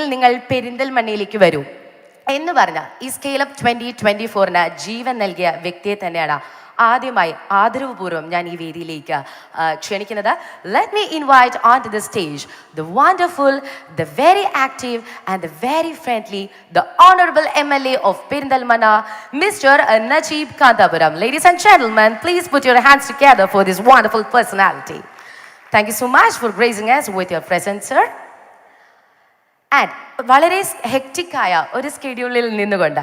നിങ്ങൾ പെരിന്തൽമണ്ണയിലേക്ക് വരൂ എന്ന് പറഞ്ഞ ഈ സ്കെയിലപ്പ് 2024 ജീവൻ നൽകിയ വ്യക്തിയെ തന്നെയാണ് ആദ്യമായി ആദരവപൂർവ്വം ഞാൻ ഈ വേദിയിലേക്ക് ക്ഷണിക്കുന്നത്. Let me invite on to the stage the wonderful, the very active and the very friendly, the honourable MLA of Perinthalmanna, mister Najeeb Kanthapuram. Ladies and gentlemen, please put your hands together for this wonderful personality. Thank you so much for gracing us with your presence, sir. And വളരെ ഹെക്റ്റിക്കായ ഒരു സ്കെഡ്യൂളിൽ നിന്നുകൊണ്ട്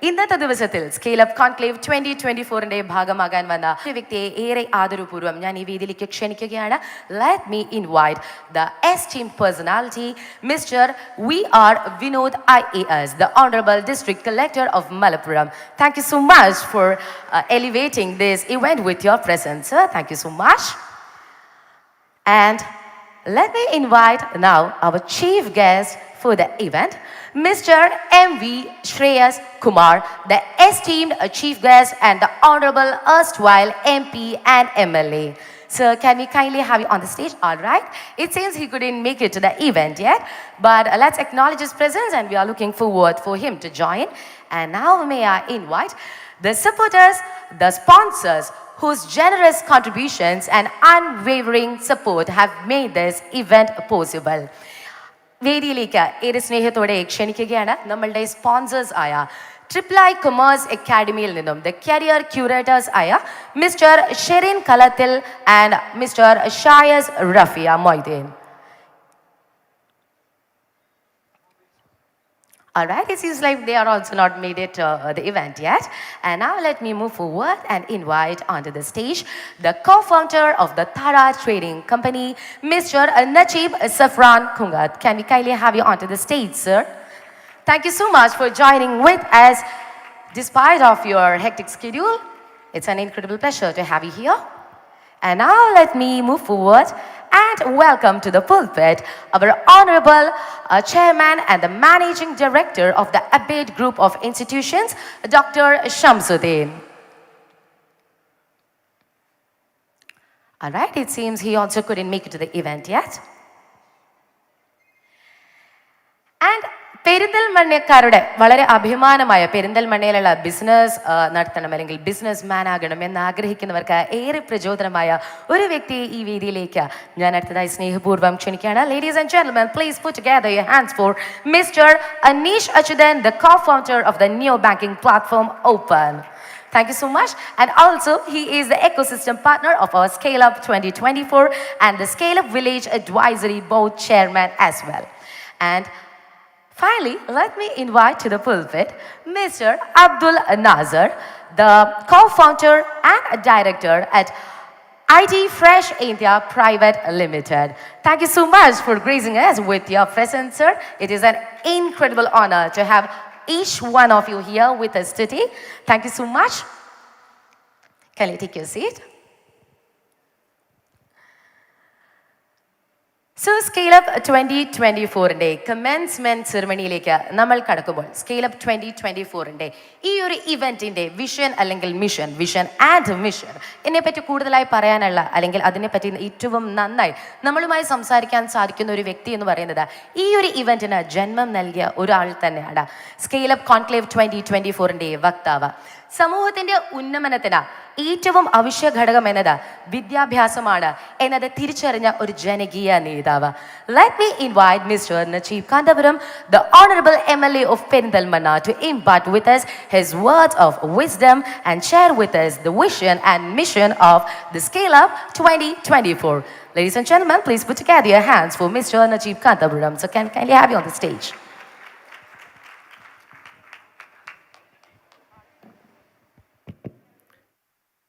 ഇന്നത്തെ ദിവസത്തിൽ scale up conclave 2024 ഭാഗമാകാൻ വന്ന ഒരു വ്യക്തിയെ ഏറെ ആദരപൂർവ്വം ഞാൻ ഈ വേദിയിലേക്ക് ക്ഷണിക്കുകയാണ്. Let me invite the esteemed personality mister VR Vinod IAS, the Honorable District Collector of Malappuram. Thank you so much for elevating this event with your presence, sir. Thank you so much. And let me invite now our chief guest for the event, Mr. MV Shreyas Kumar, the esteemed chief guest and the honorable erstwhile MP and MLA. Sir, can we kindly have you on the stage? All right. It seems he couldn't make it to the event yet, but let's acknowledge his presence and we are looking forward for him to join. And now may I invite the supporters, the sponsors, whose generous contributions and unwavering support have made this event possible. വേദിയിലേക്ക് ഏറെ സ്നേഹത്തോടെ ക്ഷണിക്കുകയാണ് നമ്മളുടെ sponsors ആയ triple commerce അക്കാഡമിയിൽ നിന്നും the career curators ആയ mister Sherin Kalathil and mister Shayas Rafiya Moideen. All right, it seems like they are also not made it the event yet. And now let me move forward and invite onto the stage the co-founder of the Tara Trading Company, Mr. Najib Safran Kungat. Can we kindly have you onto the stage, sir? Thank you so much for joining with us. Despite of your hectic schedule, it's an incredible pleasure to have you here. And now let me move forward and welcome to the pulpit our honorable chairman and the managing director of the Abate Group of Institutions, Dr. Shamsuddin. All right, it seems he also couldn't make it to the event yet. And പെരിന്തൽമണ്ണക്കാരുടെ വളരെ അഭിമാനമായ പെരിന്തൽമണ്ണയിലുള്ള business നടത്തണം അല്ലെങ്കിൽ business man ആകണം എന്ന് ആഗ്രഹിക്കുന്നവർക്ക് ഏറെ പ്രചോദനമായ ഒരു വ്യക്തിയെ ഈ വേദിയിലേക്ക് ഞാൻ അടുത്തതായി സ്നേഹപൂർവ്വം ക്ഷണിക്കുകയാണ്. Ladies and gentlemen, please put together your hands for Mr. Anish Achudan, the co-founder of the neo banking platform Open. Thank you so much. And also, he is the ecosystem partner of our ScaleUp 2024 and the ScaleUp Village Advisory Board chairman as well. And finally, let me invite to the pulpit Mr. Abdul Nazar, the co-founder and director at IT Fresh India Private Limited. Thank you so much for gracing us with your presence, sir. It is an incredible honor to have each one of you here with us today. Thank you so much. Can you take your seat? So scale up 2024 commencement സെറിമണിയിലേക്ക് നമ്മൾ കടക്കുമ്പോൾ scale up 2024 ഈ ഒരു ഇവൻറ്റിൻ്റെ vision അല്ലെങ്കിൽ vision and mission എന്നെപ്പറ്റി കൂടുതലായി പറയാനുള്ള അല്ലെങ്കിൽ അതിനെപ്പറ്റി ഏറ്റവും നന്നായി നമ്മളുമായി സംസാരിക്കാൻ സാധിക്കുന്ന ഒരു വ്യക്തി എന്ന് പറയുന്നത് ഈ ഒരു ഇവൻറ്റിന് ജന്മം നൽകിയ ഒരാൾ തന്നെയാണ്. സ്കെയിലപ്പ് കോൺക്ലേവ് 2024 വക്താവ്. സമൂഹത്തിൻ്റെ ഉന്നമനത്തിന് ഏറ്റവും അവശ്യ ഘടകം എന്നത് വിദ്യാഭ്യാസമാണ് എന്നത് തിരിച്ചറിഞ്ഞ ഒരു ജനകീയ നേതാവ്. Let me invite Mr. Najib Kandapuram, the honorable MLA of Perindalmanna, to impart with us his words of wisdom and share with us the vision and mission of the ScaleUp 2024. Ladies and gentlemen, please put together your hands for Mr. Najib Kandapuram. So can I have you on the stage?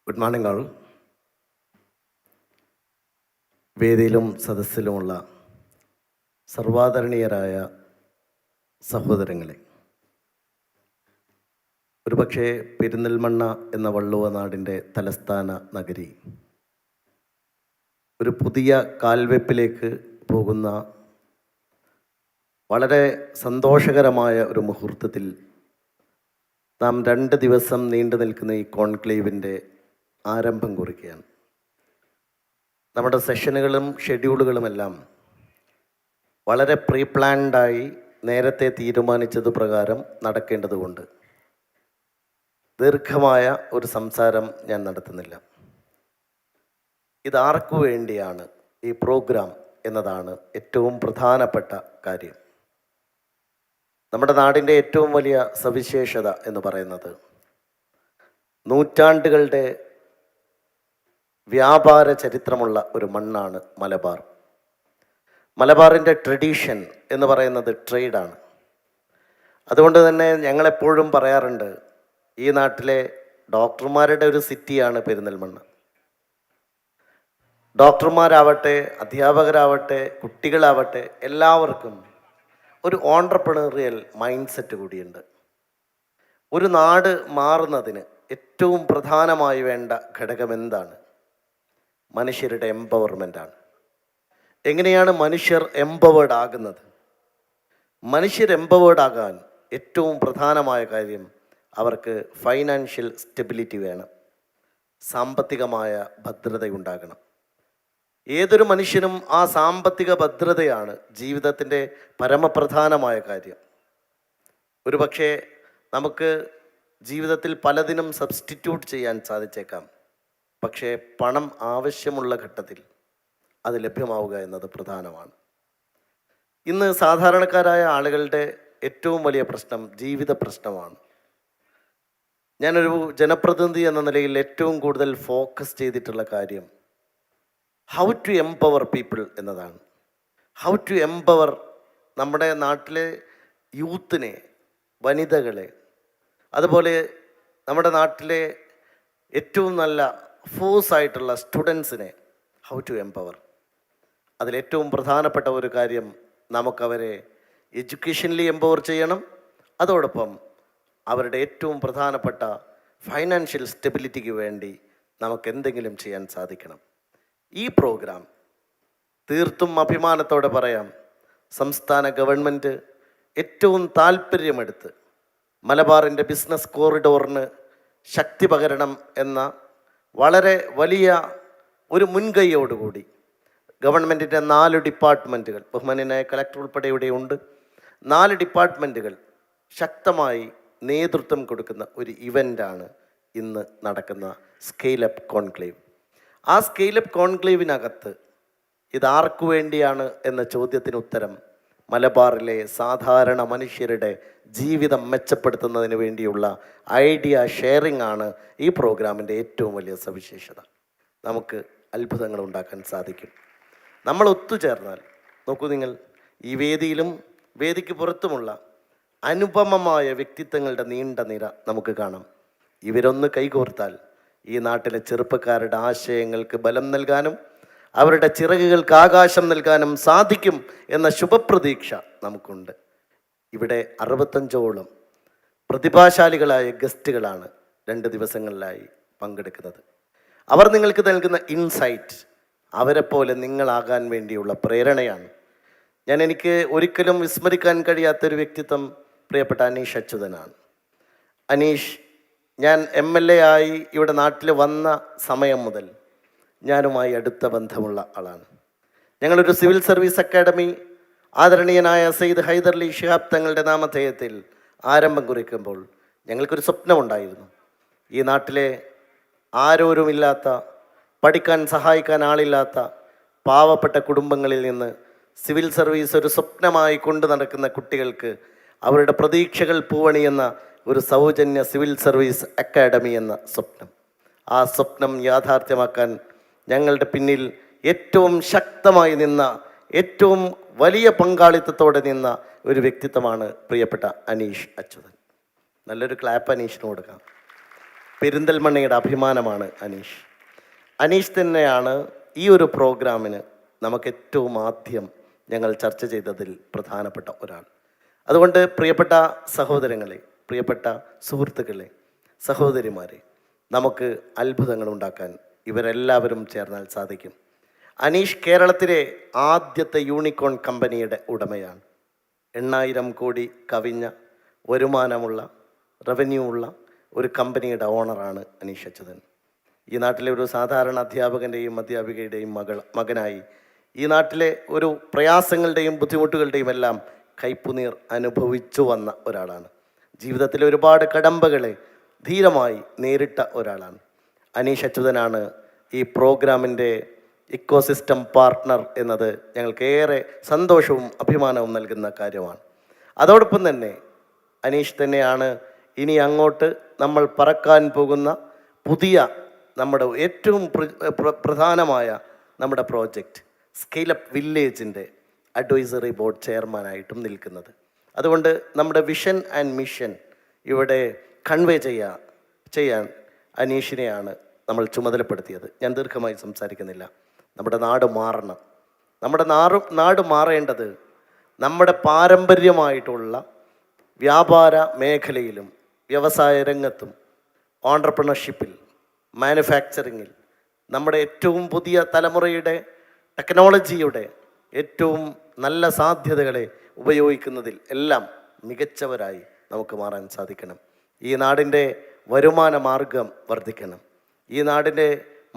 Good morning ആൾ. വേദിയിലും സദസ്സിലുമുള്ള സർവാദരണീയരായ സഹോദരങ്ങളെ, ഒരുപക്ഷെ പെരിന്തൽമണ്ണ എന്ന വള്ളുവ നാടിൻ്റെ തലസ്ഥാന നഗരി ഒരു പുതിയ കാൽവെപ്പിലേക്ക് പോകുന്ന വളരെ സന്തോഷകരമായ ഒരു മുഹൂർത്തത്തിൽ നാം 2 ദിവസം നീണ്ടു നിൽക്കുന്ന ഈ കോൺക്ലേവിൻ്റെ ആരംഭം കുറിക്കുകയാണ്. നമ്മുടെ സെഷനുകളും ഷെഡ്യൂളുകളുമെല്ലാം വളരെ പ്രീ പ്ലാൻഡായി നേരത്തെ തീരുമാനിച്ചതു പ്രകാരം നടക്കേണ്ടതുകൊണ്ട് ദീർഘമായ ഒരു സംസാരം ഞാൻ നടത്തുന്നില്ല. ഇതാർക്കു വേണ്ടിയാണ് ഈ പ്രോഗ്രാം എന്നതാണ് ഏറ്റവും പ്രധാനപ്പെട്ട കാര്യം. നമ്മുടെ നാടിൻ്റെ ഏറ്റവും വലിയ സവിശേഷത എന്ന് പറയുന്നത് നൂറ്റാണ്ടുകളുടെ വ്യാപാര ചരിത്രമുള്ള ഒരു മണ്ണാണ് മലബാർ. മലബാറിൻ്റെ ട്രഡീഷൻ എന്ന് പറയുന്നത് ട്രേഡാണ്. അതുകൊണ്ട് തന്നെ ഞങ്ങളെപ്പോഴും പറയാറുണ്ട്, ഈ നാട്ടിലെ ഡോക്ടർമാരുടെ ഒരു സിറ്റിയാണ് പെരിന്തൽമണ്ണ. ഡോക്ടർമാരാവട്ടെ, അധ്യാപകരാവട്ടെ, കുട്ടികളാവട്ടെ, എല്ലാവർക്കും ഒരു ഓൺട്രപ്രണറിയൽ മൈൻഡ് സെറ്റ് കൂടിയുണ്ട്. ഒരു നാട് മാറുന്നതിന് ഏറ്റവും പ്രധാനമായി വേണ്ട ഘടകം എന്താണ്? മനുഷ്യരുടെ എംപവർമെൻ്റാണ്. എങ്ങനെയാണ് മനുഷ്യർ എംപവേർഡ് ആകുന്നത്? മനുഷ്യർ എംപവേർഡ് ആകാൻ ഏറ്റവും പ്രധാനമായ കാര്യം അവർക്ക് ഫൈനാൻഷ്യൽ സ്റ്റെബിലിറ്റി വേണം, സാമ്പത്തികമായ ഭദ്രതയുണ്ടാകണം. ഏതൊരു മനുഷ്യനും ആ സാമ്പത്തിക ഭദ്രതയാണ് ജീവിതത്തിൻ്റെ പരമപ്രധാനമായ കാര്യം. ഒരു പക്ഷേ നമുക്ക് ജീവിതത്തിൽ പലതിനും സബ്സ്റ്റിറ്റ്യൂട്ട് ചെയ്യാൻ സാധിച്ചേക്കാം, പക്ഷേ പണം ആവശ്യമുള്ള ഘട്ടത്തിൽ അത് ലഭ്യമാവുക എന്നത് പ്രധാനമാണ്. ഇന്ന് സാധാരണക്കാരായ ആളുകളുടെ ഏറ്റവും വലിയ പ്രശ്നം ജീവിത പ്രശ്നമാണ്. ഞാനൊരു ജനപ്രതിനിധി എന്ന നിലയിൽ ഏറ്റവും കൂടുതൽ ഫോക്കസ് ചെയ്തിട്ടുള്ള കാര്യം ഹൗ ടു എംപവർ പീപ്പിൾ എന്നതാണ്. ഹൗ ടു എംപവർ നമ്മുടെ നാട്ടിലെ യൂത്തിനെ, വനിതകളെ, അതുപോലെ നമ്മുടെ നാട്ടിലെ ഏറ്റവും നല്ല ഫോഴ്സായിട്ടുള്ള സ്റ്റുഡൻസിനെ ഹൗ ടു എംപവർ. അതിലേറ്റവും പ്രധാനപ്പെട്ട ഒരു കാര്യം നമുക്കവരെ എഡ്യൂക്കേഷനലി എംപവർ ചെയ്യണം. അതോടൊപ്പം അവരുടെ ഏറ്റവും പ്രധാനപ്പെട്ട ഫൈനാൻഷ്യൽ സ്റ്റെബിലിറ്റിക്ക് വേണ്ടി നമുക്ക് എന്തെങ്കിലും ചെയ്യാൻ സാധിക്കണം. ഈ പ്രോഗ്രാം തീർത്തും അഭിമാനത്തോടെ പറയാം, സംസ്ഥാന ഗവൺമെൻറ് ഏറ്റവും താല്പര്യമെടുത്ത് മലബാറിൻ്റെ ബിസിനസ് കോറിഡോറിന് ശക്തി പകരണം എന്ന വളരെ വലിയ ഒരു മുൻകൈയോടുകൂടി ഗവൺമെൻറ്റിൻ്റെ 4 ഡിപ്പാർട്ട്മെൻറ്റുകൾ, ബഹുമാന്യനായ കളക്ടർ ഉൾപ്പെടെ ഇവിടെയുണ്ട്, 4 ഡിപ്പാർട്ട്മെൻറ്റുകൾ ശക്തമായി നേതൃത്വം കൊടുക്കുന്ന ഒരു ഇവൻ്റാണ് ഇന്ന് നടക്കുന്ന സ്കെയിലപ്പ് കോൺക്ലേവ്. ആ സ്കെയിലപ്പ് കോൺക്ലേവിനകത്ത് ഇതാർക്കു വേണ്ടിയാണ് എന്ന ചോദ്യത്തിന് ഉത്തരം മലബാറിലെ സാധാരണ മനുഷ്യരുടെ ജീവിതം മെച്ചപ്പെടുത്തുന്നതിന് വേണ്ടിയുള്ള ഐഡിയ ഷെയറിംഗ് ആണ് ഈ പ്രോഗ്രാമിൻ്റെ ഏറ്റവും വലിയ സവിശേഷത. നമുക്ക് അത്ഭുതങ്ങൾ ഉണ്ടാക്കാൻ സാധിക്കും നമ്മൾ ഒത്തുചേർന്നാൽ. നോക്കൂ നിങ്ങൾ, ഈ വേദിയിലും വേദിക്ക് പുറത്തുമുള്ള അനുപമമായ വ്യക്തിത്വങ്ങളുടെ നീണ്ട നിര നമുക്ക് കാണാം. ഇവരൊന്ന് കൈകോർത്താൽ ഈ നാട്ടിലെ ചെറുപ്പക്കാരുടെ ആശയങ്ങൾക്ക് ബലം നൽകാനും അവരുടെ ചിറകുകൾക്ക് ആകാശം നൽകാനും സാധിക്കും എന്ന ശുഭപ്രതീക്ഷ നമുക്കുണ്ട്. ഇവിടെ 65ഓളം പ്രതിഭാശാലികളായ ഗസ്റ്റുകളാണ് 2 ദിവസങ്ങളിലായി പങ്കെടുക്കുന്നത്. അവർ നിങ്ങൾക്ക് നൽകുന്ന ഇൻസൈറ്റ് അവരെപ്പോലെ നിങ്ങളാകാൻ വേണ്ടിയുള്ള പ്രേരണയാണ്. എനിക്ക് ഒരിക്കലും വിസ്മരിക്കാൻ കഴിയാത്തൊരു വ്യക്തിത്വം പ്രിയപ്പെട്ട അനീഷ് അച്യുതനാണ്. അനീഷ്, ഞാൻ MLA ആയി ഇവിടെ നാട്ടിൽ വന്ന സമയം മുതൽ ഞാനുമായി അടുത്ത ബന്ധമുള്ള ആളാണ്. ഞങ്ങളൊരു സിവിൽ സർവീസ് അക്കാഡമി ആദരണീയനായ സയ്യിദ് ഹൈദർലി ശിഹാബ് തങ്ങളുടെ നാമധേയത്തിൽ ആരംഭം കുറിക്കുമ്പോൾ ഞങ്ങൾക്കൊരു സ്വപ്നമുണ്ടായിരുന്നു. ഈ നാട്ടിലെ ആരോരുമില്ലാത്ത, പഠിക്കാൻ സഹായിക്കാൻ ആളില്ലാത്ത പാവപ്പെട്ട കുടുംബങ്ങളിൽ നിന്ന് സിവിൽ സർവീസ് ഒരു സ്വപ്നമായി കൊണ്ടു നടക്കുന്ന കുട്ടികൾക്ക് അവരുടെ പ്രതീക്ഷകൾ പൂവണിയെന്ന ഒരു സൗജന്യ സിവിൽ സർവീസ് അക്കാഡമി എന്ന സ്വപ്നം. ആ സ്വപ്നം യാഥാർത്ഥ്യമാക്കാൻ ഞങ്ങളുടെ പിന്നിൽ ഏറ്റവും ശക്തമായി നിന്ന, ഏറ്റവും വലിയ പങ്കാളിത്തത്തോടെ നിന്ന ഒരു വ്യക്തിത്വമാണ് പ്രിയപ്പെട്ട അനീഷ് അച്യുതൻ. നല്ലൊരു ക്ലാപ്പ് അനീഷിന് കൊടുക്കാം. പെരിന്തൽമണ്ണയുടെ അഭിമാനമാണ് അനീഷ്. അനീഷ് തന്നെയാണ് ഈ ഒരു പ്രോഗ്രാമിന് നമുക്ക് ഏറ്റവും ആദ്യം ഞങ്ങൾ ചർച്ച ചെയ്തതിൽ പ്രധാനപ്പെട്ട ഒരാൾ. അതുകൊണ്ട് പ്രിയപ്പെട്ട സഹോദരങ്ങളെ, പ്രിയപ്പെട്ട സുഹൃത്തുക്കളെ, സഹോദരിമാരെ, നമുക്ക് അത്ഭുതങ്ങൾ ഉണ്ടാക്കാൻ ഇവരെല്ലാവരും ചേർന്നാൽ സാധിക്കും. അനീഷ് കേരളത്തിലെ ആദ്യത്തെ യൂണിക്കോൺ കമ്പനിയുടെ ഉടമയാണ്. 8,000 കോടി കവിഞ്ഞ വരുമാനമുള്ള, റവന്യൂ ഉള്ള ഒരു കമ്പനിയുടെ ഓണറാണ് അനീഷ് അച്യുതൻ. ഈ നാട്ടിലെ ഒരു സാധാരണ അധ്യാപകൻ്റെയും അധ്യാപികയുടെയും മകനായി ഈ നാട്ടിലെ ഒരു പ്രയാസങ്ങളുടെയും ബുദ്ധിമുട്ടുകളുടെയും എല്ലാം കയ്പുനീർ അനുഭവിച്ചു വന്ന ഒരാളാണ്. ജീവിതത്തിലെ ഒരുപാട് കടമ്പകളെ ധീരമായി നേരിട്ട ഒരാളാണ്. അനീഷ് അച്യുതനാണ് ഈ പ്രോഗ്രാമിൻ്റെ ഇക്കോസിസ്റ്റം പാർട്ട്ണർ എന്നത് ഞങ്ങൾക്കേറെ സന്തോഷവും അഭിമാനവും നൽകുന്ന കാര്യമാണ്. അതോടൊപ്പം തന്നെ അനീഷ് തന്നെയാണ് ഇനി അങ്ങോട്ട് നമ്മൾ പറക്കാൻ പോകുന്ന പുതിയ നമ്മുടെ ഏറ്റവും പ്രധാനമായ നമ്മുടെ പ്രോജക്റ്റ് സ്കെയിലപ്പ് വില്ലേജിൻ്റെ അഡ്വൈസറി ബോർഡ് ചെയർമാനായിട്ടും നിൽക്കുന്നത്. അതുകൊണ്ട് നമ്മുടെ വിഷൻ ആൻഡ് മിഷൻ ഇവിടെ കൺവേ ചെയ്യാൻ അനീഷിനെയാണ് നമ്മൾ ചുമതലപ്പെടുത്തിയത്. ഞാൻ ദീർഘമായി സംസാരിക്കുന്നില്ല. നമ്മുടെ നാട് മാറണം. നമ്മുടെ നാട് മാറേണ്ടത് നമ്മുടെ പാരമ്പര്യമായിട്ടുള്ള വ്യാപാര മേഖലയിലും വ്യവസായ രംഗത്തും ഓൺട്രപ്രണർഷിപ്പിൽ മാനുഫാക്ചറിങ്ങിൽ നമ്മുടെ ഏറ്റവും പുതിയ തലമുറയുടെ ടെക്നോളജിയുടെ ഏറ്റവും നല്ല സാധ്യതകളെ ഉപയോഗിക്കുന്നതിൽ എല്ലാം മികച്ചവരായി നമുക്ക് മാറാൻ സാധിക്കണം. ഈ നാടിൻ്റെ വരുമാന മാർഗം വർദ്ധിക്കണം. ഈ നാടിൻ്റെ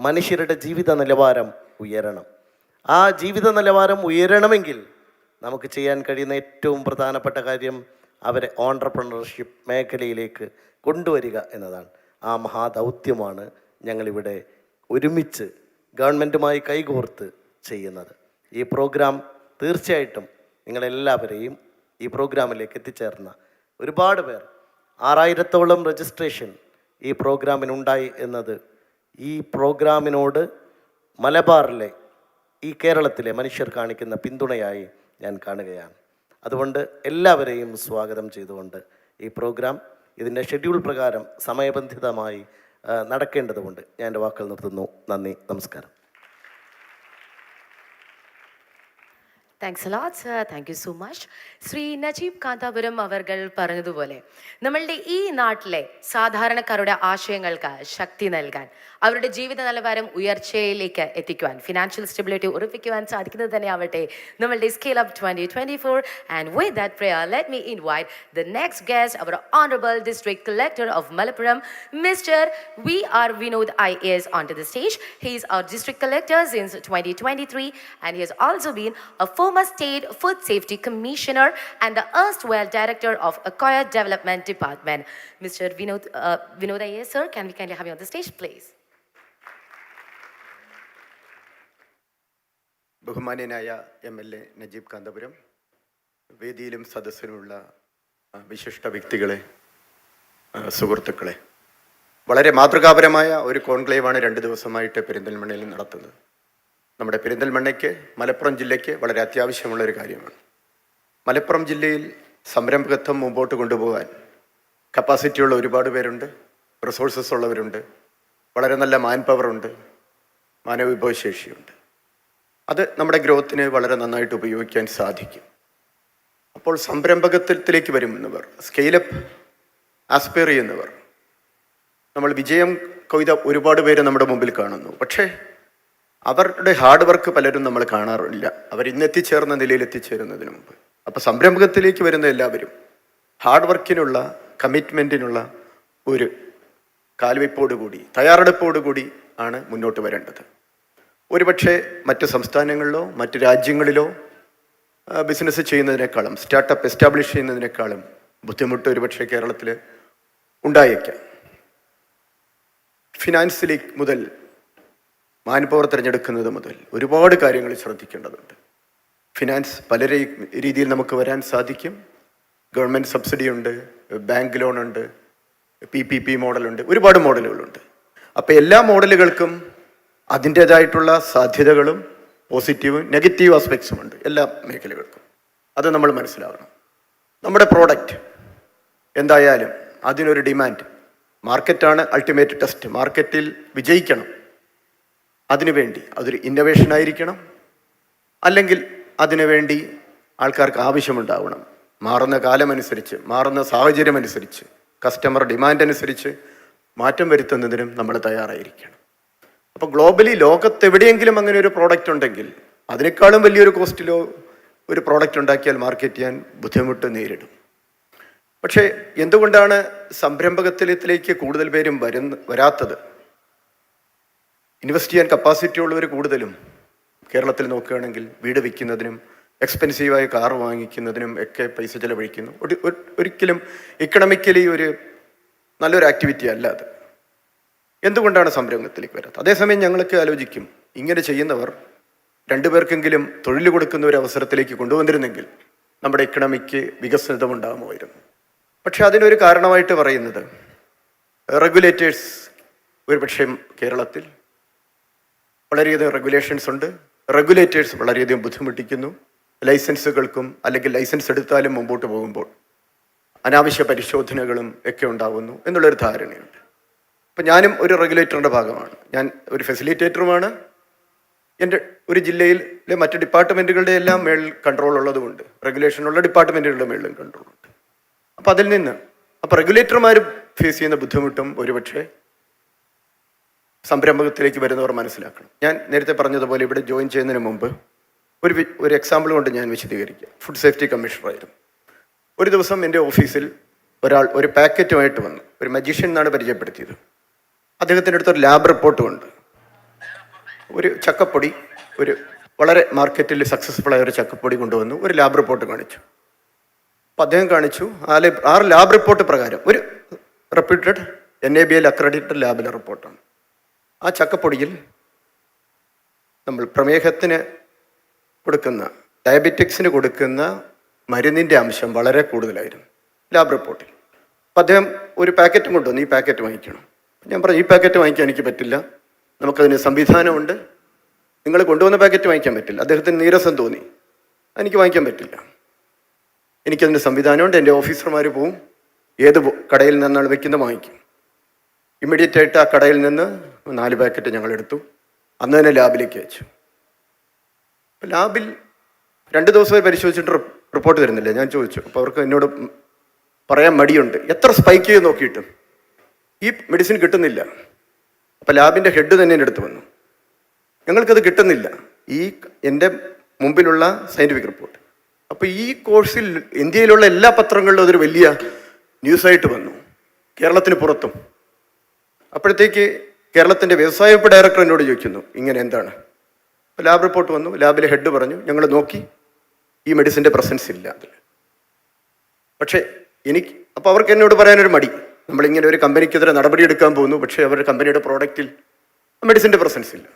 മനുഷ്യരുടെ ജീവിത നിലവാരം ഉയരണം. ആ ജീവിത നിലവാരം ഉയരണമെങ്കിൽ നമുക്ക് ചെയ്യാൻ കഴിയുന്ന ഏറ്റവും പ്രധാനപ്പെട്ട കാര്യം അവരെ ഓൺട്രപ്രണർഷിപ്പ് മേഖലയിലേക്ക് കൊണ്ടുവരിക എന്നതാണ്. ആ മഹാദൗത്യമാണ് ഞങ്ങളിവിടെ ഒരുമിച്ച് ഗവൺമെൻറ്റുമായി കൈകോർത്ത് ചെയ്യുന്നത്. ഈ പ്രോഗ്രാം തീർച്ചയായിട്ടും നിങ്ങളെല്ലാവരെയും ഈ പ്രോഗ്രാമിലേക്ക് എത്തിച്ചേർന്ന ഒരുപാട് പേർ 6000-ഓളം രജിസ്ട്രേഷൻ ഈ പ്രോഗ്രാമിനുണ്ടായി എന്നത് ഈ പ്രോഗ്രാമിനോട് മലബാറിലെ ഈ കേരളത്തിലെ മനുഷ്യർ കാണിക്കുന്ന പിന്തുണയായി ഞാൻ കാണുകയാണ്. അതുകൊണ്ട് എല്ലാവരെയും സ്വാഗതം ചെയ്തുകൊണ്ട് ഈ പ്രോഗ്രാം ഇതിൻ്റെ ഷെഡ്യൂൾ പ്രകാരം സമയബന്ധിതമായി നടക്കേണ്ടതുകൊണ്ട് ഞാൻ എൻ്റെ വാക്കുകൾ നിർത്തുന്നു. നന്ദി, നമസ്കാരം. Thanks a lot sir, thank you so much. Shri Najeeb Kanthapuram അവർകൾ പറഞ്ഞതുപോലെ നമ്മളുടെ ഈ നാട്ടിലെ സാധാരണക്കാരുടെ ആശയങ്ങൾക്ക് ശക്തി നൽകാൻ, അവരുടെ ജീവിത നിലവാരം ഉയർച്ചയിലേക്ക് എത്തിക്കുവാൻ, ഫിനാൻഷ്യൽ സ്റ്റെബിലിറ്റി ഉറപ്പിക്കുവാൻ സാധിക്കുന്നത് തന്നെ ആവട്ടെ നമ്മളുടെ ScaleUp 2024. And with that prayer let me invite the next guest, our honourable district collector of Malappuram, Mr. V.R. Vinod IAS, onto the stage. He is our district collector since 2023 and he has also been a former state food safety commissioner and the erstwhile director of Acquired Development Department. Mr. Vinod IAS, sir, can we kindly have you on the stage, please? ബഹുമാന്യനായ MLA Najeeb Kanthapuram, വേദിയിലും സദസ്സിലുമുള്ള വിശിഷ്ട വ്യക്തികളെ, സുഹൃത്തുക്കളെ, വളരെ മാതൃകാപരമായ ഒരു കോൺക്ലേവാണ് 2 ദിവസമായിട്ട് പെരിന്തൽമണ്ണയിൽ നടത്തുന്നത്. നമ്മുടെ പെരിന്തൽമണ്ണയ്ക്ക്, മലപ്പുറം ജില്ലയ്ക്ക് വളരെ അത്യാവശ്യമുള്ളൊരു കാര്യമാണ്. മലപ്പുറം ജില്ലയിൽ സംരംഭകത്വം മുമ്പോട്ട് കൊണ്ടുപോകാൻ കപ്പാസിറ്റിയുള്ള ഒരുപാട് പേരുണ്ട്, റിസോഴ്സസ് ഉള്ളവരുണ്ട്, വളരെ നല്ല മാൻ പവറുണ്ട്, മാനവവിഭവശേഷിയുണ്ട്. അത് നമ്മുടെ ഗ്രോത്തിന് വളരെ നന്നായിട്ട് ഉപയോഗിക്കാൻ സാധിക്കും. അപ്പോൾ സംരംഭകത്വത്തിലേക്ക് വരുന്നവർ, സ്കെയിലപ്പ് ആസ്പയർ ചെയ്യുന്നവർ, നമ്മൾ വിജയം കൊയ്ത ഒരുപാട് പേര് നമ്മുടെ മുമ്പിൽ കാണുന്നു. പക്ഷേ അവരുടെ ഹാർഡ് വർക്ക് പലരും നമ്മൾ കാണാറില്ല, അവർ ഇന്നെത്തിച്ചേർന്ന നിലയിൽ എത്തിച്ചേരുന്നതിന് മുമ്പ്. അപ്പോൾ സംരംഭകത്തിലേക്ക് വരുന്ന എല്ലാവരും ഹാർഡ് വർക്കിനുള്ള, കമ്മിറ്റ്മെൻറ്റിനുള്ള ഒരു കാൽവയ്പോടുകൂടി, തയ്യാറെടുപ്പോടുകൂടി ആണ് മുന്നോട്ട് വരേണ്ടത്. ഒരുപക്ഷെ മറ്റ് സംസ്ഥാനങ്ങളിലോ മറ്റ് രാജ്യങ്ങളിലോ ബിസിനസ് ചെയ്യുന്നതിനേക്കാളും, സ്റ്റാർട്ടപ്പ് എസ്റ്റാബ്ലിഷ് ചെയ്യുന്നതിനേക്കാളും ബുദ്ധിമുട്ട് ഒരുപക്ഷെ കേരളത്തിൽ ഉണ്ടായേക്കാം. ഫിനാൻസിലി മുതൽ, മാൻ പവർ തിരഞ്ഞെടുക്കുന്നത് മുതൽ ഒരുപാട് കാര്യങ്ങൾ ശ്രദ്ധിക്കേണ്ടതുണ്ട്. ഫിനാൻസ് പല രീതിയിൽ നമുക്ക് വരാൻ സാധിക്കും. ഗവൺമെൻറ് സബ്സിഡി ഉണ്ട്, ബാങ്ക് ലോൺ ഉണ്ട്, PPP മോഡലുണ്ട്, ഒരുപാട് മോഡലുകളുണ്ട്. അപ്പോൾ എല്ലാ മോഡലുകൾക്കും അതിൻ്റേതായിട്ടുള്ള സാധ്യതകളും പോസിറ്റീവും നെഗറ്റീവ് ആസ്പെക്ട്സും ഉണ്ട് എല്ലാ മേഖലകൾക്കും. അത് നമ്മൾ മനസ്സിലാവണം. നമ്മുടെ പ്രോഡക്റ്റ് എന്തായാലും അതിനൊരു ഡിമാൻഡ്, മാർക്കറ്റാണ് അൾട്ടിമേറ്റ് ടെസ്റ്റ്. മാർക്കറ്റിൽ വിജയിക്കണം. അതിനുവേണ്ടി അതൊരു ഇന്നൊവേഷൻ ആയിരിക്കണം, അല്ലെങ്കിൽ അതിനുവേണ്ടി ആൾക്കാർക്ക് ആവശ്യമുണ്ടാവണം. മാറുന്ന കാലമനുസരിച്ച്, മാറുന്ന സാഹചര്യമനുസരിച്ച്, കസ്റ്റമർ ഡിമാൻഡ് അനുസരിച്ച് മാറ്റം വരുത്തുന്നതിനും നമ്മൾ തയ്യാറായിരിക്കണം. അപ്പോൾ ഗ്ലോബലി ലോകത്തെവിടെയെങ്കിലും അങ്ങനെ ഒരു പ്രോഡക്റ്റ് ഉണ്ടെങ്കിൽ അതിനേക്കാളും വലിയൊരു കോസ്റ്റിലോ ഒരു പ്രോഡക്റ്റ് ഉണ്ടാക്കിയാൽ മാർക്കറ്റ് ചെയ്യാൻ ബുദ്ധിമുട്ട് നേരിടും. പക്ഷേ എന്തുകൊണ്ടാണ് സംരംഭകത്വത്തിലേക്ക് കൂടുതൽ പേരും വരാത്തത്? ഇൻവെസ്റ്റ് ചെയ്യാൻ കപ്പാസിറ്റി ഉള്ളവർ കൂടുതലും കേരളത്തിൽ നോക്കുകയാണെങ്കിൽ വീട് വിൽക്കുന്നതിനും എക്സ്പെൻസീവായ കാർ വാങ്ങിക്കുന്നതിനും ഒക്കെ പൈസ ചെലവഴിക്കുന്നു. ഒരിക്കലും ഇക്കണോമിക്കലി ഒരു നല്ലൊരു ആക്ടിവിറ്റി അല്ല അത്. എന്തുകൊണ്ടാണ് സംരംഭത്തിലേക്ക് വരാത്തത്? അതേസമയം ഞങ്ങൾക്ക് ആലോചിക്കും, ഇങ്ങനെ ചെയ്യുന്നവർ രണ്ടുപേർക്കെങ്കിലും തൊഴിൽ കൊടുക്കുന്ന ഒരു അവസരത്തിലേക്ക് കൊണ്ടുവന്നിരുന്നെങ്കിൽ നമ്മുടെ ഇക്കണോമിക്ക് വികസിതമുണ്ടാകുമായിരുന്നു. പക്ഷെ അതിനൊരു കാരണമായിട്ട് പറയുന്നത് റെഗുലേറ്റേഴ്സ്. ഒരുപക്ഷെ കേരളത്തിൽ വളരെയധികം റെഗുലേഷൻസ് ഉണ്ട്. റെഗുലേറ്റേഴ്സ് വളരെയധികം ബുദ്ധിമുട്ടിക്കുന്നു. ലൈസൻസുകൾക്കും അല്ലെങ്കിൽ ലൈസൻസ് എടുത്താലും മുമ്പോട്ട് പോകുമ്പോൾ അനാവശ്യ പരിശോധനകളും ഒക്കെ ഉണ്ടാകുന്നു എന്നുള്ളൊരു ധാരണയുണ്ട്. അപ്പം ഞാനും ഒരു റെഗുലേറ്ററിൻ്റെ ഭാഗമാണ്. ഞാൻ ഒരു ഫെസിലിറ്റേറ്ററുമാണ്. എൻ്റെ ഒരു ജില്ലയിലെ മറ്റ് ഡിപ്പാർട്ട്മെൻറ്റുകളുടെ എല്ലാം മേളിൽ കൺട്രോൾ ഉള്ളതുകൊണ്ട് റെഗുലേഷനുള്ള ഡിപ്പാർട്ട്മെൻറ്റുകളുടെ മേളിലും കൺട്രോളുണ്ട്. അപ്പോൾ അതിൽ നിന്ന് റെഗുലേറ്റർമാർ ഫേസ് ചെയ്യുന്ന ബുദ്ധിമുട്ടും ഒരുപക്ഷെ സംരംഭത്തിലേക്ക് വരുന്നവർ മനസ്സിലാക്കണം. ഞാൻ നേരത്തെ പറഞ്ഞതുപോലെ ഇവിടെ ജോയിൻ ചെയ്യുന്നതിന് മുമ്പ് ഒരു എക്സാമ്പിൾ കൊണ്ട് ഞാൻ വിശദീകരിക്കാം. ഫുഡ് സേഫ്റ്റി കമ്മീഷണറായിരുന്നു. ഒരു ദിവസം എൻ്റെ ഓഫീസിൽ ഒരാൾ ഒരു പാക്കറ്റുമായിട്ട് വന്നു. ഒരു മജീഷ്യൻ എന്നാണ് പരിചയപ്പെടുത്തിയത്. അദ്ദേഹത്തിൻ്റെ അടുത്തൊരു ലാബ് റിപ്പോർട്ട് ഉണ്ട്. ഒരു ചക്കപ്പൊടി, ഒരു വളരെ മാർക്കറ്റിൽ സക്സസ്ഫുൾ ആയ ഒരു ചക്കപ്പൊടി കൊണ്ടുവന്നു ഒരു ലാബ് റിപ്പോർട്ട് കാണിച്ചു. അപ്പം അദ്ദേഹം കാണിച്ചു ആ ലാബ് റിപ്പോർട്ട് പ്രകാരം ഒരു റെപ്യൂട്ടഡ് NABL അക്രഡിറ്റഡ് ലാബിലെ റിപ്പോർട്ടാണ്. ആ ചക്കപ്പൊടിയിൽ നമ്മൾ പ്രമേഹത്തിന് കൊടുക്കുന്ന, ഡയബറ്റിക്സിന് കൊടുക്കുന്ന മരുന്നിൻ്റെ അംശം വളരെ കൂടുതലായിരുന്നു ലാബ് റിപ്പോർട്ടിൽ. അപ്പം അദ്ദേഹം ഒരു പാക്കറ്റും കൊണ്ടുവന്നു, ഈ പാക്കറ്റ് വാങ്ങിക്കണം. ഞാൻ പറഞ്ഞു, ഈ പാക്കറ്റ് വാങ്ങിക്കാൻ എനിക്ക് പറ്റില്ല, നമുക്കതിന് സംവിധാനമുണ്ട്, നിങ്ങൾ കൊണ്ടുവന്ന പാക്കറ്റ് വാങ്ങിക്കാൻ പറ്റില്ല. അദ്ദേഹത്തിന് നീരസം തോന്നി, എനിക്ക് വാങ്ങിക്കാൻ പറ്റില്ല, എനിക്കതിൻ്റെ സംവിധാനമുണ്ട്, എൻ്റെ ഓഫീസർമാർ പോവും, ഏത് കടയിൽ നിന്നാണ് വെക്കുന്നത് വാങ്ങിക്കും. ഇമ്മീഡിയറ്റ് ആയിട്ട് ആ കടയിൽ നിന്ന് 4 പാക്കറ്റ് ഞങ്ങൾ എടുത്തു. അന്ന് തന്നെ ലാബിലേക്ക് അയച്ചു. ലാബിൽ 2 ദിവസം പരിശോധിച്ചിട്ട് റിപ്പോർട്ട് തരുന്നില്ല. ഞാൻ ചോദിച്ചു. അപ്പോൾ അവർക്ക് എന്നോട് പറയാൻ മടിയുണ്ട്, എത്ര സ്പൈക്ക് ചെയ്ത് നോക്കിയിട്ടും ഈ മെഡിസിൻ കിട്ടുന്നില്ല. അപ്പോൾ ലാബിൻ്റെ ഹെഡ് തന്നെ എൻ്റെ അടുത്ത് വന്നു, ഞങ്ങൾക്കത് കിട്ടുന്നില്ല, ഈ എൻ്റെ മുമ്പിലുള്ള സയൻറ്റിഫിക് റിപ്പോർട്ട്. അപ്പോൾ ഈ കോഴ്സിൽ ഇന്ത്യയിലുള്ള എല്ലാ പത്രങ്ങളിലും അതൊരു വലിയ ന്യൂസായിട്ട് വന്നു, കേരളത്തിന് പുറത്തും. അപ്പോഴത്തേക്ക് കേരളത്തിൻ്റെ വ്യവസായ വകുപ്പ് ഡയറക്ടർ എന്നോട് ചോദിക്കുന്നു, ഇങ്ങനെ എന്താണ്? അപ്പോൾ ലാബ് റിപ്പോർട്ട് വന്നു. ലാബിലെ ഹെഡ് പറഞ്ഞു, ഞങ്ങൾ നോക്കി, ഈ മെഡിസിൻ്റെ പ്രസൻസ് ഇല്ല അതിൽ. പക്ഷേ അപ്പോൾ അവർക്ക് എന്നോട് പറയാനൊരു മടി, നമ്മളിങ്ങനെ ഒരു കമ്പനിക്കെതിരെ നടപടിയെടുക്കാൻ പോകുന്നു, പക്ഷേ അവരുടെ കമ്പനിയുടെ പ്രോഡക്റ്റിൽ മെഡിസിൻ്റെ പ്രസൻസ് ഇല്ല.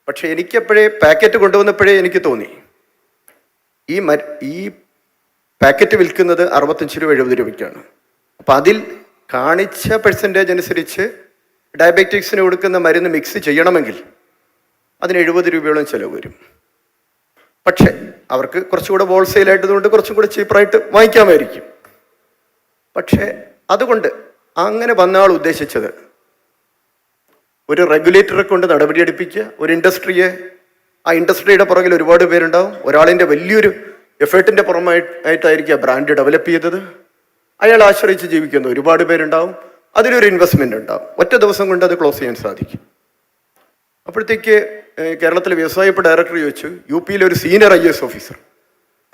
പക്ഷേ എനിക്കപ്പോഴേ പാക്കറ്റ് കൊണ്ടുവന്നപ്പോഴേ എനിക്ക് തോന്നി, ഈ പാക്കറ്റ് വിൽക്കുന്നത് 65 രൂപ 70 രൂപയ്ക്കാണ്. അപ്പം അതിൽ കാണിച്ച പെർസെൻറ്റേജ് അനുസരിച്ച് ഡയബറ്റിക്സിന് കൊടുക്കുന്ന മരുന്ന് മിക്സ് ചെയ്യണമെങ്കിൽ അതിന് 70 രൂപയോളം ചിലവ് വരും. പക്ഷേ അവർക്ക് കുറച്ചുകൂടെ ഹോൾസെയിലായിട്ടതുകൊണ്ട് കുറച്ചും കൂടെ ചീപ്പറായിട്ട് വാങ്ങിക്കാമായിരിക്കും. പക്ഷേ അതുകൊണ്ട് അങ്ങനെ വന്ന ആൾ ഉദ്ദേശിച്ചത് ഒരു റെഗുലേറ്ററെ കൊണ്ട് നടപടിയെടുപ്പിക്കുക, ഒരു ഇൻഡസ്ട്രിയെ, ആ ഇൻഡസ്ട്രിയുടെ പുറകിൽ ഒരുപാട് പേരുണ്ടാവും, ഒരാളിൻ്റെ വലിയൊരു എഫേർട്ടിൻ്റെ പുറമായിട്ടായിരിക്കും ആ ബ്രാൻഡ് ഡെവലപ്പ് ചെയ്തത്, അയാൾ ആശ്രയിച്ച് ജീവിക്കുന്ന ഒരുപാട് പേരുണ്ടാവും, അതിലൊരു ഇൻവെസ്റ്റ്മെൻ്റ് ഉണ്ടാവും. ഒറ്റ ദിവസം കൊണ്ട് അത് ക്ലോസ് ചെയ്യാൻ സാധിക്കും. അപ്പോഴത്തേക്ക് കേരളത്തിലെ വ്യവസായ വകുപ്പ് ഡയറക്ടർ ചോദിച്ചു, UP-യിലെ ഒരു സീനിയർ IAS ഓഫീസർ,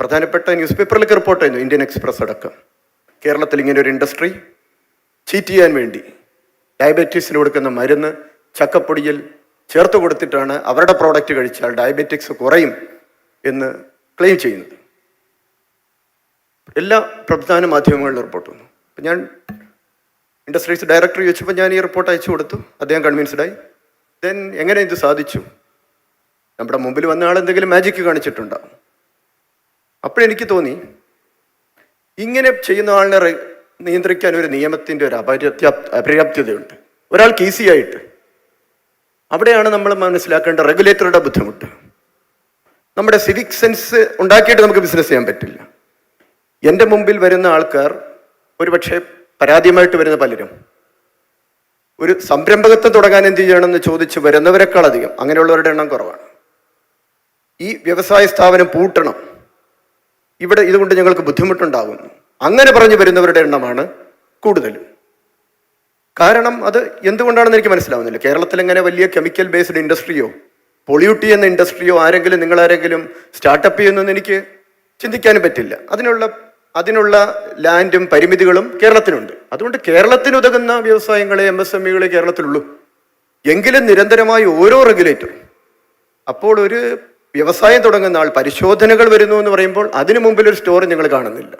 പ്രധാനപ്പെട്ട ന്യൂസ് പേപ്പറിലൊക്കെ റിപ്പോർട്ട് ചെയ്യുന്നു, ഇന്ത്യൻ എക്സ്പ്രസ് അടക്കം, കേരളത്തിൽ ഇങ്ങനെ ഒരു ഇൻഡസ്ട്രി ചീറ്റ് ചെയ്യാൻ വേണ്ടി ഡയബറ്റീസിന് കൊടുക്കുന്ന മരുന്ന് ചക്കപ്പൊടിയിൽ ചേർത്ത് കൊടുത്തിട്ടാണ് അവരുടെ പ്രോഡക്റ്റ് കഴിച്ചാൽ ഡയബറ്റിക്സ് കുറയും എന്ന് ക്ലെയിം ചെയ്യുന്നത്. എല്ലാ പ്രധാന മാധ്യമങ്ങളിലും റിപ്പോർട്ട് വന്നു. അപ്പം ഞാൻ ഇൻഡസ്ട്രീസ് ഡയറക്ടർ ചോദിച്ചപ്പോൾ ഞാൻ ഈ റിപ്പോർട്ട് അയച്ചു കൊടുത്തു. അദ്ദേഹം കൺവിൻസ്ഡായി. ദെൻ എങ്ങനെ ഇത് സാധിച്ചു? നമ്മുടെ മുമ്പിൽ വന്ന ആൾ എന്തെങ്കിലും മാജിക്ക് കാണിച്ചിട്ടുണ്ടാവും. അപ്പോഴെനിക്ക് തോന്നി, ഇങ്ങനെ ചെയ്യുന്ന ആളിനെ നിയന്ത്രിക്കാൻ ഒരു നിയമത്തിൻ്റെ ഒരു അപര്യാപ്തതയുണ്ട്. ഒരാൾക്ക് ഈസിയായിട്ട്, അവിടെയാണ് നമ്മൾ മനസ്സിലാക്കേണ്ട റെഗുലേറ്ററുടെ ബുദ്ധിമുട്ട്. നമ്മുടെ സിവിക് സെൻസ് ഉണ്ടാക്കിയിട്ട് നമുക്ക് ബിസിനസ് ചെയ്യാൻ പറ്റില്ല. എൻ്റെ മുമ്പിൽ വരുന്ന ആൾക്കാർ, ഒരുപക്ഷെ പരാതിയുമായിട്ട് വരുന്ന പലരും, ഒരു സംരംഭകത്വം തുടങ്ങാൻ എന്ത് ചെയ്യണമെന്ന് ചോദിച്ച് വരുന്നവരെക്കാളധികം അങ്ങനെയുള്ളവരുടെ എണ്ണം കുറവാണ്. ഈ വ്യവസായ സ്ഥാപനം പൂട്ടണം, ഇവിടെ ഇതുകൊണ്ട് ഞങ്ങൾക്ക് ബുദ്ധിമുട്ടുണ്ടാകുന്നു, അങ്ങനെ പറഞ്ഞു വരുന്നവരുടെ എണ്ണമാണ് കൂടുതൽ. കാരണം അത് എന്തുകൊണ്ടാണെന്ന് എനിക്ക് മനസ്സിലാവുന്നില്ല. കേരളത്തിൽ എങ്ങനെ വലിയ കെമിക്കൽ ബേസ്ഡ് ഇൻഡസ്ട്രിയോ പൊള്യൂട്ട് ചെയ്യുന്ന ഇൻഡസ്ട്രിയോ നിങ്ങളാരെങ്കിലും സ്റ്റാർട്ടപ്പ് ചെയ്യുന്നതെന്ന് എനിക്ക് ചിന്തിക്കാനും പറ്റില്ല. അതിനുള്ള ലാൻഡും പരിമിതികളും കേരളത്തിനുണ്ട്. അതുകൊണ്ട് കേരളത്തിന് ഉതകുന്ന വ്യവസായങ്ങളെ, MSMEകളെ കേരളത്തിലുള്ളൂ. എങ്കിലും നിരന്തരമായി ഓരോ റെഗുലേറ്ററും, അപ്പോൾ ഒരു വ്യവസായം തുടങ്ങുന്ന ആൾ പരിശോധനകൾ വരുന്നു എന്ന് പറയുമ്പോൾ അതിനു മുമ്പിൽ ഒരു സ്റ്റോറി നിങ്ങൾ കാണുന്നില്ല.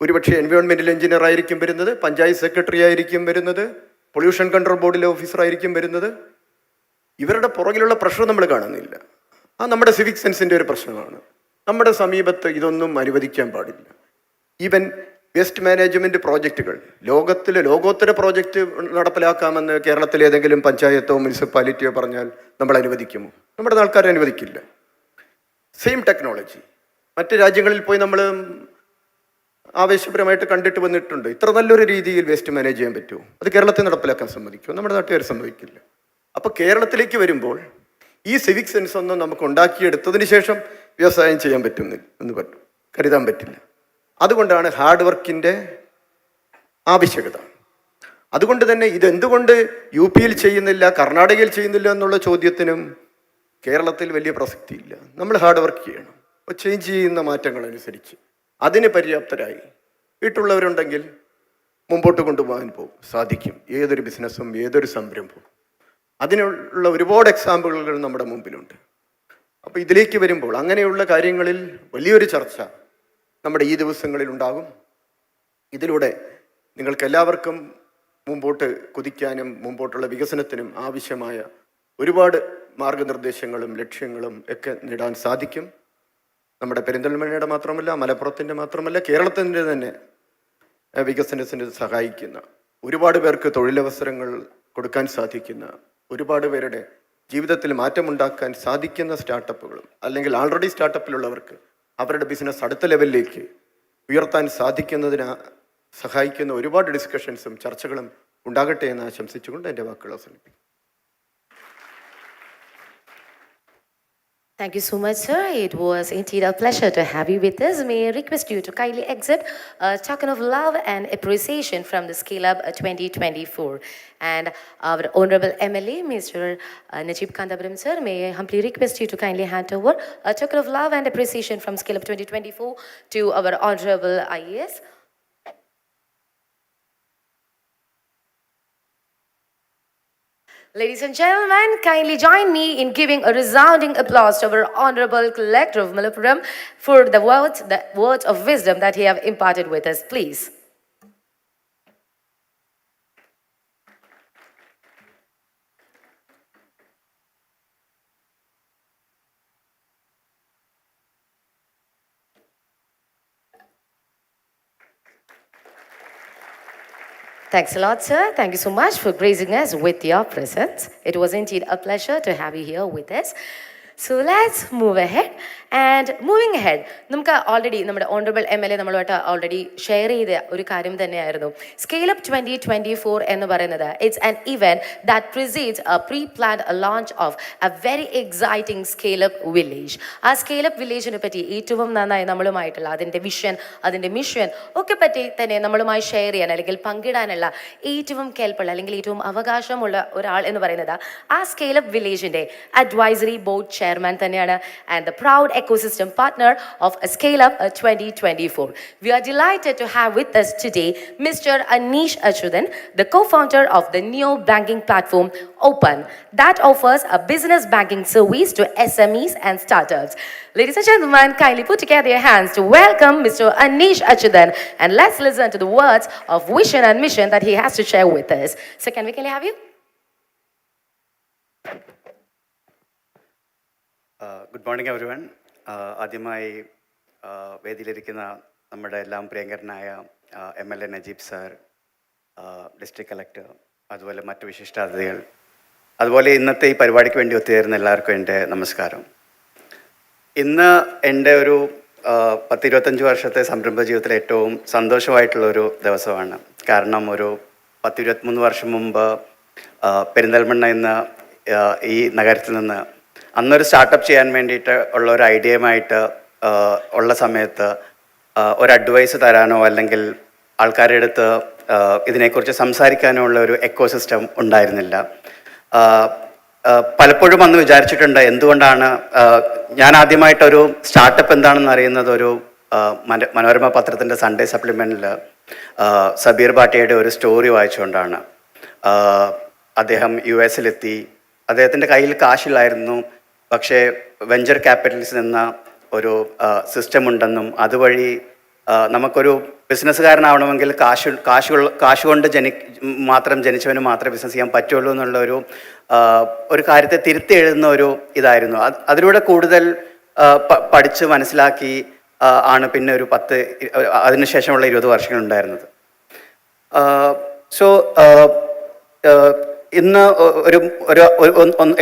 ഒരുപക്ഷെ എൻവയോൺമെന്റൽ എഞ്ചിനീയർ ആയിരിക്കും വരുന്നത്, പഞ്ചായത്ത് സെക്രട്ടറി ആയിരിക്കും വരുന്നത്, പൊല്യൂഷൻ കൺട്രോൾ ബോർഡിലെ ഓഫീസർ ആയിരിക്കും വരുന്നത്. ഇവരുടെ പുറകിലുള്ള പ്രഷർ നമ്മൾ കാണുന്നില്ല. നമ്മുടെ സിവിക് സെൻസിന്റെ ഒരു പ്രശ്നമാണ്. നമ്മുടെ സമീപത്ത് ഇതൊന്നും അനുവദിക്കാൻ പാടില്ല. ഈവൻ വേസ്റ്റ് മാനേജ്മെന്റ് പ്രോജക്റ്റുകൾ, ലോകോത്തര പ്രോജക്റ്റ് നടപ്പിലാക്കാമെന്ന് കേരളത്തിലെ ഏതെങ്കിലും പഞ്ചായത്തോ മുനിസിപ്പാലിറ്റിയോ പറഞ്ഞാൽ നമ്മൾ അനുവദിക്കുമോ? നമ്മുടെ ആൾക്കാരെ അനുവദിക്കില്ല. സെയിം ടെക്നോളജി മറ്റ് രാജ്യങ്ങളിൽ പോയി നമ്മൾ ആവേശപരമായിട്ട് കണ്ടിട്ട് വന്നിട്ടുണ്ട്. ഇത്ര നല്ലൊരു രീതിയിൽ വേസ്റ്റ് മാനേജ് ചെയ്യാൻ പറ്റുമോ? അത് കേരളത്തിൽ നടപ്പിലാക്കാൻ സമ്മതിക്കുമോ? നമ്മുടെ നാട്ടുകാർ സമ്മതിക്കില്ല. അപ്പോൾ കേരളത്തിലേക്ക് വരുമ്പോൾ ഈ സിവിക് സെൻസ് ഒന്നും നമുക്ക് ഉണ്ടാക്കിയെടുത്തതിന് ശേഷം വ്യവസായം ചെയ്യാൻ പറ്റുമെന്ന് കരുതാൻ പറ്റില്ല. അതുകൊണ്ടാണ് ഹാർഡ് വർക്കിൻ്റെ ആവശ്യകത. അതുകൊണ്ട് തന്നെ ഇതെന്തുകൊണ്ട് UP-യിൽ ചെയ്യുന്നില്ല, കർണാടകയിൽ ചെയ്യുന്നില്ല എന്നുള്ള ചോദ്യത്തിനും കേരളത്തിൽ വലിയ പ്രസക്തിയില്ല. നമ്മൾ ഹാർഡ് വർക്ക് ചെയ്യണം. അപ്പോൾ ചേഞ്ച് ചെയ്യുന്ന മാറ്റങ്ങളനുസരിച്ച് അതിന് പര്യാപ്തരായി വീട്ടുള്ളവരുണ്ടെങ്കിൽ മുമ്പോട്ട് കൊണ്ടുപോകാൻ സാധിക്കും. ഏതൊരു ബിസിനസ്സും ഏതൊരു സംരംഭവും അതിനുള്ള ഒരുപാട് എക്സാമ്പിളുകൾ നമ്മുടെ മുമ്പിലുണ്ട്. അപ്പോൾ ഇതിലേക്ക് വരുമ്പോൾ അങ്ങനെയുള്ള കാര്യങ്ങളിൽ വലിയൊരു ചർച്ച നമ്മുടെ ഈ ദിവസങ്ങളിൽ ഉണ്ടാകും. ഇതിലൂടെ നിങ്ങൾക്കെല്ലാവർക്കും മുമ്പോട്ട് കുതിക്കാനും മുമ്പോട്ടുള്ള വികസനത്തിനും ആവശ്യമായ ഒരുപാട് മാർഗനിർദ്ദേശങ്ങളും ലക്ഷ്യങ്ങളും ഒക്കെ നേടാൻ സാധിക്കും. നമ്മുടെ പെരിന്തൽമണ്ണയുടെ മാത്രമല്ല, മലപ്പുറത്തിൻ്റെ മാത്രമല്ല, കേരളത്തിൻ്റെ തന്നെ വികസനത്തിന് സഹായിക്കുന്ന, ഒരുപാട് പേർക്ക് തൊഴിലവസരങ്ങൾ കൊടുക്കാൻ സാധിക്കുന്ന, ഒരുപാട് പേരുടെ ജീവിതത്തിൽ മാറ്റമുണ്ടാക്കാൻ സാധിക്കുന്ന സ്റ്റാർട്ടപ്പുകളും, അല്ലെങ്കിൽ ആൾറെഡി സ്റ്റാർട്ടപ്പിലുള്ളവർക്ക് അവരുടെ ബിസിനസ് അടുത്ത ലെവലിലേക്ക് ഉയർത്താൻ സാധിക്കുന്നതിന് സഹായിക്കുന്ന ഒരുപാട് ഡിസ്കഷൻസും ചർച്ചകളും ഉണ്ടാകട്ടെ എന്ന് ആശംസിച്ചുകൊണ്ട് എൻ്റെ വാക്കുകൾ അവസാനിപ്പിക്കും. Thank you so much, sir. It was indeed a pleasure to have you with us. May I request you to kindly accept a token of love and appreciation from the ScaleUp 2024. And our Honorable MLA, Mr. Najib Kandabaram, sir, may I humbly request you to kindly hand over a token of love and appreciation from ScaleUp 2024 to our Honorable IAS. Ladies and gentlemen, kindly join me in giving a resounding applause to our Honorable Collector of Malappuram for the words of wisdom that he have imparted with us. Please. Thanks a lot, sir. Thank you so much for gracing us with your presence. It was indeed a pleasure to have you here with us. So let's move ahead. And moving ahead, നമുക്ക് already നമ്മുടെ honourable MLA നമ്മളുമായിട്ട് already share ചെയ്ത ഒരു കാര്യം തന്നെയായിരുന്നു ScaleUp 2024 എന്ന് പറയുന്നത്. It's an event that precedes A pre planned launch of A very exciting ScaleUp village. ആ ScaleUp വില്ലേജിനെ പറ്റി ഏറ്റവും നന്നായി നമ്മളുമായിട്ടുള്ള അതിൻ്റെ വിഷൻ, അതിൻ്റെ മിഷൻ ഒക്കെ പറ്റി തന്നെ നമ്മളുമായി ഷെയർ ചെയ്യാൻ അല്ലെങ്കിൽ പങ്കിടാനുള്ള ഏറ്റവും കേൾപ്പുള്ള അല്ലെങ്കിൽ ഏറ്റവും അവകാശമുള്ള ഒരാൾ എന്ന് പറയുന്നത് ആ ScaleUp വില്ലേജിൻ്റെ അഡ്വൈസറി ബോർഡ് ചെയർമാൻ തന്നെയാണ്. And the proud ecosystem partner of ScaleUp 2024. We are delighted to have with us today Mr. Anish Achudan, the co-founder of the neo banking platform Open that offers a business banking service to SMEs and startups. Ladies and gentlemen, kindly put together your hands to welcome Mr. Anish Achudan, and let's listen to the words of vision and mission that he has to share with us. So can we have you? Good morning, everyone. ആദ്യമായി വേദിയിലിരിക്കുന്ന നമ്മുടെ എല്ലാം പ്രിയങ്കരനായ MLA Najeeb sir, district collector, അതുപോലെ മറ്റു വിശിഷ്ടാതിഥികൾ, അതുപോലെ ഇന്നത്തെ ഈ പരിപാടിക്ക് വേണ്ടി ഒത്തുചേരുന്ന എല്ലാവർക്കും എൻ്റെ നമസ്കാരം. ഇന്ന് എൻ്റെ ഒരു 10-25 വർഷത്തെ സംരംഭ ജീവിതത്തിലെ ഏറ്റവും സന്തോഷമായിട്ടുള്ളൊരു ദിവസമാണ്. കാരണം ഒരു 10-23 വർഷം മുമ്പ് പെരിന്തൽമണ്ണ എന്ന ഈ നഗരത്തിൽ നിന്ന് അന്നൊരു സ്റ്റാർട്ടപ്പ് ചെയ്യാൻ വേണ്ടിയിട്ട് ഉള്ള ഒരു ഐഡിയയുമായിട്ട് ഉള്ള സമയത്ത് ഒരു അഡ്വൈസ് തരാനോ അല്ലെങ്കിൽ ആൾക്കാരുടെ അടുത്ത് ഇതിനെക്കുറിച്ച് സംസാരിക്കാനോ ഉള്ള ഒരു എക്കോസിസ്റ്റം ഉണ്ടായിരുന്നില്ല. പലപ്പോഴും അന്ന് വിചാരിച്ചിട്ടുണ്ട് എന്തുകൊണ്ടാണ് ഞാൻ ആദ്യമായിട്ടൊരു സ്റ്റാർട്ടപ്പ് എന്താണെന്ന് അറിയുന്നത് ഒരു മനോരമ പത്രത്തിൻ്റെ സൺഡേ സപ്ലിമെൻറ്റിൽ സബീർ ഭാട്ടിയയുടെ ഒരു സ്റ്റോറി വായിച്ചുകൊണ്ടാണ്. അദ്ദേഹം US-ലെത്തി അദ്ദേഹത്തിൻ്റെ കയ്യിൽ കാശില്ലായിരുന്നു, പക്ഷേ വെഞ്ചർ ക്യാപിറ്റലിസ്റ്റ് എന്ന ഒരു സിസ്റ്റം ഉണ്ടെന്നും അതുവഴി നമുക്കൊരു ബിസിനസ്സുകാരനാവണമെങ്കിൽ കാശ് കൊണ്ട് മാത്രം ജനിച്ചവന് മാത്രമേ ബിസിനസ് ചെയ്യാൻ പറ്റുള്ളൂ എന്നുള്ള ഒരു കാര്യത്തെ തിരുത്തി എഴുതുന്ന ഒരു ഇതായിരുന്നു. അതിലൂടെ കൂടുതൽ പഠിച്ച് മനസ്സിലാക്കി ആണ് പിന്നെ ഒരു അതിനുശേഷമുള്ള 20 വർഷങ്ങൾ ഉണ്ടായിരുന്നത്. സോ ഇന്ന്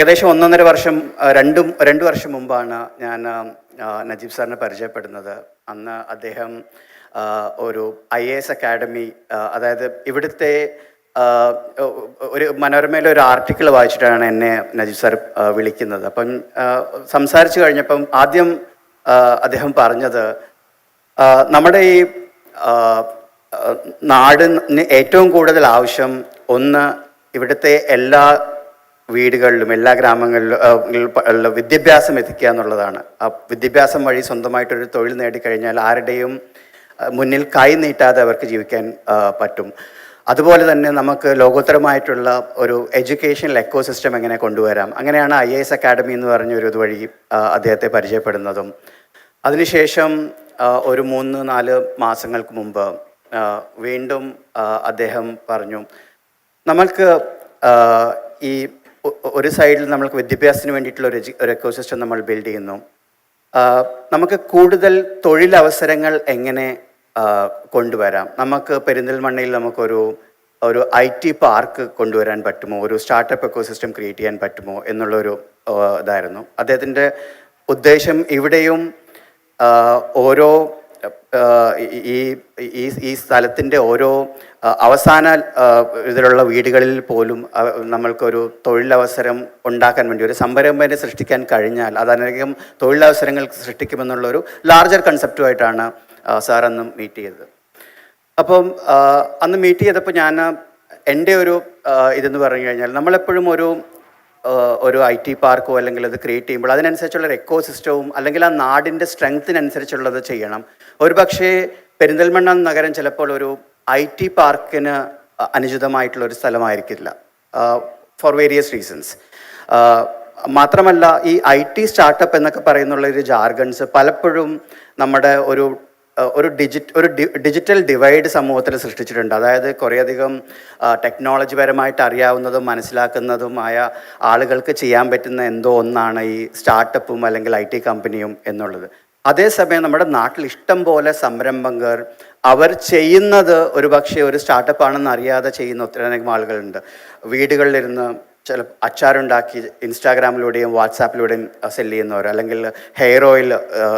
ഏകദേശം 1.5 വർഷം 2 വർഷം മുമ്പാണ് ഞാൻ നജീബ് സാറിനെ പരിചയപ്പെടുന്നത്. അന്ന് അദ്ദേഹം ഒരു IAS അക്കാഡമി, അതായത് ഇവിടുത്തെ ഒരു മനോരമയിലെ ഒരു ആർട്ടിക്കിൾ വായിച്ചിട്ടാണ് എന്നെ നജീബ് സാർ വിളിക്കുന്നത്. അപ്പം സംസാരിച്ചു കഴിഞ്ഞപ്പം ആദ്യം അദ്ദേഹം പറഞ്ഞത്, നമ്മുടെ ഈ നാടിന് ഏറ്റവും കൂടുതൽ ആവശ്യം ഇവിടുത്തെ എല്ലാ വീടുകളിലും എല്ലാ ഗ്രാമങ്ങളിലും വിദ്യാഭ്യാസം എത്തിക്കുക എന്നുള്ളതാണ്. ആ വിദ്യാഭ്യാസം വഴി സ്വന്തമായിട്ടൊരു തൊഴിൽ നേടിക്കഴിഞ്ഞാൽ ആരുടെയും മുന്നിൽ കൈ നീട്ടാതെ അവർക്ക് ജീവിക്കാൻ പറ്റും. അതുപോലെ തന്നെ നമുക്ക് ലോകോത്തരമായിട്ടുള്ള ഒരു എഡ്യൂക്കേഷണൽ എക്കോസിസ്റ്റം എങ്ങനെ കൊണ്ടുവരാം. അങ്ങനെയാണ് IAS അക്കാഡമി എന്ന് പറഞ്ഞൊരു ഇതുവഴി അദ്ദേഹത്തെ പരിചയപ്പെടുന്നതും. അതിനുശേഷം ഒരു 3-4 മാസങ്ങൾക്ക് മുമ്പ് വീണ്ടും അദ്ദേഹം പറഞ്ഞു, നമ്മൾക്ക് ഈ ഒരു സൈഡിൽ നമ്മൾക്ക് വിദ്യാഭ്യാസത്തിന് വേണ്ടിയിട്ടുള്ള ഒരു എക്കോസിസ്റ്റം നമ്മൾ ബിൽഡ് ചെയ്യുന്നു. നമുക്ക് കൂടുതൽ തൊഴിലവസരങ്ങൾ എങ്ങനെ കൊണ്ടുവരാം, നമുക്ക് പെരിന്തൽമണ്ണയിൽ നമുക്കൊരു IT പാർക്ക് കൊണ്ടുവരാൻ പറ്റുമോ, ഒരു സ്റ്റാർട്ടപ്പ് എക്കോസിസ്റ്റം ക്രിയേറ്റ് ചെയ്യാൻ പറ്റുമോ എന്നുള്ളൊരു ഇതായിരുന്നു അദ്ദേഹത്തിൻ്റെ ഉദ്ദേശം. ഇവിടെയും ഓരോ ഈ സ്ഥലത്തിൻ്റെ ഓരോ അവസാന ഇതിലുള്ള വീടുകളിൽ പോലും നമ്മൾക്കൊരു തൊഴിലവസരം ഉണ്ടാക്കാൻ വേണ്ടി ഒരു സംരംഭനെ സൃഷ്ടിക്കാൻ കഴിഞ്ഞാൽ അതനേകം തൊഴിലവസരങ്ങൾ സൃഷ്ടിക്കുമെന്നുള്ളൊരു ലാർജർ കൺസെപ്റ്റുമായിട്ടാണ് സാർ അന്ന് മീറ്റ് ചെയ്തത്. അപ്പം അന്ന് മീറ്റ് ചെയ്തപ്പോൾ ഞാൻ എൻ്റെ ഒരു ഇതെന്ന് പറഞ്ഞു കഴിഞ്ഞാൽ, നമ്മളെപ്പോഴും ഒരു IT പാർക്കോ അല്ലെങ്കിൽ അത് ക്രിയേറ്റ് ചെയ്യുമ്പോൾ അതിനനുസരിച്ചുള്ള ഒരു എക്കോസിസ്റ്റവും അല്ലെങ്കിൽ ആ നാടിൻ്റെ സ്ട്രെങ്ത്തിനനുസരിച്ചുള്ളത് ചെയ്യണം. ഒരുപക്ഷേ പെരിന്തൽമണ്ണ നഗരം ചിലപ്പോൾ ഒരു IT പാർക്കിന് അനുചിതമായിട്ടുള്ളൊരു സ്ഥലമായിരിക്കില്ല, ഫോർ വേരിയസ് റീസൺസ്. മാത്രമല്ല ഈ IT സ്റ്റാർട്ടപ്പ് എന്നൊക്കെ പറയുന്നുള്ള ഒരു ജാർഗൺസ് പലപ്പോഴും നമ്മുടെ ഒരു ഡിജിറ്റൽ ഡിവൈഡ് സമൂഹത്തിൽ സൃഷ്ടിച്ചിട്ടുണ്ട്. അതായത് കുറേയധികം ടെക്നോളജി പരമായിട്ട് അറിയാവുന്നതും മനസ്സിലാക്കുന്നതുമായ ആളുകൾക്ക് ചെയ്യാൻ പറ്റുന്ന എന്തോ ഒന്നാണ് ഈ സ്റ്റാർട്ടപ്പും അല്ലെങ്കിൽ IT കമ്പനിയും എന്നുള്ളത്. അതേസമയം നമ്മുടെ നാട്ടിൽ ഇഷ്ടം പോലെ സംരംഭകർ അവർ ചെയ്യുന്നത് ഒരു സ്റ്റാർട്ടപ്പ് ആണെന്ന് അറിയാതെ ചെയ്യുന്ന ഒത്തിരിയധികം ആളുകളുണ്ട്. വീടുകളിലിരുന്ന് ചില അച്ചാറുണ്ടാക്കി ഇൻസ്റ്റാഗ്രാമിലൂടെയും വാട്സാപ്പിലൂടെയും സെല് ചെയ്യുന്നവർ, അല്ലെങ്കിൽ ഹെയർ ഓയിൽ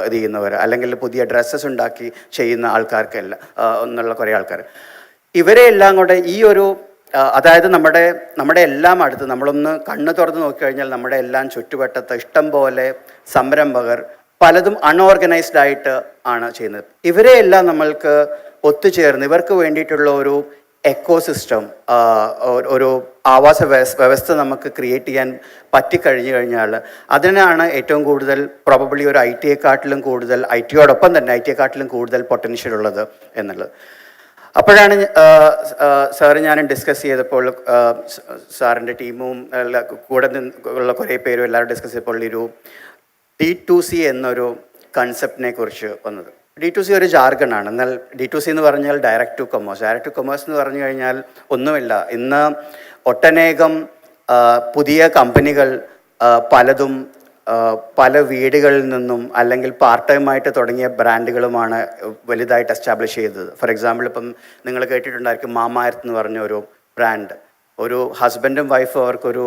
ഇത് ചെയ്യുന്നവർ, അല്ലെങ്കിൽ പുതിയ ഡ്രസ്സസ് ഉണ്ടാക്കി ചെയ്യുന്ന ആൾക്കാർക്കല്ല എന്നുള്ള കുറേ ആൾക്കാർ. ഇവരെ എല്ലാം കൂടെ അതായത് നമ്മുടെ എല്ലാം അടുത്ത് നമ്മളൊന്ന് കണ്ണ് തുറന്ന് നോക്കിക്കഴിഞ്ഞാൽ നമ്മുടെ എല്ലാം ചുറ്റുവട്ടത്ത് ഇഷ്ടം പോലെ സംരംഭകർ പലതും അൺഓർഗനൈസ്ഡ് ആയിട്ട് ആണ് ചെയ്യുന്നത്. ഇവരെ എല്ലാം നമ്മൾക്ക് ഒത്തുചേർന്ന് ഇവർക്ക് വേണ്ടിയിട്ടുള്ള ഒരു എക്കോസിസ്റ്റം, ഒരു ആവാസ വ്യവസ്ഥ നമുക്ക് ക്രിയേറ്റ് ചെയ്യാൻ പറ്റിക്കഴിഞ്ഞു കഴിഞ്ഞാൽ അതിനാണ് ഏറ്റവും കൂടുതൽ പ്രോബബ്ലി ഒരു IT-യെക്കാട്ടിലും കൂടുതൽ IT-യോടൊപ്പം തന്നെ IT-യെക്കാട്ടിലും കൂടുതൽ പൊട്ടൻഷ്യൽ ഉള്ളത് എന്നുള്ളത്. അപ്പോഴാണ് സാറ് ഞാനും ഡിസ്കസ് ചെയ്തപ്പോൾ, സാറിൻ്റെ ടീമും കൂടെ ഉള്ള കുറേ പേരും എല്ലാവരും ഡിസ്കസ് ചെയ്തപ്പോൾ ഒരു D2C എന്നൊരു കൺസെപ്റ്റിനെ കുറിച്ച് വന്നത്. D2C ഒരു ജാർഗണാണ്. എന്നാൽ D2C എന്ന് പറഞ്ഞാൽ direct two commerce. Direct two commerce എന്ന് പറഞ്ഞു കഴിഞ്ഞാൽ ഒന്നുമില്ല. ഇന്ന് ഒട്ടനേകം പുതിയ കമ്പനികൾ പലതും പല വീടുകളിൽ നിന്നും അല്ലെങ്കിൽ പാർട്ട് ടൈമായിട്ട് തുടങ്ങിയ ബ്രാൻഡുകളുമാണ് വലുതായിട്ട് എസ്റ്റാബ്ലിഷ് ചെയ്തത്. ഫോർ എക്സാമ്പിൾ, ഇപ്പം നിങ്ങൾ കേട്ടിട്ടുണ്ടായിരിക്കും മാമാഎർത്ത് എന്ന് പറഞ്ഞ ഒരു ബ്രാൻഡ്. ഒരു ഹസ്ബൻഡും വൈഫും അവർക്കൊരു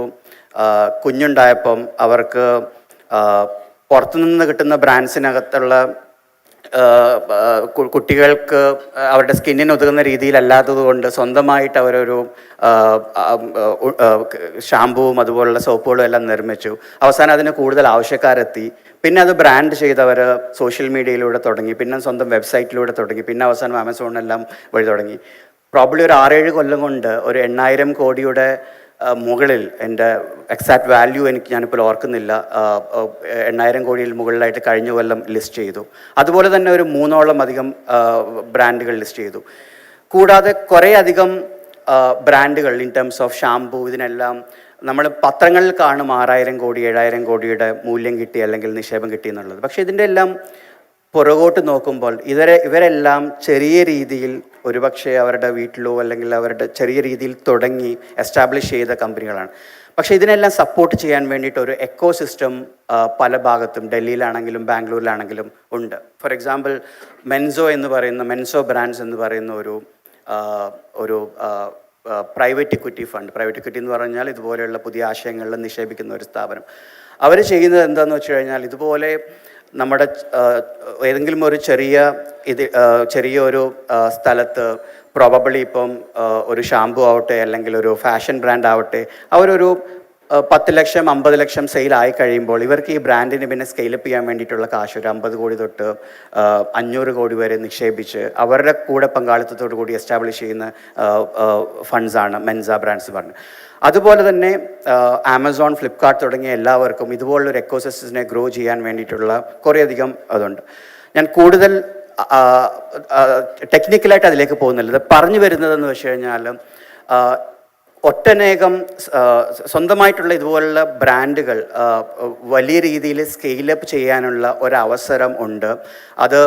കുഞ്ഞുണ്ടായപ്പം അവർക്ക് പുറത്തുനിന്ന് കിട്ടുന്ന ബ്രാൻഡ്സിനകത്തുള്ള കുട്ടികൾക്ക് അവരുടെ സ്കിന്നിന് ഒതുങ്ങുന്ന രീതിയിലല്ലാത്തത് കൊണ്ട് സ്വന്തമായിട്ട് അവരൊരു ഷാമ്പുവും അതുപോലുള്ള സോപ്പുകളും എല്ലാം നിർമ്മിച്ചു. അവസാനം അതിന് കൂടുതൽ ആവശ്യക്കാരെത്തി. പിന്നെ അത് ബ്രാൻഡ് ചെയ്തവർ സോഷ്യൽ മീഡിയയിലൂടെ തുടങ്ങി, പിന്നെ സ്വന്തം വെബ്സൈറ്റിലൂടെ തുടങ്ങി, പിന്നെ അവസാനം ആമസോണിലെല്ലാം വഴി തുടങ്ങി. പ്രോബ്ലി ഒരു 6-7 കൊല്ലം കൊണ്ട് ഒരു 8,000 കോടിയുടെ മുകളിൽ, എൻ്റെ എക്സാക്ട് വാല്യൂ ഞാനിപ്പോൾ ഓർക്കുന്നില്ല, 8,000 കോടിയിൽ മുകളിലായിട്ട് കഴിഞ്ഞ കൊല്ലം ലിസ്റ്റ് ചെയ്തു. അതുപോലെ തന്നെ ഒരു 3ഓളം അധികം ബ്രാൻഡുകൾ ലിസ്റ്റ് ചെയ്തു. കൂടാതെ കുറേ അധികം ബ്രാൻഡുകൾ ഇൻ ടേംസ് ഓഫ് ഷാംപൂ ഇതിനെല്ലാം നമ്മൾ പത്രങ്ങളിൽ കാണും 6,000 കോടി 7,000 കോടിയുടെ മൂല്യം കിട്ടി അല്ലെങ്കിൽ നിക്ഷേപം കിട്ടി എന്നുള്ളത്. പക്ഷേ ഇതിൻ്റെ എല്ലാം പുറകോട്ട് നോക്കുമ്പോൾ ഇവരെല്ലാം ചെറിയ രീതിയിൽ ഒരുപക്ഷെ അവരുടെ വീട്ടിലോ അല്ലെങ്കിൽ അവരുടെ ചെറിയ രീതിയിൽ തുടങ്ങി എസ്റ്റാബ്ലിഷ് ചെയ്ത കമ്പനികളാണ്. പക്ഷേ ഇതിനെല്ലാം സപ്പോർട്ട് ചെയ്യാൻ വേണ്ടിയിട്ട് ഒരു എക്കോ സിസ്റ്റം പല ഭാഗത്തും ഡൽഹിയിലാണെങ്കിലും ബാംഗ്ലൂരിലാണെങ്കിലും ഉണ്ട്. ഫോർ എക്സാമ്പിൾ മെൻസോ ബ്രാൻഡ്സ് എന്ന് പറയുന്ന ഒരു private equity fund. Private equity എന്ന് പറഞ്ഞാൽ ഇതുപോലെയുള്ള പുതിയ ആശയങ്ങളിൽ നിക്ഷേപിക്കുന്ന ഒരു സ്ഥാപനം. അവർ ചെയ്യുന്നത് എന്താണെന്ന് വെച്ച് കഴിഞ്ഞാൽ ഇതുപോലെ നമ്മുടെ ഏതെങ്കിലും ഒരു ചെറിയൊരു സ്ഥലത്ത് പ്രോബബിളി ഇപ്പം ഒരു ഷാമ്പു ആവട്ടെ അല്ലെങ്കിൽ ഒരു ഫാഷൻ ബ്രാൻഡ് ആവട്ടെ, അവരൊരു 10 ലക്ഷം 50 ലക്ഷം സെയിലായി കഴിയുമ്പോൾ ഇവർക്ക് ഈ ബ്രാൻഡിന് പിന്നെ സ്കെയിലപ്പ് ചെയ്യാൻ വേണ്ടിയിട്ടുള്ള കാശ് ഒരു 50 കോടി തൊട്ട് 500 കോടി വരെ നിക്ഷേപിച്ച് അവരുടെ കൂടെ പങ്കാളിത്തത്തോടു കൂടി എസ്റ്റാബ്ലിഷ് ചെയ്യുന്ന ഫണ്ട്സാണ് മെൻസ ബ്രാൻഡ്സ് പറഞ്ഞത്. അതുപോലെ തന്നെ ആമസോൺ, ഫ്ലിപ്കാർട്ട് തുടങ്ങിയ എല്ലാവർക്കും ഇതുപോലുള്ളൊരു എക്കോസിസ്റ്റത്തിനെ ഗ്രോ ചെയ്യാൻ വേണ്ടിയിട്ടുള്ള കുറേയധികം അതുണ്ട്. ഞാൻ കൂടുതൽ ടെക്നിക്കലായിട്ട് അതിലേക്ക് പോകുന്നില്ല. ഇത് പറഞ്ഞു വരുന്നതെന്ന് വെച്ച് കഴിഞ്ഞാൽ ഒട്ടനേകം സ്വന്തമായിട്ടുള്ള ഇതുപോലുള്ള ബ്രാൻഡുകൾ വലിയ രീതിയിൽ സ്കെയിലപ്പ് ചെയ്യാനുള്ള ഒരവസരം ഉണ്ട്. അത്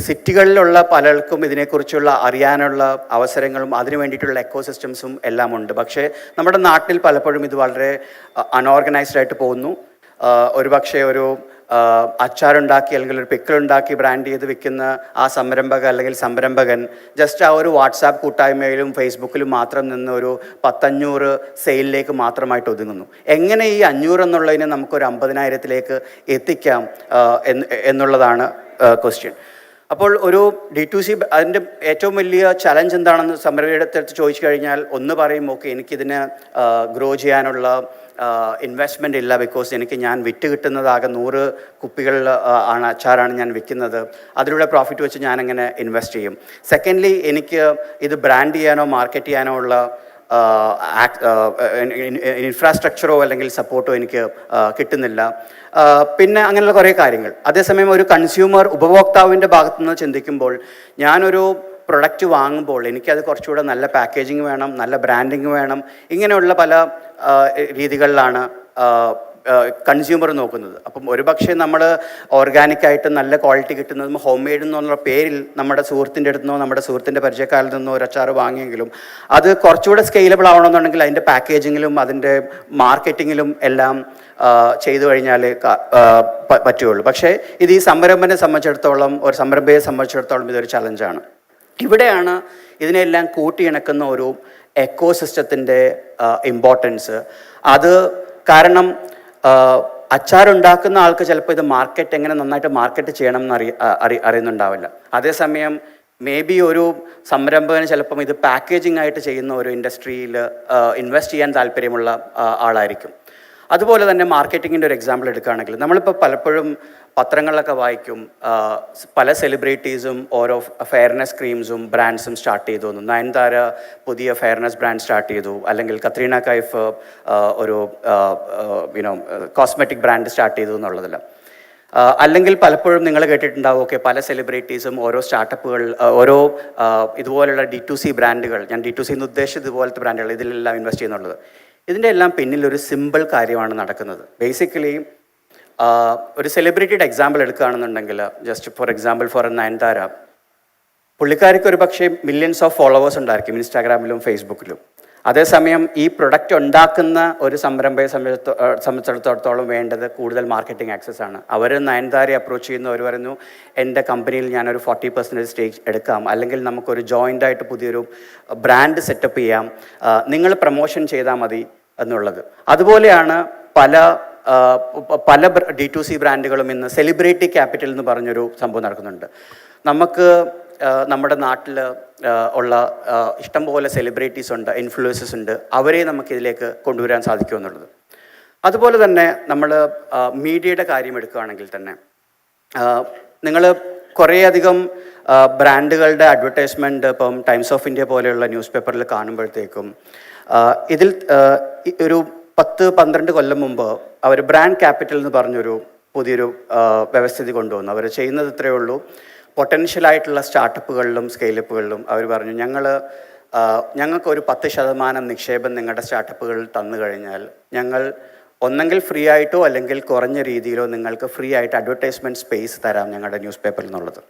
സിറ്റികളിലുള്ള പലർക്കും ഇതിനെക്കുറിച്ചുള്ള അറിയാനുള്ള അവസരങ്ങളും അതിനു വേണ്ടിയിട്ടുള്ള എക്കോസിസ്റ്റംസും എല്ലാം ഉണ്ട്. പക്ഷേ നമ്മുടെ നാട്ടിൽ പലപ്പോഴും ഇത് വളരെ അൺഓർഗനൈസ്ഡ് ആയിട്ട് പോകുന്നു. ഒരുപക്ഷെ ഒരു അച്ചാറുണ്ടാക്കി അല്ലെങ്കിൽ ഒരു പിക്കിളുണ്ടാക്കി ബ്രാൻഡ് ചെയ്ത് വിൽക്കുന്ന ആ സംരംഭകൻ ജസ്റ്റ് ആ ഒരു വാട്സാപ്പ് കൂട്ടായ്മയിലും ഫേസ്ബുക്കിലും മാത്രം നിന്ന് ഒരു 10-500 സെയിലിലേക്ക് മാത്രമായിട്ട് ഒതുങ്ങുന്നു. എങ്ങനെ ഈ 500 എന്നുള്ളതിനെ നമുക്കൊരു 50,000-ലേക്ക് എത്തിക്കാം എന്നുള്ളതാണ് ക്വസ്റ്റ്യൻ. അപ്പോൾ ഒരു D2C അതിൻ്റെ ഏറ്റവും വലിയ ചലഞ്ച് എന്താണെന്ന് സംരംഭയുടെ അടുത്ത് ചോദിച്ചു കഴിഞ്ഞാൽ ഒന്ന് പറയും, ഓക്കെ എനിക്കിതിനെ ഗ്രോ ചെയ്യാനുള്ള ഇൻവെസ്റ്റ്മെൻ്റ് ഇല്ല, ബിക്കോസ് ഞാൻ വിറ്റ് കിട്ടുന്നതാകെ 100 കുപ്പികൾ അച്ചാറാണ് ഞാൻ വിൽക്കുന്നത്, അതിലൂടെ പ്രോഫിറ്റ് വെച്ച് ഞാൻ എങ്ങനെ ഇൻവെസ്റ്റ് ചെയ്യും. സെക്കൻഡ്ലി, എനിക്ക് ഇത് ബ്രാൻഡ് ചെയ്യാനോ മാർക്കറ്റ് ചെയ്യാനോ ഉള്ള ഇൻഫ്രാസ്ട്രക്ചറോ അല്ലെങ്കിൽ സപ്പോർട്ടോ എനിക്ക് കിട്ടുന്നില്ല. പിന്നെ അങ്ങനെയുള്ള കുറേ കാര്യങ്ങൾ. അതേസമയം ഒരു കൺസ്യൂമർ ഉപഭോക്താവിൻ്റെ ഭാഗത്തുനിന്ന് ചിന്തിക്കുമ്പോൾ ഞാനൊരു പ്രൊഡക്റ്റ് വാങ്ങുമ്പോൾ എനിക്കത് കുറച്ചുകൂടെ നല്ല പാക്കേജിങ് വേണം, നല്ല ബ്രാൻഡിങ് വേണം. ഇങ്ങനെയുള്ള പല രീതികളിലാണ് കൺസ്യൂമർ നോക്കുന്നത്. അപ്പം ഒരുപക്ഷെ നമ്മൾ ഓർഗാനിക്കായിട്ട് നല്ല ക്വാളിറ്റി കിട്ടുന്നതും ഹോം മെയ്ഡ് എന്നുള്ള പേരിൽ നമ്മുടെ സുഹൃത്തിൻ്റെ അടുത്തുനിന്നോ നമ്മുടെ സുഹൃത്തിൻ്റെ പരിചയക്കാരിൽ നിന്നോ ഒരു അച്ചാർ വാങ്ങിയെങ്കിലും അത് കുറച്ചുകൂടെ സ്കെയിലബിൾ ആവണമെന്നുണ്ടെങ്കിൽ അതിൻ്റെ പാക്കേജിങ്ങിലും അതിൻ്റെ മാർക്കറ്റിങ്ങിലും എല്ലാം ചെയ്തു കഴിഞ്ഞാൽ പറ്റുകയുള്ളൂ. പക്ഷേ ഇത് ഈ സംരംഭനെ സംബന്ധിച്ചിടത്തോളം, ഒരു സംരംഭയെ സംബന്ധിച്ചിടത്തോളം ഇതൊരു ചലഞ്ചാണ്. ഇവിടെയാണ് ഇതിനെല്ലാം കൂട്ടിയിണക്കുന്ന ഒരു എക്കോസിസ്റ്റത്തിൻ്റെ ഇമ്പോർട്ടൻസ്. അത് കാരണം അച്ചാറുണ്ടാക്കുന്ന ആൾക്ക് ചിലപ്പോൾ ഇത് എങ്ങനെ നന്നായിട്ട് മാർക്കറ്റ് ചെയ്യണം എന്ന് അറിയുന്നുണ്ടാവില്ല. അതേസമയം മേ ബി ഒരു സംരംഭകന് ചിലപ്പം ഇത് പാക്കേജിംഗ് ആയിട്ട് ചെയ്യുന്ന ഒരു ഇൻഡസ്ട്രിയിൽ ഇൻവെസ്റ്റ് ചെയ്യാൻ താല്പര്യമുള്ള ആളായിരിക്കും. അതുപോലെ തന്നെ മാർക്കറ്റിങ്ങിൻ്റെ ഒരു എക്സാമ്പിൾ എടുക്കുകയാണെങ്കിൽ നമ്മളിപ്പോൾ പലപ്പോഴും പത്രങ്ങളിലൊക്കെ വായിക്കും, പല സെലിബ്രിറ്റീസും ഓരോ ഫെയർനെസ് ക്രീംസും ബ്രാൻഡ്സും സ്റ്റാർട്ട് ചെയ്തു. നയൻതാര പുതിയ ഫെയർനെസ് ബ്രാൻഡ് സ്റ്റാർട്ട് ചെയ്തു, അല്ലെങ്കിൽ കത്രീന കൈഫ് ഒരു കോസ്മെറ്റിക് ബ്രാൻഡ് സ്റ്റാർട്ട് ചെയ്തു എന്നുള്ളതല്ല. അല്ലെങ്കിൽ പലപ്പോഴും നിങ്ങൾ കേട്ടിട്ടുണ്ടാവും, ഓക്കെ പല സെലിബ്രിറ്റീസും ഓരോ സ്റ്റാർട്ടപ്പുകൾ, ഓരോ ഇതുപോലുള്ള D2C ബ്രാൻഡുകൾ, ഞാൻ D2C എന്ന് ഉദ്ദേശിച്ചത് ഇതുപോലത്തെ ബ്രാൻഡുകൾ ഇതിലെല്ലാം ഇൻവെസ്റ്റ് ചെയ്യുന്നുള്ളത്. ഇതിൻ്റെ എല്ലാം പിന്നിൽ ഒരു സിമ്പിൾ കാര്യമാണ് നടക്കുന്നത്. ബേസിക്കലി ഒരു സെലിബ്രിറ്റിയുടെ എക്സാമ്പിൾ എടുക്കുകയാണെന്നുണ്ടെങ്കിൽ, just for example for Nayanthara, പുള്ളിക്കാരിക്ക് ഒരു പക്ഷേ മില്യൺസ് ഓഫ് ഫോളോവേഴ്സ് ഉണ്ടായിരിക്കും ഇൻസ്റ്റാഗ്രാമിലും ഫേസ്ബുക്കിലും. അതേസമയം ഈ പ്രൊഡക്റ്റ് ഉണ്ടാക്കുന്ന ഒരു സംരംഭയെ സംബന്ധിച്ചിടത്തോളം വേണ്ടത് കൂടുതൽ മാർക്കറ്റിംഗ് ആക്സസ് ആണ്. അവർ നയൻതാരയെ അപ്രോച്ച് ചെയ്യുന്നവർ പറയുന്നു, എൻ്റെ കമ്പനിയിൽ ഞാനൊരു 40% സ്റ്റേക്ക് എടുക്കാം, അല്ലെങ്കിൽ നമുക്കൊരു ജോയിൻ്റ് ആയിട്ട് പുതിയൊരു ബ്രാൻഡ് സെറ്റപ്പ് ചെയ്യാം, നിങ്ങൾ പ്രൊമോഷൻ ചെയ്താൽ മതി എന്നുള്ളത്. അതുപോലെയാണ് പല D2C ബ്രാൻഡുകളും ഇന്ന് സെലിബ്രിറ്റി ക്യാപിറ്റൽ എന്ന് പറഞ്ഞൊരു സംഭവം നടക്കുന്നുണ്ട്. നമുക്ക് നമ്മുടെ നാട്ടിൽ ഉള്ള ഇഷ്ടംപോലെ സെലിബ്രിറ്റീസ് ഉണ്ട്, ഇൻഫ്ലുവൻസേഴ്സ് ഉണ്ട്, അവരെ നമുക്കിതിലേക്ക് കൊണ്ടുവരാൻ സാധിക്കുമെന്നുള്ളത്. അതുപോലെ തന്നെ നമ്മൾ മീഡിയയുടെ കാര്യം എടുക്കുകയാണെങ്കിൽ തന്നെ നിങ്ങൾ കുറേയധികം ബ്രാൻഡുകളുടെ അഡ്വർടൈസ്മെൻറ്റ് ഇപ്പം ടൈംസ് ഓഫ് ഇന്ത്യ പോലെയുള്ള ന്യൂസ് പേപ്പറിൽ കാണുമ്പോഴത്തേക്കും ഇതിൽ ഒരു 10-12 കൊല്ലം മുമ്പ് അവർ ബ്രാൻഡ് ക്യാപിറ്റൽ എന്ന് പറഞ്ഞൊരു പുതിയൊരു വ്യവസ്ഥിതി കൊണ്ടുവന്നു. അവർ ചെയ്യുന്നത് ഇത്രയേ ഉള്ളൂ, പൊട്ടൻഷ്യലായിട്ടുള്ള സ്റ്റാർട്ടപ്പുകളിലും സ്കെയിലപ്പുകളിലും അവർ പറഞ്ഞു, ഞങ്ങൾ ഞങ്ങൾക്കൊരു 10% നിക്ഷേപം നിങ്ങളുടെ സ്റ്റാർട്ടപ്പുകളിൽ തന്നു കഴിഞ്ഞാൽ ഞങ്ങൾ ഒന്നെങ്കിൽ ഫ്രീ ആയിട്ടോ അല്ലെങ്കിൽ കുറഞ്ഞ രീതിയിലോ നിങ്ങൾക്ക് ഫ്രീ ആയിട്ട് അഡ്വർടൈസ്മെൻറ്റ് സ്പേസ് തരാം ഞങ്ങളുടെ ന്യൂസ് പേപ്പറിൽ നിന്നുള്ളത്.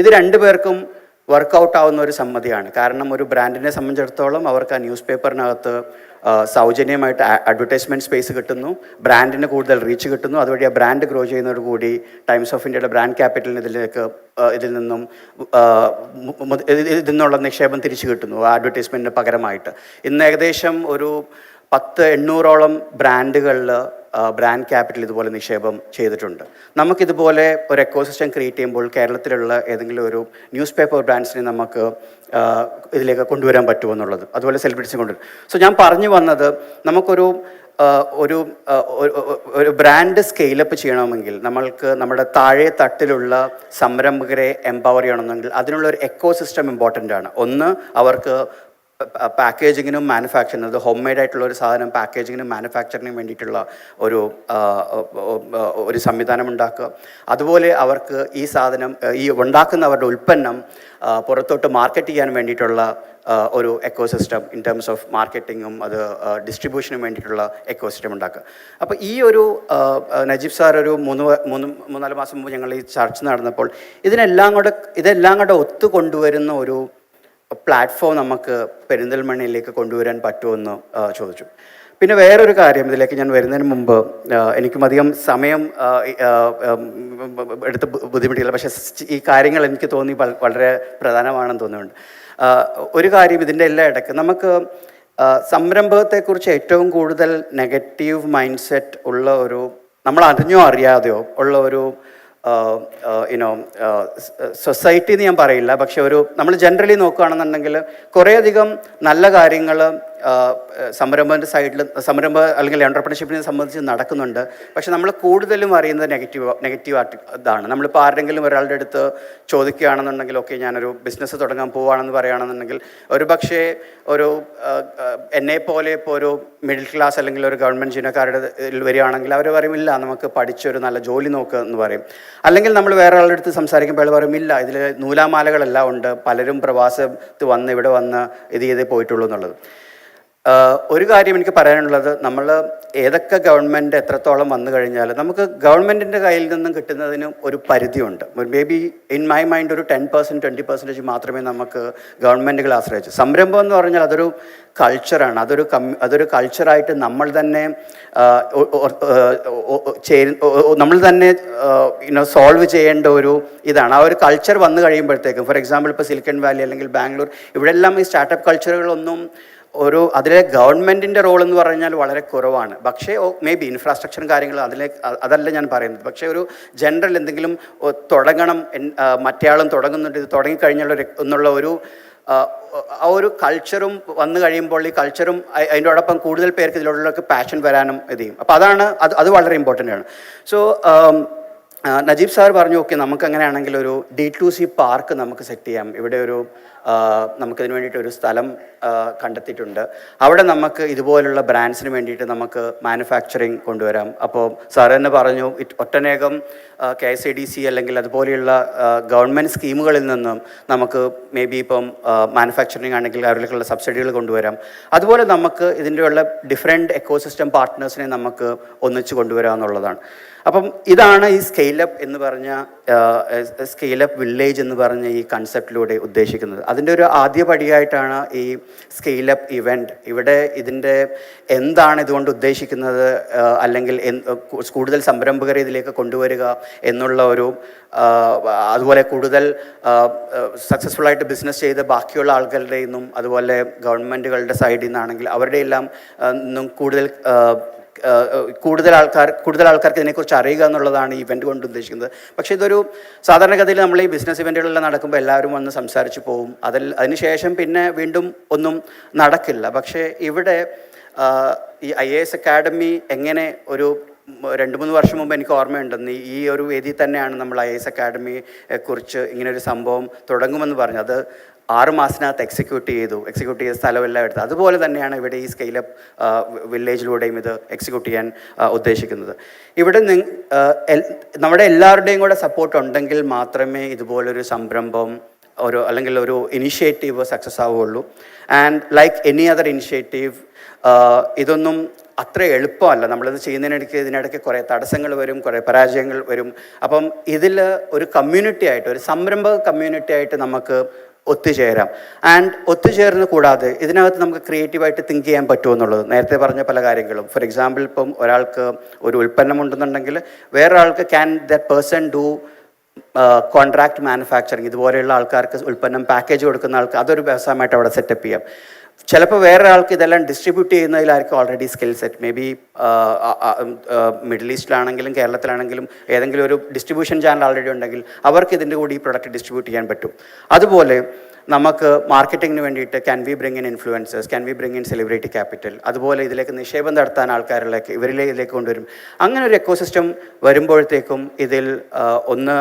ഇത് രണ്ടുപേർക്കും വർക്കൗട്ട് ആവുന്ന ഒരു സമ്മതിയാണ്. കാരണം ഒരു ബ്രാൻഡിനെ സംബന്ധിച്ചിടത്തോളം അവർക്ക് ആ ന്യൂസ് പേപ്പറിനകത്ത് സൗജന്യമായിട്ട് അഡ്വർടൈസ്മെൻറ്റ് സ്പേസ് കിട്ടുന്നു, ബ്രാൻഡിന് കൂടുതൽ റീച്ച് കിട്ടുന്നു. അതുവഴി ആ ബ്രാൻഡ് ഗ്രോ ചെയ്യുന്നതോടുകൂടി ടൈംസ് ഓഫ് ഇന്ത്യയുടെ ബ്രാൻഡ് ക്യാപിറ്റലിന് ഇതിൽ നിന്നുള്ള നിക്ഷേപം തിരിച്ചു കിട്ടുന്നു ആ അഡ്വർടൈസ്മെൻറ്റിന് പകരമായിട്ട്. ഇന്ന് ഏകദേശം ഒരു 800ഓളം ബ്രാൻഡുകളിൽ ബ്രാൻഡ് ക്യാപിറ്റൽ ഇതുപോലെ നിക്ഷേപം ചെയ്തിട്ടുണ്ട്. നമുക്കിതുപോലെ ഒരു എക്കോസിസ്റ്റം ക്രിയേറ്റ് ചെയ്യുമ്പോൾ കേരളത്തിലുള്ള ഏതെങ്കിലും ഒരു ന്യൂസ് പേപ്പർ ബ്രാൻഡ്സിനെ നമുക്ക് ഇതിലേക്ക് കൊണ്ടുവരാൻ പറ്റുമെന്നുള്ളത്, അതുപോലെ സെലിബ്രിറ്റീസ് കൊണ്ടുവരും. സോ ഞാൻ പറഞ്ഞു വന്നത്, നമുക്കൊരു ഒരു ബ്രാൻഡ് സ്കെയിലപ്പ് ചെയ്യണമെങ്കിൽ നമ്മൾക്ക് നമ്മുടെ താഴെ തട്ടിലുള്ള സംരംഭകരെ എംപവർ ചെയ്യണമെന്നെങ്കിൽ അതിനുള്ള ഒരു എക്കോസിസ്റ്റം ഇമ്പോർട്ടൻ്റ് ആണ്. ഒന്ന്, അവർക്ക് പാക്കേജിങ്ങിനും മാനുഫാക്ചറിനും, അത് ഹോം മെയ്ഡ് ആയിട്ടുള്ള ഒരു സാധനം പാക്കേജിങ്ങിനും മാനുഫാക്ചറിനും വേണ്ടിയിട്ടുള്ള ഒരു സംവിധാനം ഉണ്ടാക്കുക. അതുപോലെ അവർക്ക് ഈ സാധനം ഉണ്ടാക്കുന്നവരുടെ ഉൽപ്പന്നം പുറത്തോട്ട് മാർക്കറ്റ് ചെയ്യാൻ വേണ്ടിയിട്ടുള്ള ഒരു എക്കോസിസ്റ്റം ഇൻ ടേംസ് ഓഫ് മാർക്കറ്റിങ്ങും അത് ഡിസ്ട്രിബ്യൂഷനും വേണ്ടിയിട്ടുള്ള എക്കോസിസ്റ്റം ഉണ്ടാക്കുക. അപ്പോൾ ഈ ഒരു നജീബ് സാർ ഒരു മൂന്നാല് മാസം മുമ്പ് ഞങ്ങൾ ഈ ചർച്ച നടന്നപ്പോൾ ഇതെല്ലാം കൂടെ ഒത്തു കൊണ്ടുവരുന്ന ഒരു പ്ലാറ്റ്ഫോം നമുക്ക് പെരിന്തൽമണ്ണയിലേക്ക് കൊണ്ടുവരാൻ പറ്റുമെന്ന് ചോദിച്ചു. പിന്നെ വേറൊരു കാര്യം, ഇതിലേക്ക് ഞാൻ വരുന്നതിന് മുമ്പ് എനിക്കും അധികം സമയം എടുത്ത് ബുദ്ധിമുട്ടില്ല, പക്ഷേ ഈ കാര്യങ്ങൾ എനിക്ക് തോന്നി വളരെ പ്രധാനമാണെന്ന് തോന്നുന്നുണ്ട്. ഒരു കാര്യം, ഇതിൻ്റെ എല്ലാ ഇടയ്ക്ക് നമുക്ക് സംരംഭത്തെക്കുറിച്ച് ഏറ്റവും കൂടുതൽ നെഗറ്റീവ് മൈൻഡ് സെറ്റ് ഉള്ള ഒരു, നമ്മൾ അറിഞ്ഞോ അറിയാതെയോ ഉള്ള ഒരു സൊസൈറ്റി എന്ന് ഞാൻ പറയില്ല, പക്ഷെ നമ്മൾ ജനറലി നോക്കുകയാണെന്നുണ്ടെങ്കിൽ കുറേയധികം നല്ല കാര്യങ്ങൾ സംരംഭത്തിൻ്റെ സൈഡിൽ അല്ലെങ്കിൽ എൻ്റർപ്രണർഷിപ്പിനെ സംബന്ധിച്ച് നടക്കുന്നുണ്ട്. പക്ഷെ നമ്മൾ കൂടുതലും അറിയുന്നത് നെഗറ്റീവ് ഇതാണ്. നമ്മളിപ്പോൾ ആരുടെങ്കിലും ഒരാളുടെ അടുത്ത് ചോദിക്കുകയാണെന്നുണ്ടെങ്കിൽ, ഓക്കെ ഞാനൊരു ബിസിനസ് തുടങ്ങാൻ പോവുകയാണെന്ന് പറയുകയാണെന്നുണ്ടെങ്കിൽ, ഒരു പക്ഷേ എന്നെപ്പോലെ ഇപ്പോൾ ഒരു മിഡിൽ ക്ലാസ് അല്ലെങ്കിൽ ഒരു ഗവൺമെൻറ് ജീവനക്കാരുടെ വരികയാണെങ്കിൽ അവർ പറയും, ഇല്ല നമുക്ക് പഠിച്ചൊരു നല്ല ജോലി നോക്കുക എന്ന് പറയും. അല്ലെങ്കിൽ നമ്മൾ വേറെ ആളുടെ അടുത്ത് സംസാരിക്കുമ്പോൾ അയാൾ പറയും, ഇല്ല ഇതിൽ നൂലാമാലകളെല്ലാം ഉണ്ട്, പലരും പ്രവാസത്ത് വന്ന് ഇവിടെ വന്ന് ഇത് ചെയ്തേ പോയിട്ടുള്ളൂ എന്നുള്ളത്. ഒരു കാര്യം എനിക്ക് പറയാനുള്ളത്, നമ്മൾ ഏതൊക്കെ ഗവൺമെൻറ് എത്രത്തോളം വന്നു കഴിഞ്ഞാൽ നമുക്ക് ഗവൺമെൻറ്റിൻ്റെ കയ്യിൽ നിന്നും കിട്ടുന്നതിന് ഒരു പരിധിയുണ്ട്. May be in my mind ഒരു 10% 20% മാത്രമേ നമുക്ക് ഗവൺമെൻറ്റുകൾ ആശ്രയിച്ചു. സംരംഭം എന്ന് പറഞ്ഞാൽ അതൊരു കൾച്ചറാണ്, അതൊരു കൾച്ചറായിട്ട് നമ്മൾ തന്നെ സോൾവ് ചെയ്യേണ്ട ഒരു ഇതാണ്. ആ ഒരു കൾച്ചർ വന്നു കഴിയുമ്പോഴത്തേക്കും, ഫോർ എക്സാമ്പിൾ ഇപ്പോൾ സിലിക്കൺ വാലി അല്ലെങ്കിൽ ബാംഗ്ലൂർ, ഇവിടെയെല്ലാം ഈ സ്റ്റാർട്ടപ്പ് കൾച്ചറുകളൊന്നും അതിലെ ഗവൺമെൻറ്റിൻ്റെ റോൾ എന്ന് പറഞ്ഞാൽ വളരെ കുറവാണ്. പക്ഷേ മേ ബി ഇൻഫ്രാസ്ട്രക്ചറും കാര്യങ്ങളും അതല്ല ഞാൻ പറയുന്നത്. പക്ഷേ ഒരു ജനറൽ എന്തെങ്കിലും തുടങ്ങണം, മറ്റേയാളും തുടങ്ങുന്നുണ്ട്, ഇത് തുടങ്ങിക്കഴിഞ്ഞാൽ എന്നുള്ള ആ ഒരു കൾച്ചറും വന്നു കഴിയുമ്പോൾ ഈ കൾച്ചറും അതിൻ്റോടൊപ്പം കൂടുതൽ പേർക്ക് ഇതിലോട്ടുള്ള പാഷൻ വരാനും ഇത് ചെയ്യും. അപ്പോൾ അത് വളരെ ഇമ്പോർട്ടൻ്റ് ആണ്. സോ നജീബ് സാർ പറഞ്ഞു, ഓക്കെ നമുക്ക് അങ്ങനെയാണെങ്കിൽ ഒരു D2C പാർക്ക് നമുക്ക് സെറ്റ് ചെയ്യാം. ഇവിടെ നമുക്കതിന് വേണ്ടിയിട്ട് ഒരു സ്ഥലം കണ്ടെത്തിയിട്ടുണ്ട്. അവിടെ നമുക്ക് ഇതുപോലുള്ള ബ്രാൻഡ്സിന് വേണ്ടിയിട്ട് നമുക്ക് മാനുഫാക്ചറിങ് കൊണ്ടുവരാം. അപ്പോൾ സാർ തന്നെ പറഞ്ഞു, ഒട്ടനേകം KSADC അല്ലെങ്കിൽ അതുപോലെയുള്ള ഗവൺമെൻറ് സ്കീമുകളിൽ നിന്നും നമുക്ക് മേ ബി ഇപ്പം മാനുഫാക്ചറിങ് ആണെങ്കിൽ അവരിലേക്കുള്ള സബ്സിഡികൾ കൊണ്ടുവരാം. അതുപോലെ നമുക്ക് ഇതിൻ്റെയുള്ള ഡിഫറെൻറ്റ് എക്കോസിസ്റ്റം പാർട്ട്നേഴ്സിനെ നമുക്ക് ഒന്നിച്ച് കൊണ്ടുവരാം എന്നുള്ളതാണ്. അപ്പം ഇതാണ് ഈ സ്കെയിലപ്പ് എന്ന് പറഞ്ഞ സ്കെയിലപ്പ് വില്ലേജ് എന്ന് പറഞ്ഞ ഈ കൺസെപ്റ്റിലൂടെ ഉദ്ദേശിക്കുന്നത്. അതിൻ്റെ ഒരു ആദ്യ പടിയായിട്ടാണ് ഈ സ്കെയിലപ്പ് ഇവൻറ്റ്. ഇവിടെ ഇതിൻ്റെ എന്താണ് ഇതുകൊണ്ട് ഉദ്ദേശിക്കുന്നത്, അല്ലെങ്കിൽ കൂടുതൽ സംരംഭകരെ ഇതിലേക്ക് കൊണ്ടുവരിക എന്നുള്ള അതുപോലെ കൂടുതൽ സക്സസ്ഫുള്ളായിട്ട് ബിസിനസ് ചെയ്ത് ബാക്കിയുള്ള ആൾക്കാരുടെ നിന്നും അതുപോലെ ഗവൺമെൻറ്റുകളുടെ സൈഡിൽ നിന്നാണെങ്കിൽ അവരുടെ എല്ലാം കൂടുതൽ ആൾക്കാർക്ക് ഇതിനെക്കുറിച്ച് അറിയുക എന്നുള്ളതാണ് ഈ ഇവൻറ്റ് കൊണ്ട് ഉദ്ദേശിക്കുന്നത്. പക്ഷേ ഇതൊരു സാധാരണഗതിയിൽ നമ്മൾ ഈ ബിസിനസ് ഇവൻറ്റുകളെല്ലാം നടക്കുമ്പോൾ എല്ലാവരും വന്ന് സംസാരിച്ച് പോവും. അതിനുശേഷം പിന്നെ വീണ്ടും ഒന്നും നടക്കില്ല. പക്ഷേ ഇവിടെ ഈ IAS അക്കാഡമി എങ്ങനെ 2-3 വർഷം മുമ്പ് എനിക്ക് ഓർമ്മയുണ്ടെന്ന് ഈ ഒരു വേദിയിൽ തന്നെയാണ് നമ്മൾ IAS അക്കാഡമിയെ കുറിച്ച് ഇങ്ങനൊരു സംഭവം തുടങ്ങുമെന്ന് പറഞ്ഞു. അത് 6 മാസത്തിനകത്ത് എക്സിക്യൂട്ട് ചെയ്ത സ്ഥലമെല്ലാം എടുത്ത്. അതുപോലെ തന്നെയാണ് ഇവിടെ ഈ സ്കെയിലപ്പ് വില്ലേജിലൂടെയും ഇത് എക്സിക്യൂട്ട് ചെയ്യാൻ ഉദ്ദേശിക്കുന്നത്. ഇവിടെ നമ്മുടെ എല്ലാവരുടെയും കൂടെ സപ്പോർട്ട് ഉണ്ടെങ്കിൽ മാത്രമേ ഇതുപോലൊരു സംരംഭം അല്ലെങ്കിൽ ഒരു ഇനിഷ്യേറ്റീവ് സക്സസ് ആവുകയുള്ളൂ. And like any other initiative, ഇതൊന്നും അത്ര എളുപ്പമല്ല. നമ്മളിത് ഇതിനിടയ്ക്ക് കുറേ തടസ്സങ്ങൾ വരും, കുറേ പരാജയങ്ങൾ വരും. അപ്പം ഇതിൽ ഒരു കമ്മ്യൂണിറ്റി ആയിട്ട്, ഒരു സംരംഭക കമ്മ്യൂണിറ്റി ആയിട്ട് നമുക്ക് ഒത്തുചേരാം. ആൻഡ് ഒത്തുചേർന്ന് കൂടാതെ ഇതിനകത്ത് നമുക്ക് ക്രിയേറ്റീവായിട്ട് തിങ്ക് ചെയ്യാൻ പറ്റുമെന്നുള്ളത്, നേരത്തെ പറഞ്ഞ പല കാര്യങ്ങളും. ഫോർ എക്സാമ്പിൾ, ഇപ്പം ഒരാൾക്ക് ഒരു ഉൽപ്പന്നം ഉണ്ടെന്നുണ്ടെങ്കിൽ വേറൊരാൾക്ക് can that person do contract manufacturing. ഇതുപോലെയുള്ള ആൾക്കാർക്ക് ഉൽപ്പന്നം പാക്കേജ് കൊടുക്കുന്ന ആൾക്ക് അതൊരു വ്യവസായമായിട്ട് അവിടെ സെറ്റപ്പ് ചെയ്യാം. ചിലപ്പോൾ വേറെ ആൾക്ക് ഇതെല്ലാം ഡിസ്ട്രിബ്യൂട്ട് ചെയ്യുന്നതിലായിരിക്കും already skill set. May be middle ഈസ്റ്റിലാണെങ്കിലും കേരളത്തിലാണെങ്കിലും ഏതെങ്കിലും ഒരു ഡിസ്ട്രിബ്യൂഷൻ ചാനൽ ഓൾറെഡി ഉണ്ടെങ്കിൽ അവർക്ക് ഇതിൻ്റെ കൂടി ഈ പ്രൊഡക്റ്റ് ഡിസ്ട്രിബ്യൂട്ട് ചെയ്യാൻ പറ്റും. അതുപോലെ നമുക്ക് മാർക്കറ്റിങ്ങിന് വേണ്ടിയിട്ട് can we bring in influencers, can we bring in celebrity capital. അതുപോലെ ഇതിലേക്ക് നിക്ഷേപം നടത്താൻ ആൾക്കാരിലേക്ക് ഇതിലേക്ക് കൊണ്ടുവരും. അങ്ങനെ ഒരു എക്കോസിസ്റ്റം വരുമ്പോഴത്തേക്കും ഇതിൽ ഒന്ന്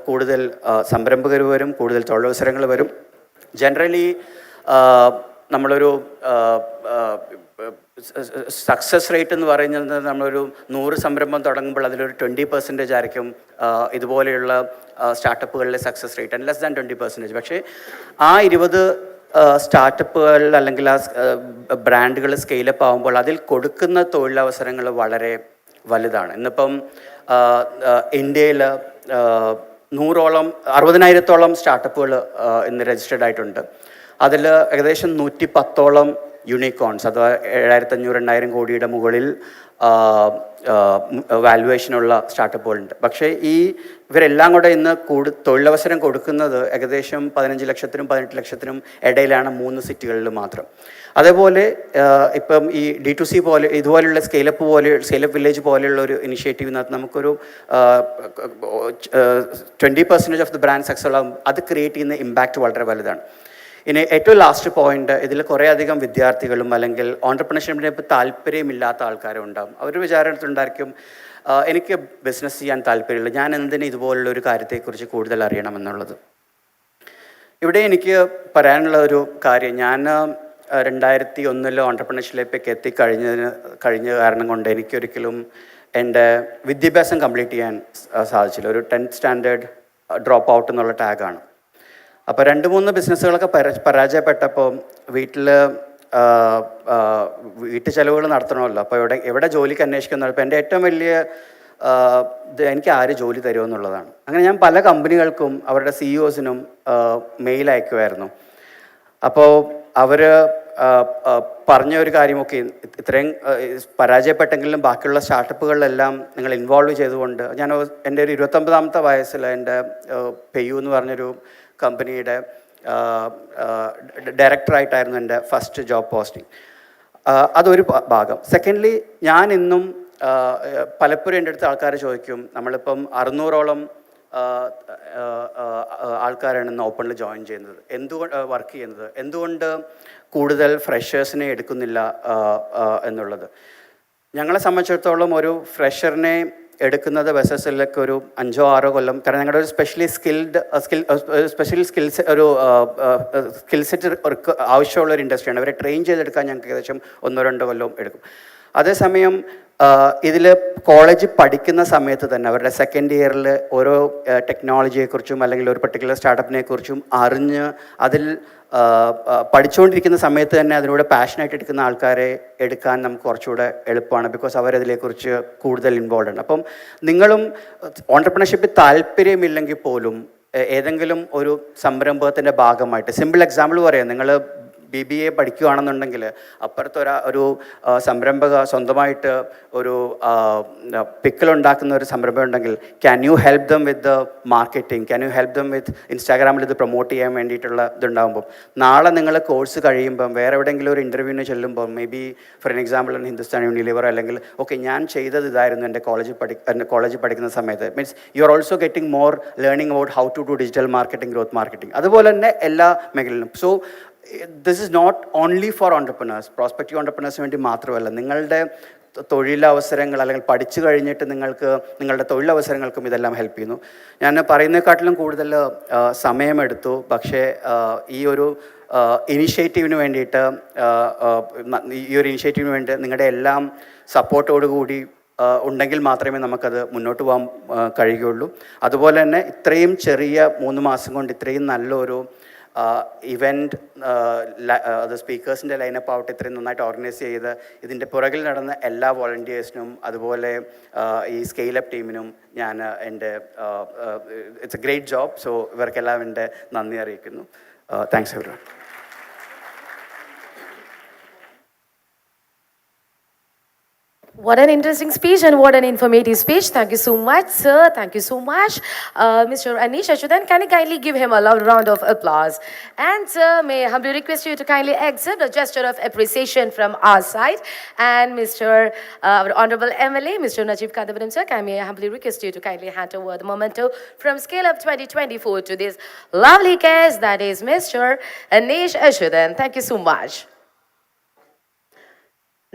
കൂടുതൽ സംരംഭകർ വരും, കൂടുതൽ തൊഴിലവസരങ്ങൾ വരും. ജനറലി നമ്മളൊരു സക്സസ് റേറ്റ് എന്ന് പറയുന്നത്, നമ്മളൊരു 100 സംരംഭം തുടങ്ങുമ്പോൾ അതിലൊരു 20% ആയിരിക്കും ഇതുപോലെയുള്ള സ്റ്റാർട്ടപ്പുകളിലെ success rate, and less than 20%. പക്ഷേ ആ 20 സ്റ്റാർട്ടപ്പുകൾ അല്ലെങ്കിൽ ആ ബ്രാൻഡുകൾ സ്കെയിലപ്പ് ആകുമ്പോൾ അതിൽ കൊടുക്കുന്ന തൊഴിലവസരങ്ങൾ വളരെ വലുതാണ്. ഇന്നിപ്പം ഇന്ത്യയിൽ 60,000-ഓളം സ്റ്റാർട്ടപ്പുകൾ ഇന്ന് രജിസ്റ്റേർഡ് ആയിട്ടുണ്ട്. അതിൽ ഏകദേശം 110-ഓളം യൂണിക്കോൺസ്, അഥവാ 7,500-8,000 കോടിയുടെ മുകളിൽ വാല്യുവേഷനുള്ള സ്റ്റാർട്ടപ്പുകളുണ്ട്. പക്ഷേ ഇവരെല്ലാം കൂടെ ഇന്ന് തൊഴിലവസരം കൊടുക്കുന്നത് ഏകദേശം 15 ലക്ഷത്തിനും 18 ലക്ഷത്തിനും ഇടയിലാണ് 3 സിറ്റികളിൽ മാത്രം. അതേപോലെ ഇപ്പം ഈ D2C പോലെ ഇതുപോലെയുള്ള സ്കെയിലപ്പ് വില്ലേജ് പോലെയുള്ള ഒരു ഇനിഷ്യേറ്റീവിനകത്ത് നമുക്കൊരു 20% ഓഫ് ദി ബ്രാൻഡ് സക്സസ് ആകും. അത് ക്രിയേറ്റ് ചെയ്യുന്ന ഇമ്പാക്റ്റ് വളരെ വലുതാണ്. ഇനി ഏറ്റവും ലാസ്റ്റ് പോയിന്റ്, ഇതിൽ കുറേ അധികം വിദ്യാർത്ഥികളും അല്ലെങ്കിൽ ഓൺടർപ്രണർഷിപ്പിനെ ഇപ്പോൾ താല്പര്യമില്ലാത്ത ആൾക്കാരും ഉണ്ടാകും. അവർ വിചാരത്തിലുണ്ടായിരിക്കും, എനിക്ക് ബിസിനസ് ചെയ്യാൻ താല്പര്യമില്ല, ഞാൻ എന്തിന് ഇതുപോലുള്ള ഒരു കാര്യത്തെക്കുറിച്ച് കൂടുതൽ അറിയണമെന്നുള്ളത്. ഇവിടെ എനിക്ക് പറയാനുള്ള ഒരു കാര്യം, ഞാൻ 2001 ഓൺടർപ്രണർഷിപ്പിലേക്ക് കഴിഞ്ഞ കാരണം കൊണ്ട് എനിക്കൊരിക്കലും എൻ്റെ വിദ്യാഭ്യാസം കംപ്ലീറ്റ് ചെയ്യാൻ സാധിച്ചില്ല. ഒരു 10th സ്റ്റാൻഡേർഡ് ഡ്രോപ്പ് ഔട്ട് എന്നുള്ള ടാഗാണ്. അപ്പോൾ 2-3 ബിസിനസ്സുകളൊക്കെ പരാജയപ്പെട്ടപ്പോൾ വീട്ടു ചെലവുകൾ നടത്തണമല്ലോ. അപ്പോൾ എവിടെ ജോലിക്ക് അന്വേഷിക്കുന്നു. അപ്പോൾ എൻ്റെ ഏറ്റവും വലിയ എനിക്ക് ആര് ജോലി തരുമെന്നുള്ളതാണ്. അങ്ങനെ ഞാൻ പല കമ്പനികൾക്കും അവരുടെ CEOസിനും മെയിൽ അയക്കുമായിരുന്നു. അപ്പോൾ അവർ പറഞ്ഞ ഒരു കാര്യമൊക്കെ, ഇത്രയും പരാജയപ്പെട്ടെങ്കിലും ബാക്കിയുള്ള സ്റ്റാർട്ടപ്പുകളിലെല്ലാം നിങ്ങൾ ഇൻവോൾവ് ചെയ്തുകൊണ്ട്, ഞാൻ എൻ്റെ ഒരു 29ാമത്തെ വയസ്സിൽ എൻ്റെ പെയ്യു എന്ന് പറഞ്ഞൊരു കമ്പനിയുടെ ഡയറക്ടറായിട്ടായിരുന്നു എൻ്റെ ഫസ്റ്റ് ജോബ് പോസ്റ്റിംഗ്. അതൊരു ഭാഗം. സെക്കൻഡ്ലി, ഞാൻ ഇന്നും പലപ്പോഴും എൻ്റെ അടുത്ത് ആൾക്കാർ ചോദിക്കും, നമ്മളിപ്പം 600-ഓളം ആൾക്കാരാണ് ഇന്ന് ഓപ്പണിൽ ജോയിൻ ചെയ്യുന്നത്, വർക്ക് ചെയ്യുന്നത്, എന്തുകൊണ്ട് കൂടുതൽ ഫ്രഷേഴ്സിനെ എടുക്കുന്നില്ല എന്നുള്ളത്. ഞങ്ങളെ സംബന്ധിച്ചിടത്തോളം ഒരു ഫ്രഷറിനെ എടുക്കുന്നത് ബിസിനസ്സിലേക്ക് ഒരു 5-6 കൊല്ലം, കാരണം ഞങ്ങളുടെ ഒരു സ്പെഷ്യൽ സ്കിൽസ് സ്കിൽ സെറ്റ് ആവശ്യമുള്ള ഒരു ഇൻഡസ്ട്രിയാണ്. അവരെ ട്രെയിൻ ചെയ്തെടുക്കാൻ ഞങ്ങൾക്ക് ഏകദേശം 1-2 കൊല്ലം എടുക്കും. അതേസമയം ഇതിൽ കോളേജ് പഠിക്കുന്ന സമയത്ത് തന്നെ അവരുടെ സെക്കൻഡ് ഇയറിൽ ഓരോ ടെക്നോളജിയെക്കുറിച്ചും അല്ലെങ്കിൽ ഒരു പർട്ടിക്കുലർ സ്റ്റാർട്ടപ്പിനെ കുറിച്ചും അറിഞ്ഞ് അതിൽ പഠിച്ചുകൊണ്ടിരിക്കുന്ന സമയത്ത് തന്നെ അതിലൂടെ പാഷനായിട്ട് എടുക്കുന്ന ആൾക്കാരെ എടുക്കാൻ നമുക്ക് കുറച്ചുകൂടെ എളുപ്പമാണ്. ബിക്കോസ് അവരതിനെക്കുറിച്ച് കൂടുതൽ ഇൻവോൾവ് ആണ്. അപ്പം നിങ്ങളും ഓൺടർപ്രണർഷിപ്പിൽ താല്പര്യമില്ലെങ്കിൽ പോലും ഏതെങ്കിലും ഒരു സംരംഭത്തിൻ്റെ ഭാഗമായിട്ട്, സിമ്പിൾ എക്സാമ്പിൾ പറയാം, നിങ്ങൾ BBA പഠിക്കുകയാണെന്നുണ്ടെങ്കിൽ ഒരു സംരംഭക സ്വന്തമായിട്ട് ഒരു പിക്കിളുണ്ടാക്കുന്ന ഒരു സംരംഭം ഉണ്ടെങ്കിൽ, can you help them with the marketing, can you help them with ഇൻസ്റ്റാഗ്രാമിൽ ഇത് പ്രൊമോട്ട് ചെയ്യാൻ വേണ്ടിയിട്ടുള്ള ഇതുണ്ടാകുമ്പം, നാളെ നിങ്ങൾ കോഴ്സ് കഴിയുമ്പം വേറെ എവിടെയെങ്കിലും ഒരു ഇൻ്റർവ്യൂവിന് ചെല്ലുമ്പോൾ, may be for an example Hindustan Unilever, അല്ലെങ്കിൽ ഓക്കെ ഞാൻ ചെയ്തത് ഇതായിരുന്നു എൻ്റെ കോളേജിൽ പഠിക്കുന്ന സമയത്ത്, means you are also getting more learning about how to do digital marketing, growth marketing. അതുപോലെ തന്നെ എല്ലാ മേഖലയിലും. So this is not only for entrepreneurs, prospective ഓൺടർപ്രണേഴ്സിന് വേണ്ടി മാത്രമല്ല, നിങ്ങളുടെ തൊഴിലവസരങ്ങൾ അല്ലെങ്കിൽ പഠിച്ചു കഴിഞ്ഞിട്ട് നിങ്ങളുടെ തൊഴിലവസരങ്ങൾക്കും ഇതെല്ലാം ഹെൽപ്പ് ചെയ്യുന്നു. ഞാൻ പറയുന്നതിനെക്കാട്ടിലും കൂടുതൽ സമയമെടുത്തു. പക്ഷേ ഈ ഒരു ഇനിഷ്യേറ്റീവിന് വേണ്ടി നിങ്ങളുടെ എല്ലാം സപ്പോർട്ടോടുകൂടി ഉണ്ടെങ്കിൽ മാത്രമേ നമുക്കത് മുന്നോട്ട് പോകാൻ കഴിയുകയുള്ളൂ. അതുപോലെ തന്നെ ഇത്രയും ചെറിയ 3 മാസം കൊണ്ട് ഇത്രയും നല്ലൊരു ഇവൻറ്റ്, അത് സ്പീക്കേഴ്സിൻ്റെ ലൈനപ്പ് ആവട്ടെ, ഇത്രയും നന്നായിട്ട് ഓർഗനൈസ് ചെയ്ത് ഇതിൻ്റെ പുറകിൽ നടന്ന എല്ലാ വോളണ്ടിയേഴ്സിനും അതുപോലെ ഈ സ്കെയിലപ്പ് ടീമിനും ഞാൻ എൻ്റെ it's a great job. So ഇവർക്കെല്ലാം എൻ്റെ നന്ദി അറിയിക്കുന്നു. Thanks everyone. What an interesting speech and what an informative speech. Thank you so much, sir. Thank you so much. Mr. Anish Ashudan, can you kindly give him a loud round of applause? And sir, may I humbly request you to kindly accept a gesture of appreciation from our side. And Mr. Our Honorable MLA, Mr. Najib Kadavaram, sir, may I humbly request you to kindly hand over the memento from ScaleUp 2024 to this lovely guest, that is Mr. Anish Ashudan. Thank you so much.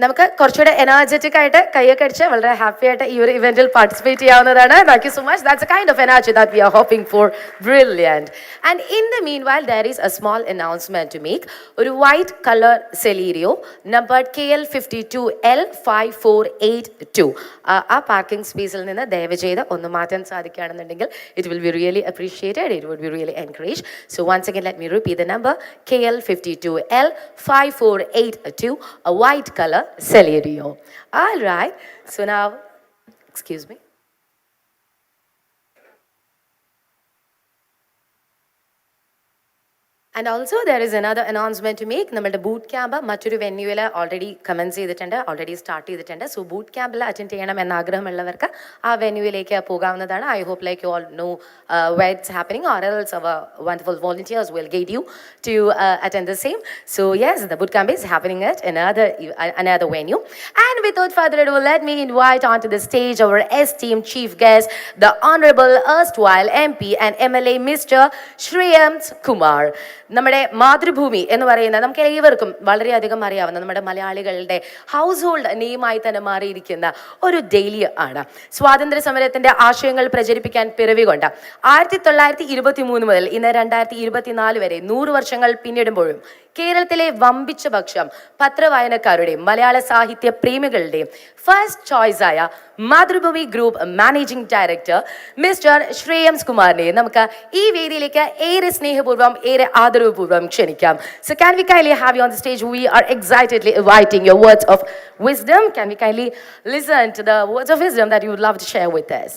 നമുക്ക് കുറച്ചുകൂടെ energetic ആയിട്ട് കൈയൊക്കെ അടിച്ച് വളരെ happy ആയിട്ട് ഈ ഒരു ഇവന്റിൽ പാർട്ടിസിപ്പേറ്റ് ചെയ്യാവുന്നതാണ്. Thank you so much. That's a kind of energy that we are hoping for. Brilliant. And in the meanwhile there is a small announcement to make. ഒരു white colour Celerio number KL 52L 5482 ആ parking സ്പേസിൽ നിന്ന് ദയവ് ചെയ്ത് ഒന്ന് മാറ്റാൻ സാധിക്കുകയാണെന്നുണ്ടെങ്കിൽ it will be really appreciated. It would be really encourage. So once again let me repeat the number KL 52L 5482, a white color Celerio. All right. So now, excuse me. And also there is another announcement to make. നമ്മുടെ boot camp മറ്റൊരു വെന്യൂവിൽ already commence ചെയ്തിട്ടുണ്ട്, already start ചെയ്തിട്ടുണ്ട്. So boot ക്യാമ്പിൽ attend ചെയ്യണം എന്ന ആഗ്രഹമുള്ളവർക്ക് ആ വെന്യൂവിലേക്ക് പോകാവുന്നതാണ്. I hope like you all know where it's happening, or else our wonderful volunteers will guide you to attend the same. So yes, the boot camp is happening at another venue. And without further ado, let me invite onto the stage our esteemed chief guest, the Honorable erstwhile MP and MLA Mr. Shreyam Kumar. നമ്മുടെ മാതൃഭൂമി എന്ന് പറയുന്ന നമുക്ക് ഏവർക്കും വളരെയധികം അറിയാവുന്ന നമ്മുടെ മലയാളികളുടെ house hold നെയിമായി തന്നെ മാറിയിരിക്കുന്ന ഒരു ഡെയിലി ആണ്. സ്വാതന്ത്ര്യ സമരത്തിന്റെ ആശയങ്ങൾ പ്രചരിപ്പിക്കാൻ പിറവികൊണ്ട 1923 മുതൽ ഇന്ന് 2024 വരെ 100 വർഷങ്ങൾ പിന്നിടുമ്പോഴും കേരളത്തിലെ വമ്പിച്ച പക്ഷം പത്രവായനക്കാരുടെയും മലയാള സാഹിത്യ പ്രേമികളുടെയും ഫസ്റ്റ് ചോയ്സ് ആയ Mathrubhumi group managing director mister Shreyams കുമാറിനെ നമുക്ക് ഈ വേദിയിലേക്ക് ഏറെ സ്നേഹപൂർവ്വം ഏറെ ആദരവപൂർവ്വം ക്ഷണിക്കാം. So can we kindly have you on the stage? We are excitedly inviting your words of wisdom. Can we kindly listen to the words of wisdom that you would love to share with us?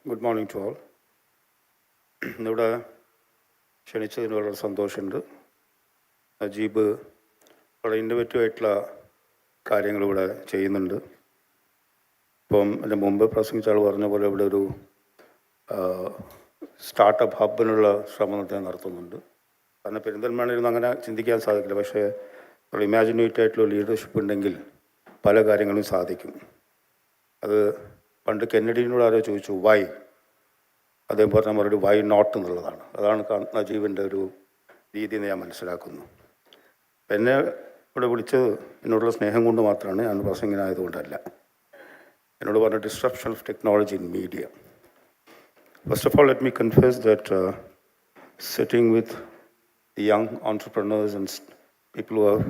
Good morning to all. ഇന്നിവിടെ ക്ഷണിച്ചതിന് വളരെ സന്തോഷമുണ്ട്. നജീബ് വളരെ innovative ആയിട്ടുള്ള കാര്യങ്ങൾ ഇവിടെ ചെയ്യുന്നുണ്ട്. ഇപ്പം എൻ്റെ മുമ്പ് പ്രസംഗിച്ച ആൾ പറഞ്ഞ പോലെ ഇവിടെ ഒരു സ്റ്റാർട്ടപ്പ് ഹബിനുള്ള ശ്രമം നടത്തുന്നുണ്ട്. കാരണം പെരിന്തൽമണ്ണയിൽ അങ്ങനെ ചിന്തിക്കാൻ സാധിക്കില്ല. പക്ഷേ ഒരു ഇമാജിനേറ്റീവ് ആയിട്ടുള്ള ലീഡർഷിപ്പ് ഉണ്ടെങ്കിൽ പല കാര്യങ്ങളും സാധിക്കും. അത് പണ്ട് കെന്നഡിനോട് ആരോ ചോദിച്ചു വൈ, അദ്ദേഹം പറഞ്ഞ മറുപടി വൈ നോട്ട് എന്നുള്ളതാണ്. അതാണ് നജീബിൻ്റെ ഒരു രീതി എന്ന് ഞാൻ മനസ്സിലാക്കുന്നു. എന്നെ ഇവിടെ വിളിച്ചത് എന്നോടുള്ള സ്നേഹം കൊണ്ട് മാത്രമാണ്, ഞാൻ പ്രസംഗനായതുകൊണ്ടല്ല. എന്നോട് പറഞ്ഞ disruption of technology in media. First of all let me confuse that sitting with the young entrepreneurs and people who have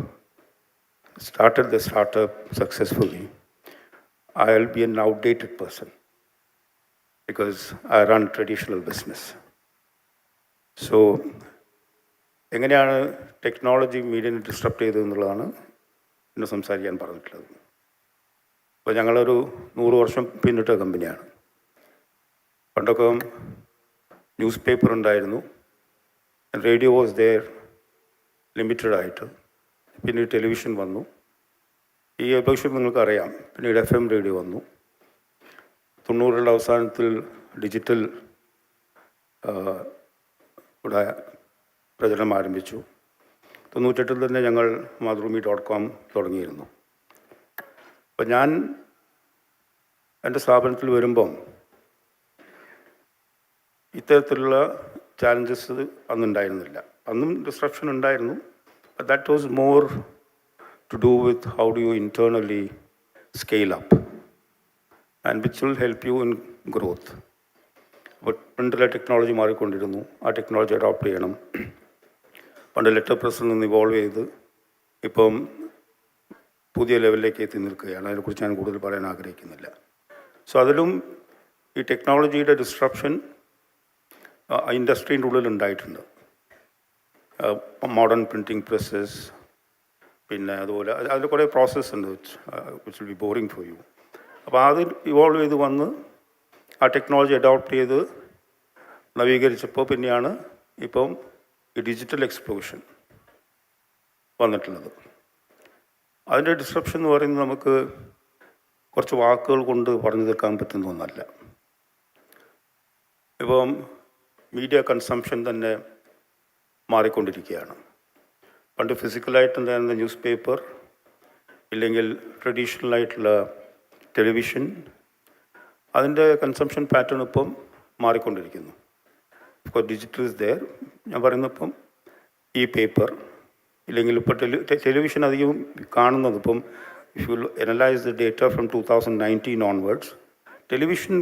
started the startup successfully, I'll be an outdated person because I run traditional business. So, എങ്ങനെയാണ് technology മീഡിയനെ disrupt ചെയ്തതെന്നുള്ളതാണ് എന്നെ സംസാരിക്കാൻ പറഞ്ഞിട്ടുള്ളത്. അപ്പോൾ ഞങ്ങളൊരു 100 വർഷം പിന്നിട്ട കമ്പനിയാണ്. പണ്ടൊക്കെ ന്യൂസ് പേപ്പർ ഉണ്ടായിരുന്നു, റേഡിയോ വാസ് ദെയർ ലിമിറ്റഡ് ആയിട്ട്. പിന്നീട് ടെലിവിഷൻ വന്നു. ഈ പക്ഷേ നിങ്ങൾക്കറിയാം, പിന്നീട് FM റേഡിയോ വന്നു. 90കളുടെ അവസാനത്തിൽ ഡിജിറ്റൽ ഇവിടെ പ്രചരണം ആരംഭിച്ചു. 98 തന്നെ ഞങ്ങൾ മാതൃഭൂമി.com തുടങ്ങിയിരുന്നു. അപ്പം ഞാൻ എൻ്റെ സ്ഥാപനത്തിൽ വരുമ്പം ഇത്തരത്തിലുള്ള ചാലഞ്ചസ് അന്നുണ്ടായിരുന്നില്ല. അന്നും ഡിസ്ട്രപ്ഷൻ ഉണ്ടായിരുന്നു. That was more to do with how do you internally scale up and which will help you in growth. But പണ്ടുള്ള ടെക്നോളജി മാറിക്കൊണ്ടിരുന്നു. ആ ടെക്നോളജി അഡോപ്റ്റ് ചെയ്യണം. പണ്ട് ലെറ്റർ പ്രസ്സിൽ നിന്ന് ഇവോൾവ് ചെയ്ത് ഇപ്പം പുതിയ ലെവലിലേക്ക് എത്തി നിൽക്കുകയാണ്. അതിനെക്കുറിച്ച് ഞാൻ കൂടുതൽ പറയാൻ ആഗ്രഹിക്കുന്നില്ല. സോ അതിലും ഈ ടെക്നോളജിയുടെ ഡിസ്ട്രപ്ഷൻ ഇൻഡസ്ട്രീൻ്റെ ഉള്ളിൽ ഉണ്ടായിട്ടുണ്ട്. മോഡേൺ പ്രിൻറ്റിങ് പ്രസ്സസ്, പിന്നെ അതുപോലെ അതിൽ കുറേ പ്രോസസ്സ് ഉണ്ട് which will be boring for you. അപ്പോൾ അത് ഇവോൾവ് ചെയ്ത് വന്ന് ആ ടെക്നോളജി അഡോപ്റ്റ് ചെയ്ത് നവീകരിച്ചപ്പോൾ പിന്നെയാണ് ഇപ്പം ഈ ഡിജിറ്റൽ എക്സ്പ്ലോഷൻ വന്നിട്ടുള്ളത്. അതിൻ്റെ ഡിസ്ട്രപ്ഷൻ എന്ന് പറയുന്നത് നമുക്ക് കുറച്ച് വാക്കുകൾ കൊണ്ട് പറഞ്ഞു തീർക്കാൻ പറ്റുന്ന ഒന്നല്ല. ഇപ്പം മീഡിയ കൺസംഷൻ തന്നെ മാറിക്കൊണ്ടിരിക്കുകയാണ്. പണ്ട് ഫിസിക്കലായിട്ട് എന്തായിരുന്ന ന്യൂസ് പേപ്പർ, ഇല്ലെങ്കിൽ ട്രഡീഷണലായിട്ടുള്ള ടെലിവിഷൻ, അതിൻ്റെ കൺസംഷൻ പാറ്റേൺ ഇപ്പം മാറിക്കൊണ്ടിരിക്കുന്നു. ഇപ്പോൾ ഡിജിറ്റൽ ഇസ് ദെയർ. ഞാൻ പറയുന്നപ്പം ഈ പേപ്പർ ഇല്ലെങ്കിൽ ഇപ്പോൾ ടെലിവിഷൻ അധികം കാണുന്നത് ഇപ്പം if you analyse the data from 2019 onwards, television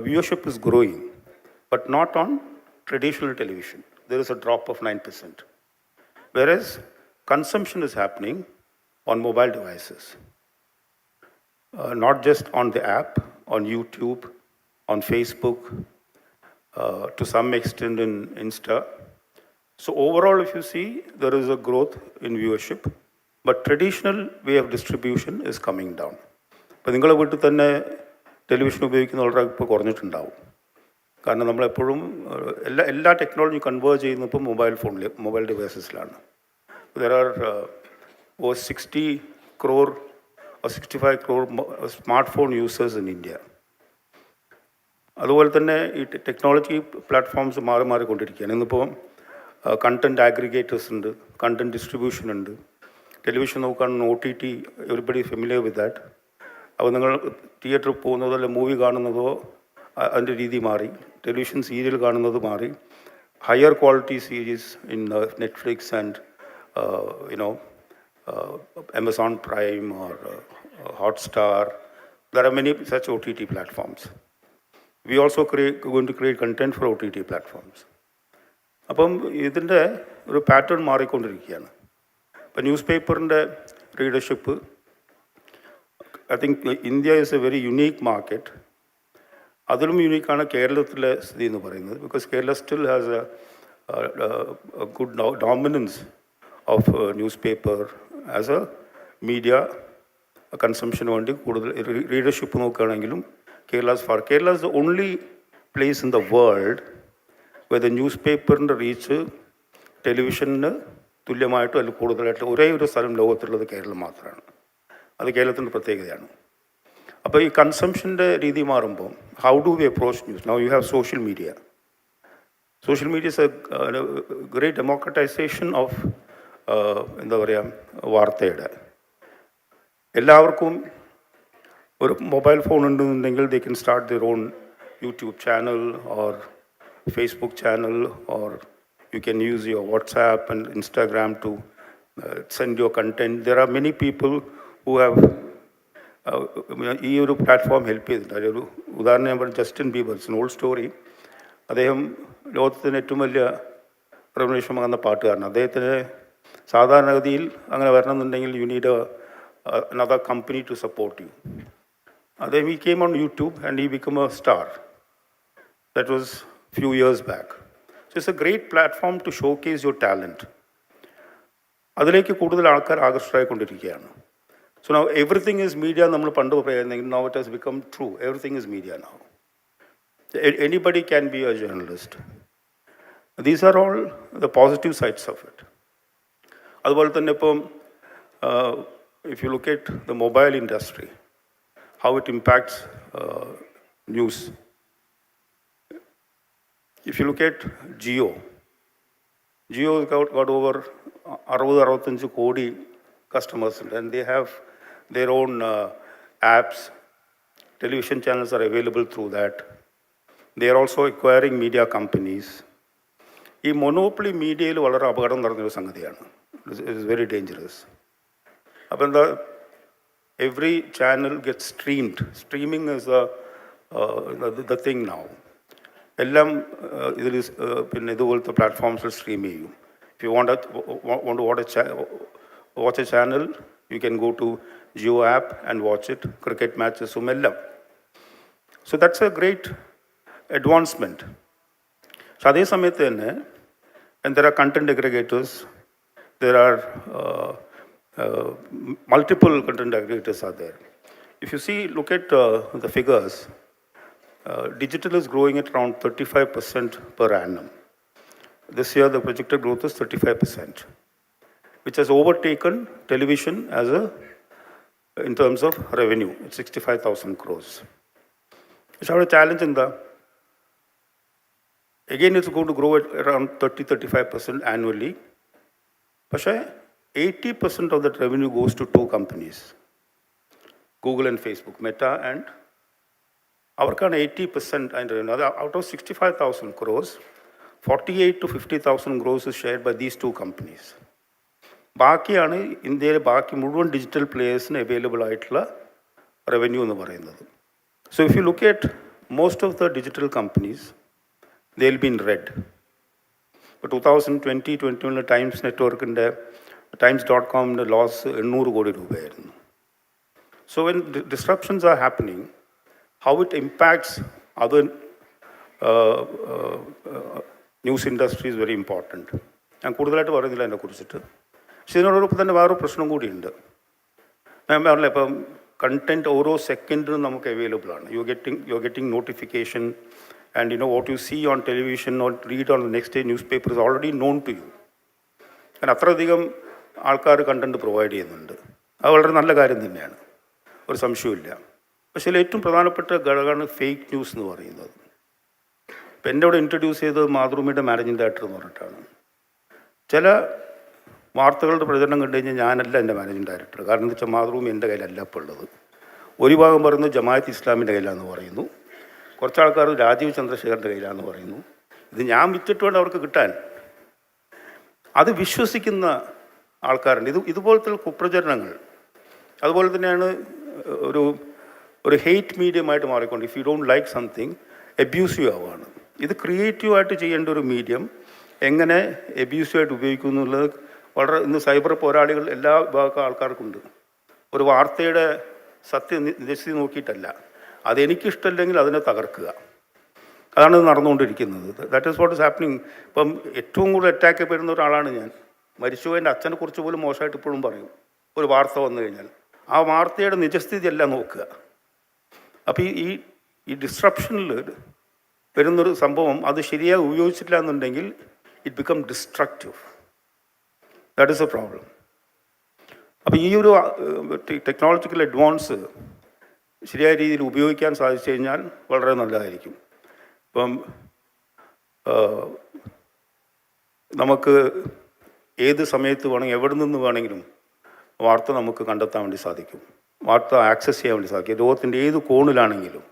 viewership is growing, but not on traditional television. There is a drop of 9%. Whereas consumption is happening on mobile devices. Not just on the app, on YouTube, on Facebook, to some extent in Insta. So overall, if you see, there is a growth in viewership, but traditional way of distribution is coming down. ഇപ്പോൾ നിങ്ങളുടെ വീട്ടിൽ തന്നെ television ഉപയോഗിക്കുന്ന വളരെ ഇപ്പോൾ കുറഞ്ഞിട്ടുണ്ടാവും. കാരണം നമ്മളെപ്പോഴും എല്ലാ ടെക്നോളജിയും കൺവേർട്ട് ചെയ്യുന്നത് ഇപ്പോൾ മൊബൈൽ ഡിവൈസസിലാണ്. There are 60 crore or 65 crore smartphone users in India. അതുപോലെ തന്നെ ഈ ടെക്നോളജി പ്ലാറ്റ്ഫോംസ് മാറിക്കൊണ്ടിരിക്കുകയാണ്. ഇന്നിപ്പോൾ കണ്ടൻറ് ആഗ്രിഗേറ്റേഴ്സ് ഉണ്ട്, കണ്ടൻറ് ഡിസ്ട്രിബ്യൂഷൻ ഉണ്ട്. ടെലിവിഷൻ നോക്കുകയാണെങ്കിൽ OTT, everybody familiar with that. അപ്പോൾ നിങ്ങൾ തിയേറ്ററിൽ പോകുന്നതോ അല്ലെ മൂവി കാണുന്നതോ അതിൻ്റെ രീതി മാറി. ടെലിവിഷൻ സീരിയൽ കാണുന്നത് മാറി. Higher quality series in Netflix and Amazon Prime or Hotstar. There are many such OTT platforms. We also going to create content for OTT platforms. അപ്പം ഇതിൻ്റെ ഒരു പാറ്റേൺ മാറിക്കൊണ്ടിരിക്കുകയാണ്. ഇപ്പം ന്യൂസ് പേപ്പറിൻ്റെ readership, I think India is a very unique market. അതിലും യുണീക്കാണ് കേരളത്തിലെ സ്ഥിതി എന്ന് പറയുന്നത്. Because Kerala still has a good dominance of newspaper as a media കൺസംഷന് വേണ്ടി കൂടുതൽ റീഡർഷിപ്പ് നോക്കുകയാണെങ്കിലും Kerala is the only place in the world where the news reach ടെലിവിഷന് തുല്യമായിട്ടും അതിൽ കൂടുതലായിട്ട് ഒരേ ഒരു സ്ഥലം ലോകത്തുള്ളത് കേരളം മാത്രമാണ്. അത് കേരളത്തിൻ്റെ പ്രത്യേകതയാണ്. അപ്പോൾ ഈ കൺസംഷൻ്റെ രീതി മാറുമ്പോൾ how do we approach news? Now you have social media. Social media is a great democratisation of എന്താ പറയുക, വാർത്തയുടെ. എല്ലാവർക്കും ഒരു മൊബൈൽ ഫോൺ ഉണ്ടെന്നുണ്ടെങ്കിൽ they can start their own YouTube channel or Facebook channel, or you can use your WhatsApp and Instagram to send your content. There are many people who have ഈ ഒരു platform help ചെയ്തിട്ടുണ്ട്. ഒരു ഉദാഹരണം ഞാൻ പറഞ്ഞു, Justin Bieber, it's an old story. അദ്ദേഹം ലോകത്തിന് ഏറ്റവും വലിയ റെവല്യൂഷൻ വന്ന പാട്ടുകാരനാണ്. അദ്ദേഹത്തിന് സാധാരണഗതിയിൽ അങ്ങനെ വരണമെന്നുണ്ടെങ്കിൽ you need another company to support you. Then he came on YouTube and he became a star. That was few years back. So it's a great platform to showcase your talent. അതിലേക്ക് കൂടുതൽ ആൾക്കാർ ആകർഷകരായിക്കൊണ്ടിരിക്കുകയാണ്. So now everything is media. നമ്മൾ പണ്ട് പറയുന്നെങ്കിൽ now it has become true. Everything is media now. Anybody can be a journalist. These are all the positive sides of it. അതുപോലെ തന്നെ ഇപ്പം if you look at the mobile industry, how it impacts news. If you look at Jio has got over 60-65 crore customers, and they have their own apps. Television channels are available through that. They are also acquiring media companies. ഈ monopoly മീഡിയയിൽ വളരെ അപകടം നിറഞ്ഞൊരു സംഗതിയാണ്. It is very dangerous. അപ്പോൾ എന്താ, every channel get streamed. Streaming is the thing now. എല്ലാം ഇതിൽ പിന്നെ ഇതുപോലത്തെ പ്ലാറ്റ്ഫോംസിൽ സ്ട്രീം ചെയ്യും. If you want to watch a channel, you can go to Geo app and watch it, cricket matches, so that's a great advancement. So അതേ സമയത്ത് തന്നെ, and there are content aggregators, there are multiple content aggregators are there. If you see, look at the figures, digital is growing at around 35% per annum. This year the projected growth is 35%, which has overtaken television in terms of revenue. It's 65,000 crores. It's our challenge in the, again, it's going to grow at around 30-35% annually. But 80% of that revenue goes to two companies, Google and Facebook, Meta, and our kind of 80% and out of 65,000 crores, 48 to 50,000 crores is shared by these two companies. ബാക്കിയാണ് ഇന്ത്യയിലെ ബാക്കി മുഴുവൻ digital പ്ലേയേഴ്സിന് available ആയിട്ടുള്ള revenue എന്ന് പറയുന്നത്. So if you look at most of the digital companies, they'll be in red. ഇപ്പോൾ 2020-21 times നെറ്റ്വർക്കിൻ്റെ Times.com's loss 800 കോടി രൂപയായിരുന്നു. So when disruptions are happening, how it impacts other news industry is very important. ഞാൻ കൂടുതലായിട്ട് പറയുന്നില്ല അതിനെക്കുറിച്ചിട്ട്. പക്ഷെ ഇതിനോടൊപ്പം തന്നെ വേറൊരു പ്രശ്നം കൂടിയുണ്ട്. ഞാൻ പറഞ്ഞില്ല, ഇപ്പം കണ്ടൻറ്റ് ഓരോ സെക്കൻഡിനും നമുക്ക് അവൈലബിൾ ആണ്. You getting notification, and what you see on television or read on the next day newspaper is already known to you. കാരണം അത്രയധികം ആൾക്കാർ കണ്ടൻറ്റ് പ്രൊവൈഡ് ചെയ്യുന്നുണ്ട്. അത് വളരെ നല്ല കാര്യം തന്നെയാണ്, ഒരു സംശയമില്ല. പക്ഷേ ഏറ്റവും പ്രധാനപ്പെട്ട ഘടകമാണ് ഫേക്ക് ന്യൂസ് എന്ന് പറയുന്നത്. ഇപ്പം എൻ്റെ അവിടെ ഇൻട്രൊഡ്യൂസ് ചെയ്തത് മാതൃഭൂമിയുടെ മാനേജിംഗ് ഡയറക്ടർ എന്ന് പറഞ്ഞിട്ടാണ്. ചില വാർത്തകളുടെ പ്രചരണം കണ്ടു കഴിഞ്ഞാൽ ഞാനല്ല എൻ്റെ മാനേജിംഗ് ഡയറക്ടർ. കാരണം എന്താ വെച്ചാൽ മാതൃഭൂമി എൻ്റെ കയ്യിലല്ല ഇപ്പോൾ ഉള്ളത്. ഒരു ഭാഗം പറയുന്നത് ജമാഅത്ത് ഇസ്ലാമിൻ്റെ കയ്യിലാണെന്ന് പറയുന്നു, കുറച്ച് ആൾക്കാർ രാജീവ് ചന്ദ്രശേഖറിൻ്റെ കയ്യിലാണെന്ന് പറയുന്നു. ഇത് ഞാൻ വിറ്റിട്ട് വേണം അവർക്ക് കിട്ടാൻ. അത് വിശ്വസിക്കുന്ന ആൾക്കാരുണ്ട്. ഇതുപോലത്തെ കുപ്രചരണങ്ങൾ അതുപോലെ തന്നെയാണ് ഒരു ഹെയ്റ്റ് മീഡിയമായിട്ട് മാറിക്കൊണ്ട്. If you don't like something, abusive ആവുകയാണ്. ഇത് ക്രിയേറ്റീവായിട്ട് ചെയ്യേണ്ട ഒരു മീഡിയം എങ്ങനെ എബ്യൂസീവായിട്ട് ഉപയോഗിക്കുന്നു എന്നുള്ളത് വളരെ ഇന്ന് സൈബർ പോരാളികൾ എല്ലാ വിഭാഗം ആൾക്കാർക്കുണ്ട്. ഒരു വാർത്തയുടെ സത്യം നിശ്ചിതി നോക്കിയിട്ടല്ല, അതെനിക്കിഷ്ടമല്ലെങ്കിൽ അതിനെ തകർക്കുക. അതാണ് നടന്നുകൊണ്ടിരിക്കുന്നത്. That is what is happening. ഇപ്പം ഏറ്റവും കൂടുതൽ അറ്റാക്ക് ചെയ്യപ്പെടുന്ന ഒരാളാണ് ഞാൻ. മരിച്ചുപോയ എൻ്റെ അച്ഛനെക്കുറിച്ച് പോലും മോശമായിട്ട് ഇപ്പോഴും പറയും ഒരു വാർത്ത വന്നു കഴിഞ്ഞാൽ. ആ വാർത്തയുടെ നിജസ്ഥിതി അല്ല നോക്കുക. അപ്പോൾ ഈ ഡിസ്ട്രപ്ഷനിൽ വരുന്നൊരു സംഭവം അത് ശരിയായി ഉപയോഗിച്ചിട്ടില്ല എന്നുണ്ടെങ്കിൽ it become destructive. That is A problem. അപ്പോൾ ഈ ഒരു ടെക്നോളജിക്കൽ അഡ്വാൻസ് ശരിയായ രീതിയിൽ ഉപയോഗിക്കാൻ സാധിച്ചു കഴിഞ്ഞാൽ വളരെ നല്ലതായിരിക്കും. ഇപ്പം നമുക്ക് ഏത് സമയത്ത് വേണമെങ്കിൽ എവിടെ നിന്ന് വേണമെങ്കിലും വാർത്ത നമുക്ക് കണ്ടെത്താൻ വേണ്ടി സാധിക്കും, വാർത്ത ആക്സസ് ചെയ്യാൻ വേണ്ടി സാധിക്കും. ലോകത്തിൻ്റെ ഏത് കോണിലാണെങ്കിലും.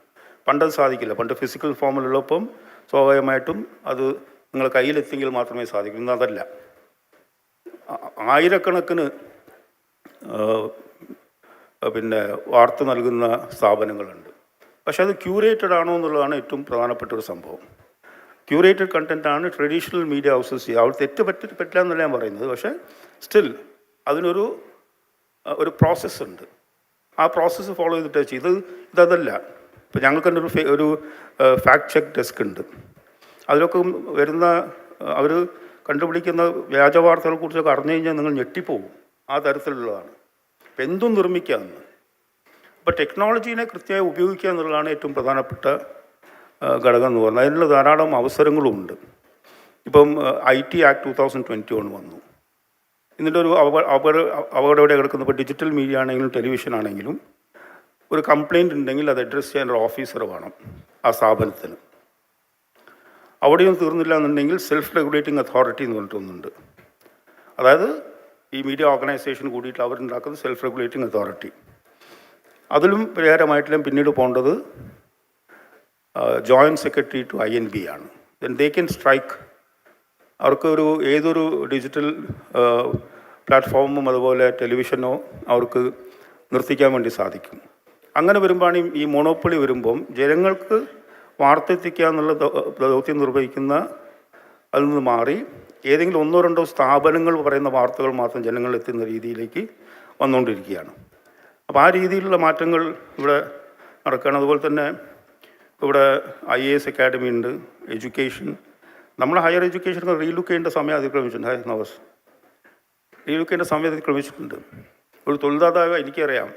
പണ്ടത് സാധിക്കില്ല. പണ്ട് ഫിസിക്കൽ ഫോമിലുള്ളപ്പം സ്വാഭാവികമായിട്ടും അത് നിങ്ങളുടെ കയ്യിലെത്തിയെങ്കിൽ മാത്രമേ സാധിക്കൂ. ഇന്ന് അതല്ല. ആയിരക്കണക്കിന് വാർത്ത നൽകുന്ന സ്ഥാപനങ്ങളുണ്ട്. പക്ഷെ അത് ക്യൂറേറ്റഡ് ആണോ എന്നുള്ളതാണ് ഏറ്റവും പ്രധാനപ്പെട്ട ഒരു സംഭവം. ക്യൂറേറ്റഡ് കണ്ടൻറ്റാണ് ട്രഡീഷണൽ മീഡിയ ഹൗസസ് ചെയ്യുക. അവർ പറ്റില്ല എന്നല്ല ഞാൻ പറയുന്നത്. പക്ഷേ സ്റ്റിൽ അതിനൊരു പ്രോസസ്സുണ്ട്. ആ പ്രോസസ്സ് ഫോളോ ചെയ്തിട്ട് ഇതല്ല. ഇപ്പോൾ ഞങ്ങൾക്ക് തന്നെ ഒരു ഫാക്ട് ചെക്ക് ഡെസ്ക് ഉണ്ട്. അതിലൊക്കെ വരുന്ന അവർ കണ്ടുപിടിക്കുന്ന വ്യാജ വാർത്തകളെക്കുറിച്ചൊക്കെ അറിഞ്ഞു കഴിഞ്ഞാൽ നിങ്ങൾ ഞെട്ടിപ്പോവും. ആ തരത്തിലുള്ളതാണ്. ഇപ്പം എന്തും നിർമ്മിക്കാമെന്ന്. അപ്പോൾ ടെക്നോളജീനെ കൃത്യമായി ഉപയോഗിക്കുക എന്നുള്ളതാണ് ഏറ്റവും പ്രധാനപ്പെട്ട ഘടകം എന്ന് പറഞ്ഞാൽ. അതിനുള്ള ധാരാളം അവസരങ്ങളുമുണ്ട്. ഇപ്പം IT ആക്ട് 2021 വന്നു. ഇതിൻ്റെ ഒരു അപകടം എവിടെ കിടക്കുന്നത്? ഇപ്പോൾ ഡിജിറ്റൽ മീഡിയ ആണെങ്കിലും ടെലിവിഷൻ ആണെങ്കിലും ഒരു കംപ്ലയിൻ്റ് ഉണ്ടെങ്കിൽ അത് അഡ്രസ്സ് ചെയ്യാൻ ഒരു ഓഫീസർ വേണം ആ സ്ഥാപനത്തിന്. അവിടെയും തീർന്നില്ല എന്നുണ്ടെങ്കിൽ സെൽഫ് റെഗുലേറ്റിംഗ് അതോറിറ്റി എന്ന് പറഞ്ഞിട്ടൊന്നുണ്ട്. അതായത് ഈ മീഡിയ ഓർഗനൈസേഷൻ കൂടിയിട്ട് അവരുണ്ടാക്കുന്ന സെൽഫ് റെഗുലേറ്റിംഗ് അതോറിറ്റി. അതിലും പരിഹാരമായിട്ടില്ല പിന്നീട് പോകേണ്ടത് ജോയിൻറ്റ് സെക്രട്ടറി ടു INB ആണ്. Then they can strike. അവർക്ക് ഏതൊരു ഡിജിറ്റൽ പ്ലാറ്റ്ഫോമും അതുപോലെ ടെലിവിഷനോ അവർക്ക് നിർത്തിക്കാൻ വേണ്ടി സാധിക്കും. അങ്ങനെ വരുമ്പോഴാണ് ഈ മോണോപ്പൊളി വരുമ്പം ജനങ്ങൾക്ക് വാർത്ത എത്തിക്കുക എന്നുള്ള ദൗത്യം നിർവഹിക്കുന്ന അതിൽ നിന്ന് മാറി ഏതെങ്കിലും ഒന്നോ രണ്ടോ സ്ഥാപനങ്ങൾ പറയുന്ന വാർത്തകൾ മാത്രം ജനങ്ങളിൽ എത്തുന്ന രീതിയിലേക്ക് വന്നുകൊണ്ടിരിക്കുകയാണ്. അപ്പോൾ ആ രീതിയിലുള്ള മാറ്റങ്ങൾ ഇവിടെ നടക്കുകയാണ്. അതുപോലെ തന്നെ ഇവിടെ IAS അക്കാഡമി ഉണ്ട്, എഡ്യൂക്കേഷൻ. നമ്മൾ ഹയർ എഡ്യൂക്കേഷൻ റീലുക്ക് ചെയ്യേണ്ട സമയം അതിക്രമിച്ചിട്ടുണ്ട്. റീലുക്ക് ചെയ്യേണ്ട സമയം അതിക്രമിച്ചിട്ടുണ്ട്. ഒരു തൊഴിൽദാതാവ് എനിക്കറിയാം,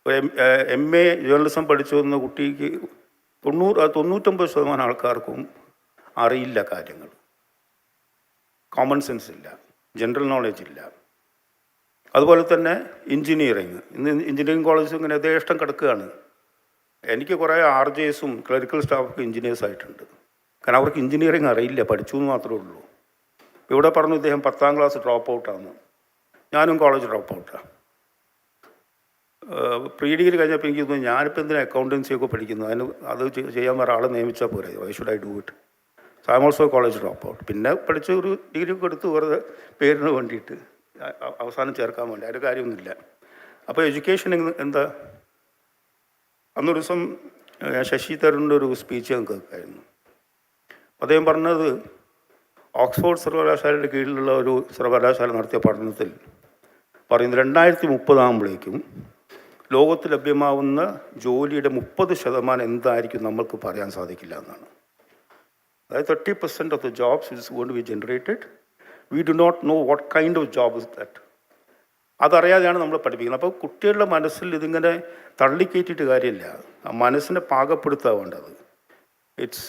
ഒരു MA ജേർണലിസം പഠിച്ചു വന്ന കുട്ടിക്ക് 99% ആൾക്കാർക്കും അറിയില്ല കാര്യങ്ങൾ. കോമൺ സെൻസ് ഇല്ല, ജനറൽ നോളജ് ഇല്ല. അതുപോലെ തന്നെ എഞ്ചിനീയറിങ്, ഇന്ന് എഞ്ചിനീയറിങ് കോളേജ് ഇങ്ങനെ യഥേഷ്ടം കിടക്കുകയാണ്. എനിക്ക് കുറേ RJSും ക്ലറിക്കൽ സ്റ്റാഫൊക്കെ എഞ്ചിനീയേഴ്സ് ആയിട്ടുണ്ട്. കാരണം അവർക്ക് എഞ്ചിനീയറിങ് അറിയില്ല, പഠിച്ചു എന്ന് മാത്രമേ ഉള്ളൂ. ഇവിടെ പറഞ്ഞു ഇദ്ദേഹം 10ാം ക്ലാസ് ഡ്രോപ്പ് ഔട്ടാണ്. ഞാനും കോളേജ് ഡ്രോപ്പ് ഔട്ടാണ്. പ്രീ ഡിഗ്രി കഴിഞ്ഞപ്പോൾ എനിക്ക് തോന്നുന്നു ഞാനിപ്പോൾ എന്തിനാണ് അക്കൗണ്ടൻസിയൊക്കെ പഠിക്കുന്നത്, അത് ചെയ്യാൻ വേറെ ആളെ നിയമിച്ചാൽ പോരെ, why should I do it. So I am also college drop out. പിന്നെ പഠിച്ച ഒരു ഡിഗ്രി ഒക്കെ എടുത്ത് വെറുതെ പേരിന് വേണ്ടിയിട്ട് അവസാനം ചേർക്കാൻ വേണ്ടി, അതിൻ്റെ കാര്യമൊന്നുമില്ല. അപ്പോൾ എഡ്യൂക്കേഷൻ എന്താ, അന്നൊരു ദിവസം ശശി തരൂരിൻ്റെ ഒരു സ്പീച്ച് ഞാൻ കേൾക്കായിരുന്നു. അദ്ദേഹം പറഞ്ഞത് ഓക്സ്ഫോർഡ് സർവകലാശാലയുടെ കീഴിലുള്ള ഒരു സർവകലാശാല നടത്തിയ പഠനത്തിൽ പറയുന്നത് 2030 ആകുമ്പോഴേക്കും ലോകത്ത് ലഭ്യമാവുന്ന ജോലിയുടെ 30% എന്തായിരിക്കും നമ്മൾക്ക് പറയാൻ സാധിക്കില്ല എന്നാണ്. അതായത് 30% of the jobs is going to be generated. We do not know what kind of job is that. അതറിയാതെയാണ് നമ്മൾ പഠിപ്പിക്കുന്നത്. അപ്പോൾ കുട്ടികളുടെ മനസ്സിൽ ഇതിങ്ങനെ തള്ളിക്കയറ്റിയിട്ട് കാര്യമില്ല, ആ മനസ്സിനെ പാകപ്പെടുത്തുക വേണ്ടത്. It's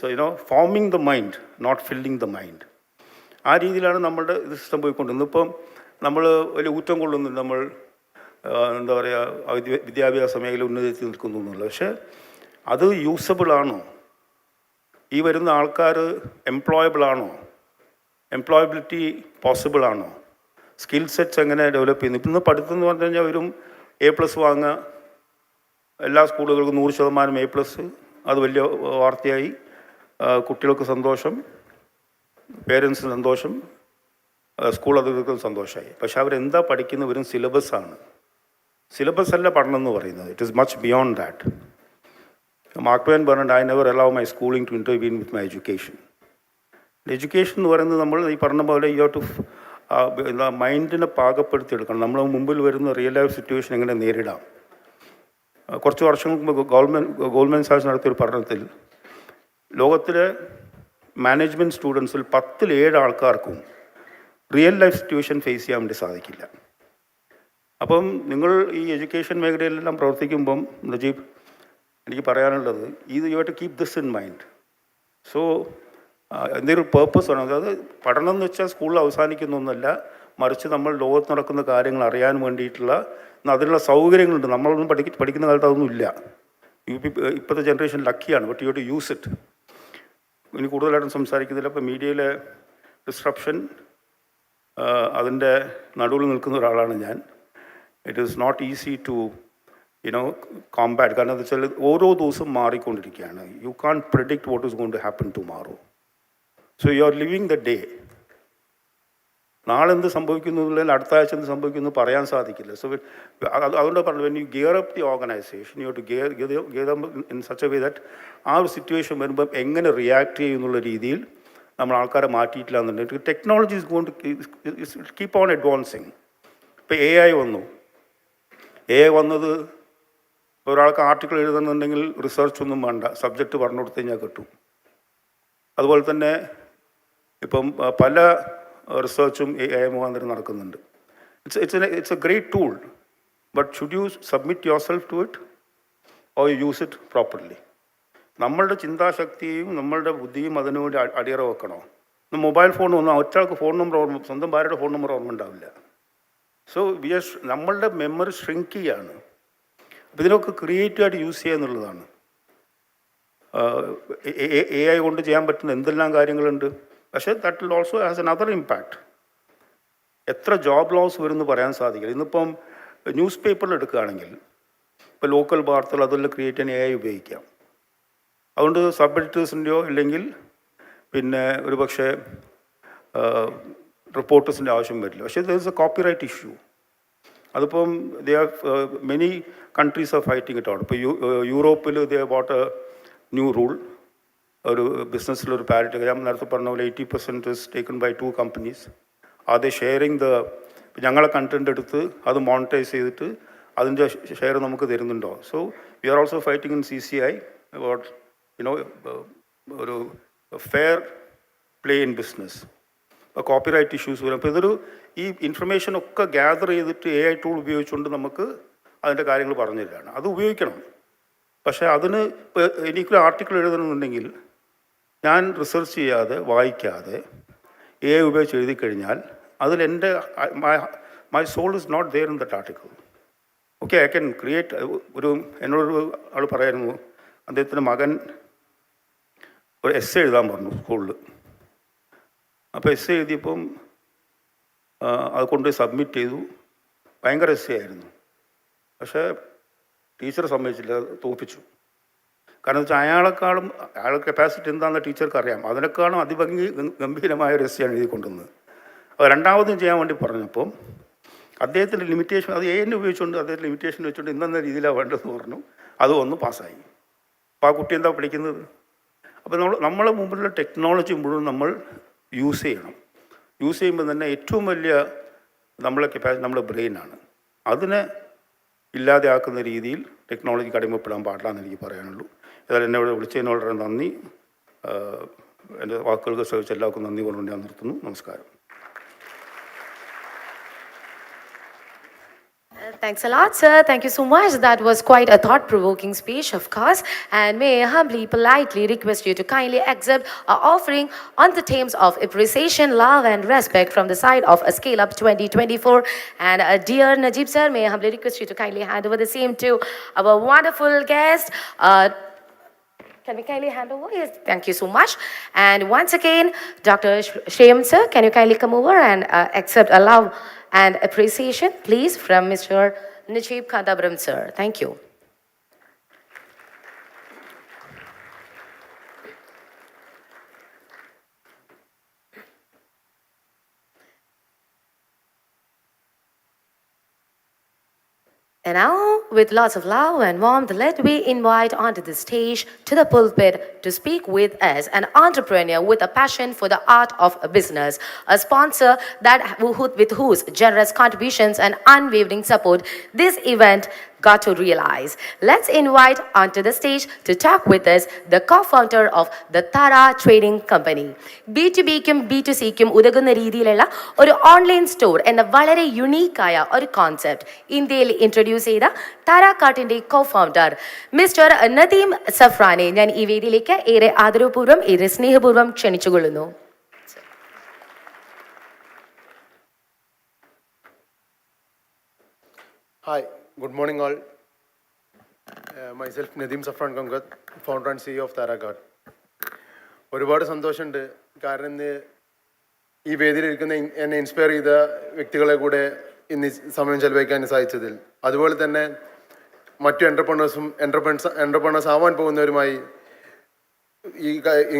forming the mind, not filling the mind. ആ രീതിയിലാണ് നമ്മളുടെ ഇത് സിസ്റ്റം പോയിക്കൊണ്ടിരുന്നത്. ഇപ്പം നമ്മൾ വലിയ ഊറ്റം കൊള്ളുന്നു, നമ്മൾ എന്താ പറയുക, വിദ്യാഭ്യാസ മേഖല ഉന്നതിയിൽ നിൽക്കുന്നു എന്നുള്ളത്. പക്ഷേ അത് യൂസബിളാണോ, ഈ വരുന്ന ആൾക്കാർ എംപ്ലോയബിളാണോ, എംപ്ലോയബിലിറ്റി പോസിബിളാണോ, സ്കിൽ സെറ്റ്സ് എങ്ങനെ ഡെവലപ്പ് ചെയ്യുന്നു. ഇപ്പം ഇന്ന് പഠിത്തം എന്ന് പറഞ്ഞു കഴിഞ്ഞാൽ വരും A+ വാങ്ങുക, എല്ലാ സ്കൂളുകൾക്കും 100% A+, അത് വലിയ വാർത്തയായി, കുട്ടികൾക്ക് സന്തോഷം, പേരൻസിന് സന്തോഷം, സ്കൂൾ അധികൃതർക്ക് സന്തോഷമായി. പക്ഷെ അവരെന്താ പഠിക്കുന്നത്, വരും സിലബസാണ്. സിലബസ് അല്ല പഠനം എന്ന് പറയുന്നത്. It is much beyond that. Mark Twain പറഞ്ഞിട്ട് I never allow my schooling to intervene with my education. Education എന്ന് പറയുന്നത് നമ്മൾ ഈ പറഞ്ഞ പോലെ യു ഹാവ് ടു എന്താ മൈൻഡിനെ പാകപ്പെടുത്തിയെടുക്കണം. നമ്മൾ മുമ്പിൽ വരുന്ന റിയൽ ലൈഫ് സിറ്റുവേഷൻ എങ്ങനെ നേരിടാം. കുറച്ച് വർഷങ്ങൾക്ക് മുമ്പ് ഗോൾഡ്മാൻ സാക്സ് നടത്തിയൊരു പഠനത്തിൽ ലോകത്തിലെ മാനേജ്മെൻറ്റ് സ്റ്റുഡൻസിൽ 10ൽ 7 ആൾക്കാർക്കും റിയൽ ലൈഫ് സിറ്റുവേഷൻ ഫേസ് ചെയ്യാൻ വേണ്ടി സാധിക്കില്ല. അപ്പം നിങ്ങൾ ഈ എഡ്യൂക്കേഷൻ മേഖലയിലെല്ലാം പ്രവർത്തിക്കുമ്പം നജീബ്, എനിക്ക് പറയാനുള്ളത് ഇത് you have to keep this in mind. So എന്തെങ്കിലും പേർപ്പസ് വേണം. അതായത് പഠനം എന്ന് വെച്ചാൽ സ്കൂളിൽ അവസാനിക്കുന്നൊന്നുമല്ല, മറിച്ച് നമ്മൾ ലോകത്ത് നടക്കുന്ന കാര്യങ്ങൾ അറിയാൻ വേണ്ടിയിട്ടുള്ള അതിനുള്ള സൗകര്യങ്ങളുണ്ട്. നമ്മളൊന്നും പഠിക്കുന്ന കാലത്ത് അതൊന്നും ഇല്ല. ഇപ്പോഴത്തെ ജനറേഷൻ ലക്കിയാണ്, but you have to use it. ഇനി കൂടുതലായിട്ടും സംസാരിക്കുന്നില്ല. ഇപ്പോൾ മീഡിയയിലെ ഡിസ്ട്രപ്ഷൻ, അതിൻ്റെ നടുവിൽ നിൽക്കുന്ന ഒരാളാണ് ഞാൻ. It is not easy to combat. കാരണം എന്താ വെച്ചാൽ ഓരോ ദിവസവും മാറിക്കൊണ്ടിരിക്കുകയാണ്. You can predict what is going to happen tomorrow. So you are living the day. നാളെ എന്ത് സംഭവിക്കുന്നു അല്ലെങ്കിൽ അടുത്ത ആഴ്ച എന്ത് സംഭവിക്കുന്നു പറയാൻ സാധിക്കില്ല. സോ അതുകൊണ്ട് പറഞ്ഞു, when you gear up the organisation you to gear in such a way that ആ ഒരു സിറ്റുവേഷൻ വരുമ്പം എങ്ങനെ റിയാക്ട് ചെയ്യുന്നുള്ള രീതിയിൽ നമ്മൾ ആൾക്കാരെ മാറ്റിയിട്ടില്ല എന്നുണ്ടെങ്കിൽ technology is going to keep on advancing. ഇപ്പോൾ AI വന്നു. AI വന്നത് ഒരാൾക്ക് ആർട്ടിക്കിൾ എഴുതുന്നുണ്ടെങ്കിൽ റിസർച്ച് ഒന്നും വേണ്ട, സബ്ജക്റ്റ് പറഞ്ഞു കൊടുത്തു കഴിഞ്ഞാൽ കിട്ടും. അതുപോലെ തന്നെ ഇപ്പം പല റിസർച്ചും AI മുഖാന്തരം നടക്കുന്നുണ്ട്. It's a great tool, but should you submit yourself to it or use it properly. നമ്മളുടെ ചിന്താശക്തിയും നമ്മളുടെ ബുദ്ധിയും അതിനുവേണ്ടി അടിയറ വെക്കണോ? മൊബൈൽ ഫോൺ വന്നാൽ ഒറ്റയാൾക്ക് ഫോൺ നമ്പർ ഓർമ്മ, സ്വന്തം ഭാര്യയുടെ ഫോൺ നമ്പർ ഓർമ്മ ഉണ്ടാവില്ല. സോ നമ്മളുടെ മെമ്മറി ഷ്രിങ്ക് ചെയ്യാണ്. അപ്പോൾ ഇതിനൊക്കെ ക്രിയേറ്റീവായിട്ട് യൂസ് ചെയ്യുക എന്നുള്ളതാണ്. AI കൊണ്ട് ചെയ്യാൻ പറ്റുന്ന എന്തെല്ലാം കാര്യങ്ങളുണ്ട്. പക്ഷേ that will also has another impact. എത്ര ജോബ് ലോസ് വരുമെന്ന് പറയാൻ സാധിക്കില്ല. ഇന്നിപ്പം ന്യൂസ് പേപ്പറിൽ എടുക്കുകയാണെങ്കിൽ ഇപ്പോൾ ലോക്കൽ വാർത്തകൾ അതെല്ലാം ക്രിയേറ്റ് ചെയ്യാൻ AI ഉപയോഗിക്കാം. അതുകൊണ്ട് സബ് എഡിറ്റേഴ്സിൻ്റെയോ ഇല്ലെങ്കിൽ പിന്നെ ഒരു പക്ഷേ റിപ്പോർട്ടേഴ്സിൻ്റെ ആവശ്യം വരില്ല. പക്ഷേ there is a copyright issue. അതിപ്പം they are many countries are fighting it out. ഇപ്പോൾ യൂറോപ്പിൽ they bought a new rule ഒരു ബിസിനസ്സിലൊരു പാരിറ്റി, ഞാൻ നേരത്തെ പറഞ്ഞ പോലെ 80% is taken by 2 companies. Are they sharing ഞങ്ങളെ കണ്ടൻറ് എടുത്ത് അത് മോണിറ്റൈസ് ചെയ്തിട്ട് അതിൻ്റെ ഷെയർ നമുക്ക് തരുന്നുണ്ടോ? So we are also fighting in CCI about ഒരു ഫെയർ പ്ലേ ഇൻ ബിസിനസ്. ഇപ്പോൾ കോപ്പിറൈറ്റ് ഇഷ്യൂസ് വരും. അപ്പോൾ ഇതൊരു ഈ ഇൻഫർമേഷനൊക്കെ ഗ്യാദർ ചെയ്തിട്ട് AI ടൂൾ ഉപയോഗിച്ചുകൊണ്ട് നമുക്ക് അതിൻ്റെ കാര്യങ്ങൾ പറഞ്ഞു തരികയാണ്. അത് ഉപയോഗിക്കണം. പക്ഷേ അതിന് ഇപ്പോൾ എനിക്കൊരു ആർട്ടിക്കിൾ എഴുതണമെന്നുണ്ടെങ്കിൽ ഞാൻ റിസർച്ച് ചെയ്യാതെ വായിക്കാതെ AI ഉപയോഗിച്ച് എഴുതി കഴിഞ്ഞാൽ അതിൽ എൻ്റെ my soul is not there in that article. Okay, I can create. എന്നോടൊരു ആൾ പറയായിരുന്നു, അദ്ദേഹത്തിൻ്റെ മകൻ ഒരു എസ്സേ എഴുതാൻ പറഞ്ഞു സ്കൂളിൽ. അപ്പോൾ എസ്സേ എഴുതിയപ്പം അത് കൊണ്ടുപോയി സബ്മിറ്റ് ചെയ്തു. ഭയങ്കര എസ്സേ ആയിരുന്നു. പക്ഷേ ടീച്ചർ സമ്മതിച്ചില്ല, തോൽപ്പിച്ചു. കാരണം വെച്ചാൽ അയാളുടെ കപ്പാസിറ്റി എന്താണെന്ന് ടീച്ചർക്ക് അറിയാം. അതിനേക്കാളും ഗംഭീരമായ ഒരു എസ്സേയാണ് എഴുതി കൊണ്ടുവന്നത്. അത് രണ്ടാമതും ചെയ്യാൻ വേണ്ടി പറഞ്ഞപ്പം അദ്ദേഹത്തിൻ്റെ ലിമിറ്റേഷൻ, അത് AI ഉപയോഗിച്ചുകൊണ്ട് അദ്ദേഹത്തിൻ്റെ ലിമിറ്റേഷൻ വെച്ചുകൊണ്ട് ഇന്നെന്ന രീതിയിലാണ് വേണ്ടതെന്ന് പറഞ്ഞു. അത് ഒന്ന് പാസ്സായി. അപ്പോൾ ആ കുട്ടി എന്താ പഠിക്കുന്നത്? അപ്പോൾ നമ്മളെ മുമ്പിലുള്ള ടെക്നോളജി മുഴുവൻ നമ്മൾ യൂസ് ചെയ്യണം. യൂസ് ചെയ്യുമ്പോൾ തന്നെ ഏറ്റവും വലിയ നമ്മളെ കപ്പാസിറ്റി നമ്മുടെ ബ്രെയിനാണ്. അതിനെ ഇല്ലാതെ ആക്കുന്ന രീതിയിൽ ടെക്നോളജിക്ക് അടിമപ്പെടാൻ പാടില്ലാന്ന് എനിക്ക് പറയാനുള്ളൂ. ഏതായാലും എന്നെ ഇവിടെ വിളിച്ചതിന് വളരെ നന്ദി. എൻ്റെ വാക്കുകൾക്ക് ശ്രമിച്ച എല്ലാവർക്കും നന്ദി പറഞ്ഞുകൊണ്ട് ഞാൻ നിർത്തുന്നു. നമസ്കാരം. Thanks a lot, sir. Thank you so much. That was quite a thought-provoking speech, of course. And may I humbly, politely request you to kindly accept our offering on the themes of appreciation, love, and respect from the side of ScaleUp 2024. And dear Najib, sir, may I humbly request you to kindly hand over the same to our wonderful guest. Can we kindly hand over? Yes, thank you so much. And once again, Dr. Shyam, sir, can you kindly come over and accept a love and appreciation, please, from Mr. Najib Khandabram, sir. Thank you. And now, with lots of love and warmth, let me invite onto the stage, to the pulpit, to speak with us, an entrepreneur with a passion for the art of a business, a sponsor with whose generous contributions and unwavering support this event got to realize. Let's invite onto the stage to talk with us the co-founder of the Tara Trading Company. B2Bക്കും B2Cക്കും ഉതകുന്ന രീതിയിലുള്ള ഒരു online store എന്ന വളരെ യുണീക്കായ ഒരു concept ഇന്ത്യയിൽ introduce ചെയ്ത താരാകാട്ടിന്റെ co-founder mister Nadeem സഫ്രാനെ ഞാൻ ഈ വേദിയിലേക്ക് ഏറെ ആദരവപൂർവ്വം, ഏറെ സ്നേഹപൂർവ്വം ക്ഷണിച്ചുകൊള്ളുന്നു. Hi, good morning all. Myself Nadeem Safran Kangat, founder and CEO of Taragat. ഒരുപാട് സന്തോഷമുണ്ട്. കാരണം ഇന്ന് ഈ വേദിയിലിരിക്കുന്ന എന്നെ ഇൻസ്പയർ ചെയ്ത വ്യക്തികളെ കൂടെ ഇന്ന് സമയം ചെലവഴിക്കാൻ സാധിച്ചതിൽ, അതുപോലെ തന്നെ മറ്റു എൻ്റർപ്രണേഴ്സ് ആവാൻ പോകുന്നവരുമായി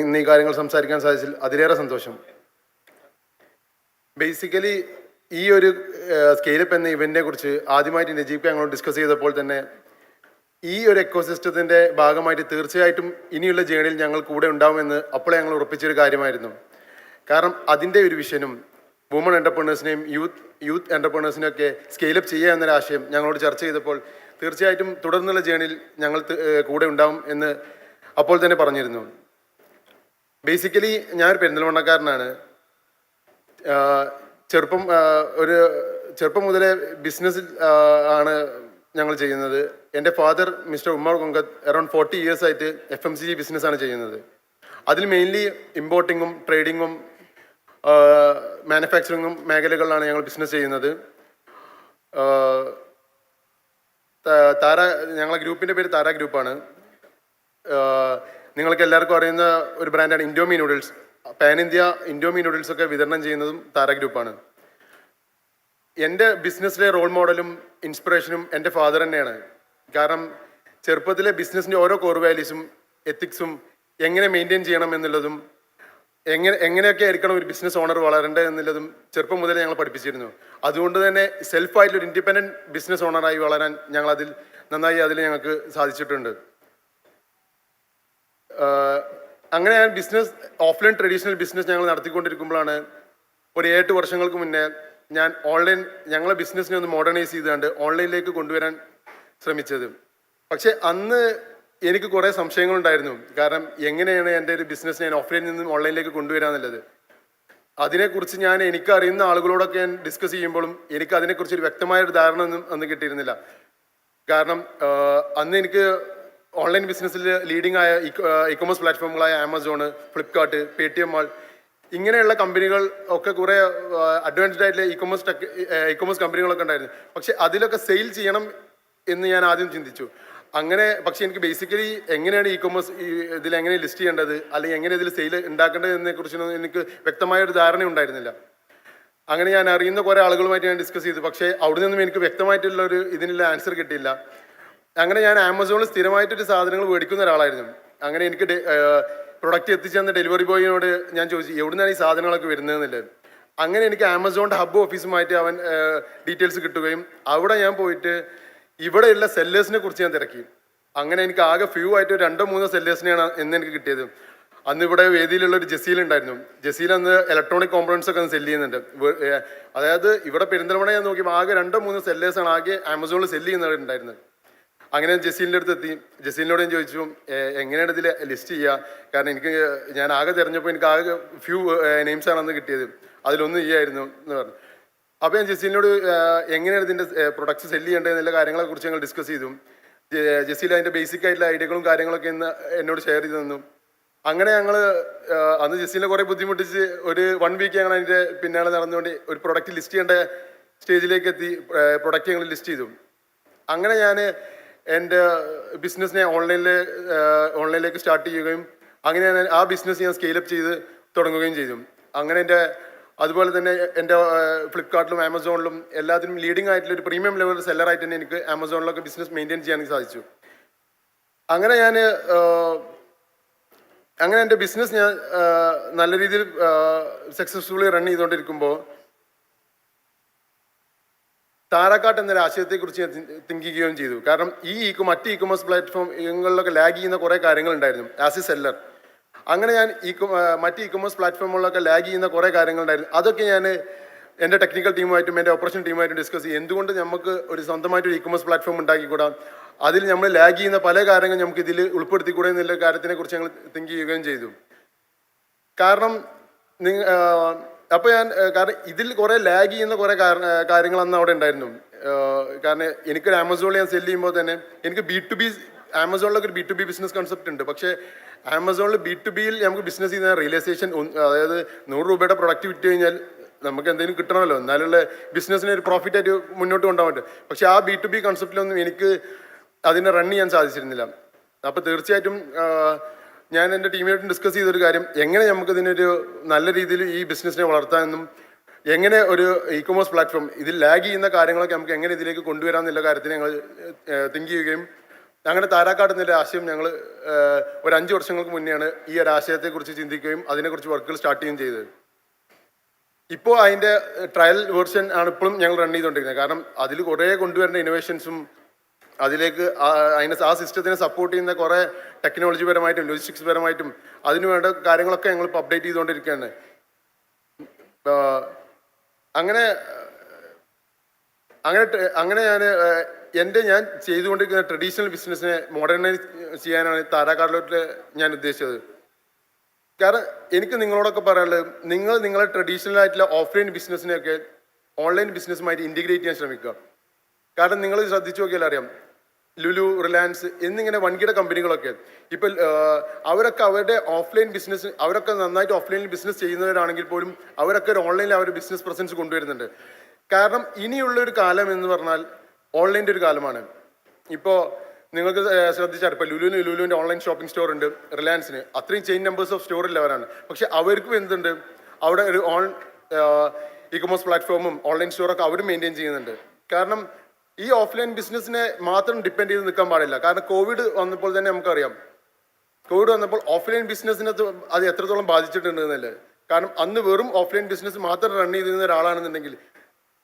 ഇന്ന് ഈ കാര്യങ്ങൾ സംസാരിക്കാൻ സാധിച്ചതിൽ അതിലേറെ സന്തോഷം. ബേസിക്കലി ഈ ഒരു സ്കെയിലപ്പ് എന്ന ഇവൻറ്റിനെ കുറിച്ച് ആദ്യമായിട്ട് നജീബ് ഞങ്ങളോട് ഡിസ്കസ് ചെയ്തപ്പോൾ തന്നെ ഈ ഒരു എക്കോസിസ്റ്റത്തിൻ്റെ ഭാഗമായിട്ട് തീർച്ചയായിട്ടും ഇനിയുള്ള ജേണിയിൽ ഞങ്ങൾ കൂടെ ഉണ്ടാവുമെന്ന് അപ്പോഴേ ഞങ്ങൾ ഉറപ്പിച്ചൊരു കാര്യമായിരുന്നു. കാരണം അതിൻ്റെ ഒരു വിഷനും വുമൺ എൻ്റർപ്രണേഴ്സിനെയും യൂത്ത് എൻ്റർപ്രണേഴ്സിനെയും ഒക്കെ സ്കെയിലപ്പ് ചെയ്യുക എന്നൊരു ആശയം ഞങ്ങളോട് ചർച്ച ചെയ്തപ്പോൾ തീർച്ചയായിട്ടും തുടർന്നുള്ള ജേണിയിൽ ഞങ്ങൾ കൂടെ ഉണ്ടാവും എന്ന് അപ്പോൾ തന്നെ പറഞ്ഞിരുന്നു. ബേസിക്കലി ഞാനൊരു പെരിന്തൽമണ്ണക്കാരനാണ്. ചെറുപ്പം മുതലേ ബിസിനസ്സിൽ ആണ് ഞങ്ങൾ ചെയ്യുന്നത്. എൻ്റെ father mister Ummer Konkath around 40 years ആയിട്ട് FMCG ബിസിനസ്സാണ് ചെയ്യുന്നത്. അതിൽ മെയിൻലി ഇമ്പോർട്ടിങ്ങും ട്രേഡിങ്ങും മാനുഫാക്ചറിങ്ങും മേഖലകളിലാണ് ഞങ്ങൾ ബിസിനസ് ചെയ്യുന്നത്. ഞങ്ങളെ ഗ്രൂപ്പിൻ്റെ പേര് താര ഗ്രൂപ്പാണ്. നിങ്ങൾക്ക് എല്ലാവർക്കും അറിയുന്ന ഒരു ബ്രാൻഡാണ് Indomie noodles. Pan India Indomie നൂഡിൽസൊക്കെ വിതരണം ചെയ്യുന്നതും താര ഗ്രൂപ്പാണ്. എൻ്റെ ബിസിനസ്സിലെ റോൾ മോഡലും ഇൻസ്പിറേഷനും എൻ്റെ ഫാദർ തന്നെയാണ്. കാരണം ചെറുപ്പത്തിലെ ബിസിനസ്സിൻ്റെ ഓരോ കോർ വാല്യൂസും എത്തിക്സും എങ്ങനെ മെയിൻറ്റെയിൻ ചെയ്യണം എന്നുള്ളതും എങ്ങനെയൊക്കെ ആയിരിക്കണം ഒരു ബിസിനസ് ഓണർ വളരേണ്ടത് എന്നുള്ളതും ചെറുപ്പം മുതലേ ഞങ്ങൾ പഠിപ്പിച്ചിരുന്നു. അതുകൊണ്ട് തന്നെ സെൽഫായിട്ടൊരു ഇൻഡിപെൻഡൻറ്റ് ബിസിനസ് ഓണറായി വളരാൻ ഞങ്ങൾക്ക് സാധിച്ചിട്ടുണ്ട്. അങ്ങനെ ഞാൻ ബിസിനസ് ഓഫ്ലൈൻ ട്രഡീഷണൽ ബിസിനസ് ഞങ്ങൾ നടത്തിക്കൊണ്ടിരിക്കുമ്പോഴാണ് ഒരു 8 വർഷങ്ങൾക്ക് മുന്നേ ഞാൻ ഞങ്ങളെ ബിസിനസ്സിനെ ഒന്ന് മോഡേണൈസ് ചെയ്തുകൊണ്ട് ഓൺലൈനിലേക്ക് കൊണ്ടുവരാൻ ശ്രമിച്ചത്. പക്ഷെ അന്ന് എനിക്ക് കുറേ സംശയങ്ങളുണ്ടായിരുന്നു. കാരണം എങ്ങനെയാണ് എൻ്റെ ഒരു ബിസിനസ് ഞാൻ ഓഫ്ലൈനിൽ നിന്നും ഓൺലൈനിലേക്ക് കൊണ്ടുവരാന്നുള്ളത്. അതിനെക്കുറിച്ച് എനിക്ക് അറിയുന്ന ആളുകളോടൊക്കെ ഞാൻ ഡിസ്കസ് ചെയ്യുമ്പോഴും എനിക്ക് അതിനെക്കുറിച്ചൊരു വ്യക്തമായൊരു ധാരണ ഒന്നും അന്ന് കിട്ടിയിരുന്നില്ല. കാരണം അന്ന് എനിക്ക് ഓൺലൈൻ ബിസിനസ്സിൽ ലീഡിംഗ് ആയ ഇ-കൊമേഴ്സ് പ്ലാറ്റ്ഫോമുകളായ ആമസോൺ, ഫ്ലിപ്കാർട്ട്, പേടിഎം മാൾ ഇങ്ങനെയുള്ള കമ്പനികൾ ഒക്കെ കുറേ അഡ്വാൻസ്ഡ് ആയിട്ടുള്ള ഇ-കൊമേഴ്സ് കമ്പനികളൊക്കെ ഉണ്ടായിരുന്നു. പക്ഷെ അതിലൊക്കെ സെയിൽ ചെയ്യണം എന്ന് ഞാൻ ആദ്യം ചിന്തിച്ചു. പക്ഷെ എനിക്ക് ബേസിക്കലി എങ്ങനെയാണ് ഇ-കൊമേഴ്സ് ഇതിലെങ്ങനെ ലിസ്റ്റ് ചെയ്യേണ്ടത്, അല്ലെങ്കിൽ എങ്ങനെ ഇതിൽ സെയിൽ ഉണ്ടാക്കേണ്ടത് എന്നതിനെക്കുറിച്ചൊന്നും എനിക്ക് വ്യക്തമായൊരു ധാരണ ഉണ്ടായിരുന്നില്ല. അങ്ങനെ ഞാൻ അറിയുന്ന കുറേ ആളുകളുമായിട്ട് ഞാൻ ഡിസ്കസ് ചെയ്തു. പക്ഷേ അവിടെ നിന്നും എനിക്ക് വ്യക്തമായിട്ടുള്ള ഇതിനുള്ള ആൻസർ കിട്ടിയില്ല. അങ്ങനെ ഞാൻ ആമസോണിൽ സ്ഥിരമായിട്ടൊരു സാധനങ്ങൾ മേടിക്കുന്ന ഒരാളായിരുന്നു. അങ്ങനെ എനിക്ക് പ്രൊഡക്റ്റ് എത്തിച്ചെന്ന ഡെലിവറി ബോയിനോട് ഞാൻ ചോദിച്ചു എവിടുന്നാണ് ഈ സാധനങ്ങളൊക്കെ വരുന്നതെന്നില്ല. അങ്ങനെ എനിക്ക് ആമസോണിൻ്റെ ഹബ്ബ് ഓഫീസുമായിട്ട് അവൻ ഡീറ്റെയിൽസ് കിട്ടുകയും അവിടെ ഞാൻ പോയിട്ട് ഇവിടെയുള്ള സെല്ലേഴ്സിനെ കുറിച്ച് ഞാൻ തിരക്കി. അങ്ങനെ എനിക്ക് ആകെ ഫ്യൂ ആയിട്ട് 2-3 സെല്ലേഴ്സിനെയാണ് എനിക്ക് കിട്ടിയത്. അന്ന് ഇവിടെ വേദിയിലുള്ള ഒരു ജസീൽ ഉണ്ടായിരുന്നു. ജസീൽ അന്ന് ഇലക്ട്രോണിക് കോമ്പണൻസ് ഒക്കെ സെല്ല് ചെയ്യുന്നുണ്ട്. അതായത് ഇവിടെ പെരിന്തൽമണ്ണ ഞാൻ നോക്കിയപ്പോൾ ആകെ 2-3 സെല്ലേഴ്സാണ് ആകെ ആമസോണിൽ സെല്ല് ചെയ്യുന്നവരുണ്ടായിരുന്നത്. അങ്ങനെ ജസീലിൻ്റെ അടുത്ത് എത്തി. ജസീലിനോട് ഞാൻ ചോദിച്ചു എങ്ങനെയാണ് ഇതിൽ ലിസ്റ്റ് ചെയ്യുക, കാരണം ഞാൻ ആകെ തിരഞ്ഞപ്പോൾ എനിക്ക് ആകെ ഫ്യൂ നെയിംസാണ് അന്ന് കിട്ടിയത്, അതിലൊന്നും ചെയ്യായിരുന്നു എന്ന് പറഞ്ഞു. അപ്പോൾ ഞാൻ ജസീലിനോട് എങ്ങനെയാണ് ഇതിൻ്റെ പ്രൊഡക്ട്സ് സെല്ല് ചെയ്യേണ്ടതെന്നുള്ള കാര്യങ്ങളെക്കുറിച്ച് ഞങ്ങൾ ഡിസ്കസ് ചെയ്തു. ജസീൽ അതിൻ്റെ ബേസിക് ആയിട്ടുള്ള ഐഡിയകളും കാര്യങ്ങളൊക്കെ എന്നോട് ഷെയർ ചെയ്ത് തന്നു. അങ്ങനെ ഞങ്ങൾ അന്ന് ജസീലിനെ കുറേ ബുദ്ധിമുട്ടിച്ച് ഒരു 1 വീക്ക് ഞങ്ങൾ അതിൻ്റെ പിന്നാലെ നടന്നുകൊണ്ട് ഒരു പ്രൊഡക്റ്റ് ലിസ്റ്റ് ചെയ്യേണ്ട സ്റ്റേജിലേക്ക് എത്തി. പ്രൊഡക്റ്റ് ഞങ്ങൾ ലിസ്റ്റ് ചെയ്തു. അങ്ങനെ ഞാൻ എൻ്റെ ബിസിനസ്സിനെ ഓൺലൈനിലേക്ക് സ്റ്റാർട്ട് ചെയ്യുകയും അങ്ങനെ ആ ബിസിനസ് ഞാൻ സ്കെയിലപ്പ് ചെയ്ത് തുടങ്ങുകയും ചെയ്തു. അങ്ങനെ അതുപോലെ തന്നെ എൻ്റെ ഫ്ലിപ്കാർട്ടിലും ആമസോണിലും എല്ലാത്തിനും ലീഡിംഗ് ആയിട്ടുള്ള ഒരു പ്രീമിയം ലെവൽ സെല്ലറായിട്ട് തന്നെ എനിക്ക് ആമസോണിലൊക്കെ ബിസിനസ് മെയിൻറ്റെയിൻ ചെയ്യാൻ സാധിച്ചു. അങ്ങനെ എൻ്റെ ബിസിനസ് ഞാൻ നല്ല രീതിയിൽ സക്സസ്ഫുള്ളി റൺ ചെയ്തുകൊണ്ടിരിക്കുമ്പോൾ താരാക്കാട്ട് എന്നൊരു ആശയത്തെക്കുറിച്ച് ഞാൻ തിങ്ക് ചെയ്യുകയും ചെയ്തു. കാരണം മറ്റ് ഇ-കൊമേഴ്സ് പ്ലാറ്റ്ഫോമുകളിലൊക്കെ ലാഗ് ചെയ്യുന്ന കുറേ കാര്യങ്ങളുണ്ടായിരുന്നു ആസ് എ സെല്ലർ. അങ്ങനെ ഞാൻ മറ്റ് ഇ-കൊമേഴ്സ് പ്ലാറ്റ്ഫോമുകളിലൊക്കെ ലാഗ് ചെയ്യുന്ന കുറേ കാര്യങ്ങളുണ്ടായിരുന്നു. അതൊക്കെ ഞാൻ എൻ്റെ ടെക്നിക്കൽ ടീമുമായിട്ടും എൻ്റെ ഓപ്പറേഷൻ ടീമുമായിട്ടും ഡിസ്കസ് ചെയ്യും. എന്തുകൊണ്ട് നമുക്ക് ഒരു സ്വന്തമായിട്ട് ഇ-കൊമേഴ്സ് പ്ലാറ്റ്ഫോം ഉണ്ടാക്കിക്കൂടാം, അതിൽ നമ്മൾ ലാഗ് ചെയ്യുന്ന പല കാര്യങ്ങൾ നമുക്ക് ഇതിൽ ഉൾപ്പെടുത്തിക്കൂടെ എന്നുള്ള കാര്യത്തിനെക്കുറിച്ച് ഞങ്ങൾ തിങ്ക് ചെയ്യുകയും ചെയ്തു. കാരണം കാരണം ഇതിൽ കുറേ ലാഗ് ചെയ്യുന്ന കുറേ കാര്യങ്ങൾ അന്ന് അവിടെ ഉണ്ടായിരുന്നു. കാരണം എനിക്കൊരു ആമസോണിൽ ഞാൻ സെല്ല് ചെയ്യുമ്പോൾ തന്നെ എനിക്ക് B2B ആമസോണിലൊക്കെ ഒരു B2B ബിസിനസ് കൺസെപ്റ്റ് ഉണ്ട്. പക്ഷേ ആമസോണിൽ B2Bയിൽ നമുക്ക് ബിസിനസ് ചെയ്യുന്ന റിയലൈസേഷൻ, അതായത് 100 രൂപയുടെ പ്രൊഡക്റ്റ് വിറ്റ് കഴിഞ്ഞാൽ നമുക്ക് എന്തെങ്കിലും കിട്ടണമല്ലോ, എന്നാലുള്ള ബിസിനസ്സിന് ഒരു പ്രോഫിറ്റായിട്ട് മുന്നോട്ട് കൊണ്ടുപോകാൻ പറ്റും. പക്ഷേ ആ B2B കൺസെപ്റ്റിലൊന്നും എനിക്ക് അതിനെ റൺ ചെയ്യാൻ സാധിച്ചിരുന്നില്ല. അപ്പോൾ തീർച്ചയായിട്ടും ഞാൻ എൻ്റെ ടീമായിട്ട് ഡിസ്കസ് ചെയ്തൊരു കാര്യം, എങ്ങനെ നമുക്കിതിനൊരു നല്ല രീതിയിൽ ഈ ബിസിനസ്സിനെ വളർത്താമെന്നും എങ്ങനെ ഒരു ഇ-കൊമേഴ്സ് പ്ലാറ്റ്ഫോം ഇതിൽ ലാഗ് ചെയ്യുന്ന കാര്യങ്ങളൊക്കെ നമുക്ക് എങ്ങനെ ഇതിലേക്ക് കൊണ്ടുവരാമെന്നുള്ള കാര്യത്തിന് ഞങ്ങൾ തിങ്ക് ചെയ്യുകയും അങ്ങനെ താരാക്കാട് എന്നുള്ള ആശയം ഞങ്ങൾ ഒരു 5 വർഷങ്ങൾക്ക് മുന്നെയാണ് ഈ ഒരു ആശയത്തെക്കുറിച്ച് ചിന്തിക്കുകയും അതിനെക്കുറിച്ച് വർക്കുകൾ സ്റ്റാർട്ട് ചെയ്യുകയും ചെയ്തത്. ഇപ്പോൾ അതിൻ്റെ ട്രയൽ വേർഷൻ ആണ് ഇപ്പോഴും ഞങ്ങൾ റൺ ചെയ്തുകൊണ്ടിരിക്കുന്നത്. കാരണം അതിൽ കുറേ കൊണ്ടുവരേണ്ട ഇന്നോവേഷൻസും അതിലേക്ക് ആ സിസ്റ്റത്തിനെ സപ്പോർട്ട് ചെയ്യുന്ന കുറേ ടെക്നോളജി പരമായിട്ടും ലോജിസ്റ്റിക്സ് പരമായിട്ടും അതിന് വേണ്ട കാര്യങ്ങളൊക്കെ ഞങ്ങളിപ്പോൾ അപ്ഡേറ്റ് ചെയ്തുകൊണ്ടിരിക്കുകയാണ്. അങ്ങനെ ഞാൻ ചെയ്തുകൊണ്ടിരിക്കുന്ന ട്രഡീഷണൽ ബിസിനസ്സിനെ മോഡേണൈസ് ചെയ്യാനാണ് താരാക്കാടിലോട്ട് ഞാൻ ഉദ്ദേശിച്ചത്. കാരണം എനിക്ക് നിങ്ങളോടൊക്കെ പറയാനുള്ളത്, നിങ്ങളെ ട്രഡീഷണൽ ആയിട്ടുള്ള ഓഫ്ലൈൻ ബിസിനസ്സിനെയൊക്കെ ഓൺലൈൻ ബിസിനസ്സുമായിട്ട് ഇൻറ്റിഗ്രേറ്റ് ചെയ്യാൻ ശ്രമിക്കുക. കാരണം നിങ്ങൾ ശ്രദ്ധിച്ചു നോക്കിയാൽ അറിയാം, ലുലു, റിലയൻസ് എന്നിങ്ങനെ വൻകിട കമ്പനികളൊക്കെ ഇപ്പോൾ അവരൊക്കെ അവരുടെ ഓഫ്ലൈൻ ബിസിനസ്, അവരൊക്കെ നന്നായിട്ട് ഓഫ്ലൈനിൽ ബിസിനസ് ചെയ്യുന്നവരാണെങ്കിൽ പോലും അവരൊക്കെ ഒരു ഓൺലൈനിൽ അവർ ബിസിനസ് പ്രസൻസ് കൊണ്ടുവരുന്നുണ്ട്. കാരണം ഇനിയുള്ളൊരു കാലം എന്ന് പറഞ്ഞാൽ ഓൺലൈൻ്റെ ഒരു കാലമാണ്. ഇപ്പോൾ നിങ്ങൾക്ക് ശ്രദ്ധിച്ചാൽ ഇപ്പോൾ ലുലുവിൻ്റെ ഓൺലൈൻ ഷോപ്പിംഗ് സ്റ്റോർ ഉണ്ട്, റിലയൻസിന് അത്രയും ചെയിൻ നമ്പേഴ്സ് ഓഫ് സ്റ്റോർ ഉള്ളവരാണ്. പക്ഷെ അവർക്കും എന്തുണ്ട്, അവിടെ ഒരു ഇ-കൊമേഴ്സ് പ്ലാറ്റ്ഫോമും ഓൺലൈൻ സ്റ്റോറൊക്കെ അവർ മെയിൻറ്റെയിൻ ചെയ്യുന്നുണ്ട്. കാരണം ഈ ഓഫ്ലൈൻ ബിസിനസ്സിനെ മാത്രം ഡിപ്പെൻഡ് ചെയ്ത് നിൽക്കാൻ പാടില്ല. കാരണം കോവിഡ് വന്നപ്പോൾ തന്നെ നമുക്കറിയാം, കോവിഡ് വന്നപ്പോൾ ഓഫ്ലൈൻ ബിസിനസ്സിനെ അത് എത്രത്തോളം ബാധിച്ചിട്ടുണ്ട് എന്നല്ലേ. കാരണം അന്ന് വെറും ഓഫ്ലൈൻ ബിസിനസ് മാത്രം റൺ ചെയ്തിരുന്ന ഒരാളാണെന്നുണ്ടെങ്കിൽ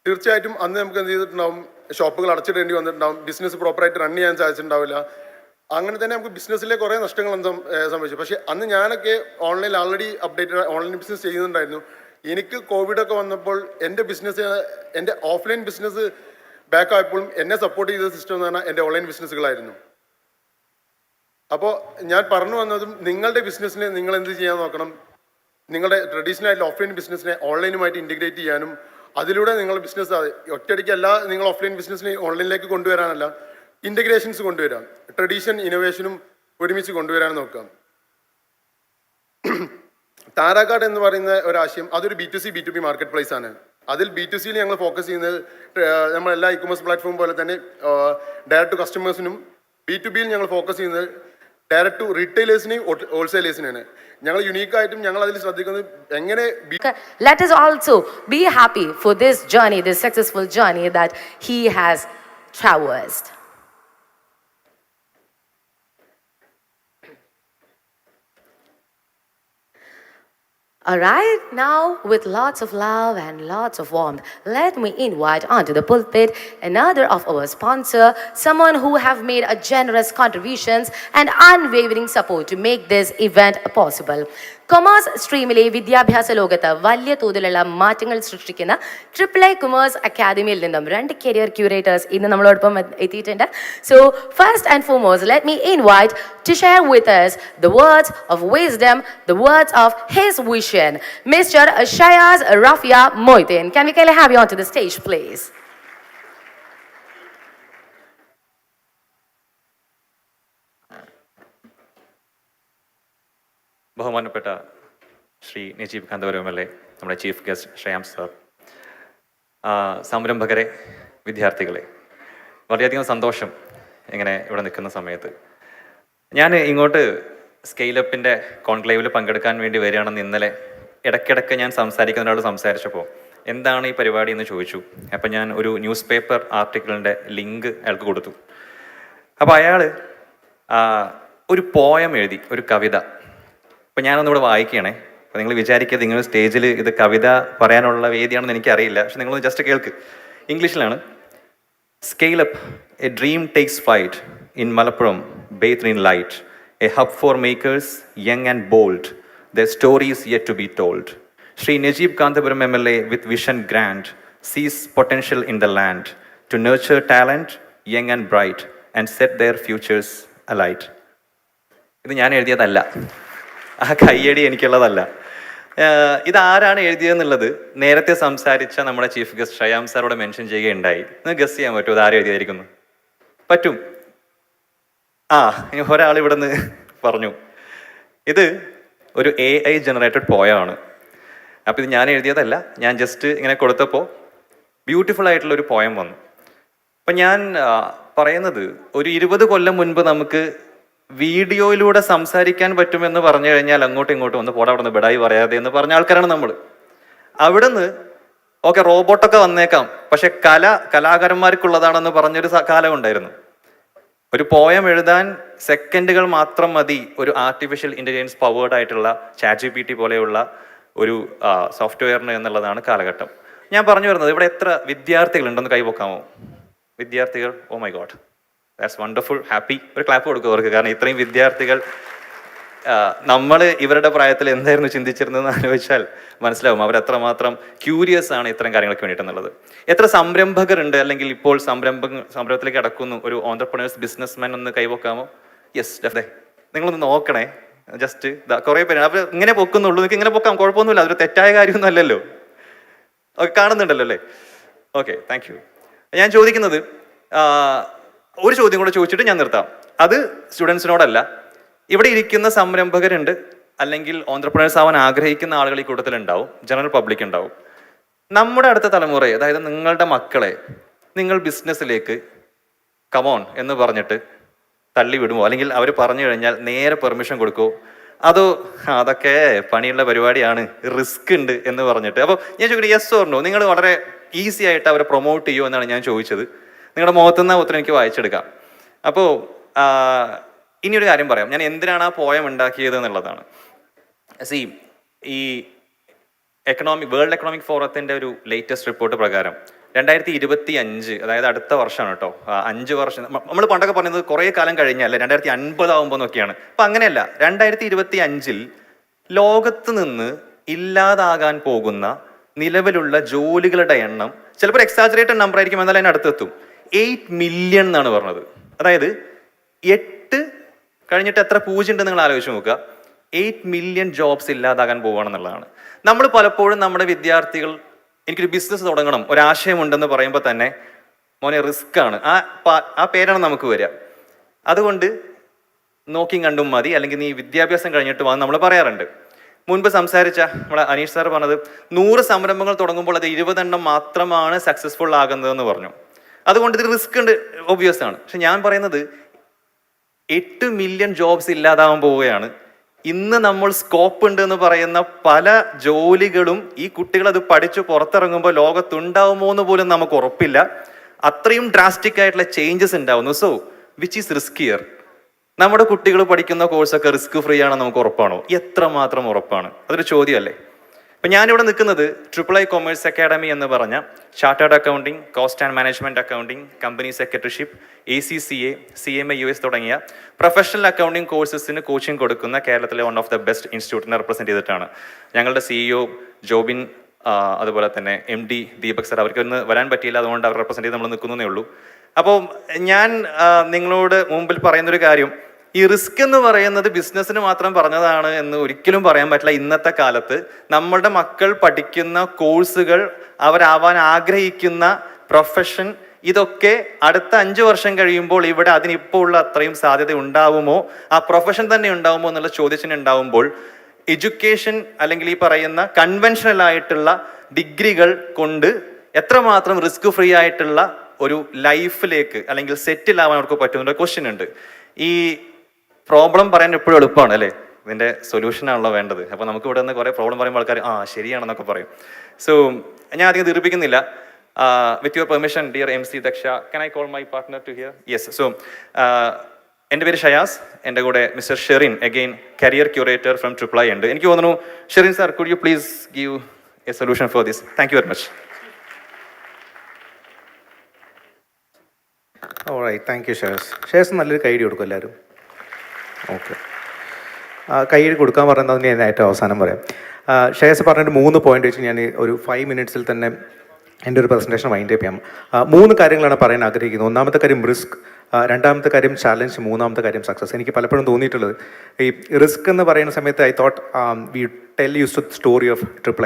തീർച്ചയായിട്ടും അന്ന് നമുക്ക് എന്ത് ചെയ്തിട്ടുണ്ടാവും, ഷോപ്പുകൾ അടച്ചിടേണ്ടി വന്നിട്ടുണ്ടാവും, ബിസിനസ് പ്രോപ്പറായിട്ട് റൺ ചെയ്യാൻ സാധിച്ചിട്ടുണ്ടാവില്ല. അങ്ങനെ തന്നെ നമുക്ക് ബിസിനസ്സിലെ കുറേ നഷ്ടങ്ങൾ സംഭവിച്ചു. പക്ഷേ അന്ന് ഞാനൊക്കെ ഓൺലൈനിൽ ആൾറെഡി അപ്ഡേറ്റഡ് ഓൺലൈൻ ബിസിനസ് ചെയ്യുന്നുണ്ടായിരുന്നു. എനിക്ക് കോവിഡൊക്കെ വന്നപ്പോൾ എൻ്റെ ഓഫ്ലൈൻ ബിസിനസ് ബാക്ക് ആയപ്പോഴും എന്നെ സപ്പോർട്ട് ചെയ്ത സിസ്റ്റം എന്ന് പറഞ്ഞാൽ എൻ്റെ ഓൺലൈൻ ബിസിനസ്സുകളായിരുന്നു. അപ്പോൾ ഞാൻ പറഞ്ഞു വന്നതും നിങ്ങളുടെ ബിസിനസ്സിനെ നിങ്ങൾ എന്ത് ചെയ്യാൻ നോക്കണം, നിങ്ങളുടെ ട്രഡീഷണൽ ആയിട്ടുള്ള ഓഫ്ലൈൻ ബിസിനസ്സിനെ ഓൺലൈനുമായിട്ട് ഇൻറ്റഗ്രേറ്റ് ചെയ്യാനും അതിലൂടെ നിങ്ങൾ ബിസിനസ് ഒറ്റയടിക്കല്ല നിങ്ങൾ ഓഫ്ലൈൻ ബിസിനസ്സിനെ ഓൺലൈനിലേക്ക് കൊണ്ടുവരാനല്ല, ഇൻ്റഗ്രേഷൻസ് കൊണ്ടുവരാം, ട്രഡീഷൻ ഇന്നോവേഷനും ഒരുമിച്ച് കൊണ്ടുവരാൻ നോക്കാം. താരാകാർഡ് എന്ന് പറയുന്ന ഒരാശയം അതൊരു B2C B2B മാർക്കറ്റ് പ്ലേസ് ആണ്. അതിൽ B2Cയിൽ ഞങ്ങൾ ഫോക്കസ് ചെയ്യുന്നത് നമ്മളെല്ലാ ഇ-കൊമേഴ്സ് പ്ലാറ്റ്ഫോം പോലെ തന്നെ ഡയറക്റ്റ് ടു കസ്റ്റമേഴ്സിനും, B2Bയിൽ ഞങ്ങൾ ഫോക്കസ് ചെയ്യുന്നത് ഡയറക്റ്റ് ടു റീറ്റെയിലേഴ്സിനെയും ഹോൾസെയിലേഴ്സിനെയാണ്. ഞങ്ങൾ യുണീക്കായിട്ടും ഞങ്ങൾ അതിൽ ശ്രദ്ധിക്കുന്നത് എങ്ങനെ Let us also be happy for this journey, this successful journey that he has traversed. All right, now with lots of love and lots of warmth, let me invite onto the pulpit another of our sponsor, someone who have made a generous contributions and unwavering support to make this event possible. Commerce സ്ട്രീമിലെ വിദ്യാഭ്യാസ ലോകത്ത് വലിയ തോതിലുള്ള മാറ്റങ്ങൾ സൃഷ്ടിക്കുന്ന AAA commerce അക്കാദമിയിൽ നിന്നും 2 career curators ഇന്ന് നമ്മളോടൊപ്പം എത്തിയിട്ടുണ്ട്. So first and foremost let me invite to share with us the words of wisdom, the words of his vision, Mr. Shayaz Rafia Moitin. Can we kindly have you onto the stage, please? ബഹുമാനപ്പെട്ട Shri Najeeb Kanthapuram MLA, നമ്മുടെ chief guest ശ്രേയാം sir, സംരംഭകരെ, വിദ്യാർത്ഥികളെ, വളരെയധികം സന്തോഷം ഇങ്ങനെ ഇവിടെ നിൽക്കുന്ന സമയത്ത്. ഞാൻ ഇങ്ങോട്ട് സ്കെയിലപ്പിൻ്റെ കോൺക്ലേവിൽ പങ്കെടുക്കാൻ വേണ്ടി വരികയാണെന്ന് ഇന്നലെ ഇടയ്ക്കിടയ്ക്ക് ഞാൻ സംസാരിക്കുന്ന ഒരാൾ സംസാരിച്ചപ്പോൾ എന്താണ് ഈ പരിപാടി എന്ന് ചോദിച്ചു. അപ്പം ഞാൻ ഒരു ന്യൂസ് പേപ്പർ ആർട്ടിക്കിളിൻ്റെ ലിങ്ക് അയാൾക്ക് കൊടുത്തു. അപ്പോൾ അയാൾ ഒരു പോയം എഴുതി, ഒരു കവിത. അപ്പോൾ ഞാനൊന്നിവിടെ വായിക്കുകയാണേ. അപ്പോൾ നിങ്ങൾ വിചാരിക്കരുത് നിങ്ങൾ സ്റ്റേജിൽ ഇത് കവിത പറയാനുള്ള വേദിയാണെന്ന് എനിക്കറിയില്ല, പക്ഷെ നിങ്ങളൊന്ന് ജസ്റ്റ് കേൾക്ക്. ഇംഗ്ലീഷിലാണ്. Scale up, A dream takes flight in Malappuram bathed in light, a hub for makers young and bold, their stories yet to be told. Shri Najib Kantapuram MLA with vision grand sees potential in the land to nurture talent young and bright and set their futures alight. ഇത് ഞാൻ എഴുതിയതല്ല, ആ കയ്യടി എനിക്കുള്ളതല്ല. ഇതാരാണ് എഴുതിയതെന്നുള്ളത് നേരത്തെ സംസാരിച്ച നമ്മുടെ chief guest ശ്രേയാം സാറോട് mention ചെയ്യുകയുണ്ടായി. നിങ്ങൾക്ക് ഗസ് ചെയ്യാൻ പറ്റുമോ ഇതാരും എഴുതിയായിരിക്കുന്നു? പറ്റും. ഇനി ഒരാൾ ഇവിടെ നിന്ന് പറഞ്ഞു ഇത് ഒരു AI ജനറേറ്റഡ് പോയമാണ്. അപ്പോൾ ഇത് ഞാൻ എഴുതിയതല്ല, ഞാൻ ജസ്റ്റ് ഇങ്ങനെ കൊടുത്തപ്പോൾ ബ്യൂട്ടിഫുൾ ആയിട്ടുള്ളൊരു പോയം വന്നു. അപ്പം ഞാൻ പറയുന്നത് ഒരു 20 കൊല്ലം മുൻപ് നമുക്ക് വീഡിയോയിലൂടെ സംസാരിക്കാൻ പറ്റുമെന്ന് പറഞ്ഞു കഴിഞ്ഞാൽ അങ്ങോട്ടും ഇങ്ങോട്ടും ഒന്ന് പോടാ അവിടെ നിന്ന് ബെടായി പറയാതെ എന്ന് പറഞ്ഞ ആൾക്കാരാണ് നമ്മൾ. അവിടുന്ന് ഓക്കെ റോബോട്ടൊക്കെ വന്നേക്കാം, പക്ഷെ കലാകാരന്മാർക്കുള്ളതാണെന്ന് പറഞ്ഞൊരു കാലം ഉണ്ടായിരുന്നു. ഒരു പോയം എഴുതാൻ സെക്കൻഡുകൾ മാത്രം മതി ഒരു ആർട്ടിഫിഷ്യൽ ഇൻ്റലിജൻസ് പവേർഡ് ആയിട്ടുള്ള ChatGPT പോലെയുള്ള ഒരു സോഫ്റ്റ്വെയറിന് എന്നുള്ളതാണ് കാലഘട്ടം. ഞാൻ പറഞ്ഞു വരുന്നത് ഇവിടെ എത്ര വിദ്യാർത്ഥികളുണ്ടെന്ന് കൈവക്കാമോ? വിദ്യാർത്ഥികൾ, oh my god, that's wonderful, happy. ഒരു ക്ലാപ്പ് കൊടുക്കും അവർക്ക്. കാരണം ഇത്രയും വിദ്യാർത്ഥികൾ, നമ്മൾ ഇവരുടെ പ്രായത്തിൽ എന്തായിരുന്നു ചിന്തിച്ചിരുന്നതെന്ന് ആലോചിച്ചാൽ മനസ്സിലാവും അവരെത്രമാത്രം ക്യൂരിയസ് ആണ് ഇത്തരം കാര്യങ്ങൾക്ക് വേണ്ടിയിട്ടെന്നുള്ളത്. എത്ര സംരംഭകരുണ്ട്, അല്ലെങ്കിൽ ഇപ്പോൾ സംരംഭത്തിലേക്ക് അടക്കുന്നു ഒരു ഓൺട്രപ്രണേഴ്സ് ബിസിനസ്മാൻ ഒന്ന് കൈവക്കാമോ? Yes, definitely. നിങ്ങളൊന്ന് നോക്കണേ, ജസ്റ്റ് കുറേ പേര് അവർ ഇങ്ങനെ പൊക്കുന്നുള്ളൂ. നിങ്ങൾക്ക് ഇങ്ങനെ പൊക്കാം, കുഴപ്പമൊന്നുമില്ല, അതൊരു തെറ്റായ കാര്യമൊന്നും അല്ലല്ലോ. ഓക്കെ, കാണുന്നുണ്ടല്ലോ അല്ലേ? Okay, thank U. ഞാൻ ചോദിക്കുന്നത് ഒരു ചോദ്യം കൂടെ ചോദിച്ചിട്ട് ഞാൻ നിർത്താം. അത് സ്റ്റുഡൻസിനോടല്ല, ഇവിടെ ഇരിക്കുന്ന സംരംഭകരുണ്ട്, അല്ലെങ്കിൽ ഓൺട്രപ്രണേഴ്സ് ആവാൻ ആഗ്രഹിക്കുന്ന ആളുകൾ ഈ കൂട്ടത്തിലുണ്ടാവും, ജനറൽ പബ്ലിക് ഉണ്ടാവും. നമ്മുടെ അടുത്ത തലമുറയെ, അതായത് നിങ്ങളുടെ മക്കളെ നിങ്ങൾ ബിസിനസ്സിലേക്ക് കമോൺ എന്ന് പറഞ്ഞിട്ട് തള്ളി വിടുമോ? അല്ലെങ്കിൽ അവർ പറഞ്ഞു കഴിഞ്ഞാൽ നേരെ പെർമിഷൻ കൊടുക്കുമോ? അതോ അതൊക്കെ പണിയുള്ള പരിപാടിയാണ്, റിസ്ക് ഉണ്ട് എന്ന് പറഞ്ഞിട്ട്? അപ്പോൾ ഞാൻ ചോദിക്കട്ടെ, യെസ് ഓർ നോ? നിങ്ങൾ വളരെ ഈസി ആയിട്ട് അവരെ പ്രൊമോട്ട് ചെയ്യുമോ എന്നാണ് ഞാൻ ചോദിച്ചത്. നിങ്ങളുടെ മുഖത്തുനിന്ന് ഉത്തരം എനിക്ക് വായിച്ചെടുക്കാം. അപ്പോൾ ഇനിയൊരു കാര്യം പറയാം, ഞാൻ എന്തിനാണ് ആ പോയം ഉണ്ടാക്കിയത് എന്നുള്ളതാണ്. ഈ വേൾഡ് എക്കണോമിക് ഫോറത്തിൻ്റെ ഒരു ലേറ്റസ്റ്റ് റിപ്പോർട്ട് പ്രകാരം 2025, അതായത് അടുത്ത വർഷമാണ് കേട്ടോ, 5 വർഷം. നമ്മൾ പണ്ടൊക്കെ പറയുന്നത് കുറേ കാലം കഴിഞ്ഞല്ലേ, 2050 ആകുമ്പോൾ എന്നൊക്കെയാണ്. അപ്പം അങ്ങനെയല്ല. 2025 ലോകത്ത് നിന്ന് ഇല്ലാതാകാൻ പോകുന്ന നിലവിലുള്ള ജോലികളുടെ എണ്ണം ചിലപ്പോൾ എക്സാജറേറ്റഡ് നമ്പർ ആയിരിക്കും, എന്നാലും അതിന് അടുത്തെത്തും. 8 മില്യൺ എന്നാണ് പറഞ്ഞത്. അതായത് 8 കഴിഞ്ഞിട്ട് എത്ര പൂജ്യം ഉണ്ടെന്ന് നിങ്ങൾ ആലോചിച്ച് നോക്കുക. 8 മില്യൺ ജോബ്സ് ഇല്ലാതാകാൻ പോവുകയാണെന്നുള്ളതാണ്. നമ്മൾ പലപ്പോഴും നമ്മുടെ വിദ്യാർത്ഥികൾ എനിക്കൊരു ബിസിനസ് തുടങ്ങണം, ഒരാശയമുണ്ടെന്ന് പറയുമ്പോൾ തന്നെ മോനെ റിസ്ക് ആണ്, ആ പേരാണ് നമുക്ക് വരിക. അതുകൊണ്ട് നോക്കിയും കണ്ടും മതി, അല്ലെങ്കിൽ നീ വിദ്യാഭ്യാസം കഴിഞ്ഞിട്ട് വാന്ന് നമ്മൾ പറയാറുണ്ട്. മുൻപ് സംസാരിച്ച നമ്മളെ അനീഷ് സാർ പറഞ്ഞത് 100 സംരംഭങ്ങൾ തുടങ്ങുമ്പോൾ അത് 20 എണ്ണം മാത്രമാണ് സക്സസ്ഫുൾ ആകുന്നതെന്ന് പറഞ്ഞു. അതുകൊണ്ട് ഇത് റിസ്ക് ഉണ്ട്, ഒബ്വിയസ് ആണ്. പക്ഷെ ഞാൻ പറയുന്നത് 8 മില്യൺ ജോബ്സ് ഇല്ലാതാവാൻ പോവുകയാണ്. ഇന്ന് നമ്മൾ സ്കോപ്പ് ഉണ്ട് എന്ന് പറയുന്ന പല ജോലികളും ഈ കുട്ടികൾ അത് പഠിച്ചു പുറത്തിറങ്ങുമ്പോൾ ലോകത്തുണ്ടാവുമോ എന്ന് പോലും നമുക്ക് ഉറപ്പില്ല. അത്രയും ഡ്രാസ്റ്റിക് ആയിട്ടുള്ള ചേഞ്ചസ് ഉണ്ടാവുന്നു. So which is riskier? നമ്മുടെ കുട്ടികൾ പഠിക്കുന്ന കോഴ്സൊക്കെ റിസ്ക് ഫ്രീ ആണെന്ന് നമുക്ക് ഉറപ്പാണോ? എത്രമാത്രം ഉറപ്പാണ്? അതൊരു ചോദ്യമല്ലേ. അപ്പം ഞാനിവിടെ നിൽക്കുന്നത് ട്രിപ്പിൾ ഐ കൊമേഴ്സ് അക്കാഡമി എന്ന് പറഞ്ഞ chartered accounting, cost and management accounting, company secretaryship, ACCA, CMA US തുടങ്ങിയ പ്രൊഫഷണൽ അക്കൗണ്ടിങ് കോഴ്സസിന് കോച്ചിങ് കൊടുക്കുന്ന കേരളത്തിലെ വൺ ഓഫ് ദ ബെസ്റ്റ് ഇൻസ്റ്റിറ്റ്യൂട്ടിനെ റെപ്രസെൻറ്റ് ചെയ്തിട്ടാണ്. ഞങ്ങളുടെ CEO ജോബിൻ, അതുപോലെ തന്നെ MD ദീപക് സർ, അവർക്ക് ഒന്ന് വരാൻ പറ്റിയില്ല, അതുകൊണ്ട് അവർ റെപ്രസെൻറ്റ് ചെയ്ത് നമ്മൾ നിൽക്കുന്നതേ ഉള്ളൂ. അപ്പോൾ ഞാൻ നിങ്ങളോട് മുമ്പിൽ പറയുന്നൊരു കാര്യം, ഈ റിസ്ക് എന്ന് പറയുന്നത് ബിസിനസ്സിന് മാത്രം പറഞ്ഞതാണ് എന്ന് ഒരിക്കലും പറയാൻ പറ്റില്ല. ഇന്നത്തെ കാലത്ത് നമ്മളുടെ മക്കൾ പഠിക്കുന്ന കോഴ്സുകൾ, അവരാവാൻ ആഗ്രഹിക്കുന്ന പ്രൊഫഷൻ, ഇതൊക്കെ അടുത്ത 5 വർഷം കഴിയുമ്പോൾ ഇവിടെ അതിനിപ്പോൾ ഉള്ള അത്രയും സാധ്യത ഉണ്ടാവുമോ, ആ പ്രൊഫഷൻ തന്നെ ഉണ്ടാവുമോ എന്നുള്ള ചോദ്യത്തിന് ഉണ്ടാവുമ്പോൾ എഡ്യൂക്കേഷൻ അല്ലെങ്കിൽ ഈ പറയുന്ന കൺവെൻഷനൽ ആയിട്ടുള്ള ഡിഗ്രികൾ കൊണ്ട് എത്രമാത്രം റിസ്ക് ഫ്രീ ആയിട്ടുള്ള ഒരു ലൈഫിലേക്ക് അല്ലെങ്കിൽ സെറ്റിൽ ആവാൻ അവർക്ക് പറ്റുന്ന ക്വസ്റ്റ്യൻ ഉണ്ട്. ഈ പ്രോബ്ലം പറയാൻ എപ്പോഴും എളുപ്പമാണ് അല്ലേ, ഇതിൻ്റെ സൊല്യൂഷനാണല്ലോ വേണ്ടത്. അപ്പോൾ നമുക്ക് ഇവിടെ നിന്ന് കുറേ പ്രോബ്ലം പറയുമ്പോൾ ആൾക്കാർ ശരിയാണെന്നൊക്കെ പറയും. സോ ഞാൻ അധികം ദീർഘിപ്പിക്കുന്നില്ല. With your permission dear MC Daksha, can I call my partner to here? Yes. So എൻ്റെ പേര് ഷയാസ്, എൻ്റെ കൂടെ mister Sherin, again career curator from triple I ഉണ്ട്. എനിക്ക് തോന്നുന്നു Sherin sir, could you please give a solution for this? Thank you very much. Alright, thank you Shayas. Shayas നല്ലൊരു കൈഡി കൊടുക്കും എല്ലാവരും. ഓക്കെ, കൈയ്യടി കൊടുക്കാൻ പറയുന്നതിന് ഞാൻ ഏറ്റവും അവസാനം പറയാം. ഷയാസ് പറഞ്ഞിട്ട് 3 പോയിന്റ് വെച്ച് ഞാൻ ഒരു 5 മിനിറ്റ്സിൽ തന്നെ എൻ്റെ ഒരു പ്രസൻറ്റേഷൻ വൈൻഡ് അപ്പ് ചെയ്യാം. 3 കാര്യങ്ങളാണ് പറയാൻ ആഗ്രഹിക്കുന്നത്. ഒന്നാമത്തെ കാര്യം റിസ്ക്, രണ്ടാമത്തെ കാര്യം ചാലഞ്ച്, മൂന്നാമത്തെ കാര്യം സക്സസ്. എനിക്ക് പലപ്പോഴും തോന്നിയിട്ടുള്ളത് ഈ റിസ്ക് എന്ന് പറയുന്ന സമയത്ത് I thought V tell use story of triple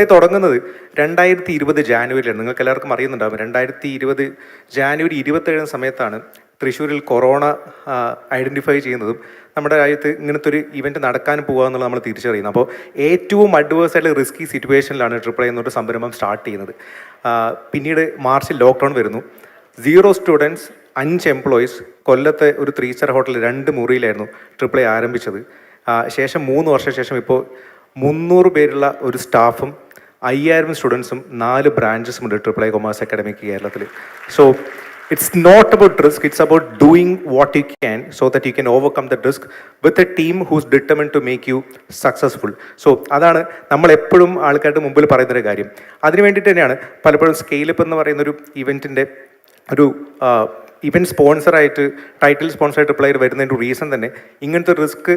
I തുടങ്ങുന്നത് 2020 ജാനുവരിയിലാണ്. നിങ്ങൾക്ക് എല്ലാവർക്കും അറിയുന്നുണ്ടാകും. 2020 ജാനുവരി 27 സമയത്താണ് തൃശ്ശൂരിൽ കൊറോണ ഐഡൻറ്റിഫൈ ചെയ്യുന്നതും നമ്മുടെ രാജ്യത്ത് ഇങ്ങനത്തെ ഒരു ഇവൻറ്റ് നടക്കാൻ പോകുക എന്നുള്ളത് നമ്മൾ തിരിച്ചറിയുന്നത്. അപ്പോൾ ഏറ്റവും അഡ്വേഴ്സ് ആയിട്ടുള്ള റിസ്കി സിറ്റുവേഷനിലാണ് ട്രിപ്പിൾ ഐ എന്നൊരു സംരംഭം സ്റ്റാർട്ട് ചെയ്യുന്നത്. പിന്നീട് മാർച്ചിൽ ലോക്ക്ഡൗൺ വരുന്നു. 0 സ്റ്റുഡൻസ്, 5 എംപ്ലോയീസ്. കൊല്ലത്തെ ഒരു 3 സ്റ്റാർ ഹോട്ടലിൽ 2 മുറിയിലായിരുന്നു ട്രിപ്പിൾ ഐ ആരംഭിച്ചത്. ശേഷം 3 വർഷം ശേഷം ഇപ്പോൾ 300 പേരുള്ള ഒരു സ്റ്റാഫും 5000 സ്റ്റുഡൻസും 4 ബ്രാഞ്ചസും ഉണ്ട് ട്രിപ്പിൾ ഐ കൊമേഴ്സ് അക്കാഡമിക്ക് കേരളത്തിൽ. So it's not about risk, it's about doing what you can so that you can overcome that risk with a team who's determined to make you successful. So അതാണ് നമ്മൾ എപ്പോഴും ആൾക്കാരുടെ മുമ്പിൽ പറയുന്നൊരു കാര്യം. അതിന് വേണ്ടിയിട്ട് തന്നെയാണ് പലപ്പോഴും സ്കെയിലപ്പ് എന്ന് പറയുന്നൊരു ഇവൻറ്റിൻ്റെ ഒരു ഇവൻറ്റ് സ്പോൺസറായിട്ട്, ടൈറ്റിൽ സ്പോൺസറായിട്ട് പ്ലെയർ വരുന്നതിൻ്റെ റീസൺ തന്നെ ഇങ്ങനത്തെ റിസ്ക്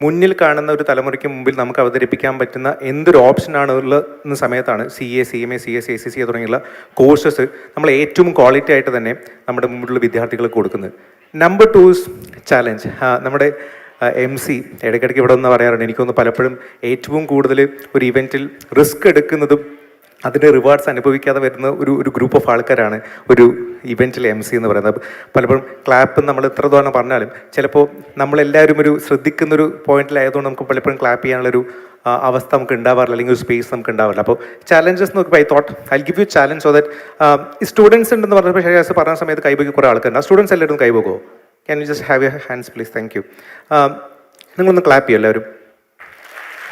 മുന്നിൽ കാണുന്ന ഒരു തലമുറയ്ക്ക് മുമ്പിൽ നമുക്ക് അവതരിപ്പിക്കാൻ പറ്റുന്ന എന്തൊരു ഓപ്ഷനാണ് ഉള്ള സമയത്താണ് CA, CMA, CS, ACCA തുടങ്ങിയുള്ള കോഴ്സസ് നമ്മൾ ഏറ്റവും ക്വാളിറ്റി ആയിട്ട് തന്നെ നമ്മുടെ മുമ്പിലുള്ള വിദ്യാർത്ഥികൾക്ക് കൊടുക്കുന്നത്. Number 2 challenge. നമ്മുടെ MC ഇടയ്ക്കിടയ്ക്ക് ഇവിടെ ഒന്ന് പറയാറുണ്ട്, എനിക്കൊന്ന് പലപ്പോഴും ഏറ്റവും കൂടുതൽ ഒരു ഇവൻറ്റിൽ റിസ്ക് എടുക്കുന്നതും അതിൻ്റെ റിവാർഡ്സ് അനുഭവിക്കാതെ വരുന്ന ഒരു ഗ്രൂപ്പ് ഓഫ് ആൾക്കാരാണ് ഒരു ഇവൻറ്റിലെ MC എന്ന് പറയുന്നത്. പലപ്പോഴും ക്ലാപ്പ് നമ്മൾ എത്ര തവണ പറഞ്ഞാലും ചിലപ്പോൾ നമ്മളെല്ലാവരും ഒരു ശ്രദ്ധിക്കുന്നൊരു പോയിന്റിലായതുകൊണ്ട് നമുക്ക് പലപ്പോഴും ക്ലാപ്പ് ചെയ്യാനുള്ളൊരു അവസ്ഥ നമുക്ക് ഉണ്ടാവാറില്ല, അല്ലെങ്കിൽ ഒരു സ്പേസ് നമുക്ക് ഉണ്ടാവില്ല. അപ്പോൾ ചാലഞ്ചസ് നോക്കുമ്പോൾ I thought I give you challenge so that ഈ സ്റ്റുഡൻസ് ഉണ്ടെന്ന് പറഞ്ഞപ്പോൾ ഷയാസ് പറഞ്ഞ സമയത്ത് കൈപോക്കി കുറേ ആൾക്കാരുണ്ട്. ആ സ്റ്റുഡൻസ് എല്ലാവരും കൈപോകുമോ? Can you just have your hands please? Thank you. നിങ്ങളൊന്ന് ക്ലാപ്പ് ചെയ്യും എല്ലാവരും.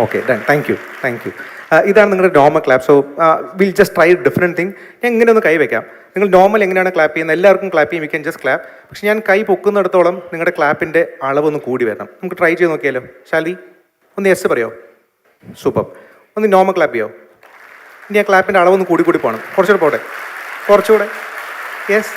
Okay, done. Thank you. ഇതാണ് നിങ്ങളുടെ normal clap. So will just try different thing. ഞാൻ ഇങ്ങനെ ഒന്ന് കൈ വെക്കാം. നിങ്ങൾ നോർമൽ എങ്ങനെയാണ് ക്ലാപ്പ് ചെയ്യുന്നത്? എല്ലാവർക്കും ക്ലാപ്പ് ചെയ്യും, യു ക്യാൻ ജസ്റ്റ് ക്ലാപ്പ്. പക്ഷെ ഞാൻ കൈ പൊക്കുന്നിടത്തോളം നിങ്ങളുടെ ക്ലാപ്പിൻ്റെ അളവൊന്ന് കൂടി വരണം. നമുക്ക് ട്രൈ ചെയ്ത് നോക്കിയാലോ? ശാലി ഒന്ന് യെസ് പറയോ? സൂപ്പർ. ഒന്ന് നോർമൽ ക്ലാപ്പ് ചെയ്യോ? ഇനി ആ ക്ലാപ്പിൻ്റെ അളവൊന്ന് കൂടി പോകണം. കുറച്ചുകൂടെ പോട്ടെ. കുറച്ചുകൂടെ. Yes,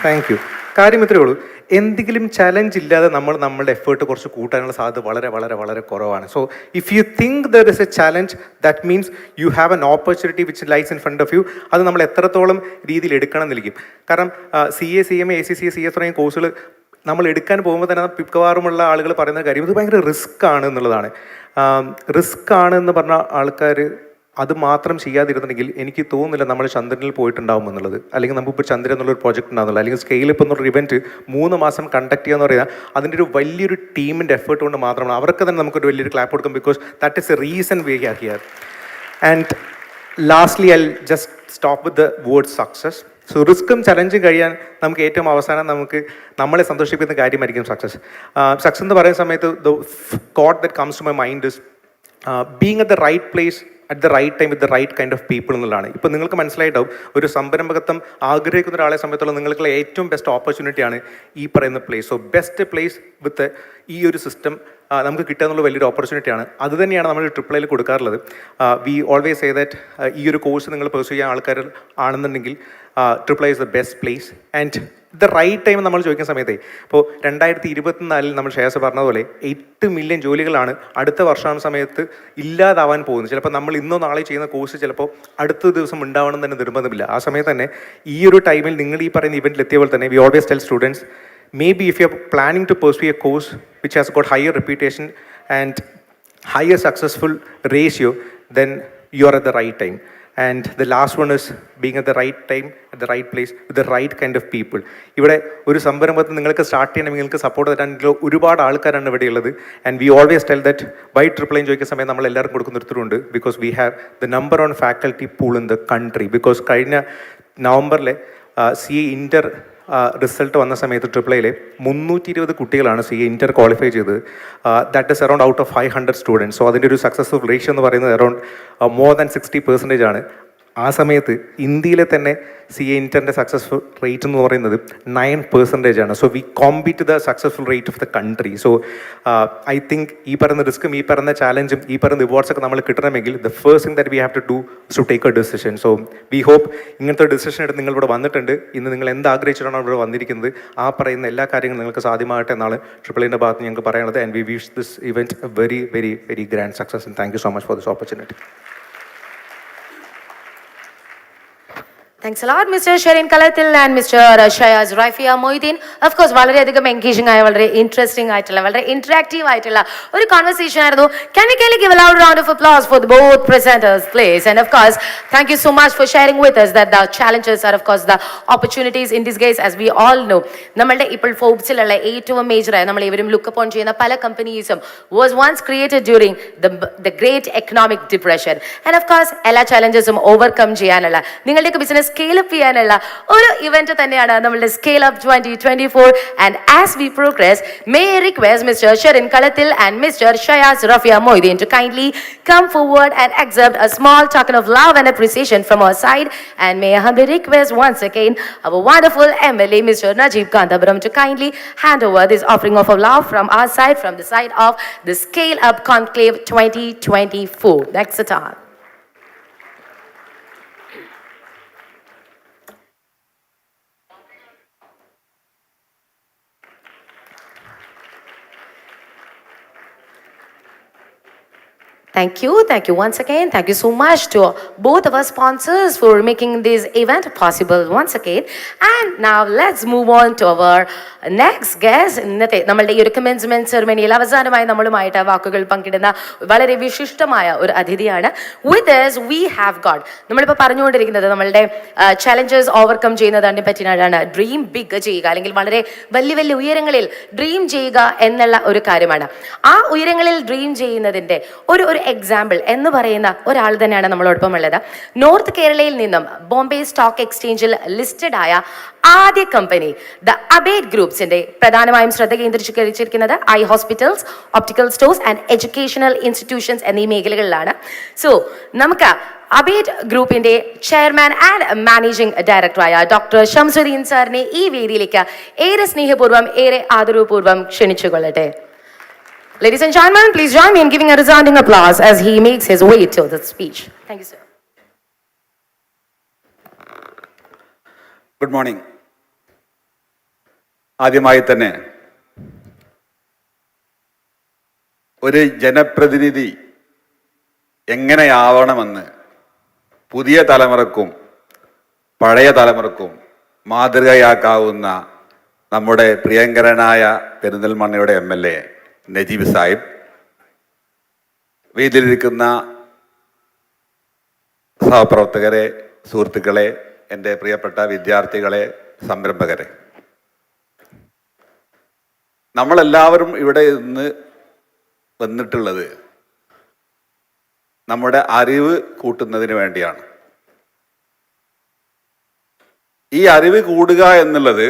thank you. കാര്യം ഇത്രയേ ഉള്ളൂ. എന്തെങ്കിലും ചലഞ്ച് ഇല്ലാതെ നമ്മൾ നമ്മളുടെ എഫേർട്ട് കുറച്ച് കൂട്ടാനുള്ള സാധ്യത വളരെ വളരെ വളരെ കുറവാണ്. So if you think there is a challenge, that means you have an opportunity which lies in front of you. അത് നമ്മൾ എത്രത്തോളം രീതിയിൽ എടുക്കണം എന്നിരിക്കും. കാരണം CA, CMA, ACCA, CS തുടങ്ങിയ കോഴ്സുകൾ നമ്മൾ എടുക്കാൻ പോകുമ്പോൾ തന്നെ മിക്കവാറുമുള്ള ആളുകൾ പറയുന്ന കാര്യം ഇത് ഭയങ്കര റിസ്ക് ആണ് എന്നുള്ളതാണ്. റിസ്ക് ആണ് എന്ന് പറഞ്ഞ ആൾക്കാർ അത് മാത്രം ചെയ്യാതിരുന്നുണ്ടെങ്കിൽ എനിക്ക് തോന്നുന്നില്ല നമ്മൾ ചന്ദ്രനിൽ പോയിട്ടുണ്ടാവും എന്നുള്ളത്, അല്ലെങ്കിൽ നമുക്കിപ്പോൾ ചന്ദ്രൻ എന്നുള്ളൊരു പ്രോജക്റ്റ് ഉണ്ടാകുന്നില്ല, അല്ലെങ്കിൽ സ്കെയിലപ്പ് എന്നുള്ളൊരു ഇവൻറ്റ് 3 മാസം കണ്ടക്ട് ചെയ്യുക എന്ന് പറയുന്നത് അതിൻ്റെ ഒരു വലിയൊരു ടീമിൻ്റെ എഫേർട്ട് കൊണ്ട് മാത്രമാണ്. അവർക്ക് തന്നെ നമുക്കൊരു വലിയൊരു ക്ലാപ്പ് കൊടുക്കും, because that is a reason we are here. And lastly I just stop with the word success. So റിസ്ക്കും ചലഞ്ചും കഴിയാൻ നമുക്ക് ഏറ്റവും അവസാനം നമുക്ക് നമ്മളെ സന്തോഷിപ്പിക്കുന്ന കാര്യമായിരിക്കും സക്സസ്. സക്സസ് എന്ന് പറയുന്ന സമയത്ത് the quote that comes to my mind is being at the right place at the right time with the right kind of people എന്നുള്ളതാണ്. ഇപ്പോൾ നിങ്ങൾക്ക് മനസ്സിലായിട്ടാവും, ഒരു സംരംഭകത്വം ആഗ്രഹിക്കുന്ന ഒരാളെ സംബന്ധിച്ചുള്ള നിങ്ങൾക്കുള്ള ഏറ്റവും ബെസ്റ്റ് ഓപ്പർച്യൂണിറ്റിയാണ് ഈ പറയുന്ന പ്ലേസ്. സോ ബെസ്റ്റ് പ്ലേസ് വിത്ത് ഈ ഒരു സിസ്റ്റം നമുക്ക് കിട്ടുക എന്നുള്ള വലിയൊരു ഓപ്പർച്യൂണിറ്റിയാണ്. അത് തന്നെയാണ് നമ്മൾ ട്രിപ്പിളിൽ കൊടുക്കാറുള്ളത്. വി ഓൾവേസ് സേ ദാറ്റ് ഈ ഒരു കോഴ്സ് നിങ്ങൾ പെർസ്യൂ ചെയ്യാൻ ആൾക്കാർ ആണെന്നുണ്ടെങ്കിൽ triple is the best place. And the right time നമ്മൾ ചോദിക്കുന്ന സമയത്ത് ഇപ്പോൾ 2024 നമ്മൾ ഷെയർസ് പറഞ്ഞതുപോലെ 8 മില്യൺ ജോലികളാണ് അടുത്ത വർഷം സമയത്ത് ഇല്ലാതാവാൻ പോകുന്നത്. ചിലപ്പോൾ നമ്മൾ ഇന്നോ നാളെ ചെയ്യുന്ന കോഴ്സ് ചിലപ്പോൾ അടുത്ത ദിവസം ഉണ്ടാവണം തന്നെ നിർബന്ധമില്ല. ആ സമയത്ത് തന്നെ ഈ ഒരു ടൈമിൽ നിങ്ങൾ ഈ പറയുന്ന ഇവൻറ്റിൽ എത്തിയ പോലെ തന്നെ V always tell students, maybe if you're planning to pursue a course which has got higher reputation and higher successful ratio, then you're at the right time. And the last one is being at the right time, at the right place, with the right kind of people. ഇവിടെ ഒരു സംരംഭത്തിൽ നിങ്ങൾക്ക് start ചെയ്യണമെങ്കിൽ നിങ്ങൾക്ക് support തരാനുള്ള ഒരുപാട് ആൾക്കാരാണ് ഇവിടെ ഉള്ളത്. And we always tell that why triple I ചോദിക്കുന്ന സമയം നമ്മൾ എല്ലാവർക്കും കൊടുക്കുന്ന ഒരുത്തരുണ്ട്, because we have the number on faculty pool in the country. Because കഴിഞ്ഞ നവംബറിലെ CA ഇന്റർ റിസൾട്ട് വന്ന സമയത്ത് ട്രിപ്പിൾ 320 കുട്ടികളാണ് CA ഇന്റർ ക്വാളിഫൈ ചെയ്തത്. That is around out of 500 students. So അതിൻ്റെ ഒരു സക്സസ്ഫുൾ റേഷ്യോ എന്ന് പറയുന്നത് അറൗണ്ട് മോർ ദാൻ 60% ആണ്. ആ സമയത്ത് ഇന്ത്യയിലെ തന്നെ CA ഇന്ററിൻ്റെ സക്സസ്ഫുൾ റേറ്റ് എന്ന് പറയുന്നത് 9% ആണ്. So we compete the successful rate of the country. So I think ഈ പറയുന്ന റിസ്ക്കും ഈ പറയുന്ന ചാലഞ്ചും ഈ പറയുന്ന റിവാർഡ്സ് ഒക്കെ നമ്മൾ കിട്ടണമെങ്കിൽ the first thing that we have to do to take a decision. So we hope ഇങ്ങനത്തെ ഡിസിഷൻ എടുത്ത് നിങ്ങൾ ഇവിടെ വന്നിട്ടുണ്ട്. ഇന്ന് നിങ്ങൾ എന്ത് ആഗ്രഹിച്ചിട്ടാണ് ഇവിടെ വന്നിരിക്കുന്നത് ആ പറയുന്ന എല്ലാ കാര്യങ്ങളും നിങ്ങൾക്ക് സാധ്യമാകട്ടെ എന്നാണ് ട്രിപ്പിൾ ഐൻ്റെ ഭാഗത്ത് ഞങ്ങൾക്ക് പറയാനുള്ളത്. And we wish this event A very very very grand success. And thank you so much for this opportunity. Thanks a lot, Mr. Sherin Kalatil and Mr. Shayaz Raifia Moideen. Of course, വളരെയധികം engaging ആയ വളരെ interesting ആയിട്ടുള്ള വളരെ interactive ആയിട്ടുള്ള ഒരു conversation ആയിരുന്നു. Can we give a loud round of applause for the both presenters, please? And of course, thank you so much for sharing with us that the challenges are of course the opportunities in disguise, as we all know. നമ്മളുടെ ഇപ്പോൾ ഫോബ്സിലുള്ള ഏറ്റവും മേജറായ നമ്മൾ ഇവരും look upon ചെയ്യുന്ന പല കമ്പനീസും was once created during the great economic depression. And of course, എല്ലാ ചാലഞ്ചസും overcome ചെയ്യാനുള്ള നിങ്ങളുടെയൊക്കെ ബിസിനസ് സ്കെയിലപ്പ് ചെയ്യാനുള്ള ഒരു ഇവന്റ് തന്നെയാണ് നമ്മളുടെ ScaleUp 2024. And as we progress, may I request Mr. Sherin Kalatil and Mr. Shayaz Raifia Moideen to kindly come forward and accept a small token of love and appreciation from our side. And may I humbly request once again our wonderful MLA Mr. Najib Kandabaram to kindly hand over this offering of love from our side, from the side of the ScaleUp Conclave 2024. That's the time. Thank you once again. Thank you so much to both of our sponsors for making this event possible once again. And now let's move on to our next guest. ഇന്നത്തെ നമ്മളുടെ ഈ ഒരു commencement സെറമണിയിൽ അവസാനമായി നമ്മളുമായിട്ട് വാക്കുകൾ പങ്കിടുന്ന വളരെ വിശിഷ്ടമായ ഒരു അതിഥിയാണ്. വിത്ത് us we have got, നമ്മളിപ്പോൾ പറഞ്ഞുകൊണ്ടിരിക്കുന്നത് നമ്മളുടെ ചലഞ്ചസ് ഓവർകം ചെയ്യുന്നതിനെ പറ്റിയാണ്. ഡ്രീം ബിഗ് ചെയ്യുക, അല്ലെങ്കിൽ വളരെ വലിയ വലിയ ഉയരങ്ങളിൽ ഡ്രീം ചെയ്യുക എന്നുള്ള ഒരു കാര്യമാണ്. ആ ഉയരങ്ങളിൽ ഡ്രീം ചെയ്യുന്നതിൻ്റെ ഒരു എക്സാമ്പിൾ എന്ന് പറയുന്ന ഒരാൾ തന്നെയാണ് നമ്മളോടൊപ്പം ഉള്ളത്. നോർത്ത് കേരളയിൽ നിന്നും ബോംബെ സ്റ്റോക്ക് എക്സ്ചേഞ്ചിൽ ലിസ്റ്റഡ് ആയ ആദ്യ കമ്പനി ദ അബേറ്റ് ഗ്രൂപ്പ്സിന്റെ പ്രധാനമായും ശ്രദ്ധ കേന്ദ്രീകരിച്ചിരിക്കുന്നത് I hospitals, optical stores and educational institutions എന്നീ മേഖലകളിലാണ്. സോ നമുക്ക് അബേറ്റ് ഗ്രൂപ്പിന്റെ ചെയർമാൻ ആൻഡ് മാനേജിംഗ് ഡയറക്ടറായ ഡോക്ടർ ഷംസുദ്ദീൻ സാറിനെ ഈ വേദിയിലേക്ക് ഏറെ സ്നേഹപൂർവ്വം ഏറെ ആദരവപൂർവ്വം ക്ഷണിച്ചുകൊള്ളട്ടെ. Ladies and gentlemen, please join me in giving a resounding applause as he makes his way to the speech. Thank you, sir. Good morning. ആദ്യമായി തന്നെ ഒരു ജനപ്രതിനിധി എങ്ങനെയാവണമെന്ന് പുതിയ തലമുറക്കും പഴയ തലമുറക്കും മാതൃകയാക്കാവുന്ന നമ്മുടെ പ്രിയങ്കരനായ പെരിന്തൽമണ്ണയുടെ MLA നജീബ് സാഹിബ്, വേദിയിലിരിക്കുന്ന സഹപ്രവർത്തകരെ, സുഹൃത്തുക്കളെ, എൻ്റെ പ്രിയപ്പെട്ട വിദ്യാർത്ഥികളെ, സംരംഭകരെ, നമ്മളെല്ലാവരും ഇവിടെ ഇന്ന് വന്നിട്ടുള്ളത് നമ്മുടെ അറിവ് കൂട്ടുന്നതിന് വേണ്ടിയാണ്. ഈ അറിവ് കൂടുക എന്നുള്ളത്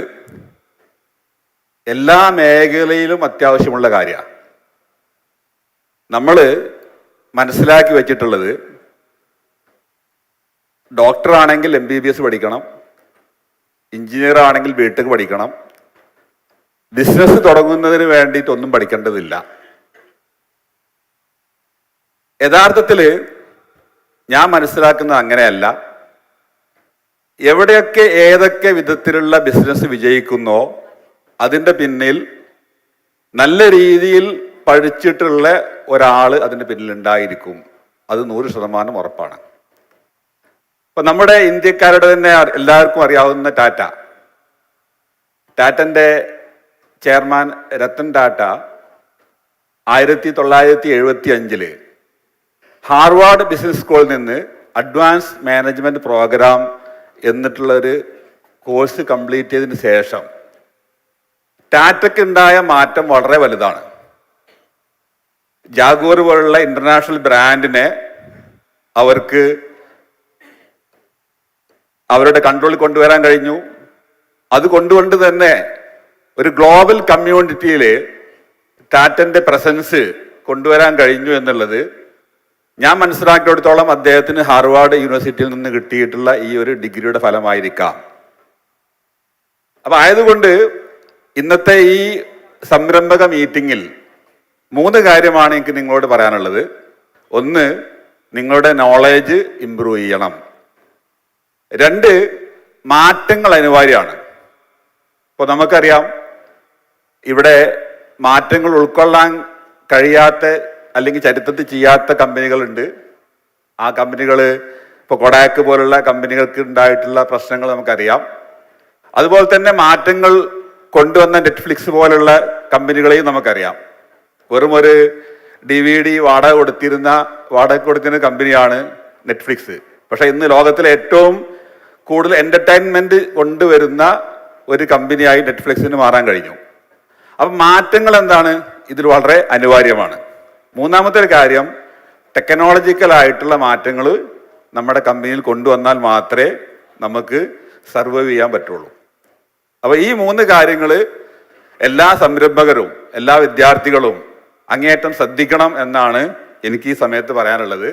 എല്ലാ മേഖലയിലും അത്യാവശ്യമുള്ള കാര്യമാണ്. നമ്മൾ മനസ്സിലാക്കി വച്ചിട്ടുള്ളത് ഡോക്ടറാണെങ്കിൽ MBBS പഠിക്കണം, എഞ്ചിനീയർ ആണെങ്കിൽ BTech പഠിക്കണം, ബിസിനസ് തുടങ്ങുന്നതിന് വേണ്ടിയിട്ടൊന്നും പഠിക്കേണ്ടതില്ല. യഥാർത്ഥത്തിൽ ഞാൻ മനസ്സിലാക്കുന്നത് അങ്ങനെയല്ല. എവിടെയൊക്കെ ഏതൊക്കെ വിധത്തിലുള്ള ബിസിനസ് വിജയിക്കുന്നോ അതിൻ്റെ പിന്നിൽ നല്ല രീതിയിൽ പഠിച്ചിട്ടുള്ള ഒരാൾ അതിൻ്റെ പിന്നിലുണ്ടായിരിക്കും. അത് 100% ഉറപ്പാണ്. ഇപ്പം നമ്മുടെ ഇന്ത്യക്കാരുടെ തന്നെ എല്ലാവർക്കും അറിയാവുന്ന ടാറ്റൻ്റെ chairman Ratan Tata 1975 Harvard business സ്കൂളിൽ നിന്ന് അഡ്വാൻസ് മാനേജ്മെൻറ്റ് പ്രോഗ്രാം എന്നിട്ടുള്ളൊരു കോഴ്സ് കംപ്ലീറ്റ് ചെയ്തതിന് ശേഷം ടാറ്റയ്ക്ക് ഉണ്ടായ മാറ്റം വളരെ വലുതാണ്. ജാഗോർ പോലുള്ള ഇൻ്റർനാഷണൽ ബ്രാൻഡിനെ അവർക്ക് അവരുടെ കൺട്രോളിൽ കൊണ്ടുവരാൻ കഴിഞ്ഞു. അത് കൊണ്ടുകൊണ്ട് തന്നെ ഒരു ഗ്ലോബൽ കമ്മ്യൂണിറ്റിയിൽ ടാറ്റൻ്റെ പ്രസൻസ് കൊണ്ടുവരാൻ കഴിഞ്ഞു എന്നുള്ളത് ഞാൻ മനസ്സിലാക്കിയെടുത്തോളം അദ്ദേഹത്തിന് ഹാർവാർഡ് യൂണിവേഴ്സിറ്റിയിൽ നിന്ന് കിട്ടിയിട്ടുള്ള ഈ ഒരു ഡിഗ്രിയുടെ ഫലമായിരിക്കാം. അപ്പം ആയതുകൊണ്ട് ഇന്നത്തെ ഈ സംരംഭക മീറ്റിങ്ങിൽ 3 കാര്യമാണ് എനിക്ക് നിങ്ങളോട് പറയാനുള്ളത്. ഒന്ന്, നിങ്ങളുടെ നോളേജ് ഇമ്പ്രൂവ് ചെയ്യണം. 2, മാറ്റങ്ങൾ അനിവാര്യമാണ്. ഇപ്പോൾ നമുക്കറിയാം ഇവിടെ മാറ്റങ്ങൾ ഉൾക്കൊള്ളാൻ കഴിയാത്ത അല്ലെങ്കിൽ ചരിത്രത്തിൽ ചെയ്യാത്ത കമ്പനികളുണ്ട്. ആ കമ്പനികൾ ഇപ്പോൾ കൊഡാക്ക് പോലുള്ള കമ്പനികൾക്ക് ഉണ്ടായിട്ടുള്ള പ്രശ്നങ്ങൾ നമുക്കറിയാം. അതുപോലെ തന്നെ മാറ്റങ്ങൾ കൊണ്ടുവന്ന നെറ്റ്ഫ്ലിക്സ് പോലുള്ള കമ്പനികളെയും നമുക്കറിയാം. വെറും ഒരു DVD വാടക കൊടുത്തിരുന്ന കമ്പനിയാണ് നെറ്റ്ഫ്ലിക്സ്. പക്ഷേ ഇന്ന് ലോകത്തിലെ ഏറ്റവും കൂടുതൽ എൻ്റർടൈൻമെൻറ്റ് കൊണ്ടുവരുന്ന ഒരു കമ്പനിയായി നെറ്റ്ഫ്ലിക്സിന് മാറാൻ കഴിഞ്ഞു. അപ്പം മാറ്റങ്ങൾ എന്താണ്? ഇതിൽ വളരെ അനിവാര്യമാണ്. 3-മത്തെ ഒരു കാര്യം, ടെക്നോളജിക്കലായിട്ടുള്ള മാറ്റങ്ങൾ നമ്മുടെ കമ്പനിയിൽ കൊണ്ടുവന്നാൽ മാത്രമേ നമുക്ക് സർവൈവ് ചെയ്യാൻ പറ്റുള്ളൂ. അപ്പോൾ ഈ 3 കാര്യങ്ങൾ എല്ലാ സംരംഭകരും എല്ലാ വിദ്യാർത്ഥികളും അങ്ങേയറ്റം ശ്രദ്ധിക്കണം എന്നാണ് എനിക്ക് ഈ സമയത്ത് പറയാനുള്ളത്.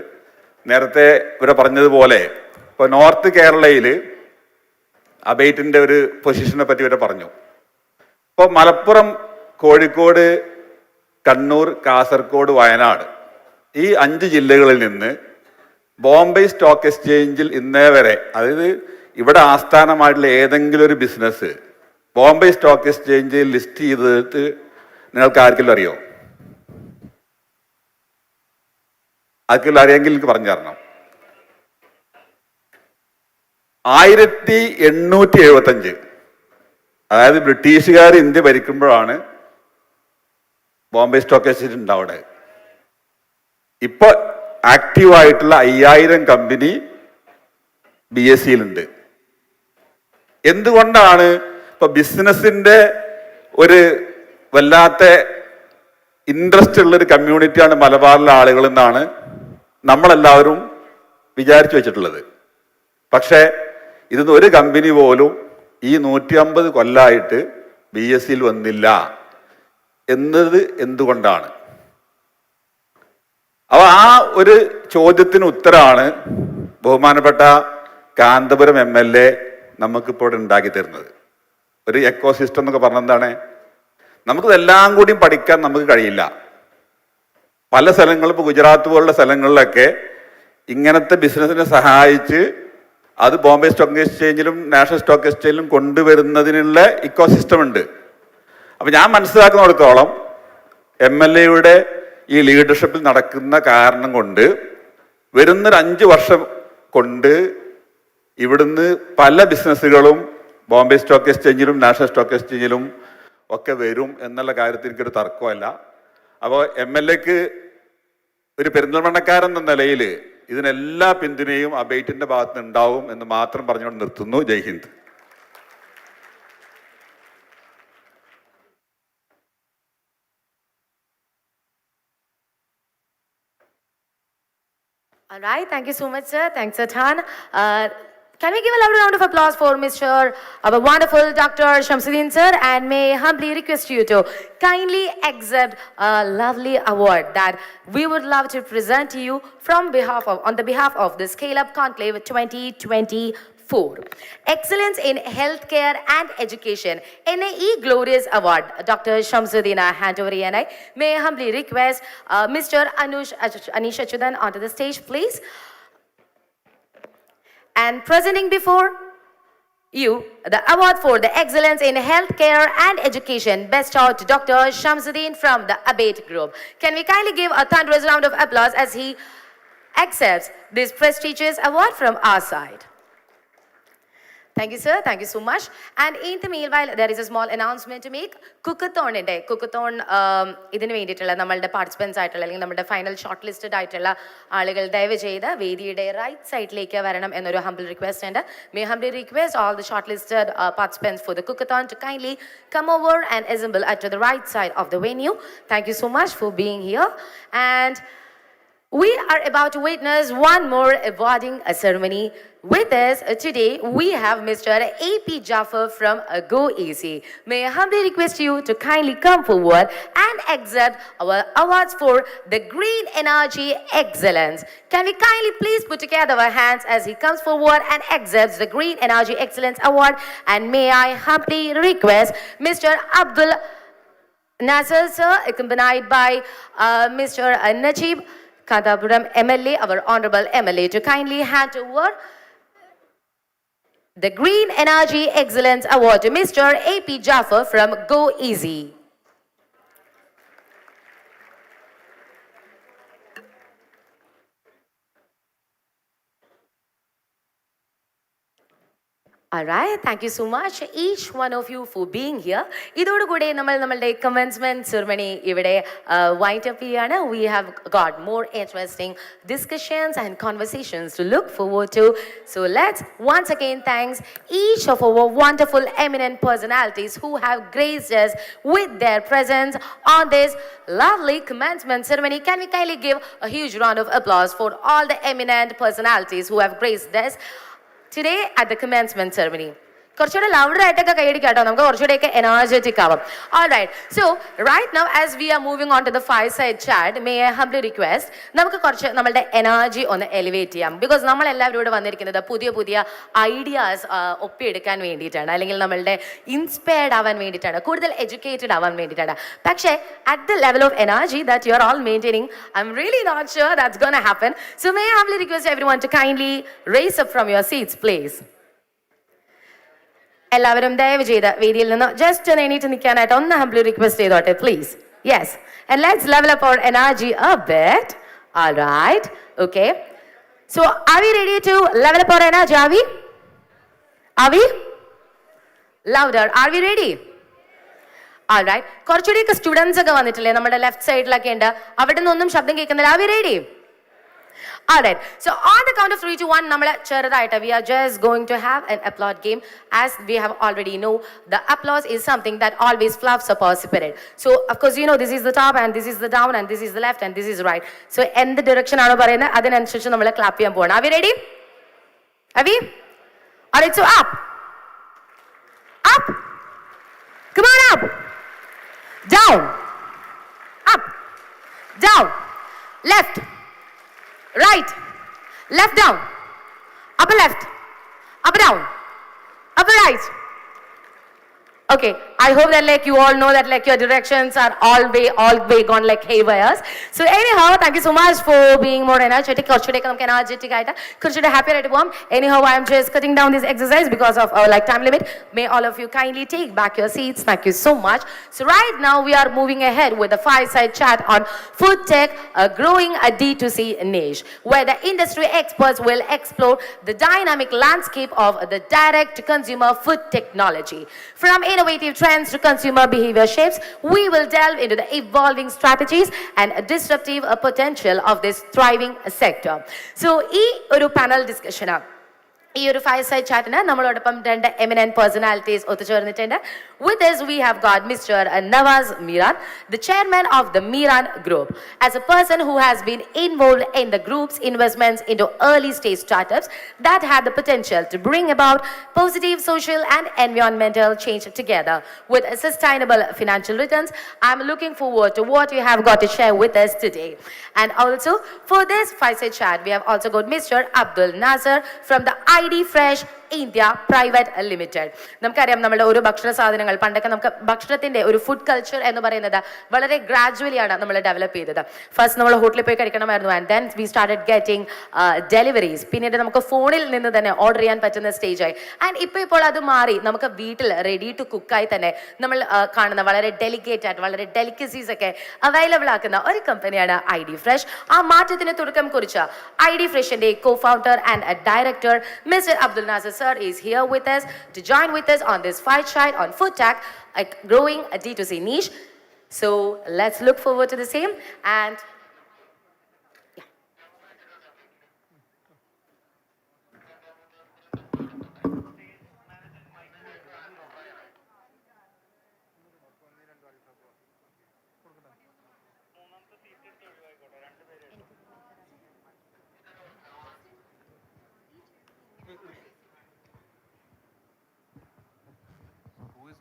നേരത്തെ ഇവിടെ പറഞ്ഞതുപോലെ ഇപ്പോൾ നോർത്ത് കേരളയിൽ അബൈറ്റിൻ്റെ ഒരു പൊസിഷനെ പറ്റി ഇവരെ പറഞ്ഞു. ഇപ്പോൾ മലപ്പുറം, കോഴിക്കോട്, കണ്ണൂർ, കാസർഗോഡ്, വയനാട് ഈ 5 ജില്ലകളിൽ നിന്ന് ബോംബെ സ്റ്റോക്ക് എക്സ്ചേഞ്ചിൽ ഇന്നേ വരെ, അതായത് ഇവിടെ ആസ്ഥാനമായിട്ടുള്ള ഏതെങ്കിലും ഒരു ബിസിനസ് ബോംബെ സ്റ്റോക്ക് എക്സ്ചേഞ്ചിൽ ലിസ്റ്റ് ചെയ്തിട്ട് നിങ്ങൾക്ക് ആർക്കെങ്കിലും അറിയോ? ആർക്കെങ്കിലും അറിയാമെങ്കിൽ എനിക്ക് പറഞ്ഞു തരണം. 1875, അതായത് ബ്രിട്ടീഷുകാർ ഇന്ത്യ ഭരിക്കുമ്പോഴാണ് ബോംബെ സ്റ്റോക്ക് എക്സ്ചേഞ്ച് ഉണ്ടാവിടെ. ഇപ്പോൾ ആക്റ്റീവായിട്ടുള്ള 5000 കമ്പനി BSEയിലുണ്ട്. എന്തുകൊണ്ടാണ്? ഇപ്പൊ ബിസിനസിന്റെ ഒരു വല്ലാത്ത ഇൻട്രസ്റ്റ് ഉള്ളൊരു കമ്മ്യൂണിറ്റിയാണ് മലബാറിലെ ആളുകൾ എന്നാണ് നമ്മളെല്ലാവരും വിചാരിച്ചു വെച്ചിട്ടുള്ളത്. പക്ഷേ ഇതൊന്നും ഒരു കമ്പനി പോലും ഈ 150 കൊല്ലമായിട്ട് BSEയിൽ വന്നില്ല എന്നത് എന്തുകൊണ്ടാണ്? അപ്പോൾ ആ ഒരു ചോദ്യത്തിന് ഉത്തരമാണ് ബഹുമാനപ്പെട്ട കാന്തപുരം MLA നമുക്കിപ്പോൾ ഉണ്ടാക്കി തരുന്നത്. ഒരു എക്കോസിസ്റ്റം എന്നൊക്കെ പറഞ്ഞ എന്താണ്? നമുക്കിതെല്ലാം കൂടിയും പഠിക്കാൻ നമുക്ക് കഴിയില്ല. പല സ്ഥലങ്ങളും, ഇപ്പോൾ ഗുജറാത്ത് പോലുള്ള സ്ഥലങ്ങളിലൊക്കെ ഇങ്ങനത്തെ ബിസിനസ്സിനെ സഹായിച്ച് അത് ബോംബെ സ്റ്റോക്ക് എക്സ്ചേഞ്ചിലും നാഷണൽ സ്റ്റോക്ക് എക്സ്ചേഞ്ചിലും കൊണ്ടുവരുന്നതിനുള്ള ഇക്കോസിസ്റ്റം ഉണ്ട്. അപ്പം ഞാൻ മനസ്സിലാക്കുന്നിടത്തോളം MLAയുടെ ഈ ലീഡർഷിപ്പിൽ നടക്കുന്ന കാരണം കൊണ്ട് വരുന്നൊരു 5 വർഷം കൊണ്ട് ഇവിടുന്ന് പല ബിസിനസ്സുകളും ബോംബെ സ്റ്റോക്ക് എക്സ്ചേഞ്ചിലും നാഷണൽ സ്റ്റോക്ക് എക്സ്ചേഞ്ചിലും ഒക്കെ വരും എന്നുള്ള കാര്യത്തിൽ എനിക്കൊരു തർക്കമല്ല. അപ്പോൾ MLAക്ക് ഒരു പെരിന്തൽമണ്ണക്കാരൻ എന്ന നിലയിൽ ഇതിനെല്ലാ പിന്തുണയും അബേറ്റിൻ്റെ ഭാഗത്ത് ഉണ്ടാവും എന്ന് മാത്രം പറഞ്ഞുകൊണ്ട് നിർത്തുന്നു. ജയ് Hind. All right, thank you so much, sir. Thanks a ton. Can we give a loud round of applause for Mr. Our wonderful Dr. Shamsuddin, sir, and may I humbly request you to kindly accept a lovely award that we would love to present to you on the behalf of the ScaleUp Conclave 2024. Excellence in Healthcare and Education. In a glorious award, Dr. Shamsuddin, I hand over and I may I humbly request Mr. Anish Achudan onto the stage, please. And presenting before you the award for the excellence in healthcare and education, best out to Dr. Shamsuddin from the Abate Group. Can we kindly give a thunderous round of applause as he accepts this prestigious award from our side. Thank you, sir. Thank you so much. And in the meanwhile, there is a small announcement to make. Cookathon ഇതിന് വേണ്ടിയിട്ടുള്ള നമ്മളുടെ participants ആയിട്ടുള്ള അല്ലെങ്കിൽ നമ്മുടെ final short listed ആയിട്ടുള്ള ആളുകൾ ദയവ് ചെയ്ത് വേദിയുടെ റൈറ്റ് സൈഡിലേക്ക് വരണം എന്നൊരു ഹംബിൾ റിക്വസ്റ്റ് ഉണ്ട്. May humbly request all the shortlisted participants for the Cookathon to kindly come over and assemble at the right side of the venue. Thank you so much for being here. And we are about to witness one more awarding ceremony. With us today, we have Mr. A.P. Jaffer from Go Easy. May I humbly request you to kindly come forward and accept our awards for the Green Energy Excellence. Can we kindly please put together our hands as he comes forward and accepts the Green Energy Excellence Award? And may I humbly request Mr. Abdul Nasser, sir, accompanied by Mr. Najib Kandapuram MLA, our honorable MLA, to kindly hand over the Green Energy Excellence Award to Mr. A.P. Jaffer from Go Easy. All right, thank you so much, each one of you, for being here. ഇതോടുകൂടി നമ്മളുടെ commencement ceremony ഇവിടെ wind up ചെയ്യാണ്. We have got more interesting discussions and conversations to look forward to. So let's once again thank each of our wonderful eminent personalities who have graced us with their presence on this lovely commencement ceremony. Can we kindly give a huge round of applause for all the eminent personalities who have graced us today at the commencement ceremony. കുറച്ചുകൂടെ louder ആയിട്ടൊക്കെ കൈയടിക്കാട്ടോ, നമുക്ക് കുറച്ചുകൂടെയൊക്കെ energetic ആവാം. Alright, so right now as we are moving on to the fireside chat, may I humbly request നമുക്ക് കുറച്ച് നമ്മളുടെ energy ഒന്ന് elevate ചെയ്യാം. Because നമ്മളെല്ലാവരും ഇവിടെ വന്നിരിക്കുന്നത് പുതിയ പുതിയ ഐഡിയാസ് ഒപ്പിയെടുക്കാൻ വേണ്ടിയിട്ടാണ്, അല്ലെങ്കിൽ നമ്മളുടെ ഇൻസ്പയർഡ് ആവാൻ വേണ്ടിയിട്ടാണ്, കൂടുതൽ എഡ്യൂക്കേറ്റഡ് ആവാൻ വേണ്ടിയിട്ടാണ്. പക്ഷേ at the level of energy that you are all maintaining, I'm really not sure that's gonna happen. So may I humbly request everyone to kindly raise up from your seats, please. എല്ലാവരും ദയവ് ചെയ്ത് വേദിയിൽ നിന്ന് just ഒന്ന് എണീറ്റ് നിൽക്കാനായിട്ട് ഒന്ന് humbly request ചെയ്തോട്ടെ, please. Yes, and let's level up our energy a bit. All right, okay, so are we ready to level up our energy? Are we louder? Are we ready? All right, കുറച്ചുകൂടിയൊക്കെ students ഒക്കെ വന്നിട്ടില്ലേ നമ്മുടെ left സൈഡിലൊക്കെ ഉണ്ട്, അവിടെ നിന്നൊന്നും ശബ്ദം കേൾക്കുന്നില്ല. Are we ready? All right, so on the count of 3 to 1, we are just going to have an applaud game. As we have already know, the applause is something that always fluffs up our spirit. So of course you know this is the top and this is the down and this is the left and this is right. So in the direction aanu parayna adinanusarichu nammal clap cheyan povana. Are we ready? Are we? All right, so up, up, come on, up, down, up, down, left, right, left, down, upper left, upper down, upper right, Okay, I hope that like you all know that like your directions are all way gone like haywares. So anyhow, thank you so much for being more energetic. Kurchude energetic aita. Kurchude happy to bomb. Anyhow, I am just cutting down this exercise because of our like time limit. May all of you kindly take back your seats. Thank you so much. So right now we are moving ahead with the fireside chat on food tech, growing a D2C niche, where the industry experts will explore the dynamic landscape of the direct-to-consumer food technology. From innovative trends to consumer behavior shapes, we will delve into the evolving strategies and disruptive potential of this thriving sector. So, this panel discussion. ഈ ഒരു fireside chatന് നമ്മളോടൊപ്പം രണ്ട് eminent personalities ഒത്തുചേർന്നിട്ടുണ്ട്. With us we have got Mr. Nawaz Miran, the chairman of the Miran Group. As a person who has been involved in the group's investments into early stage startups that had the potential to bring about positive social and environmental change together with sustainable financial returns, I'm looking forward to what you have got to share with us today. And also for this fireside chat we have also got Mr. Abdul Nasser from the ID Fresh India Private Limited. നമുക്കറിയാം നമ്മുടെ ഓരോ ഭക്ഷണ സാധനങ്ങൾ പണ്ടൊക്കെ നമുക്ക് ഭക്ഷണത്തിന്റെ ഒരു food culture എന്ന് പറയുന്നത് വളരെ ഗ്രാജുവലി ആണ് നമ്മൾ ഡെവലപ്പ് ചെയ്തത്. ഫസ്റ്റ് നമ്മൾ ഹോട്ടലിൽ പോയി കഴിക്കണമായിരുന്നു and then we started getting deliveries. പിന്നീട് നമുക്ക് ഫോണിൽ നിന്ന് തന്നെ ഓർഡർ ചെയ്യാൻ പറ്റുന്ന സ്റ്റേജായി. ആൻഡ് ഇപ്പോൾ അത് മാറി നമുക്ക് വീട്ടിൽ റെഡി ടു കുക്കായി തന്നെ നമ്മൾ കാണുന്ന വളരെ ഡെലിക്കേറ്റ് ആയിട്ട് വളരെ ഡെലിക്കസീസ് ഒക്കെ അവൈലബിൾ ആക്കുന്ന ഒരു കമ്പനിയാണ് ID Fresh. ആ മാറ്റത്തിന് തുടക്കം കുറിച്ച ID Freshന്റെ co-founder and director Mr. Abdul Nasser sir is here with us to join with us on this fireside on food tech, growing a D2C niche. So let's look forward to the same. And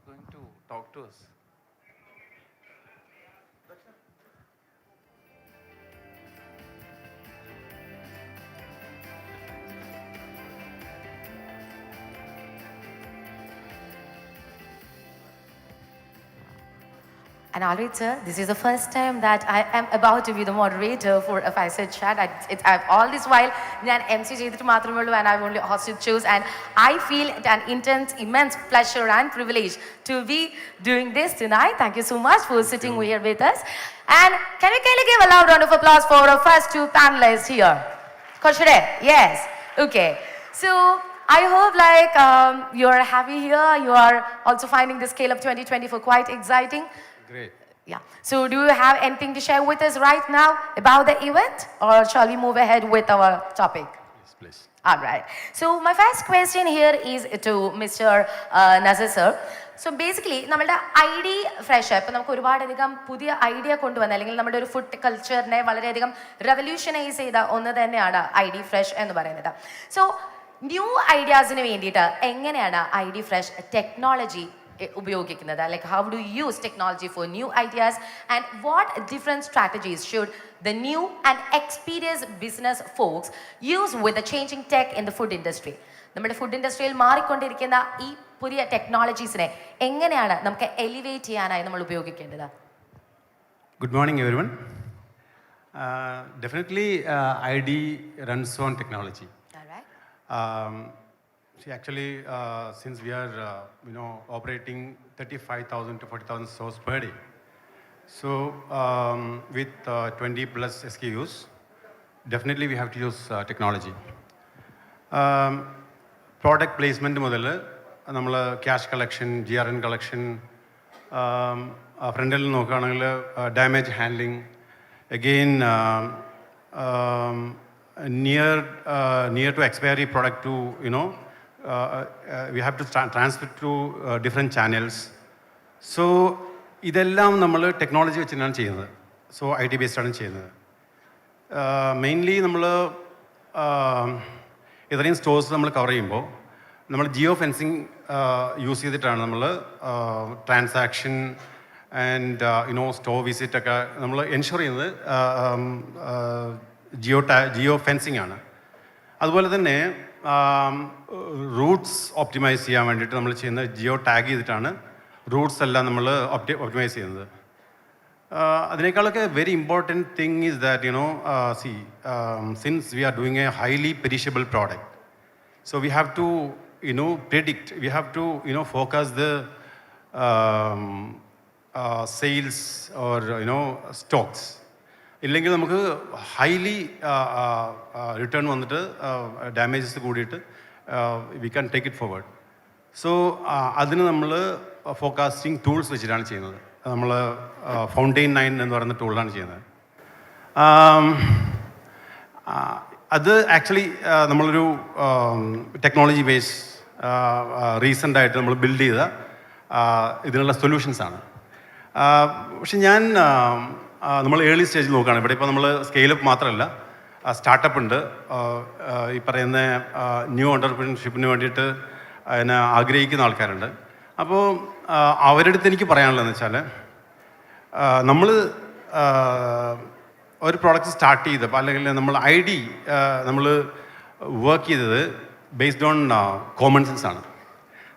going to talk to us. And alright, sir, this is the first time that I am about to be the moderator for a fireside chat. I've all this while ഞാൻ MC ചെയ്തിട്ട് മാത്രമേ ഉള്ളൂ and I've only hosted shows and I feel an immense pleasure and privilege to be doing this tonight. Thank you so much for sitting here with us. And can we kindly give a loud round of applause for our first two panelists here? Koshire, yes, okay. So I hope like you're happy here. You are also finding the ScaleUp 2024 quite exciting. Great. Yeah. So do you have anything to share with us right now about the event or shall we move ahead with our topic? Yes, please. All right. So my first question here is to Mr. Nasser sir. So basically നമ്മുടെ ID Fresh ഇപ്പം നമുക്ക് ഒരുപാടധികം പുതിയ idea കൊണ്ടുവന്ന അല്ലെങ്കിൽ നമ്മുടെ ഒരു food കൾച്ചറിനെ വളരെയധികം റെവല്യൂഷനൈസ് ചെയ്ത ഒന്ന് തന്നെയാണ് ID Fresh എന്ന് പറയുന്നത്. സോ ന്യൂ ഐഡിയാസിന് വേണ്ടിയിട്ട് എങ്ങനെയാണ് ID Fresh ടെക്നോളജി ഉപയോഗിക്കുന്നത്? Like how do you use technology for new ideas and what different strategies should the new and experienced business folks use with the changing tech in the food industry? നമ്മുടെ food ഇൻഡസ്ട്രിയിൽ മാറിക്കൊണ്ടിരിക്കുന്ന ഈ പുതിയ ടെക്നോളജീസിനെ എങ്ങനെയാണ് നമുക്ക് elevate ചെയ്യാനായി നമ്മൾ ഉപയോഗിക്കേണ്ടത്? Good morning everyone. Definitely ID runs on technology. All right. See, actually, since we are, operating 35,000 to 40,000 stores per day, so with 20 plus SKUs, definitely we have to use technology. Product placement model, cash collection, GRN collection, front end damage handling, again near to expiry product to we have to transfer to different channels. So ഇതെല്ലാം നമ്മൾ technology വെച്ചിട്ടാണ് ചെയ്യുന്നത്. So IT ബേസ്ഡാണ് ചെയ്യുന്നത്. Mainly നമ്മൾ ഇത്രയും stores നമ്മൾ cover ചെയ്യുമ്പോൾ നമ്മൾ ജിയോ ഫെൻസിങ് യൂസ് ചെയ്തിട്ടാണ് നമ്മൾ ട്രാൻസാക്ഷൻ ആൻഡ് സ്റ്റോർ വിസിറ്റ് ഒക്കെ നമ്മൾ എൻഷുർ ചെയ്യുന്നത് ജിയോ ഫെൻസിങ് ആണ്. അതുപോലെ തന്നെ റൂട്ട്സ് ഓപ്റ്റിമൈസ് ചെയ്യാൻ വേണ്ടിയിട്ട് നമ്മൾ ചെയ്യുന്ന ജിയോ ടാഗ് ചെയ്തിട്ടാണ് റൂട്ട്സ് എല്ലാം നമ്മൾ ഒപ്റ്റിമൈസ് ചെയ്യുന്നത്. അതിനേക്കാളൊക്കെ very important thing is that since we are doing A highly perishable product, so we have to predict, we have to focus the sales or stocks. ഇല്ലെങ്കിൽ നമുക്ക് ഹൈലി റിട്ടേൺ വന്നിട്ട് damages കൂടിയിട്ട് we can take it forward. So അതിന് നമ്മൾ forecasting tools വെച്ചിട്ടാണ് ചെയ്യുന്നത്. നമ്മൾ fountain 9 എന്ന് പറയുന്ന ടൂളാണ് ചെയ്യുന്നത്. അത് ആക്ച്വലി നമ്മളൊരു ടെക്നോളജി ബേസ് റീസെൻ്റായിട്ട് നമ്മൾ ബിൽഡ് ചെയ്ത ഇതിനുള്ള സൊല്യൂഷൻസാണ്. പക്ഷെ നമ്മൾ ഏർലി സ്റ്റേജിൽ നോക്കുകയാണ്. ഇവിടെ ഇപ്പോൾ നമ്മൾ സ്കെയിലപ്പ് മാത്രമല്ല, സ്റ്റാർട്ടപ്പ് ഉണ്ട്. ഈ പറയുന്ന ന്യൂ ഓണ്ടർപ്രണർഷിപ്പിന് വേണ്ടിയിട്ട് അതിനെ ആഗ്രഹിക്കുന്ന ആൾക്കാരുണ്ട്. അപ്പോൾ അവരുടെ അടുത്ത് എനിക്ക് പറയാനുള്ളതെന്ന് വെച്ചാൽ, നമ്മൾ ഒരു പ്രോഡക്റ്റ് സ്റ്റാർട്ട് ചെയ്തപ്പോൾ അല്ലെങ്കിൽ നമ്മൾ നമ്മൾ വർക്ക് ചെയ്തത് ബേസ്ഡ് ഓൺ കോമൺ സെൻസ് ആണ്.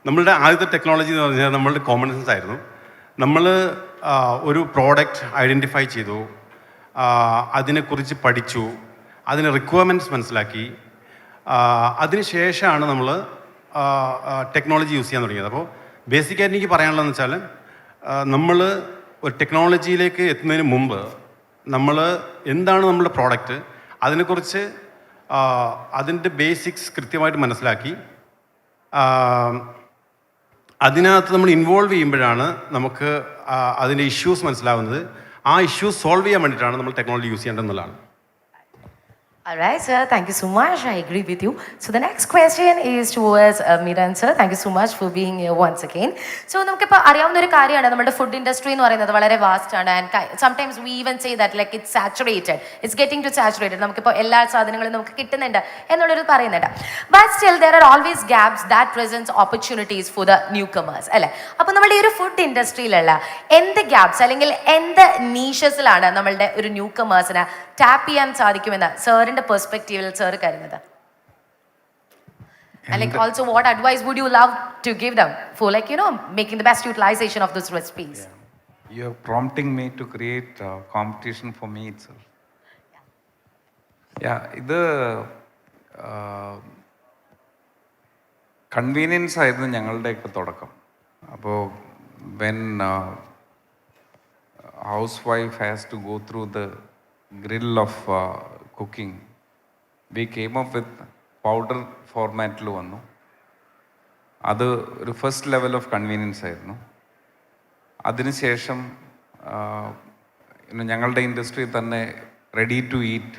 നമ്മളുടെ ആദ്യത്തെ ടെക്നോളജി എന്ന് പറഞ്ഞാൽ നമ്മളുടെ കോമൺ സെൻസ് ആയിരുന്നു. നമ്മൾ ഒരു പ്രോഡക്റ്റ് ഐഡൻറ്റിഫൈ ചെയ്തു, അതിനെക്കുറിച്ച് പഠിച്ചു, അതിന് റിക്വയർമെൻറ്റ്സ് മനസ്സിലാക്കി, അതിനുശേഷമാണ് നമ്മൾ ടെക്നോളജി യൂസ് ചെയ്യാൻ തുടങ്ങിയത്. അപ്പോൾ ബേസിക്കായിട്ട് എനിക്ക് പറയാനുള്ളതെന്ന് വെച്ചാൽ, നമ്മൾ ഒരു ടെക്നോളജിയിലേക്ക് എത്തുന്നതിന് മുമ്പ് നമ്മൾ എന്താണ് നമ്മുടെ പ്രോഡക്റ്റ്, അതിനെക്കുറിച്ച് അതിൻ്റെ ബേസിക്സ് കൃത്യമായിട്ട് മനസ്സിലാക്കി അതിനകത്ത് നമ്മൾ ഇൻവോൾവ് ചെയ്യുമ്പോഴാണ് നമുക്ക് അതിൻ്റെ ഇഷ്യൂസ് മനസ്സിലാവുന്നത്. ആ ഇഷ്യൂസ് സോൾവ് ചെയ്യാൻ വേണ്ടിയിട്ടാണ് നമ്മൾ ടെക്നോളജി യൂസ് ചെയ്യേണ്ടതെന്നുള്ളതാണ്. All right, sir. Thank you so much. I agree with you. So the next question is towards Miran, sir. Thank you so much for being here once again. So നമുക്കിപ്പോൾ അറിയാവുന്ന ഒരു കാര്യമാണ്, നമ്മുടെ food industry എന്ന് പറയുന്നത് വളരെ vast ആണ്. And sometimes we even say that like it's saturated, it's getting to saturated. നമുക്കിപ്പോൾ എല്ലാ സാധനങ്ങളും നമുക്ക് കിട്ടുന്നുണ്ട് എന്നുള്ളൊരു പറയുന്നുണ്ട്. But still there are always gaps that presents opportunities for the newcomers, അല്ലേ? അപ്പോൾ നമ്മുടെ ഈ ഒരു ഫുഡ് ഇൻഡസ്ട്രിയിലുള്ള എന്ത് ഗ്യാപ്സ് അല്ലെങ്കിൽ എന്ത് നീഷസിലാണ് നമ്മളുടെ ഒരു ന്യൂ കമേഴ്സിനെ ടാപ്പ് ചെയ്യാൻ സാധിക്കുമെന്ന് സാറിന്റെ പെർസ്പെക്റ്റീവിൽ സാർ കരുതുന്നത്? And like also what advice would you love to give them for making the best utilization of those recipes? You're prompting me to create competition for me itself. ഇത് convenience ആയിരുന്നു ഞങ്ങളുടെയൊക്കെ തുടക്കം. അപ്പോൾ when housewife has to go through the grill of cooking, we came up with powder ഫോർമാറ്റിൽ വന്നു. അത് ഒരു first level of convenience ആയിരുന്നു. അതിനുശേഷം ഞങ്ങളുടെ ഇൻഡസ്ട്രിയിൽ തന്നെ ready to eat,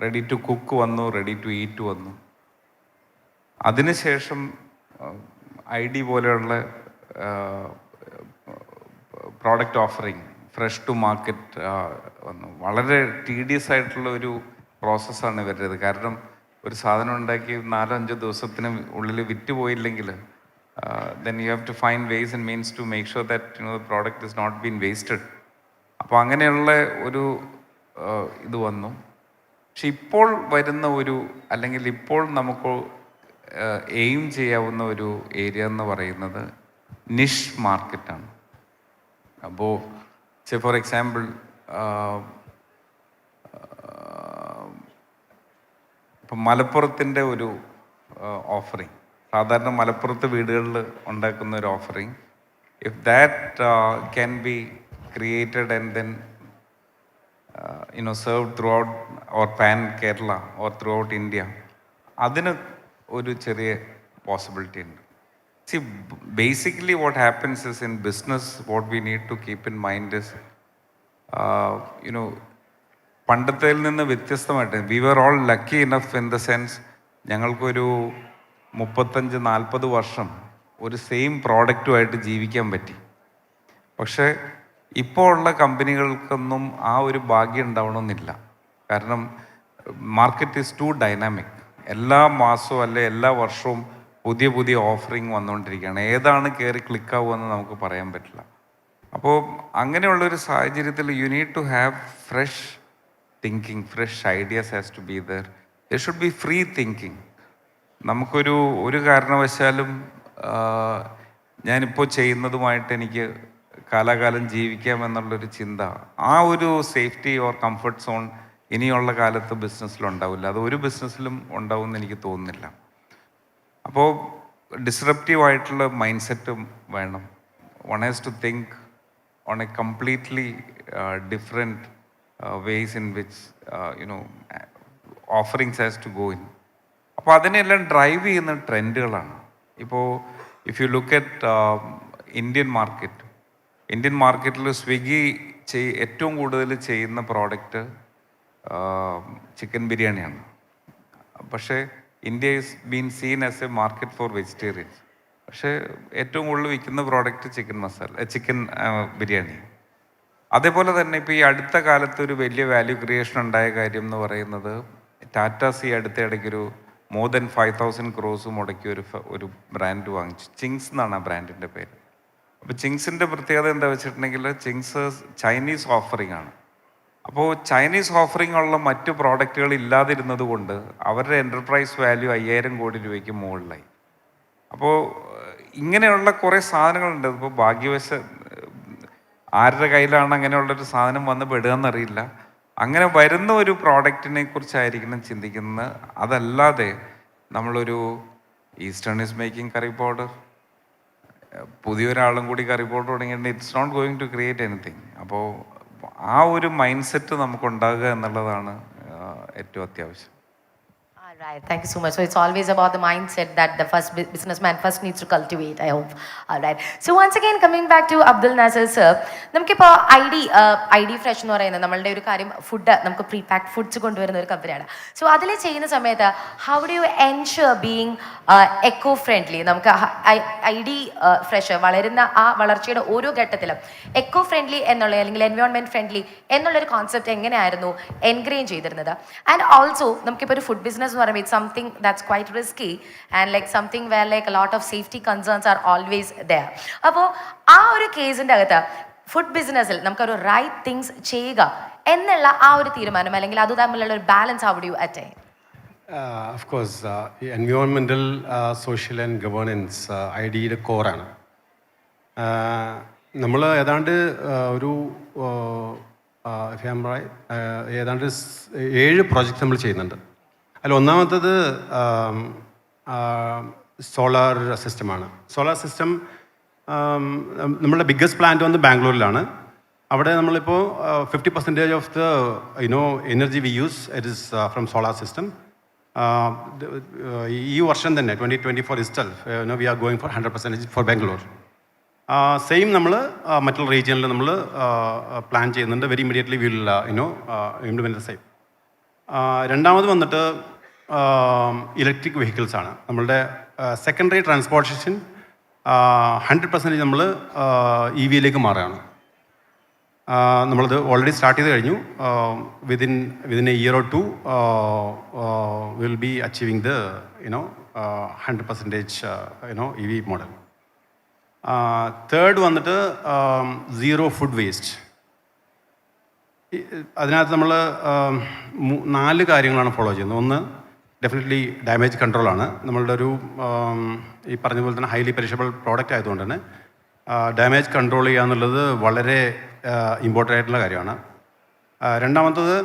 ready to cook വന്നു, റെഡി ടു ഈറ്റ് വന്നു. അതിനുശേഷം ID പോലെയുള്ള product offering, fresh to market വന്നു. വളരെ ടീഡിയസ് ആയിട്ടുള്ള ഒരു പ്രോസസ്സാണ് ഇവരുടേത്. കാരണം ഒരു സാധനം ഉണ്ടാക്കി 4-5 ദിവസത്തിന് ഉള്ളിൽ വിറ്റ് പോയില്ലെങ്കിൽ then you have to find ways and means to make sure that the product is not being wasted. അപ്പോൾ അങ്ങനെയുള്ള ഒരു ഇത് വന്നു. പക്ഷെ ഇപ്പോൾ വരുന്ന അല്ലെങ്കിൽ ഇപ്പോൾ നമുക്ക് എയിം ചെയ്യാവുന്ന ഒരു ഏരിയ എന്ന് പറയുന്നത് നിഷ് മാർക്കറ്റാണ്. അപ്പോൾ ഫോർ എക്സാമ്പിൾ ഇപ്പം മലപ്പുറത്തിൻ്റെ ഒരു ഓഫറിങ്, സാധാരണ മലപ്പുറത്ത് വീടുകളിൽ ഉണ്ടാക്കുന്ന ഒരു offering, if that can be created and then served throughout or pan Kerala or throughout India, അതിന് ഒരു ചെറിയ പോസിബിലിറ്റി ഉണ്ട്. See, basically what happens is in business, what we need to keep in mind is, പണ്ടത്തേൽ നിന്ന് വ്യത്യസ്തമായിട്ട് we were all lucky enough in the sense, ഞങ്ങൾക്കൊരു 35-40 വർഷം ഒരു same പ്രോഡക്റ്റുമായിട്ട് ജീവിക്കാൻ പറ്റി. പക്ഷേ ഇപ്പോൾ ഉള്ള കമ്പനികൾക്കൊന്നും ആ ഒരു ഭാഗ്യം ഉണ്ടാവണമെന്നില്ല. കാരണം മാർക്കറ്റ് ഈസ് ടു ഡൈനാമിക്. എല്ലാ മാസവും അല്ലെ എല്ലാ വർഷവും പുതിയ പുതിയ ഓഫറിങ് വന്നുകൊണ്ടിരിക്കുകയാണ്. ഏതാണ് കയറി ക്ലിക്കാവുമെന്ന് നമുക്ക് പറയാൻ പറ്റില്ല. അപ്പോൾ അങ്ങനെയുള്ളൊരു സാഹചര്യത്തിൽ you need to have fresh thinking, fresh ideas has to be there. There should be free thinking. നമുക്കൊരു കാരണവശാലും ഞാനിപ്പോൾ ചെയ്യുന്നതുമായിട്ട് എനിക്ക് കാലാകാലം ജീവിക്കാമെന്നുള്ളൊരു ചിന്ത, ആ ഒരു സേഫ്റ്റി ഓർ കംഫർട്ട് സോൺ ഇനിയുള്ള കാലത്ത് ബിസിനസ്സിലുണ്ടാവില്ല. അത് ഒരു ബിസിനസ്സിലും ഉണ്ടാവുമെന്ന് എനിക്ക് തോന്നുന്നില്ല. അപ്പോൾ ഡിസ്റപ്റ്റീവ് ആയിട്ടുള്ള മൈൻഡ് സെറ്റും വേണം. One has to think on a completely different ways in which offerings has to go in. അപ്പോൾ അതിനെല്ലാം ഡ്രൈവ് ചെയ്യുന്ന ട്രെൻഡുകളാണ്. ഇപ്പോൾ if you look at Indian മാർക്കറ്റിൽ സ്വിഗ്ഗി ഏറ്റവും കൂടുതൽ ചെയ്യുന്ന പ്രോഡക്റ്റ് ചിക്കൻ ബിരിയാണിയാണ്. പക്ഷേ India is been seen as a market for vegetarians. പക്ഷേ ഏറ്റവും കൂടുതൽ വിൽക്കുന്ന പ്രോഡക്റ്റ് ചിക്കൻ ബിരിയാണി. അതേപോലെ തന്നെ ഇപ്പോൾ ഈ അടുത്ത കാലത്ത് ഒരു വലിയ വാല്യൂ ക്രിയേഷൻ ഉണ്ടായ കാര്യം എന്ന് പറയുന്നത്, ടാറ്റാസ് ഈ അടുത്തിടയ്ക്കൊരു മോർ ദൻ 5,000 crores മുടക്കി ഒരു ബ്രാൻഡ് വാങ്ങിച്ചു. ചിങ്സ് എന്നാണ് ആ ബ്രാൻഡിൻ്റെ പേര്. അപ്പോൾ ചിങ്സിൻ്റെ പ്രത്യേകത എന്താ വെച്ചിട്ടുണ്ടെങ്കിൽ, ചിങ്സ് ചൈനീസ് ഓഫറിംഗ് ആണ്. അപ്പോൾ ചൈനീസ് ഓഫറിംഗ് ഉള്ള മറ്റു പ്രോഡക്റ്റുകൾ ഇല്ലാതിരുന്നത് കൊണ്ട് അവരുടെ എൻ്റർപ്രൈസ് വാല്യൂ 5,000 കോടി രൂപയ്ക്ക് മുകളിലായി. അപ്പോൾ ഇങ്ങനെയുള്ള കുറേ സാധനങ്ങളുണ്ട്. ഇപ്പോൾ ആരുടെ കയ്യിലാണ് അങ്ങനെയുള്ളൊരു സാധനം വന്ന് പെടുക എന്നറിയില്ല. അങ്ങനെ വരുന്ന ഒരു പ്രോഡക്റ്റിനെ കുറിച്ചായിരിക്കണം ചിന്തിക്കുന്നത്. അതല്ലാതെ നമ്മളൊരു Eastern is making curry powder, പുതിയൊരാളും കൂടി കറി പൗഡർ തുടങ്ങിയിട്ട് it's not going to create anything. അപ്പോൾ ആ ഒരു മൈൻഡ് സെറ്റ് നമുക്കുണ്ടാകുക എന്നുള്ളതാണ് ഏറ്റവും അത്യാവശ്യം. All right, thank you so much. So it's always about the mindset that the first businessman first needs to cultivate, I hope. All right. So once again coming back to Abdul Nasser sir, നമുക്കിപ്പോൾ ID fresh എന്ന് പറയുന്നത് നമ്മളുടെ ഒരു കാര്യം, food നമുക്ക് pre packed foods കൊണ്ടുവരുന്ന ഒരു കമ്പനിയാണ്. സോ അതിൽ ചെയ്യുന്ന സമയത്ത് how do you ensure being eco friendly? നമുക്ക് ID ഫ്രഷ് വളരുന്ന ആ വളർച്ചയുടെ ഓരോ ഘട്ടത്തിലും എക്കോ ഫ്രണ്ട്ലി എന്നുള്ള അല്ലെങ്കിൽ എൻവയോൺമെന്റ് ഫ്രണ്ട്ലി എന്നുള്ളൊരു കോൺസെപ്റ്റ് എങ്ങനെയായിരുന്നു എൻകറേജ് ചെയ്തിരുന്നത്? ആൻഡ് ഓൾസോ നമുക്കിപ്പോൾ ഒരു food business it's something that's quite risky and like something where like a lot of safety concerns are always there. അപ്പോൾ ആ ഒരു കേസിൻ്റെ അകത്ത് ഫുഡ് ബിസിനസ്സിൽ നമുക്കൊരു റൈറ്റ് തിങ്സ് ചെയ്യുക എന്നുള്ള ആ ഒരു തീരുമാനം അല്ലെങ്കിൽ അത് തമ്മിലുള്ള ഒരു balance how do you attain? Of course, environmental, social and governance IDയുടെ കോറാണ്. നമ്മൾ ഏതാണ്ട് ഒരു ഏതാണ്ട് 7 പ്രോജക്റ്റ് നമ്മൾ ചെയ്യുന്നുണ്ട്. അതിൽ ഒന്നാമത്തത് സോളാർ സിസ്റ്റമാണ്. സോളാർ സിസ്റ്റം നമ്മളുടെ ബിഗ്ഗസ്റ്റ് പ്ലാന്റ് വന്ന് ബാംഗ്ലൂരിലാണ്. അവിടെ നമ്മളിപ്പോൾ 50% of the energy we use it is from solar system. ഈ വർഷം തന്നെ 2024 itself we are going for 100% for Bangalore. Same നമ്മൾ മറ്റുള്ള റീജിയനിൽ നമ്മൾ പ്ലാൻ ചെയ്യുന്നുണ്ട്. Very immediately will implement the same. രണ്ടാമത് വന്നിട്ട് ഇലക്ട്രിക് വെഹിക്കിൾസാണ്. നമ്മളുടെ സെക്കൻഡറി ട്രാൻസ്പോർട്ടേഷൻ 100% നമ്മൾ EVയിലേക്ക് മാറുകയാണ്. നമ്മളത് ഓൾറെഡി സ്റ്റാർട്ട് ചെയ്ത് കഴിഞ്ഞു. Within A year or 2 will be achieving the 100% EV model. Third വന്നിട്ട് സീറോ ഫുഡ് വേസ്റ്റ്. അതിനകത്ത് നമ്മൾ 4 കാര്യങ്ങളാണ് ഫോളോ ചെയ്യുന്നത്. ഒന്ന് ഡെഫിനറ്റ്ലി ഡാമേജ് കൺട്രോളാണ്. നമ്മളുടെ ഒരു ഈ പറഞ്ഞ പോലെ തന്നെ ഹൈലി പെരിഷബിൾ പ്രോഡക്റ്റ് ആയതുകൊണ്ട് തന്നെ ഡാമേജ് കൺട്രോൾ ചെയ്യുക എന്നുള്ളത് വളരെ ഇമ്പോർട്ടൻ്റ് ആയിട്ടുള്ള കാര്യമാണ്. രണ്ടാമത്തത്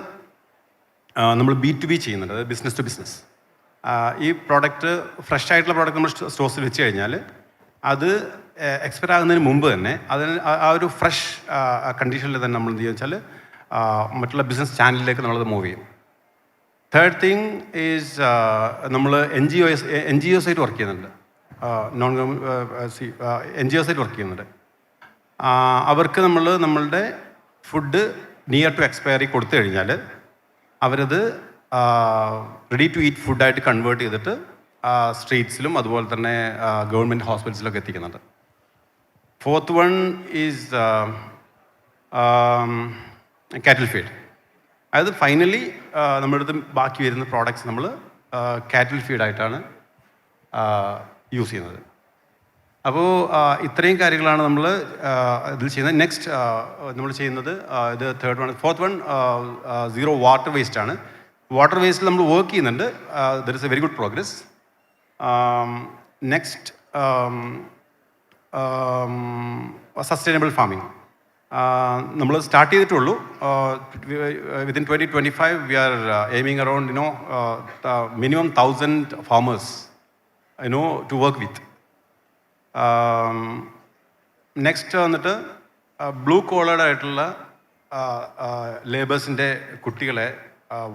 നമ്മൾ B2B ചെയ്യുന്നുണ്ട്, അതായത് ബിസിനസ് ടു ബിസിനസ്. ഈ പ്രോഡക്റ്റ് ഫ്രഷ് ആയിട്ടുള്ള പ്രോഡക്റ്റ് നമ്മൾ സ്റ്റോഴ്സിൽ വെച്ച് കഴിഞ്ഞാൽ അത് എക്സ്പയർ ആകുന്നതിന് മുമ്പ് തന്നെ അതിന് ആ ഒരു ഫ്രഷ് കണ്ടീഷനിൽ തന്നെ നമ്മൾ എന്ത് ചെയ്യുക വെച്ചാൽ മറ്റുള്ള ബിസിനസ് ചാനലിലേക്ക് നമ്മളത് മൂവ് ചെയ്യും. തേർഡ് തിങ് ഈസ് നമ്മൾ NGOs ആയിട്ട് വർക്ക് ചെയ്യുന്നുണ്ട്. NGOs ആയിട്ട് വർക്ക് ചെയ്യുന്നുണ്ട്. അവർക്ക് നമ്മളുടെ ഫുഡ് നിയർ ടു എക്സ്പയറി കൊടുത്തു കഴിഞ്ഞാൽ അവരത് റെഡി ടു ഈറ്റ് ഫുഡായിട്ട് കൺവേർട്ട് ചെയ്തിട്ട് സ്ട്രീറ്റ്സിലും അതുപോലെ തന്നെ ഗവൺമെൻറ് ഹോസ്പിറ്റൽസിലൊക്കെ എത്തിക്കുന്നുണ്ട്. ഫോർത്ത് വൺ ഈസ് കാറ്റിൽ ഫീഡ്. അതായത് ഫൈനലി നമ്മുടെ അടുത്ത് ബാക്കി വരുന്ന പ്രോഡക്റ്റ്സ് നമ്മൾ കാറ്റിൽ ഫീഡായിട്ടാണ് യൂസ് ചെയ്യുന്നത്. അപ്പോൾ ഇത്രയും കാര്യങ്ങളാണ് നമ്മൾ ഇതിൽ ചെയ്യുന്നത്. നെക്സ്റ്റ് നമ്മൾ ചെയ്യുന്നത് ഇത് third one. Fourth one zero water waste ആണ്. വാട്ടർ വേസ്റ്റിൽ നമ്മൾ വർക്ക് ചെയ്യുന്നുണ്ട്. There is a very good progress. Next sustainable farming നമ്മൾ സ്റ്റാർട്ട് ചെയ്തിട്ടുള്ളൂ. Within 2025 we are aiming around minimum 1000 farmers to work with. Next വന്നിട്ട് ബ്ലൂ കോളേഡ് ആയിട്ടുള്ള ലേബേഴ്സിൻ്റെ കുട്ടികളെ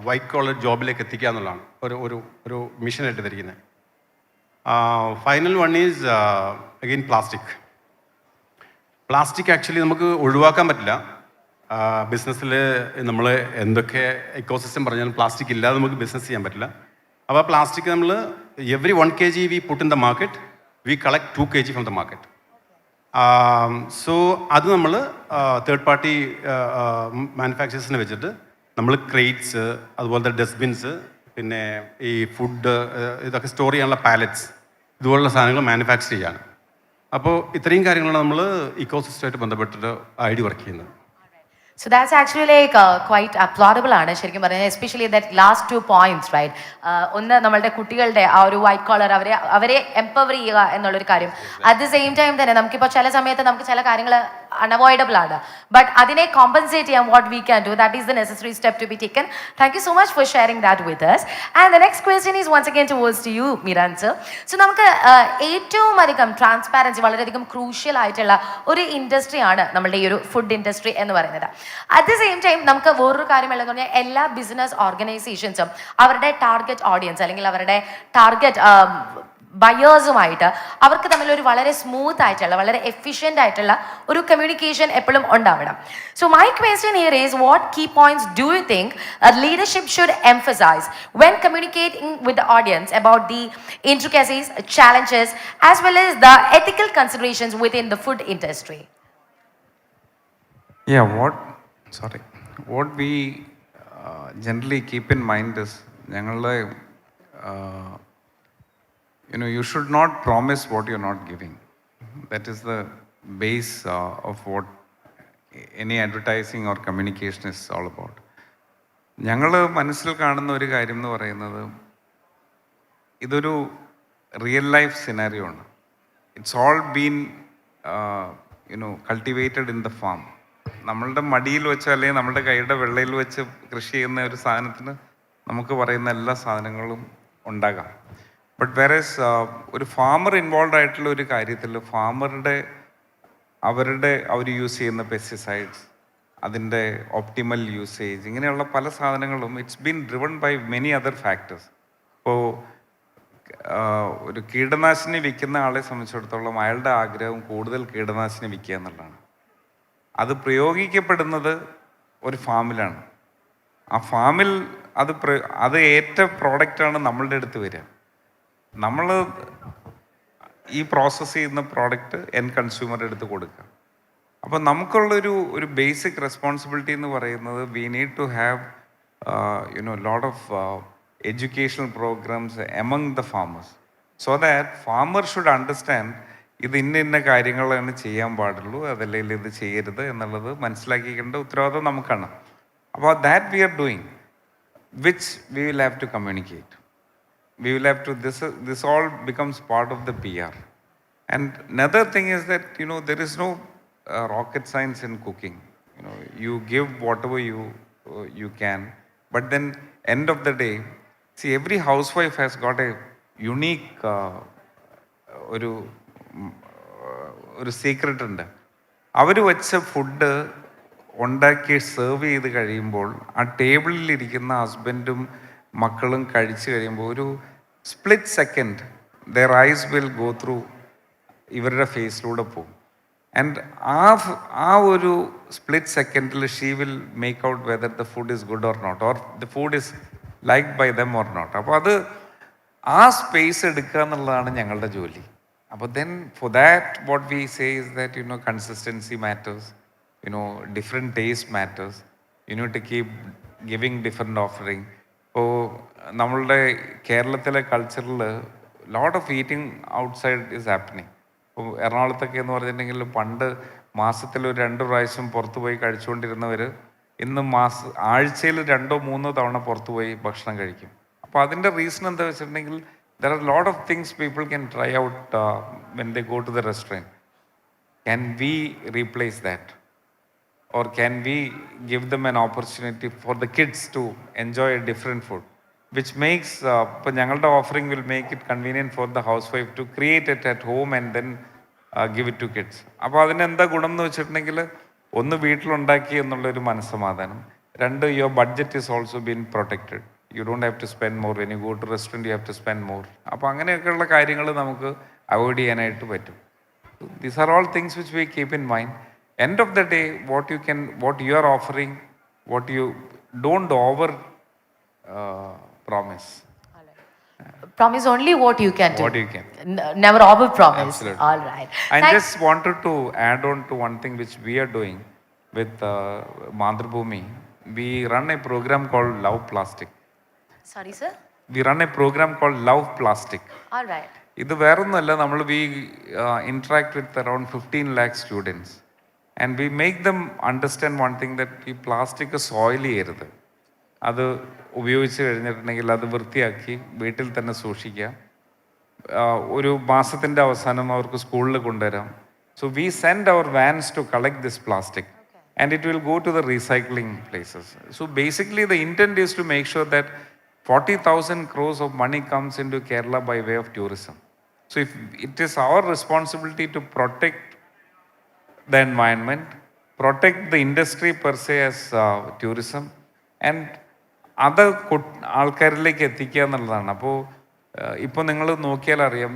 വൈറ്റ് കോളർ ജോബിലേക്ക് എത്തിക്കുക എന്നുള്ളതാണ് ഒരു മിഷനായിട്ട് ധരിക്കുന്നത്. Final one is again plastic actually നമുക്ക് ഒഴിവാക്കാൻ പറ്റില്ല. ബിസിനസ്സിൽ നമ്മൾ എന്തൊക്കെ ഇക്കോസിസ്റ്റം പറഞ്ഞാലും പ്ലാസ്റ്റിക് ഇല്ലാതെ നമുക്ക് ബിസിനസ് ചെയ്യാൻ പറ്റില്ല. അപ്പോൾ പ്ലാസ്റ്റിക് നമ്മൾ every 1 kg we put in the market we collect 2 kg from the market. So അത് നമ്മൾ തേർഡ് പാർട്ടി മാനുഫാക്ചേഴ്സിനെ വെച്ചിട്ട് നമ്മൾ ക്രേറ്റ്സ്, അതുപോലത്തെ ഡസ്റ്റ്ബിൻസ്, പിന്നെ ഈ ഫുഡ് ഇതൊക്കെ സ്റ്റോർ ചെയ്യാനുള്ള പാലറ്റ്സ്, ഇതുപോലുള്ള സാധനങ്ങൾ മാനുഫാക്ചർ ചെയ്യാണ്. അപ്പോൾ ഇത്രയും കാര്യങ്ങളാണ് നമ്മൾ ഇക്കോസിസ്റ്റമായിട്ട് ബന്ധപ്പെട്ടിട്ട് ഐഡി വർക്ക് ചെയ്യുന്നത്. So that's actually like quite applaudable ആണ് ശരിക്കും പറഞ്ഞാൽ, especially that last 2 points, right? ഒന്ന് നമ്മളുടെ കുട്ടികളുടെ ആ ഒരു വൈറ്റ് കോളർ അവരെ എംപവർ ചെയ്യുക എന്നുള്ളൊരു കാര്യം. അറ്റ് ദ സെയിം ടൈം തന്നെ നമുക്കിപ്പോൾ ചില സമയത്ത് നമുക്ക് ചില കാര്യങ്ങൾ അൺഅവോയ്ഡബിൾ ആണ്, ബട്ട് അതിനെ കോമ്പൻസേറ്റ് ചെയ്യാൻ what we can do, that is the necessary step to be taken. Thank you so much for sharing that with us. And the next question is once again towards to you, Miran sir. So നമുക്ക് ഏറ്റവും അധികം transparency വളരെയധികം crucial ആയിട്ടുള്ള ഒരു ഇൻഡസ്ട്രിയാണ് നമ്മളുടെ ഈ ഒരു food industry എന്ന് പറയുന്നത്. അറ്റ് ദ സെയിം ടൈം നമുക്ക് വേറൊരു കാര്യമുള്ളതെന്ന് പറഞ്ഞാൽ എല്ലാ ബിസിനസ് ഓർഗനൈസേഷൻസും അവരുടെ ടാർഗറ്റ് ഓഡിയൻസ് അല്ലെങ്കിൽ അവരുടെ ടാർഗറ്റ് ബയേഴ്സുമായിട്ട് അവർക്ക് തമ്മിൽ ഒരു വളരെ സ്മൂത്ത് ആയിട്ടുള്ള വളരെ എഫിഷ്യൻ്റ് ആയിട്ടുള്ള ഒരു കമ്മ്യൂണിക്കേഷൻ എപ്പോഴും ഉണ്ടാവണം. So my question here is, what key points do you think leadership should emphasise when communicating with the audience about the intricacies, challenges as well as the ethical considerations within the food industry? Yeah, what we generally keep in mind is, you should not promise what you're not giving. That is the base of what any advertising or communication is all about. ഞങ്ങൾ മനസ്സിൽ കാണുന്ന ഒരു കാര്യം എന്ന് പറയുന്നത്, ഇതൊരു real life scenario ആണ്. It's all been cultivated in the farm. നമ്മളുടെ മടിയിൽ വെച്ച് അല്ലെങ്കിൽ നമ്മുടെ കൈയുടെ വെള്ളയിൽ വെച്ച് കൃഷി ചെയ്യുന്ന ഒരു സാധനത്തിന് നമുക്ക് പറയുന്ന എല്ലാ സാധനങ്ങളും ഉണ്ടാകാം. ബട്ട് വേറെസ് ഒരു ഫാമർ ഇൻവോൾവ് ആയിട്ടുള്ള ഒരു കാര്യത്തിൽ അവർ യൂസ് ചെയ്യുന്ന പെസ്റ്റിസൈഡ്സ്, അതിൻ്റെ ഒപ്റ്റിമൽ യൂസേജ്, ഇങ്ങനെയുള്ള പല സാധനങ്ങളും it's been driven by many other factors. ഇപ്പോൾ ഒരു കീടനാശിനി വിൽക്കുന്ന ആളെ സംബന്ധിച്ചിടത്തോളം അയാളുടെ ആഗ്രഹം കൂടുതൽ കീടനാശിനി വിൽക്കുക എന്നുള്ളതാണ്. അത് പ്രയോഗിക്കപ്പെടുന്നത് ഒരു ഫാമിലാണ്. ആ ഫാമിൽ അത് ഏറ്റ പ്രോഡക്റ്റാണ് നമ്മളുടെ അടുത്ത് വരിക. നമ്മൾ ഈ പ്രോസസ്സ് ചെയ്യുന്ന പ്രോഡക്റ്റ് എൻ കൺസ്യൂമറുടെ അടുത്ത് കൊടുക്കുക. അപ്പോൾ നമുക്കുള്ളൊരു ബേസിക് റെസ്പോൺസിബിലിറ്റി എന്ന് പറയുന്നത്, we need to have lot of educational programs among the farmers, so that farmers should understand ഇത് ഇന്ന കാര്യങ്ങളാണ് ചെയ്യാൻ പാടുള്ളൂ, അതല്ലെങ്കിൽ ഇത് ചെയ്യരുത് എന്നുള്ളത് മനസ്സിലാക്കിക്കേണ്ട ഉത്തരവാദിത്വം നമുക്കാണ്. അപ്പോൾ that we are doing, which we will have to communicate. We will have to, this all becomes part of the PR. And another thing is that, there is no rocket science in cooking. You give whatever you can, but then end of the day, see, every housewife has got a unique ഒരു secret ഉണ്ട്. അവർ വെച്ച food ഉണ്ടാക്കി serve ചെയ്ത് കഴിയുമ്പോൾ ആ ടേബിളിലിരിക്കുന്ന ഹസ്ബൻഡും മക്കളും കഴിച്ചു കഴിയുമ്പോൾ ഒരു split second their eyes will go through, ഇവരുടെ ഫേസിലൂടെ പോകും. ആൻഡ് ആ ഒരു സ്പ്ലിറ്റ് സെക്കൻഡിൽ she will make out whether the food is good or not, or the food is like by them or not. അപ്പോൾ ആ സ്പേസ് എടുക്കുക എന്നുള്ളതാണ് ഞങ്ങളുടെ ജോലി. അപ്പോൾ then for that what we say is that consistency matters, different taste matters, to keep giving different offering. ഇപ്പോൾ നമ്മളുടെ കേരളത്തിലെ കൾച്ചറിൽ lot of eating outside is happening. ഇപ്പോൾ എറണാകുളത്തൊക്കെ എന്ന് പറഞ്ഞിട്ടുണ്ടെങ്കിൽ പണ്ട് മാസത്തിൽ ഒരു 2 പ്രാവശ്യം പുറത്തു പോയി കഴിച്ചുകൊണ്ടിരുന്നവർ ഇന്ന് ആഴ്ചയിൽ 2-3 തവണ പുറത്തു പോയി ഭക്ഷണം കഴിക്കും. അപ്പോൾ അതിൻ്റെ റീസൺ എന്താ വെച്ചിട്ടുണ്ടെങ്കിൽ, there are a lot of things people can try out when they go to the restaurant. can we replace that? Or can we give them an opportunity for the kids to enjoy a different food? Which makes, ഇപ്പോൾ ഞങ്ങളുടെ offering will make it convenient for the housewife to create it at home and then give it to kids. അപ്പോൾ അതിനെന്താ ഗുണം എന്ന് വെച്ചിട്ടുണ്ടെങ്കിൽ ഒന്ന് വീട്ടിലുണ്ടാക്കി എന്നുള്ളൊരു മനസ്സമാധാനം, രണ്ട് your budget is also been protected. You don't have to spend more. When you go to restaurant you have to spend more. അപ്പോൾ അങ്ങനെയൊക്കെയുള്ള കാര്യങ്ങൾ നമുക്ക് അവോയ്ഡ് ചെയ്യാനായിട്ട് പറ്റും. These are all things which we keep in mind. End of the day, what you are offering, what you don't over promise. Promise only what you can do. What you can. Never over promise. Absolutely. All right. I just wanted to add on to one thing which we are doing with Madhrubhumi. We run a program called Love Plastic. Sorry, sir. We run a program called Love Plastic. All right. ഇത് വേറൊന്നുമല്ല, നമ്മൾ we interact with around 15 lakh students and we make them understand one thing, that ഈ plastic soil ചെയ്യരുത്, അത് ഉപയോഗിച്ച് കഴിഞ്ഞിട്ടുണ്ടെങ്കിൽ അത് വൃത്തിയാക്കി വീട്ടിൽ തന്നെ സൂക്ഷിക്കുക, ഒരു മാസത്തിൻ്റെ അവസാനം അവർക്ക് സ്കൂളിൽ കൊണ്ടുവരാം. So we send our vans to collect this plastic and it will go to the recycling places. So basically the intent is to make sure that 40,000 crores of money comes into Kerala by way of tourism. So if it is our responsibility to protect the environment, protect the industry per se as tourism, and other ആൾക്കാരിലേക്ക് എത്തിക്കുക എന്നുള്ളതാണ്. അപ്പോൾ ഇപ്പോൾ നിങ്ങൾ നോക്കിയാൽ അറിയാം,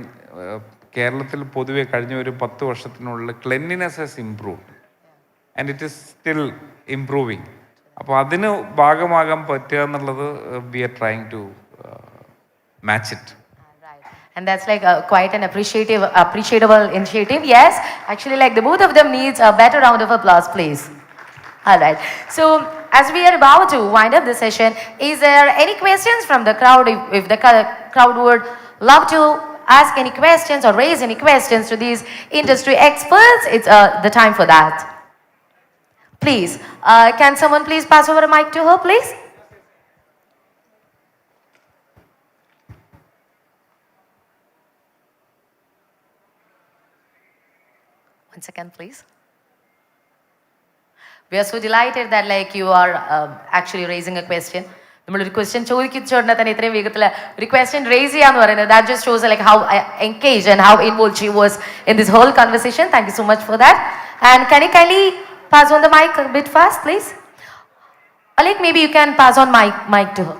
കേരളത്തിൽ പൊതുവെ കഴിഞ്ഞ ഒരു 10 വർഷത്തിനുള്ളിൽ cleanliness has improved and it is still improving. അപ്പോൾ അതിന് ഭാഗമാകാൻ പറ്റുക എന്നുള്ളത് we are trying to match it. And that's like quite an appreciable initiative. Yes, actually, like the both of them needs a better round of applause, please. All right. So as we are about to wind up the session, is there any questions from the crowd? If the crowd would love to ask any questions or raise any questions to these industry experts, it's the time for that. Please, can someone please pass over a mic to her, please? One second, please. We are so delighted that like you are actually raising a question. നമ്മളൊരു question ചോദിച്ചുകൊണ്ടേ തന്നെ ഇത്രയും വേഗത്തിൽ ഒരു question raise ചെയ്യാന്ന് പറയുന്നത്, that just shows like how engaged and how involved she was in this whole conversation. Thank you so much for that. And can you kindly pass on the mic a bit fast, please? Alek, maybe you can pass on mic to her.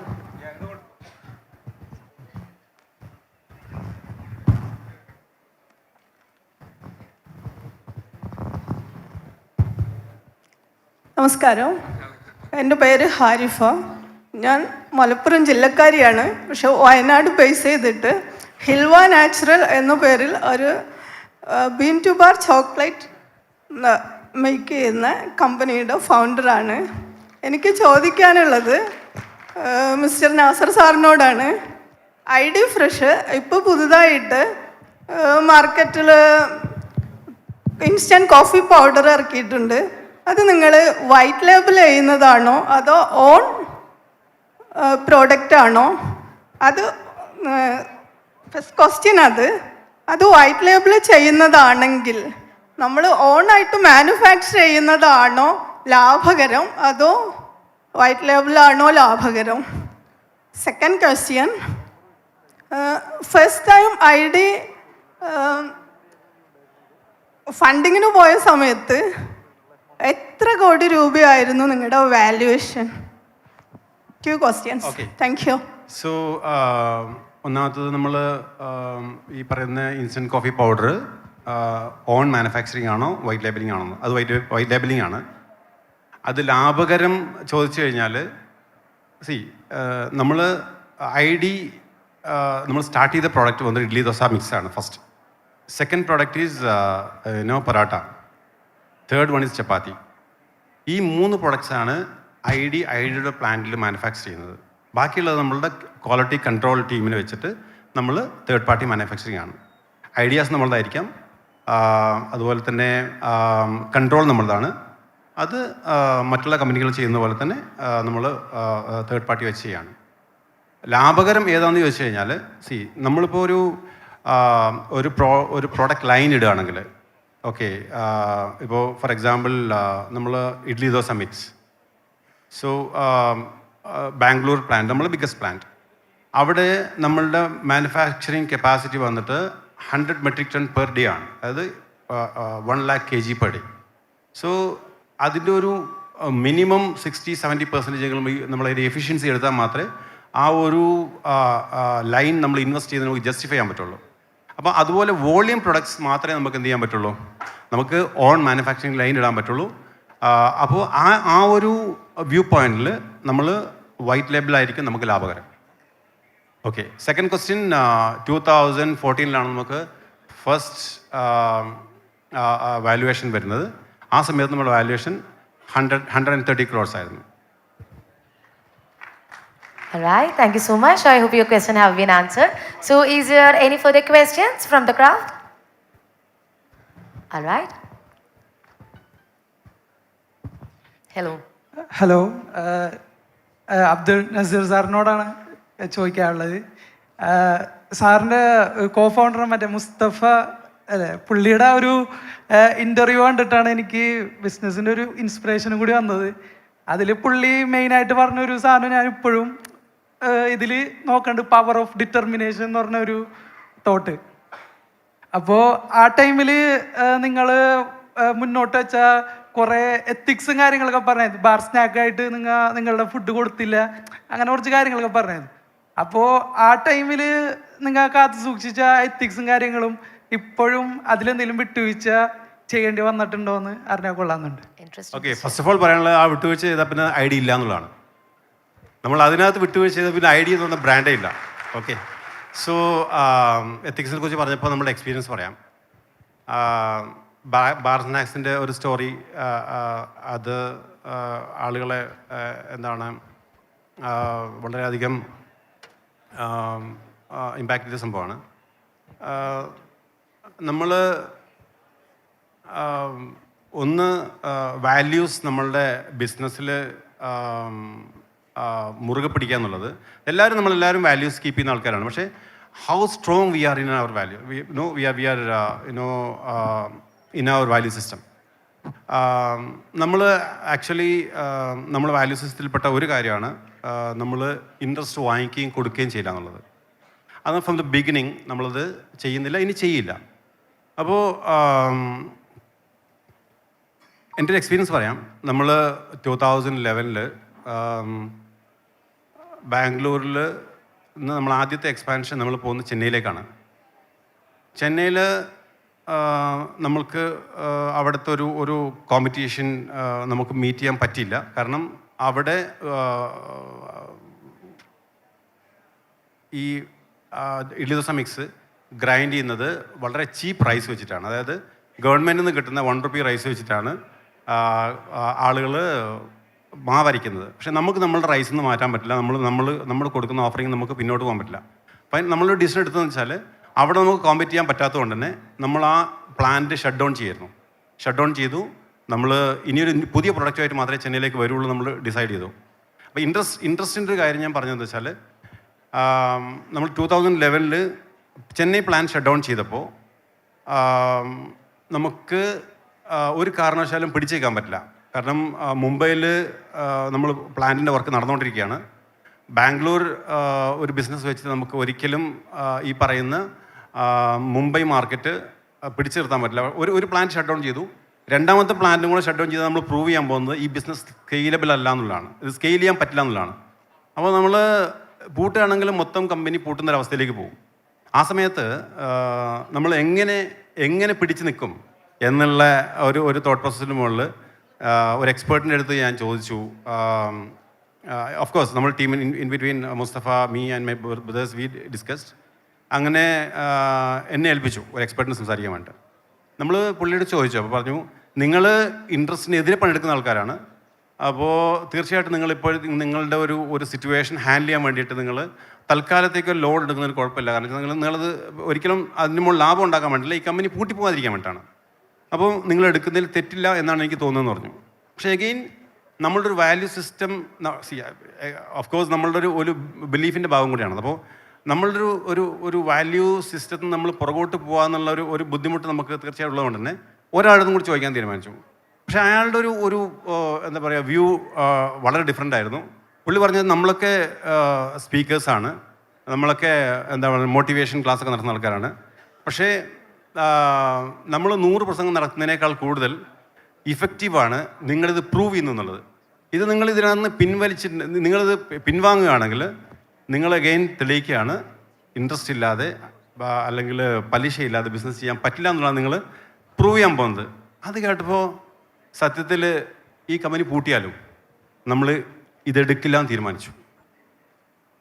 നമസ്കാരം, എൻ്റെ പേര് ഹാരിഫ. ഞാൻ മലപ്പുറം ജില്ലക്കാരിയാണ്. പക്ഷെ Wayanad base ചെയ്തിട്ട് ഹിൽവ natural എന്ന പേരിൽ ഒരു been two bar chocolate make ചെയ്യുന്ന കമ്പനിയുടെ ഫൗണ്ടറാണ്. എനിക്ക് ചോദിക്കാനുള്ളത് മിസ്റ്റർ നാസർ സാറിനോടാണ്. ID ഫ്രഷ് ഇപ്പോൾ പുതുതായിട്ട് മാർക്കറ്റിൽ ഇൻസ്റ്റൻറ്റ് കോഫി പൗഡർ ഇറക്കിയിട്ടുണ്ട്. അത് നിങ്ങൾ വൈറ്റ് ലേബിൾ ചെയ്യുന്നതാണോ അതോ ഓൺ പ്രോഡക്റ്റ് ആണോ? അത് ഫസ്റ്റ് ക്വസ്റ്റ്യൻ. അത് വൈറ്റ് ലേബിൾ ചെയ്യുന്നതാണെങ്കിൽ നമ്മൾ ഓണായിട്ട് മാനുഫാക്ചർ ചെയ്യുന്നതാണോ ലാഭകരം, അതോ വൈറ്റ് ലേബിളാണോ ലാഭകരം? Second question, first time ID ഫണ്ടിങ്ങിന് പോയ സമയത്ത് എത്ര കോടി രൂപയായിരുന്നു നിങ്ങളുടെ valuation? 2 questions. Thank you. So ഒന്നാമത്തത് നമ്മൾ ഈ പറയുന്ന instant coffee powder own manufacturing ആണോ വൈറ്റ് ലേബലിംഗ് ആണോ? അത് വൈറ്റ് ലേബലിംഗ് ആണ്. അത് ലാഭകരം ചോദിച്ചു കഴിഞ്ഞാൽ നമ്മൾ ID നമ്മൾ സ്റ്റാർട്ട് ചെയ്ത പ്രോഡക്റ്റ് വന്ന് ഇഡ്ലി ദോശ മിക്സാണ് first. Second product is parotta. Third one is chapati. ഈ 3 പ്രൊഡക്ട്സാണ് ഐഡിയുടെ പ്ലാന്റിൽ മാനുഫാക്ചർ ചെയ്യുന്നത്. ബാക്കിയുള്ളത് നമ്മളുടെ ക്വാളിറ്റി കൺട്രോൾ ടീമിനെ വെച്ചിട്ട് നമ്മൾ തേർഡ് പാർട്ടി മാനുഫാക്ചറിങ് ആണ്. ഐഡിയാസ് നമ്മളതായിരിക്കാം, അതുപോലെ തന്നെ കൺട്രോൾ നമ്മളതാണ്. അത് മറ്റുള്ള കമ്പനികൾ ചെയ്യുന്ന പോലെ തന്നെ നമ്മൾ തേർഡ് പാർട്ടി വെച്ച് ചെയ്യാണ്. ലാഭകരം ഏതാണെന്ന് ചോദിച്ചു കഴിഞ്ഞാൽ നമ്മളിപ്പോൾ ഒരു പ്രോഡക്റ്റ് ലൈൻ ഇടുകയാണെങ്കിൽ ഓക്കെ, ഇപ്പോൾ ഫോർ എക്സാമ്പിൾ നമ്മൾ idli dosa mix. So Bangalore plant, നമ്മൾ ബിഗ്ഗസ്റ്റ് പ്ലാന്റ്, അവിടെ നമ്മളുടെ മാനുഫാക്ചറിങ് കപ്പാസിറ്റി വന്നിട്ട് 100 മെട്രിക് ടൺ പെർ ഡേ ആണ്, അതായത് 1 lakh kg per day. So അതിൻ്റെ ഒരു മിനിമം 60-70% നമ്മളതിൻ്റെ എഫിഷ്യൻസി എടുത്താൽ മാത്രമേ ആ ഒരു ലൈൻ നമ്മൾ ഇൻവെസ്റ്റ് ചെയ്ത് നമുക്ക് ജസ്റ്റിഫൈ ചെയ്യാൻ പറ്റുള്ളൂ. അപ്പോൾ അതുപോലെ വോളിയം പ്രൊഡക്ട്സ് മാത്രമേ നമുക്ക് എന്ത് ചെയ്യാൻ പറ്റുള്ളൂ, നമുക്ക് ഓൺ മാനുഫാക്ചറിങ് ലൈൻ ഇടാൻ പറ്റുള്ളൂ. അപ്പോൾ ആ ഒരു വ്യൂ പോയിന്റിൽ നമ്മൾ വൈറ്റ് ലേബിളായിരിക്കും നമുക്ക് ലാഭകരം. ഓക്കെ, സെക്കൻഡ് ക്വസ്റ്റ്യൻ, 2014 നമുക്ക് ഫസ്റ്റ് വാല്യുവേഷൻ വരുന്നത്. ആ സമയത്ത് നമ്മുടെ വാല്യുവേഷൻ 130 crores ആയിരുന്നു. All right, thank you so much. I hope your question have been answered. So is there any further questions from the crowd? All right. Hello. Hello, Abdul Naseer സാറിനോടാണ് ചോദിക്കാനുള്ളത്. സാറിൻ്റെ co founder മറ്റേ മുസ്തഫ അല്ലേ, പുള്ളിയുടെ ഒരു ഇൻ്റർവ്യൂ കണ്ടിട്ടാണ് എനിക്ക് ബിസിനസ്സിൻ്റെ ഒരു ഇൻസ്പിറേഷനും കൂടി വന്നത്. അതിൽ പുള്ളി മെയിനായിട്ട് പറഞ്ഞൊരു സാധനം ഞാൻ ഇപ്പോഴും ഇതിൽ നോക്കണ്ട്, പവർ ഓഫ് ഡിറ്റർമിനേഷൻ എന്ന് പറഞ്ഞൊരു തോട്ട്. അപ്പോൾ ആ ടൈമിൽ നിങ്ങൾ മുന്നോട്ട് വെച്ച കുറേ എത്തിക്സും കാര്യങ്ങളൊക്കെ പറഞ്ഞത്, ബാർ സ്നാക്കായിട്ട് നിങ്ങളുടെ ഫുഡ് കൊടുത്തില്ല, അങ്ങനെ കുറച്ച് കാര്യങ്ങളൊക്കെ പറഞ്ഞത്. അപ്പോൾ ആ ടൈമിൽ നിങ്ങൾ കാത്തു സൂക്ഷിച്ച എത്തിക്സും കാര്യങ്ങളും ഇപ്പോഴും അതിലെന്തെങ്കിലും വിട്ടുവീഴ്ച ചെയ്യേണ്ടി വന്നിട്ടുണ്ടോ എന്ന് അറിഞ്ഞാൽ കൊള്ളാമെന്നുണ്ട്. ഓക്കെ, ഫസ്റ്റ് ഓഫ് ഓൾ പറയാനുള്ളത്, ആ വിട്ടുവീഴ്ച ചെയ്താൽ പിന്നെ ഐഡിയ ഇല്ല എന്നുള്ളതാണ്. നമ്മൾ അതിനകത്ത് വിട്ടുവീഴ്ച ചെയ്താൽ പിന്നെ ഐഡിയ എന്ന് പറഞ്ഞ ബ്രാൻഡേ ഇല്ല. ഓക്കെ, സോ എത്തിക്സിനെ കുറിച്ച് പറഞ്ഞപ്പോൾ നമ്മുടെ എക്സ്പീരിയൻസ് പറയാം. ബാർ സ്നാക്സിൻ്റെ ഒരു സ്റ്റോറി, അത് ആളുകളെ എന്താണ് വളരെയധികം ഇമ്പാക്റ്റ് ചെയ്ത സംഭവമാണ്. നമ്മൾ ഒന്ന് വാല്യൂസ് നമ്മളുടെ ബിസിനസ്സിൽ മുറുകെ പിടിക്കുക എന്നുള്ളത്, നമ്മളെല്ലാവരും വാല്യൂസ് കീപ്പ് ചെയ്യുന്ന ആൾക്കാരാണ്. പക്ഷേ how strong we are in our value, we are in our value system. നമ്മൾ ആക്ച്വലി നമ്മൾ വാല്യൂ സിസ്റ്റത്തിൽപ്പെട്ട ഒരു കാര്യമാണ് നമ്മൾ ഇൻട്രസ്റ്റ് വാങ്ങിക്കുകയും കൊടുക്കുകയും ചെയ്യില്ല എന്നുള്ളത്. അത് ഫ്രം ദ ബിഗിനിങ് നമ്മളത് ചെയ്യുന്നില്ല, ഇനി ചെയ്യില്ല. അപ്പോൾ എൻ്റെ ഒരു എക്സ്പീരിയൻസ് പറയാം. നമ്മൾ 2011 ബാംഗ്ലൂരിൽ നിന്ന് നമ്മൾ ആദ്യത്തെ എക്സ്പാൻഷൻ നമ്മൾ പോകുന്നത് ചെന്നൈയിലേക്കാണ്. ചെന്നൈയിൽ നമ്മൾക്ക് അവിടുത്തെ ഒരു കോമ്പറ്റീഷൻ നമുക്ക് മീറ്റ് ചെയ്യാൻ പറ്റിയില്ല. കാരണം അവിടെ ഈ ഇഡ്ലി ദോശ മിക്സ് ഗ്രൈൻഡ് ചെയ്യുന്നത് വളരെ ചീപ്പ് റൈസ് വെച്ചിട്ടാണ്. അതായത് ഗവൺമെൻറ്റിൽ നിന്ന് കിട്ടുന്ന 1 rupee റൈസ് വെച്ചിട്ടാണ് ആളുകൾ മാവരയ്ക്കുന്നത്. പക്ഷേ നമുക്ക് നമ്മളുടെ റൈസിൽ നിന്ന് മാറ്റാൻ പറ്റില്ല. നമ്മൾ കൊടുക്കുന്ന ഓഫറിങ് നമുക്ക് പിന്നോട്ട് പോകാൻ പറ്റില്ല. അപ്പം നമ്മളൊരു ഡിസിഷൻ എടുത്തതെന്ന് വെച്ചാൽ അവിടെ നമുക്ക് കോമ്പറ്റ് ചെയ്യാൻ പറ്റാത്തതുകൊണ്ട് തന്നെ നമ്മൾ ആ പ്ലാന്റ് ഷട്ട് ഡൗൺ ചെയ്തു. നമ്മൾ ഇനിയൊരു പുതിയ പ്രൊഡക്റ്റുമായിട്ട് മാത്രമേ ചെന്നൈയിലേക്ക് വരുള്ളൂ നമ്മൾ ഡിസൈഡ് ചെയ്തു. അപ്പോൾ ഇൻട്രസ്റ്റിൻ്റെ ഒരു കാര്യം ഞാൻ പറഞ്ഞതെന്ന് വെച്ചാൽ, നമ്മൾ 2011 ചെന്നൈ പ്ലാന്റ് ഷട്ട് ഡൗൺ ചെയ്തപ്പോൾ നമുക്ക് ഒരു കാരണവശാലും പിടിച്ചേക്കാൻ പറ്റില്ല. കാരണം മുംബൈയിൽ നമ്മൾ പ്ലാന്റിൻ്റെ വർക്ക് നടന്നുകൊണ്ടിരിക്കുകയാണ്. ബാംഗ്ലൂർ ഒരു ബിസിനസ് വെച്ചിട്ട് നമുക്ക് ഒരിക്കലും ഈ പറയുന്ന മുംബൈ മാർക്കറ്റ് പിടിച്ചു നിർത്താൻ പറ്റില്ല. ഒരു പ്ലാന്റ് ഷട്ട് ഡൗൺ ചെയ്തു, രണ്ടാമത്തെ പ്ലാന്റും കൂടെ ഷട്ട് ഡൗൺ ചെയ്താൽ നമ്മൾ പ്രൂവ് ചെയ്യാൻ പോകുന്നത് ഈ ബിസിനസ് സ്കെയിലബിൾ അല്ല എന്നുള്ളതാണ്, ഇത് സ്കെയിൽ ചെയ്യാൻ പറ്റില്ല എന്നുള്ളതാണ്. അപ്പോൾ നമ്മൾ പൂട്ടുകയാണെങ്കിലും മൊത്തം കമ്പനി പൂട്ടുന്നൊരവസ്ഥയിലേക്ക് പോകും. ആ സമയത്ത് നമ്മൾ എങ്ങനെ പിടിച്ചു നിൽക്കും എന്നുള്ള ഒരു തോട്ട് പ്രോസസ്സിന് മുകളിൽ ഒരു എക്സ്പേർട്ടിൻ്റെ അടുത്ത് ഞാൻ ചോദിച്ചു. ഓഫ് കോഴ്സ് നമ്മൾ team in between Mustafa, me and my brothers, we discussed. അങ്ങനെ എന്നെ ഏൽപ്പിച്ചു ഒരു എക്സ്പെർട്ടിനെ സംസാരിക്കാൻ വേണ്ടി. നമ്മൾ പുള്ളിയോട് ചോദിച്ചു. അപ്പോൾ പറഞ്ഞു, നിങ്ങൾ ഇൻട്രസ്റ്റിനെതിരെ പണിയെടുക്കുന്ന ആൾക്കാരാണ്, അപ്പോൾ തീർച്ചയായിട്ടും നിങ്ങളിപ്പോൾ നിങ്ങളുടെ ഒരു സിറ്റുവേഷൻ ഹാൻഡിൽ ചെയ്യാൻ വേണ്ടിയിട്ട് നിങ്ങൾ തൽക്കാലത്തേക്ക് ലോൺ എടുക്കുന്നതിന് കുഴപ്പമില്ല. കാരണം നിങ്ങളത് ഒരിക്കലും അതിന് മുകളിൽ ലാഭം ഉണ്ടാക്കാൻ വേണ്ടിയില്ല, ഈ കമ്പനി പൂട്ടിപ്പോകാതിരിക്കാൻ വേണ്ടിയിട്ടാണ്. അപ്പോൾ നിങ്ങൾ എടുക്കുന്നതിൽ തെറ്റില്ല എന്നാണ് എനിക്ക് തോന്നുന്നതെന്ന് പറഞ്ഞു. പക്ഷേ എഗെയിൻ നമ്മളുടെ ഒരു വാല്യൂ സിസ്റ്റം, ഓഫ് കോഴ്സ് നമ്മളുടെ ഒരു ബിലീഫിൻ്റെ ഭാഗം കൂടിയാണ്. അപ്പോൾ നമ്മളുടെ ഒരു വാല്യൂ സിസ്റ്റത്തിൽ നമ്മൾ പുറകോട്ട് പോകാമെന്നുള്ള ഒരു ബുദ്ധിമുട്ട് നമുക്ക് തീർച്ചയായും ഉള്ളതുകൊണ്ട് തന്നെ ഒരാളതും കൂടി ചോദിക്കാൻ തീരുമാനിച്ചു. പക്ഷേ അയാളുടെ ഒരു എന്താ പറയുക വ്യൂ വളരെ ഡിഫറെൻ്റ് ആയിരുന്നു. പുള്ളി പറഞ്ഞത് നമ്മളൊക്കെ സ്പീക്കേഴ്സാണ്, നമ്മളൊക്കെ എന്താ പറയുക മോട്ടിവേഷൻ ക്ലാസ്സൊക്കെ നടത്തുന്ന ആൾക്കാരാണ്. പക്ഷേ നമ്മൾ 100 പ്രസംഗം നടത്തുന്നതിനേക്കാൾ കൂടുതൽ ഇഫക്റ്റീവാണ് നിങ്ങളിത് പ്രൂവ് ചെയ്യുന്നു എന്നുള്ളത്. ഇത് നിങ്ങൾ ഇതിനകത്ത് പിൻവലിച്ചിട്ട് നിങ്ങളിത് പിൻവാങ്ങുകയാണെങ്കിൽ നിങ്ങൾ അഗെയിൻ തെളിയിക്കുകയാണ് ഇൻട്രസ്റ്റ് ഇല്ലാതെ അല്ലെങ്കിൽ പലിശയില്ലാതെ ബിസിനസ് ചെയ്യാൻ പറ്റില്ല എന്നുള്ളതാണ് നിങ്ങൾ പ്രൂവ് ചെയ്യാൻ പോകുന്നത്. അത് കേട്ടപ്പോൾ സത്യത്തിൽ ഈ കമ്പനി പൂട്ടിയാലും നമ്മൾ ഇതെടുക്കില്ല എന്ന് തീരുമാനിച്ചു.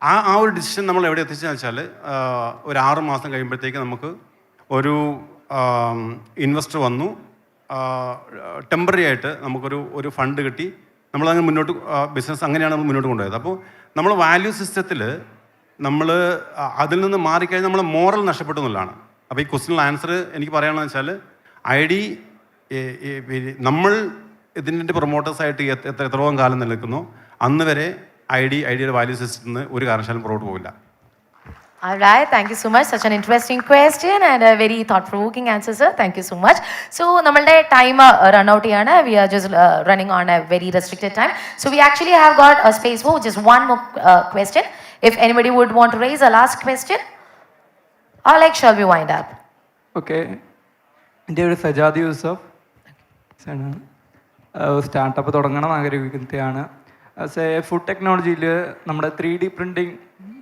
ആ ഒരു ഡിസിഷൻ നമ്മൾ എവിടെ എത്തിച്ചതെന്ന് വെച്ചാൽ ഒരു 6 മാസം കഴിയുമ്പോഴത്തേക്ക് നമുക്ക് ഒരു ഇൻവെസ്റ്റർ വന്നു. ടെമ്പററി ആയിട്ട് നമുക്കൊരു ഫണ്ട് കിട്ടി. നമ്മളങ്ങനെ മുന്നോട്ട് ബിസിനസ് അങ്ങനെയാണ് നമ്മൾ മുന്നോട്ട് കൊണ്ടുപോയത്. അപ്പോൾ നമ്മൾ വാല്യൂ സിസ്റ്റത്തിൽ നമ്മൾ അതിൽ നിന്ന് മാറിക്കഴിഞ്ഞാൽ നമ്മൾ മോറൽ നഷ്ടപ്പെട്ടു എന്നുള്ളതാണ്. അപ്പോൾ ഈ ക്വസ്റ്റിനുള്ള ആൻസർ എനിക്ക് പറയാനുള്ളത് വെച്ചാൽ നമ്മൾ ഇതിൻ്റെ പ്രൊമോട്ടേഴ്സായിട്ട് എത്രത്തോളം കാലം നിലനിൽക്കുന്നു അന്ന് വരെ ഐഡിയയുടെ വാല്യൂ സിസ്റ്റത്തിൽ നിന്ന് ഒരു കാരണവശാലും പുറകോട്ട് പോകില്ല. All right, thank you so much. Such an interesting question and a very thought-provoking answer, sir. Thank you so much. So, namalde time run out here. We are just running on a very restricted time. So, we actually have got a space for just one more question. If anybody would want to raise a last question, or like shall we wind up? Okay. എൻ്റെ ഒരു Sajad Yusuf startup തുടങ്ങണം ആഗ്രഹിക്കുന്നതാണ്. As A food ടെക്നോളജിയിൽ നമ്മുടെ 3D printing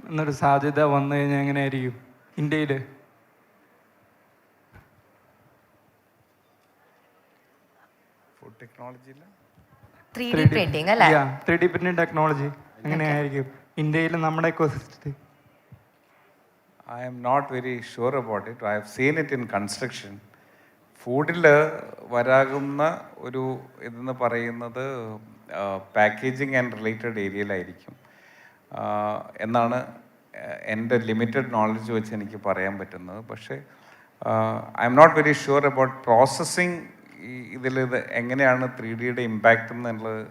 എന്നൊരു സാധ്യത വന്നു കഴിഞ്ഞാൽ എങ്ങനെയായിരിക്കും ഇന്ത്യയിൽ? ഫുഡ് ടെക്നോളജിയിൽ 3D പ്രിന്റിംഗ് അല്ലേ? 3D പ്രിന്റിംഗ് ടെക്നോളജി എങ്ങനെയായിരിക്കും ഇന്ത്യയിൽ നമ്മുടെ ഇക്കോസിസ്റ്റത്തിൽ? I am not very sure about it. I have seen it in construction. ഫുഡിൽ വരാകുന്ന ഒരു ഇതെന്ന് പറയുന്നത് പാക്കേജിങ് ആൻഡ് റിലേറ്റഡ് ഏരിയയിലായിരിക്കും എന്നാണ് എൻ്റെ ലിമിറ്റഡ് നോളജ് വെച്ച് എനിക്ക് പറയാൻ പറ്റുന്നത്. പക്ഷേ I'm not very sure about processing. ഇത് എങ്ങനെയാണ് 3Dയുടെ ഇമ്പാക്റ്റ് എന്നുള്ളത്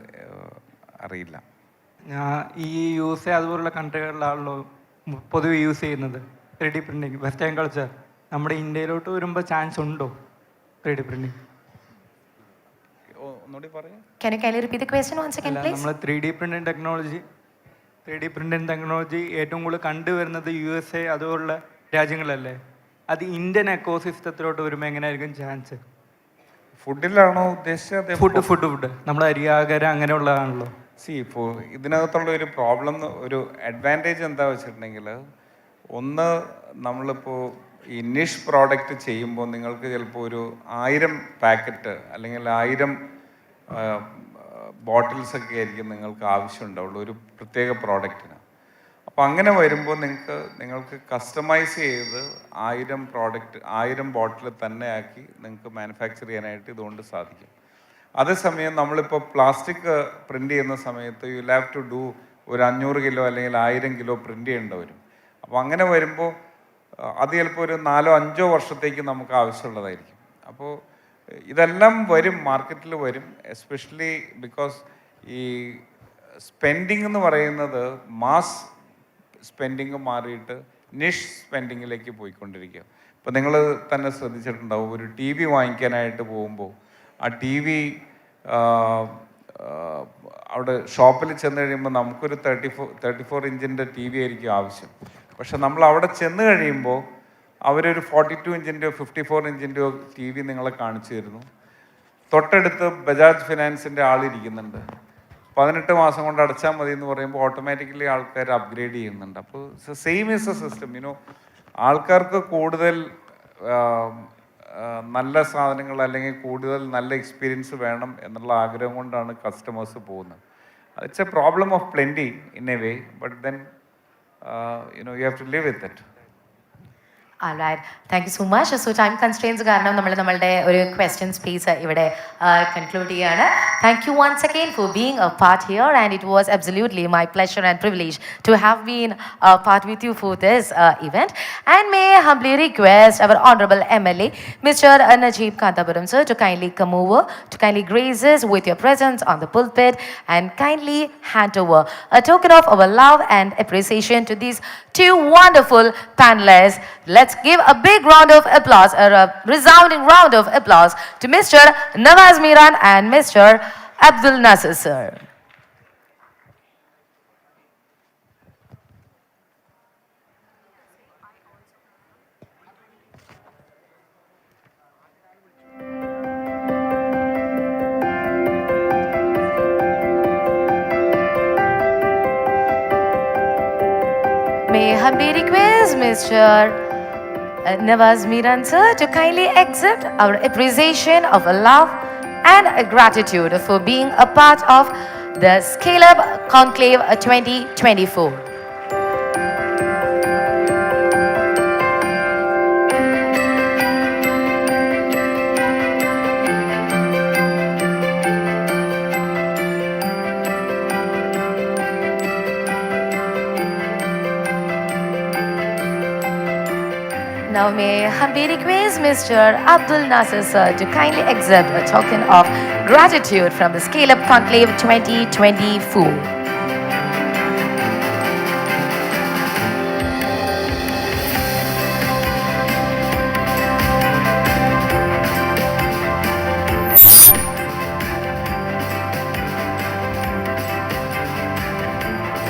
അറിയില്ല. ഈ യൂസ് അതുപോലുള്ള കൺട്രികളിലാണല്ലോ പൊതുവെ യൂസ് ചെയ്യുന്നത് 3D പ്രിൻറ്റിങ്. വെസ്റ്റേൺ കൾച്ചർ നമ്മുടെ ഇന്ത്യയിലോട്ട് വരുമ്പോൾ ചാൻസ് ഉണ്ടോ 3D printing? Can you repeat the question once again, please? നമ്മൾ 3D പ്രിന്റിംഗ് ടെക്നോളജി ഏറ്റവും കൂടുതൽ കണ്ടുവരുന്നത് USA അതുപോലുള്ള രാജ്യങ്ങളല്ലേ? അത് ഇന്ത്യൻ എക്കോസിസ്റ്റത്തിലോട്ട് വരുമ്പോൾ എങ്ങനെയായിരിക്കും ചാൻസ്? ഫുഡിലാണോ ഉദ്ദേശിച്ചത്? ഫുഡ് നമ്മൾ അരിയാകര അങ്ങനെയുള്ളതാണല്ലോ. ഇപ്പോൾ ഇതിനകത്തുള്ള ഒരു പ്രോബ്ലം, ഒരു അഡ്വാൻറ്റേജ് എന്താ വെച്ചിട്ടുണ്ടെങ്കിൽ, ഒന്ന് നമ്മളിപ്പോൾ ഈ നിഷ് പ്രോഡക്റ്റ് ചെയ്യുമ്പോൾ നിങ്ങൾക്ക് ചിലപ്പോൾ ഒരു 1000 പാക്കറ്റ് അല്ലെങ്കിൽ 1000 ബോട്ടിൽസൊക്കെ ആയിരിക്കും നിങ്ങൾക്ക് ആവശ്യമുണ്ടാവുള്ളൂ ഒരു പ്രത്യേക പ്രോഡക്റ്റിന്. അപ്പോൾ അങ്ങനെ വരുമ്പോൾ നിങ്ങൾക്ക് കസ്റ്റമൈസ് ചെയ്ത് 1000 ബോട്ടിൽ തന്നെ ആക്കി നിങ്ങൾക്ക് മാനുഫാക്ചർ ചെയ്യാനായിട്ട് ഇതുകൊണ്ട് സാധിക്കും. അതേസമയം നമ്മളിപ്പോൾ പ്ലാസ്റ്റിക് പ്രിൻ്റ് ചെയ്യുന്ന സമയത്ത് യു ഹാവ് ടു ഡു ഒരു 500 കിലോ അല്ലെങ്കിൽ 1000 കിലോ പ്രിൻ്റ് ചെയ്യേണ്ടി വരും. അപ്പോൾ അങ്ങനെ വരുമ്പോൾ അത് ചിലപ്പോൾ ഒരു 4-5 വർഷത്തേക്ക് നമുക്ക് ആവശ്യമുള്ളതായിരിക്കും. അപ്പോൾ ഇതെല്ലാം വരും, മാർക്കറ്റിൽ വരും. എസ്പെഷ്യലി ബിക്കോസ് ഈ സ്പെൻഡിങ് എന്ന് പറയുന്നത് മാസ് സ്പെൻഡിങ് മാറിയിട്ട് നിഷ് സ്പെൻഡിങ്ങിലേക്ക് പോയിക്കൊണ്ടിരിക്കുക. ഇപ്പോൾ നിങ്ങൾ തന്നെ ശ്രദ്ധിച്ചിട്ടുണ്ടാവും, ഒരു TV വാങ്ങിക്കാനായിട്ട് പോകുമ്പോൾ ആ TV അവിടെ ഷോപ്പിൽ ചെന്ന് കഴിയുമ്പോൾ നമുക്കൊരു 34 ഇഞ്ചിൻ്റെ TV ആയിരിക്കും ആവശ്യം. പക്ഷെ നമ്മൾ അവിടെ ചെന്ന് കഴിയുമ്പോൾ അവരൊരു 42 ഇഞ്ചിൻ്റെയോ 54 ഇഞ്ചിൻ്റെയോ TV നിങ്ങളെ കാണിച്ചു തരുന്നു. തൊട്ടടുത്ത് ബജാജ് ഫിനാൻസിൻ്റെ ആളിരിക്കുന്നുണ്ട്. 18 മാസം കൊണ്ട് അടച്ചാൽ മതി എന്ന് പറയുമ്പോൾ ഓട്ടോമാറ്റിക്കലി ആൾക്കാർ അപ്ഗ്രേഡ് ചെയ്യുന്നുണ്ട്. അപ്പോൾ സെയിം ഈസ് എ സിസ്റ്റം. ആൾക്കാർക്ക് കൂടുതൽ നല്ല സാധനങ്ങൾ അല്ലെങ്കിൽ കൂടുതൽ നല്ല എക്സ്പീരിയൻസ് വേണം എന്നുള്ള ആഗ്രഹം കൊണ്ടാണ് കസ്റ്റമേഴ്സ് പോകുന്നത്. It's A problem of plenty in a way, but then you have to live with it. All right. Thank you so much. So time constraints കാരണം നമ്മളുടെ ഒരു question space ഇവിടെ conclude ചെയ്യാണ്. Thank you once again for being a part here, and it was absolutely my pleasure and privilege to have been a part with you for this event. And may I humbly request our Honorable MLA, Mr. Najib Kantapuram, sir, to kindly come over, to kindly grace us with your presence on the pulpit and kindly hand over a token of our love and appreciation to these two wonderful panelists. Let's give a big round of applause, a resounding round of applause to Mr. Nawaz Miran and Mr. Abdul Nasir, sir. May I humbly request Mr. Nawaz Miran, sir, to kindly accept our appreciation of a love and a gratitude for being a part of the ScaleUp Conclave 2024. Now may I humbly request Mr. Abdul Nasir, sir, to kindly accept a token of gratitude from the ScaleUp Conclave 2024.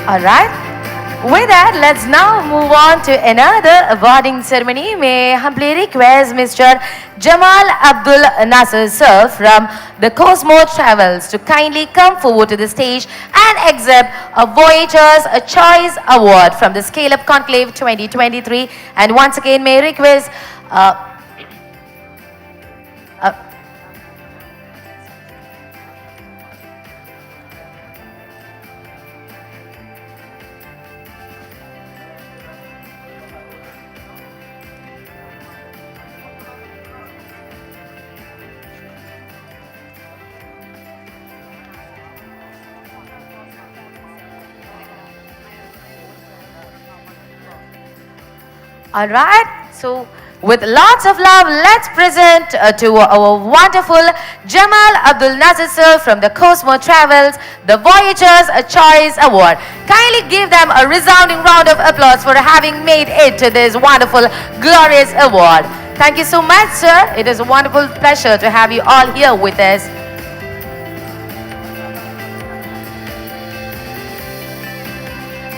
All right. With that, let's now move on to another awarding ceremony. May I humbly request Mr. Jamal Abdul Nasir, sir, from the Cosmo Travels to kindly come forward to the stage and accept a Voyager's Choice Award from the ScaleUp Conclave 2023. And once again, may I request all right, so with lots of love, let's present to our wonderful Jamal Abdul Nasir, sir, from the Cosmo Travels, the Voyager's Choice Award. Kindly give them a resounding round of applause for having made it to this wonderful, glorious award. Thank you so much, sir. It is a wonderful pleasure to have you all here with us.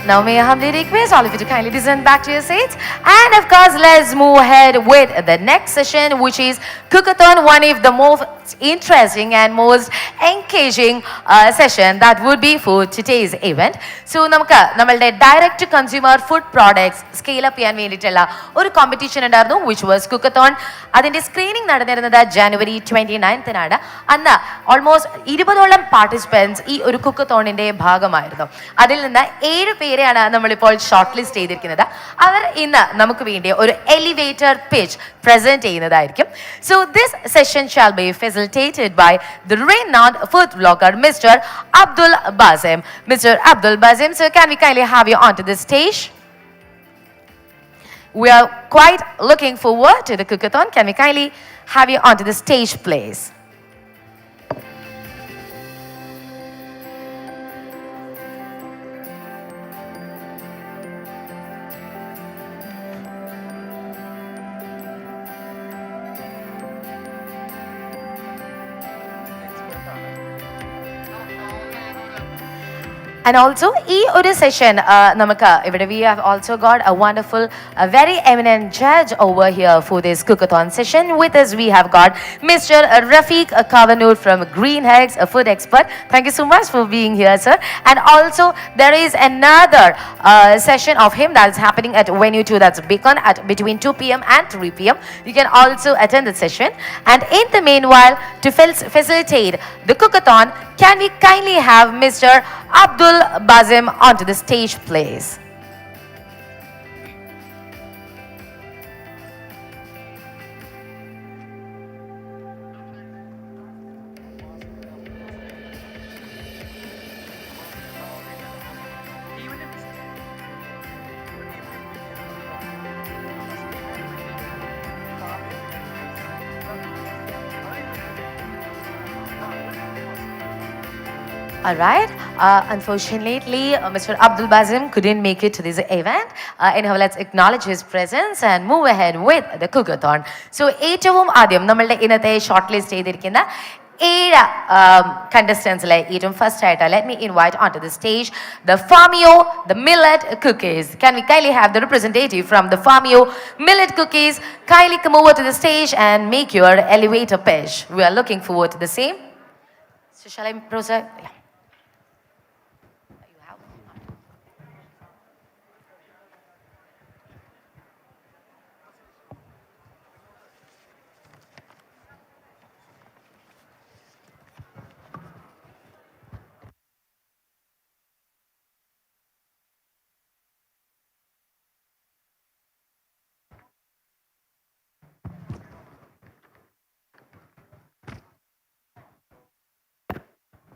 Now may I humbly request all of you to kindly descend back to your seats. And of course, let's move ahead with the next session, which is Cookathon, one of the most interesting and most engaging session that would be for today's event. So, namalde direct to consumer food products scale up ചെയ്യാൻ വേണ്ടിയിട്ടുള്ള ഒരു competition ഉണ്ടായിരുന്നു, which was Cookathon. അതിന്റെ screening നടന്നിരുന്നത് January 29th. അന്ന് almost 20ഓളം participants ഈ ഒരു കുക്കത്തോണിന്റെ ഭാഗമായിരുന്നു. അതിൽ നിന്ന് 7 പേരെയാണ് നമ്മളിപ്പോൾ ഷോർട്ട് ലിസ്റ്റ് ചെയ്തിരിക്കുന്നത്. അവർ ഇന്ന് നമുക്ക് വേണ്ടി ഒരു എലിവേറ്റർ പിച്ച് പ്രസന്റ് ചെയ്യുന്നതായിരിക്കും. So this session shall be facilitated by the renowned food vlogger Mr. Abdul Bazim. Mr. Abdul Bazim, sir, can we kindly have you onto the stage? We are quite looking forward to the Cookathon. Can we kindly have you onto the stage, please? And also, ഈ ഒരു session നമുക്ക് ഇവിടെ we have also got a wonderful, a very eminent judge over here for this Cookathon session. With us, we have got Mr. Rafiq Kavanur from Green Eggs, a food expert. Thank you so much for being here, sir. And also, there is another session of him that is happening at Venue 2, that's Beacon, at between 2 p.m. and 3 p.m. You can also attend the session. And in the meanwhile, to facilitate the Cookathon, can we kindly have Mr. Abdul Bazim onto the stage, please? All right. Unfortunately, Mr. Abdul Bazim couldn't make it to this event. Anyhow, let's acknowledge his presence and move ahead with the cookathon. So, ഏറ്റവും ആദ്യം നമ്മളുടെ ഇന്നത്തെ short list ചെയ്തിരിക്കുന്ന 7 contestants-ലെ ഏറ്റവും first ആയിട്ട് let me invite onto the stage the Farmio, the millet cookies. Can we kindly have the representative from the Farmio millet cookies kindly come over to the stage and make your elevator pitch. We are looking forward to the same. So, shall I proceed? Yeah.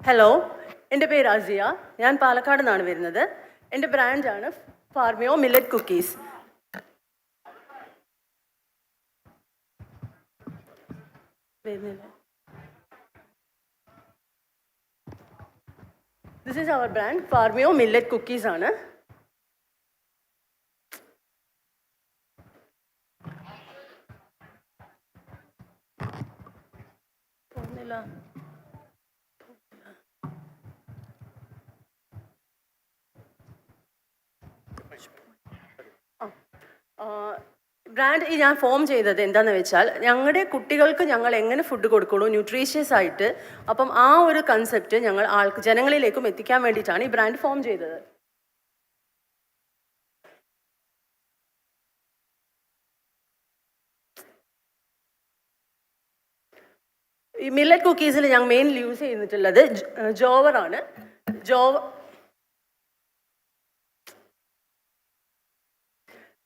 Hello, എൻ്റെ പേര് അസിയ. ഞാൻ പാലക്കാട് നിന്നാണ് വരുന്നത്. എൻ്റെ ബ്രാൻഡാണ് Farmio millet cookies. This is our brand Farmio millet cookies ആണ്. Brand ഞാൻ form ചെയ്തത് എന്താണെന്ന് വെച്ചാൽ ഞങ്ങളുടെ കുട്ടികൾക്ക് ഞങ്ങൾ എങ്ങനെ ഫുഡ് കൊടുക്കണോ ന്യൂട്രീഷ്യസ് ആയിട്ട്, അപ്പം ആ ഒരു കൺസെപ്റ്റ് ഞങ്ങൾ ജനങ്ങളിലേക്കും എത്തിക്കാൻ വേണ്ടിയിട്ടാണ് ഈ ബ്രാൻഡ് ഫോം ചെയ്തത്. ഈ മില്ലറ്റ് കുക്കീസിൽ ഞങ്ങൾ മെയിൻലി യൂസ് ചെയ്തിട്ടുള്ളത് ജോവറാണ്.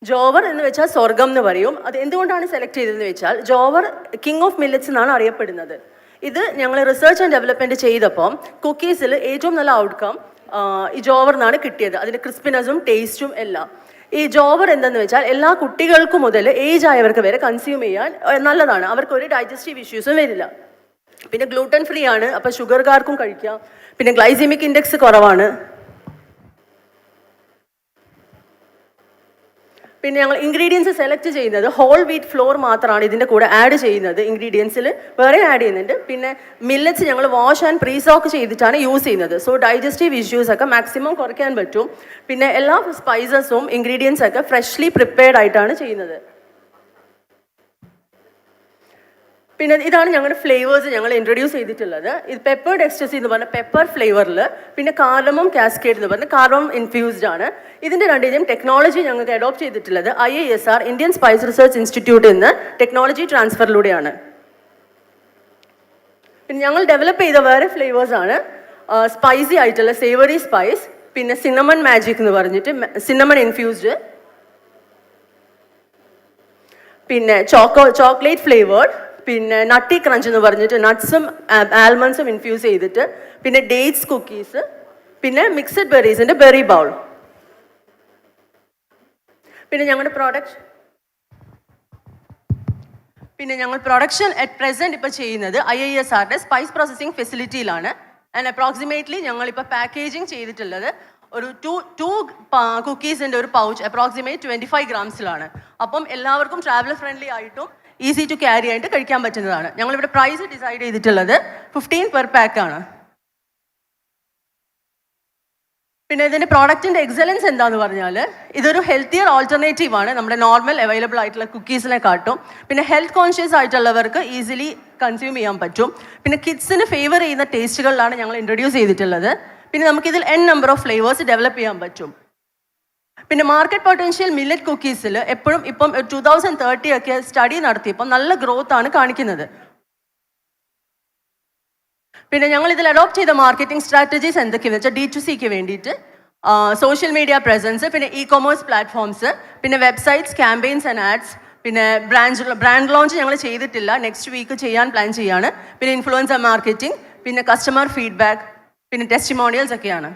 ജോവർ എന്ന് വെച്ചാൽ സ്വർഗം എന്ന് പറയും. അത് എന്തുകൊണ്ടാണ് സെലക്ട് ചെയ്തതെന്ന് വെച്ചാൽ ജോവർ കിങ് ഓഫ് മില്ലറ്റ്സ് എന്നാണ് അറിയപ്പെടുന്നത്. ഇത് ഞങ്ങൾ റിസർച്ച് ആൻഡ് ഡെവലപ്മെൻറ്റ് ചെയ്തപ്പം കുക്കീസിൽ ഏറ്റവും നല്ല ഔട്ട്കം ഈ ജോവർ നിന്നാണ് കിട്ടിയത്. അതിൻ്റെ ക്രിസ്പിനെസ്സും ടേസ്റ്റും എല്ലാം. ഈ ജോവർ എന്തെന്ന് വെച്ചാൽ എല്ലാ കുട്ടികൾക്കും മുതൽ ഏജ് ആയവർക്ക് വരെ കൺസ്യൂം ചെയ്യാൻ നല്ലതാണ്. അവർക്ക് ഒരു ഡൈജസ്റ്റീവ് ഇഷ്യൂസും വരില്ല. പിന്നെ ഗ്ലൂട്ടൻ ഫ്രീ ആണ്, അപ്പോൾ ഷുഗർകാർക്കും കഴിക്കാം. പിന്നെ ഗ്ലൈസീമിക് ഇൻഡെക്സ് കുറവാണ്. പിന്നെ ഞങ്ങൾ ഇൻഗ്രീഡിയൻസ് സെലക്ട് ചെയ്യുന്നത് ഹോൾ വീറ്റ് ഫ്ലോർ മാത്രമാണ് ഇതിൻ്റെ കൂടെ ആഡ് ചെയ്യുന്നത്. ഇൻഗ്രീഡിയൻസിൽ വേറെ ആഡ് ചെയ്യുന്നുണ്ട്. പിന്നെ മില്ലറ്റ്സ് ഞങ്ങൾ വാഷ് ആൻഡ് പ്രീസോക്ക് ചെയ്തിട്ടാണ് യൂസ് ചെയ്യുന്നത്. സോ ഡൈജസ്റ്റീവ് ഇഷ്യൂസ് ഒക്കെ മാക്സിമം കുറയ്ക്കാൻ പറ്റും. പിന്നെ എല്ലാ സ്പൈസസും ഇൻഗ്രീഡിയൻസ് ഒക്കെ ഫ്രഷ്ലി പ്രിപ്പയർഡ് ആയിട്ടാണ് ചെയ്യുന്നത്. പിന്നെ ഇതാണ് ഞങ്ങളുടെ ഫ്ലേവേഴ്സ് ഞങ്ങൾ ഇൻട്രൊഡ്യൂസ് ചെയ്തിട്ടുള്ളത്. ഇത് പെപ്പേർഡ് എക്സ്റ്റസി എന്ന് പറഞ്ഞാൽ പെപ്പർ ഫ്ലേവറിൽ, പിന്നെ കാർഡമം കാസ്കേഡ് എന്ന് പറഞ്ഞാൽ കാർഡമം ഇൻഫ്യൂസ്ഡ് ആണ്. ഇതിൻ്റെ രണ്ടിനും ടെക്നോളജി ഞങ്ങൾക്ക് അഡോപ്റ്റ് ചെയ്തിട്ടുള്ളത് IISR ഇന്ത്യൻ സ്പൈസ് റിസർച്ച് ഇൻസ്റ്റിറ്റ്യൂട്ടിൽ നിന്ന് ടെക്നോളജി ട്രാൻസ്ഫറിലൂടെയാണ്. പിന്നെ ഞങ്ങൾ ഡെവലപ്പ് ചെയ്ത വേറെ ഫ്ലേവേഴ്സാണ് സ്പൈസി ആയിട്ടുള്ള സേവറി സ്പൈസ്, പിന്നെ സിന്നമൺ മാജിക് എന്ന് പറഞ്ഞിട്ട് സിന്നമൺ ഇൻഫ്യൂസ്ഡ്, പിന്നെ ചോക്ലേറ്റ് ഫ്ലേവേർഡ്, പിന്നെ നട്ടി ക്രഞ്ച് എന്ന് പറഞ്ഞിട്ട് നട്ട്സും ആൽമണ്ട്സും ഇൻഫ്യൂസ് ചെയ്തിട്ട്, പിന്നെ ഡേറ്റ്സ് കുക്കീസ്, പിന്നെ മിക്സഡ് ബെറീസിൻ്റെ ബെറി ബൗൾ. പിന്നെ ഞങ്ങൾ പ്രൊഡക്ഷൻ അറ്റ് പ്രസൻറ്റ് ഇപ്പോൾ ചെയ്യുന്നത് IISRയുടെ സ്പൈസ് പ്രോസസ്സിംഗ് ഫെസിലിറ്റിയിലാണ്. ആൻഡ് അപ്രോക്സിമേറ്റ്ലി ഞങ്ങളിപ്പോൾ പാക്കേജിങ് ചെയ്തിട്ടുള്ളത് ഒരു ടു കുക്കീസിൻ്റെ ഒരു പൗച്ച് അപ്രോക്സിമേറ്റ് 25 grams-ലാണ്. അപ്പം എല്ലാവർക്കും ട്രാവലർ ഫ്രണ്ട്ലി ആയിട്ടും ഈസി ടു ക്യാരി ആയിട്ട് കഴിക്കാൻ പറ്റുന്നതാണ്. ഞങ്ങളിവിടെ പ്രൈസ് ഡിസൈഡ് ചെയ്തിട്ടുള്ളത് 15 per pack ആണ്. പിന്നെ ഇതിൻ്റെ പ്രോഡക്റ്റിൻ്റെ എക്സലൻസ് എന്താന്ന് പറഞ്ഞാൽ ഇതൊരു ഹെൽത്തിയർ ഓൾട്ടർനേറ്റീവ് ആണ് നമ്മുടെ നോർമൽ അവൈലബിൾ ആയിട്ടുള്ള കുക്കീസിനെ കാട്ടും. പിന്നെ ഹെൽത്ത് കോൺഷ്യസ് ആയിട്ടുള്ളവർക്ക് ഈസിലി കൺസ്യൂം ചെയ്യാൻ പറ്റും. പിന്നെ കിഡ്സിന് ഫേവർ ചെയ്യുന്ന ടേസ്റ്റുകളിലാണ് ഞങ്ങൾ ഇൻട്രൊഡ്യൂസ് ചെയ്തിട്ടുള്ളത്. പിന്നെ നമുക്കിതിൽ നമ്പർ ഓഫ് ഫ്ലേവേഴ്സ് ഡെവലപ്പ് ചെയ്യാൻ പറ്റും. പിന്നെ മാർക്കറ്റ് പൊട്ടൻഷ്യൽ മില്ലറ്റ് കുക്കീസിൽ എപ്പോഴും ഇപ്പം 2030 ഒക്കെ സ്റ്റഡി നടത്തിയപ്പോൾ നല്ല ഗ്രോത്ത് ആണ് കാണിക്കുന്നത്. പിന്നെ ഞങ്ങൾ ഇതിൽ അഡോപ്റ്റ് ചെയ്ത മാർക്കറ്റിംഗ് സ്ട്രാറ്റജീസ് എന്തൊക്കെയാണെന്ന് വെച്ചാൽ D2Cക്ക് വേണ്ടിയിട്ട് സോഷ്യൽ മീഡിയ പ്രസൻസ്, പിന്നെ ഇ-കൊമേഴ്സ് പ്ലാറ്റ്ഫോംസ്, പിന്നെ വെബ്സൈറ്റ്സ്, ക്യാമ്പയിൻസ് ആൻഡ് ആഡ്സ്, പിന്നെ ബ്രാൻഡ് ലോഞ്ച് ഞങ്ങൾ ചെയ്തിട്ടില്ല, നെക്സ്റ്റ് വീക്ക് ചെയ്യാൻ പ്ലാൻ ചെയ്യാണ്. പിന്നെ ഇൻഫ്ലുവൻസർ മാർക്കറ്റിംഗ്, പിന്നെ കസ്റ്റമർ ഫീഡ്ബാക്ക്, പിന്നെ ടെസ്റ്റിമോണിയൽസ് ഒക്കെയാണ്.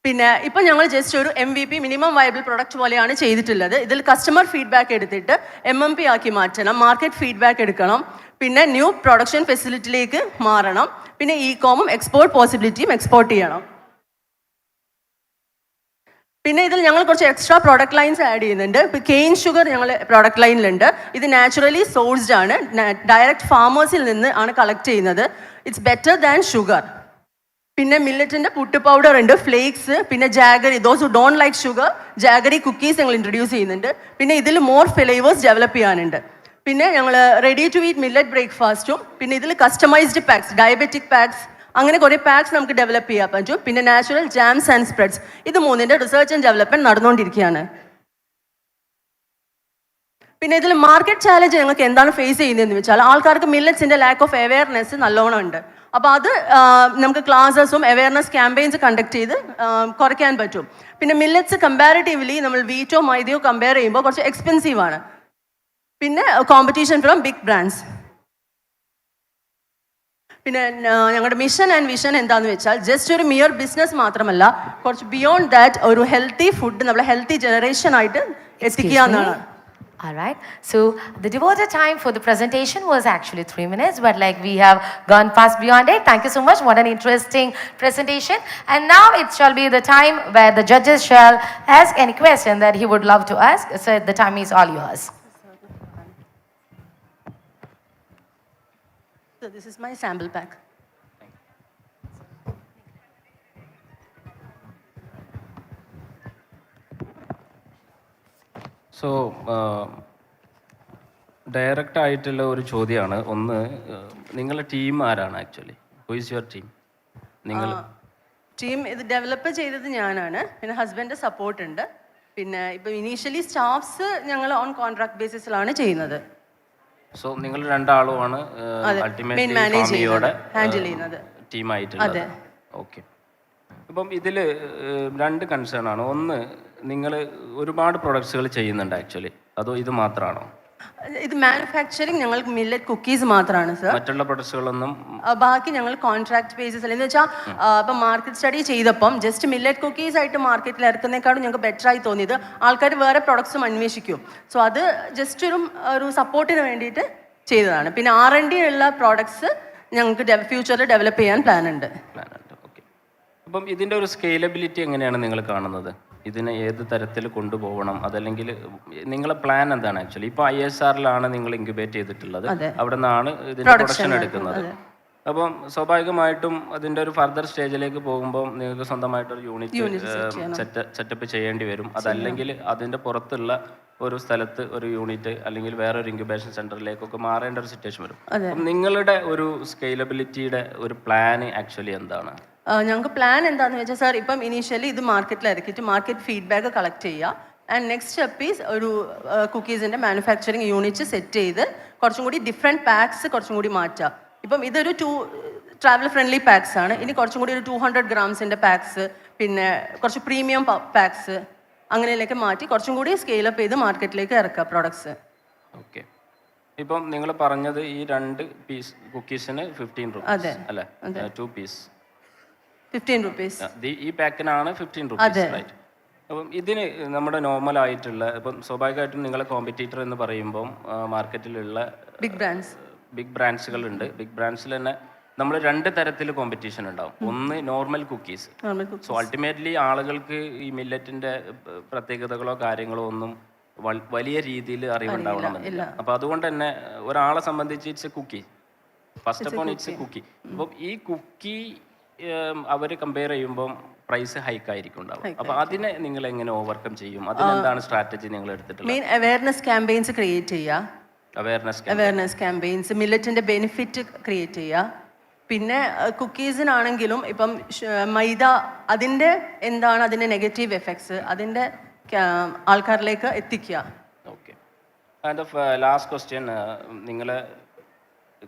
പിന്നെ ഇപ്പം ഞങ്ങൾ ജസ്റ്റ് ഒരു MVP മിനിമം വയബിൾ പ്രൊഡക്റ്റ് പോലെയാണ് ചെയ്തിട്ടുള്ളത്. ഇതിൽ കസ്റ്റമർ ഫീഡ്ബാക്ക് എടുത്തിട്ട് MMP ആക്കി മാറ്റണം, മാർക്കറ്റ് ഫീഡ്ബാക്ക് എടുക്കണം, പിന്നെ ന്യൂ പ്രൊഡക്ഷൻ ഫെസിലിറ്റിയിലേക്ക് മാറണം, പിന്നെ ഇ-കോമും എക്സ്പോർട്ട് പോസിബിലിറ്റിയും എക്സ്പോർട്ട് ചെയ്യണം. പിന്നെ ഇതിൽ ഞങ്ങൾ കുറച്ച് എക്സ്ട്രാ പ്രോഡക്റ്റ് ലൈൻസ് ആഡ് ചെയ്യുന്നുണ്ട്. ഇപ്പോൾ കെയിൻ ഷുഗർ ഞങ്ങൾ പ്രോഡക്റ്റ് ലൈനിലുണ്ട്. ഇത് നാച്ചുറലി സോഴ്സ്ഡ് ആണ്, ഡയറക്റ്റ് ഫാമേഴ്സിൽ നിന്ന് ആണ് കളക്ട് ചെയ്യുന്നത്. It's better than sugar. പിന്നെ മില്ലറ്റിൻ്റെ പുട്ട് പൗഡർ ഉണ്ട്, ഫ്ലേക്സ്, പിന്നെ jaggery, those who don't like sugar, jaggery cookies ഞങ്ങൾ ഇൻട്രൊഡ്യൂസ് ചെയ്യുന്നുണ്ട്. പിന്നെ ഇതിൽ മോർ ഫ്ലേവേഴ്സ് ഡെവലപ്പ് ചെയ്യാനുണ്ട്. പിന്നെ ഞങ്ങൾ റെഡി ടു ഈറ്റ് മില്ലറ്റ് ബ്രേക്ക്ഫാസ്റ്റും, പിന്നെ ഇതിൽ കസ്റ്റമൈസ്ഡ് പാക്സ്, ഡയബറ്റിക് പാക്സ്, അങ്ങനെ കുറേ പാക്സ് നമുക്ക് ഡെവലപ്പ് ചെയ്യാൻ പറ്റും. പിന്നെ നാച്ചുറൽ ജാംസ് ആൻഡ് സ്പ്രെഡ്സ്, ഇത് മൂന്നിൻ്റെ റിസർച്ച് ആൻഡ് ഡെവലപ്മെൻറ്റ് നടന്നുകൊണ്ടിരിക്കുകയാണ്. പിന്നെ ഇതിൽ മാർക്കറ്റ് ചാലഞ്ച് ഞങ്ങൾക്ക് എന്താണ് ഫേസ് ചെയ്യുന്നതെന്ന് വെച്ചാൽ, ആൾക്കാർക്ക് മില്ലറ്റ്സിൻ്റെ ലാക്ക് ഓഫ് അവെയർനെസ് നല്ലോണം ഉണ്ട്. അപ്പോൾ അത് നമുക്ക് ക്ലാസ്സസും അവെയർനെസ് ക്യാമ്പയിൻസ് കണ്ടക്ട് ചെയ്ത് കുറയ്ക്കാൻ പറ്റും. പിന്നെ മില്ലറ്റ്സ് കമ്പാരിറ്റീവ്ലി നമ്മൾ വീറ്റോ മൈദയോ കമ്പയർ ചെയ്യുമ്പോൾ കുറച്ച് എക്സ്പെൻസീവ് ആണ്. പിന്നെ കോമ്പറ്റീഷൻ ഫ്രം ബിഗ് ബ്രാൻഡ്സ്. പിന്നെ ഞങ്ങളുടെ മിഷൻ ആൻഡ് വിഷൻ എന്താണെന്ന് വെച്ചാൽ, ജസ്റ്റ് ഒരു മിയർ ബിസിനസ് മാത്രമല്ല, കുറച്ച് ബിയോണ്ട് ദാറ്റ് ഒരു ഹെൽത്തി ഫുഡ് നമ്മളെ ഹെൽത്തി ജനറേഷൻ ആയിട്ട് എത്തിക്കുക എന്നാണ്. All right. So the devoted time for the presentation was actually 3 minutes, but like we have gone past beyond it. Thank you so much. What an interesting presentation. And now it shall be the time where the judges shall ask any question that he would love to ask. So the time is all yours. So this is my sample pack. So direct ആയിട്ടുള്ള ഒരു ചോദ്യമാണ്. ഒന്ന്, നിങ്ങളുടെ team ആരാണ് actually? Who is your team? നിങ്ങൾ team ഇത് develop ചെയ്തത് ഞാനാണ്. പിന്നെ ഹസ്ബൻഡ് സപ്പോർട്ട് ഉണ്ട്. പിന്നെ ഇപ്പം ഇനീഷ്യലി സ്റ്റാഫ്സ് ഞങ്ങൾ ഓൺ കോൺട്രാക്ട് ബേസിസിലാണ് ചെയ്യുന്നത്. സോ നിങ്ങൾ രണ്ടാളുമാണ് അൾട്ടിമേറ്റ്ലി ഹാൻഡിൽ ചെയ്യുന്നത് ടീമായിട്ടുള്ളത്. ഓക്കെ. ഇപ്പം ഇതിൽ രണ്ട് കൺസേൺ ആണ്. ഒന്ന്, നിങ്ങൾ ഒരുപാട് പ്രൊഡക്ട്സുകൾ ചെയ്യുന്നുണ്ട് ആക്ച്വലി, അതോ ഇത് മാത്രമാണോ? ഇത് മാനുഫാക്ചറിങ് ഞങ്ങൾക്ക് മില്ലറ്റ് കുക്കീസ് മാത്രമാണ് സർ. മറ്റുള്ള പ്രൊഡക്ട്സുകളൊന്നും ബാക്കി ഞങ്ങൾ കോൺട്രാക്ട് ബേസിസിൽ എന്ന് വെച്ചാൽ ഇപ്പം മാർക്കറ്റ് സ്റ്റഡി ചെയ്തപ്പം ജസ്റ്റ് മില്ലറ്റ് കുക്കീസ് ആയിട്ട് മാർക്കറ്റിൽ ഇറക്കുന്നേക്കാളും ഞങ്ങൾക്ക് ബെറ്റർ ആയി തോന്നിയത് ആൾക്കാർ വേറെ പ്രൊഡക്ട്സും അന്വേഷിക്കും. സോ അത് ജസ്റ്റ് ഒരു സപ്പോർട്ടിന് വേണ്ടിയിട്ട് ചെയ്തതാണ്. പിന്നെ R&D ഉള്ള പ്രോഡക്ട്സ് ഞങ്ങൾക്ക് ഫ്യൂച്ചറിൽ ഡെവലപ്പ് ചെയ്യാൻ പ്ലാൻ ഉണ്ട്. ഓക്കെ. അപ്പം ഇതിൻ്റെ ഒരു സ്കെയിലബിലിറ്റി എങ്ങനെയാണ് നിങ്ങൾ കാണുന്നത്? ഇതിനെ ഏത് തരത്തിൽ കൊണ്ടുപോകണം? അതല്ലെങ്കിൽ നിങ്ങളെ പ്ലാൻ എന്താണ് ആക്ച്വലി? ഇപ്പോൾ ISRലാണ് നിങ്ങൾ ഇൻക്യുബേറ്റ് ചെയ്തിട്ടുള്ളത്, അവിടെ നിന്നാണ് ഇതിൻ്റെ പ്രൊഡക്ഷൻ എടുക്കുന്നത്. അപ്പം സ്വാഭാവികമായിട്ടും അതിൻ്റെ ഒരു ഫർദർ സ്റ്റേജിലേക്ക് പോകുമ്പോൾ നിങ്ങൾക്ക് സ്വന്തമായിട്ടൊരു യൂണിറ്റ് സെറ്റപ്പ് ചെയ്യേണ്ടി വരും. അതല്ലെങ്കിൽ അതിൻ്റെ പുറത്തുള്ള ഒരു സ്ഥലത്ത് ഒരു യൂണിറ്റ് അല്ലെങ്കിൽ വേറൊരു ഇൻക്യുബേഷൻ സെൻറ്ററിലേക്കൊക്കെ മാറേണ്ട ഒരു സിറ്റുവേഷൻ വരും. അപ്പം നിങ്ങളുടെ ഒരു സ്കെയിലബിലിറ്റിയുടെ ഒരു പ്ലാൻ ആക്ച്വലി എന്താണ്? ഞങ്ങൾക്ക് പ്ലാൻ എന്താണെന്ന് വെച്ചാൽ സാർ, ഇപ്പം ഇനീഷ്യലി ഇത് മാർക്കറ്റിൽ ഇറക്കിയിട്ട് മാർക്കറ്റ് ഫീഡ്ബാക്ക് കളക്ട് ചെയ്യുക. ആൻഡ് നെക്സ്റ്റ് സ്റ്റെപ്പ് ഈസ് ഒരു കുക്കീസിൻ്റെ മാനുഫാക്ചറിങ് യൂണിറ്റ് സെറ്റ് ചെയ്ത് കുറച്ചും കൂടി ഡിഫറെൻറ്റ് പാക്സ് കുറച്ചും കൂടി മാറ്റുക. ഇപ്പം ഇതൊരു ട്രാവൽ ഫ്രണ്ട്ലി പാക്സ് ആണ്. ഇനി കുറച്ചും കൂടി ഒരു 200 grams പാക്സ്, പിന്നെ കുറച്ച് പ്രീമിയം പാക്സ് അങ്ങനെയൊക്കെ മാറ്റി കുറച്ചും കൂടി സ്കെയിലപ്പ് ചെയ്ത് മാർക്കറ്റിലേക്ക് ഇറക്കുക പ്രോഡക്ട്സ്. ഓക്കെ. ഇപ്പം നിങ്ങൾ പറഞ്ഞത് ഈ 2 പീസ് കുക്കീസിന് 15 rupees അല്ലേ? 2 പീസ് 15 rupees. ഈ പാക്കിനാണ് 15 rupees, റൈറ്റ്? അപ്പം ഇതിന് നമ്മുടെ നോർമൽ ആയിട്ടുള്ള, ഇപ്പം സ്വാഭാവികമായിട്ടും നിങ്ങളെ കോമ്പറ്റീറ്റർ എന്ന് പറയുമ്പം മാർക്കറ്റിലുള്ള ബിഗ് ബ്രാൻഡ്സുകളുണ്ട്. ബിഗ് ബ്രാൻഡ്സിൽ തന്നെ നമ്മൾ 2 തരത്തിൽ കോമ്പറ്റീഷൻ ഉണ്ടാവും. ഒന്ന് നോർമൽ കുക്കീസ്. സോ അൾട്ടിമേറ്റ്ലി ആളുകൾക്ക് ഈ മില്ലറ്റിൻ്റെ പ്രത്യേകതകളോ കാര്യങ്ങളോ ഒന്നും വലിയ രീതിയിൽ അറിവുണ്ടാവണമെന്നില്ല. അപ്പോൾ അതുകൊണ്ട് തന്നെ ഒരാളെ സംബന്ധിച്ച് it's a cookie. First of all it's a cookie. അപ്പം ഈ കുക്കി അവർ കമ്പയർ ചെയ്യുമ്പം പ്രൈസ് ഹൈക്ക് ആയിരിക്കും ഉണ്ടാവും. അപ്പോൾ അതിനെ നിങ്ങൾ എങ്ങനെ ഓവർകം ചെയ്യും? അതിനെന്താണ് സ്ട്രാറ്റജി നിങ്ങൾ എടുത്തിട്ടുള്ളത്? മെയിൻ അവയർനെസ് ക്യാമ്പയിൻസ് ക്രിയേറ്റ് ചെയ്യുക. അവയർനെസ് ക്യാമ്പയിൻസ്, മില്ലറ്റിൻ്റെ ബെനിഫിറ്റ് ക്രിയേറ്റ് ചെയ്യുക. പിന്നെ കുക്കീസിനാണെങ്കിലും ഇപ്പം മൈദ, അതിൻ്റെ എന്താണ് അതിൻ്റെ നെഗറ്റീവ് എഫക്ട്സ്, അതിൻ്റെ ആൾക്കാരിലേക്ക് എത്തിക്കുക. ഓക്കെ. ആൻഡ് ലാസ്റ്റ് ക്വസ്റ്റ്യൻ, നിങ്ങൾ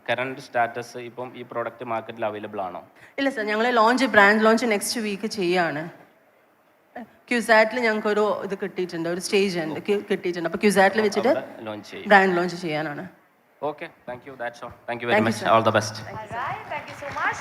കറണ്ട് സ്റ്റാറ്റസ് ഇപ്പം ഈ പ്രോഡക്റ്റ് മാർക്കറ്റിൽ അവൈലബിൾ ആണോ? ഇല്ല സർ, ഞങ്ങൾ ബ്രാൻഡ് ലോഞ്ച് നെക്സ്റ്റ് വീക്ക് ചെയ്യാണ്. ക്യൂസാറ്റിൽ ഞങ്ങൾക്കൊരു ഇത് കിട്ടിയിട്ടുണ്ട്, ഒരു സ്റ്റേജ് കിട്ടിയിട്ടുണ്ട്. അപ്പോൾ ക്യൂസാറ്റിൽ വെച്ചിട്ട് ബ്രാൻഡ് ലോഞ്ച് ചെയ്യാനാണ്. Okay, thank you. That's all. Thank you very much. All the best. All right. Thank you so much.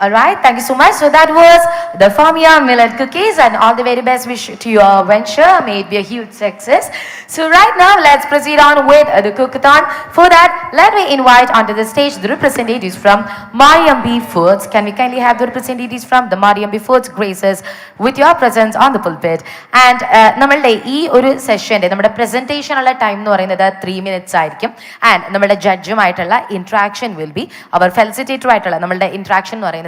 All right, thank you so much. So that was the Famia Millet Cookies, and all the very best wish to your venture. May it be a huge success. So right now, let's proceed on with the cookathon. For that, let me invite onto the stage the representatives from Mariambi Foods. Can we kindly have the representatives from the Mariambi Foods graces with your presence on the pulpit? And നമ്മളുടെ ഈ ഒരു സെഷൻ്റെ നമ്മുടെ presentation ഉള്ള time എന്ന് പറയുന്നത് 3 minutes ആയിരിക്കും. And നമ്മുടെ ജഡ്ജുമായിട്ടുള്ള interaction will be അവർ ഫെലിസിറ്റേറ്റർ ആയിട്ടുള്ള നമ്മളുടെ ഇൻട്രാക്ഷൻ എന്ന് പറയുന്നത്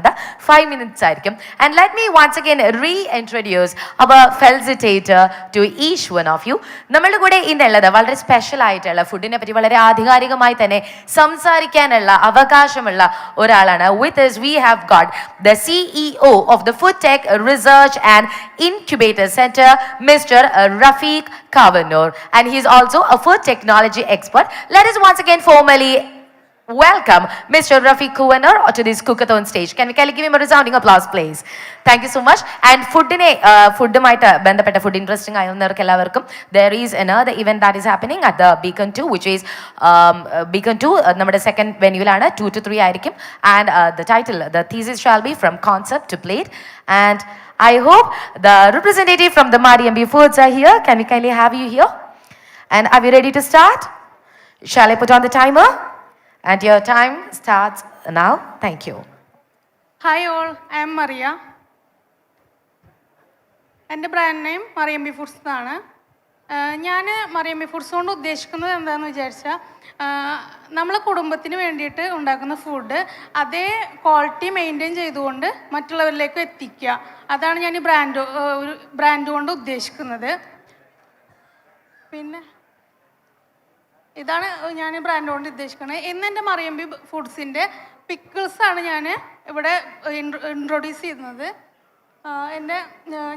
5 minutes ആയിരിക്കും. And let me once again reintroduce our felicitator to each one of you. നമ്മളുടെ കൂടെ ഇന്നുള്ളത് വളരെ സ്പെഷ്യൽ ആയിട്ടുള്ള ഫുഡിനെ പറ്റി വളരെ ആധികാരികമായി തന്നെ സംസാരിക്കാനുള്ള അവകാശമുള്ള ഒരാളാണ്. With us we have got the CEO of the Food Tech Research and Incubator Center, Mr. Rafiq Kavanur, and he is also a food technology expert. Let us once again formally welcome Mr. Rafiq Kavanur to this cookathon stage. Can we give him a resounding applause, please? Thank you so much. And ഫുഡുമായിട്ട് ബന്ധപ്പെട്ട food interesting ആയവർക്ക് എല്ലാവർക്കും there is another event that is happening at the Beacon 2, which is Beacon 2 നമ്മുടെ second വെന്യൂലാണ് 2 to 3 ആയിരിക്കും. And the title, the thesis shall be from concept to plate. And I hope the representative from the Mariambi Foods are here. Can we kindly have you here? And are we ready to start? Shall I put on the timer? And your time starts now. Thank you. Hi all, I am Maria. എൻ്റെ brand name മറിയമ്പി foods എന്നാണ്. ഞാൻ മറിയമ്പി foods കൊണ്ട് ഉദ്ദേശിക്കുന്നത് എന്താണെന്ന് വിചാരിച്ചാൽ നമ്മളെ കുടുംബത്തിന് വേണ്ടിയിട്ട് ഉണ്ടാക്കുന്ന ഫുഡ് അതേ ക്വാളിറ്റി മെയിൻറ്റെയിൻ ചെയ്തുകൊണ്ട് മറ്റുള്ളവരിലേക്ക് എത്തിക്കുക. അതാണ് ഞാൻ ഈ ബ്രാൻഡ് കൊണ്ട് ഉദ്ദേശിക്കുന്നത്. പിന്നെ ഇതാണ് ഞാൻ ബ്രാൻഡ് കൊണ്ട് ഉദ്ദേശിക്കുന്നത്. ഇന്ന് എൻ്റെ മറിയമ്പി ഫുഡ്സിൻ്റെ പിക്കിൾസാണ് ഞാൻ ഇവിടെ ഇൻട്രൊഡ്യൂസ് ചെയ്യുന്നത്.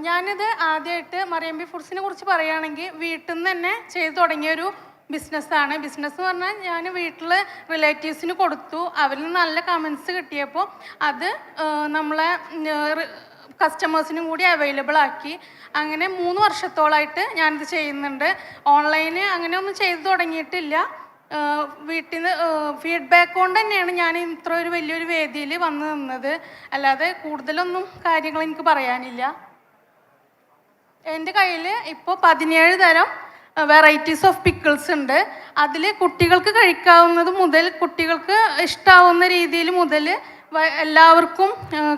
ഞാനിത് ആദ്യമായിട്ട് മറിയമ്പി ഫുഡ്സിനെ കുറിച്ച് പറയുകയാണെങ്കിൽ വീട്ടിൽ നിന്ന് തന്നെ ചെയ്തു തുടങ്ങിയൊരു ബിസിനസ്സാണ്. ബിസിനസ് എന്ന് പറഞ്ഞാൽ ഞാൻ വീട്ടിൽ റിലേറ്റീവ്സിന് കൊടുത്തു. അവരിൽ നിന്ന് നല്ല കമൻസ് കിട്ടിയപ്പോൾ അത് നമ്മളെ കസ്റ്റമേഴ്സിനും കൂടി അവൈലബിൾ ആക്കി. അങ്ങനെ 3 വർഷത്തോളമായിട്ട് ഞാനിത് ചെയ്യുന്നുണ്ട്. ഓൺലൈന് അങ്ങനെ ഒന്നും ചെയ്തു തുടങ്ങിയിട്ടില്ല. വീട്ടിൽ നിന്ന് ഫീഡ്ബാക്ക് കൊണ്ട് തന്നെയാണ് ഞാൻ ഇത്ര ഒരു വലിയൊരു വേദിയിൽ വന്നു നിന്നത്. അല്ലാതെ കൂടുതലൊന്നും കാര്യങ്ങൾ എനിക്ക് പറയാനില്ല. എൻ്റെ കയ്യിൽ ഇപ്പോൾ 17 തരം വെറൈറ്റീസ് ഓഫ് പിക്കിൾസ് ഉണ്ട്. അതിൽ കുട്ടികൾക്ക് കഴിക്കാവുന്നത് മുതൽ കുട്ടികൾക്ക് ഇഷ്ടമാവുന്ന രീതിയിൽ മുതൽ എല്ലാവർക്കും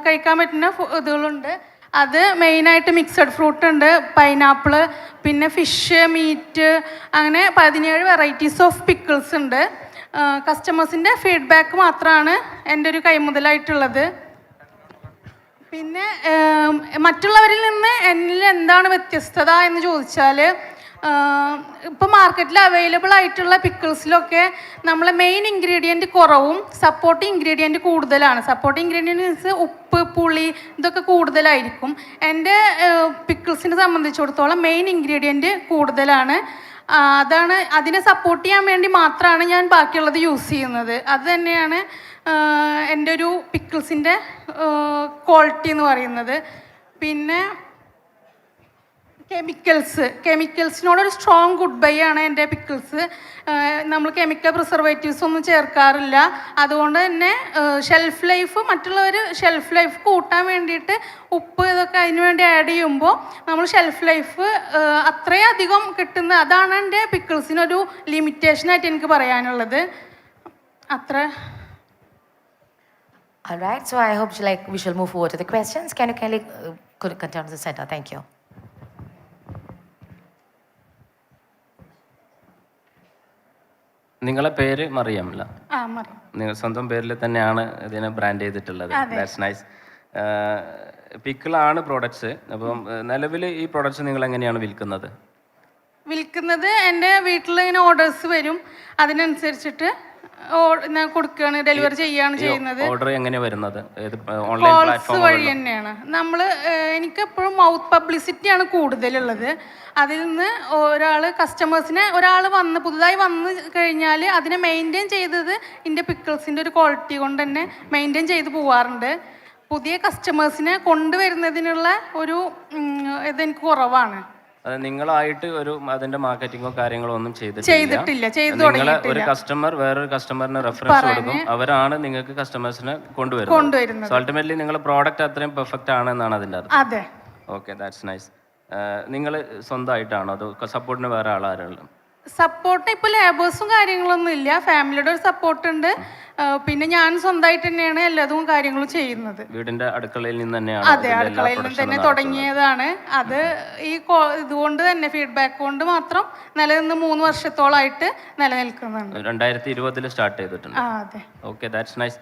കഴിക്കാൻ പറ്റുന്ന ഇതുകളുണ്ട്. അത് മെയിനായിട്ട് മിക്സഡ് ഫ്രൂട്ട് ഉണ്ട്, പൈനാപ്പിള്, പിന്നെ ഫിഷ്, മീറ്റ്, അങ്ങനെ 17 വെറൈറ്റീസ് ഓഫ് പിക്കിൾസ് ഉണ്ട്. കസ്റ്റമേഴ്സിൻ്റെ ഫീഡ്ബാക്ക് മാത്രമാണ് എൻ്റെ ഒരു കൈമുതലായിട്ടുള്ളത്. പിന്നെ മറ്റുള്ളവരിൽ നിന്ന് എന്നിൽ എന്താണ് വ്യത്യസ്തത എന്ന് ചോദിച്ചാൽ ഇപ്പോൾ മാർക്കറ്റിൽ അവൈലബിൾ ആയിട്ടുള്ള പിക്കിൾസിലൊക്കെ നമ്മളെ മെയിൻ ഇൻഗ്രീഡിയൻറ്റ് കുറവും സപ്പോർട്ടിങ് ഇൻഗ്രീഡിയൻറ്റ് കൂടുതലാണ്. സപ്പോർട്ടിങ് ഇൻഗ്രീഡിയൻറ്റ് മീൻസ് ഉപ്പ്, പുളി ഇതൊക്കെ കൂടുതലായിരിക്കും. എൻ്റെ പിക്കിൾസിനെ സംബന്ധിച്ചിടത്തോളം മെയിൻ ഇൻഗ്രീഡിയൻറ്റ് കൂടുതലാണ്. അതാണ് അതിനെ സപ്പോർട്ട് ചെയ്യാൻ വേണ്ടി മാത്രമാണ് ഞാൻ ബാക്കിയുള്ളത് യൂസ് ചെയ്യുന്നത്. അത് തന്നെയാണ് എൻ്റെ ഒരു പിക്കിൾസിൻ്റെ ക്വാളിറ്റി എന്ന് പറയുന്നത്. പിന്നെ കെമിക്കൽസിനോടൊരു സ്ട്രോങ് ഗുഡ് ബൈ ആണ് എൻ്റെ പിക്കിൾസ്. നമ്മൾ കെമിക്കൽ പ്രിസർവേറ്റീവ്സ് ഒന്നും ചേർക്കാറില്ല. അതുകൊണ്ട് തന്നെ മറ്റുള്ളവർ ഷെൽഫ് ലൈഫ് കൂട്ടാൻ വേണ്ടിയിട്ട് ഉപ്പ് ഇതൊക്കെ അതിന് വേണ്ടി ആഡ് ചെയ്യുമ്പോൾ നമ്മൾ ഷെൽഫ് ലൈഫ് അത്രയും അധികം അതാണ് എൻ്റെ പിക്കിൾസിനൊരു ലിമിറ്റേഷനായിട്ട് എനിക്ക് പറയാനുള്ളത്. അത്ര. All right, so I hope we shall move forward to the questions. Can you kindly continue the center? Thank you. നിങ്ങളെ പേര് മറിയാമല്ല? നിങ്ങൾ സ്വന്തം പേരിൽ തന്നെയാണ് ഇതിനെ ബ്രാൻഡ് ചെയ്തിട്ടുള്ളത്. That's nice. പിക്കിളാണ് പ്രോഡക്ട്സ്. അപ്പം നിലവിൽ ഈ പ്രോഡക്ട്സ് നിങ്ങൾ എങ്ങനെയാണ് വിൽക്കുന്നത്? എൻ്റെ വീട്ടിൽ ഇങ്ങനെ ഓർഡേഴ്സ് വരും, അതിനനുസരിച്ചിട്ട് കൊടുക്കുകയാണ്, ഡെലിവറി ചെയ്യുകയാണ് ചെയ്യുന്നത്. ഓർഡർ എങ്ങനെയാണ് വരുന്നത്? ഓൺലൈൻ പ്ലാറ്റ്ഫോം വഴി തന്നെയാണ്. എനിക്കെപ്പോഴും മൗത്ത് പബ്ലിസിറ്റിയാണ് കൂടുതലുള്ളത്. അതിൽ നിന്ന് ഒരാൾ പുതുതായി വന്നു കഴിഞ്ഞാൽ അതിനെ മെയിൻറ്റെയിൻ ചെയ്തത് എൻ്റെ പിക്കിൾസിൻ്റെ ഒരു ക്വാളിറ്റി കൊണ്ട് തന്നെ മെയിൻറ്റെയിൻ ചെയ്ത് പോവാറുണ്ട്. പുതിയ കസ്റ്റമേഴ്സിനെ കൊണ്ടുവരുന്നതിനുള്ള ഒരു ഇതെനിക്ക് കുറവാണ്. അത് നിങ്ങളായിട്ട് അതിന്റെ മാർക്കറ്റിങ്ങോ കാര്യങ്ങളോ ഒന്നും ചെയ്തിട്ടില്ല, ചെയ്തു നിങ്ങളെ ഒരു തുടങ്ങിയിട്ടില്ല. കസ്റ്റമർ വേറൊരു കസ്റ്റമറിന് റെഫറൻസ് കൊടുക്കും, അവരാണ് നിങ്ങൾക്ക് കസ്റ്റമേഴ്സിനെ കൊണ്ടുവരുന്നത്. അൾട്ടിമേറ്റ്ലി നിങ്ങളുടെ പ്രോഡക്റ്റ് അത്രയും പെർഫെക്റ്റ് ആണ് എന്നാണ് അതിൻ്റെ അർത്ഥം. അതെ. Okay, that's nice. നിങ്ങൾ സ്വന്തമായിട്ടാണോ അതോ സപ്പോർട്ടിന് വേറെ ആളാരുള്ളത്? സപ്പോർട്ട് ഇപ്പോൾ ലേബേഴ്സും കാര്യങ്ങളൊന്നും ഇല്ല, ഫാമിലിയുടെ ഒരു സപ്പോർട്ട് ഉണ്ട്. പിന്നെ ഞാൻ സ്വന്തമായിട്ട് തന്നെയാണ് എല്ലാതും കാര്യങ്ങളും ചെയ്യുന്നത്. വീടിന്റെ അടുക്കളയിൽ നിന്ന് തന്നെയാണ്? അതെ, അടുക്കളയിൽ നിന്ന് തന്നെ തുടങ്ങിയതാണ്. അത് ഈ ഇതുകൊണ്ട് തന്നെ ഫീഡ്ബാക്ക് കൊണ്ട് മാത്രം നിലനിന്ന് 3 വർഷത്തോളമായിട്ട് നിലനിൽക്കുന്നുണ്ട്. 2020 സ്റ്റാർട്ട് ചെയ്തിട്ടുണ്ട്. അതെ. Okay, that's nice.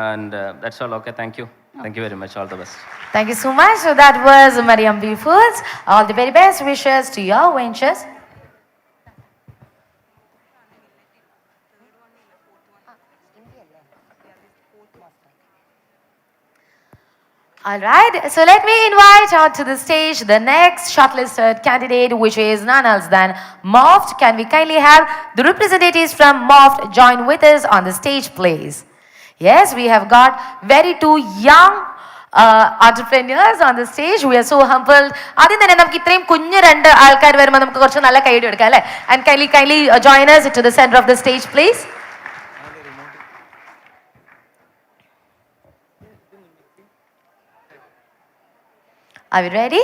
And that's all. Okay, thank U. Thank you very much. All the best. Thank you so much. So that was Mariam B. Foods. All the very best wishes to your ventures. All right, so let me invite onto the stage the next shortlisted candidate, which is none else than Moft. Can we kindly have the representatives from Moft join with us on the stage, please? Yes, we have got two young entrepreneurs on the stage. We are so humbled. ആദ്യം തന്നെ നമുക്ക് ഇത്രയും കുഞ്ഞു 2 ആൾക്കാർ വരുമ്പോൾ നമുക്ക് കുറച്ച് നല്ല കൈയ്യടി എടുക്കാം അല്ലേ? And kindly join us to the center of the stage, please. Are we ready?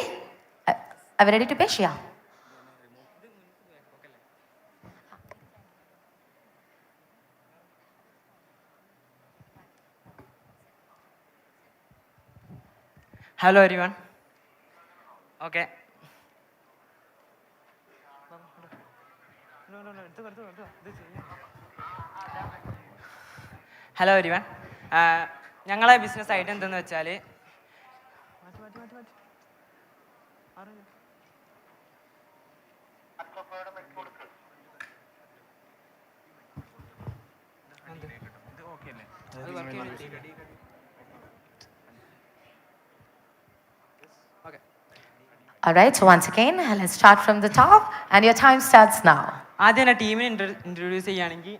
Are we ready to pitch? Yeah. Hello everyone. Okay. Hello everyone. ഞങ്ങളെ ബിസിനസ് ഐഡിയ എന്തെന്ന് വെച്ചാൽ All right, so once again, let's start from the top and your time starts now. ആദ്യം തന്നെ ടീമിനെ introduce ചെയ്യുകയാണെങ്കിൽ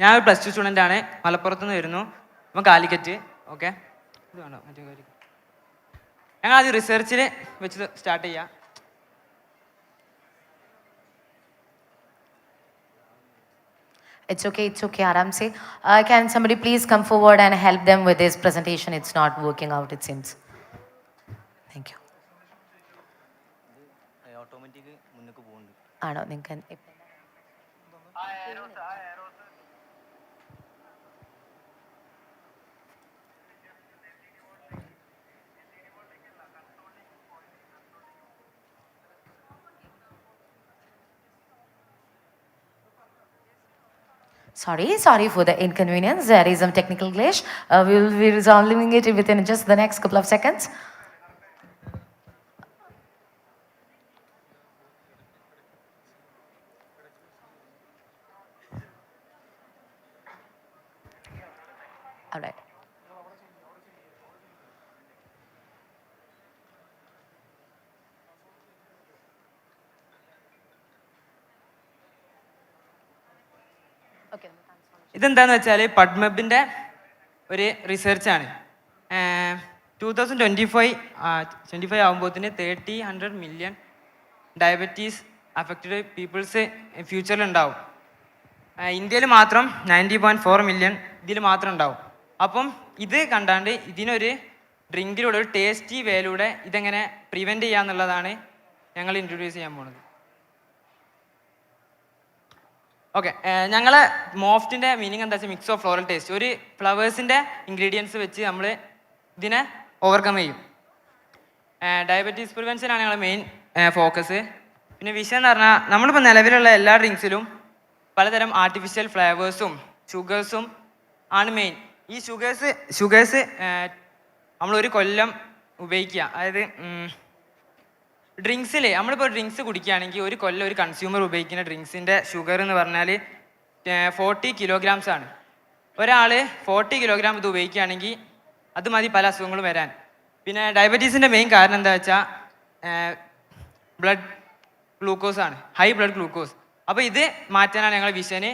ഞാനൊരു +2 student ആണ്, മലപ്പുറത്ത് നിന്ന് വരുന്നു, അപ്പം കാലിക്കറ്റ്. ഓക്കെ, ഇത് വേണോ മറ്റേ കാര്യം? ഞങ്ങൾ ആദ്യം റിസർച്ചിൽ വെച്ച് സ്റ്റാർട്ട് ചെയ്യാം. It's okay, Aram se. Can somebody please come forward and help them with this presentation? It's not working out, it seems. Thank you. ആണോ നിങ്ങൾക്ക്? Sorry for the inconvenience. There is some technical glitch. We will be resolving it within just the next couple of seconds. All right. ഇതെന്താന്ന് വെച്ചാൽ പഡ്മബിൻ്റെ ഒരു റിസർച്ചാണ്. 2025 ആകുമ്പോഴത്തേന് 300 million diabetes affected people's ഫ്യൂച്ചറിൽ ഉണ്ടാവും. ഇന്ത്യയിൽ മാത്രം 90.4 million ഇതിൽ മാത്രം ഉണ്ടാവും. അപ്പം ഇത് കണ്ടാണ്ട് ഇതിനൊരു ഡ്രിങ്കിലൂടെ ഒരു ടേസ്റ്റി വേയിലൂടെ ഇതെങ്ങനെ പ്രിവെൻറ്റ് ചെയ്യാന്നുള്ളതാണ് ഞങ്ങൾ ഇൻട്രൊഡ്യൂസ് ചെയ്യാൻ പോകുന്നത്. ഓക്കെ, ഞങ്ങളെ മോഫ്റ്റിൻ്റെ മീനിങ് എന്താ വെച്ചാൽ മിക്സ് ഓഫ് ഫ്ലോറൽ ടേസ്റ്റ്. ഒരു ഫ്ലവേഴ്സിൻ്റെ ഇൻഗ്രീഡിയൻസ് വെച്ച് നമ്മൾ ഇതിനെ ഓവർകം ചെയ്യും. ഡയബറ്റീസ് പ്രിവെൻഷനാണ് ഞങ്ങളുടെ മെയിൻ ഫോക്കസ്. പിന്നെ വിഷയം എന്ന് പറഞ്ഞാൽ നമ്മളിപ്പോൾ നിലവിലുള്ള എല്ലാ ഡ്രിങ്ക്സിലും പലതരം ആർട്ടിഫിഷ്യൽ ഫ്ലേവേഴ്സും ഷുഗേഴ്സും ആണ് മെയിൻ. ഈ ഷുഗേഴ്സ് നമ്മൾ 1 കൊല്ലം ഉപയോഗിക്കുക. അതായത് ഡ്രിങ്ക്സിൽ നമ്മളിപ്പോൾ ഡ്രിങ്ക്സ് കുടിക്കുകയാണെങ്കിൽ 1 കൊല്ലം ഒരു കൺസ്യൂമർ ഉപയോഗിക്കുന്ന ഡ്രിങ്ക്സിൻ്റെ ഷുഗർ എന്ന് പറഞ്ഞാൽ 40 കിലോഗ്രാംസ് ആണ്. ഒരാൾ 40 കിലോഗ്രാം ഇത് ഉപയോഗിക്കുകയാണെങ്കിൽ അത് മതി പല അസുഖങ്ങളും വരാൻ. പിന്നെ ഡയബറ്റീസിൻ്റെ മെയിൻ കാരണം എന്താ വെച്ചാൽ ബ്ലഡ് ഗ്ലൂക്കോസ് ആണ്, ഹൈ ബ്ലഡ് ഗ്ലൂക്കോസ്. അപ്പോൾ ഇത് മാറ്റാനാണ് ഞങ്ങളുടെ വിഷന്,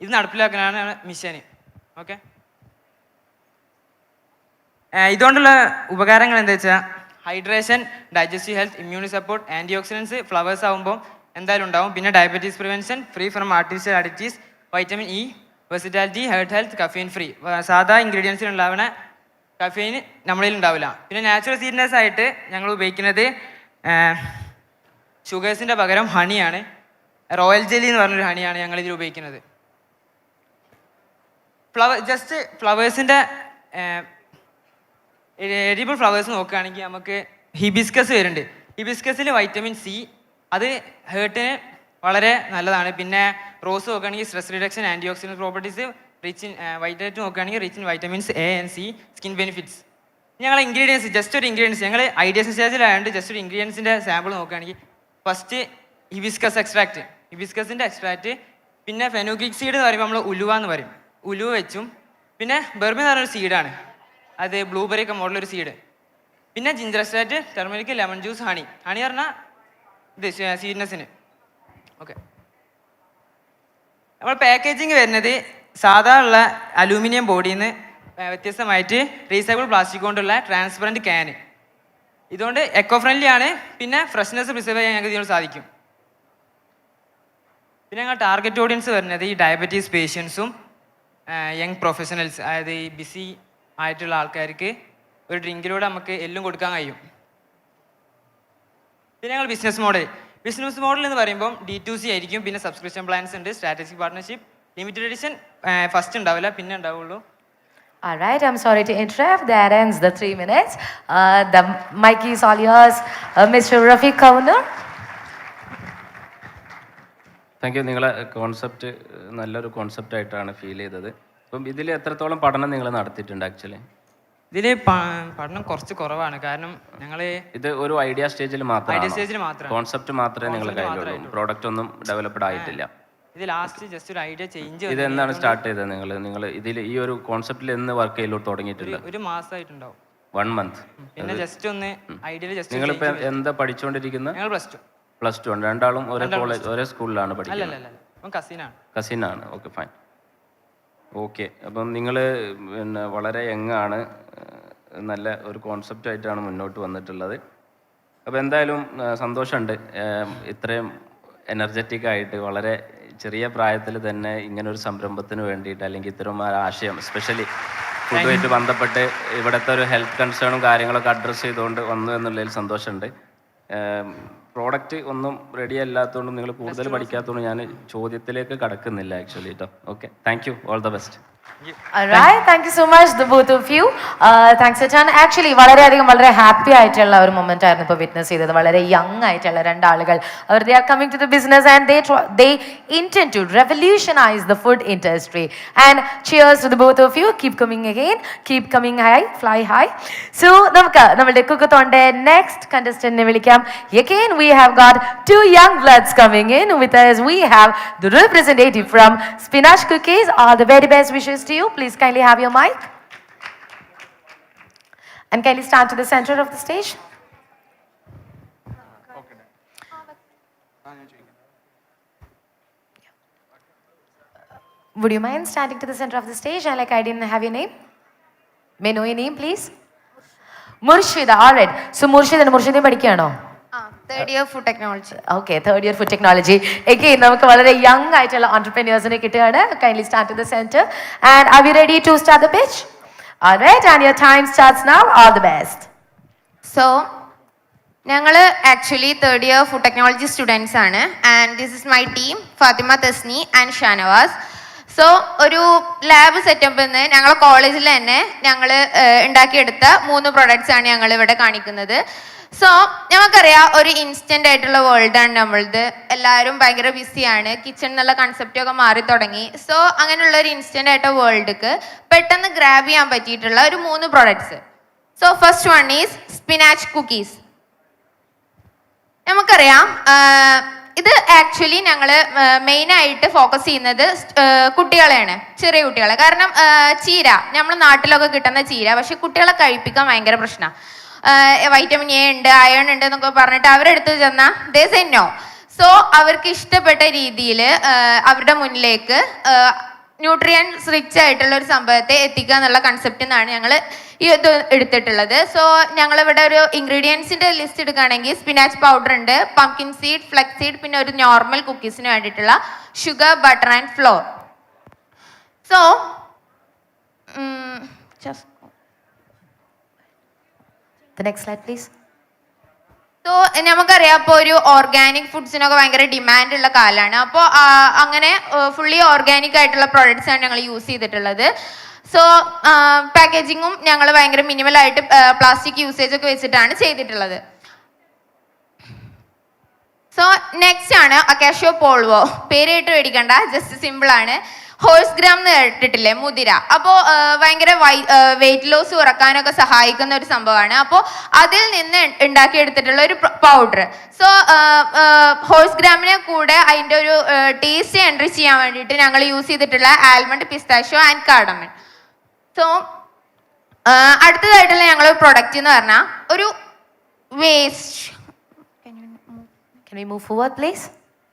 ഇത് നടപ്പിലാക്കാനാണ് മിഷന്. ഓക്കെ, ഇതുകൊണ്ടുള്ള ഉപകാരങ്ങൾ എന്താ വെച്ചാൽ hydration, digestive health, immunity support, antioxidants flowers ആകുമ്പോൾ എന്തായാലും ഉണ്ടാവും. പിന്നെ diabetes prevention, free from artificial additives, vitamin E, versatility, heart health, caffeine free. സാധാ ഇൻഗ്രീഡിയൻസിൽ ഉണ്ടാവുന്ന കഫീൻ നമ്മളിൽ ഉണ്ടാവില്ല. പിന്നെ നാച്ചുറൽ സ്വീറ്റ്നെസ് ആയിട്ട് ഞങ്ങൾ ഉപയോഗിക്കുന്നത് ഷുഗേഴ്സിൻ്റെ പകരം ഹണിയാണ്. റോയൽ ജെല്ലി എന്ന് പറഞ്ഞൊരു ഹണിയാണ് ഞങ്ങൾ ഇതിൽ ഉപയോഗിക്കുന്നത്. ജസ്റ്റ് ഫ്ലവേഴ്സിൻ്റെ എഡിബിൾ ഫ്ലവേഴ്സ് നോക്കുകയാണെങ്കിൽ നമുക്ക് ഹിബിസ്കസ് വരുന്നുണ്ട്. ഹിബിസ്കസിൽ വൈറ്റമിൻ സി, അത് ഹേർട്ടിന് വളരെ നല്ലതാണ്. പിന്നെ റോസ് നോക്കുകയാണെങ്കിൽ stress reduction, antioxidant properties, rich in vitamin നോക്കുകയാണെങ്കിൽ rich in vitamins A and C, skin benefits. ഞങ്ങൾ ഇൻഗ്രീഡിയൻസ് ജസ്റ്റ് ഒരു ഇൻഗ്രീഡിയൻസ് ഞങ്ങൾ ഐഡിയേഷൻ സ്റ്റേജിലായതുകൊണ്ട് ജസ്റ്റ് ഒരു ഇൻഗ്രീഡിയൻസിൻ്റെ സാമ്പിൾ നോക്കുകയാണെങ്കിൽ ഫസ്റ്റ് ഹിബിസ്കസ് എക്സ്ട്രാക്റ്റ്, ഹിബിസ്കസിൻ്റെ എക്സ്ട്രാക്റ്റ്. പിന്നെ ഫെനുഗ്രിക് സീഡ് എന്ന് പറയുമ്പോൾ നമ്മൾ ഉലുവ എന്ന് പറയും, ഉലുവ വെച്ചും. പിന്നെ ബെർബി എന്ന് പറഞ്ഞൊരു സീഡാണ്, അത് ബ്ലൂബെറി ഒക്കെ മോഡലൊരു സീഡ്. പിന്നെ ginger extract, turmeric, lemon juice, honey. Honey പറഞ്ഞാൽ ഇത് സ്വീറ്റ്നെസ്സിന്. ഓക്കെ, നമ്മൾ പാക്കേജിങ് വരുന്നത് സാധാരണ അലൂമിനിയം ബോഡിയിൽ നിന്ന് വ്യത്യസ്തമായിട്ട് റീസൈക്കിൾ പ്ലാസ്റ്റിക് കൊണ്ടുള്ള ട്രാൻസ്പെറൻറ്റ് ക്യാന്. ഇതുകൊണ്ട് എക്കോ ഫ്രണ്ട്ലി ആണ്. പിന്നെ ഫ്രഷ്നെസ് പ്രിസർവ് ചെയ്യാൻ ഞങ്ങൾക്ക് ഇതിനോട് സാധിക്കും. പിന്നെ ഞങ്ങൾ ടാർഗറ്റ് ഓഡിയൻസ് വരുന്നത് ഈ ഡയബറ്റീസ് പേഷ്യൻസും യങ് പ്രൊഫഷണൽസ്, അതായത് ഈ ബിസി ആയിട്ടുള്ള ആൾക്കാർക്ക് ഒരു ഡ്രിങ്കിലൂടെ നമുക്ക് എല്ലാം കൊടുക്കാൻ കഴിയും. പിന്നെ ഞങ്ങൾ ബിസിനസ് മോഡൽ എന്ന് പറയുമ്പോൾ D2C ആയിരിക്കും. പിന്നെ സബ്സ്ക്രിപ്ഷൻ പ്ലാൻസ് ഉണ്ട്, strategic partnership, limited edition first ഉണ്ടാവില്ല, പിന്നെ ഉണ്ടാവുള്ളൂ. All right, I'm sorry to interrupt. That ends the 3 minutes. The mic is all yours, Mr. Rafiq Kauner. Thank you. നിങ്ങളെ കോൺസെപ്റ്റ് നല്ലൊരു കോൺസെപ്റ്റായിട്ടാണ് ഫീൽ ചെയ്തത്. അപ്പം ഇതിൽ എത്രത്തോളം പഠനം നിങ്ങൾ നടത്തിയിട്ടുണ്ട്? ആക്ച്വലി ഇതിൽ പഠനം കുറച്ച് കുറവാണ്. കാരണം ഞങ്ങൾ ഇത് ഒരു ഐഡിയ സ്റ്റേജിൽ മാത്രമാണ്, കോൺസെപ്റ്റ് മാത്രമേ നിങ്ങളുടെ കയ്യിലുള്ളൂ, പ്രോഡക്റ്റ് ഒന്നും ഡെവലപ്ഡ് ആയിട്ടില്ല. ഇത് ലാസ്റ്റ് ജസ്റ്റ് ഒരു ഐഡിയ ചേഞ്ച്. ഇത് എന്നാണ് സ്റ്റാർട്ട് ചെയ്തത് നിങ്ങൾ ഇതിൽ ഈ ഒരു കോൺസെപ്റ്റിൽ എന്ന് വർക്ക് ചെയ്യലോട്ട് തുടങ്ങിയിട്ടില്ല? ഒരു മാസമായിട്ടുണ്ടാവും, 1 month. പിന്നെ ജസ്റ്റ് ഒന്ന് ഐഡിയ ജസ്റ്റ്. നിങ്ങളിപ്പോൾ എന്താ പഠിച്ചുകൊണ്ടിരിക്കുന്നത്? ഞങ്ങൾ പ്ലസ് ടു ആണ്. രണ്ടാളും ഒരേ കോളേജ് ഒരേ സ്കൂളിലാണ് പഠിക്കുന്നത്? കസിനാണ്. Okay, fine. ഓക്കെ, അപ്പം നിങ്ങൾ പിന്നെ വളരെ യങ്ങാണ്, നല്ല ഒരു കോൺസെപ്റ്റായിട്ടാണ് മുന്നോട്ട് വന്നിട്ടുള്ളത്. അപ്പോൾ എന്തായാലും സന്തോഷമുണ്ട്, ഇത്രയും എനർജറ്റിക് ആയിട്ട് വളരെ ചെറിയ പ്രായത്തിൽ തന്നെ ഇങ്ങനൊരു സംരംഭത്തിന് വേണ്ടിയിട്ട്, അല്ലെങ്കിൽ ഇത്തരം ആശയം എസ്പെഷ്യലി ഫുഡുമായിട്ട് ബന്ധപ്പെട്ട് ഇവിടുത്തെ ഒരു ഹെൽത്ത് കൺസേണും കാര്യങ്ങളൊക്കെ അഡ്രസ്സ് ചെയ്തുകൊണ്ട് വന്നു എന്നുള്ളതിൽ സന്തോഷമുണ്ട്. പ്രോഡക്റ്റ് ഒന്നും റെഡി അല്ലാത്തതുകൊണ്ടും നിങ്ങൾ കൂടുതൽ പഠിക്കാത്തതുകൊണ്ടും ഞാൻ ചോദ്യത്തിലേക്ക് കടക്കുന്നില്ല ആക്ച്വലി കേട്ടോ. Okay, thank U, all the best. All right, thank you so much, the both of you. Thanks a ton. Actually, വളരെ ഹാപ്പി ആയിട്ടുള്ള ഒരു മൊമെന്റ് ആയിരുന്നു ഇപ്പോൾ വിറ്റ്നസ് ചെയ്തത്. വളരെ യങ് ആയിട്ടുള്ള രണ്ടാളുകൾ, അവർ they are coming to the business and they intend to revolutionize the food industry. And cheers to the both of you. Keep coming again, keep coming high, fly high. So നമുക്ക് നമ്മുടെ കുക്കത്തോന്റെ next കണ്ടസ്റ്റന്റിനെ വിളിക്കാം. Again we have got 2 young bloods coming in with us. We have the representative from Spinach Cookies. All the very best wishes to you. Please kindly have your mic and kindly stand to the center of the stage. Would you mind standing to the center of the stage? And like I didn't have your name. May I know your name, please? Murshida. All right. So Murshida പഠിക്കുകയാണോ? Third year food technology. Okay, third year food technology. Again, നമുക്ക് വളരെ young ആയിട്ടുള്ള entrepreneursനെ കിട്ടുകയാണ്. Kindly stand to the center. And are we ready to start the pitch? All right, and your time starts now. All the best. So, ഞങ്ങൾ actually third year food technology students ആണ്. And this is my team, Fathima, Thasni and Shanavas. So ഒരു lab സെറ്റപ്പിൽ നിന്ന് ഞങ്ങളെ കോളേജിൽ തന്നെ ഞങ്ങൾ ഉണ്ടാക്കിയെടുത്ത 3 പ്രൊഡക്ട്സ് ആണ് ഞങ്ങൾ ഇവിടെ കാണിക്കുന്നത്. സോ നമുക്കറിയാം, ഒരു ഇൻസ്റ്റന്റ് ആയിട്ടുള്ള വേൾഡാണ് നമ്മളത്. എല്ലാവരും ഭയങ്കര ബിസിയാണ്, കിച്ചൺ എന്നുള്ള കൺസെപ്റ്റ് ഒക്കെ മാറി തുടങ്ങി. സോ അങ്ങനെയുള്ള ഒരു ഇൻസ്റ്റന്റ് ആയിട്ട് വേൾഡിക്ക് പെട്ടെന്ന് ഗ്രാബ് ചെയ്യാൻ പറ്റിയിട്ടുള്ള ഒരു 3 products. So first one is spinach cookies. നമുക്കറിയാം, ഇത് ആക്ച്വലി ഞങ്ങൾ മെയിനായിട്ട് ഫോക്കസ് ചെയ്യുന്നത് കുട്ടികളെയാണ്, ചെറിയ കുട്ടികളെ. കാരണം ചീര നമ്മുടെ നാട്ടിലൊക്കെ കിട്ടുന്ന ചീര, പക്ഷെ കുട്ടികളെ കഴിപ്പിക്കാൻ ഭയങ്കര പ്രശ്നമാണ്. വൈറ്റമിൻ എ ഉണ്ട്, അയൺ ഉണ്ട് എന്നൊക്കെ പറഞ്ഞിട്ട് അവരെടുത്ത് ചെന്നാൽ ദേ സേ നോ. സോ അവർക്ക് ഇഷ്ടപ്പെട്ട രീതിയിൽ അവരുടെ മുന്നിലേക്ക് ന്യൂട്രിയൻസ് റിച്ച് ആയിട്ടുള്ള ഒരു സംഭവത്തെ എത്തിക്കുക എന്നുള്ള കൺസെപ്റ്റിൽ നിന്നാണ് ഞങ്ങൾ ഈ ഇത് എടുത്തിട്ടുള്ളത്. സോ ഞങ്ങളിവിടെ ഒരു ഇൻഗ്രീഡിയൻസിൻ്റെ ലിസ്റ്റ് എടുക്കുകയാണെങ്കിൽ സ്പിനാച്ച് പൗഡർ ഉണ്ട്, പംകിൻ സീഡ്, ഫ്ലെക്സ് സീഡ്, പിന്നെ ഒരു നോർമൽ കുക്കീസിന് വേണ്ടിയിട്ടുള്ള sugar, butter and floor. So next slide please. So നമുക്കറിയാം ഇപ്പോൾ ഒരു ഓർഗാനിക് ഫുഡ്സിനൊക്കെ ഭയങ്കര ഡിമാൻഡ് ഉള്ള കാലമാണ്. അപ്പോൾ അങ്ങനെ ഫുള്ളി ഓർഗാനിക് ആയിട്ടുള്ള പ്രോഡക്റ്റ്സ് ആണ് ഞങ്ങൾ യൂസ് ചെയ്തിട്ടുള്ളത്. സോ പാക്കേജിങ്ങും ഞങ്ങൾ ഭയങ്കര മിനിമലായിട്ട് പ്ലാസ്റ്റിക് യൂസേജ് ഒക്കെ വെച്ചിട്ടാണ് ചെയ്തിട്ടുള്ളത്. സോ നെക്സ്റ്റ് ആണ് അക്കാഷ്യോ പോൾവോ. പേരായിട്ട് മേടിക്കണ്ട, ജസ്റ്റ് സിമ്പിൾ ആണ്. ഹോഴ്സ് ഗ്രാം എന്ന് കേട്ടിട്ടില്ലേ, മുതിര. അപ്പോൾ ഭയങ്കര വെയിറ്റ് ലോസ് കുറക്കാനൊക്കെ സഹായിക്കുന്ന ഒരു സംഭവമാണ്. അപ്പോൾ അതിൽ നിന്ന് ഉണ്ടാക്കിയെടുത്തിട്ടുള്ള ഒരു പൗഡർ. സോ ഹോഴ്സ് ഗ്രാമിനെ കൂടെ അതിൻ്റെ ഒരു ടേസ്റ്റ് എൻറിച്ച് ചെയ്യാൻ വേണ്ടിയിട്ട് ഞങ്ങൾ യൂസ് ചെയ്തിട്ടുള്ള almond, pistachio and cardamom. So അടുത്തതായിട്ടുള്ള ഞങ്ങൾ പ്രൊഡക്റ്റ് എന്ന് പറഞ്ഞാൽ ഒരു waste. Can we move forward, please?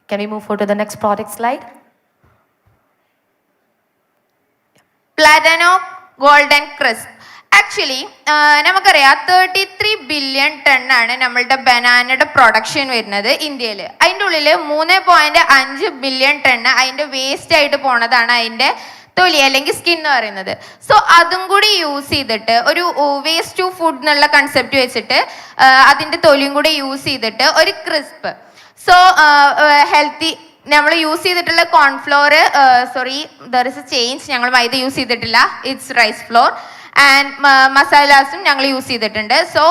Can we move forward to the next product slide? Platano golden crisp. Actually നമുക്കറിയാം 33 ബില്യൺ ടണ്ണാണ് നമ്മളുടെ ബനാനയുടെ പ്രൊഡക്ഷൻ വരുന്നത് ഇന്ത്യയിൽ. അതിൻ്റെ ഉള്ളിൽ 3.5 ബില്യൺ ടണ്ണ് അതിൻ്റെ വേസ്റ്റ് ആയിട്ട് പോണതാണ് അതിൻ്റെ തൊലി അല്ലെങ്കിൽ സ്കിൻ എന്ന് പറയുന്നത്. സോ അതും കൂടി യൂസ് ചെയ്തിട്ട് ഒരു വേസ്റ്റ് ടു ഫുഡ് എന്നുള്ള കൺസെപ്റ്റ് വെച്ചിട്ട് അതിൻ്റെ തൊലിയും കൂടി യൂസ് ചെയ്തിട്ട് ഒരു ക്രിസ്പ്. So healthy. നമ്മൾ യൂസ് ചെയ്തിട്ടുള്ള cornflour, sorry there is A change, ഞങ്ങൾ മൈദ യൂസ് ചെയ്തിട്ടില്ല, ഇറ്റ്സ് റൈസ് ഫ്ലോർ. ആൻഡ് മസാലാസും ഞങ്ങൾ യൂസ് ചെയ്തിട്ടുണ്ട്. സോ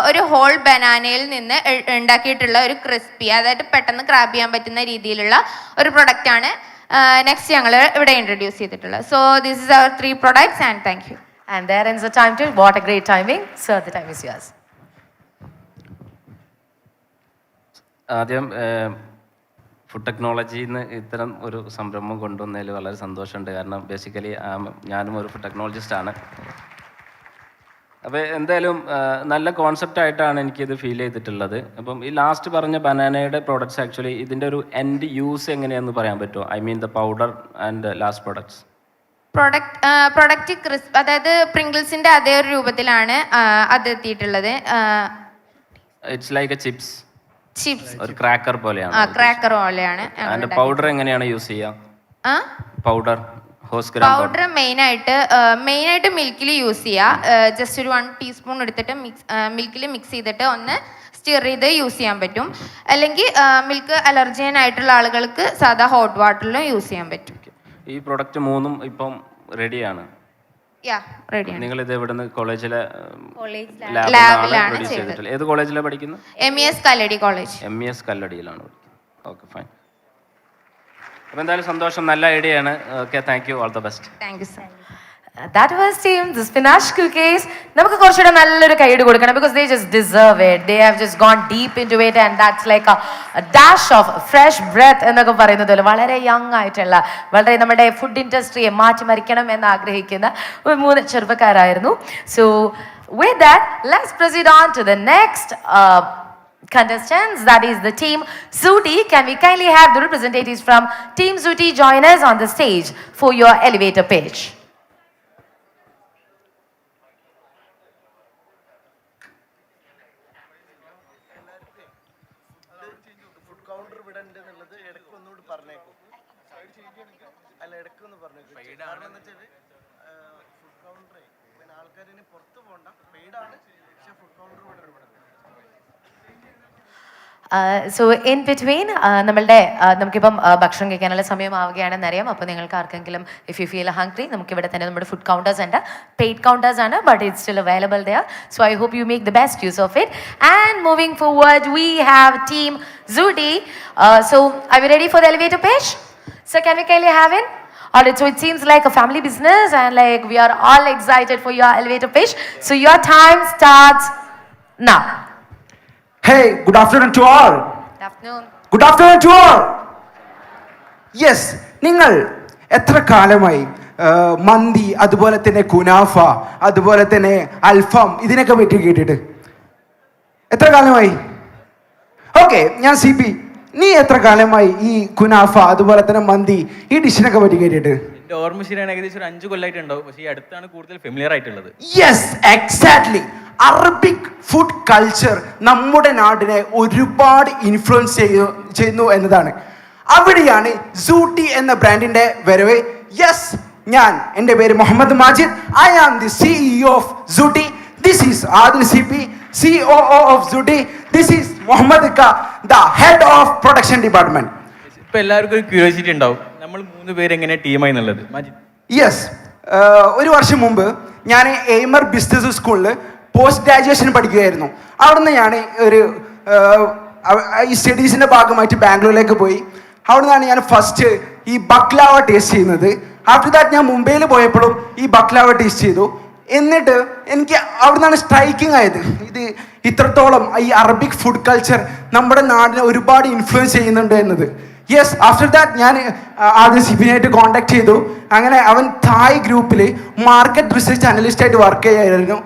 ഒരു ഹോൾ ബനാനയിൽ നിന്ന് ഉണ്ടാക്കിയിട്ടുള്ള ഒരു ക്രിസ്പി, അതായത് പെട്ടെന്ന് ക്രാബ് ചെയ്യാൻ പറ്റുന്ന രീതിയിലുള്ള ഒരു പ്രൊഡക്റ്റാണ് നെക്സ്റ്റ് ഞങ്ങൾ ഇവിടെ ഇൻട്രൊഡ്യൂസ് ചെയ്തിട്ടുള്ളത്. So this is our 3 products and thank you. And there ends the time to what a great timing. Sir, the time is yours. ആദ്യം ഫുഡ് ടെക്നോളജിന്ന് ഇത്തരം ഒരു സംരംഭം കൊണ്ടുവന്നതിൽ വളരെ സന്തോഷമുണ്ട്. കാരണം ബേസിക്കലി ഞാനും ഒരു ഫുഡ് ടെക്നോളജിസ്റ്റാണ്. അപ്പോൾ എന്തായാലും നല്ല കോൺസെപ്റ്റായിട്ടാണ് എനിക്കിത് ഫീൽ ചെയ്തിട്ടുള്ളത്. അപ്പം ഈ ലാസ്റ്റ് പറഞ്ഞ ബനാനയുടെ പ്രോഡക്ട്സ് ആക്ച്വലി ഇതിൻ്റെ ഒരു എൻഡ് യൂസ് എങ്ങനെയാണെന്ന് പറയാൻ പറ്റുമോ? I mean the powder and last products. Product crisp, അതായത് പ്രിങ്കിൾസിൻ്റെ അതേ ഒരു രൂപത്തിലാണ് അത് എത്തിയിട്ടുള്ളത്. ഇറ്റ്സ് ലൈക്ക് എ ചിപ്സ്, ഒരു ക്രാക്കർ പോലെയാണ്. ക്രാക്കർ പോലെയാണ്. പൗഡർ എങ്ങനെയാണ് യൂസ് ചെയ്യുക? പൗഡർ പൗഡർ മെയിനായിട്ട് മിൽക്കിൽ യൂസ് ചെയ്യുക. ജസ്റ്റ് ഒരു 1 ടീസ്പൂൺ എടുത്തിട്ട് മിൽക്കിൽ മിക്സ് ചെയ്തിട്ട് ഒന്ന് സ്റ്റിർ ചെയ്ത് യൂസ് ചെയ്യാൻ പറ്റും. അല്ലെങ്കിൽ മിൽക്ക് അലർജിയൻ ആയിട്ടുള്ള ആളുകൾക്ക് സാധാ ഹോട്ട് വാട്ടറിലും യൂസ് ചെയ്യാൻ പറ്റും. ഈ പ്രൊഡക്റ്റ് 3ഉം ഇപ്പം റെഡിയാണ്. നിങ്ങൾ ഇത് എവിടുന്ന് കോളേജിലെ ലാബിലാണ് ചെയ്തിട്ടുള്ളത്? ഏത് കോളേജിലാണ് പഠിക്കുന്നത്? MES കല്ലടി കോളേജ്. MES കല്ലടിയിലാണ് പഠിക്കുന്നത്. Okay, fine. അപ്പോൾ എന്തായാലും സന്തോഷം, നല്ല ഐഡിയ ആണ്. Okay, thank U, all the best. Thank you sir. That was team the spinach cookies. നമുക്ക് കുറച്ചുകൂടെ നല്ലൊരു കൈയ്യടി കൊടുക്കണം because they just deserve it. They have just gone deep into it and that's like a dash of fresh breath എന്നൊക്കെ പറയുന്നത് പോലെ വളരെ young ആയിട്ടുള്ള, വളരെ നമ്മുടെ ഫുഡ് ഇൻഡസ്ട്രിയെ മാറ്റിമറിക്കണം എന്ന് ആഗ്രഹിക്കുന്ന 3 ചെറുപ്പക്കാരായിരുന്നു. So with that, let's proceed on to the next contestants, that is the team Zuti. Can we kindly have the representatives from team Zuti join us on the stage for your elevator pitch? So in between നമുക്കിപ്പം ഭക്ഷണം കഴിക്കാനുള്ള സമയമാവുകയാണെന്നറിയാം. അപ്പോൾ നിങ്ങൾക്ക് ആർക്കെങ്കിലും if you feel hungry, നമുക്കിവിടെ തന്നെ നമ്മുടെ food counters ഉണ്ട്, പെയ്ഡ് കൗണ്ടേഴ്സ് ആണ്, but it's still available there. So I hope you make the best use of it. And moving forward we have team Zuti. So are we ready for the elevator pitch? So can we kindly have it? Alright, so it seems like a family business and like we are all excited for your elevator pitch. So your time starts now. Hey, good afternoon to all. Good afternoon. Good afternoon to all. Yes, നിങ്ങൾ എത്ര കാലമായി മന്തി, അതുപോലെ തന്നെ കുനാഫ, അതുപോലെ തന്നെ അൽഫാം, ഇതിനൊക്കെ പറ്റി കേട്ടിട്ട് എത്ര കാലമായി? ഓക്കെ, ഞാൻ CP. നീ എത്ര കാലമായി ഈ കുനാഫ അതുപോലെ തന്നെ മന്തി ഈ ഡിഷിനൊക്കെ പറ്റി കേട്ടിട്ട്? എൻ്റെ ഓർമ്മ ശരിയാണ്, ഏകദേശം ഒരു 5 കൊല്ലമായിട്ടുണ്ടാവും. പക്ഷേ ഈ അടുത്താണ് കൂടുതൽ ഫെമിലിയർ ആയിട്ടുള്ളത്. Yes, exactly. Arabic food culture നമ്മുടെ നാടിനെ ഒരുപാട് ഇൻഫ്ലുവൻസ് ചെയ്യുന്നു എന്നതാണ്. അവിടെയാണ് സൂട്ടി എന്ന ബ്രാൻഡിന്റെ വരവ്. യെസ്, എൻ്റെ പേര് Muhammad Majid. I am the CEO of Sooti. This is Adil CP, COO of Sooti. This is Muhammad ക, the head of production department. ഇപ്പൊ എല്ലാവർക്കും ഒരു ക്യൂരിയോസിറ്റി ഉണ്ടാവും, നമ്മൾ 3 പേര് എങ്ങനെ ടീമായി എന്നുള്ളത്. യെസ്, ഒരു വർഷം മുമ്പ് ഞാൻ എയ്മർ ബിസിനസ് സ്കൂളിൽ പോസ്റ്റ് ഗ്രാജുവേഷൻ പഠിക്കുകയായിരുന്നു. അവിടുന്ന് ഞാൻ ഒരു ഈ സ്റ്റഡീസിൻ്റെ ഭാഗമായിട്ട് ബാംഗ്ലൂരിലേക്ക് പോയി. അവിടുന്നാണ് ഞാൻ ഫസ്റ്റ് ഈ ബക്ലാവ ടേസ്റ്റ് ചെയ്യുന്നത്. ആഫ്റ്റർ ദാറ്റ് ഞാൻ മുംബൈയിൽ പോയപ്പോഴും ഈ ബക്ലാവ ടേസ്റ്റ് ചെയ്തു. എന്നിട്ട് എനിക്ക് അവിടുന്നാണ് സ്ട്രൈക്കിംഗ് ആയത്, ഇത് ഇത്രത്തോളം ഈ അറബിക് ഫുഡ് കൾച്ചർ നമ്മുടെ നാടിനെ ഒരുപാട് ഇൻഫ്ലുവൻസ് ചെയ്യുന്നുണ്ട് എന്നത്. യെസ്, ആഫ്റ്റർ ദാറ്റ് ഞാൻ ആദ്യം സിബിനായിട്ട് കോൺടാക്ട് ചെയ്തു. അങ്ങനെ അവൻ തായ് ഗ്രൂപ്പിൽ മാർക്കറ്റ് റിസർച്ച് അനലിസ്റ്റ് ആയിട്ട് വർക്ക് ചെയ്യായിരുന്നു.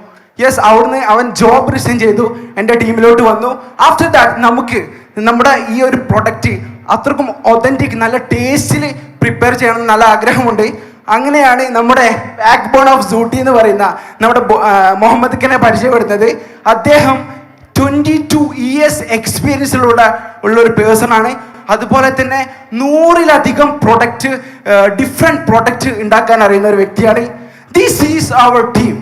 യെസ്, അവിടുന്ന് അവൻ ജോബ് റിസൈൻ ചെയ്തു, എൻ്റെ ടീമിലോട്ട് വന്നു. ആഫ്റ്റർ ദാറ്റ് നമുക്ക് നമ്മുടെ ഈ ഒരു പ്രൊഡക്റ്റ് അത്രക്കും ഒതൻറ്റിക് നല്ല ടേസ്റ്റിൽ പ്രിപ്പയർ ചെയ്യണമെന്ന് നല്ല ആഗ്രഹമുണ്ട്. അങ്ങനെയാണ് നമ്മുടെ ബാക്ക് ബോൺ ഓഫ് സൂട്ടി എന്ന് പറയുന്ന നമ്മുടെ മുഹമ്മദ് ഖനെ പരിചയപ്പെടുന്നത്. അദ്ദേഹം 22 years എക്സ്പീരിയൻസിലൂടെ ഉള്ള ഒരു പേഴ്സൺ ആണ്. അതുപോലെ തന്നെ 100-ലധികം പ്രൊഡക്റ്റ്, ഡിഫറെൻറ്റ് പ്രൊഡക്റ്റ് ഉണ്ടാക്കാൻ അറിയുന്ന ഒരു വ്യക്തിയാണ്. This is our team.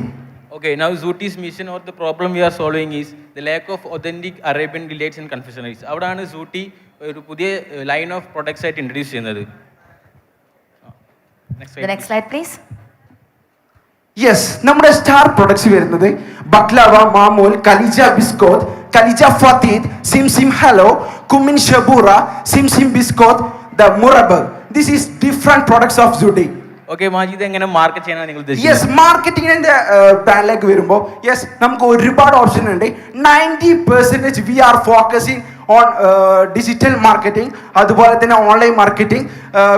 Okay, now Zooti's mission or the problem we are solving is the lack of authentic Arabian delights and confectionaries. അവിടാണ് സൂട്ടി ഒരു പുതിയ ലൈൻ ഓഫ് പ്രൊഡക്ട്സ് ആയിട്ട് ഇൻട്രൊഡ്യൂസ് ചെയ്യുന്നത്. The next slide, please. Yes, നമ്മുടെ star products വരുന്നത് baklava, maamoul, കലിജ ബിസ്കോത്ത്, കലിജ ഫത്തീദ്, സിം ഹലോ, കുമിൻ ഷബൂറ, സിം ബിസ്കോത്ത്, ദ മുറബ്. This is different products of Sooti. Okay Majid, എങ്ങനെ മാർക്കറ്റ് ചെയ്യാനാണ് നിങ്ങൾ ഉദ്ദേശിക്കുന്നത്? യെസ്, മാർക്കറ്റിംഗിന്റെ പ്ലാനിലേക്ക് വരുമ്പോൾ യെസ്, നമുക്ക് ഒരുപാട് ഓപ്ഷൻ ഉണ്ട്. 90% we are focusing on digital marketing, അതുപോലെ തന്നെ ഓൺലൈൻ മാർക്കറ്റിംഗ്,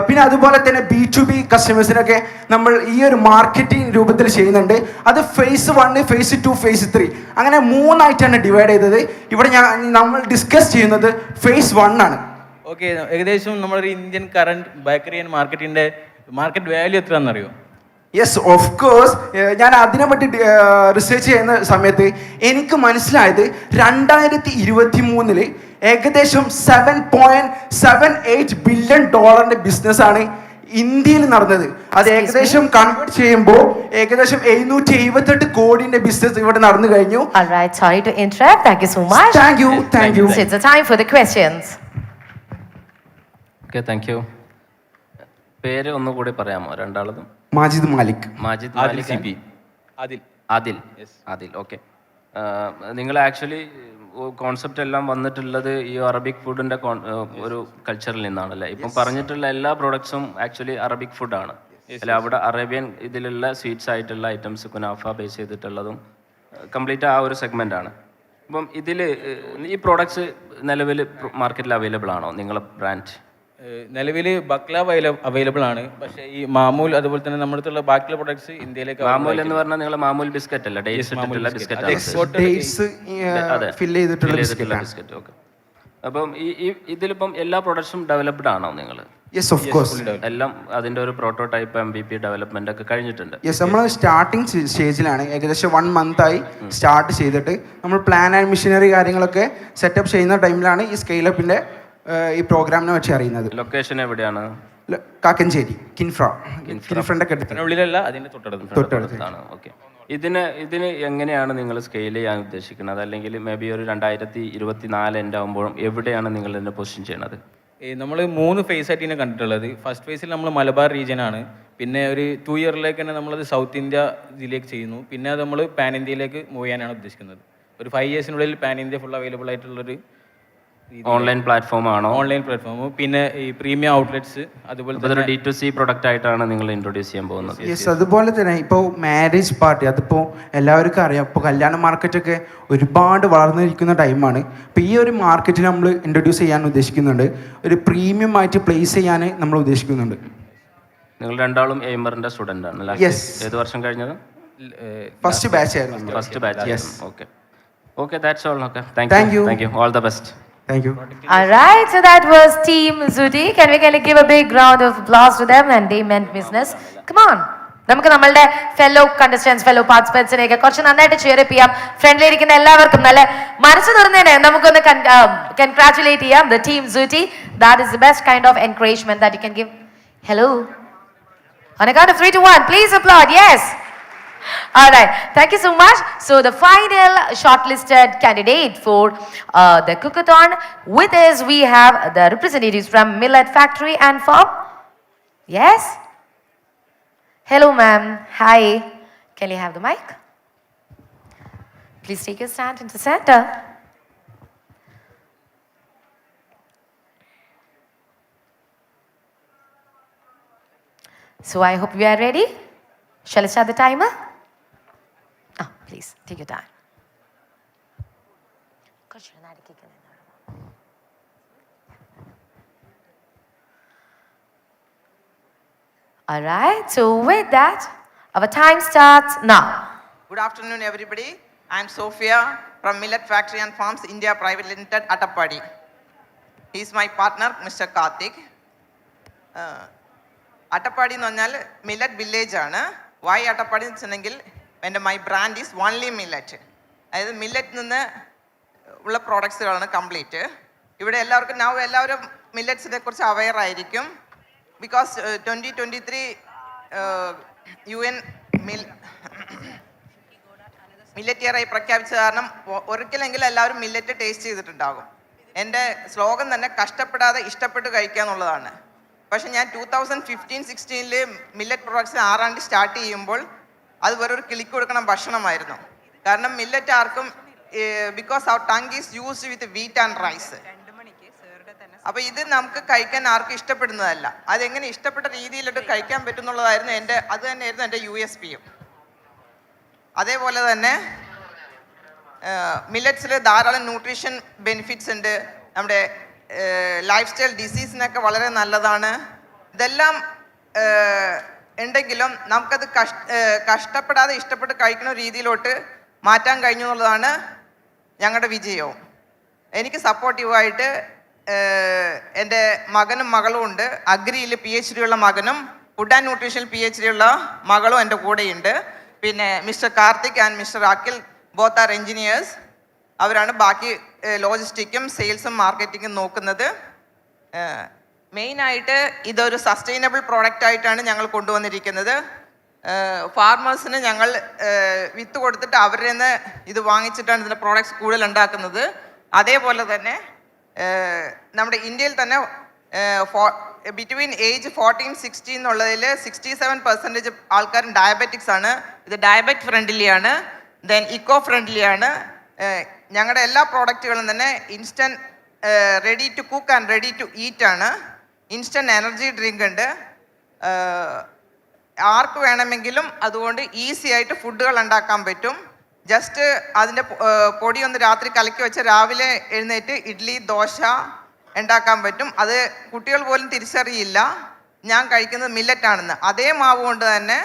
പിന്നെ അതുപോലെ തന്നെ B2B കസ്റ്റമേഴ്സിനൊക്കെ നമ്മൾ ഈ ഒരു മാർക്കറ്റിംഗ് രൂപത്തിൽ ചെയ്യുന്നുണ്ട്. അത് phase 1, phase 2, phase 3 അങ്ങനെ 3ആയിട്ടാണ് ഡിവൈഡ് ചെയ്തത്. ഇവിടെ നമ്മൾ ഡിസ്കസ് ചെയ്യുന്നത് phase 1 ആണ്. ഓക്കെ, ഏകദേശം നമ്മുടെ ഇന്ത്യൻ കറണ്ട് ബേക്കറി ആൻഡ് മാർക്കറ്റിന്റെ മാർക്കറ്റ് വാല്യൂ എത്രയാണെന്നറിയോ? Yes, of course. ഞാൻ അതിനെപ്പറ്റി റിസർച്ച് ചെയ്യുന്ന സമയത്ത് എനിക്ക് മനസ്സിലായത് 2023 ഏകദേശം $7.78 ബില്യൺ ബിസിനസ്സാണ് ഇന്ത്യയിൽ നടന്നത്. അത് ഏകദേശം കൺവേർട്ട് ചെയ്യുമ്പോൾ ഏകദേശം 778 കോടിയുടെ ബിസിനസ് ഇവിടെ നടന്നു കഴിഞ്ഞു. All right, sorry to interrupt. Thank you so much. Thank you. So it's the time for the questions. Okay, thank U. പേര് ഒന്നുകൂടി പറയാമോ രണ്ടാളതും? മാജിദ് മാലിക്. മാജിദ് മാലിക്, ആദിൽ. ഓക്കെ, നിങ്ങൾ ആക്ച്വലി കോൺസെപ്റ്റ് എല്ലാം വന്നിട്ടുള്ളത് ഈ അറബിക് ഫുഡിൻ്റെ ഒരു കൾച്ചറിൽ നിന്നാണല്ലേ? ഇപ്പം പറഞ്ഞിട്ടുള്ള എല്ലാ പ്രോഡക്ട്സും ആക്ച്വലി അറബിക് ഫുഡാണ് അല്ല? അവിടെ അറേബ്യൻ ഇതിലുള്ള സ്വീറ്റ്സ് ആയിട്ടുള്ള ഐറ്റംസ്, കുനാഫ ബേസ് ചെയ്തിട്ടുള്ളതും കംപ്ലീറ്റ് ആ ഒരു സെഗ്മെൻ്റാണ്. അപ്പം ഇതിൽ ഈ പ്രോഡക്ട്സ് നിലവിൽ മാർക്കറ്റിൽ അവൈലബിൾ ആണോ നിങ്ങളെ ബ്രാൻഡ്? നിലവിൽ ബക്ലാവ അവൈലബിൾ ആണ്. പക്ഷേ ഈ മാമൂൽ അതുപോലെ തന്നെ നമ്മുടെ അടുത്തുള്ള ബാക്കിയുള്ള പ്രൊഡക്ട്സ് ഇന്ത്യയിലേക്ക്. മാമൂൽ എന്ന് പറഞ്ഞാൽ നിങ്ങൾ മാമൂൽ ബിസ്ക്കറ്റ് അല്ല, ഡേറ്റ്സ് ഇട്ടിട്ടുള്ള ബിസ്ക്കറ്റ്. ഓക്കെ, അപ്പം ഇതിലിപ്പം എല്ലാ പ്രൊഡക്ട്സും ഡെവലപ്ഡ് ആണോ നിങ്ങൾ? Yes, of course. എല്ലാം അതിന്റെ ഒരു പ്രോട്ടോടൈപ്പ് MVP ഡെവലപ്മെന്റ് ഒക്കെ കഴിഞ്ഞിട്ടുണ്ട്. യെസ്, നമ്മൾ സ്റ്റാർട്ടിംഗ് സ്റ്റേജിലാണ്. ഏകദേശം 1 month ആയി സ്റ്റാർട്ട് ചെയ്തിട്ട്. നമ്മൾ പ്ലാൻ ആൻഡ് മിഷനറി കാര്യങ്ങളൊക്കെ സെറ്റപ്പ് ചെയ്യുന്ന ടൈമിലാണ് ഈ സ്കെയിലപ്പിന്റെ ഈ പ്രോഗ്രാമിനെ വെച്ച് അറിയുന്നത്. ലൊക്കേഷൻ എവിടെയാണ്? കാക്കഞ്ചേരി, കിൻഫ്രണ്ട് ഉള്ളിലല്ല, അതിന്റെ തൊട്ടടുത്താണ്. ഓക്കെ, ഇതിന് എങ്ങനെയാണ് നിങ്ങൾ സ്കെയിൽ ചെയ്യാൻ ഉദ്ദേശിക്കുന്നത്? അല്ലെങ്കിൽ മേ ബി ഒരു 2024 എൻ്റെ ആകുമ്പോഴും എവിടെയാണ് നിങ്ങൾ ഇതിനെ പൊസിഷൻ ചെയ്യണത്? നമ്മൾ 3 phase ആയിട്ട് ഇതിനെ കണ്ടിട്ടുള്ളത്. ഫസ്റ്റ് ഫേസിൽ നമ്മൾ മലബാർ റീജിയൻ ആണ്. പിന്നെ ഒരു 2 yearലേക്ക് തന്നെ നമ്മളത് സൗത്ത് ഇന്ത്യ ഇതിലേക്ക് ചെയ്യുന്നു. പിന്നെ അത് നമ്മൾ പാൻ ഇന്ത്യയിലേക്ക് മൂവ് ചെയ്യാനാണ് ഉദ്ദേശിക്കുന്നത്. ഒരു 5 yearsനുള്ളിൽ പാൻ ഇന്ത്യ ഫുൾ അവൈലബിൾ ആയിട്ടുള്ളൊരു ഓൺലൈൻ പ്ലാറ്റ്ഫോം ആണോ? ഓൺലൈൻ പ്ലാറ്റ്ഫോം, പിന്നെ ഈ പ്രീമിയം ഔട്ട്ലെറ്റ്സ്, അതുപോലെ തന്നെ D2C പ്രൊഡക്റ്റ് ആയിട്ടാണ് നിങ്ങൾ ഇൻട്രൊഡ്യൂസ് ചെയ്യാൻ പോകുന്നത്. യെസ്, അതുപോലെ തന്നെ ഇപ്പോൾ മാരേജ് പാർട്ടി, അതിപ്പോൾ എല്ലാവർക്കും അറിയാം. ഇപ്പോൾ കല്യാണ മാർക്കറ്റൊക്കെ ഒരുപാട് വളർന്നിരിക്കുന്ന ടൈമാണ്. അപ്പോൾ ഈ ഒരു മാർക്കറ്റിൽ നമ്മൾ ഇൻട്രൊഡ്യൂസ് ചെയ്യാൻ ഉദ്ദേശിക്കുന്നുണ്ട്. ഒരു പ്രീമിയം ആയിട്ട് പ്ലേസ് ചെയ്യാൻ നമ്മൾ ഉദ്ദേശിക്കുന്നുണ്ട്. നിങ്ങൾ രണ്ടാളും എയ്മറിന്റെ സ്റ്റുഡൻ്റ് ആണ്? യെസ്. ഏത് വർഷം കഴിഞ്ഞത്? ഫസ്റ്റ് ബാച്ച് ആയിരുന്നു. First batch. Okay, that's all. Okay, thank U. All the best. Thank you. All right, so that was Team Zuti. Can we give a big round of applause to them? And they meant business. Come on. നമുക്ക് നമ്മളുടെ fellow contestants fellow പാർട്ടിസിപ്പൻസിനെയൊക്കെ കുറച്ച് നന്നായിട്ട് ചെയറപ്പ് ചെയ്യാം. Friendly ഇരിക്കുന്ന എല്ലാവർക്കും നല്ല മനസ്സ് തുറന്നേനെ നമുക്കൊന്ന് കൺഗ്രാറ്റുലേറ്റ് ചെയ്യാം. The Team Zuti. That is the best kind of encouragement that you can give. Hello. On a count of 3 to 1, please applaud. Yes. All right, thank you so much. So the final shortlisted candidate for the cookathon, with us we have the representatives from Millet Factory and Farm. Yes. Hello ma'am. Hi. Can you have the mic? Please take your stand into the center. So I hope you are ready. Shall I start the timer? Please, take your time. All right, so with that, our time starts now. Good afternoon, everybody. I'm Sophia from Millet Factory and Farms India Private Limited, Attapadi. He is my partner, Mr. Karthik. Attapadi എന്ന് പറഞ്ഞാൽ millet village ആണ്. Y Attappadi എന്ന് വെച്ചിട്ടുണ്ടെങ്കിൽ my brand is only millet. അതായത് മില്ലറ്റിൽ നിന്ന് ഉള്ള പ്രോഡക്ട്സുകളാണ് complete. ഇവിടെ എല്ലാവരും മില്ലറ്റ്സിനെ കുറിച്ച് അവെയർ ആയിരിക്കും. ബിക്കോസ് 2023 UN മില്ലറ്റ് ഇയറായി പ്രഖ്യാപിച്ച കാരണം ഒരിക്കലെങ്കിലും എല്ലാവരും മില്ലറ്റ് ടേസ്റ്റ് ചെയ്തിട്ടുണ്ടാകും. എൻ്റെ സ്ലോഗൻ തന്നെ കഷ്ടപ്പെടാതെ ഇഷ്ടപ്പെട്ട് കഴിക്കുക എന്നുള്ളതാണ്. പക്ഷേ ഞാൻ 2015-16 മില്ലറ്റ് പ്രൊഡക്ട്സ് 6 സ്റ്റാർട്ട് ചെയ്യുമ്പോൾ അത് വേറൊരു കിളിക്ക് കൊടുക്കണം ഭക്ഷണമായിരുന്നു. കാരണം മില്ലറ്റ് ആർക്കും because our tongue is used with wheat and rice. അപ്പോൾ ഇത് നമുക്ക് കഴിക്കാൻ ആർക്കും ഇഷ്ടപ്പെടുന്നതല്ല. അതെങ്ങനെ ഇഷ്ടപ്പെട്ട രീതിയിലോട്ട് കഴിക്കാൻ പറ്റുന്നുള്ളതായിരുന്നു അത് തന്നെയായിരുന്നു എൻ്റെ USP-യും. അതേപോലെ തന്നെ മില്ലറ്റ്സിൽ ധാരാളം ന്യൂട്രീഷൻ ബെനിഫിറ്റ്സ് ഉണ്ട്. നമ്മുടെ ലൈഫ് സ്റ്റൈൽ ഡിസീസിനൊക്കെ വളരെ നല്ലതാണ്. ഇതെല്ലാം ഉണ്ടെങ്കിലും നമുക്കത് കഷ്ടപ്പെടാതെ ഇഷ്ടപ്പെട്ട് കഴിക്കുന്ന രീതിയിലോട്ട് മാറ്റാൻ കഴിഞ്ഞു എന്നുള്ളതാണ് ഞങ്ങളുടെ വിജയവും. എനിക്ക് സപ്പോർട്ടീവായിട്ട് എൻ്റെ മകനും മകളും ഉണ്ട്. അഗ്രിയിൽ PhD ഉള്ള മകനും ഫുഡ് ആൻഡ് ന്യൂട്രീഷനിൽ PhD ഉള്ള മകളും എൻ്റെ കൂടെയുണ്ട്. പിന്നെ mister Karthik and mister Akhil both are engineers. അവരാണ് ബാക്കി ലോജിസ്റ്റിക്കും സെയിൽസും മാർക്കറ്റിങ്ങും നോക്കുന്നത്. മെയിനായിട്ട് ഇതൊരു സസ്റ്റൈനബിൾ പ്രോഡക്റ്റ് ആയിട്ടാണ് ഞങ്ങൾ കൊണ്ടുവന്നിരിക്കുന്നത്. ഫാർമേഴ്സിന് ഞങ്ങൾ വിത്ത് കൊടുത്തിട്ട് അവരിൽ നിന്ന് ഇത് വാങ്ങിച്ചിട്ടാണ് ഇതിൻ്റെ പ്രോഡക്ട്സ് കൂടുതൽ ഉണ്ടാക്കുന്നത്. അതേപോലെ തന്നെ നമ്മുടെ ഇന്ത്യയിൽ തന്നെ ബിറ്റ്വീൻ ഏജ് 14-16 എന്നുള്ളതിൽ 67% ആൾക്കാരും ഡയബറ്റിക്സ് ആണ്. ഇത് ഡയബറ്റ് ഫ്രണ്ട്ലി ആണ്, ദെൻ ഇക്കോ ഫ്രണ്ട്ലി ആണ്. ഞങ്ങളുടെ എല്ലാ പ്രോഡക്റ്റുകളും തന്നെ instant ready to cook and ready to eat ആണ്. ഇൻസ്റ്റൻറ്റ് എനർജി ഡ്രിങ്ക് ഉണ്ട്. ആർക്ക് വേണമെങ്കിലും അതുകൊണ്ട് ഈസി ആയിട്ട് ഫുഡുകൾ ഉണ്ടാക്കാൻ പറ്റും. ജസ്റ്റ് അതിൻ്റെ പൊടി ഒന്ന് രാത്രി കലക്കി വെച്ച് രാവിലെ എഴുന്നേറ്റ് ഇഡ്ഡലി ദോശ ഉണ്ടാക്കാൻ പറ്റും. അത് കുട്ടികൾ പോലും തിരിച്ചറിയില്ല ഞാൻ കഴിക്കുന്നത് മില്ലറ്റാണെന്ന്. അതേ മാവ് കൊണ്ട് തന്നെ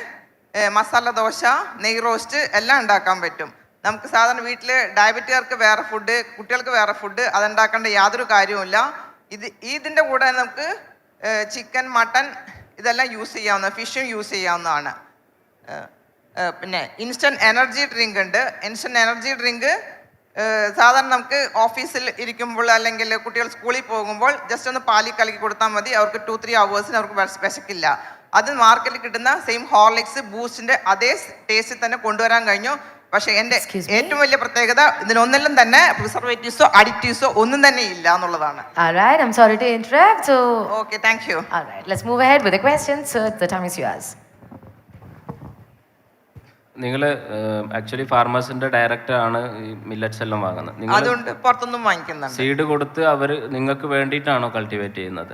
മസാല ദോശ, നെയ് റോസ്റ്റ് എല്ലാം ഉണ്ടാക്കാൻ പറ്റും. നമുക്ക് സാധാരണ വീട്ടിൽ ഡയബറ്റിക്കാർക്ക് വേറെ ഫുഡ്, കുട്ടികൾക്ക് വേറെ ഫുഡ് അതുണ്ടാക്കേണ്ട യാതൊരു കാര്യവുമില്ല. ഇതിൻ്റെ കൂടെ നമുക്ക് ചിക്കൻ, മട്ടൺ ഇതെല്ലാം യൂസ് ചെയ്യാവുന്ന, ഫിഷും യൂസ് ചെയ്യാവുന്നതാണ്. പിന്നെ ഇൻസ്റ്റൻറ്റ് എനർജി ഡ്രിങ്ക് ഉണ്ട്. ഇൻസ്റ്റൻറ്റ് എനർജി ഡ്രിങ്ക് സാധാരണ നമുക്ക് ഓഫീസിൽ ഇരിക്കുമ്പോൾ അല്ലെങ്കിൽ കുട്ടികൾ സ്കൂളിൽ പോകുമ്പോൾ ജസ്റ്റ് ഒന്ന് പാലിൽ കലക്കി കൊടുത്താൽ മതി. അവർക്ക് 2-3 hours അവർക്ക് വിശക്കില്ല. അത് മാർക്കറ്റിൽ കിട്ടുന്ന സെയിം ഹോർലിക്സ്, ബൂസ്റ്റിൻ്റെ അതേ ടേസ്റ്റിൽ തന്നെ കൊണ്ടുവരാൻ കഴിഞ്ഞു. പക്ഷേ എൻ്റെ ഏറ്റവും വലിയ പ്രത്യേകത ഇതിനൊന്നെല്ലാം തന്നെ പ്രിസർവേറ്റീവ്സോ അഡിക്റ്റീവ്സോ ഒന്നും തന്നെ ഇല്ല എന്നുള്ളതാണ്. All right, I'm sorry to interrupt. So, okay, thank you. All right, let's move ahead with the questions. So, the time is yours. നിങ്ങൾ ആക്ച്വലി ഫാർമേഴ്സിന്റെ ഡയറക്റ്റ് ആണ് ഈ മില്ലറ്റ്സ് എല്ലാം വാങ്ങുന്നത്. അതുകൊണ്ട് പുറത്തൊന്നും വാങ്ങിക്കുന്നുണ്ട്. സീഡ് കൊടുത്ത് അവർ നിങ്ങൾക്ക് വേണ്ടിയിട്ടാണോ കൾട്ടിവേറ്റ് ചെയ്യുന്നത്?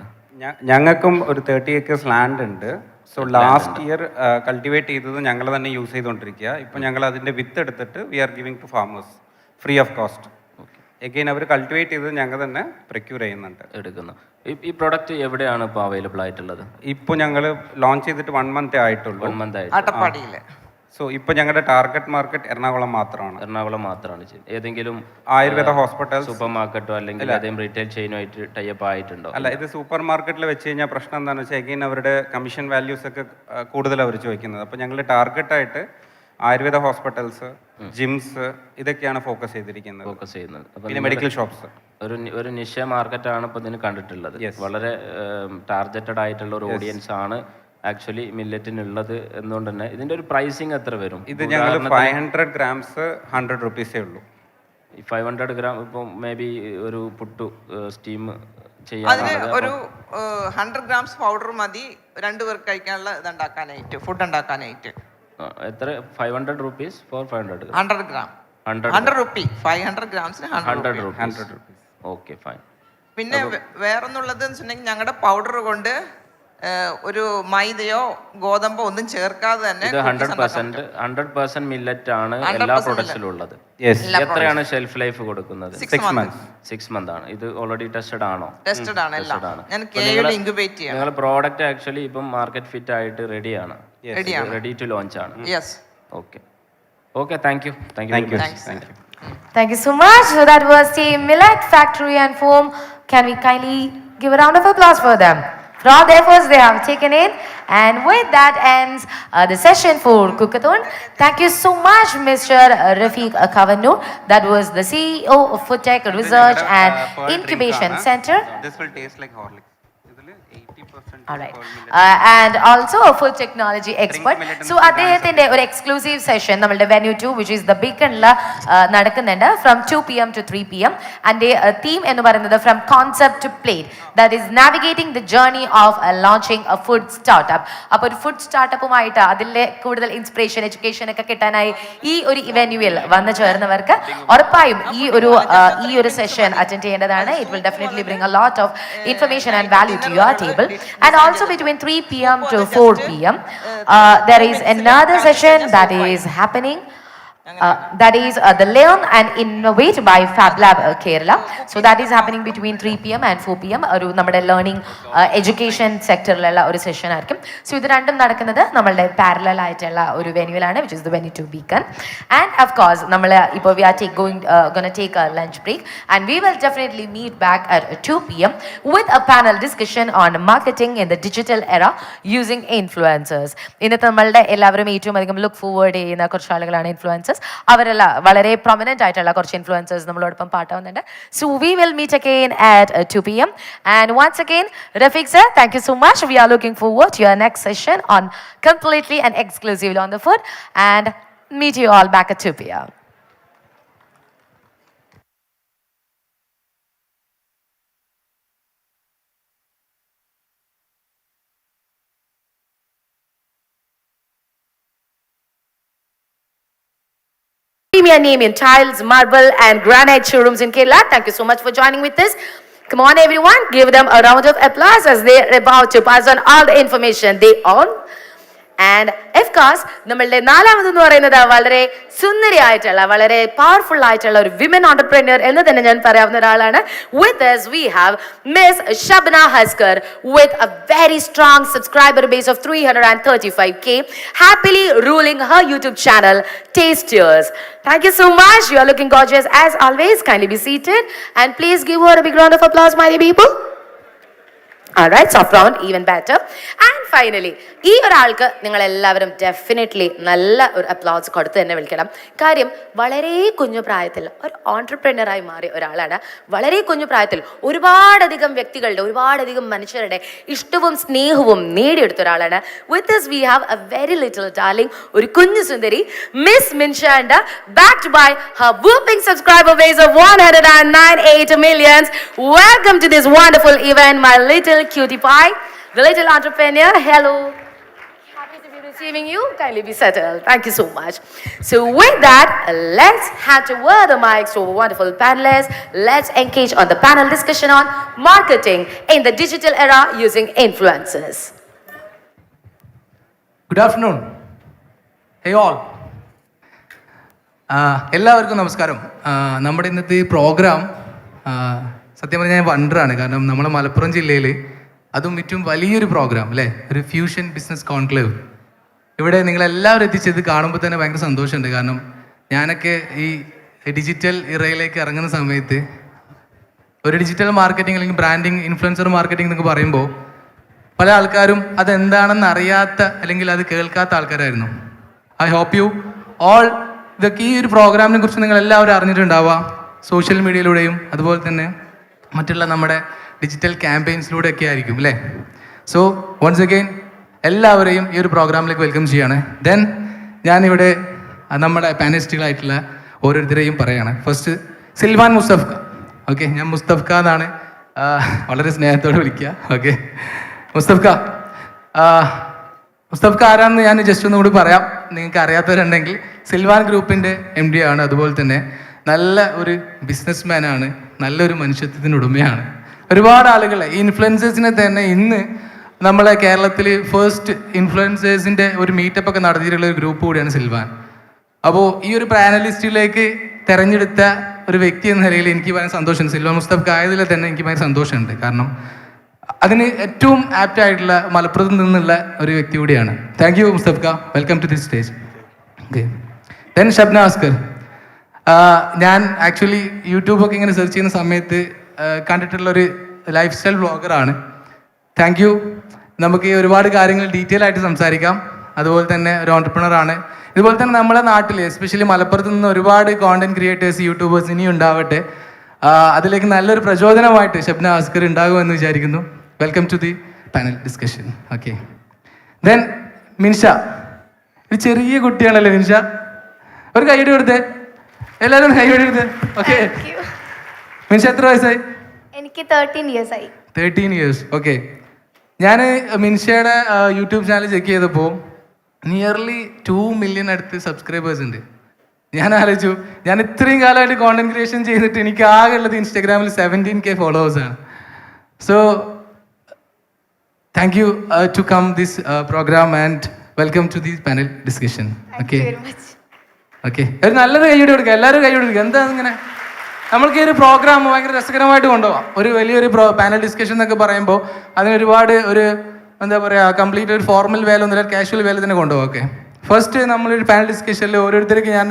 ഞങ്ങൾക്കും ഒരു 30 acres ലാൻഡ് ഉണ്ട്. സോ ലാസ്റ്റ് ഇയർ കൾട്ടിവേറ്റ് ചെയ്തത് ഞങ്ങൾ തന്നെ യൂസ് ചെയ്തുകൊണ്ടിരിക്കുക. ഇപ്പോൾ ഞങ്ങൾ അതിൻ്റെ വിത്ത് എടുത്തിട്ട് we are giving to farmers free of cost. Again അവർ കൾട്ടിവേറ്റ് ചെയ്തത് ഞങ്ങൾ തന്നെ പ്രൊക്യൂർ ചെയ്യുന്നുണ്ട്, എടുക്കുന്നു. ഈ പ്രോഡക്റ്റ് എവിടെയാണ് ഇപ്പോൾ അവൈലബിൾ ആയിട്ടുള്ളത്? ഇപ്പോൾ ഞങ്ങൾ ലോഞ്ച് ചെയ്തിട്ട് 1 month ആയിട്ടുള്ളൂ. 1 month ആയിട്ട് അട്ടപ്പാടിയിൽ. സോ ഇപ്പോൾ ഞങ്ങളുടെ ടാർഗറ്റ് മാർക്കറ്റ് എറണാകുളം മാത്രമാണ്. എറണാകുളം മാത്രമാണ് ചെയ്യുന്നത്. ഏതെങ്കിലും ആയുർവേദ ഹോസ്പിറ്റൽ, സൂപ്പർ മാർക്കറ്റോ അല്ലെങ്കിൽ ഏതെങ്കിലും റീറ്റെയിൽ ചെയിനുമായിട്ട് ടൈപ്പ് ആയിട്ടുണ്ടോ? അല്ല, ഇത് സൂപ്പർ മാർക്കറ്റിൽ വെച്ച് കഴിഞ്ഞാൽ പ്രശ്നം എന്താണെന്ന് വെച്ചാൽ എഗെയിൻ അവരുടെ കമ്മീഷൻ വാല്യൂസ് ഒക്കെ കൂടുതൽ അവർ ചോദിക്കുന്നത്. അപ്പോൾ ഞങ്ങൾ ടാർഗറ്റായിട്ട് ആയുർവേദ ഹോസ്പിറ്റൽസ്, ജിംസ് ഇതൊക്കെയാണ് ഫോക്കസ് ചെയ്യുന്നത്. പിന്നെ മെഡിക്കൽ ഷോപ്സ്. ഒരു നിശ മാർക്കറ്റാണ് ഇപ്പോൾ ഇതിന് കണ്ടിട്ടുള്ളത്. വളരെ ടാർഗറ്റഡ് ആയിട്ടുള്ള ഒരു ഓഡിയൻസ് ആണ് ആക്ച്വലി മില്ലറ്റിനുള്ളത് എന്നുകൊണ്ട് തന്നെ ഇതിൻ്റെ ഒരു പ്രൈസിങ് എത്ര വരും? ഇത് ഞങ്ങൾ 500 ഗ്രാംസ് 100 റുപ്പീസേ ഉള്ളൂ. ഈ 500 ഗ്രാം ഇപ്പം മേ ബി ഒരു പുട്ടു സ്റ്റീം അതിന് ഒരു 100 ഗ്രാംസ് പൗഡർ മതി 2 പേർക്ക് കഴിക്കാനുള്ള ഇത് ഉണ്ടാക്കാനായിട്ട്, ഫുഡ് ഉണ്ടാക്കാനായിട്ട്. എത്ര? 500 റുപ്പീസ് ഫോർ 500 100 ഗ്രാം 100 റുപ്പി 500 ഗ്രാംസിന് 100 റുപ്പീസ്. Okay, fine. പിന്നെ വേറൊന്നുള്ളത് എന്ന് വെച്ചിട്ടുണ്ടെങ്കിൽ ഞങ്ങളുടെ പൗഡർ കൊണ്ട് ഒരു മൈദയോ ഗോതമ്പോ ഒന്നും ചേർക്കാതെ തന്നെ 100% മില്ലറ്റ് ആണ് എല്ലാ പ്രൊഡക്ട്സിലും ഉള്ളത്. എത്രയാണ് ഷെൽഫ് ലൈഫ് കൊടുക്കുന്നത്? 6 മന്ത് ആണ്. ഇത് ഓൾറെഡി ടെസ്റ്റഡ് ആണോ? ടെസ്റ്റഡ് ആണ് എല്ലാം. ഞാൻ കെയിൽ ഇൻക്യുബേറ്റ് ചെയ്യണം. നിങ്ങൾ പ്രോഡക്റ്റ് ആക്ച്വലി ഇപ്പം മാർക്കറ്റ് ഫിറ്റ് ആയിട്ട് റെഡിയാണ്, റെഡി ടു ലോഞ്ച് ആണ്. Yes. Okay, thank U. Thank you so much. So that was Team Millet Factory and Foam. Can we kindly give a round of applause for them for all the efforts they have taken in? And with that ends the session for Cookathon. Thank you so much, Mr. Rafiq Kavanur. That was the CEO of Food Tech Research and Incubation Center. This will taste like Horlicks. All right. And also a food technology expert. So അദ്ദേഹത്തിന്റെ ഒരു exclusive session നമ്മളുടെ venue 2 which is the Beaconൽ നടക്കുന്നുണ്ട് from 2 PM to 3 PM. And theme എന്ന് പറയുന്നത് from concept to plate, that is navigating the journey of launching a food startup. അപ്പോൾ ഒരു food സ്റ്റാർട്ടപ്പുമായിട്ട് അതിലെ കൂടുതൽ ഇൻസ്പിറേഷൻ, എഡ്യൂക്കേഷൻ ഒക്കെ കിട്ടാനായി ഈ ഒരു ഇവന്യൂവിൽ വന്നു ചേർന്നവർക്ക് ഉറപ്പായും ഈ ഒരു സെഷൻ അറ്റൻഡ് ചെയ്യേണ്ടതാണ്. It will definitely bring a lot of information and value to your table. And also between 3 PM to 4 PM, there is another session that is happening. That is the Learn and Innovate by Fab Lab Kerala. So that is happening between 3 PM and 4 PM. ഒരു നമ്മുടെ learning education സെക്ടറിലുള്ള ഒരു session ആയിരിക്കും. So ഇത് രണ്ടും നടക്കുന്നത് നമ്മളുടെ parallel ആയിട്ടുള്ള ഒരു വെന്യൂവിലാണ്, which is the venue to Beacon. And of course നമ്മൾ ഇപ്പോൾ we are gonna take a lunch break and we will definitely meet back at 2 PM with a panel discussion on marketing in the digital era using influencers. ഇന്നത്തെ നമ്മളുടെ എല്ലാവരും ഏറ്റവും അധികം look forward ചെയ്യുന്ന കുറച്ച് ആളുകളാണ് ഇൻഫ്ലുവൻസേഴ്സ്. അവരല്ല വളരെ പ്രൊമിനന്റ് ആയിട്ടുള്ള കുറച്ച് ഇൻഫ്ലുവൻസേഴ്സ് നമ്മളോടൊപ്പം പാട്ടാവുന്നുണ്ട്. So we will meet again at 2 PM. And once again, Rafiq sir, thank you so much. We are looking forward to your next session on completely and exclusively on the food, and meet you all back at 2 PM. Premier name in tiles, marble and granite showrooms in Kerala. Thank you so much for joining with us. Come on everyone, give them a round of applause as they're about to pass on all the information they own. And of course, നമ്മളുടെ നാലാമതെന്ന് പറയുന്നത് വളരെ സുന്ദരിയായിട്ടുള്ള വളരെ powerful ആയിട്ടുള്ള ഒരു women ഓണ്ടർപ്രന്യൂർ എന്ന് തന്നെ ഞാൻ പറയാവുന്ന ഒരാളാണ്. With us we have Miss Shabna Haskar with a very strong subscriber base of 335K, happily ruling her YouTube channel Tastiers. Thank you so much. You are looking gorgeous as always. Kindly be seated and please give her a big round of applause, my dear people. All right, soft round, even better. And finally, ഈ ഒരാൾക്ക് നിങ്ങൾ എല്ലാവരും definitely നല്ല ഒരു applause കൊടുത്ത് തന്നെ വിളിക്കണം. കാര്യം വളരെ കുഞ്ഞു പ്രായത്തിൽ ഒരു ഓൺട്രപ്രനറായി മാറിയ ഒരാളാണ്. വളരെ കുഞ്ഞു പ്രായത്തിൽ ഒരുപാടധികം വ്യക്തികളുടെ ഒരുപാടധികം മനുഷ്യരുടെ ഇഷ്ടവും സ്നേഹവും നേടിയെടുത്ത ഒരാളാണ്. With this we have A very little darling, ഒരു കുഞ്ഞു സുന്ദരി miss മിൻഷാൻഡ, backed by her whooping subscriber base of 198 millions. Welcome to this wonderful event, my little cutie pie, the little entrepreneur. Hello. Happy to be receiving you. Kindly be settled. Thank you so much. So with that, let's hand over the mics to our wonderful panelists. Let's engage on the panel discussion on marketing in the digital era using influencers. Good afternoon. Hey all. എല്ലാവർക്കും നമസ്കാരം. നമ്മുടെ ഇന്നത്തെ programme സത്യം പറഞ്ഞാൽ ഞാൻ വണ്ടറാണ്. കാരണം നമ്മുടെ മലപ്പുറം ജില്ലയിൽ അതും ഏറ്റവും വലിയൊരു പ്രോഗ്രാം അല്ലേ, ഒരു ഫ്യൂഷൻ ബിസിനസ് കോൺക്ലേവ്. ഇവിടെ നിങ്ങളെല്ലാവരും എത്തിച്ചത് കാണുമ്പോൾ തന്നെ ഭയങ്കര സന്തോഷമുണ്ട്. കാരണം ഞാനൊക്കെ ഈ ഡിജിറ്റൽ ഇറയിലേക്ക് ഇറങ്ങുന്ന സമയത്ത് ഒരു ഡിജിറ്റൽ മാർക്കറ്റിംഗ് അല്ലെങ്കിൽ ബ്രാൻഡിങ്, ഇൻഫ്ലുവൻസർ മാർക്കറ്റിംഗ് എന്നൊക്കെ പറയുമ്പോൾ പല ആൾക്കാരും അതെന്താണെന്ന് അറിയാത്ത അല്ലെങ്കിൽ അത് കേൾക്കാത്ത ആൾക്കാരായിരുന്നു. ഐ ഹോപ്പ് യു ഓൾ ഇതൊക്കെ ഈ ഒരു പ്രോഗ്രാമിനെ കുറിച്ച് നിങ്ങൾ എല്ലാവരും അറിഞ്ഞിട്ടുണ്ടാവാം, സോഷ്യൽ മീഡിയയിലൂടെയും അതുപോലെ തന്നെ മറ്റുള്ള നമ്മുടെ ഡിജിറ്റൽ ക്യാമ്പയിൻസിലൂടെയൊക്കെ ആയിരിക്കും അല്ലേ. സോ വൺസ് അഗെയിൻ എല്ലാവരെയും ഈ ഒരു പ്രോഗ്രാമിലേക്ക് വെൽക്കം ചെയ്യാണ്. ദെൻ ഞാനിവിടെ നമ്മുടെ പാനലിസ്റ്റുകളായിട്ടുള്ള ഓരോരുത്തരെയും പറയാണ്. First Silvan മുസ്തഫ്ക. ഓക്കെ, ഞാൻ മുസ്തഫ്ക എന്നാണ് വളരെ സ്നേഹത്തോടെ വിളിക്കുക. ഓക്കെ, മുസ്തഫ്ക ആരാണെന്ന് ഞാൻ ജസ്റ്റ് ഒന്നുകൂടി പറയാം, നിങ്ങൾക്ക് അറിയാത്തവരുണ്ടെങ്കിൽ. സിൽവാൻ ഗ്രൂപ്പിൻ്റെ MD ആണ്, അതുപോലെ തന്നെ നല്ല ഒരു ബിസിനസ്മാനാണ്, നല്ലൊരു മനുഷ്യത്വത്തിൻ്റെ ഉടമയാണ്. ഒരുപാട് ആളുകളെ ഈ ഇൻഫ്ലുവൻസേഴ്സിനെ തന്നെ ഇന്ന് നമ്മളെ കേരളത്തിൽ ഫസ്റ്റ് ഇൻഫ്ലുവൻസേഴ്സിൻ്റെ ഒരു മീറ്റപ്പ് ഒക്കെ നടത്തിയിട്ടുള്ള ഒരു ഗ്രൂപ്പ് കൂടിയാണ് സിൽവാൻ. അപ്പോൾ ഈ ഒരു പാനലിസ്റ്റിലേക്ക് തിരഞ്ഞെടുത്ത ഒരു വ്യക്തി എന്ന നിലയിൽ എനിക്ക് ഭയങ്കര സന്തോഷമുണ്ട്. സിൽവാൻ മുസ്തഫ്ക ആയതിൽ തന്നെ എനിക്ക് ഭയങ്കര സന്തോഷമുണ്ട്. കാരണം അതിന് ഏറ്റവും ആപ്റ്റ് ആയിട്ടുള്ള മലപ്പുറത്ത് നിന്നുള്ള ഒരു വ്യക്തി കൂടിയാണ്. താങ്ക് യു മുസ്തഫ്ക, welcome to this stage. Okay, then Shabna Askar. ഞാൻ ആക്ച്വലി യൂട്യൂബൊക്കെ ഇങ്ങനെ സെർച്ച് ചെയ്യുന്ന സമയത്ത് കണ്ടിട്ടുള്ളൊരു ലൈഫ് സ്റ്റൈൽ വ്ളോഗറാണ്. Thank you. നമുക്ക് ഈ ഒരുപാട് കാര്യങ്ങൾ ഡീറ്റെയിൽ ആയിട്ട് സംസാരിക്കാം. അതുപോലെ തന്നെ ഒരു ഓൺടർപ്രണറാണ്. ഇതുപോലെ തന്നെ നമ്മുടെ നാട്ടിൽ എസ്പെഷ്യലി മലപ്പുറത്ത് നിന്ന് ഒരുപാട് കോണ്ടന്റ് ക്രിയേറ്റേഴ്സ്, യൂട്യൂബേഴ്സ് ഇനിയും ഉണ്ടാവട്ടെ. അതിലേക്ക് നല്ലൊരു പ്രചോദനമായിട്ട് ഷബ്ന അസ്കർ ഉണ്ടാകുമെന്ന് വിചാരിക്കുന്നു. Welcome to the panel discussion. Okay, then Minsha. ഒരു ചെറിയ കുട്ടിയാണല്ലേ മിൻഷ? ഒരു കൈയ്യടി കൊടുത്തേ, എല്ലാവരും കൈയ്യടി കൊടുത്തേ. ഓക്കെ, മിൻഷ എത്ര വയസ്സായി? എനിക്ക് 13 years ആയി. 13 years. ഓക്കെ, ഞാൻ മിൻഷയുടെ യൂട്യൂബ് ചാനൽ ചെക്ക് ചെയ്തപ്പോൾ നിയർലി 2 million അടുത്ത് സബ്സ്ക്രൈബേഴ്സ് ഉണ്ട്. ഞാൻ ആലോചിച്ചു, ഞാൻ ഇത്രയും കാലമായിട്ട് കോണ്ടന്റ് ക്രിയേഷൻ ചെയ്തിട്ട് എനിക്ക് ആകെ ഉള്ളത് ഇൻസ്റ്റാഗ്രാമിൽ 17K ഫോളോവേഴ്സാണ്. So thank you to come this program and welcome to the panel discussion. Okay okay, ഒരു നല്ലൊരു കൈയ്യടി കൊടുക്കുക, എല്ലാവരും കൈയ്യടി കൊടുക്കുക. എന്താ ഇങ്ങനെ നമ്മൾക്ക് ഈ ഒരു പ്രോഗ്രാം ഭയങ്കര രസകരമായിട്ട് കൊണ്ടുപോകാം. ഒരു വലിയൊരു പാനൽ ഡിസ്കഷൻ എന്നൊക്കെ പറയുമ്പോൾ അതിനൊരുപാട് ഒരു എന്താ പറയുക, കംപ്ലീറ്റ് ഒരു ഫോർമൽ വേല ഒന്നുമില്ല, കാഷ്വൽ വേല തന്നെ കൊണ്ടുപോകാം. ഓക്കെ, ഫസ്റ്റ് നമ്മളൊരു പാനൽ ഡിസ്കഷനിൽ ഓരോരുത്തർക്ക് ഞാൻ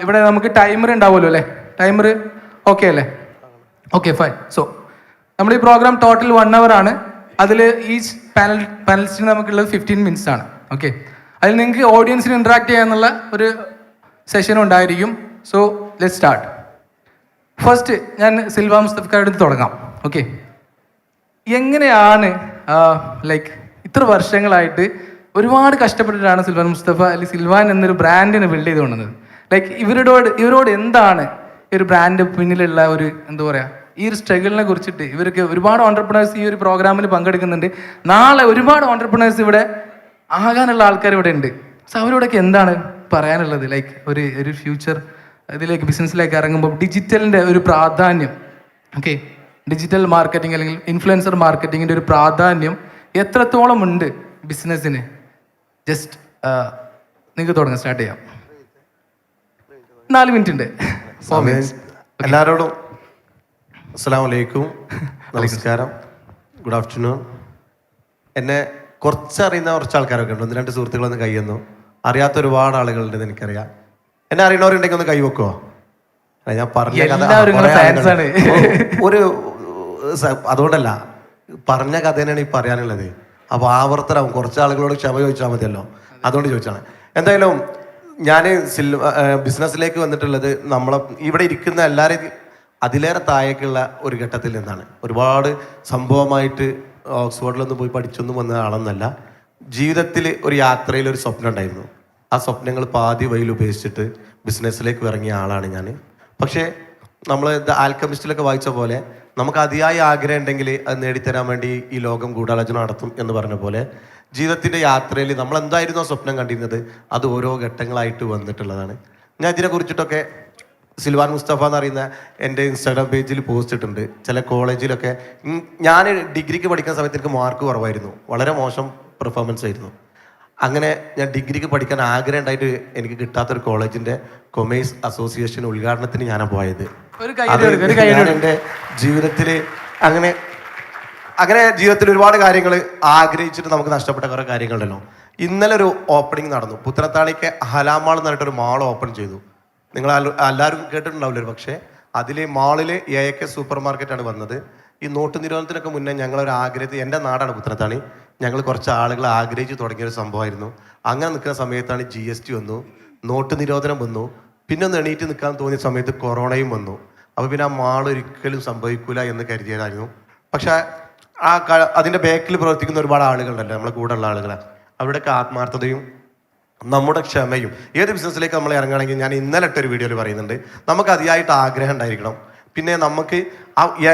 ഇവിടെ നമുക്ക് ടൈമർ ഉണ്ടാവുമല്ലോ അല്ലേ? ടൈമർ ഓക്കെ അല്ലേ? Okay fine. സോ നമ്മൾ ഈ പ്രോഗ്രാം ടോട്ടൽ 1 hour ആണ്. അതിൽ ഈച്ച് പാനലിസ്റ്റിന് നമുക്കുള്ളത് 15 minutes ആണ്. ഓക്കെ, അതിൽ നിങ്ങൾക്ക് ഓഡിയൻസിന് ഇൻട്രാക്ട് ചെയ്യാന്നുള്ള ഒരു സെഷൻ ഉണ്ടായിരിക്കും. So let start. ഫസ്റ്റ് ഞാൻ സിൽവാൻ മുസ്തഫ്കയുടെ അടുത്ത് തുടങ്ങാം. ഓക്കെ, എങ്ങനെയാണ് ലൈക്ക് ഇത്ര വർഷങ്ങളായിട്ട് ഒരുപാട് കഷ്ടപ്പെട്ടിട്ടാണ് സിൽവാൻ മുസ്തഫ അല്ലെങ്കിൽ സിൽവാൻ എന്നൊരു ബ്രാൻഡിനെ ബിൽഡ് ചെയ്ത് കൊണ്ടുവന്നത്? ലൈക്ക് ഇവരോട് എന്താണ് ഈ ഒരു ബ്രാൻഡ് പിന്നിലുള്ള ഒരു എന്താ പറയുക, ഈ ഒരു സ്ട്രഗിളിനെ കുറിച്ചിട്ട്? ഇവർക്ക് ഒരുപാട് ഓൺടർപ്രണേഴ്സ് ഈ ഒരു പ്രോഗ്രാമിൽ പങ്കെടുക്കുന്നുണ്ട്. നാളെ ഒരുപാട് ഓൺടർപ്രണേഴ്സ് ഇവിടെ ആകാനുള്ള ആൾക്കാർ ഇവിടെ ഉണ്ട്. സോ അവരോടൊക്കെ എന്താണ് പറയാനുള്ളത്? ലൈക്ക് ഒരു ഫ്യൂച്ചർ ഇതിലേക്ക് ബിസിനസ്സിലേക്ക് ഇറങ്ങുമ്പോൾ ഡിജിറ്റലിൻ്റെ ഒരു പ്രാധാന്യം, ഓക്കെ, ഡിജിറ്റൽ മാർക്കറ്റിംഗ് അല്ലെങ്കിൽ ഇൻഫ്ലുവൻസർ മാർക്കറ്റിങ്ങിൻ്റെ ഒരു പ്രാധാന്യം എത്രത്തോളം ഉണ്ട് ബിസിനസ്സിന്? ജസ്റ്റ് നിങ്ങൾക്ക് തുടങ്ങാം, സ്റ്റാർട്ട് ചെയ്യാം. 4 minute ഉണ്ട്. എല്ലാവരോടും അസ്സലാമു അലൈക്കും, നമസ്കാരം, ഗുഡ് ആഫ്റ്റർനൂൺ. എന്നെ കുറച്ചറിയുന്ന കുറച്ച് ആൾക്കാരൊക്കെ ഉണ്ട്. 1-2 സുഹൃത്തുക്കളൊന്ന് കൈ തന്നു. അറിയാത്ത ഒരുപാട് ആളുകളുണ്ടെന്ന് എനിക്കറിയാം. എന്നെ അറിയണവരുണ്ടെങ്കിൽ ഒന്ന് കൈ വെക്കുമോ? ഞാൻ പറഞ്ഞ കഥ ഒരു അതുകൊണ്ടല്ല, പറഞ്ഞ കഥ തന്നെയാണ് ഈ പറയാനുള്ളത്. അപ്പോൾ ആവർത്തനം കുറച്ച് ആളുകളോട് ക്ഷമ ചോദിച്ചാൽ മതിയല്ലോ, അതുകൊണ്ട് ചോദിച്ചാണ്. എന്തായാലും ഞാൻ ബിസിനസ്സിലേക്ക് വന്നിട്ടുള്ളത് നമ്മളെ ഇവിടെ ഇരിക്കുന്ന എല്ലാവരെയും അതിലേറെ താഴേക്കുള്ള ഒരു ഘട്ടത്തിൽ നിന്നാണ്. ഒരുപാട് സംഭവമായിട്ട് ഓക്സ്ഫോർഡിലൊന്നും പോയി പഠിച്ചൊന്നും വന്ന ആളൊന്നല്ല. ജീവിതത്തിൽ ഒരു യാത്രയിൽ ഒരു സ്വപ്നം ഉണ്ടായിരുന്നു. ആ സ്വപ്നങ്ങൾ പാതി വഴിയിൽ ഉപേക്ഷിച്ചിട്ട് ബിസിനസ്സിലേക്ക് ഇറങ്ങിയ ആളാണ് ഞാൻ. പക്ഷേ നമ്മൾ ആൽക്കമിസ്റ്റിലൊക്കെ വായിച്ച പോലെ നമുക്ക് അതിയായ ആഗ്രഹം ഉണ്ടെങ്കിൽ അത് നേടിത്തരാൻ വേണ്ടി ഈ ലോകം ഗൂഢാലോചന നടത്തും എന്ന് പറഞ്ഞ പോലെ ജീവിതത്തിൻ്റെ യാത്രയിൽ നമ്മൾ എന്തായിരുന്നു ആ സ്വപ്നം കണ്ടിരുന്നത് അത് ഓരോ ഘട്ടങ്ങളായിട്ട് വന്നിട്ടുള്ളതാണ്. ഞാൻ ഇതിനെ കുറിച്ചിട്ടൊക്കെ സിൽവാൻ മുസ്തഫ എന്ന് പറയുന്ന എൻ്റെ ഇൻസ്റ്റാഗ്രാം പേജിൽ പോസ്റ്റ് ഇട്ടിട്ടുണ്ട്. ചില കോളേജിലൊക്കെ ഞാൻ ഡിഗ്രിക്ക് പഠിക്കുന്ന സമയത്ത് എനിക്ക് മാർക്ക് കുറവായിരുന്നു, വളരെ മോശം പെർഫോമൻസ് ആയിരുന്നു. അങ്ങനെ ഞാൻ ഡിഗ്രിക്ക് പഠിക്കാൻ ആഗ്രഹം ഉണ്ടായിട്ട് എനിക്ക് കിട്ടാത്തൊരു കോളേജിൻ്റെ കൊമേഴ്സ് അസോസിയേഷൻ ഉദ്ഘാടനത്തിന് ഞാനാണ് പോയത്. ഞാൻ എൻ്റെ ജീവിതത്തിൽ അങ്ങനെ ജീവിതത്തിൽ ഒരുപാട് കാര്യങ്ങൾ ആഗ്രഹിച്ചിട്ട് നമുക്ക് നഷ്ടപ്പെട്ട കുറേ കാര്യങ്ങളുണ്ടല്ലോ. ഇന്നലെ ഒരു ഓപ്പണിംഗ് നടന്നു. പുത്തനത്താണിക്ക് ഹലാമാൾ എന്ന് പറഞ്ഞിട്ടൊരു മാൾ ഓപ്പൺ ചെയ്തു. നിങ്ങൾ എല്ലാവരും കേട്ടിട്ടുണ്ടാവില്ല ഒരു പക്ഷേ. അതിൽ മാളിൽ AK സൂപ്പർ മാർക്കറ്റാണ് വന്നത്. ഈ നോട്ട് നിരോധനത്തിനൊക്കെ മുന്നേ ഞങ്ങളൊരു ആഗ്രഹിച്ച്, എൻ്റെ നാടാണ് പുത്തനത്താണി, ഞങ്ങൾ കുറച്ച് ആളുകൾ ആഗ്രഹിച്ച് തുടങ്ങിയൊരു സംഭവമായിരുന്നു. അങ്ങനെ നിൽക്കുന്ന സമയത്താണ് GST വന്നു, നോട്ട് നിരോധനം വന്നു, പിന്നെ ഒന്ന് എണീറ്റ് നിൽക്കാൻ തോന്നിയ സമയത്ത് കൊറോണയും വന്നു. അപ്പോൾ പിന്നെ ആ മാൾ ഒരിക്കലും സംഭവിക്കില്ല എന്ന് കരുതിയതായിരുന്നു. പക്ഷേ അതിൻ്റെ ബാക്കിൽ പ്രവർത്തിക്കുന്ന ഒരുപാട് ആളുകളുണ്ടല്ലോ, നമ്മളെ കൂടെ ഉള്ള ആളുകളാണ്. അവരുടെയൊക്കെ ആത്മാർത്ഥതയും നമ്മുടെ ക്ഷമയും. ഏത് ബിസിനസ്സിലേക്ക് നമ്മൾ ഇറങ്ങുകയാണെങ്കിൽ, ഞാൻ ഇന്നലെ ഇട്ടൊരു വീഡിയോയിൽ പറയുന്നുണ്ട്, നമുക്ക് അതിയായിട്ട് ആഗ്രഹം ഉണ്ടായിരിക്കണം. പിന്നെ നമുക്ക്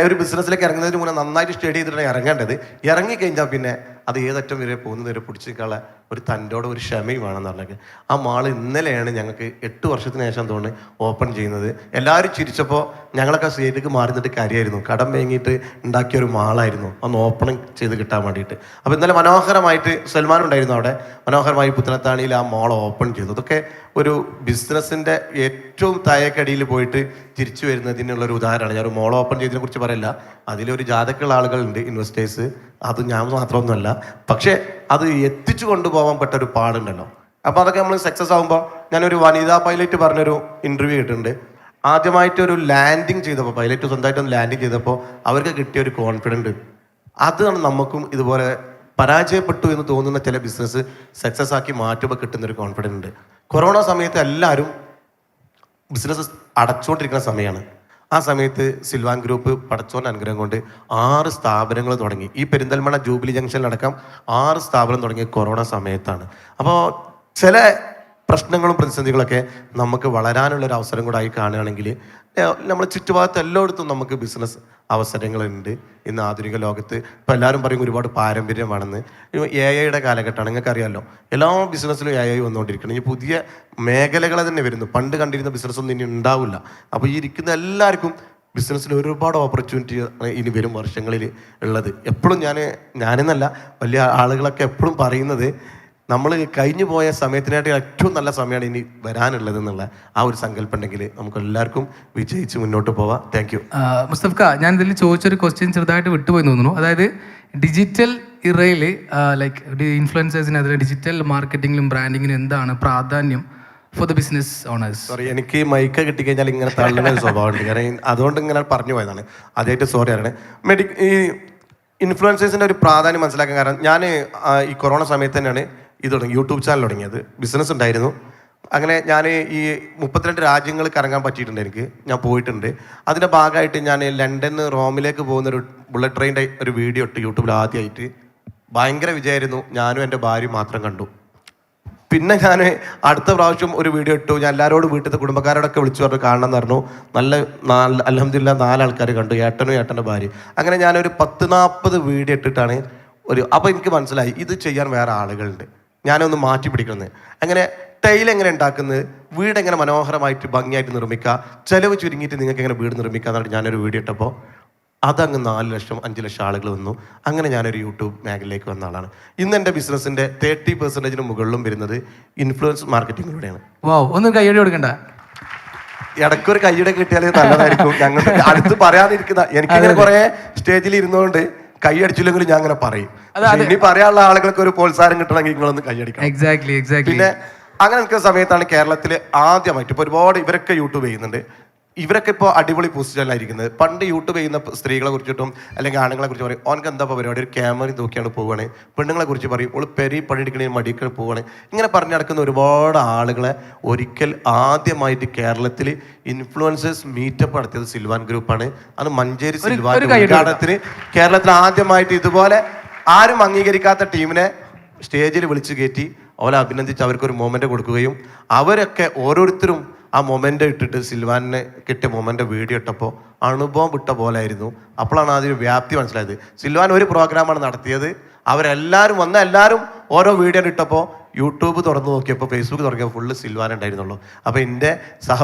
ഒരു ബിസിനസ്സിലേക്ക് ഇറങ്ങുന്നതിന് മുന്നേ നന്നായിട്ട് സ്റ്റഡി ചെയ്തിട്ടാണ് ഇറങ്ങേണ്ടത്. ഇറങ്ങിക്കഴിഞ്ഞാൽ പിന്നെ അത് ഏതറ്റം വരെ പോകുന്നത് വരെ പിടിച്ച് നിൽക്കാനുള്ള ഒരു തൻ്റെയോടെ ഒരു ക്ഷമയും വേണമെന്ന് പറഞ്ഞാൽ ആ മാൾ ഇന്നലെയാണ് ഞങ്ങൾക്ക് 8 വർഷത്തിന് ശേഷം തോന്നുന്നു ഓപ്പൺ ചെയ്യുന്നത്. എല്ലാവരും ചിരിച്ചപ്പോൾ ഞങ്ങളൊക്കെ സ്റ്റേജിലേക്ക് മാറി നിന്നിട്ട് കാര്യമായിരുന്നു. കടം വാങ്ങിയിട്ട് ഉണ്ടാക്കിയൊരു മാളായിരുന്നു ഒന്ന് ഓപ്പൺ ചെയ്ത് കിട്ടാൻ വേണ്ടിയിട്ട്. അപ്പോൾ ഇന്നലെ മനോഹരമായിട്ട് സൽമാൻ ഉണ്ടായിരുന്നു അവിടെ, മനോഹരമായി പുത്തനത്താണിയിൽ ആ മാൾ ഓപ്പൺ ചെയ്തു. അതൊക്കെ ഒരു ബിസിനസ്സിൻ്റെ ഏറ്റവും താഴേക്കടിയിൽ പോയിട്ട് തിരിച്ചു വരുന്നതിനുള്ളൊരു ഉദാഹരണമാണ്. ഞാനൊരു മാൾ ഓപ്പൺ ചെയ്തതിനെ കുറിച്ച് പറയില്ല, അതിലൊരു ജാതക്കുള്ള ആളുകളുണ്ട്, ഇൻവെസ്റ്റേഴ്സ്, അത് ഞാൻ മാത്രമൊന്നുമല്ല. പക്ഷേ അത് എത്തിച്ചു കൊണ്ടുപോകാൻ പെട്ട ഒരു പാടുണ്ടല്ലോ. അപ്പോൾ അതൊക്കെ നമ്മൾ സക്സസ് ആകുമ്പോൾ, ഞാനൊരു വനിതാ പൈലറ്റ് പറഞ്ഞൊരു ഇൻ്റർവ്യൂ കേട്ടിട്ടുണ്ട്. ആദ്യമായിട്ടൊരു ലാൻഡിങ് ചെയ്തപ്പോൾ, പൈലറ്റ് സ്വന്തമായിട്ടൊന്ന് ലാൻഡിങ് ചെയ്തപ്പോൾ അവർക്ക് കിട്ടിയ ഒരു കോൺഫിഡൻറ്റ്, അതാണ് നമുക്കും ഇതുപോലെ പരാജയപ്പെട്ടു എന്ന് തോന്നുന്ന ചില ബിസിനസ് സക്സസ് ആക്കി മാറ്റുമ്പോൾ കിട്ടുന്നൊരു കോൺഫിഡൻസ് ഉണ്ട്. കൊറോണ സമയത്ത് എല്ലാവരും ബിസിനസ് അടച്ചുകൊണ്ടിരിക്കുന്ന സമയമാണ്. ആ സമയത്ത് സിൽവാൻ ഗ്രൂപ്പ് പടച്ചോൻ്റെ അനുഗ്രഹം കൊണ്ട് 6 സ്ഥാപനങ്ങൾ തുടങ്ങി. ഈ പെരിന്തൽമണ്ണ ജൂബിലി ജംഗ്ഷനിലടക്കം 6 സ്ഥാപനം തുടങ്ങിയ കൊറോണ സമയത്താണ്. അപ്പോൾ ചില പ്രശ്നങ്ങളും പ്രതിസന്ധികളൊക്കെ നമുക്ക് വളരാനുള്ളൊരു അവസരം കൂടെ ആയി കാണുകയാണെങ്കിൽ, നമ്മൾ ചുറ്റുഭാഗത്ത് എല്ലായിടത്തും നമുക്ക് ബിസിനസ് അവസരങ്ങളുണ്ട്. ഇന്ന് ആധുനിക ലോകത്ത് ഇപ്പോൾ എല്ലാവരും പറയും ഒരുപാട് പാരമ്പര്യമാണെന്ന്. AI കാലഘട്ടമാണ്, നിങ്ങൾക്കറിയാമല്ലോ. എല്ലാ ബിസിനസ്സിലും AI വന്നുകൊണ്ടിരിക്കണം. ഈ പുതിയ മേഖലകളെ തന്നെ വരുന്നു. പണ്ട് കണ്ടിരുന്ന ബിസിനസ്സൊന്നും ഇനി ഉണ്ടാവില്ല. അപ്പോൾ ഈ ഇരിക്കുന്ന എല്ലാവർക്കും ബിസിനസ്സിൽ ഒരുപാട് ഓപ്പർച്യൂണിറ്റി ഇനി വരും വർഷങ്ങളിൽ ഉള്ളത്. എപ്പോഴും ഞാനെന്നല്ല, വലിയ ആളുകളൊക്കെ എപ്പോഴും പറയുന്നത്, നമ്മൾ കഴിഞ്ഞു പോയ സമയത്തിനായിട്ട് ഏറ്റവും നല്ല സമയമാണ് ഇനി വരാനുള്ളത് എന്നുള്ള ആ ഒരു സങ്കല്പം ഉണ്ടെങ്കിൽ നമുക്ക് എല്ലാവർക്കും വിജയിച്ച് മുന്നോട്ട് പോവാം. Thank you. മുസ്തഫ, ഞാൻ ഇതിൽ ചോദിച്ചൊരു ക്വസ്റ്റ്യൻ ചെറുതായിട്ട് വിട്ടുപോയി തോന്നുന്നു. അതായത് ഡിജിറ്റൽ ഇറയിൽ ലൈക്ക് ഇൻഫ്ലുവൻസേഴ്സിന്, അതിൽ ഡിജിറ്റൽ മാർക്കറ്റിങ്ങിലും ബ്രാൻഡിങ്ങിനും എന്താണ് പ്രാധാന്യം for the business owners? Sorry, എനിക്ക് മൈക്ക് കിട്ടിക്കഴിഞ്ഞാൽ ഇങ്ങനെ തള്ളുന്ന ഒരു സ്വഭാവമുണ്ട്. കാരണം അതുകൊണ്ട് ഇങ്ങനെ പറഞ്ഞു പോയതാണ്. ആദ്യമായിട്ട് സോറി ആണ്. ഈ ഇൻഫ്ലുവൻസേഴ്സിൻ്റെ ഒരു പ്രാധാന്യം മനസ്സിലാക്കാൻ കാരണം, ഞാൻ ഈ കൊറോണ സമയത്ത് തന്നെയാണ് യൂട്യൂബ് ചാനൽ തുടങ്ങിയത്. ബിസിനസ് ഉണ്ടായിരുന്നു. അങ്ങനെ ഞാൻ ഈ 32 രാജ്യങ്ങൾ കറങ്ങാൻ പറ്റിയിട്ടുണ്ട് എനിക്ക്. ഞാൻ പോയിട്ടുണ്ട്. അതിൻ്റെ ഭാഗമായിട്ട് ഞാൻ ലണ്ടനിൽ നിന്ന് റോമിലേക്ക് പോകുന്നൊരു ബുള്ളറ്റ് ട്രെയിൻ്റെ ഒരു വീഡിയോ ഇട്ട് യൂട്യൂബിൽ ആദ്യമായിട്ട്. ഭയങ്കര വിജയമായിരുന്നു. ഞാനും എൻ്റെ ഭാര്യയും മാത്രം കണ്ടു. പിന്നെ ഞാൻ അടുത്ത പ്രാവശ്യം ഒരു വീഡിയോ ഇട്ടു. ഞാൻ എല്ലാവരോടും വീട്ടിലത്തെ കുടുംബക്കാരോടൊക്കെ വിളിച്ചു പറഞ്ഞു കാണണം എന്ന് പറഞ്ഞു. അൽഹംദുലില്ലാ 4 ആൾക്കാർ കണ്ടു, ഏട്ടനും ഏട്ടൻ്റെ ഭാര്യ. അങ്ങനെ ഞാനൊരു 10-40 വീഡിയോ ഇട്ടിട്ടാണ് അപ്പോൾ എനിക്ക് മനസ്സിലായി ഇത് ചെയ്യാൻ വേറെ ആളുകളുണ്ട്, ഞാനൊന്ന് മാറ്റി പിടിക്കുന്നത്. അങ്ങനെ ടൈൽ എങ്ങനെ ഉണ്ടാക്കുന്നത്, വീട് എങ്ങനെ മനോഹരമായിട്ട് ഭംഗിയായിട്ട് നിർമ്മിക്കുക, ചിലവ് ചുരുങ്ങിയിട്ട് നിങ്ങൾക്ക് എങ്ങനെ വീട് നിർമ്മിക്കുക എന്നാണ് ഞാനൊരു വീഡിയോ ഇട്ടപ്പോൾ അതങ്ങ് 4 ലക്ഷം 5 ലക്ഷം ആളുകൾ വന്നു. അങ്ങനെ ഞാനൊരു യൂട്യൂബ് മേഖലയിലേക്ക് വന്ന ആളാണ്. ഇന്ന് എൻ്റെ ബിസിനസ്സിൻ്റെ 30% മുകളിലും വരുന്നത് ഇൻഫ്ലുവൻസ് മാർക്കറ്റിങ്ങിലൂടെയാണ്. ഒന്നും കൈയ്യടി കൊടുക്കണ്ട. ഇടയ്ക്കൊരു കൈയ്യടി കിട്ടിയാൽ നല്ലതായിരിക്കും. ഞങ്ങൾ അടുത്ത് പറയാതിരിക്കുന്ന, എനിക്കിങ്ങനെ കുറേ സ്റ്റേജിൽ ഇരുന്നുകൊണ്ട് കൈ അടിച്ചില്ലെങ്കിലും ഞാൻ അങ്ങനെ പറയും. ഇനി പറയാനുള്ള ആളുകൾക്ക് ഒരു പ്രോത്സാഹനം കിട്ടണമെങ്കിൽ നിങ്ങളൊന്ന് കൈയടിക്കണം. എക്സാക്ട്ലി. പിന്നെ അങ്ങനെ നിൽക്കുന്ന സമയത്താണ് കേരളത്തിൽ ആദ്യമായിട്ട്, ഇപ്പോൾ ഒരുപാട് ഇവരൊക്കെ യൂട്യൂബ് ചെയ്യുന്നുണ്ട്, ഇവരൊക്കെ ഇപ്പോൾ അടിപൊളി പൊസിഷനിലായിരിക്കുന്നത്. പണ്ട് യൂട്യൂബ് ചെയ്യുന്ന സ്ത്രീകളെ കുറിച്ചിട്ടും അല്ലെങ്കിൽ ആണുങ്ങളെ കുറിച്ച് പറയും, ഓനക്ക് എന്താ പരിപാടി, ഒരു ക്യാമറ നോക്കിയാണ് പോവുകയാണ്. പെണ്ണുങ്ങളെ കുറിച്ച് പറയും, ഓൾ പെരി പണിയെടുക്കണേ മടിക്കൾ പോവുകയാണ്. ഇങ്ങനെ പറഞ്ഞു നടക്കുന്ന ഒരുപാട് ആളുകളെ ഒരിക്കൽ ആദ്യമായിട്ട് കേരളത്തിൽ ഇൻഫ്ലുവൻസേഴ്സ് മീറ്റപ്പ് നടത്തിയത് സിൽവാൻ ഗ്രൂപ്പാണ്. അത് മഞ്ചേരി സിൽവാൻ ഉദ്ഘാടനത്തിന് കേരളത്തിൽ ആദ്യമായിട്ട് ഇതുപോലെ ആരും അംഗീകരിക്കാത്ത ടീമിനെ സ്റ്റേജിൽ വിളിച്ചു കയറ്റി അവരെ അഭിനന്ദിച്ച് അവർക്കൊരു മൊമെൻ്റ് കൊടുക്കുകയും അവരൊക്കെ ഓരോരുത്തരും ആ മൊമെൻ്റ് ഇട്ടിട്ട് സിൽവാനിനെ കിട്ടിയ മൊമെൻ്റ് വീഡിയോ ഇട്ടപ്പോൾ അണുഭവം വിട്ട പോലെ ആയിരുന്നു. അപ്പോഴാണ് അതിന് വ്യാപ്തി മനസ്സിലായത്. സിൽവാൻ ഒരു പ്രോഗ്രാമാണ് നടത്തിയത്, അവരെല്ലാവരും വന്ന എല്ലാവരും ഓരോ വീഡിയോ ഇട്ടപ്പോൾ യൂട്യൂബ് തുറന്നു നോക്കിയപ്പോൾ ഫേസ്ബുക്ക് തുറക്കിയപ്പോൾ ഫുള്ള് സിൽവാൻ ഉണ്ടായിരുന്നുള്ളൂ. അപ്പോൾ എൻ്റെ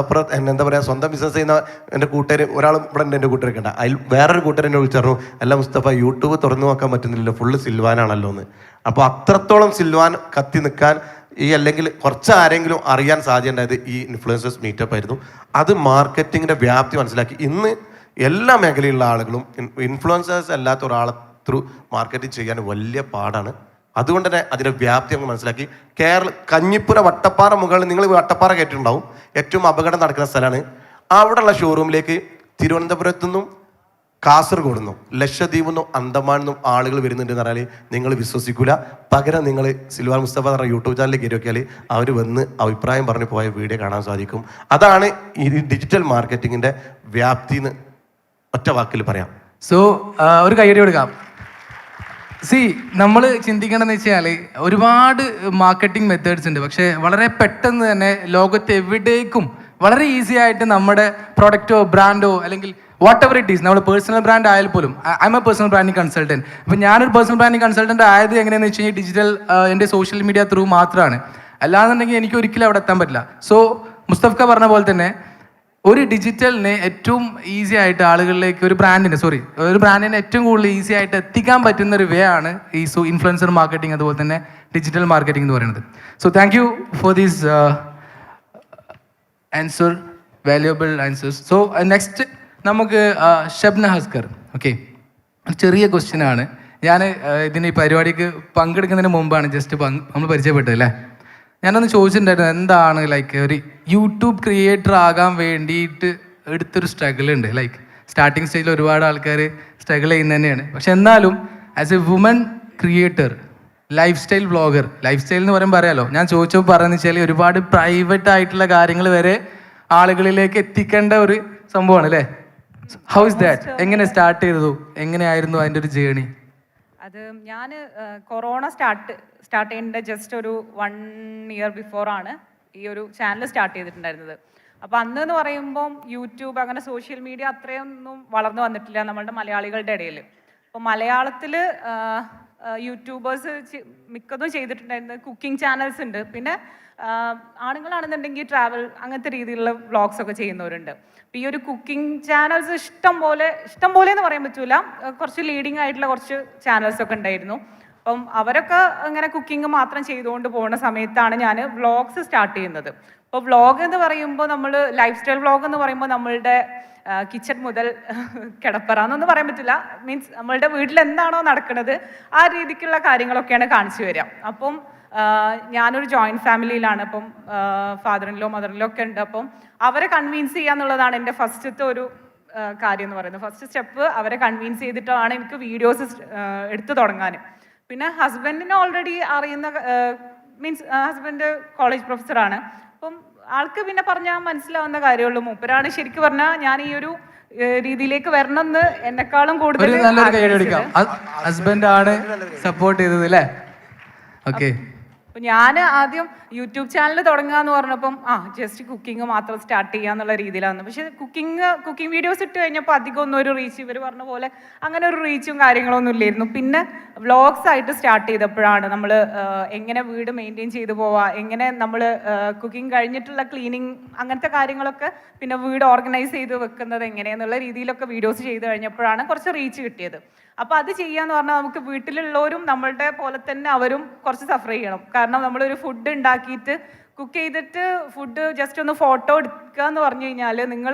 എന്താ പറയുക, സ്വന്തം ബിസിനസ് ചെയ്യുന്ന എൻ്റെ കൂട്ടുകാർ ഒരാളും ഇവിടെ ഉണ്ട്, എൻ്റെ കൂട്ടുകാരൊക്കെ ഉണ്ട്. അതിൽ വേറൊരു കൂട്ടുകാർ എന്നെ വിളിച്ചു, അല്ല മുസ്തഫ യൂട്യൂബ് തുറന്നു നോക്കാൻ പറ്റുന്നില്ലല്ലോ, ഫുള്ള് സിൽവാനാണല്ലോ എന്ന്. അപ്പോൾ അത്രത്തോളം സിൽവാൻ കത്തി നിൽക്കാൻ അല്ലെങ്കിൽ കുറച്ച് ആരെങ്കിലും അറിയാൻ സാധ്യതയുണ്ടായത് ഈ ഇൻഫ്ലുവൻസേഴ്സ് മീറ്റപ്പ് ആയിരുന്നു. അത് മാർക്കറ്റിങ്ങിൻ്റെ വ്യാപ്തി മനസ്സിലാക്കി. ഇന്ന് എല്ലാ മേഖലയിലുള്ള ആളുകളും ഇൻഫ്ലുവൻസേഴ്സ് അല്ലാത്ത ഒരാളെ ത്രൂ മാർക്കറ്റിംഗ് ചെയ്യാൻ വലിയ പാടാണ്. അതുകൊണ്ട് തന്നെ അതിൻ്റെ വ്യാപ്തി നമുക്ക് മനസ്സിലാക്കി. കഞ്ഞിപ്പുര വട്ടപ്പാറ മുകളിൽ നിങ്ങൾ വട്ടപ്പാറ കേട്ടിട്ടുണ്ടാവും, ഏറ്റവും അപകടം നടക്കുന്ന സ്ഥലമാണ്. അവിടെയുള്ള ഷോറൂമിലേക്ക് തിരുവനന്തപുരത്തു നിന്നും കാസർഗോഡ് നിന്നും ലക്ഷദ്വീപിൽ നിന്നും അന്തമാൻ നിന്നും ആളുകൾ വരുന്നുണ്ടെന്ന് പറഞ്ഞാൽ നിങ്ങൾ വിശ്വസിക്കൂല. പകരം നിങ്ങൾ സിൽവാൻ മുസ്തഫ എന്ന് പറഞ്ഞ യൂട്യൂബ് ചാനലിൽ കയറി നോക്കിയാൽ അവർ വന്ന് അഭിപ്രായം പറഞ്ഞു പോയ വീഡിയോ കാണാൻ സാധിക്കും. അതാണ് ഈ ഡിജിറ്റൽ മാർക്കറ്റിങ്ങിൻ്റെ വ്യാപ്തി എന്ന് ഒറ്റ വാക്കിൽ പറയാം. സോ ഒരു കൈയടി കൊടുക്കാം. നമ്മൾ ചിന്തിക്കണമെന്ന് വെച്ചാൽ ഒരുപാട് മാർക്കറ്റിംഗ് മെത്തേഡ്സ് ഉണ്ട്, പക്ഷേ വളരെ പെട്ടെന്ന് തന്നെ ലോകത്ത് എവിടേക്കും വളരെ ഈസി ആയിട്ട് നമ്മുടെ പ്രൊഡക്റ്റോ ബ്രാൻഡോ അല്ലെങ്കിൽ വാട്ട് എവർ ഇറ്റ് ഈസ്, നമ്മൾ പേഴ്സണൽ ബ്രാൻഡ് ആയാൽ പോലും, I am A personal branding consultant. അപ്പോൾ ഞാനൊരു പേഴ്സണൽ ബ്രാൻഡിങ് കൺസൾട്ടൻറ്റ് ആയത് എങ്ങനെയാണെന്ന് വെച്ച് കഴിഞ്ഞാൽ ഡിജിറ്റൽ എൻ്റെ സോഷ്യൽ മീഡിയ ത്രൂ മാത്രമാണ്. അല്ലാന്നുണ്ടെങ്കിൽ എനിക്ക് ഒരിക്കലും അവിടെ എത്താൻ പറ്റില്ല. സോ മുസ്തഫ്ക പറഞ്ഞ പോലെ തന്നെ ഒരു ഡിജിറ്റലിനെ ഏറ്റവും ഈസി ആയിട്ട് ആളുകളിലേക്ക് ഒരു ബ്രാൻഡിനെ ഏറ്റവും കൂടുതൽ ഈസി ആയിട്ട് എത്തിക്കാൻ പറ്റുന്ന ഒരു വേ ആണ് ഈ ഇൻഫ്ലുവൻസർ മാർക്കറ്റിംഗ്, അതുപോലെ തന്നെ ഡിജിറ്റൽ മാർക്കറ്റിംഗ് എന്ന് പറയുന്നത്. So thank you for these answer, valuable answers. So next നമുക്ക് ഷബ്ന ഹസ്കർ. ഓക്കെ, ചെറിയ ക്വസ്റ്റ്യൻ ആണ്. ഞാൻ ഇതിന് ഈ പരിപാടിക്ക് പങ്കെടുക്കുന്നതിന് മുമ്പാണ് ജസ്റ്റ് നമ്മൾ പരിചയപ്പെട്ടത് അല്ലേ. ഞാനൊന്ന് ചോദിച്ചിട്ടുണ്ടായിരുന്നു, എന്താണ് ലൈക്ക് ഒരു യൂട്യൂബ് ക്രിയേറ്റർ ആകാൻ വേണ്ടിയിട്ട് എടുത്തൊരു സ്ട്രഗിൾ ഉണ്ട്. ലൈക്ക് സ്റ്റാർട്ടിങ് സ്റ്റേജിൽ ഒരുപാട് ആൾക്കാർ സ്ട്രഗിൾ ചെയ്യുന്നത് തന്നെയാണ്. പക്ഷെ എന്നാലും as a woman creator, lifestyle vlogger, lifestyle എന്ന് പറയുമ്പോൾ അറിയാലോ, ഞാൻ ചോദിച്ചപ്പോൾ പറയുന്നത് വെച്ചാൽ ഒരുപാട് പ്രൈവറ്റ് ആയിട്ടുള്ള കാര്യങ്ങൾ വരെ ആളുകളിലേക്ക് എത്തിക്കേണ്ട ഒരു സംഭവമാണ് അല്ലേ. How is that? എങ്ങനെ സ്റ്റാർട്ട് ചെയ്തതു? എങ്ങനെയായിരുന്നു അതിൻ്റെ ഒരു ജേണി? അത് ഞാൻ കൊറോണ സ്റ്റാർട്ട് ചെയ്യേണ്ട ജസ്റ്റ് ഒരു 1 ഇയർ ബിഫോറാണ് ഈ ഒരു ചാനൽ സ്റ്റാർട്ട് ചെയ്തിട്ടുണ്ടായിരുന്നത്. അപ്പോൾ അന്ന് എന്ന് പറയുമ്പം യൂട്യൂബ് അങ്ങനെ സോഷ്യൽ മീഡിയ അത്രയൊന്നും വളർന്നു വന്നിട്ടില്ല നമ്മളുടെ മലയാളികളുടെ ഇടയിൽ. അപ്പോൾ മലയാളത്തിൽ യൂട്യൂബേഴ്സ് മിക്കതും ചെയ്തിട്ടുണ്ടായിരുന്നത് കുക്കിംഗ് ചാനൽസ് ഉണ്ട്, പിന്നെ ആണുങ്ങളാണെന്നുണ്ടെങ്കിൽ ട്രാവൽ അങ്ങനത്തെ രീതിയിലുള്ള വ്ളോഗ്സ് ഒക്കെ ചെയ്യുന്നവരുണ്ട്. അപ്പോൾ ഈ ഒരു കുക്കിംഗ് ചാനൽസ് ഇഷ്ടം പോലെ എന്ന് പറയാൻ പറ്റൂല, കുറച്ച് ലീഡിങ് ആയിട്ടുള്ള കുറച്ച് ചാനൽസ് ഒക്കെ ഉണ്ടായിരുന്നു. അപ്പം അവരൊക്കെ ഇങ്ങനെ കുക്കിംഗ് മാത്രം ചെയ്തുകൊണ്ട് പോകുന്ന സമയത്താണ് ഞാൻ വ്ളോഗ്സ് സ്റ്റാർട്ട് ചെയ്യുന്നത്. അപ്പോൾ വ്ളോഗ് എന്ന് പറയുമ്പോൾ നമ്മൾ ലൈഫ് സ്റ്റൈൽ വ്ളോഗ് എന്ന് പറയുമ്പോൾ നമ്മളുടെ കിച്ചൺ മുതൽ കിടപ്പറ എന്നൊന്നും പറയാൻ പറ്റില്ല, മീൻസ് നമ്മളുടെ വീട്ടിൽ എന്താണോ നടക്കുന്നത് ആ രീതിക്കുള്ള കാര്യങ്ങളൊക്കെയാണ് കാണിച്ചു വരിക. അപ്പം ഞാനൊരു ജോയിൻറ്റ് ഫാമിലിയിലാണ്. അപ്പം ഫാദറിൻലോ മദറിൻലോ ഒക്കെ ഉണ്ട്. അപ്പം അവരെ കൺവിൻസ് ചെയ്യുക എന്നുള്ളതാണ് എൻ്റെ ഫസ്റ്റത്തെ ഒരു കാര്യം എന്ന് പറയുന്നത്. ഫസ്റ്റ് സ്റ്റെപ്പ് അവരെ കൺവിൻസ് ചെയ്തിട്ടാണ് എനിക്ക് വീഡിയോസ് എടുത്തു തുടങ്ങാൻ. പിന്നെ ഹസ്ബൻഡിനെ ഓൾറെഡി അറിയുന്ന, മീൻസ് ഹസ്ബൻഡ് കോളേജ് പ്രൊഫസറാണ്. അപ്പം ആൾക്ക് പിന്നെ പറഞ്ഞാൽ മനസ്സിലാവുന്ന കാര്യമുള്ളൂ. മൂപ്പരാണ് ശരിക്കും പറഞ്ഞാൽ ഞാൻ ഈ ഒരു രീതിയിലേക്ക് വരണമെന്ന് എന്നെക്കാളും കൂടുതൽ ഹസ്ബൻഡ് ആണ് സപ്പോർട്ട് ചെയ്തത് അല്ലേ. ഓക്കെ, അപ്പം ഞാൻ ആദ്യം യൂട്യൂബ് ചാനൽ തുടങ്ങുക എന്ന് പറഞ്ഞപ്പം ജസ്റ്റ് കുക്കിംഗ് മാത്രം സ്റ്റാർട്ട് ചെയ്യുക എന്നുള്ള രീതിയിലാണ്. പക്ഷേ കുക്കിംഗ് വീഡിയോസ് ഇട്ട് കഴിഞ്ഞപ്പോൾ അധികം ഒന്നും ഒരു റീച്ച്, ഇവർ പറഞ്ഞ പോലെ അങ്ങനെ ഒരു റീച്ചും കാര്യങ്ങളൊന്നും ഇല്ലായിരുന്നു. പിന്നെ വ്ളോഗ്സ് ആയിട്ട് സ്റ്റാർട്ട് ചെയ്തപ്പോഴാണ് നമ്മൾ എങ്ങനെ വീട് മെയിൻറ്റെയിൻ ചെയ്തു പോവുക, എങ്ങനെ നമ്മൾ കുക്കിംഗ് കഴിഞ്ഞിട്ടുള്ള ക്ലീനിങ് അങ്ങനത്തെ കാര്യങ്ങളൊക്കെ, പിന്നെ വീട് ഓർഗനൈസ് ചെയ്ത് വെക്കുന്നത് എങ്ങനെയെന്നുള്ള രീതിയിലൊക്കെ വീഡിയോസ് ചെയ്ത് കഴിഞ്ഞപ്പോഴാണ് കുറച്ച് റീച്ച് കിട്ടിയത്. അപ്പോൾ അത് ചെയ്യാന്ന് പറഞ്ഞാൽ നമുക്ക് വീട്ടിലുള്ളവരും നമ്മളുടെ പോലെ തന്നെ അവരും കുറച്ച് സഫർ ചെയ്യണം. കാരണം നമ്മളൊരു ഫുഡ് ഉണ്ടാക്കിയിട്ട് കുക്ക് ചെയ്തിട്ട് ഫുഡ് ജസ്റ്റ് ഒന്ന് ഫോട്ടോ എടുക്കുക എന്ന് പറഞ്ഞു കഴിഞ്ഞാൽ നിങ്ങൾ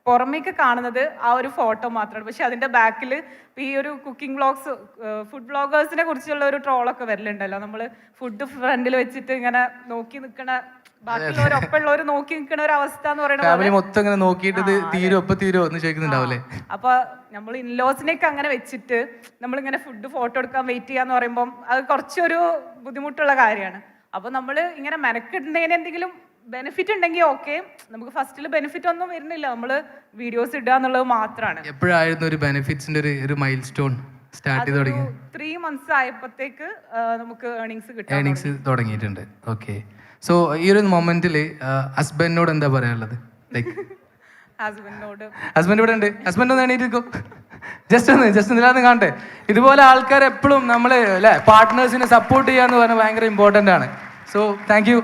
പുറമേക്ക് കാണുന്നത് ആ ഒരു ഫോട്ടോ മാത്രമാണ്. പക്ഷെ അതിൻ്റെ ബാക്കിൽ ഈ ഒരു കുക്കിംഗ് വ്ളോഗ്സ്, ഫുഡ് വ്ളോഗേഴ്സിനെ കുറിച്ചുള്ള ഒരു ട്രോളൊക്കെ വരലുണ്ടല്ലോ. നമ്മൾ ഫുഡ് ഫ്രണ്ടിൽ വെച്ചിട്ട് ഇങ്ങനെ നോക്കി നിൽക്കണ, ബാക്കിയുള്ളവരൊപ്പമുള്ളവർ നോക്കി നിൽക്കുന്ന ഒരു അവസ്ഥ എന്ന് പറയുന്നത്. അപ്പൊ നമ്മൾ ഇൻലോസിനെയൊക്കെ അങ്ങനെ വെച്ചിട്ട് നമ്മളിങ്ങനെ ഫുഡ് ഫോട്ടോ എടുക്കാൻ വെയിറ്റ് ചെയ്യാന്ന് പറയുമ്പോൾ അത് കുറച്ചൊരു ബുദ്ധിമുട്ടുള്ള കാര്യമാണ്. അപ്പൊ നമ്മൾ ഇങ്ങനെ മെനക്കിടുന്നതിന് എന്തെങ്കിലും ബെനിഫിറ്റ് ഉണ്ടെങ്കിൽ ഓക്കെ, നമുക്ക് ഫസ്റ്റിൽ ബെനിഫിറ്റ് ഒന്നും വരുന്നില്ല, നമ്മൾ വീഡിയോസ് ഇടുക എന്നുള്ളത് മാത്രമാണ്. എപ്പോഴായിരുന്നു ഒരു ബെനിഫിറ്റ്സിന്റെ ഒരു മൈൽ സ്റ്റോൺ സ്റ്റാർട്ട് ചെയ്ത് തുടങ്ങി? 3 months ആയപ്പോഴത്തേക്ക് നമുക്ക് ഏർണിങ്സ് തുടങ്ങിയിട്ടുണ്ട്. ഓക്കെ, സോ ഈ ഒരു മൊമെന്റിൽ ഹസ്ബൻഡിനോട് എന്താ പറയാനുള്ളത്? ലൈക്ക് ഹസ്ബൻഡ് ഇവിടെ ഉണ്ട്, ഹസ്ബൻഡ് ഒന്ന് എണീറ്റിരിക്കും, ജസ്റ്റ് ഇതിലാന്ന് കാണട്ടെ. ഇതുപോലെ ആൾക്കാർ എപ്പോഴും നമ്മൾ അല്ലെ പാർട്ട്നേഴ്സിനെ സപ്പോർട്ട് ചെയ്യാന്ന് പറഞ്ഞാൽ ഭയങ്കര ഇമ്പോർട്ടൻ്റ് ആണ്. So thank U.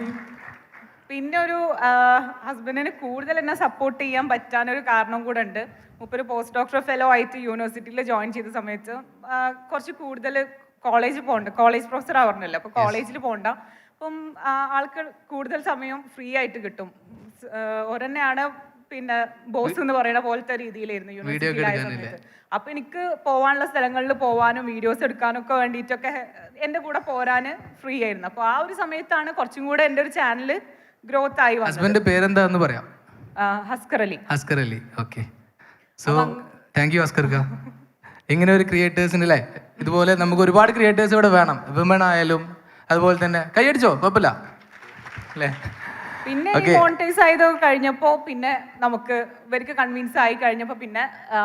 പിന്നെ ഒരു ഹസ്ബൻഡിന് കൂടുതൽ എന്നെ സപ്പോർട്ട് ചെയ്യാൻ പറ്റാനൊരു കാരണം കൂടെ ഉണ്ട്. മുപ്പൊരു പോസ്റ്റ് ഡോക്ടർ ഫെലോ ആയിട്ട് യൂണിവേഴ്സിറ്റിയിൽ ജോയിൻ ചെയ്ത സമയത്ത് കുറച്ച് കൂടുതൽ കോളേജിൽ പോകണ്ട, കോളേജ് പ്രൊഫസർ ആവണമല്ലോ, അപ്പോൾ കോളേജിൽ പോകണ്ട. അപ്പം ആൾക്ക് കൂടുതൽ സമയം ഫ്രീ ആയിട്ട് കിട്ടും. ഒരെന്നെയാണ് പിന്നെ ബോസ് എന്ന് പറയുന്ന പോലത്തെ രീതിയിലായിരുന്നു യൂണിവേഴ്സിറ്റിയിലായ സമയത്ത്. അപ്പൊ എനിക്ക് പോവാനുള്ള സ്ഥലങ്ങളിൽ പോവാനും വീഡിയോസ് എടുക്കാനും ഒക്കെ വേണ്ടിയിട്ടൊക്കെ എൻ്റെ കൂടെ പോരാന് ഫ്രീ ആയിരുന്നു. അപ്പോൾ ആ ഒരു സമയത്താണ് കുറച്ചും കൂടെ എൻ്റെ ഒരു ചാനൽ ഗ്രോത്ത് ആയി വന്നത്. ഹസ്ബൻഡ് പേരെന്താന്ന് പറയാം? Haskar Ali. Haskar Ali, okay. So thank U Haskar ക. ഇങ്ങനെ ഒരു ക്രിയേറ്റേഴ്സിന് അല്ലേ, ഇതുപോലെ നമുക്ക് ഒരുപാട് ക്രിയേറ്റേഴ്സ് ഇവിടെ വേണം, വിമൺ ആയാലും അതുപോലെ തന്നെ. കൈയടിച്ചോ, കുഴപ്പമില്ല അല്ലേ? പിന്നെ ഈ മോണിറ്റൈസ് ആയത് കഴിഞ്ഞപ്പോൾ പിന്നെ നമുക്ക് ഇവർക്ക് കൺവിൻസ് ആയി കഴിഞ്ഞപ്പോൾ പിന്നെ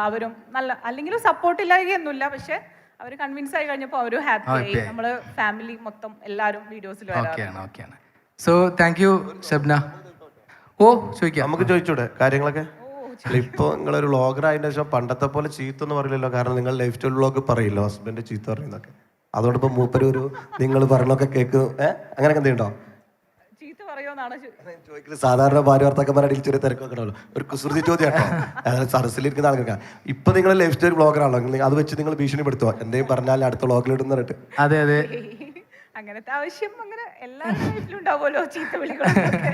അവരും നല്ല, അല്ലെങ്കിലും സപ്പോർട്ട് ഇല്ലായൊന്നുമില്ല, പക്ഷെ അവർ കൺവിൻസ് ആയി കഴിഞ്ഞപ്പോൾ അവരും ഹാപ്പി ആയി. നമ്മള് ഫാമിലി മൊത്തം എല്ലാവരും വീഡിയോസിൽ വരാം. So thank you Shabna. ഓ ചോദിക്കാം, നമുക്ക് ചോദിച്ചൂടെ കാര്യങ്ങളൊക്കെ? ഇപ്പോൾ നിങ്ങളൊരു വ്ളോഗർ ആയതിനു ശേഷം പണ്ടത്തെ പോലെ ചീത്ത എന്ന് പറയില്ലല്ലോ, കാരണം നിങ്ങൾ ലൈഫ് സ്റ്റൈൽ വ്ളോഗ് പറയില്ലോ ഹസ്ബൻഡ് ചീത്ത പറയുന്നതൊക്കെ. അതുകൊണ്ട് ഇപ്പം മൂപ്പര് ഒരു നിങ്ങൾ പറയണൊക്കെ കേക്ക് അങ്ങനെയൊക്കെ എന്തെയുണ്ടോ ചോദിക്കുന്നത്? സാധാരണ ഭാര്യ ഭർത്താക്കന്മാരുടെ ചെറിയ തിരക്കൊക്കെ ഉണ്ടല്ലോ, ഒരു കുസൃതി ചോദ്യം കേട്ടോ, അതായത് സരസിലിരിക്കുന്ന ആൾക്കാർ. ഇപ്പൊ നിങ്ങൾ ലൈഫ് സ്റ്റൈൽ വ്ളോഗറാണല്ലോ, അത് വെച്ച് നിങ്ങൾ ഭീഷണിപ്പെടുത്തുക എന്തെങ്കിലും പറഞ്ഞാൽ അടുത്ത വ്ളോഗിലിടുന്ന പറഞ്ഞിട്ട്. അതെ അതെ, അങ്ങനത്തെ ആവശ്യം അങ്ങനെ എല്ലാവരുടെ ലൈഫിലും ഉണ്ടാവുമല്ലോ ചീത്ത വിളികളൊക്കെ.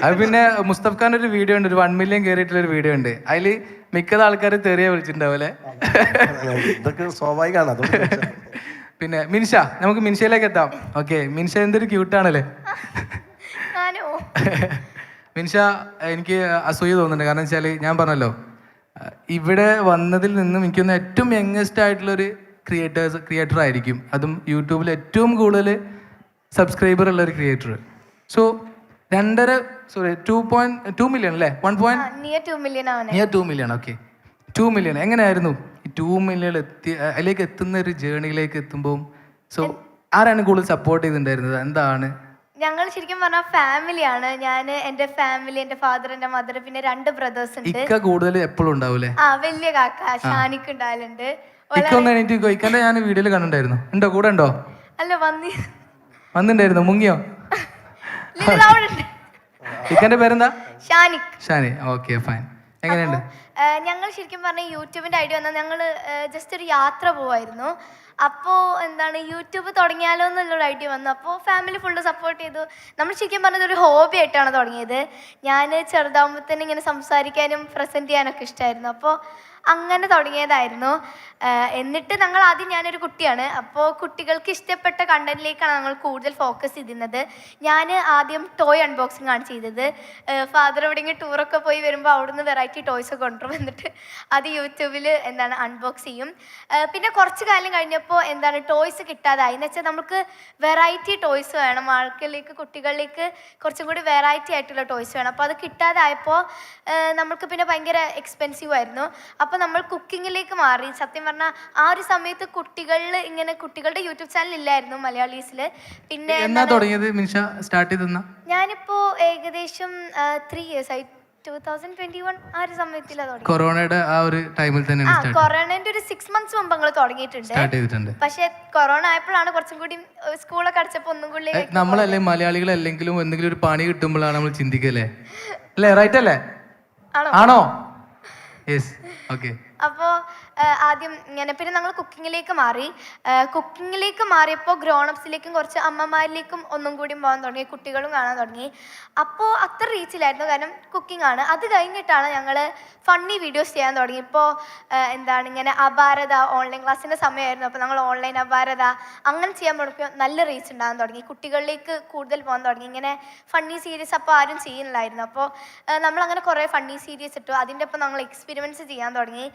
അത് പിന്നെ മുസ്തഫ് ഖാൻ ഒരു വീഡിയോ ഉണ്ട്, ഒരു 1 മില്യൺ കയറിയിട്ടുള്ള ഒരു വീഡിയോ ഉണ്ട്. അതിൽ മിക്കത് ആൾക്കാർ തെറിയ വിളിച്ചിട്ടുണ്ടാവല്ലേ. ഇതൊക്കെ സ്വാഭാവികമാണ്. പിന്നെ മിൻഷ, നമുക്ക് മിൻഷയിലേക്ക് എത്താം. ഓക്കെ, മിൻഷ എന്തൊരു ക്യൂട്ടാണല്ലേ. മിൻഷ എനിക്ക് അസൂയ തോന്നുന്നുണ്ട്, കാരണം വെച്ചാൽ ഞാൻ പറഞ്ഞല്ലോ, ഇവിടെ വന്നതിൽ നിന്നും എനിക്കൊന്ന് ഏറ്റവും യങ്ങസ്റ്റ് ആയിട്ടുള്ളൊരു ക്രിയേറ്റർ ആയിരിക്കും, അതും യൂട്യൂബിൽ ഏറ്റവും കൂടുതൽ സബ്സ്ക്രൈബർ ഉള്ള ഒരു ക്രിയേറ്റർ. സോ 2 മില്യൺ അല്ലേ? Near 2 million. ഓക്കെ, 2 മില്യൺ എങ്ങനെയായിരുന്നു ഈ 2 മില്യൺ അതിലേക്ക് എത്തുന്ന ഒരു ജേണിയിലേക്ക് എത്തുമ്പോൾ? സോ ആരാണ് കൂടുതൽ സപ്പോർട്ട് ചെയ്തിട്ടുണ്ടായിരുന്നത്? എന്താണ്? ഞങ്ങൾ ശരിക്കും പറഞ്ഞാൽ ഫാമിലിയാണ്. ഞാൻ എൻ്റെ ഫാമിലി, എൻ്റെ ഫാദർ, എൻ്റെ മദർ, പിന്നെ 2 ബ്രദേഴ്സ് ഉണ്ട്. ഇക്ക കൂടുതൽ എപ്പോഴും ഉണ്ടാവൂലേ? വലിയ കാക്ക ഷാനിക്ക് ഉണ്ടാവലുണ്ട്. ഇക്കന്റെ ഞാൻ വീഡിയോയിൽ കണ്ടിട്ടുണ്ടായിരുന്നു. ഉണ്ടോ, കൂടെ ഉണ്ടോ? അല്ല, വന്നിട്ടുണ്ടായിരുന്നു. മുങ്ങിയോ? ഇക്കന്റെ പേരെന്താ? ഷാനി. Okay, fine. എങ്ങനെയുണ്ട്? ഞങ്ങൾ ശരിക്കും പറഞ്ഞാൽ യൂട്യൂബിൻ്റെ ഐഡിയ വന്നാൽ ഞങ്ങൾ ജസ്റ്റ് ഒരു യാത്ര പോവായിരുന്നു. അപ്പോൾ എന്താണ് യൂട്യൂബ് തുടങ്ങിയാലോ എന്നുള്ളൊരു ഐഡിയ വന്നു. അപ്പോൾ ഫാമിലി ഫുള്ള് സപ്പോർട്ട് ചെയ്തു. നമ്മൾ ശരിക്കും പറഞ്ഞത് ഒരു ഹോബി ആയിട്ടാണ് തുടങ്ങിയത്. ഞാൻ ചെറുതാകുമ്പോൾ തന്നെ ഇങ്ങനെ സംസാരിക്കാനും പ്രസൻറ്റ് ചെയ്യാനൊക്കെ ഇഷ്ടമായിരുന്നു. അപ്പോൾ അങ്ങനെ തുടങ്ങിയതായിരുന്നു. എന്നിട്ട് ഞങ്ങൾ ആദ്യം, ഞാനൊരു കുട്ടിയാണ്, അപ്പോൾ കുട്ടികൾക്ക് ഇഷ്ടപ്പെട്ട കണ്ടന്റിലേക്കാണ് ഞങ്ങൾ കൂടുതൽ ഫോക്കസ് ചെയ്തിരുന്നത്. ഞാൻ ആദ്യം ടോയ് അൺബോക്സിംഗ് ആണ് ചെയ്തത്. ഫാദർ എവിടെയെങ്കിലും ടൂറൊക്കെ പോയി വരുമ്പോൾ അവിടുന്ന് വെറൈറ്റി ടോയ്സ് ഒക്കെ കൊണ്ടുവരും, എന്നിട്ട് അത് യൂട്യൂബിൽ അൺബോക്സ് ചെയ്യും. പിന്നെ കുറച്ച് കാലം കഴിഞ്ഞപ്പോൾ ടോയ്സ് കിട്ടാതായി. എന്ന് വെച്ചാൽ നമുക്ക് വെറൈറ്റി ടോയ്സ് വേണം, ആൾക്കാരിലേക്ക്, കുട്ടികളിലേക്ക് കുറച്ചും കൂടി വെറൈറ്റി ആയിട്ടുള്ള ടോയ്സ് വേണം. അപ്പോൾ അത് കിട്ടാതായപ്പോൾ നമുക്ക് പിന്നെ ഭയങ്കര എക്സ്പെൻസീവ് ആയിരുന്നു. അപ്പോൾ നമ്മൾ കുക്കിങ്ങിലേക്ക് മാറി. സത്യം പറഞ്ഞാൽ ആ ഒരു സമയത്ത് കുട്ടികളുടെ യൂട്യൂബ് ചാനൽ ഇല്ലായിരുന്നു മലയാളീസിൽ. പിന്നെ ഞാനിപ്പോ ഏകദേശം 3 years ആയി. 2021 ആ ഒരു സമയത്തിലാണ് തുടങ്ങി. കൊറോണയുടെ ആ ഒരു ടൈമിൽ തന്നെ കൊറോണന്റെ ഒരു 6 months മുമ്പ് ഞങ്ങൾ തുടങ്ങിയിട്ടുണ്ട്. പക്ഷെ കൊറോണ ആയപ്പോഴാണ് കുറച്ചും കൂടി സ്കൂളൊക്കെ അടച്ചപ്പോൾ ഒന്നും കൂടി നമ്മളല്ലേ മലയാളികളല്ലെങ്കിലും എന്തെങ്കിലും ഒരു പണി കിട്ടുമ്പോഴാണ് നമ്മൾ ചിന്തിക്കല്ലേ, അല്ലേ? റൈറ്റ് അല്ലേ? ആണോ? യെസ്. ഓക്കെ. അപ്പോൾ ആദ്യം പിന്നെ ഞങ്ങൾ കുക്കിങ്ങിലേക്ക് മാറിയപ്പോൾ ഗ്രോണപ്സിലേക്കും കുറച്ച് അമ്മമാരിലേക്കും ഒന്നും കൂടി പോകാൻ തുടങ്ങി, കുട്ടികളും കാണാൻ തുടങ്ങി. അപ്പോൾ അത്ര റീച്ചിലായിരുന്നു, കാരണം കുക്കിംഗ് ആണ്. അത് കഴിഞ്ഞിട്ടാണ് ഞങ്ങൾ ഫണ്ണി വീഡിയോസ് ചെയ്യാൻ തുടങ്ങി. ഇപ്പോൾ ഇങ്ങനെ അപാരത ഓൺലൈൻ ക്ലാസ്സിൻ്റെ സമയമായിരുന്നു. അപ്പോൾ ഞങ്ങൾ ഓൺലൈൻ അപാരത അങ്ങനെ ചെയ്യാൻ തുടങ്ങിയപ്പോൾ നല്ല റീച്ച് ഉണ്ടാകാൻ തുടങ്ങി, കുട്ടികളിലേക്ക് കൂടുതൽ പോകാൻ തുടങ്ങി. ഇങ്ങനെ ഫണ്ണി സീരീസ് അപ്പോൾ ആരും ചെയ്യുന്നില്ലായിരുന്നു. അപ്പോൾ നമ്മളങ്ങനെ കുറേ ഫണ്ണി സീരീസ് ഇട്ടു. അതിൻ്റെ ഒപ്പം ഞങ്ങൾ എക്സ്പെരിമെൻറ്റ്സ് ചെയ്യാൻ തുടങ്ങി.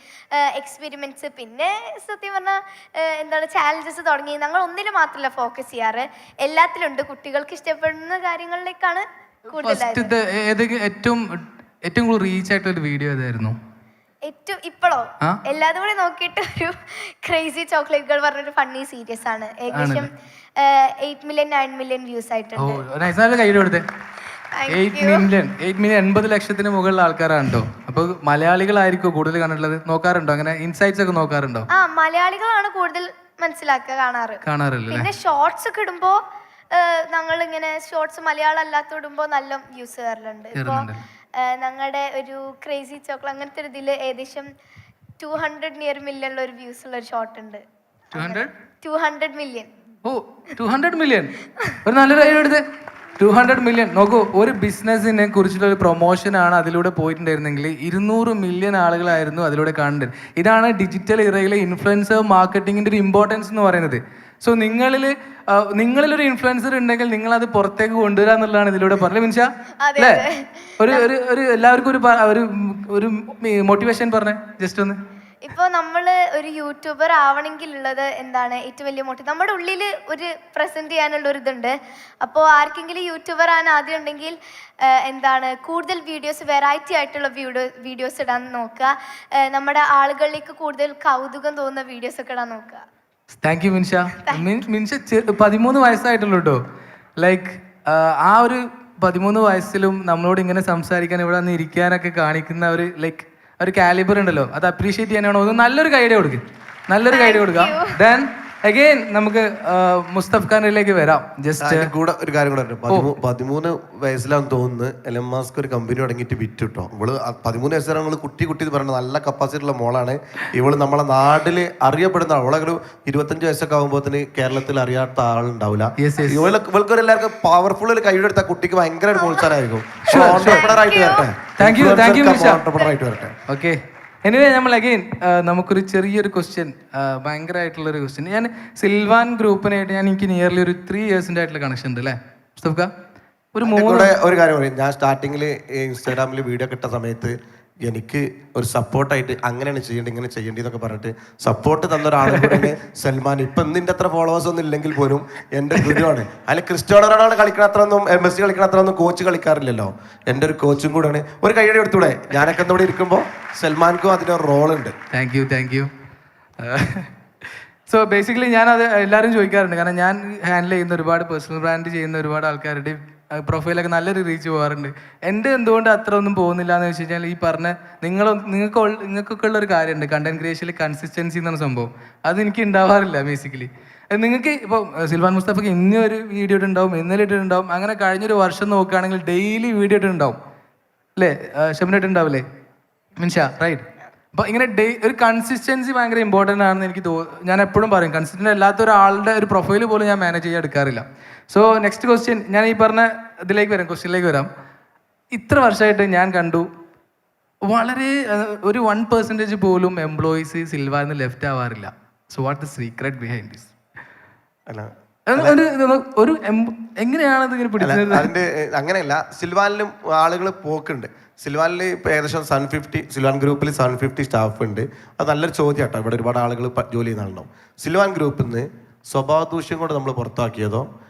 എക്സ്പെരിമെൻറ്റ്സ്, പിന്നെ സത്യം പറഞ്ഞാൽ ചാലഞ്ചസ് തുടങ്ങി. ഞങ്ങൾ ഒന്നിൽ മാത്രമല്ല ഫോക്കസ് ചെയ്യാറ്, എല്ലാത്തിലുണ്ട്. കുട്ടികൾക്ക് ഇഷ്ടപ്പെടുന്ന കാര്യങ്ങളിലേക്കാണ് കൂടുതലായിട്ട്. ഏറ്റവും കൂടുതൽ റീച്ച് ആയിട്ടുള്ള വീഡിയോ ഏതായിരുന്നു? ഇപ്പോഴോ എല്ലാതും കൂടി നോക്കിയിട്ട് ഒരു ക്രേസി ചോക്ലേറ്റ് ഗേൾ പറഞ്ഞൊരു ഫണ്ണി സീരീസ് ആണ്. ഏകദേശം 8 million 9 million വ്യൂസ് ആയിട്ടുണ്ട്. 8 മില്യൺ 80 ലക്ഷത്തിന് മുകളിൽ ആൾക്കാരാണോ? അപ്പൊ മലയാളികളായിരിക്കും കൂടുതൽ കണ്ടിട്ടുള്ളത്. നോക്കാറുണ്ടോ അങ്ങനെ ഇൻസൈറ്റ്സ് ഒക്കെ നോക്കാറുണ്ടോ? മലയാളികളാണ് കൂടുതൽ കാണാറില്ല. പിന്നെ ഷോർട്സ് ഒക്കെ ഇടുമ്പോ ഞങ്ങൾ ഇങ്ങനെ ഷോർട്സ് മലയാളം അല്ലാത്ത ഇടുമ്പോ നല്ല വ്യൂസ് കയറലുണ്ട്. ഇപ്പൊ ഞങ്ങളുടെ ഒരു ക്രേസി ചോക്ലേറ്റ് അങ്ങനത്തെ ഒരു ഇതിൽ ഏകദേശം 200 നിയർ മില്യൺ ഒരു വ്യൂസ് ഉള്ള ഒരു ഷോർട്ട് ഉണ്ട്. 200 മില്യൺ. ഓ 200 മില്യൺ. ഒരു നല്ലൊരു ഐഡിയ എടുത്തേ. 200 മില്യൺ നോക്കൂ, ഒരു ബിസിനസ്സിനെ കുറിച്ചുള്ള ഒരു പ്രൊമോഷനാണ് അതിലൂടെ പോയിട്ടുണ്ടായിരുന്നെങ്കിൽ 200 മില്യൺ ആളുകളായിരുന്നു അതിലൂടെ കാണേണ്ടത്. ഇതാണ് ഡിജിറ്റൽ ഇറയിലെ ഇൻഫ്ലുവൻസർ മാർക്കറ്റിങ്ങിൻ്റെ ഒരു ഇമ്പോർട്ടൻസ് എന്ന് പറയുന്നത്. സോ നിങ്ങളിലൊരു ഇൻഫ്ലുവൻസർ ഉണ്ടെങ്കിൽ നിങ്ങൾ അത് പുറത്തേക്ക് കൊണ്ടുവരിക എന്നുള്ളതാണ് ഇതിലൂടെ പറഞ്ഞത്. മിൻഷ അല്ലേ? ഒരു എല്ലാവർക്കും ഒരു മോട്ടിവേഷൻ പറഞ്ഞേ, ജസ്റ്റ് ഒന്ന്. ഇപ്പോൾ നമ്മൾ ഒരു യൂട്യൂബർ ആവണമെങ്കിലുള്ളത് എന്താണ് ഏറ്റവും വലിയ മോട്ടീവ്? നമ്മുടെ ഉള്ളിൽ ഒരു പ്രസൻറ്റ് ചെയ്യാനുള്ള ഒരു ഇതുണ്ട്. അപ്പോൾ ആർക്കെങ്കിലും യൂട്യൂബർ ആകാൻ ആദ്യം ഉണ്ടെങ്കിൽ എന്താണ് കൂടുതൽ വീഡിയോസ്, വെറൈറ്റി ആയിട്ടുള്ള വീഡിയോസ് ഇടാൻ നോക്കുക. നമ്മുടെ ആളുകളിലേക്ക് കൂടുതൽ കൗതുകം തോന്നുന്ന വീഡിയോസ് ഒക്കെ ഇടാൻ നോക്കുക. Thank you Minsha. മിൻഷ 13 വയസ്സായിട്ടുള്ളൂ കേട്ടോ. ലൈക്ക് ആ ഒരു 13 വയസ്സിലും നമ്മളോട് ഇങ്ങനെ സംസാരിക്കാൻ, ഇവിടെ വന്ന് ഇരിക്കാനൊക്കെ കാണിക്കുന്ന ഒരു കാലിബർ ഉണ്ടല്ലോ, അത് അപ്രീഷിയേറ്റ് ചെയ്യാനാണോ? നല്ലൊരു ഗൈഡ് കൊടുക്കുക, നല്ലൊരു ഗൈഡ് കൊടുക്കാം. ദെൻ അഗെയിൻ നമുക്ക് മുസ്തഫ് ഖാനിലേക്ക് വരാം. ജസ്റ്റ് കൂടെ ഒരു കാര്യം കൂടെ 13 വയസ്സിലാന്ന് തോന്നുന്നു എലൻ മസ്ക് ഒരു കമ്പനി തുടങ്ങിയിട്ട് വിറ്റിട്ടോ. ഇവള് 13 വയസ്സുകാരെ നമ്മള് കുട്ടി എന്ന് പറയുന്നത് നല്ല കപ്പാസിറ്റി ഉള്ള മോളാണ്. ഇവള് നമ്മളെ നാട്ടിൽ അറിയപ്പെടുന്ന അവളെ ഒരു 25 വയസ്സൊക്കെ ആകുമ്പോഴത്തേന് കേരളത്തിൽ അറിയാത്ത ആളുണ്ടാവില്ല. ഇവൾക്ക് എല്ലാവർക്കും പവർഫുൾ ഒരു കൈയെടുത്ത കുട്ടിക്ക് ഭയങ്കര ഒരു പ്രോത്സാഹനമായിരിക്കും. ഓൺടർപ്രണർ ആയിട്ട് വരട്ടെ. ഓൺടർപ്രണർ വരട്ടെ. ഓക്കെ, എനിവേ നമ്മൾ അഗെയിൻ നമുക്കൊരു ചെറിയൊരു ക്വസ്റ്റ്യൻ, ഭയങ്കരമായിട്ടുള്ളൊരു ക്വസ്റ്റ്യൻ. ഞാൻ സിൽവാൻ ഗ്രൂപ്പിനായിട്ട് എനിക്ക് നിയർലി ഒരു 3 ഇയേഴ്സിൻ്റെ ആയിട്ടുള്ള കണക്ഷൻ ഉണ്ട് അല്ലേ മുസ്തഫ? ഒരു കാര്യം പറയും, ഞാൻ സ്റ്റാർട്ടിങ്ങിൽ ഇൻസ്റ്റാഗ്രാമിൽ വീഡിയോ കിട്ട സമയത്ത് എനിക്ക് ഒരു സപ്പോർട്ടായിട്ട് അങ്ങനെയാണ് ചെയ്യേണ്ടത്, ഇങ്ങനെ ചെയ്യേണ്ടത് എന്നൊക്കെ പറഞ്ഞിട്ട് സപ്പോർട്ട് തന്ന ഒരാളും കൂടെ സൽമാൻ. ഇപ്പം നിന്റെ അത്ര ഫോളോവേഴ്സ് ഒന്നും ഇല്ലെങ്കിൽ പോലും എൻ്റെ ഗുരുവാണ്. അതിൽ ക്രിസ്ത്യാനോ റൊണാൾഡോ കളിക്കണ അത്രയൊന്നും, മെസ്സി കളിക്കണ അത്രയൊന്നും കോച്ച് കളിക്കാറില്ലല്ലോ. എൻ്റെ ഒരു കോച്ചും കൂടെയാണ്. ഒരു കൈയടി എടുത്തൂടെ? ഞാനൊക്കെ ഇവിടെ ഇരിക്കുമ്പോൾ സൽമാൻക്കും അതിനൊരു റോളുണ്ട്. Thank you. സോ ബേസിക്കലി ഞാനത് എല്ലാവരും ചോദിക്കാറുണ്ട്. കാരണം ഞാൻ ഹാൻഡിൽ ചെയ്യുന്ന ഒരുപാട് പേഴ്സണൽ ബ്രാൻഡ് ചെയ്യുന്ന ഒരുപാട് ആൾക്കാരുടെ പ്രൊഫൈലൊക്കെ നല്ലൊരു റീച്ച് പോകാറുണ്ട്. എൻ്റെ എന്തുകൊണ്ട് അത്ര ഒന്നും പോകുന്നില്ല എന്ന് വെച്ച് കഴിഞ്ഞാൽ, ഈ പറഞ്ഞ നിങ്ങൾക്കൊക്കെ ഉള്ളൊരു കാര്യമുണ്ട്, കണ്ടന്റ് ക്രിയേഷനിൽ കൺസിസ്റ്റൻസി എന്നാണ് സംഭവം. അതെനിക്ക് ഉണ്ടാവാറില്ല ബേസിക്കലി. നിങ്ങൾക്ക് ഇപ്പോൾ സിൽവാൻ മുസ്തഫക്ക് ഇന്നൊരു വീഡിയോ ഇട്ടുണ്ടാവും, ഇന്നലെ ഇട്ടിട്ടുണ്ടാവും, അങ്ങനെ കഴിഞ്ഞൊരു വർഷം നോക്കുകയാണെങ്കിൽ ഡെയിലി വീഡിയോ ഇട്ടുണ്ടാവും അല്ലേ? ഷെമിനായിട്ട് ഉണ്ടാവില്ലേ മിൻഷ? റൈറ്റ്. അപ്പോൾ ഇങ്ങനെ ഒരു കൺസിസ്റ്റൻസി ഭയങ്കര ഇമ്പോർട്ടൻ്റ് ആണെന്ന് എനിക്ക് ഞാൻ എപ്പോഴും പറയും. കൺസിസ്റ്റൻ്റ് അല്ലാത്ത ഒരാളുടെ ഒരു പ്രൊഫൈൽ പോലും ഞാൻ മാനേജ് ചെയ്യാൻ എടുക്കാറില്ല. സോ നെക്സ്റ്റ് ക്വസ്റ്റ്യൻ, ഞാൻ ഈ പറഞ്ഞ ക്വസ്റ്റ്യനിലേക്ക് വരാം. ഇത്ര വർഷമായിട്ട് ഞാൻ കണ്ടു വളരെ ഒരു 1% പോലും എംപ്ലോയീസ് സിൽവാന്ന് ലെഫ്റ്റ് ആവാറില്ല. So what the secret behind this? എങ്ങനെയാണ് ഇങ്ങനെ പിടിച്ചത്? അതിന്റെ അങ്ങനെയല്ല, സിൽവാനിലും ആളുകൾ പോക്കുണ്ട്. സിൽവാനിൽ ഇപ്പോൾ ഏകദേശം സിൽവാൻ ഗ്രൂപ്പിൽ 750 സ്റ്റാഫ് ഉണ്ട്. അത് നല്ലൊരു ചോദ്യം കേട്ടോ. ഇവിടെ ഒരുപാട് ആളുകൾ ജോലി ചെയ്യുന്ന ആളുണ്ടാവും. സിൽവാൻ ഗ്രൂപ്പിൽ നിന്ന് സ്വഭാവ ദൂഷ്യം കൊണ്ട് നമ്മൾ പുറത്താക്കിയതോ,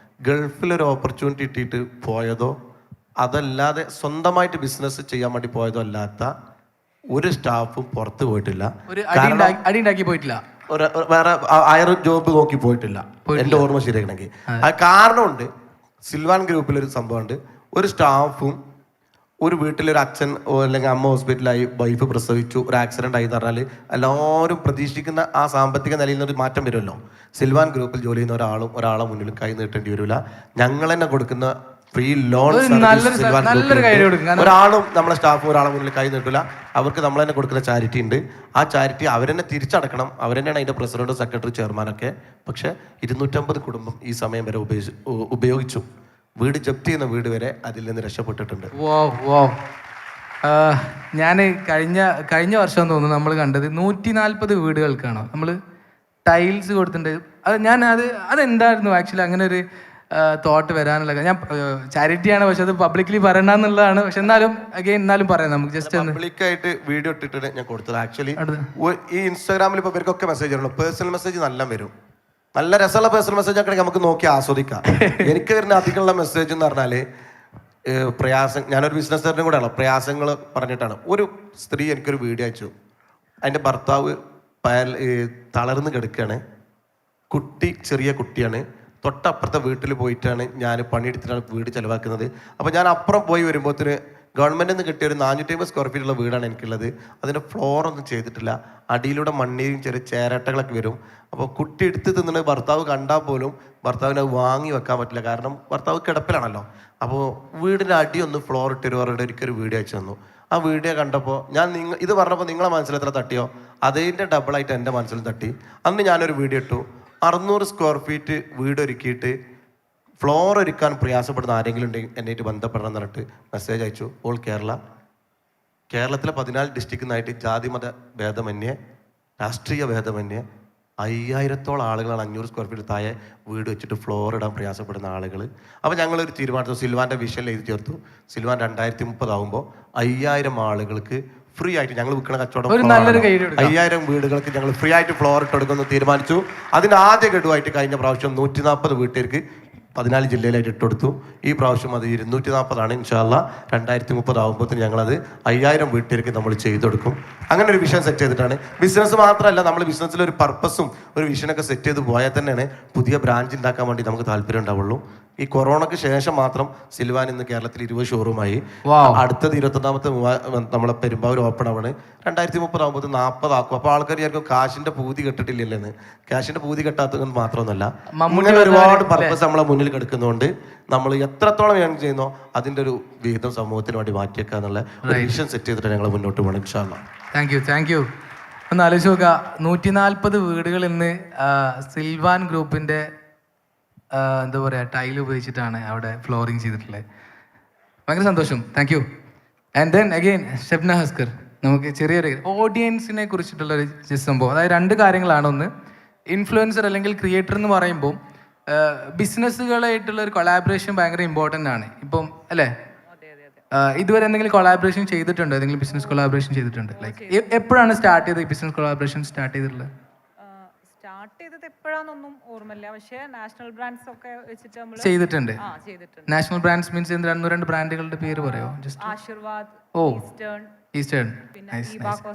ഗൾഫിലൊരു ഓപ്പർച്യൂണിറ്റി ഇട്ടിട്ട് പോയതോ, അതല്ലാതെ സ്വന്തമായിട്ട് ബിസിനസ് ചെയ്യാൻ വേണ്ടി പോയതോ അല്ലാത്ത ഒരു സ്റ്റാഫും പുറത്ത് പോയിട്ടില്ല. വേറെ ഹയർ ജോബ് നോക്കി പോയിട്ടില്ല, എൻ്റെ ഓർമ്മ ശരിയാക്കണമെങ്കിൽ. അത് കാരണമുണ്ട്. സിൽവാൻ ഗ്രൂപ്പിലൊരു സംഭവമുണ്ട്. ഒരു സ്റ്റാഫും ഒരു വീട്ടിലൊരു അച്ഛൻ അല്ലെങ്കിൽ അമ്മ ഹോസ്പിറ്റലായി, വൈഫ് പ്രസവിച്ചു, ഒരു ആക്സിഡൻ്റ് ആയി എന്ന് പറഞ്ഞാൽ എല്ലാവരും പ്രതീക്ഷിക്കുന്ന ആ സാമ്പത്തിക നിലയിൽ നിന്നൊരു മാറ്റം വരുമല്ലോ. സിൽവാൻ ഗ്രൂപ്പിൽ ജോലി ചെയ്യുന്ന ഒരാളെ മുന്നിൽ കൈ നീട്ടേണ്ടി വരില്ല. ഞങ്ങൾ തന്നെ കൊടുക്കുന്ന ഫ്രീ ലോൺ ഒരാളും നമ്മളെ സ്റ്റാഫ് ഒരാളെ മുന്നിൽ കൈ നീട്ടില്ല. അവർക്ക് നമ്മൾ തന്നെ കൊടുക്കുന്ന ചാരിറ്റി ഉണ്ട്. ആ ചാരിറ്റി അവരെന്നെ തിരിച്ചടക്കണം. അവരെന്നെയാണ് അതിൻ്റെ പ്രസിഡന്റ്, സെക്രട്ടറി, ചെയർമാനൊക്കെ. പക്ഷേ 250 കുടുംബം ഈ സമയം വരെ ഉപയോഗിച്ചു. വീട് ജപ്തി ചെയ്യുന്ന വീട് വരെ അതിൽ നിന്ന് രക്ഷപ്പെട്ടിട്ടുണ്ട്. ഞാൻ കഴിഞ്ഞ വർഷം തോന്നുന്നു നമ്മൾ കണ്ടത് 140 വീടുകൾക്കാണോ നമ്മൾ ടൈൽസ് കൊടുത്തിട്ടുണ്ട്. അതെന്തായിരുന്നു ആക്ച്വലി അങ്ങനെ ഒരു തോട്ട് വരാനുള്ള? ഞാൻ ചാരിറ്റിയാണ്, പക്ഷെ അത് പബ്ലിക്കലി പറയണമെന്നുള്ളതാണ്. പക്ഷെ എന്നാലും പറയാം നമുക്ക്. ജസ്റ്റ് പബ്ലിക്കായിട്ട് വീഡിയോ ഇട്ടിട്ട് ഞാൻ കൊടുത്തത്. ആക്ച്വലി ഈ ഇൻസ്റ്റാഗ്രാമിൽ ഇപ്പോൾ ഇവർക്കൊക്കെ മെസ്സേജ് വരണം. പേഴ്സണൽ മെസ്സേജ് നല്ല വരും. നല്ല രസമുള്ള പേഴ്സണൽ മെസ്സേജ് ഒക്കെ നമുക്ക് നോക്കി ആസ്വദിക്കാം. എനിക്ക് വരുന്ന അധികമുള്ള മെസ്സേജ് എന്ന് പറഞ്ഞാൽ ഞാനൊരു ബിസിനസ്സുകാരനും കൂടെയാണ്. പ്രയാസങ്ങൾ പറഞ്ഞിട്ടാണ്. ഒരു സ്ത്രീ എനിക്കൊരു വീഡിയോ അയച്ചു. അതിൻ്റെ ഭർത്താവ് തളർന്ന് കിടക്കുകയാണ്. ചെറിയ കുട്ടിയാണ്. തൊട്ടപ്പുറത്തെ വീട്ടിൽ പോയിട്ടാണ് ഞാൻ പണിയെടുത്തിട്ടാണ് വീട് ചിലവാക്കുന്നത്. അപ്പോൾ ഞാൻ അപ്പുറം പോയി വരുമ്പോഴത്തേന് ഗവൺമെൻറ്റിൽ നിന്ന് കിട്ടിയ ഒരു 450 സ്ക്വയർ ഫീറ്റുള്ള വീടാണ് എനിക്കുള്ളത്. അതിൻ്റെ ഫ്ലോറൊന്നും ചെയ്തിട്ടില്ല. അടിയിലൂടെ മണ്ണീരും ചെറിയ ചേരട്ടകളൊക്കെ വരും. അപ്പോൾ കുട്ടി എടുത്ത് തിന്നുന്നത് ഭർത്താവ് കണ്ടാൽ പോലും ഭർത്താവിനെ വാങ്ങി വെക്കാൻ പറ്റില്ല. കാരണം ഭർത്താവ് കിടപ്പിലാണല്ലോ. അപ്പോൾ വീടിൻ്റെ അടിയൊന്ന് ഫ്ലോർ ഇട്ടൊരു ഒരിക്കൽ വീഡിയോ അയച്ചു തന്നു. ആ വീഡിയോ കണ്ടപ്പോൾ ഇത് പറഞ്ഞപ്പോൾ നിങ്ങളെ മനസ്സിൽ എത്ര തട്ടിയോ അതിൻ്റെ ഡബിളായിട്ട് എൻ്റെ മനസ്സിൽ തട്ടി. അന്ന് ഞാനൊരു വീഡിയോ ഇട്ടു. 600 സ്ക്വയർ ഫീറ്റ് വീട് ഒരുക്കിയിട്ട് ഫ്ലോർ ഒരുക്കാൻ പ്രയാസപ്പെടുന്ന ആരെങ്കിലും ഉണ്ടെങ്കിൽ എന്നേറ്റ് ബന്ധപ്പെടണം എന്ന് പറഞ്ഞിട്ട് മെസ്സേജ് അയച്ചു. ഓൾ കേരളത്തിലെ 14 ഡിസ്ട്രിക്റ്റിൽ നിന്നായിട്ട് ജാതിമത ഭേദമന്യേ രാഷ്ട്രീയ ഭേദമന്യേ 5000-ഓളം ആളുകളാണ് 500 സ്ക്വയർ ഫീറ്റ് താഴെ വീട് വെച്ചിട്ട് ഫ്ലോർ ഇടാൻ പ്രയാസപ്പെടുന്ന ആളുകൾ. അപ്പോൾ ഞങ്ങളൊരു തീരുമാനത്തിൽ സിൽവാൻ്റെ വിഷനിൽ എഴുതി ചേർത്തു. സിൽവാൻ 2030 ആകുമ്പോൾ 5000 ആളുകൾക്ക് ഫ്രീ ആയിട്ട് ഞങ്ങൾ വിൽക്കുന്ന കച്ചവടം 5000 വീടുകൾക്ക് ഞങ്ങൾ ഫ്രീ ആയിട്ട് ഫ്ലോർ ഇട്ട് കൊടുക്കുമെന്ന് തീരുമാനിച്ചു. അതിൻ്റെ ആദ്യ ഗഡുവായിട്ട് കഴിഞ്ഞ പ്രാവശ്യം 140 വീട്ടുകാർക്ക് 14 ജില്ലയിലായിട്ട് ഇട്ടുകൊടുത്തു. ഈ പ്രാവശ്യം അത് 240 ഇൻഷാല്ലാ. 2030 ആകുമ്പോഴത്തേന് ഞങ്ങളത് 5000 വീട്ടുകാർക്ക് നമ്മൾ ചെയ്തു കൊടുക്കും. അങ്ങനെ ഒരു വിഷൻ സെറ്റ് ചെയ്തിട്ടാണ്. ബിസിനസ് മാത്രമല്ല, നമ്മൾ ബിസിനസ്സിൽ ഒരു പർപ്പസും ഒരു വിഷനൊക്കെ സെറ്റ് ചെയ്ത് പോയാൽ തന്നെയാണ് പുതിയ ബ്രാഞ്ച് ഉണ്ടാക്കാൻ വേണ്ടി നമുക്ക് താല്പര്യം ഉണ്ടാവുള്ളൂ. ഈ കൊറോണയ്ക്ക് ശേഷം മാത്രം സിൽവാൻ ഇന്ന് കേരളത്തിൽ 20 ഷോറൂമായി. അടുത്തത് 21ാമത്തെ നമ്മളെ പെരുമ്പാവൂർ ഓപ്പൺ ആവാണ്. 2030 ആകുമ്പോൾ 40 ആക്കും. അപ്പോൾ ആൾക്കാർ വിചാരിക്കും കാശിന്റെ പൂതി കെട്ടിട്ടില്ലെന്ന്. കാശിന്റെ പൂതി കെട്ടാത്തത് മാത്രമൊന്നുമല്ല, ഇങ്ങനെ ഒരുപാട് പർപ്പസ് നമ്മളെ മുന്നിൽ കിടക്കുന്നതുകൊണ്ട് നമ്മൾ എത്രത്തോളം ഏൺ ചെയ്യുന്നോ അതിന്റെ ഒരു വിഹിതം സമൂഹത്തിന് വേണ്ടി മാറ്റിയേക്കുക എന്നുള്ള ഒരു വിഷൻ സെറ്റ് ചെയ്തിട്ട് ഞങ്ങൾ മുന്നോട്ട് പോകണം ഇൻഷാ അല്ലാഹ്. Thank you. ഒന്ന് ആലോചിച്ച് നോക്കുക, 140 വീടുകൾ ഇന്ന് സിൽവാൻ ഗ്രൂപ്പിന്റെ എന്താ പറയുക ടൈൽ ഉപയോഗിച്ചിട്ടാണ് അവിടെ ഫ്ലോറിങ് ചെയ്തിട്ടുള്ളത്. ഭയങ്കര സന്തോഷം. Thank you. And then again Shabna Haskar, നമുക്ക് ചെറിയൊരു ഓഡിയൻസിനെ കുറിച്ചിട്ടുള്ളൊരു സംഭവം. അതായത് 2 കാര്യങ്ങളാണ്. ഒന്ന്, ഇൻഫ്ലുവൻസർ അല്ലെങ്കിൽ ക്രിയേറ്റർ എന്ന് പറയുമ്പോൾ ബിസിനസ്സുകളായിട്ടുള്ള ഒരു കൊളാബറേഷൻ ഭയങ്കര ഇമ്പോർട്ടൻ്റ് ആണ്. ഇപ്പം അല്ലേ, ഇതുവരെ എന്തെങ്കിലും കൊളാബറേഷൻ ചെയ്തിട്ടുണ്ടോ? ഏതെങ്കിലും ബിസിനസ് കൊളാബറേഷൻ ചെയ്തിട്ടുണ്ട്? ലൈക്ക് എപ്പോഴാണ് സ്റ്റാർട്ട് ചെയ്തത് ഈ ബിസിനസ് കൊളാബറേഷൻ സ്റ്റാർട്ട് ചെയ്തിട്ടുള്ളത്? സ്റ്റാർട്ട് ചെയ്തത് എപ്പോഴാണെന്നൊന്നും ഓർമ്മയില്ല. പക്ഷേ നാഷണൽ ബ്രാൻഡ്സ് ഒക്കെ വെച്ചിട്ട് നമ്മൾ ചെയ്തിട്ടുണ്ട്. നാഷണൽ ബ്രാൻഡ്സ് മീൻസ് 2 ബ്രാൻഡുകളുടെ പേര് പറയോ? Just Aashirvaad, Eastern.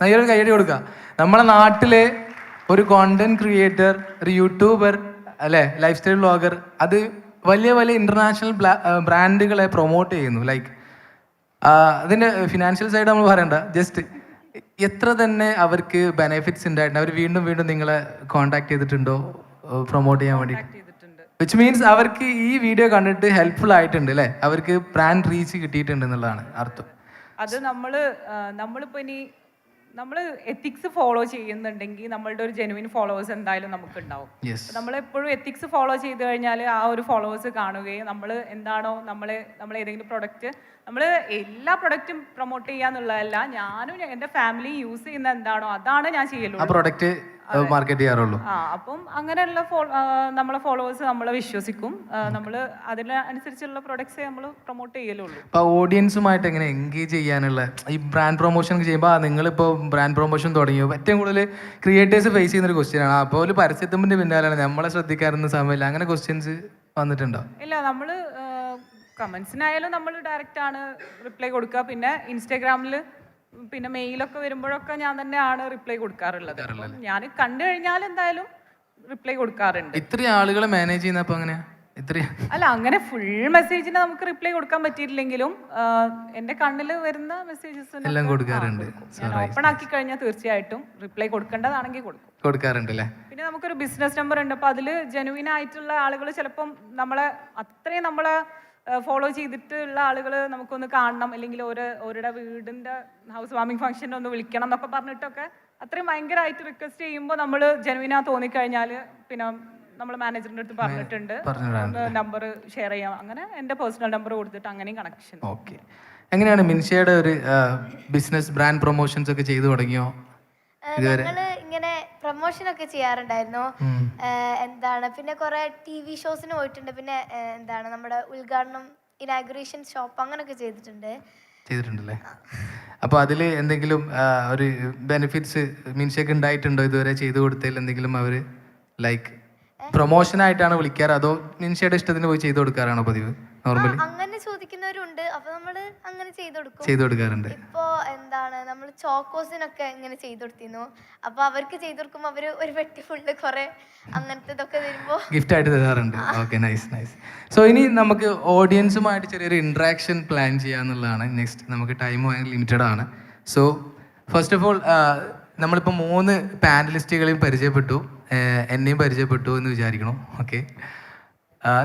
നല്ലൊരു കൈയടി കൊടുക്കുക. നമ്മളെ നാട്ടിലെ ഒരു കോണ്ടന്റ് ക്രിയേറ്റർ, ഒരു യൂട്യൂബർ അല്ലെ, ലൈഫ് സ്റ്റൈൽ വ്ളോഗർ, അത് വലിയ ഇന്റർനാഷണൽ ബ്രാൻഡുകളെ പ്രൊമോട്ട് ചെയ്യുന്നു. ലൈക്ക് അതിന്റെ ഫിനാൻഷ്യൽ സൈഡ് നമ്മൾ പറയണ്ട, ജസ്റ്റ് എത്ര തന്നെ അവർക്ക് ബെനിഫിറ്റ്സ് ഉണ്ടായിട്ടുണ്ട്. അവർ വീണ്ടും നിങ്ങളെ കോൺടാക്ട് ചെയ്തിട്ടുണ്ടോ പ്രൊമോട്ട് ചെയ്യാൻ വേണ്ടി? വിച്ച് മീൻസ് അവർക്ക് ഈ വീഡിയോ കണ്ടിട്ട് ഹെൽപ്ഫുൾ ആയിട്ടുണ്ട് അല്ലേ, അവർക്ക് ബ്രാൻഡ് റീച്ച് കിട്ടിയിട്ടുണ്ട് എന്നുള്ളതാണ് അർത്ഥം. അത് നമ്മളിപ്പോൾ ഇനി നമ്മൾ എത്തിക്സ് ഫോളോ ചെയ്യുന്നുണ്ടെങ്കിൽ നമ്മളുടെ ഒരു ജെനുവിൻ ഫോളോവേഴ്സ് എന്തായാലും നമുക്ക് ഉണ്ടാവും. നമ്മളെപ്പോഴും എത്തിക്സ് ഫോളോ ചെയ്ത് കഴിഞ്ഞാൽ ആ ഒരു ഫോളോവേഴ്സ് കാണുകയും നമ്മൾ എന്താണോ നമ്മൾ ഏതെങ്കിലും പ്രൊഡക്റ്റ്, നമ്മൾ എല്ലാ പ്രൊഡക്റ്റും പ്രൊമോട്ട് ചെയ്യാന്നുള്ളതല്ല, ഞാനും എൻ്റെ ഫാമിലി യൂസ് ചെയ്യുന്ന എന്താണോ അതാണ് ഞാൻ ചെയ്യുള്ളൂ. ആ പ്രൊഡക്റ്റ് മാർക്കറ്റ് ചെയ്യാറുള്ളൂ. അപ്പം അങ്ങനെയുള്ള നമ്മളെ ഫോളോവേഴ്സ് നമ്മളെ വിശ്വസിക്കും. നമ്മൾ അതിനനുസരിച്ചുള്ള പ്രൊഡക്ട്സ് നമ്മൾ പ്രൊമോട്ട് ചെയ്യലുള്ളൂ. അപ്പോൾ ഓഡിയൻസുമായിട്ട് എങ്ങനെ എൻഗേജ് ചെയ്യാനുള്ള ഈ ബ്രാൻഡ് പ്രൊമോഷൻ ചെയ്യുമ്പോൾ നിങ്ങളിപ്പോൾ ബ്രാൻഡ് പ്രൊമോഷൻ തുടങ്ങിയോ? ഏറ്റവും കൂടുതൽ ക്രിയേറ്റേഴ്സ് ഫേസ് ചെയ്യുന്നൊരു ക്വസ്റ്റ്യൻ ആണ്. അപ്പോൾ ഒരു പരസ്യത്തിൻ്റെ പിന്നാലെയാണ് നമ്മളെ ശ്രദ്ധിക്കാറുന്ന സമയമില്ല. അങ്ങനെ ക്വസ്റ്റ്യൻസ് വന്നിട്ടുണ്ടോ? ഇല്ല, നമ്മൾ കമൻസിനായാലും നമ്മൾ ഡയറക്റ്റ് ആണ് റിപ്ലൈ കൊടുക്കുക. പിന്നെ ഇൻസ്റ്റാഗ്രാമിൽ പിന്നെ മെയിലൊക്കെ വരുമ്പോഴൊക്കെ ഞാൻ തന്നെയാണ് റിപ്ലൈ കൊടുക്കാറുള്ളത്. ഞാൻ കണ്ടു കഴിഞ്ഞാൽ എന്തായാലും റിപ്ലൈ കൊടുക്കാറുണ്ട്. ഇത്രയും ആളുകളെ മാനേജ് ചെയ്യുന്നപ്പോൾ അങ്ങനെ അല്ല, അങ്ങനെ ഫുൾ മെസ്സേജിന് നമുക്ക് റിപ്ലൈ കൊടുക്കാൻ പറ്റിയിട്ടില്ലെങ്കിലും എന്റെ കണ്ണിൽ വരുന്ന മെസ്സേജസ് എല്ലാം കൊടുക്കാറുണ്ട്. ഓപ്പൺ ആക്കി കഴിഞ്ഞാൽ തീർച്ചയായിട്ടും റിപ്ലൈ കൊടുക്കേണ്ടതാണെങ്കിൽ കൊടുക്കാറുണ്ട് അല്ലേ. പിന്നെ നമുക്കൊരു ബിസിനസ് നമ്പർ ഉണ്ട്. അപ്പോൾ അതിൽ ജെനുവിൻ ആയിട്ടുള്ള ആളുകൾ ചിലപ്പം അത്രയും നമ്മളെ ഫോളോ ചെയ്തിട്ടുള്ള ആളുകൾ നമുക്കൊന്ന് കാണണം, അല്ലെങ്കിൽ ഓരുടെ വീടിൻ്റെ ഹൗസ് വാമിംഗ് ഫംഗ്ഷന് ഒന്ന് വിളിക്കണം എന്നൊക്കെ പറഞ്ഞിട്ടൊക്കെ അത്രയും ഭയങ്കരമായിട്ട് റിക്വസ്റ്റ് ചെയ്യുമ്പോൾ നമ്മൾ ജെനുവിനാ തോന്നിക്കഴിഞ്ഞാൽ പിന്നെ നമ്മൾ മാനേജറിൻ്റെ അടുത്ത് പറഞ്ഞിട്ടുണ്ട് നമ്പർ ഷെയർ ചെയ്യാം. അങ്ങനെ എൻ്റെ പേഴ്സണൽ നമ്പർ കൊടുത്തിട്ട് അങ്ങനെയും കണക്ഷൻ. ഓക്കെ. എങ്ങനെയാണ് മിൻഷയുടെ ഒരു ബിസിനസ് ബ്രാൻഡ് പ്രൊമോഷൻസ് ഒക്കെ ചെയ്തു തുടങ്ങിയോ? ഞങ്ങള് ഇങ്ങനെ പ്രൊമോഷൻ ഒക്കെ ചെയ്യാറുണ്ടായിരുന്നു. പിന്നെ കുറെ TV ഷോസിന് പോയിട്ടുണ്ട്. പിന്നെ നമ്മുടെ ഉദ്ഘാടനം, ഇനാഗുറേഷൻ ഷോപ്പ് അങ്ങനെയൊക്കെ ചെയ്തിട്ടുണ്ടല്ലേ. അപ്പോൾ അതിൽ എന്തെങ്കിലും ഒരു ബെനിഫിറ്റ്സ് മിൻഷയ്ക്ക് ഉണ്ടായിട്ടുണ്ടോ ഇതുവരെ ചെയ്തു കൊടുത്തതിൽ? എന്തെങ്കിലും അവർ ലൈക്ക് പ്രൊമോഷനായിട്ടാണ് വിളിക്കാറ്, അതോ മിൻഷയുടെ ഇഷ്ടത്തിന് പോയി ചെയ്തു കൊടുക്കാറാണോ പതിവ്? നോർമലി അങ്ങനെ ചോദിക്കുന്നവരുണ്ട്. അപ്പൊ നമ്മള് അങ്ങനെ ചെയ്തു കൊടുക്കാറുണ്ട്. ഇപ്പോ നമ്മൾ ചോക്കോസിനൊക്കെ ഇങ്ങനെ ചെയ്തു കൊടുത്തിരുന്നു. അപ്പൊ അവർക്ക് ചെയ്തു കൊടുക്കുമ്പോ അവര് ഒരു പെട്ടി ഫുള്ള് കുറെ അങ്ങനത്തെ ഇതൊക്കെ തരുമ്പോ ഗിഫ്റ്റ് ആയിട്ട് തരാറുണ്ട്. Okay, nice. സോ ഇനി നമുക്ക് ഓഡിയൻസുമായിട്ട് ചെറിയൊരു ഇന്ററാക്ഷൻ പ്ലാൻ ചെയ്യാന്നുള്ളതാണ് നെക്സ്റ്റ്. നമുക്ക് ടൈം ലിമിറ്റഡ് ആണ്. സോ ഫസ്റ്റ് ഓഫ് ഓൾ നമ്മളിപ്പോൾ 3 പാനലിസ്റ്റുകളെയും പരിചയപ്പെട്ടു, എന്നെയും പരിചയപ്പെട്ടു എന്ന് വിചാരിക്കണം. ഓക്കെ,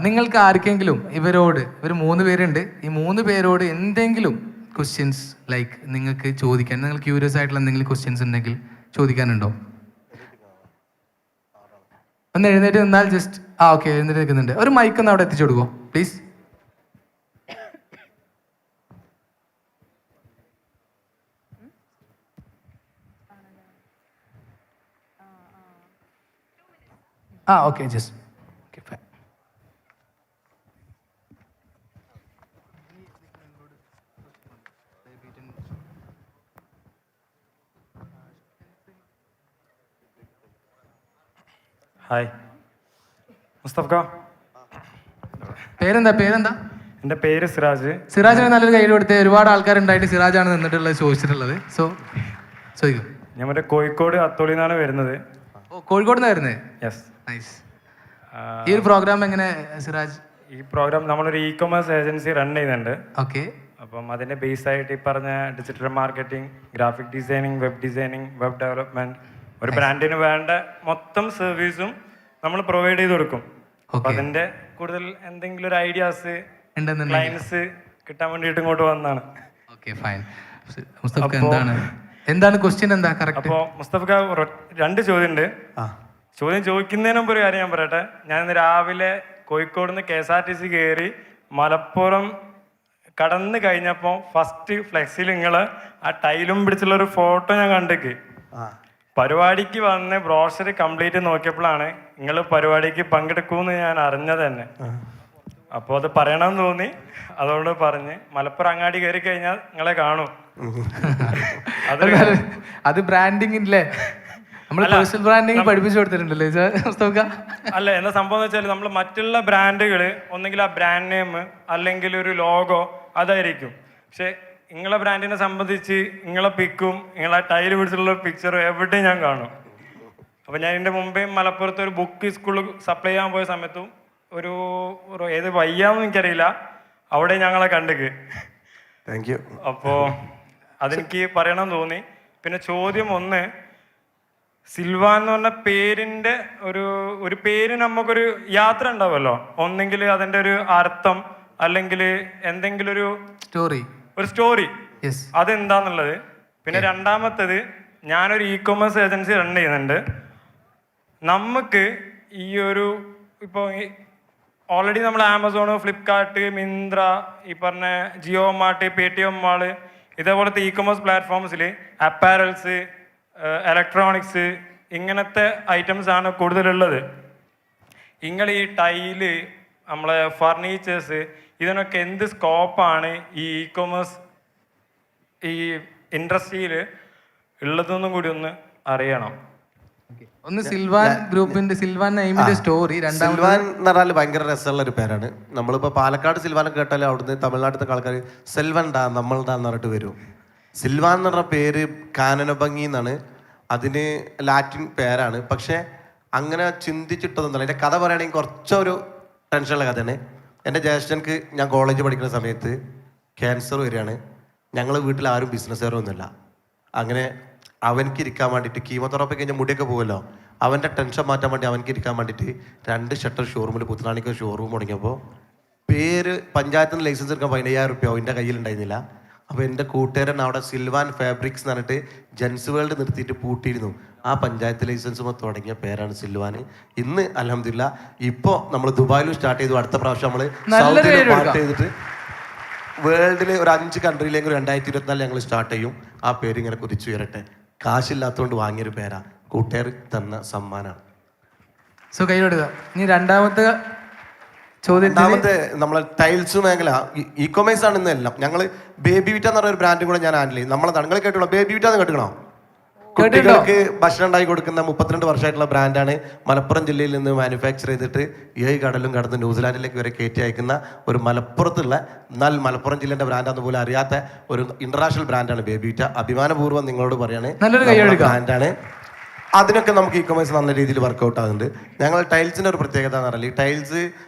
നിങ്ങൾക്ക് ആർക്കെങ്കിലും ഇവർ 3 പേരുണ്ട്, ഈ 3 പേരോട് എന്തെങ്കിലും ക്വസ്റ്റ്യൻസ് ലൈക്ക് നിങ്ങൾക്ക് ചോദിക്കാൻ, നിങ്ങൾ ക്യൂരിയസ് ആയിട്ടുള്ള എന്തെങ്കിലും ക്വസ്റ്റ്യൻസ് ഉണ്ടെങ്കിൽ ചോദിക്കാനുണ്ടോ? ഒന്ന് എഴുന്നേറ്റ് നിന്നാൽ ജസ്റ്റ് ഓക്കെ, എഴുന്നേറ്റ് നിൽക്കുന്നുണ്ട്. ഒരു മൈക്ക് ഒന്ന് അവിടെ എത്തിച്ചു കൊടുക്കുമോ please. Okay, just okay, fine. Hi Mustafa. പേരെന്താ? എൻ്റെ പേര് സിറാജ്. സിറാജിനെ നല്ലൊരു കൈ കൊടുത്ത്. ഒരുപാട് ആൾക്കാരുണ്ടായിട്ട് സിറാജാണ് നിന്നിട്ടുള്ളത് ചോദിച്ചിട്ടുള്ളത്. സോ ചോദിക്കും. ഞാൻ മറ്റേ കോഴിക്കോട് അത്തോളിയിൽ നിന്നാണ് വരുന്നത്. കോഴിക്കോട് നിന്ന് വരുന്നത്? യെസ്. നൈസ്. ഈ ഒരു പ്രോഗ്രാം എങ്ങനെ സിറാജ്? ഈ പ്രോഗ്രാം നമ്മളൊരു ഇ-കൊമേഴ്സ് ഏജൻസി റൺ ചെയ്യുന്നുണ്ട്. ഓക്കെ. അപ്പം അതിൻ്റെ ബേസായിട്ട് ഈ പറഞ്ഞ digital marketing, graphic designing, web designing, web development, ഒരു ബ്രാൻഡിന് വേണ്ട മൊത്തം സർവീസും നമ്മൾ പ്രൊവൈഡ് ചെയ്ത് കൊടുക്കും. അപ്പം അതിൻ്റെ കൂടുതൽ എന്തെങ്കിലും ഒരു ഐഡിയാസ് ക്ലയൻസ് കിട്ടാൻ വേണ്ടിയിട്ട് ഇങ്ങോട്ട് വന്നതാണ്. Okay, fine. മുസ്തഫ എന്താണ് ക്വസ്റ്റ്യൻ? എന്താ കറക്റ്റ്? അപ്പോൾ മുസ്തഫ 2 ചോദ്യമുണ്ട്. ചോദ്യം ചോദിക്കുന്നതിന് മുമ്പ് ഒരു കാര്യം ഞാൻ പറയട്ടെ. ഞാൻ ഇന്ന് രാവിലെ കോഴിക്കോട് നിന്ന് KSRTC കയറി മലപ്പുറം കടന്ന് കഴിഞ്ഞപ്പോൾ ഫസ്റ്റ് ഫ്ലെക്സിൽ നിങ്ങൾ ആ ടൈലും പിടിച്ചുള്ള ഒരു ഫോട്ടോ ഞാൻ കണ്ടേക്ക്. പരിപാടിക്ക് വന്ന് ബ്രോഷർ കംപ്ലീറ്റ് നോക്കിയപ്പോഴാണ് നിങ്ങൾ പരിപാടിക്ക് പങ്കെടുക്കുമെന്ന് ഞാൻ അറിഞ്ഞത് തന്നെ. അപ്പോൾ അത് പറയണമെന്ന് തോന്നി, അതുകൊണ്ട് പറഞ്ഞ് മലപ്പുറം അങ്ങാടി കയറി കഴിഞ്ഞാൽ നിങ്ങളെ കാണും. അത് ബ്രാൻഡിങ് ഇല്ലേ? നമ്മൾ പേഴ്സണൽ ബ്രാൻഡിങ് പഠിപ്പിച്ചു കൊടുത്തിട്ടുണ്ടല്ലേ മുസ്തഫ? അല്ല, എന്താ സംഭവം എന്ന് വെച്ചാൽ നമ്മൾ മറ്റുള്ള ബ്രാൻഡുകൾ ഒന്നെങ്കിൽ ആ ബ്രാൻഡ് നെയിം അല്ലെങ്കിൽ ഒരു ലോഗോ അതായിരിക്കും. പക്ഷെ നിങ്ങളെ ബ്രാൻഡിനെ സംബന്ധിച്ച് നിങ്ങളെ പിക്കും നിങ്ങളെ ടൈൽ പിടിച്ചുള്ള പിക്ചറും എവിടെയും ഞാൻ കാണും. അപ്പം ഞാൻ ഇതിൻ്റെ മുമ്പേ മലപ്പുറത്ത് ഒരു ബുക്ക് സ്കൂളിൽ സപ്ലൈ ചെയ്യാൻ പോയ സമയത്തും ഒരു ഏത് വയ്യാന്ന് എനിക്കറിയില്ല, അവിടെ ഞങ്ങളെ കണ്ടേക്ക്. Thank you. അപ്പോൾ അതെനിക്ക് പറയണം തോന്നി. പിന്നെ ചോദ്യം 1, സിൽവാൻ എന്ന് പറഞ്ഞ പേരിൻ്റെ ഒരു പേര് നമുക്കൊരു യാത്ര ഉണ്ടാവുമല്ലോ, ഒന്നെങ്കിൽ അതിൻ്റെ ഒരു അർത്ഥം അല്ലെങ്കിൽ എന്തെങ്കിലും ഒരു സ്റ്റോറി അതെന്താന്നുള്ളത്. പിന്നെ രണ്ടാമത്തത്, ഞാനൊരു ഇ-കൊമേഴ്സ് ഏജൻസി റൺ ചെയ്യുന്നുണ്ട്. നമുക്ക് ഈ ഒരു ഇപ്പോൾ ഓൾറെഡി നമ്മൾ ആമസോൺ, ഫ്ലിപ്കാർട്ട്, മിന്ത്ര, ഈ പറഞ്ഞ ജിയോ മാർട്ട്, പേടിഎം മാള് ഇതേപോലത്തെ ഇ-കൊമേഴ്സ് പ്ലാറ്റ്ഫോംസിൽ അപ്പാരൽസ്, ഇലക്ട്രോണിക്സ് ഇങ്ങനത്തെ ഐറ്റംസ് ആണ് കൂടുതലുള്ളത്. നിങ്ങൾ ഈ ടൈല്, നമ്മളെ ഫർണിച്ചേഴ്സ് ഇതിനൊക്കെ എന്ത് സ്കോപ്പാണ് ഈ ഇ-കൊമേഴ്സ് ഈ ഇൻഡസ്ട്രിയിൽ ഉള്ളതെന്നും കൂടി ഒന്ന് അറിയണം. ഒന്ന് സിൽവാൻ ഗ്രൂപ്പിന്റെ സിൽവാൻ നെയിമിന്റെ സ്റ്റോറി. സിൽവാൻ എന്ന് പറഞ്ഞാൽ ഭയങ്കര രസമുള്ള ഒരു പേരാണ്. നമ്മളിപ്പോൾ പാലക്കാട് സിൽവാൻ കേട്ടാലും അവിടുന്ന് തമിഴ്നാട്ടിലത്തെ ആൾക്കാർ സെൽവൻഡാ നമ്മൾഡാ എന്ന് പറഞ്ഞിട്ട് വരും. സിൽവാൻ എന്ന് പറഞ്ഞ പേര് കാനനഭംഗി എന്നാണ്, അതിന് ലാറ്റിൻ പേരാണ്. പക്ഷേ അങ്ങനെ ചിന്തിച്ചിട്ടതൊന്നുമല്ല. എൻ്റെ കഥ പറയുകയാണെങ്കിൽ കുറച്ചൊരു ടെൻഷനുള്ള കഥയാണ്. എൻ്റെ ജ്യേഷ്ഠനക്ക് ഞാൻ കോളേജ് പഠിക്കുന്ന സമയത്ത് ക്യാൻസർ വരികയാണ്. ഞങ്ങൾ വീട്ടിൽ ആരും ബിസിനസ്സുകാരൊന്നുമില്ല. അങ്ങനെ അവനക്ക് ഇരിക്കാൻ വേണ്ടിയിട്ട് കീമോതെറാപ്പി കഴിഞ്ഞാൽ മുടിയൊക്കെ പോകുമല്ലോ, അവൻ്റെ ടെൻഷൻ മാറ്റാൻ വേണ്ടി അവനക്ക് ഇരിക്കാൻ വേണ്ടിയിട്ട് 2 ഷട്ടർ ഷോറൂമിൽ പുത്തനാണിക്ക് ഷോറൂം തുടങ്ങിയപ്പോൾ പേര് പഞ്ചായത്തിൽ നിന്ന് ലൈസൻസ് എടുക്കാൻ 15,000 രൂപ എൻ്റെ കയ്യിലുണ്ടായിരുന്നില്ല. അപ്പോൾ എൻ്റെ കൂട്ടുകാരൻ അവിടെ സിൽവാൻ ഫാബ്രിക്സ് എന്ന് പറഞ്ഞിട്ട് ജെൻസ് വേൾഡ് നിർത്തിയിട്ട് പൂട്ടിയിരുന്നു. ആ പഞ്ചായത്ത് ലൈസൻസും തുടങ്ങിയ പേരാണ് സിൽവാൻ. ഇന്ന് അൽഹംദുലില്ലാ ഇപ്പോൾ നമ്മൾ ദുബായിലും സ്റ്റാർട്ട് ചെയ്തു. അടുത്ത പ്രാവശ്യം നമ്മൾ സൗദിയിൽ സ്റ്റാർട്ട് ചെയ്തിട്ട് വേൾഡിൽ ഒരു 5 കൺട്രിയിലേക്ക് 2024 ഞങ്ങൾ സ്റ്റാർട്ട് ചെയ്യും. ആ പേര് ഇങ്ങനെ കുതിച്ചു വരട്ടെ. കാശില്ലാത്തതുകൊണ്ട് വാങ്ങിയൊരു പേരാ, കൂട്ടുകാർ തന്ന സമ്മാനമാണ്. സോ കൈയ്യോടുക. ഇനി രണ്ടാമത്തെ നമ്മളെ ടൈൽസ് മേഖല ഇ-കൊമേഴ്സ് ആണ് ഇന്നെല്ലാം. ഞങ്ങൾ ബേബി വിറ്റ എന്ന് പറഞ്ഞ ഒരു ബ്രാൻഡും കൂടെ ഞാൻ ഹാൻഡിൽ ചെയ്യും. നമ്മളെ നിങ്ങൾ കേട്ടോ ബേബി വിറ്റ എന്ന് കേട്ടുക്കണോ? കുട്ടികൾക്ക് ഭക്ഷണം ഉണ്ടാക്കി കൊടുക്കുന്ന 32 വർഷമായിട്ടുള്ള ബ്രാൻഡാണ്. മലപ്പുറം ജില്ലയിൽ നിന്ന് മാനുഫാക്ചർ ചെയ്തിട്ട് 7 കടലും കടന്ന് ന്യൂസിലാൻഡിലേക്ക് വരെ കയറ്റി അയക്കുന്ന ഒരു മലപ്പുറത്തുള്ള, എന്നാൽ മലപ്പുറം ജില്ലേൻ്റെ ബ്രാൻഡാന്ന് പോലും അറിയാത്ത ഒരു ഇന്റർനാഷണൽ ബ്രാൻഡാണ് ബേബി വിറ്റ. അഭിമാനപൂർവ്വം നിങ്ങളോട് പറയാണ്, ബ്രാൻഡാണ്. അതിനൊക്കെ നമുക്ക് ഇ-കൊമേഴ്സ് നല്ല രീതിയിൽ വർക്കൗട്ട് ആകുന്നുണ്ട്. ഞങ്ങൾ ടൈൽസിൻ്റെ ഒരു പ്രത്യേകത എന്ന് പറഞ്ഞാൽ, ഈ ടൈൽസ്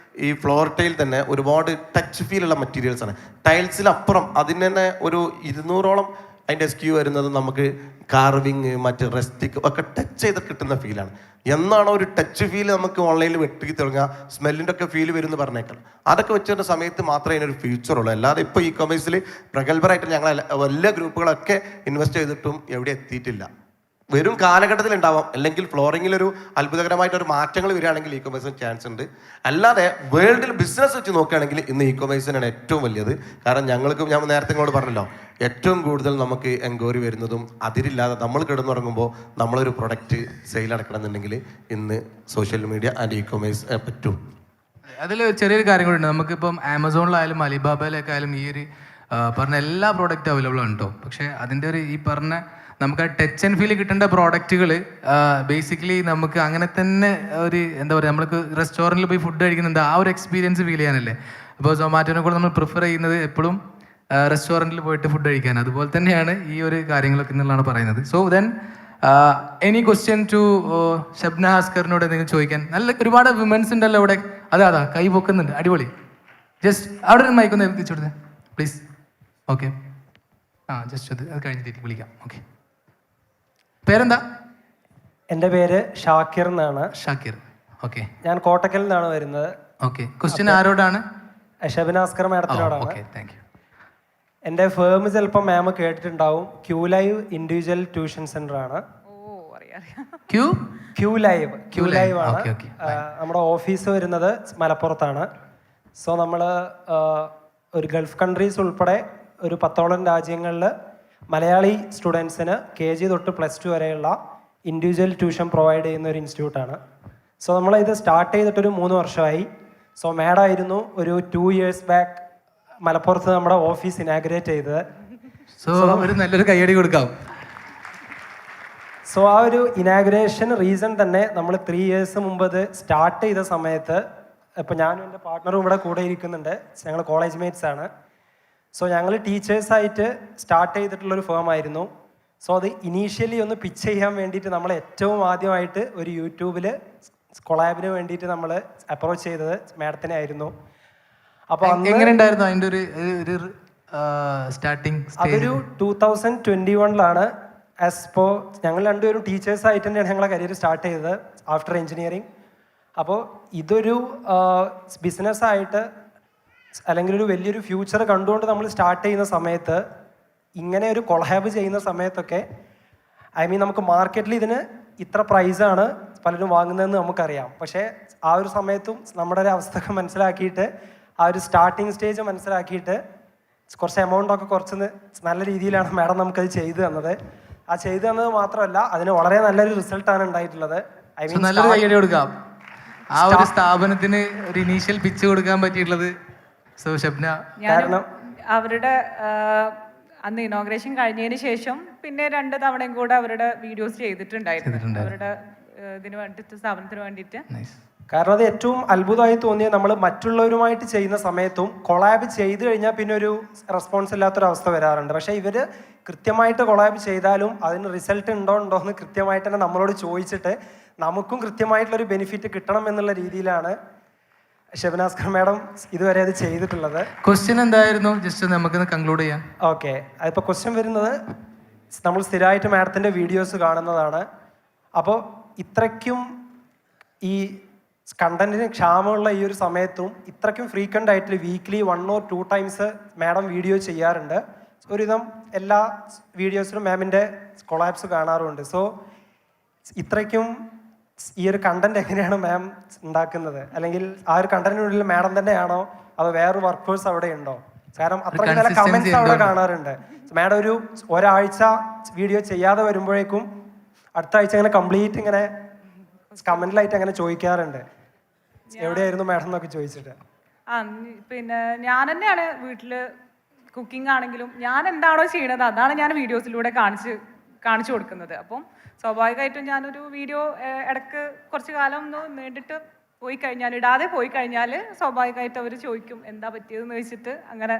ഈ ഫ്ലോർ ടൈൽ തന്നെ ഒരുപാട് ടച്ച് ഫീലുള്ള മെറ്റീരിയൽസ് ആണ്. ടൈൽസിലപ്പുറം അതിന് തന്നെ ഒരു 200ഓളം അതിൻ്റെ SKU വരുന്നത് നമുക്ക് കാർവിങ്, മറ്റ് റെസ്റ്റിക് ഒക്കെ ടച്ച് ചെയ്ത് കിട്ടുന്ന ഫീലാണ്. എന്നാണോ ഒരു ടച്ച് ഫീൽ നമുക്ക് ഓൺലൈനിൽ വെട്ടി തുടങ്ങുക, സ്മെല്ലിൻ്റെ ഒക്കെ ഫീൽ വരും എന്ന് പറഞ്ഞേക്കാം. അതൊക്കെ വെച്ചിരുന്ന സമയത്ത് മാത്രമേ അതിനൊരു ഫ്യൂച്ചറുള്ളൂ. അല്ലാതെ ഇപ്പോൾ ഇ-കൊമേഴ്സിൽ പ്രഗത്ഭരായിട്ട് ഞങ്ങൾ എല്ലാ ഗ്രൂപ്പുകളൊക്കെ ഇൻവെസ്റ്റ് ചെയ്തിട്ടും എവിടെ എത്തിയിട്ടില്ല. വരും കാലഘട്ടത്തിൽ ഉണ്ടാവാം, അല്ലെങ്കിൽ ഫ്ലോറിങ്ങിൽ ഒരു അത്ഭുതകരമായിട്ടൊരു മാറ്റങ്ങൾ വരികയാണെങ്കിൽ ഇ കൊമേഴ്സിന് ചാൻസ് ഉണ്ട്. അല്ലാതെ വേൾഡിൽ ബിസിനസ് വെച്ച് നോക്കുകയാണെങ്കിൽ ഇന്ന് ഇ കൊമേഴ്സിനാണ് ഏറ്റവും വലിയത്. കാരണം ഞങ്ങൾക്ക്, ഞാൻ നേരത്തെ ഇങ്ങോട്ട് പറഞ്ഞല്ലോ, ഏറ്റവും കൂടുതൽ നമുക്ക് എൻക്വയറി വരുന്നതും അതിരില്ലാതെ നമ്മൾ കിടന്നുറങ്ങുമ്പോൾ നമ്മളൊരു പ്രൊഡക്റ്റ് സെയിൽ അടക്കണമെന്നുണ്ടെങ്കിൽ ഇന്ന് social media and E commerce പറ്റും. അതിൽ ചെറിയൊരു കാര്യം കൂടി ഉണ്ട്. നമുക്കിപ്പം ആമസോണിലായാലും അലിബാബയിലൊക്കെ ആയാലും ഈ ഒരു പറഞ്ഞ എല്ലാ പ്രോഡക്റ്റും അവൈലബിൾ ആണ് കേട്ടോ. പക്ഷേ അതിൻ്റെ ഒരു ഈ പറഞ്ഞ നമുക്ക് ആ ടച്ച് ആൻഡ് ഫീൽ കിട്ടേണ്ട പ്രോഡക്റ്റുകൾ ബേസിക്കലി നമുക്ക് അങ്ങനെ തന്നെ ഒരു എന്താ പറയുക, നമ്മൾക്ക് റെസ്റ്റോറൻറ്റിൽ പോയി ഫുഡ് കഴിക്കുന്നുണ്ട് ആ ഒരു എക്സ്പീരിയൻസ് ഫീൽ ചെയ്യാനല്ലേ. അപ്പോൾ സൊമാറ്റോനെ കൂടെ നമ്മൾ പ്രിഫർ ചെയ്യുന്നത് എപ്പോഴും റെസ്റ്റോറൻറ്റിൽ പോയിട്ട് ഫുഡ് കഴിക്കാൻ. അതുപോലെ തന്നെയാണ് ഈ ഒരു കാര്യങ്ങളൊക്കെ എന്നുള്ളതാണ് പറയുന്നത്. So then any question to Shabna ഹാസ്കറിനോട് എന്തെങ്കിലും ചോദിക്കാൻ? നല്ല ഒരുപാട് വിമൻസ് ഉണ്ടല്ലോ ഇവിടെ. അതാ കൈ പൊക്കുന്നുണ്ട്, അടിപൊളി. ജസ്റ്റ് അവിടെ ഒരു മൈക്കൊന്ന് എത്തിച്ചു കൊടുത്തേ പ്ലീസ്. ഓക്കെ, ജസ്റ്റ് അത് കഴിഞ്ഞിട്ട് വിളിക്കാം. ഓക്കെ, പേരെന്താ? എൻ്റെ പേര് ഷാക്കിർ എന്നാണ്. ഷാക്കിർ, ഓക്കെ. ഞാൻ കോട്ടക്കൽ നിന്നാണ് വരുന്നത്. ഓക്കെ, ക്വസ്റ്റ്യൻ ആരോടാണ്? ഷബിനാസ്കർ മാഡത്തിനോടാണ്. Okay, thank you. എൻ്റെ ഫേം ചിലപ്പോൾ മാം കേട്ടിട്ടുണ്ടാവും. Q live individual tuition centre ആണ്. ക്യൂ ലൈവ് ആണ്. നമ്മുടെ ഓഫീസ് വരുന്നത് മലപ്പുറത്താണ്. സോ നമ്മൾ ഒരു ഗൾഫ് കൺട്രീസ് ഉൾപ്പെടെ ഒരു 10ഓളം രാജ്യങ്ങളിൽ മലയാളി സ്റ്റുഡൻസിന് KG തൊട്ട് +2 വരെയുള്ള ഇൻഡിവിജ്വൽ ട്യൂഷൻ പ്രൊവൈഡ് ചെയ്യുന്ന ഒരു ഇൻസ്റ്റിറ്റ്യൂട്ടാണ്. സോ നമ്മൾ ഇത് സ്റ്റാർട്ട് ചെയ്തിട്ടൊരു 3 വർഷമായി. സോ മാഡം ആയിരുന്നു ഒരു 2 years ബാക്ക് മലപ്പുറത്ത് നമ്മുടെ ഓഫീസ് ഇനാഗ്രേറ്റ് ചെയ്തത്. സോ ഒരു നല്ലൊരു കയ്യടി കൊടുക്കാം. സോ ആ ഒരു ഇനാഗ്രേഷൻ റീസൺ തന്നെ നമ്മൾ 3 years മുമ്പ് ഇത് സ്റ്റാർട്ട് ചെയ്ത സമയത്ത്, ഇപ്പം ഞാനും എൻ്റെ പാർട്ട്ണറും ഇവിടെ കൂടെ ഇരിക്കുന്നുണ്ട്, ഞങ്ങൾ കോളേജ് മേറ്റ്സ് ആണ്. സോ ഞങ്ങൾ ടീച്ചേഴ്സായിട്ട് സ്റ്റാർട്ട് ചെയ്തിട്ടുള്ളൊരു ഫേം ആയിരുന്നു. സോ അത് ഇനീഷ്യലി ഒന്ന് പിച്ച് ചെയ്യാൻ വേണ്ടിയിട്ട് നമ്മൾ ഏറ്റവും ആദ്യമായിട്ട് ഒരു യൂട്യൂബിൽ കൊളാബിന് വേണ്ടിയിട്ട് നമ്മൾ അപ്രോച്ച് ചെയ്തത് മാഡത്തിനെ ആയിരുന്നു. അപ്പോൾ എങ്ങനെ ഉണ്ടായിരുന്നു അതിൻ്റെ ഒരു സ്റ്റാർട്ടിങ്? അതൊരു 2021 ആസ്പോ ഞങ്ങൾ രണ്ടുപേരും ടീച്ചേഴ്സായിട്ട് തന്നെയാണ് ഞങ്ങളെ കരിയർ സ്റ്റാർട്ട് ചെയ്തത് ആഫ്റ്റർ എഞ്ചിനീയറിങ്. അപ്പോൾ ഇതൊരു ബിസിനസ്സായിട്ട് അല്ലെങ്കിൽ ഒരു വലിയൊരു ഫ്യൂച്ചർ കണ്ടുകൊണ്ട് നമ്മൾ സ്റ്റാർട്ട് ചെയ്യുന്ന സമയത്ത്, ഇങ്ങനെ ഒരു കൊളാബ് ചെയ്യുന്ന സമയത്തൊക്കെ നമുക്ക് മാർക്കറ്റിൽ ഇതിന് ഇത്ര പ്രൈസാണ് പലരും വാങ്ങുന്നതെന്ന് നമുക്കറിയാം. പക്ഷേ ആ ഒരു സമയത്തും നമ്മുടെ ഒരു അവസ്ഥയൊക്കെ മനസ്സിലാക്കിയിട്ട്, ആ ഒരു സ്റ്റാർട്ടിങ് സ്റ്റേജ് മനസ്സിലാക്കിയിട്ട് കുറച്ച് എമൗണ്ടൊക്കെ കുറച്ച് നല്ല രീതിയിലാണ് മാഡം നമുക്കത് ചെയ്തു തന്നത്. ആ ചെയ്തു തന്നത് മാത്രമല്ല, അതിന് വളരെ നല്ലൊരു റിസൾട്ടാണ് ഉണ്ടായിട്ടുള്ളത്. നല്ലൊരു കയ്യടി കൊടുക്കാം. ആ ഒരു സ്ഥാപനത്തിന് ഒരു ഇനീഷ്യൽ പിച്ച് കൊടുക്കാൻ പറ്റിയിട്ടുള്ളത് കാരണം അവരുടെ അന്ന് ഇനോഗ്രേഷൻ കഴിഞ്ഞതിന് ശേഷം പിന്നെ 2 തവണയും കൂടെ അവരുടെ വീഡിയോസ് ചെയ്തിട്ടുണ്ടായിരുന്നു അവരുടെ ഇതിന് വേണ്ടിയിട്ട്, സ്ഥാപനത്തിന് വേണ്ടിയിട്ട്. കാരണം അത് ഏറ്റവും അത്ഭുതമായി തോന്നിയത്, നമ്മൾ മറ്റുള്ളവരുമായിട്ട് ചെയ്യുന്ന സമയത്തും കൊളാബ് ചെയ്ത് കഴിഞ്ഞാൽ പിന്നെ ഒരു റെസ്പോൺസ് ഇല്ലാത്തൊരവസ്ഥ വരാറുണ്ട്. പക്ഷേ ഇവർ കൃത്യമായിട്ട് കൊളാബ് ചെയ്താലും അതിന് റിസൾട്ട് ഉണ്ടോ എന്ന് കൃത്യമായിട്ട് തന്നെ നമ്മളോട് ചോദിച്ചിട്ട് നമുക്കും കൃത്യമായിട്ടുള്ളൊരു ബെനിഫിറ്റ് കിട്ടണം എന്നുള്ള രീതിയിലാണ് ഷബിനാസ്കർ മാഡം ഇതുവരെ അത് ചെയ്തിട്ടുള്ളത്. ക്വസ്റ്റ്യൻ എന്തായിരുന്നു? ജസ്റ്റ് നമുക്കൊന്ന് കൺക്ലൂഡ് ചെയ്യാം. ഓക്കെ, അതിപ്പോൾ ക്വസ്റ്റ്യൻ വരുന്നത്, നമ്മൾ സ്ഥിരമായിട്ട് മാഡത്തിൻ്റെ വീഡിയോസ് കാണുന്നതാണ്. അപ്പോൾ ഇത്രയ്ക്കും ഈ കണ്ടന്റിന് ക്ഷാമമുള്ള ഈ ഒരു സമയത്തും ഇത്രയ്ക്കും ഫ്രീക്വൻ്റ് ആയിട്ട് weekly 1 or 2 times madam video ചെയ്യാറുണ്ട്. ഒരുവിധം എല്ലാ വീഡിയോസിലും മാമിൻ്റെ കൊളാബ്സ് കാണാറുമുണ്ട്. സോ ഇത്രയ്ക്കും ഈ ഒരു കണ്ടന്റ് എങ്ങനെയാണ് മാം ഉണ്ടാക്കുന്നത്? അല്ലെങ്കിൽ ആ ഒരു കണ്ടന്റിനുള്ളിൽ മാഡം തന്നെയാണോ അതോ വേറൊരു വർക്കേഴ്സ് അവിടെ ഉണ്ടോ? കാരണം അത്രയ്ക്ക് നല്ല കമന്റ്സ് അവിടെ കാണാറുണ്ട്. മാഡം ഒരാഴ്ച വീഡിയോ ചെയ്യാതെ വരുമ്പോഴേക്കും അടുത്ത ആഴ്ച ഇങ്ങനെ കംപ്ലീറ്റ് ഇങ്ങനെ കമന്റിലായിട്ട് അങ്ങനെ ചോദിക്കാറുണ്ട്, എവിടെയായിരുന്നു മാഡം എന്നൊക്കെ ചോദിച്ചിട്ട്. പിന്നെ ഞാൻ തന്നെയാണ് വീട്ടിൽ കുക്കിംഗ് ആണെങ്കിലും ഞാൻ എന്താണോ ചെയ്യണത് അതാണ് ഞാൻ വീഡിയോസിലൂടെ കാണിച്ചു കൊടുക്കുന്നത്. അപ്പം സ്വാഭാവികമായിട്ടും ഞാനൊരു വീഡിയോ ഇടയ്ക്ക് കുറച്ച് കാലം ഒന്ന് നീണ്ടിട്ട് ഇടാതെ പോയി കഴിഞ്ഞാൽ സ്വാഭാവികമായിട്ട് അവർ ചോദിക്കും എന്താ പറ്റിയതെന്ന് ചോദിച്ചിട്ട് അങ്ങനെ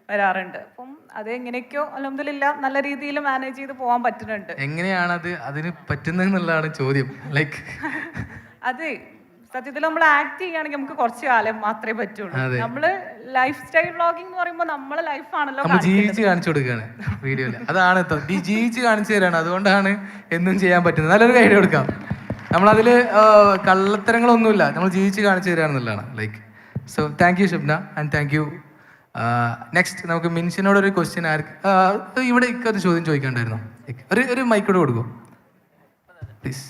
വരാറുണ്ട്. അപ്പം അത് എങ്ങനെയൊക്കെയോ അൽഹംദുലില്ലാ നല്ല രീതിയിൽ മാനേജ് ചെയ്ത് പോകാൻ പറ്റുന്നുണ്ട്. എങ്ങനെയാണ് അതിന് പറ്റുന്നതെന്നുള്ളതാണ് ചോദ്യം. ലൈക്ക് അത് സത്യത്തിൽ നമ്മൾ ആക്ട് ചെയ്യുകയാണെങ്കിൽ നമുക്ക് കുറച്ച് കാലം മാത്രമേ പറ്റുള്ളൂ. നമ്മള് ലൈഫ് സ്റ്റൈൽ വ്ളോഗിംഗ് എന്ന് പറയുമ്പോൾ നമ്മളെ ലൈഫാണല്ലോ ജീവിച്ച് കാണിച്ചു കൊടുക്കുകയാണ് വീഡിയോയിൽ. അതാണ് ജീവിച്ച് കാണിച്ചു തരാണ്, അതുകൊണ്ടാണ് എന്നും ചെയ്യാൻ പറ്റുന്നത്. നല്ലൊരു ഐഡിയ കൊടുക്കാം. നമ്മളതിൽ കള്ളത്തരങ്ങളൊന്നുമില്ല, നമ്മൾ ജീവിച്ച് കാണിച്ചു തരാന്നുള്ളതാണ്. Like so thank you Shabna and thank you. Next നമുക്ക് മിൻഷിനോടൊരു ക്വസ്റ്റ്യൻ. ഇവിടെ ഒരു ചോദ്യം ചോദിക്കാണ്ടായിരുന്നു. ഒരു മൈക്കോട് കൊടുക്കും. പ്ലീസ്.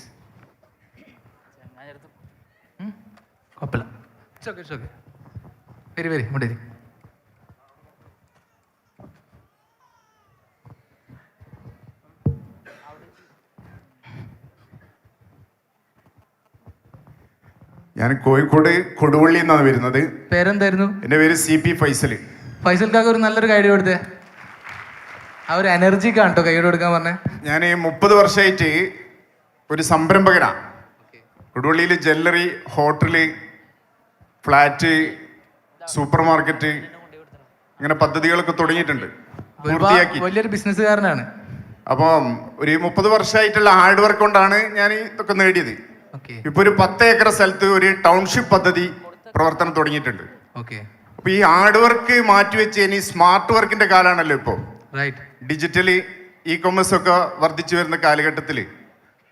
കുഴപ്പമില്ല, ഇറ്റ്സ് ഓക്കെ, ഇറ്റ്സ് ഓക്കെ. വരി വരി, ഇങ്ങോട്ട് വരി. ഞാൻ കോഴിക്കോട് കൊടുവള്ളി എന്നാണ് വരുന്നത്. പേരെന്തായിരുന്നു? എൻ്റെ പേര് CP ഫൈസൽ. ഫൈസൽക്കാക്ക് ഒരു നല്ലൊരു കൈ കൊടുത്തേ. ആ ഒരു എനർജി കാണട്ടോ കൈ കൊടുക്കാൻ പറഞ്ഞേ. ഞാൻ 30 വർഷമായിട്ട് ഒരു സംരംഭകനാണ്. കൊടുവള്ളിയിൽ jewellery, hotel, flat, super market, അങ്ങനെ പദ്ധതികളൊക്കെ തുടങ്ങിയിട്ടുണ്ട്, പൂർത്തിയാക്കി. വലിയൊരു ബിസിനസ്സുകാരനാണ്. അപ്പം ഒരു 30 വർഷമായിട്ടുള്ള ഹാർഡ് വർക്ക് കൊണ്ടാണ് ഞാൻ ഇതൊക്കെ നേടിയത്. ഇപ്പൊ ഒരു 10 ഏക്കർ സ്ഥലത്ത് ഒരു ടൗൺഷിപ്പ് പദ്ധതി പ്രവർത്തനം തുടങ്ങിയിട്ടുണ്ട്. അപ്പൊ ഈ ഹാർഡ് വർക്ക് മാറ്റിവെച്ച് ഇനി സ്മാർട്ട് വർക്കിന്റെ കാലമാണല്ലോ ഇപ്പോൾ. ഡിജിറ്റലി ഇ-കൊമേഴ്സ് ഒക്കെ വർദ്ധിച്ചു വരുന്ന കാലഘട്ടത്തിൽ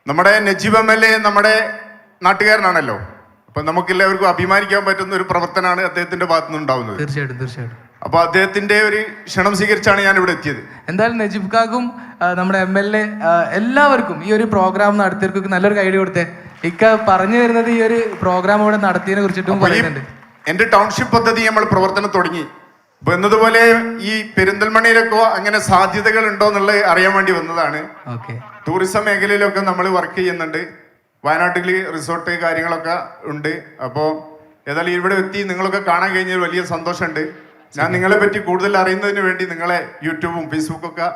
നമ്മുടെ നജീബ് MLA നമ്മുടെ നാട്ടുകാരനാണല്ലോ. അപ്പൊ നമുക്ക് എല്ലാവർക്കും അഭിമാനിക്കാൻ പറ്റുന്ന ഒരു പ്രവർത്തനമാണ് അദ്ദേഹത്തിന്റെ ഭാഗത്തു നിന്നുണ്ടാവുന്നത്. തീർച്ചയായിട്ടും, തീർച്ചയായിട്ടും. അപ്പൊ അദ്ദേഹത്തിന്റെ ഒരു ക്ഷണം സ്വീകരിച്ചാണ് ഞാൻ ഇവിടെ എത്തിയത്. എന്തായാലും നജീബ് കാക്കും നമ്മുടെ MLA എല്ലാവർക്കും ഈ ഒരു പ്രോഗ്രാം നടത്തിയവർക്കൊക്കെ നല്ലൊരു ഐഡിയ കൊടുത്തേ. ഇക്ക പറഞ്ഞു വരുന്നത് ഈ ഒരു പ്രോഗ്രാം ഇവിടെ നടത്തിയതിനെ കുറിച്ചിട്ടും പറയുന്നുണ്ട്. എന്റെ ടൗൺഷിപ്പ് പദ്ധതി നമ്മൾ പ്രവർത്തനം തുടങ്ങി. അപ്പൊ എന്നതുപോലെ ഈ പെരിന്തൽമണ്ണയിലൊക്കെ അങ്ങനെ സാധ്യതകൾ ഉണ്ടോ എന്നുള്ളത് അറിയാൻ വേണ്ടി വന്നതാണ്. ടൂറിസം മേഖലയിലൊക്കെ നമ്മൾ വർക്ക് ചെയ്യുന്നുണ്ട്. വയനാട്ടിൽ റിസോർട്ട് കാര്യങ്ങളൊക്കെ ഉണ്ട്. അപ്പോൾ ഏതായാലും ഇവിടെ എത്തി നിങ്ങളൊക്കെ കാണാൻ കഴിഞ്ഞാൽ വലിയ സന്തോഷമുണ്ട്. ഞാൻ നിങ്ങളെ പറ്റി കൂടുതൽ അറിയുന്നതിന് വേണ്ടി നിങ്ങളെ യൂട്യൂബും ഫേസ്ബുക്കൊക്കെ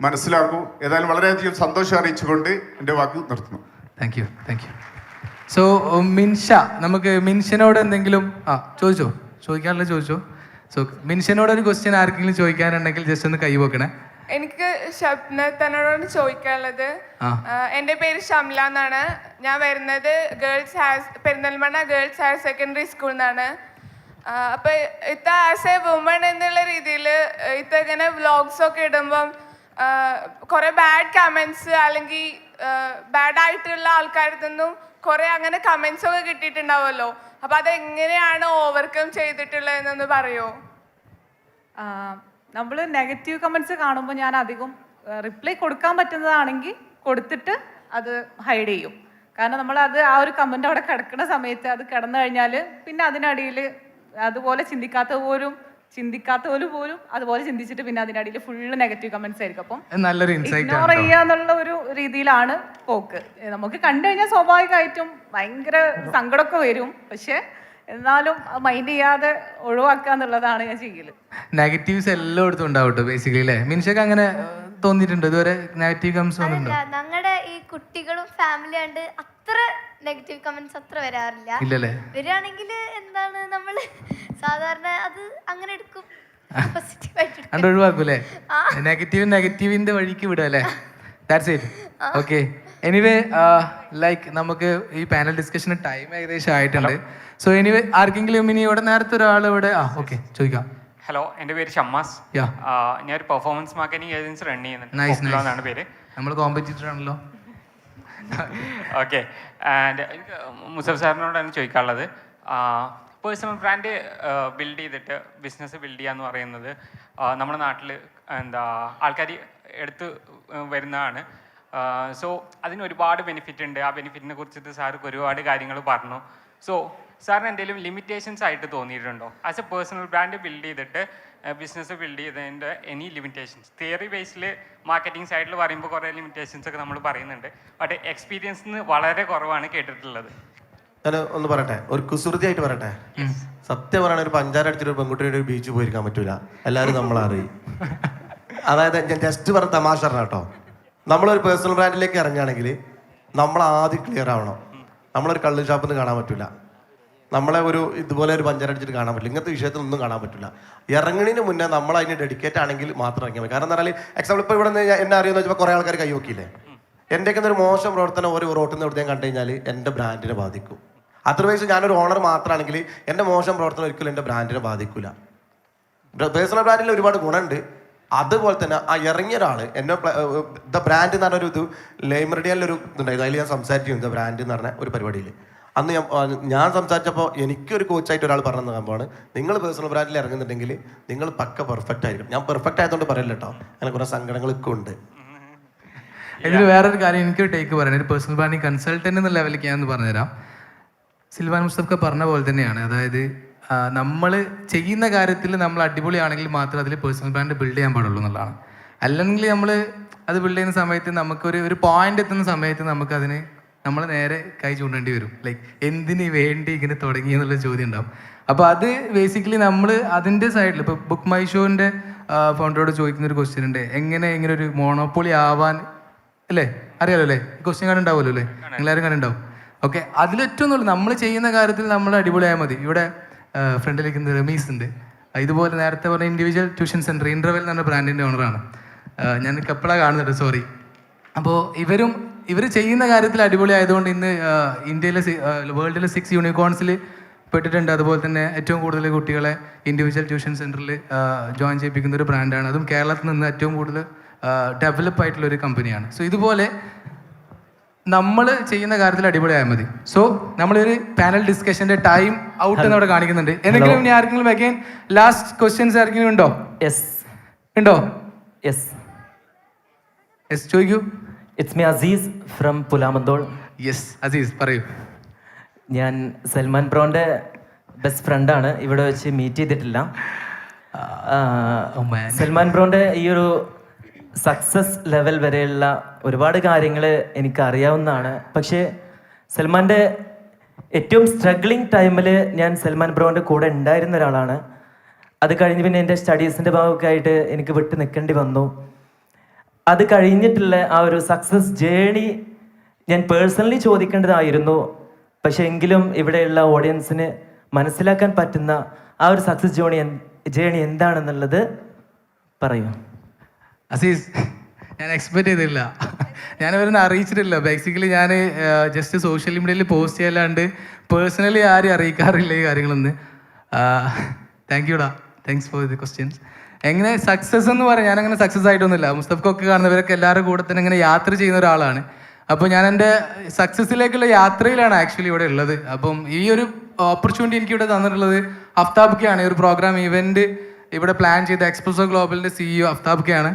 മനസ്സിലാക്കൂ. ഏതായാലും വളരെയധികം സന്തോഷം അറിയിച്ചുകൊണ്ട് എൻ്റെ വാക്ക് നിർത്തുന്നു. Thank you, thank you. So Minsha, നമുക്ക് മിൻഷനോട് എന്തെങ്കിലും ചോദിക്കാനുള്ള ചോദിച്ചോ. സോ മിൻഷനോട് ഒരു ക്വസ്റ്റ്യൻ ആർക്കെങ്കിലും ചോദിക്കാനുണ്ടെങ്കിൽ ജസ്റ്റ് ഒന്ന് കൈ വെക്കണേ. എനിക്ക് ഷബ്നത്തനോടാണ് ചോദിക്കാനുള്ളത്. എൻ്റെ പേര് ഷംല എന്നാണ്. ഞാൻ വരുന്നത് പെരിന്തൽമണ്ണ ഗേൾസ് ഹയർ സെക്കൻഡറി സ്കൂളിൽ നിന്നാണ്. അപ്പൊ ഇത്ത ആസ് എ വുമൺ എന്നുള്ള രീതിയിൽ ഇത്ത ഇങ്ങനെ വ്ളോഗ്സൊക്കെ ഇടുമ്പം കുറെ ബാഡ് കമന്റ്സ് അല്ലെങ്കിൽ ബാഡ് ആയിട്ടുള്ള ആൾക്കാരിൽ നിന്നും കുറെ അങ്ങനെ കമന്റ്സ് ഒക്കെ കിട്ടിയിട്ടുണ്ടാവുമല്ലോ. അപ്പൊ അതെങ്ങനെയാണ് ഓവർകം ചെയ്തിട്ടുള്ളതെന്നൊന്ന് പറയോ? നമ്മൾ നെഗറ്റീവ് കമന്റ്സ് കാണുമ്പോൾ ഞാൻ അധികം റിപ്ലൈ കൊടുക്കാൻ പറ്റുന്നതാണെങ്കിൽ കൊടുത്തിട്ട് അത് ഹൈഡ് ചെയ്യും. കാരണം നമ്മൾ അത് ആ ഒരു കമന്റ് അവിടെ കിടക്കുന്ന സമയത്ത് അത് കിടന്നു കഴിഞ്ഞാൽ പിന്നെ അതിനടിയിൽ അതുപോലെ ചിന്തിക്കാത്ത പോലും അതുപോലെ ചിന്തിച്ചിട്ട് പിന്നെ അതിനടിയിൽ ഫുള്ള് നെഗറ്റീവ് കമന്റ്സ് ആയിരിക്കും. അപ്പം ഇഗ്നോർ ചെയ്യാന്നുള്ള ഒരു രീതിയിലാണ് പോക്ക്. നമുക്ക് കണ്ടു കഴിഞ്ഞാൽ സ്വാഭാവികമായിട്ടും ഭയങ്കര സങ്കടമൊക്കെ വരും. പക്ഷെ എന്നാലും മൈൻഡ് ചെയ്യാതെ ഒഴിവാക്കുക എന്നുള്ളതാണ് ഞാൻ ചെയ്യല്. നെഗറ്റീവ്സ് എല്ലായിടത്തും ഉണ്ടാവട്ടെ ബേസിക്കലി അല്ലേ? മിൻഷക്ക് അങ്ങനെ തോന്നിയിട്ടുണ്ടോ ഇതുവരെ നെഗറ്റീവ് കമന്റ്സ് വന്നിട്ടുണ്ടോ? ഞങ്ങളുടെ ഈ കുട്ടികളും ഫാമിലി ആണ്ട് അത്ര നെഗറ്റീവ് കമന്റ്സ് അത്ര വരാറില്ല. വരികയാണെങ്കിൽ എന്താണ് നമ്മൾ സാധാരണ അത് അങ്ങനെ എടുക്കും, അത് ഒഴിവാക്കൂലേ? നെഗറ്റീവിന്റെ വഴിക്ക് വിടുക അല്ലേ? That's it. Okay, anyway like നമുക്ക് ഈ പാനൽ ഡിസ്കഷന് ടൈം ഏകദേശം ആയിട്ടുണ്ട്. സോ എനിവേ ആർക്കെങ്കിലും ഇനി ഇവിടെ നേരത്തെ ഒരാൾ ഇവിടെ ഓക്കെ ചോദിക്കാം. ഹലോ, എൻ്റെ പേര് ഷമ്മാസ്. ഞാൻ ഒരു പെർഫോമൻസ് മാർക്കറ്റിംഗ് ഏജൻസി റൺ ചെയ്യുന്നുണ്ട്. പേര് നമ്മൾ കോമ്പറ്റീറ്റർ ആണല്ലോ. ഓക്കെ, ആൻഡ് എനിക്ക് മുസഫ് സാറിനോടാണ് ചോദിക്കാനുള്ളത്. പേഴ്സണൽ ബ്രാൻഡ് ബിൽഡ് ചെയ്തിട്ട് ബിസിനസ് ബിൽഡ് ചെയ്യുക എന്ന് പറയുന്നത് നമ്മുടെ നാട്ടിൽ ആൾക്കാർ എടുത്ത് വരുന്നതാണ്. സോ അതിന് ഒരുപാട് ബെനിഫിറ്റ് ഉണ്ട്. ആ ബെനിഫിറ്റിനെ കുറിച്ചിട്ട് സാർക്ക് ഒരുപാട് കാര്യങ്ങൾ പറഞ്ഞു. സോ സാറിന് എന്തെങ്കിലും ലിമിറ്റേഷൻസ് ആയിട്ട് തോന്നിയിട്ടുണ്ടോ as A personal brand build ചെയ്തിട്ട് ബിസിനസ് ബിൽഡ് ചെയ്തതിൻ്റെ എനി ലിമിറ്റേഷൻസ്? തിയറി ബേസിൽ മാർക്കറ്റിംഗ് സൈഡിൽ പറയുമ്പോൾ കുറേ ലിമിറ്റേഷൻസ് ഒക്കെ നമ്മൾ പറയുന്നുണ്ട്. ബട്ട് എക്സ്പീരിയൻസിന് വളരെ കുറവാണ് കേട്ടിട്ടുള്ളത്. ഞാൻ ഒന്ന് പറയട്ടെ, ഒരു കുസൃതി ആയിട്ട് പറയട്ടെ. സത്യം പറയുകയാണെങ്കിൽ ഒരു പഞ്ചാര അടിച്ചിട്ട് പെൺകുട്ടിയുടെ ഒരു ബീച്ച് പോയിരിക്കാൻ പറ്റൂല, എല്ലാവരും നമ്മളറിയും. അതായത് ഞാൻ ജസ്റ്റ് പറഞ്ഞ തമാശ പറഞ്ഞ കേട്ടോ. നമ്മളൊരു പേഴ്സണൽ ബ്രാൻഡിലേക്ക് ഇറങ്ങുകയാണെങ്കിൽ നമ്മൾ ആദ്യം ക്ലിയർ ആവണം. നമ്മളൊരു കള്ള് ഷാപ്പിൽ നിന്ന് കാണാൻ പറ്റില്ല, നമ്മളെ ഇതുപോലെ ഒരു പഞ്ചാര അടിച്ചിട്ട് കാണാൻ പറ്റില്ല, ഇങ്ങനത്തെ വിഷയത്തിലൊന്നും കാണാൻ പറ്റില്ല. ഇറങ്ങുന്നതിന് മുന്നേ നമ്മൾ അതിന് ഡെഡിക്കേറ്റ് ആണെങ്കിൽ മാത്രം ഇറങ്ങിയാൽ മതി. കാരണം എന്താ പറഞ്ഞാൽ എക്സാമ്പിൾ ഇപ്പോൾ ഇവിടെ നിന്ന് എന്നെ അറിയുമെന്ന് വെച്ചപ്പോൾ കുറേ ആൾക്കാർ കൈ നോക്കിയില്ലേ. എൻ്റെയൊക്കെ ഒരു മോശം പ്രവർത്തനം ഒരു റോട്ടിൽ നിന്ന് എവിടെയും കണ്ടു കഴിഞ്ഞാൽ എൻ്റെ ബ്രാൻഡിനെ ബാധിക്കും. അതർവൈസ് ഞാനൊരു ഓണർ മാത്രമാണെങ്കിൽ എൻ്റെ മോശം പ്രവർത്തനം ഒരിക്കലും എൻ്റെ ബ്രാൻഡിനെ ബാധിക്കില്ല. പേഴ്സണൽ ബ്രാൻഡിൽ ഒരുപാട് ഗുണമുണ്ട്. അതുപോലെ തന്നെ ആ ഇറങ്ങിയ ഒരാൾ എന്നെ ദ ബ്രാൻഡ് എന്ന് പറഞ്ഞൊരു ഇത് ലൈബ്രറിയിലൊരു ഇതുണ്ടായിരുന്നു. അതിൽ ഞാൻ സംസാരിച്ചു ദ ബ്രാൻഡ് എന്ന് പറഞ്ഞ ഒരു പരിപാടിയിൽ. അന്ന് ഞാൻ സംസാരിച്ചപ്പോൾ എനിക്കൊരു കോച്ചായിട്ട് ഒരാൾ പറഞ്ഞു സംഭവമാണ്, നിങ്ങൾ പേഴ്സണൽ ബ്രാൻഡിൽ ഇറങ്ങുന്നുണ്ടെങ്കിൽ നിങ്ങൾ പക്ക പെർഫെക്റ്റ് ആയിരിക്കും. ഞാൻ പെർഫെക്റ്റ് ആയതുകൊണ്ട് പറയില്ല കേട്ടോ, അങ്ങനെ കുറേ സങ്കടങ്ങളൊക്കെ ഉണ്ട്. ഇതിൽ വേറൊരു കാര്യം എനിക്കൊരു ടേക്ക് പറയാം, ഒരു പേഴ്സണൽ ബ്രാൻഡിങ് കൺസൾട്ടന്റ് എന്ന ലെവലിലേക്ക് ഞാൻ പറഞ്ഞുതരാം. സിൽവാൻ മുസ്തഫ പറഞ്ഞ പോലെ തന്നെയാണ്. അതായത് നമ്മൾ ചെയ്യുന്ന കാര്യത്തിൽ നമ്മൾ അടിപൊളിയാണെങ്കിൽ മാത്രം അതിൽ പേഴ്സണൽ ബ്രാൻഡ് ബിൽഡ് ചെയ്യാൻ പാടുള്ളൂ എന്നുള്ളതാണ്. അല്ലെങ്കിൽ നമ്മൾ അത് ബിൽഡ് ചെയ്യുന്ന സമയത്ത് നമുക്കൊരു പോയിന്റ് എത്തുന്ന സമയത്ത് നമുക്കതിന് നമ്മൾ നേരെ കൈ ചൂണ്ടേണ്ടി വരും. ലൈക്ക് എന്തിന് വേണ്ടി ഇങ്ങനെ തുടങ്ങി എന്നുള്ള ചോദ്യം ഉണ്ടാവും. അപ്പോൾ അത് ബേസിക്കലി നമ്മൾ അതിൻ്റെ സൈഡിൽ ഇപ്പോൾ ബുക്ക് മൈ ഷോൻ്റെ ഫൗണ്ടറോട് ചോദിക്കുന്നൊരു ക്വസ്റ്റ്യൻ ഉണ്ട്, എങ്ങനെ ഇങ്ങനെ ഒരു മോണോപ്പൊളി ആവാൻ, അല്ലേ? അറിയാലോ അല്ലേ? ഈ ക്വസ്റ്റ്യൻ കണ്ടുണ്ടാവുമല്ലോ അല്ലേ? എല്ലാവരും കണ്ടുണ്ടാവും. ഓക്കെ, അതിലേറ്റവും നല്ല നമ്മൾ ചെയ്യുന്ന കാര്യത്തിൽ നമ്മൾ അടിപൊളിയായാൽ മതി. ഇവിടെ ഫ്രണ്ടിലേക്ക് റമീസ് ഉണ്ട്. ഇതുപോലെ നേരത്തെ പറഞ്ഞ ഇൻഡിവിജ്വൽ ട്യൂഷൻ സെൻറ്റർ ഇൻ്റർവെൽ എന്ന് പറഞ്ഞ ബ്രാൻഡിൻ്റെ ഓണറാണ്. ഞാൻ കപ്പള കാണുന്നുണ്ട്, സോറി. അപ്പോൾ ഇവർ ചെയ്യുന്ന കാര്യത്തിൽ അടിപൊളി ആയതുകൊണ്ട് ഇന്ന് ഇന്ത്യയിലെ വേൾഡിലെ 6 യൂണിക്കോൺസിൽ പെട്ടിട്ടുണ്ട്. അതുപോലെ തന്നെ ഏറ്റവും കൂടുതൽ കുട്ടികളെ ഇൻഡിവിജ്വൽ ട്യൂഷൻ സെൻറ്ററിൽ ജോയിൻ ചെയ്യിപ്പിക്കുന്ന ഒരു ബ്രാൻഡാണ്. അതും കേരളത്തിൽ നിന്ന് ഏറ്റവും കൂടുതൽ ഡെവലപ്പ് ആയിട്ടുള്ള ഒരു കമ്പനിയാണ്. സോ ഇതുപോലെ നമ്മൾ ചെയ്യുന്ന കാര്യത്തിൽ അടിപൊളിയായാൽ മതി. സോ നമ്മളൊരു പാനൽ ഡിസ്കഷൻ്റെ ടൈം ഔട്ട് എന്ന് അവിടെ കാണിക്കുന്നുണ്ട്. എന്തെങ്കിലും ഇനി ആർക്കെങ്കിലും അഗൈൻ ലാസ്റ്റ് ക്വസ്റ്റ്യൻസ് ആർക്കെങ്കിലും ഉണ്ടോ? ഉണ്ടോ? യെസ് ചോദിക്കൂ. It's me Azeez from Pulamanthole. Yes Azeez പറയൂ. ഞാൻ സൽമാൻ ബ്രോൻ്റെ ബെസ്റ്റ് ഫ്രണ്ടാണ്. ഇവിടെ വെച്ച് മീറ്റ് ചെയ്തിട്ടില്ല. സൽമാൻ ബ്രോൻ്റെ ഈ ഒരു സക്സസ് ലെവൽ വരെയുള്ള ഒരുപാട് കാര്യങ്ങൾ എനിക്ക് അറിയാവുന്നതാണ്. പക്ഷേ സൽമാൻ്റെ ഏറ്റവും സ്ട്രഗ്ലിംഗ് ടൈമിൽ ഞാൻ സൽമാൻ ബ്രോൻ്റെ കൂടെ ഉണ്ടായിരുന്ന ഒരാളാണ്. അത് കഴിഞ്ഞ് പിന്നെ എൻ്റെ സ്റ്റഡീസിൻ്റെ ഭാഗമൊക്കെ ആയിട്ട് എനിക്ക് വിട്ട് നിൽക്കേണ്ടി വന്നു. അത് കഴിഞ്ഞിട്ടുള്ള ആ ഒരു സക്സസ് ജേണി ഞാൻ പേഴ്സണലി ചോദിക്കേണ്ടതായിരുന്നു. പക്ഷേ എങ്കിലും ഇവിടെയുള്ള ഓഡിയൻസിന് മനസ്സിലാക്കാൻ പറ്റുന്ന ആ ഒരു സക്സസ് ജേണി എന്താണെന്നുള്ളത് പറയൂ. അസീസ്, ഞാൻ എക്സ്പെക്ട് ചെയ്തില്ല, ഞാനവരൊന്നും അറിയിച്ചിട്ടില്ല. ബേസിക്കലി ഞാൻ ജസ്റ്റ് സോഷ്യൽ മീഡിയയിൽ പോസ്റ്റ് ചെയ്യലാണ്ട് പേഴ്സണലി ആരും അറിയിക്കാറില്ല ഈ കാര്യങ്ങളൊന്ന്. താങ്ക് യുടാ, താങ്ക്സ് ഫോർ ദി ക്വസ്റ്റ്യൻസ്. എങ്ങനെ സക്സസ് എന്ന് പറയാം, ഞാനങ്ങനെ സക്സസ് ആയിട്ടൊന്നുമില്ല. മുസ്തഫക്കൊക്കെ കാണുന്നവരൊക്കെ എല്ലാവരുടെ കൂടെ തന്നെ ഇങ്ങനെ യാത്ര ചെയ്യുന്ന ഒരാളാണ്. അപ്പോൾ ഞാൻ എൻ്റെ സക്സസ്സിലേക്കുള്ള യാത്രയിലാണ് ആക്ച്വലി ഇവിടെ ഉള്ളത്. അപ്പം ഈ ഒരു ഓപ്പർച്യൂണിറ്റി എനിക്കിവിടെ തന്നിട്ടുള്ളത് അഫ്താബ്ക്കാണ്. ഈ ഒരു പ്രോഗ്രാം ഇവൻറ്റ് ഇവിടെ പ്ലാൻ ചെയ്ത എക്സ്പ്രസോ ഗ്ലോബലിൻ്റെ CEO അഫ്താബ്ക്കാണ്.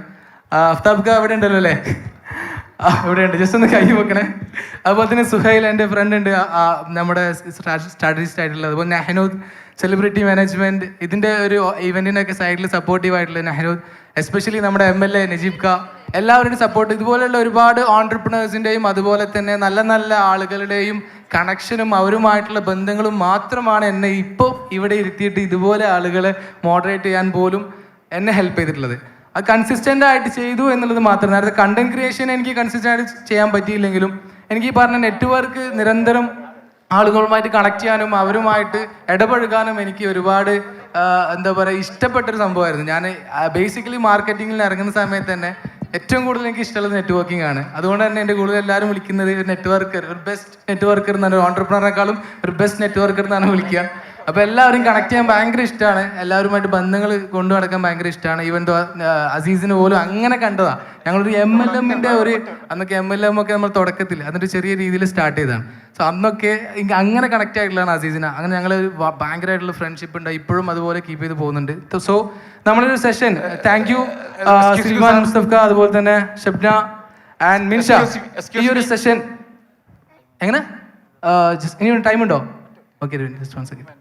അഫ്താബ്ക്ക അവിടെ ഉണ്ടല്ലോ അല്ലേ? ഇവിടെ ഉണ്ട്, ജസ്റ്റ് ഒന്ന് കൈ വെക്കണേ. അതുപോലെ തന്നെ സുഹൈൽ എൻ്റെ ഫ്രണ്ട് ഉണ്ട്, നമ്മുടെ സ്ട്രാറ്റജിസ്റ്റ് ആയിട്ടുള്ള. അതുപോലെ നെഹനൂദ് സെലിബ്രിറ്റി മാനേജ്മെൻറ്റ് ഇതിൻ്റെ ഒരു ഇവൻറ്റിനൊക്കെ സൈഡിൽ സപ്പോർട്ടീവ് ആയിട്ടുള്ള നെഹനൂദ്, എസ്പെഷ്യലി നമ്മുടെ MLA നജീബ് ഖാ, എല്ലാവരുടെയും സപ്പോർട്ട്. ഇതുപോലെയുള്ള ഒരുപാട് ഓൺടർപ്രണേഴ്സിൻ്റെയും അതുപോലെ തന്നെ നല്ല നല്ല ആളുകളുടെയും കണക്ഷനും അവരുമായിട്ടുള്ള ബന്ധങ്ങളും മാത്രമാണ് എന്നെ ഇപ്പോൾ ഇവിടെ ഇരുത്തിയിട്ട് ഇതുപോലെ ആളുകളെ മോഡറേറ്റ് ചെയ്യാൻ പോലും എന്നെ ഹെൽപ്പ് ചെയ്തിട്ടുള്ളത്. അത് കൺസിസ്റ്റൻ്റ് ആയിട്ട് ചെയ്തു എന്നുള്ളത് മാത്രം. നേരത്തെ കണ്ടന്റ് ക്രിയേഷൻ എനിക്ക് കൺസിസ്റ്റൻ്റ് ആയിട്ട് ചെയ്യാൻ പറ്റിയില്ലെങ്കിലും എനിക്ക് ഈ പറഞ്ഞ നെറ്റ്വർക്ക് നിരന്തരം ആളുകളുമായിട്ട് കണക്ട് ചെയ്യാനും അവരുമായിട്ട് ഇടപഴകാനും എനിക്ക് ഒരുപാട് എന്താ പറയുക ഇഷ്ടപ്പെട്ടൊരു സംഭവമായിരുന്നു. ഞാൻ ബേസിക്കലി മാർക്കറ്റിങ്ങിൽ ഇറങ്ങുന്ന സമയത്ത് തന്നെ ഏറ്റവും കൂടുതൽ എനിക്ക് ഇഷ്ടമുള്ളത് നെറ്റ്വർക്കിംഗ് ആണ്. അതുകൊണ്ട് തന്നെ എൻ്റെ കൂടുതൽ എല്ലാവരും വിളിക്കുന്നത് ഒരു നെറ്റ്വർക്കർ, ഒരു ബെസ്റ്റ് നെറ്റ്വർക്കർ എന്നാണ്. ഓൺടർപ്രണറിനേക്കാളും ഒരു ബെസ്റ്റ് നെറ്റ്വർക്കർ എന്നാണ് വിളിക്കുക. അപ്പോൾ എല്ലാവരും കണക്ട് ചെയ്യാൻ ഭയങ്കര ഇഷ്ടമാണ്, എല്ലാവരുമായിട്ട് ബന്ധങ്ങൾ കൊണ്ടു നടക്കാൻ ഭയങ്കര ഇഷ്ടമാണ്. ഈവൻ അസീസിന് പോലും അങ്ങനെ കണ്ടതാണ്. ഞങ്ങളൊരു MLMൻ്റെ അന്നൊക്കെ MLM ഒക്കെ നമ്മൾ തുടക്കത്തിൽ എന്നിട്ട് ചെറിയ രീതിയിൽ സ്റ്റാർട്ട് ചെയ്തതാണ്. സോ അന്നൊക്കെ അങ്ങനെ കണക്ട് ആയിട്ടുള്ളതാണ് അസീസിന്. അങ്ങനെ ഞങ്ങൾ ഭയങ്കരമായിട്ടുള്ള ഫ്രണ്ട്ഷിപ്പ് ഉണ്ട്, ഇപ്പോഴും അതുപോലെ കീപ്പ് ചെയ്ത് പോകുന്നുണ്ട്. സോ നമ്മളൊരു session, thank you Silvan Mustafa, അതുപോലെ തന്നെ ഷബ്ന ആൻഡ് മിൻഷ. ഈ ഒരു സെഷൻ എങ്ങനെ ഇനി ടൈം ഉണ്ടോ? Okay, just one second.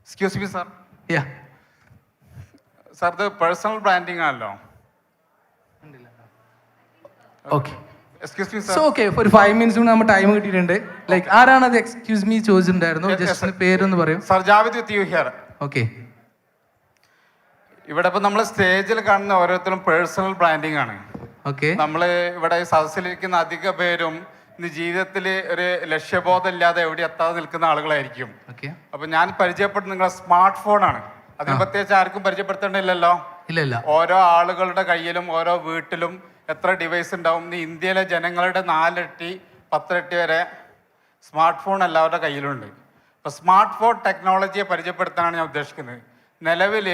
Excuse me sir. Yeah sir, ഇത് പേഴ്സണൽ ബ്രാൻഡിംഗ് ആണല്ലോ. Okay, excuse me so sir. Okay, ഒരു 5 മിനിറ്റ്സ് കൊണ്ട് നമ്മൾ ടൈം കിട്ടിയിട്ടുണ്ട്. ലൈക്ക് ആരാണ് അത് എക്സ്ക്യൂസ് മീ ചോദിച്ചിട്ടുണ്ടായിരുന്നു? ജസ്റ്റ് പേരൊന്ന് പറയും. Sir, Javid with you here. Okay, ഇവിടെ ഇപ്പം നമ്മൾ സ്റ്റേജിൽ കാണുന്ന ഓരോരുത്തരും പേഴ്സണൽ ബ്രാൻഡിംഗ് ആണ്. ഓക്കെ, നമ്മൾ ഇവിടെ സദസ്സിലിരിക്കുന്ന അധിക പേരും ഇന്ന് ജീവിതത്തിൽ ഒരു ലക്ഷ്യബോധം ഇല്ലാതെ എവിടെ എത്താതെ നിൽക്കുന്ന ആളുകളായിരിക്കും. അപ്പൊ ഞാൻ പരിചയപ്പെട്ട നിങ്ങളെ സ്മാർട്ട് ഫോണാണ്. അതിന് പ്രത്യേകിച്ച് ആർക്കും പരിചയപ്പെടുത്തേണ്ടില്ലല്ലോ. ഇല്ല, ഓരോ ആളുകളുടെ കയ്യിലും ഓരോ വീട്ടിലും എത്ര ഡിവൈസ് ഉണ്ടാവും? ഇന്ന് ഇന്ത്യയിലെ ജനങ്ങളുടെ 4 ഇരട്ടി 10 ഇരട്ടി വരെ സ്മാർട്ട് ഫോൺ എല്ലാവരുടെ കയ്യിലുണ്ട്. അപ്പൊ സ്മാർട്ട് ഫോൺ ടെക്നോളജിയെ പരിചയപ്പെടുത്താനാണ് ഞാൻ ഉദ്ദേശിക്കുന്നത്. നിലവിൽ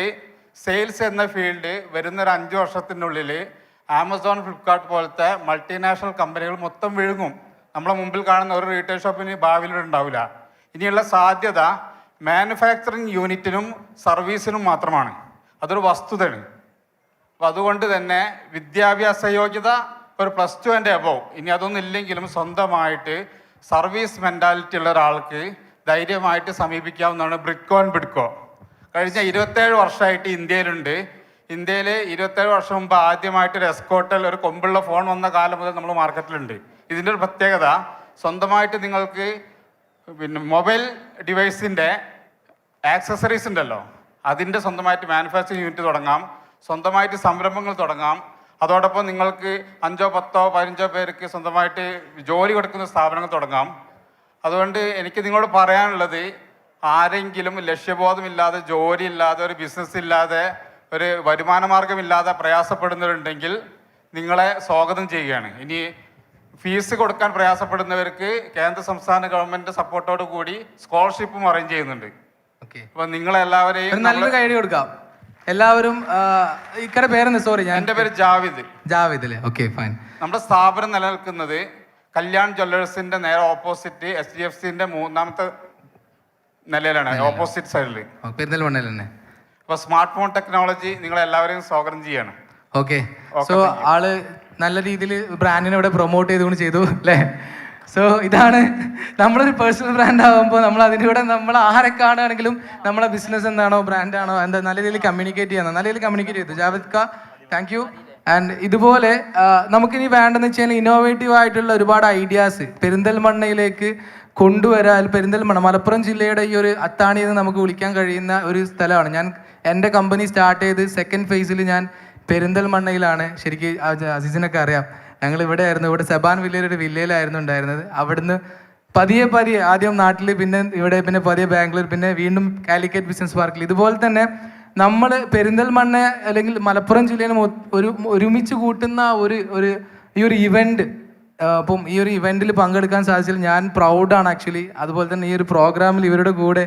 സെയിൽസ് എന്ന ഫീൽഡ് വരുന്നൊരു 5 വർഷത്തിനുള്ളിൽ ആമസോൺ, ഫ്ലിപ്കാർട്ട് പോലത്തെ മൾട്ടിനാഷണൽ കമ്പനികൾ മൊത്തം വിഴുങ്ങും. നമ്മളെ മുമ്പിൽ കാണുന്ന ഒരു റീറ്റെയിൽ ഷോപ്പിന് ഭാവിയിൽ ഉണ്ടാവില്ല. ഇനിയുള്ള സാധ്യത മാനുഫാക്ചറിങ് യൂണിറ്റിനും സർവീസിനും മാത്രമാണ്. അതൊരു വസ്തുതയാണ്. അപ്പം അതുകൊണ്ട് തന്നെ വിദ്യാഭ്യാസ യോഗ്യത ഒരു +2 ആൻഡ് എബോവ്, ഇനി അതൊന്നും ഇല്ലെങ്കിലും സ്വന്തമായിട്ട് സർവീസ് മെൻറ്റാലിറ്റി ഉള്ള ഒരാൾക്ക് ധൈര്യമായിട്ട് സമീപിക്കാവുന്നതാണ് ബ്രിക്കോ ആൻഡ് ബിഡ്കോ. കഴിഞ്ഞ 27 വർഷമായിട്ട് ഇന്ത്യയിലുണ്ട്. ഇന്ത്യയിൽ 27 വർഷം മുമ്പ് ആദ്യമായിട്ട് ഒരു എസ്കോട്ടൽ ഒരു കൊമ്പുള്ള ഫോൺ വന്ന കാലം മുതൽ നമ്മൾ മാർക്കറ്റിലുണ്ട്. ഇതിൻ്റെ ഒരു പ്രത്യേകത, സ്വന്തമായിട്ട് നിങ്ങൾക്ക് പിന്നെ മൊബൈൽ ഡിവൈസിൻ്റെ ആക്സസറീസ് ഉണ്ടല്ലോ, അതിൻ്റെ സ്വന്തമായിട്ട് മാനുഫാക്ചറിങ് യൂണിറ്റ് തുടങ്ങാം, സ്വന്തമായിട്ട് സംരംഭങ്ങൾ തുടങ്ങാം. അതോടൊപ്പം നിങ്ങൾക്ക് 5, 10, 15 പേർക്ക് സ്വന്തമായിട്ട് ജോലി കൊടുക്കുന്ന സ്ഥാപനങ്ങൾ തുടങ്ങാം. അതുകൊണ്ട് എനിക്ക് നിങ്ങളോട് പറയാനുള്ളത്, ആരെങ്കിലും ലക്ഷ്യബോധമില്ലാതെ, ജോലിയില്ലാതെ, ഒരു ബിസിനസ് ഇല്ലാതെ, ഒരു വരുമാന മാർഗമില്ലാതെ പ്രയാസപ്പെടുന്നവരുണ്ടെങ്കിൽ നിങ്ങളെ സ്വാഗതം ചെയ്യുകയാണ്. ഇനി ഫീസ് കൊടുക്കാൻ പ്രയാസപ്പെടുന്നവർക്ക് കേന്ദ്ര സംസ്ഥാന ഗവൺമെൻറ് സപ്പോർട്ടോട് കൂടി സ്കോളർഷിപ്പും അറേഞ്ച് ചെയ്യുന്നുണ്ട്. അപ്പോൾ നിങ്ങളെല്ലാവരെയും നല്ലൊരു ഐഡിയ കൊടുക്കാം. എല്ലാവരും ഇക്കടെ പേരെന്താ? സോറി, എൻ്റെ പേര് ജാവിദ്. ജാവിദ് അല്ലേ? Okay, fine. നമ്മുടെ സ്ഥാപനം നിലനിൽക്കുന്നത് കല്യാൺ ജ്വല്ലേഴ്സിന്റെ നേരെ ഓപ്പോസിറ്റ് HDFCന്റെ 3ാമത്തെ നിലയിലാണ്, ഓപ്പോസിറ്റ് സൈഡിൽ, പെരിന്തൽമണ്ണയിൽ തന്നെ. അപ്പോൾ സ്മാർട്ട് ഫോൺ ടെക്നോളജി നിങ്ങളെല്ലാവരെയും സ്വാഗതം ചെയ്യണം. ഓക്കെ, സോ ആള് നല്ല രീതിയിൽ ബ്രാൻഡിനെ ഇവിടെ പ്രൊമോട്ട് ചെയ്തുകൊണ്ട് ചെയ്തു അല്ലേ? സോ ഇതാണ് നമ്മളൊരു പേഴ്സണൽ ബ്രാൻഡ് ആകുമ്പോൾ നമ്മൾ അതിലൂടെ നമ്മൾ ആരെ കാണുകയാണെങ്കിലും നമ്മളെ ബിസിനസ് എന്താണോ ബ്രാൻഡാണോ എന്താ നല്ല രീതിയിൽ കമ്മ്യൂണിക്കേറ്റ് ചെയ്യുന്നത്, നല്ല രീതിയിൽ കമ്മ്യൂണിക്കേറ്റ് ചെയ്തു. ജാവേദ് ക, താങ്ക് യു. ആൻഡ് ഇതുപോലെ നമുക്കിനി വേണ്ടെന്ന് വെച്ചാൽ ഇന്നോവേറ്റീവ് ആയിട്ടുള്ള ഒരുപാട് ഐഡിയാസ് പെരിന്തൽമണ്ണയിലേക്ക് കൊണ്ടുവരാൻ, പെരിന്തൽമണ്ണ മലപ്പുറം ജില്ലയുടെ ഈ ഒരു അത്താണി എന്ന് നമുക്ക് വിളിക്കാൻ കഴിയുന്ന ഒരു സ്ഥലമാണ്. എൻ്റെ കമ്പനി സ്റ്റാർട്ട് ചെയ്ത് 2nd ഫേസിൽ ഞാൻ പെരിന്തൽമണ്ണയിലാണ്. ശരിക്കും അസീസിനൊക്കെ അറിയാം, ഞങ്ങൾ ഇവിടെ ആയിരുന്നു, ഇവിടെ സെബാൻ വില്ലയിലൊരു വില്ലയിലായിരുന്നു ഉണ്ടായിരുന്നത്. അവിടുന്ന് പതിയെ ആദ്യം നാട്ടിൽ, പിന്നെ ഇവിടെ, പിന്നെ പതിയെ ബാംഗ്ലൂർ, പിന്നെ വീണ്ടും കാലിക്കറ്റ് ബിസിനസ് പാർക്കിൽ. ഇതുപോലെ തന്നെ നമ്മൾ പെരിന്തൽമണ്ണ അല്ലെങ്കിൽ മലപ്പുറം ജില്ലയിൽ ഒരുമിച്ച് കൂട്ടുന്ന ഈ ഒരു ഇവൻറ്റ്, അപ്പം ഈ ഒരു ഇവൻറ്റിൽ പങ്കെടുക്കാൻ സാധിച്ചതിൽ ഞാൻ പ്രൗഡാണ് ആക്ച്വലി. അതുപോലെ തന്നെ ഈ ഒരു പ്രോഗ്രാമിൽ ഇവരുടെ കൂടെ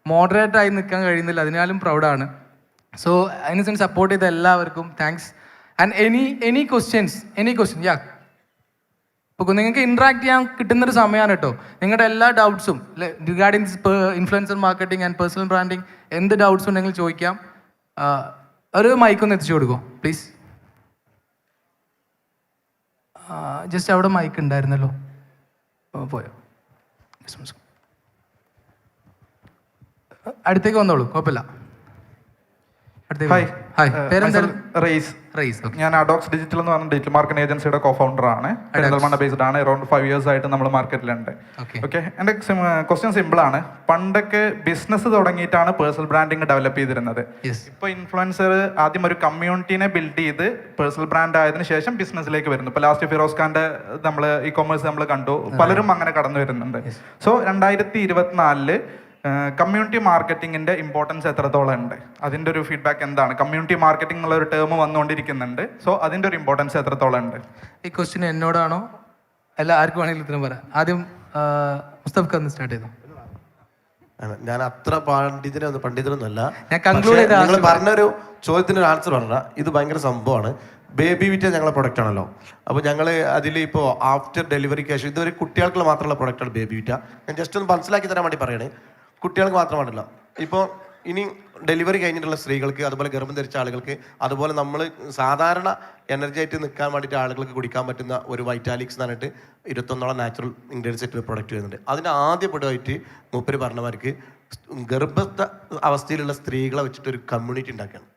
മോഡറേറ്റായി നിൽക്കാൻ കഴിയുന്നില്ല, അതിനാലും പ്രൗഡാണ്. സോ അതിന് സപ്പോർട്ട് ചെയ്ത എല്ലാവർക്കും thanks. And any question yeah, ഇപ്പോൾ നിങ്ങൾക്ക് ഇൻട്രാക്ട് ചെയ്യാൻ കിട്ടുന്നൊരു സമയമാണ് കേട്ടോ. നിങ്ങളുടെ എല്ലാ ഡൗട്ട്സും regarding influencer marketing and personal branding എന്ത് ഡൗട്ട്സ് ഉണ്ടെങ്കിൽ ചോദിക്കാം. ഒരു മൈക്കൊന്ന് എത്തിച്ചു കൊടുക്കുമോ പ്ലീസ്? ജസ്റ്റ് അവിടെ മൈക്ക് ഉണ്ടായിരുന്നല്ലോ, പോയോ? അടുത്തേക്ക് വന്നോളൂ, കുഴപ്പമില്ല. ഞാൻ അഡോക്സ് ഡിജിറ്റൽ എന്ന് പറഞ്ഞ ഡിജിറ്റൽ മാർക്കറ്റിംഗ് ഏജൻസിയുടെ കോ-ഫൗണ്ടർ ആണ്. പെരിന്തൽമണ്ണ ബേസ്ഡ് ആണ്. അറൌണ്ട് 5 years ആയിട്ട് നമ്മൾ മാർക്കറ്റിലുണ്ട്. ഓക്കെ, എൻ്റെ ക്വസ്റ്റ്യൻ സിമ്പിൾ ആണ്. പണ്ടൊക്കെ ബിസിനസ് തുടങ്ങിയിട്ടാണ് പേഴ്സണൽ ബ്രാൻഡിങ് ഡെവലപ്പ് ചെയ്തിരുന്നത്. ഇപ്പോൾ ഇൻഫ്ലുവൻസർ ആദ്യം ഒരു കമ്മ്യൂണിറ്റീനെ ബിൽഡ് ചെയ്ത് പേഴ്സണൽ ബ്രാൻഡ് ആയതിനു ശേഷം ബിസിനസ്സിലേക്ക് വരുന്നു. ഇപ്പോൾ ലാസ്റ്റ് ഫിറോസ് ഖാന്റെ നമ്മൾ ഇ-കൊമേഴ്സ് നമ്മൾ കണ്ടു, പലരും അങ്ങനെ കടന്നു വരുന്നുണ്ട്. സോ 2024 കമ്മ്യൂണിറ്റി മാർക്കറ്റിങ്ങിന്റെ ഇമ്പോർട്ടൻസ് എത്രത്തോളം ഉണ്ട്, അതിന്റെ ഒരു ഫീഡ്ബാക്ക് എന്താണ്? കമ്മ്യൂണിറ്റി മാർക്കറ്റിംഗ് എന്നുള്ള ഒരു ടേം വന്നുകൊണ്ടിരിക്കുന്നുണ്ട്. സോ അതിന്റെ ഒരു ഇമ്പോർട്ടൻസ് എത്രത്തോളം ഉണ്ട്? ഈ ക്വസ്റ്റ്യൻ എന്നോടാണോ അല്ല ആർക്കും വേണമെങ്കിലും ഉത്തരം പറയാം? ആദ്യം മുസ്തഫ സ്റ്റാർട്ട് ചെയ്തു. ഞാൻ അത്ര പണ്ഡിതനൊന്നുമല്ല. ഞാൻ കൺക്ലൂഡ് ചെയ്ത നിങ്ങൾ പറഞ്ഞൊരു ചോദ്യത്തിന് ഒരു ആൻസർ പറഞ്ഞ ഇത് ഭയങ്കര സംഭവമാണ്. ബേബി വിറ്റ ഞങ്ങളെ പ്രൊഡക്റ്റ് ആണല്ലോ. അപ്പോൾ ഞങ്ങൾ അതിൽ ഇപ്പോൾ ആഫ്റ്റർ ഡെലിവറിക്ക് ശേഷം ഇതൊരു കുട്ടികൾക്ക് മാത്രമുള്ള പ്രൊഡക്റ്റാണ് ബേബി വിറ്റ. ഞാൻ ജസ്റ്റ് ഒന്ന് മനസ്സിലാക്കി തരാൻ വേണ്ടി പറയണേ, കുട്ടികൾക്ക് മാത്രമാണല്ലോ. ഇപ്പോൾ ഇനി ഡെലിവറി കഴിഞ്ഞിട്ടുള്ള സ്ത്രീകൾക്ക്, അതുപോലെ ഗർഭം ധരിച്ച ആളുകൾക്ക്, അതുപോലെ നമ്മൾ സാധാരണ എനർജി ആയിട്ട് നിൽക്കാൻ വേണ്ടിയിട്ട് ആളുകൾക്ക് കുടിക്കാൻ പറ്റുന്ന ഒരു വൈറ്റാലിക്സ് എന്ന് പറഞ്ഞിട്ട് 21 നാച്ചുറൽ ഇൻഗ്രീഡിയൻസ് ആയിട്ട് പ്രൊഡക്റ്റ് വരുന്നുണ്ട്. അതിൻ്റെ ആദ്യപ്പെടുമായിട്ട് മൂപ്പര് പറഞ്ഞവർക്ക് ഗർഭസ്ഥ അവസ്ഥയിലുള്ള സ്ത്രീകളെ വെച്ചിട്ട് ഒരു കമ്മ്യൂണിറ്റി ഉണ്ടാക്കുകയാണ്.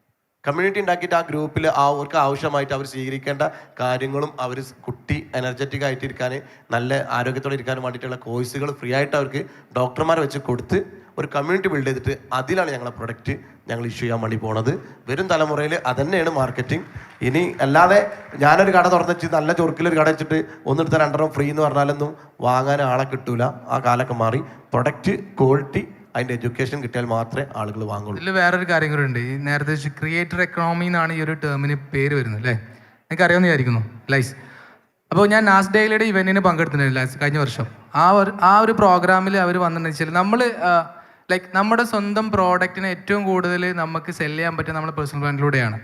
കമ്മ്യൂണിറ്റി ഉണ്ടാക്കിയിട്ട് ആ ഗ്രൂപ്പിൽ അവർക്ക് ആവശ്യമായിട്ട് അവർ സ്വീകരിക്കേണ്ട കാര്യങ്ങളും അവർ കുട്ടി എനർജറ്റിക് ആയിട്ട് ഇരിക്കാൻ, നല്ല ആരോഗ്യത്തോടെ ഇരിക്കാനും വേണ്ടിയിട്ടുള്ള കോഴ്സുകൾ ഫ്രീ ആയിട്ട് അവർക്ക് ഡോക്ടർമാരെ വെച്ച് കൊടുത്ത് ഒരു കമ്മ്യൂണിറ്റി ബിൽഡ് ചെയ്തിട്ട് അതിലാണ് ഞങ്ങളെ പ്രൊഡക്റ്റ് ഞങ്ങൾ ഇഷ്യൂ ചെയ്യാൻ വേണ്ടി പോണത്. വരും തലമുറയിൽ അതന്നെയാണ് മാർക്കറ്റിംഗ്. ഇനി അല്ലാതെ ഞാനൊരു കട തുറന്നിട്ട് നല്ല ചൊറുക്കിലൊരു കട വെച്ചിട്ട് ഒന്നെടുത്ത 2 ഫ്രീ എന്ന് പറഞ്ഞാലൊന്നും വാങ്ങാൻ ആളെ കിട്ടൂല. ആ കാലമൊക്കെ മാറി. പ്രൊഡക്റ്റ് ക്വാളിറ്റി, അതിൻ്റെ എഡ്യൂക്കേഷൻ കിട്ടിയാൽ മാത്രമേ ആളുകൾ വാങ്ങുള്ളൂ. ഇതിൽ വേറൊരു കാര്യം കൂടെ ഉണ്ട്. ഈ നേരത്തെ ക്രിയേറ്റർ എക്കണോമി എന്നാണ് ഈ ഒരു ടേമിന് പേര് വരുന്നത് അല്ലേ? എനിക്ക് അറിയാമെന്ന് വിചാരിക്കുന്നു ലൈസ്. അപ്പോൾ ഞാൻ നാസ് ഡേയിലയുടെ ഇവൻറ്റിന് പങ്കെടുത്തിട്ടുണ്ടായിരുന്നു കഴിഞ്ഞ വർഷം. ആ ഒരു പ്രോഗ്രാമിൽ അവർ വന്നിട്ടുണ്ടെന്ന് വെച്ചാൽ നമ്മൾ നമ്മുടെ സ്വന്തം പ്രോഡക്റ്റിനെ ഏറ്റവും കൂടുതൽ നമുക്ക് സെല് ചെയ്യാൻ പറ്റുക നമ്മുടെ പേഴ്സണൽ ബ്രാൻഡിലൂടെയാണ്.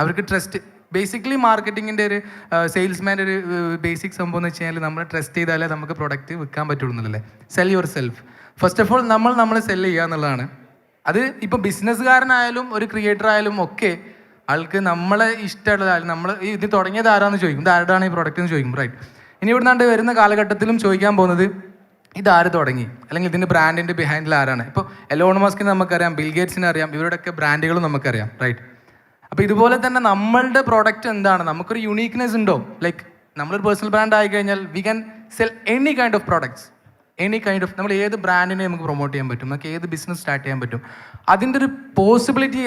അവർക്ക് ട്രസ്റ്റ്, ബേസിക്കലി മാർക്കറ്റിങ്ങിൻ്റെ ഒരു സെയിൽസ്മാൻ്റെ ഒരു ബേസിക് സംഭവം എന്ന് വെച്ച് കഴിഞ്ഞാൽ നമ്മൾ ട്രസ്റ്റ് ചെയ്താലേ നമുക്ക് പ്രൊഡക്റ്റ് വിൽക്കാൻ പറ്റുള്ളൂ എന്നല്ലേ. Cell your self. First of all നമ്മൾ സെല് ചെയ്യുക എന്നുള്ളതാണ്. അത് ഇപ്പോൾ ബിസിനസ്സുകാരനായാലും ഒരു ക്രിയേറ്റർ ആയാലും ഒക്കെ ആൾക്ക് നമ്മളെ ഇഷ്ടമുള്ള നമ്മൾ ഇത് തുടങ്ങിയത് ആരാന്ന് ചോദിക്കും, ഇത് ആരുടെയാണ് ഈ പ്രൊഡക്റ്റ് എന്ന് ചോദിക്കും, റൈറ്റ്. ഇനി ഇവിടുന്നാണ്ട് വരുന്ന കാലഘട്ടത്തിലും ചോദിക്കാൻ പോകുന്നത് ഇതാര് തുടങ്ങി, അല്ലെങ്കിൽ ഇതിൻ്റെ ബ്രാൻഡിൻ്റെ ബിഹൈൻഡിൽ ആരാണ്. ഇപ്പോൾ എലോൺ മസ്കിനെ നമുക്കറിയാം, ബിൽഗേറ്റ്സിനെ അറിയാം, ഇവരുടെയൊക്കെ ബ്രാൻഡുകളും നമുക്കറിയാം, റൈറ്റ്. അപ്പോൾ ഇതുപോലെ തന്നെ നമ്മളുടെ പ്രോഡക്റ്റ് എന്താണ്, നമുക്കൊരു യുണീക്നെസ് ഉണ്ടോ. ലൈക്ക് നമ്മളൊരു പേഴ്സണൽ ബ്രാൻഡ് ആയി കഴിഞ്ഞാൽ we can sell any kind of products, any kind of, നമ്മൾ ഏത് ബ്രാൻഡിനെ നമുക്ക് പ്രൊമോട്ട് ചെയ്യാൻ പറ്റും, നമുക്ക് ഏത് ബിസിനസ് സ്റ്റാർട്ട് ചെയ്യാൻ പറ്റും. അതിൻ്റെ ഒരു പോസിബിലിറ്റി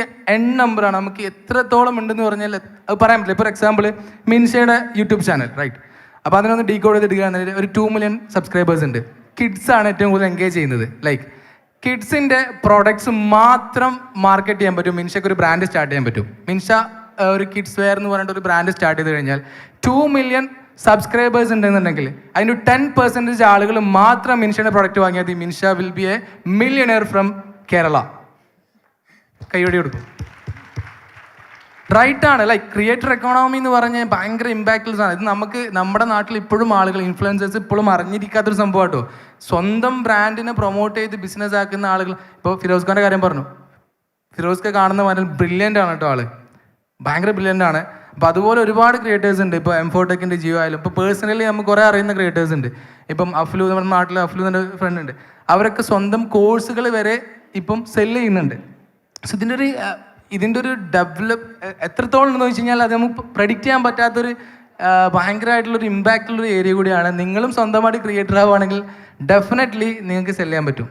നമ്പറാണ്. നമുക്ക് എത്രത്തോളം ഉണ്ടെന്ന് പറഞ്ഞാൽ അത് പറയാൻ പറ്റില്ല. ഇപ്പോൾ എക്സാമ്പിൾ മിൻഷയുടെ യൂട്യൂബ് ചാനൽ, റൈറ്റ്. അപ്പോൾ അതിനൊന്ന് ഡീകോഡ് ചെയ്തെടുക്കുകയാണെങ്കിൽ ഒരു 2 million സബ്സ്ക്രൈബേഴ്സ് ഉണ്ട്. കിഡ്സ് ആണ് ഏറ്റവും കൂടുതൽ എൻഗേജ് ചെയ്യുന്നത്. ലൈക്ക് കിഡ്സിൻ്റെ പ്രോഡക്ട്സ് മാത്രം മാർക്കറ്റ് ചെയ്യാൻ പറ്റും. മിൻഷയ്ക്ക് ഒരു ബ്രാൻഡ് സ്റ്റാർട്ട് ചെയ്യാൻ പറ്റും. മിൻഷ ഒരു കിഡ്സ് വെയർ എന്ന് പറഞ്ഞിട്ട് ഒരു ബ്രാൻഡ് സ്റ്റാർട്ട് ചെയ്ത് കഴിഞ്ഞാൽ 2 million സബ്സ്ക്രൈബേഴ്സ് ഉണ്ടെന്നുണ്ടെങ്കിൽ അതിൻ്റെ 10% ആളുകൾ മാത്രം മിൻഷയുടെ പ്രോഡക്റ്റ് വാങ്ങിയാൽ മതി. Minsha will be a millionaire from Kerala. കൈയോടി കൊടുക്കും. റൈറ്റ് ആണ്. ലൈക്ക് ക്രിയേറ്റർ എക്കോണമി എന്ന് പറഞ്ഞാൽ ഭയങ്കര ഇമ്പാക്റ്റ്ലെസ് ആണ്. ഇത് നമുക്ക് നമ്മുടെ നാട്ടിൽ ഇപ്പോഴും ആളുകൾ, ഇൻഫ്ലുവൻസേഴ്സ് ഇപ്പോഴും അറിഞ്ഞിരിക്കാത്തൊരു സംഭവം കേട്ടോ. സ്വന്തം ബ്രാൻഡിനെ പ്രൊമോട്ട് ചെയ്ത് ബിസിനസ് ആക്കുന്ന ആളുകൾ. ഇപ്പോൾ ഫിറോസ് ഖാൻ്റെ കാര്യം പറഞ്ഞു. ഫിറോസ് ഖാൻ കാണുന്ന പറഞ്ഞാൽ ബ്രില്യൻ്റ് ആണ് കേട്ടോ, ആള് ഭയങ്കര ബ്രില്യൻ്റ് ആണ്. അപ്പോൾ അതുപോലെ ഒരുപാട് ക്രിയേറ്റേഴ്സ് ഉണ്ട്. ഇപ്പോൾ M4Techൻ്റെ ജിയോ ആയാലും ഇപ്പോൾ പേഴ്സണലി നമുക്ക് കുറേ അറിയുന്ന ക്രിയേറ്റേഴ്സ് ഉണ്ട്. ഇപ്പം അഫ്ലു, നമ്മുടെ നാട്ടിൽ അഫ്ലു എൻ്റെ ഫ്രണ്ട് ഉണ്ട്. അവരൊക്കെ സ്വന്തം കോഴ്സുകൾ വരെ ഇപ്പം സെല്ല് ചെയ്യുന്നുണ്ട്. സോ ഇതിൻ്റെ ഒരു ഡെവലപ്പ് എത്രത്തോളം ഉണ്ടെന്ന് വെച്ച് കഴിഞ്ഞാൽ അത് നമുക്ക് പ്രെഡിക്റ്റ് ചെയ്യാൻ പറ്റാത്തൊരു ഭയങ്കരമായിട്ടുള്ളൊരു ഇമ്പാക്റ്റുള്ളൊരു ഏരിയ കൂടിയാണ്. നിങ്ങളും സ്വന്തമായിട്ട് ക്രിയേറ്റർ ആവുകയാണെങ്കിൽ ഡെഫിനറ്റ്ലി നിങ്ങൾക്ക് സെല് ചെയ്യാൻ പറ്റും,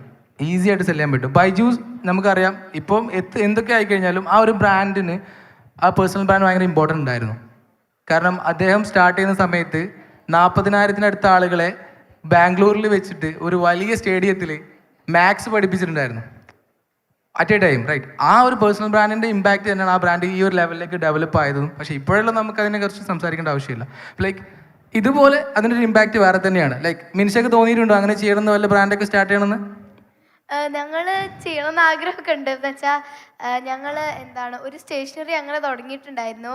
ഈസി ആയിട്ട് സെല് ചെയ്യാൻ പറ്റും. ബൈജൂസ് നമുക്കറിയാം, ഇപ്പം എന്തൊക്കെ ആയിക്കഴിഞ്ഞാലും ആ ഒരു ബ്രാൻഡിന്, ആ പേഴ്സണൽ ബ്രാൻഡ് ഭയങ്കര ഇമ്പോർട്ടൻ്റ് ഉണ്ടായിരുന്നു. കാരണം അദ്ദേഹം സ്റ്റാർട്ട് ചെയ്യുന്ന സമയത്ത് 40,000 ആളുകളെ ബാംഗ്ലൂരിൽ വെച്ചിട്ട് ഒരു വലിയ സ്റ്റേഡിയത്തിൽ മാത്സ് പഠിപ്പിച്ചിട്ടുണ്ടായിരുന്നു അറ്റ് എ ടൈം, റൈറ്റ്. ആ ഒരു പേഴ്സണൽ ബ്രാൻഡിൻ്റെ ഇമ്പാക്റ്റ് തന്നെയാണ് ആ ബ്രാൻഡ് ഈ ഒരു ലെവലിലേക്ക് ഡെവലപ്പ് ആയതും. പക്ഷേ ഇപ്പോഴുള്ള നമുക്ക് അതിനെക്കുറിച്ച് സംസാരിക്കേണ്ട ആവശ്യമില്ല. ലൈക്ക് ഇതുപോലെ അതിൻ്റെ ഒരു ഇമ്പാക്റ്റ് വേറെ തന്നെയാണ്. ലൈക്ക് മിൻഷയ്ക്ക് തോന്നിയിട്ടുണ്ടോ അങ്ങനെ ചെയ്യണമെന്ന്, വല്ല ബ്രാൻഡൊക്കെ സ്റ്റാർട്ട് ചെയ്യണമെന്ന്? ഞങ്ങൾ ചെയ്യണമെന്ന് ആഗ്രഹമൊക്കെ ഉണ്ട്. എന്ന് വെച്ചാൽ ഞങ്ങൾ ഒരു സ്റ്റേഷനറി അങ്ങനെ തുടങ്ങിയിട്ടുണ്ടായിരുന്നു.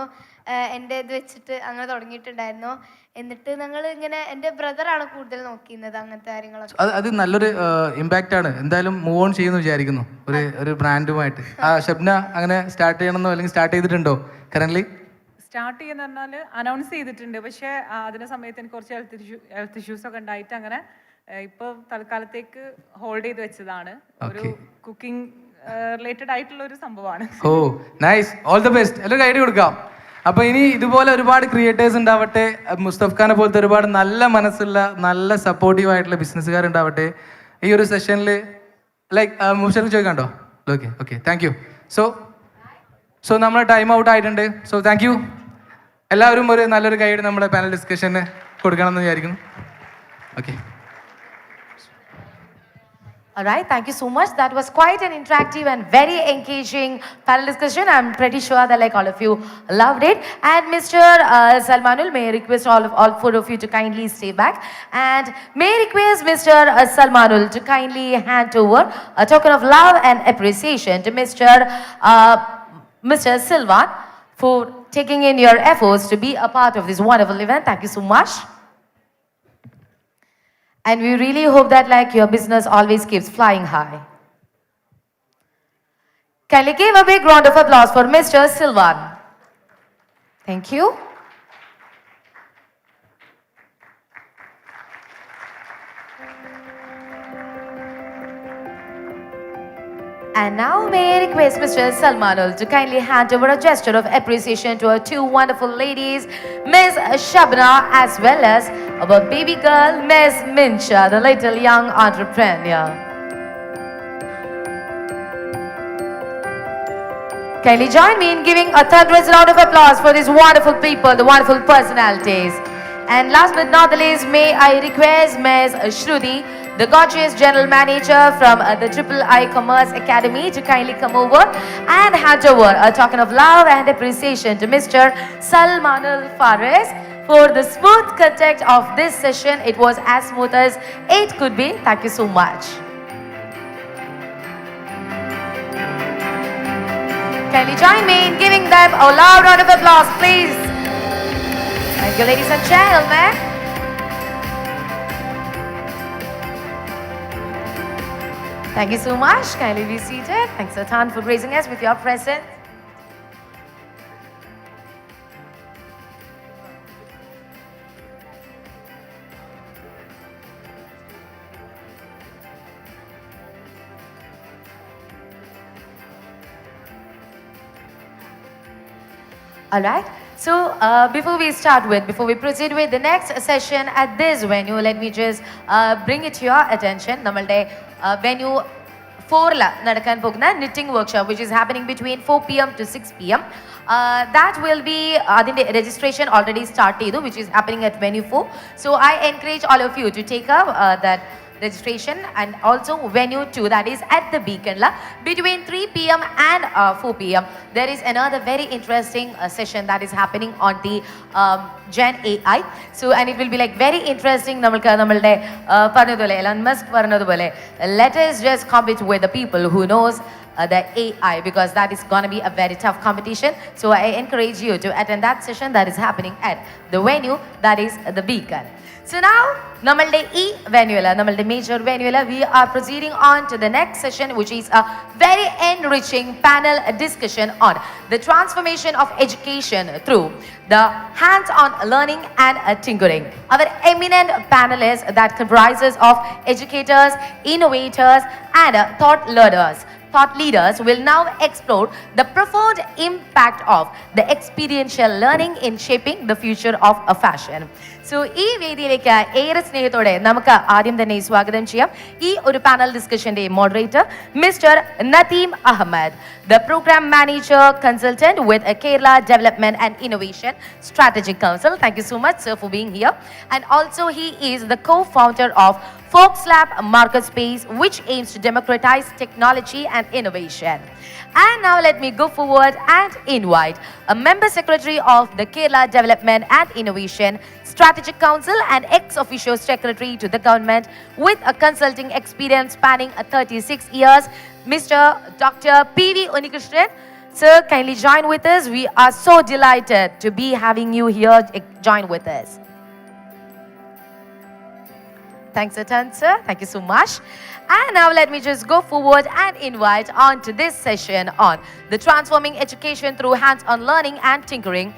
എൻ്റെ ഇത് വെച്ചിട്ട് അങ്ങനെ തുടങ്ങിയിട്ടുണ്ടായിരുന്നു. എന്നിട്ട് ഞങ്ങൾ ഇങ്ങനെ, എൻ്റെ ബ്രദറാണ് കൂടുതൽ നോക്കിയിരുന്നത് അങ്ങനത്തെ കാര്യങ്ങളൊക്കെ. അത് നല്ലൊരു ഇമ്പാക്റ്റ് ആണ്. എന്തായാലും മൂവ് ഓൺ ചെയ്യുമെന്ന് വിചാരിക്കുന്നു ഒരു ബ്രാൻഡുമായിട്ട്. ഷബ്ന അങ്ങനെ സ്റ്റാർട്ട് ചെയ്യണമെന്നോ അല്ലെങ്കിൽ സ്റ്റാർട്ട് ചെയ്തിട്ടുണ്ടോ കറന്റ്? സ്റ്റാർട്ട് ചെയ്യുന്ന പറഞ്ഞാൽ അനൗൺസ് ചെയ്തിട്ടുണ്ട്. പക്ഷേ അതിൻ്റെ സമയത്ത് എനിക്ക് കുറച്ച് ഹെൽത്ത് ഇഷ്യൂസ് ഒക്കെ ഉണ്ടായിട്ട് അങ്ങനെ ഇപ്പോൾ തൽക്കാലത്തേക്ക് ഹോൾഡ് ചെയ്ത് വെച്ചതാണ്. ഒരു കുക്കിംഗ് റിലേറ്റഡ് ആയിട്ടുള്ള ഒരു സംഭവമാണ്. ഓ നൈസ്, ഓൾ ദ ബെസ്റ്റ്. എല്ലാവരും ഐഡിയ കൊടുക്കാം. അപ്പോൾ ഇനി ഇതുപോലെ ഒരുപാട് ക്രിയേറ്റേഴ്സ് ഉണ്ടാവട്ടെ. മുസ്തഫ് ഖാനെ പോലത്തെ ഒരുപാട് നല്ല മനസ്സുള്ള, നല്ല സപ്പോർട്ടീവ് ആയിട്ടുള്ള ബിസിനസ്സുകാരുണ്ടാവട്ടെ ഈ ഒരു സെഷനിൽ. ലൈക്ക് മുഷർക്ക് ചോദിക്കാണ്ടോ? Okay thank you. സോ നമ്മളെ ടൈം ഔട്ട് ആയിട്ടുണ്ട്. So thank you. എല്ലാവരും ഒരു നല്ലൊരു ഗൈഡ് നമ്മുടെ പാനൽ ഡിസ്കഷന് കൊടുക്കണമെന്ന് വിചാരിക്കുന്നു. ഓക്കെ. All right, thank you so much. That was quite an interactive and very engaging panel discussion. I'm pretty sure that like all of you loved it. And Mr. Salmanul, may I request all four of you to kindly stay back. And may I request Mr. Salmanul to kindly hand over a token of love and appreciation to Mr. Silvan for taking in your efforts to be a part of this wonderful event. Thank you so much. And we really hope that like your business always keeps flying high. Can you give a big round of applause for Mr. Silvan? Thank you. And now may I request Mr. Salmanul to kindly hand over a gesture of appreciation to our two wonderful ladies, Ms. Shabna as well as our baby girl, Ms. Minsha, the little young entrepreneur. Kindly join me in giving a thunderous round of applause for these wonderful people, the wonderful personalities. And last but not the least, may I request Ms. Shruti, the gorgeous general manager from the III Commerce Academy, to kindly come over and hand over a token of love and appreciation to Mr. Salmanul Fares for the smooth conduct of this session. It was as smooth as it could be. Thank you so much. Kindly join me in giving them a loud round of applause, please. Thank you, ladies and gentlemen. Thank you so much. Kindly be seated. Thanks a ton for gracing us with your presence. All right. So before we proceed with the next session at this venue, let me just bring it to your attention. നമ്മളുടെ venue 4 നടക്കാൻ പോകുന്ന knitting workshop, which is happening between 4 p.m. to 6 p.m. That will be അതിന്റെ registration already start ചെയ്തു, which is happening at venue 4. So I encourage all of you to take up that registration, and also venue 2, that is at the Beacon between 3 p.m. and 4 p.m. There is another very interesting session that is happening on the Gen AI. So and it will be like very interesting. നമ്മളുടെ പറഞ്ഞതുപോലെ Elon Musk പറഞ്ഞതുപോലെ, let us just compete with the people who knows the AI, because that is going to be a very tough competition. So I encourage you to attend that session that is happening at the venue, that is the Beacon. So now, നമ്മളുടെ ഈ വെന്യൂല, നമ്മളുടെ major വെന്യൂല, we are proceeding on to the next session, which is a very enriching panel discussion on the transformation of education through the hands-on learning and tinkering. Our eminent panelists that comprises of educators, innovators, and thought leaders will now explore the profound impact of the experiential learning in shaping the future of a fashion. So ഈ വേദിയിലേക്ക് ഏറെ സ്നേഹത്തോടെ നമുക്ക് ആദ്യം തന്നെ സ്വാഗതം ചെയ്യാം ഈ ഒരു പാനൽ ഡിസ്കഷന്റെ moderator mister Nadeem Ahmed, the program manager consultant with Kerala Development and Innovation Strategic Council. Thank you so much, sir, for being here. And also he is the co-founder of FoxLab Market Space, which aims to democratize technology and innovation. And now let me go forward and invite a member secretary of the Kerala Development and Innovation Strategic Council and ex-officio secretary to the government with a consulting experience spanning 36 years, Mr. Dr. P.V. Unikrishnan. Sir, kindly join with us. We are so delighted to be having you here. Join with us. Thanks a ton, sir. Thank you so much. And now let me just go forward and invite on to this session on the transforming education through hands-on learning and tinkering,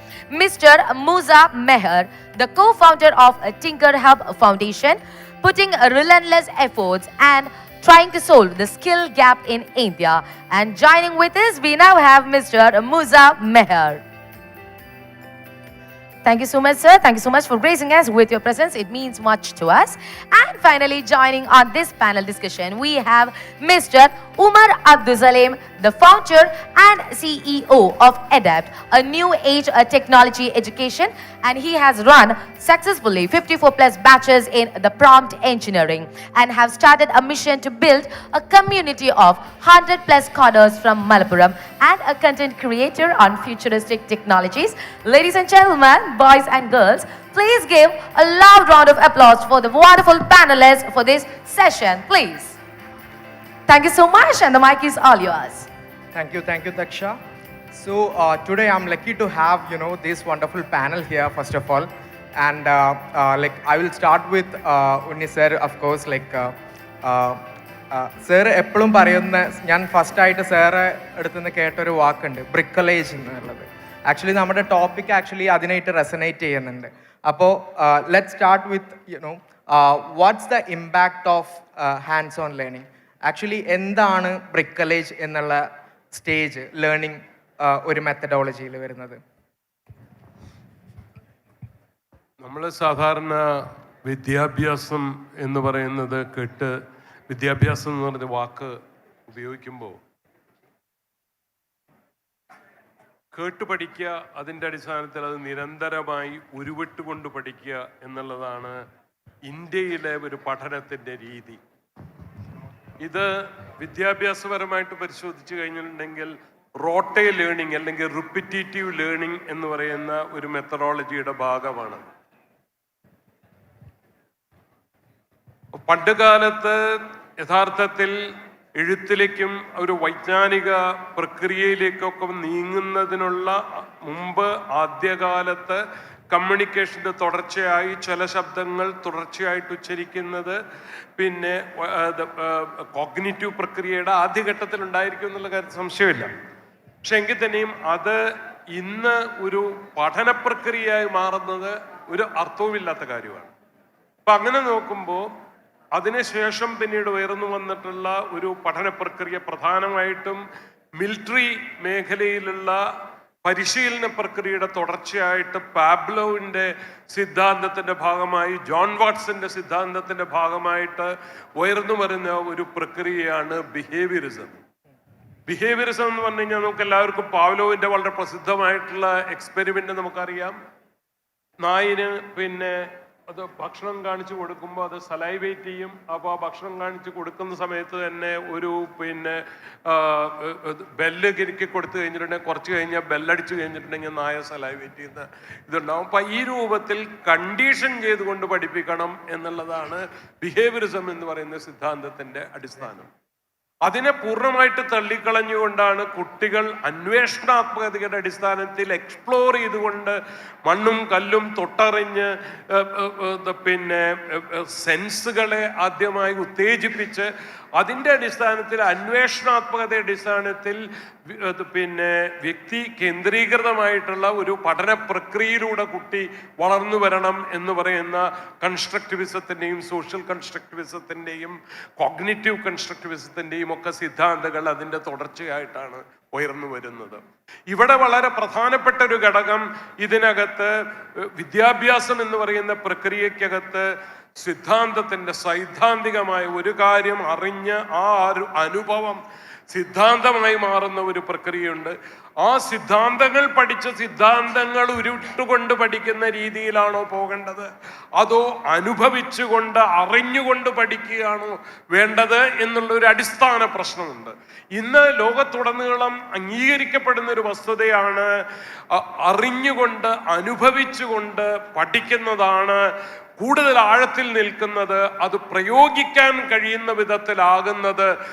Mr. Musa Meher, the co-founder of Tinker Hub Foundation, putting relentless efforts and trying to solve the skill gap in India. And joining with us, we now have Mr. Musa Meher. Thank you so much, sir. Thank you so much for gracing us with your presence. It means much to us. And finally, joining on this panel discussion, we have Mr. Umar Abdusalim, the founder and CEO of ADAPT, a new age technology education, and he has run successfully 54 plus batches in the prompt engineering and have started a mission to build a community of 100 plus coders from Malappuram and a content creator on futuristic technologies. Ladies and gentlemen, boys and girls, please give a loud round of applause for the wonderful panelists for this session, please. Thank you so much, and the mic is all yours. Thank you, Daksha. So today I'm lucky to have this wonderful panel here first of all, and like I will start with Unni sir, of course. Like sir എപ്പോഴും പറയുന്ന, ഞാൻ first ആയിട്ട് sir അടുത്തുനിന്ന് കേട്ടൊരു വാക്കുണ്ട്, ബ്രിക്കലേജ് എന്നുള്ളത്. Actually നമ്മുടെ topic actually അതിനായിട്ട് റെസനേറ്റ് ചെയ്യുന്നുണ്ട്. അപ്പോൾ let start with what's the impact of hands on learning. Actually എന്താണ് ബ്രിക്കലേജ് എന്നുള്ള സ്റ്റേജ് ലേണിംഗ് ഒരു മെത്തഡോളജിയിൽ വരുന്നത്? നമ്മൾ സാധാരണ വിദ്യാഭ്യാസം എന്ന് പറയുന്നത് വിദ്യാഭ്യാസം എന്ന് പറയുന്ന വാക്ക് ഉപയോഗിക്കുമ്പോൾ കേട്ട് പഠിക്കുക, അതിൻ്റെ അടിസ്ഥാനത്തിൽ അത് നിരന്തരമായി ഉരുവിട്ടുകൊണ്ട് പഠിക്കുക എന്നുള്ളതാണ് ഇന്ത്യയിലെ ഒരു പഠനത്തിൻ്റെ രീതി. ഇത് വിദ്യാഭ്യാസപരമായിട്ട് പരിശോധിച്ച് കഴിഞ്ഞിട്ടുണ്ടെങ്കിൽ റോട്ടേ ലേണിംഗ് അല്ലെങ്കിൽ റിപ്പിറ്റേറ്റീവ് ലേണിംഗ് എന്ന് പറയുന്ന ഒരു മെത്തഡോളജിയുടെ ഭാഗമാണ്. പണ്ട് കാലത്ത് യഥാർത്ഥത്തിൽ എഴുത്തിലേക്കും ഒരു വൈജ്ഞാനിക പ്രക്രിയയിലേക്കൊക്കെ നീങ്ങുന്നതിനുള്ള മുമ്പ് ആദ്യകാലത്ത് കമ്മ്യൂണിക്കേഷൻ്റെ തുടർച്ചയായി ചില ശബ്ദങ്ങൾ തുടർച്ചയായിട്ട് ഉച്ചരിക്കുന്നത് പിന്നെ കോഗ്നിറ്റീവ് പ്രക്രിയയുടെ ആദ്യഘട്ടത്തിൽ ഉണ്ടായിരിക്കും എന്നുള്ള കാര്യത്തിൽ സംശയമില്ല. പക്ഷെ എങ്കിൽ തന്നെയും അത് ഇന്ന് ഒരു പഠന പ്രക്രിയയായി മാറുന്നത് ഒരു അർത്ഥവുമില്ലാത്ത കാര്യമാണ്. അപ്പം അങ്ങനെ നോക്കുമ്പോൾ അതിനുശേഷം പിന്നീട് ഉയർന്നു വന്നിട്ടുള്ള ഒരു പഠന പ്രക്രിയ പ്രധാനമായിട്ടും മിലിറ്ററി മേഖലയിലുള്ള പരിശീലന പ്രക്രിയയുടെ തുടർച്ചയായിട്ട് പാബ്ലോവിൻ്റെ സിദ്ധാന്തത്തിൻ്റെ ഭാഗമായി ജോൺ വാട്സന്റെ സിദ്ധാന്തത്തിൻ്റെ ഭാഗമായിട്ട് ഉയർന്നു വരുന്ന ഒരു പ്രക്രിയയാണ് ബിഹേവിയറിസം. ബിഹേവിയറിസം എന്ന് പറഞ്ഞു കഴിഞ്ഞാൽ നമുക്ക് എല്ലാവർക്കും പാവ്ലോവിൻ്റെ വളരെ പ്രസിദ്ധമായിട്ടുള്ള എക്സ്പെരിമെൻ്റ് നമുക്കറിയാം. നായിന് അത് ഭക്ഷണം കാണിച്ചു കൊടുക്കുമ്പോൾ അത് സലൈവേറ്റ് ചെയ്യും. അപ്പോൾ ആ ഭക്ഷണം കാണിച്ചു കൊടുക്കുന്ന സമയത്ത് തന്നെ ഒരു ബെല്ല് കിരുക്കി കൊടുത്തു കഴിഞ്ഞിട്ടുണ്ടെങ്കിൽ കുറച്ച് കഴിഞ്ഞാൽ ബെല്ലടിച്ച് കഴിഞ്ഞിട്ടുണ്ടെങ്കിൽ നായ സലൈവേറ്റ് ചെയ്യുന്ന ഇതുണ്ടാവും. അപ്പം ഈ രൂപത്തിൽ കണ്ടീഷൻ ചെയ്തുകൊണ്ട് പഠിപ്പിക്കണം എന്നുള്ളതാണ് ബിഹേവിയറിസം എന്ന് പറയുന്ന സിദ്ധാന്തത്തിൻ്റെ അടിസ്ഥാനം. അതിനെ പൂർണ്ണമായിട്ട് തള്ളിക്കളഞ്ഞുകൊണ്ടാണ് കുട്ടികൾ അന്വേഷണാത്മകതയുടെ അടിസ്ഥാനത്തിൽ എക്സ്പ്ലോർ ചെയ്തുകൊണ്ട് മണ്ണും കല്ലും തൊട്ടറിഞ്ഞ് സെൻസുകളെ ആദ്യമായി ഉത്തേജിപ്പിച്ച് അതിൻ്റെ അടിസ്ഥാനത്തിൽ അന്വേഷണാത്മകതയുടെ അടിസ്ഥാനത്തിൽ വ്യക്തി കേന്ദ്രീകൃതമായിട്ടുള്ള ഒരു പഠന പ്രക്രിയയിലൂടെ കുട്ടി വളർന്നു വരണം എന്ന് പറയുന്ന കൺസ്ട്രക്റ്റിവിസത്തിൻ്റെയും സോഷ്യൽ കൺസ്ട്രക്റ്റിവിസത്തിൻ്റെയും കോഗ്നിറ്റീവ് കൺസ്ട്രക്റ്റിവിസത്തിൻ്റെയും ഒക്കെ സിദ്ധാന്തങ്ങൾ അതിൻ്റെ തുടർച്ചയായിട്ടാണ് ഉയർന്നു വരുന്നത്. ഇവിടെ വളരെ പ്രധാനപ്പെട്ട ഒരു ഘടകം ഇതിനകത്ത് വിദ്യാഭ്യാസം എന്ന് പറയുന്ന പ്രക്രിയക്കകത്ത് സിദ്ധാന്തത്തിൻ്റെ സൈദ്ധാന്തികമായ ഒരു കാര്യം അറിഞ്ഞ് ആ അനുഭവം സിദ്ധാന്തമായി മാറുന്ന ഒരു പ്രക്രിയയുണ്ട്. ആ സിദ്ധാന്തങ്ങൾ പഠിച്ച സിദ്ധാന്തങ്ങൾ ഉരുട്ടുകൊണ്ട് പഠിക്കുന്ന രീതിയിലാണോ പോകേണ്ടത്, അതോ അനുഭവിച്ചുകൊണ്ട് അറിഞ്ഞുകൊണ്ട് പഠിക്കുകയാണോ വേണ്ടത് എന്നുള്ള ഒരു അടിസ്ഥാന പ്രശ്നമുണ്ട്. ഇന്ന് ലോകത്തുടനീളം അംഗീകരിക്കപ്പെടുന്ന ഒരു വസ്തുതയാണ് അറിഞ്ഞുകൊണ്ട് അനുഭവിച്ചുകൊണ്ട് പഠിക്കുന്നതാണ് കൂടുതൽ ആഴത്തിൽ നിൽക്കുന്നത്, അത് പ്രയോഗിക്കാൻ കഴിയുന്ന വിധത്തിലാകുന്നത്.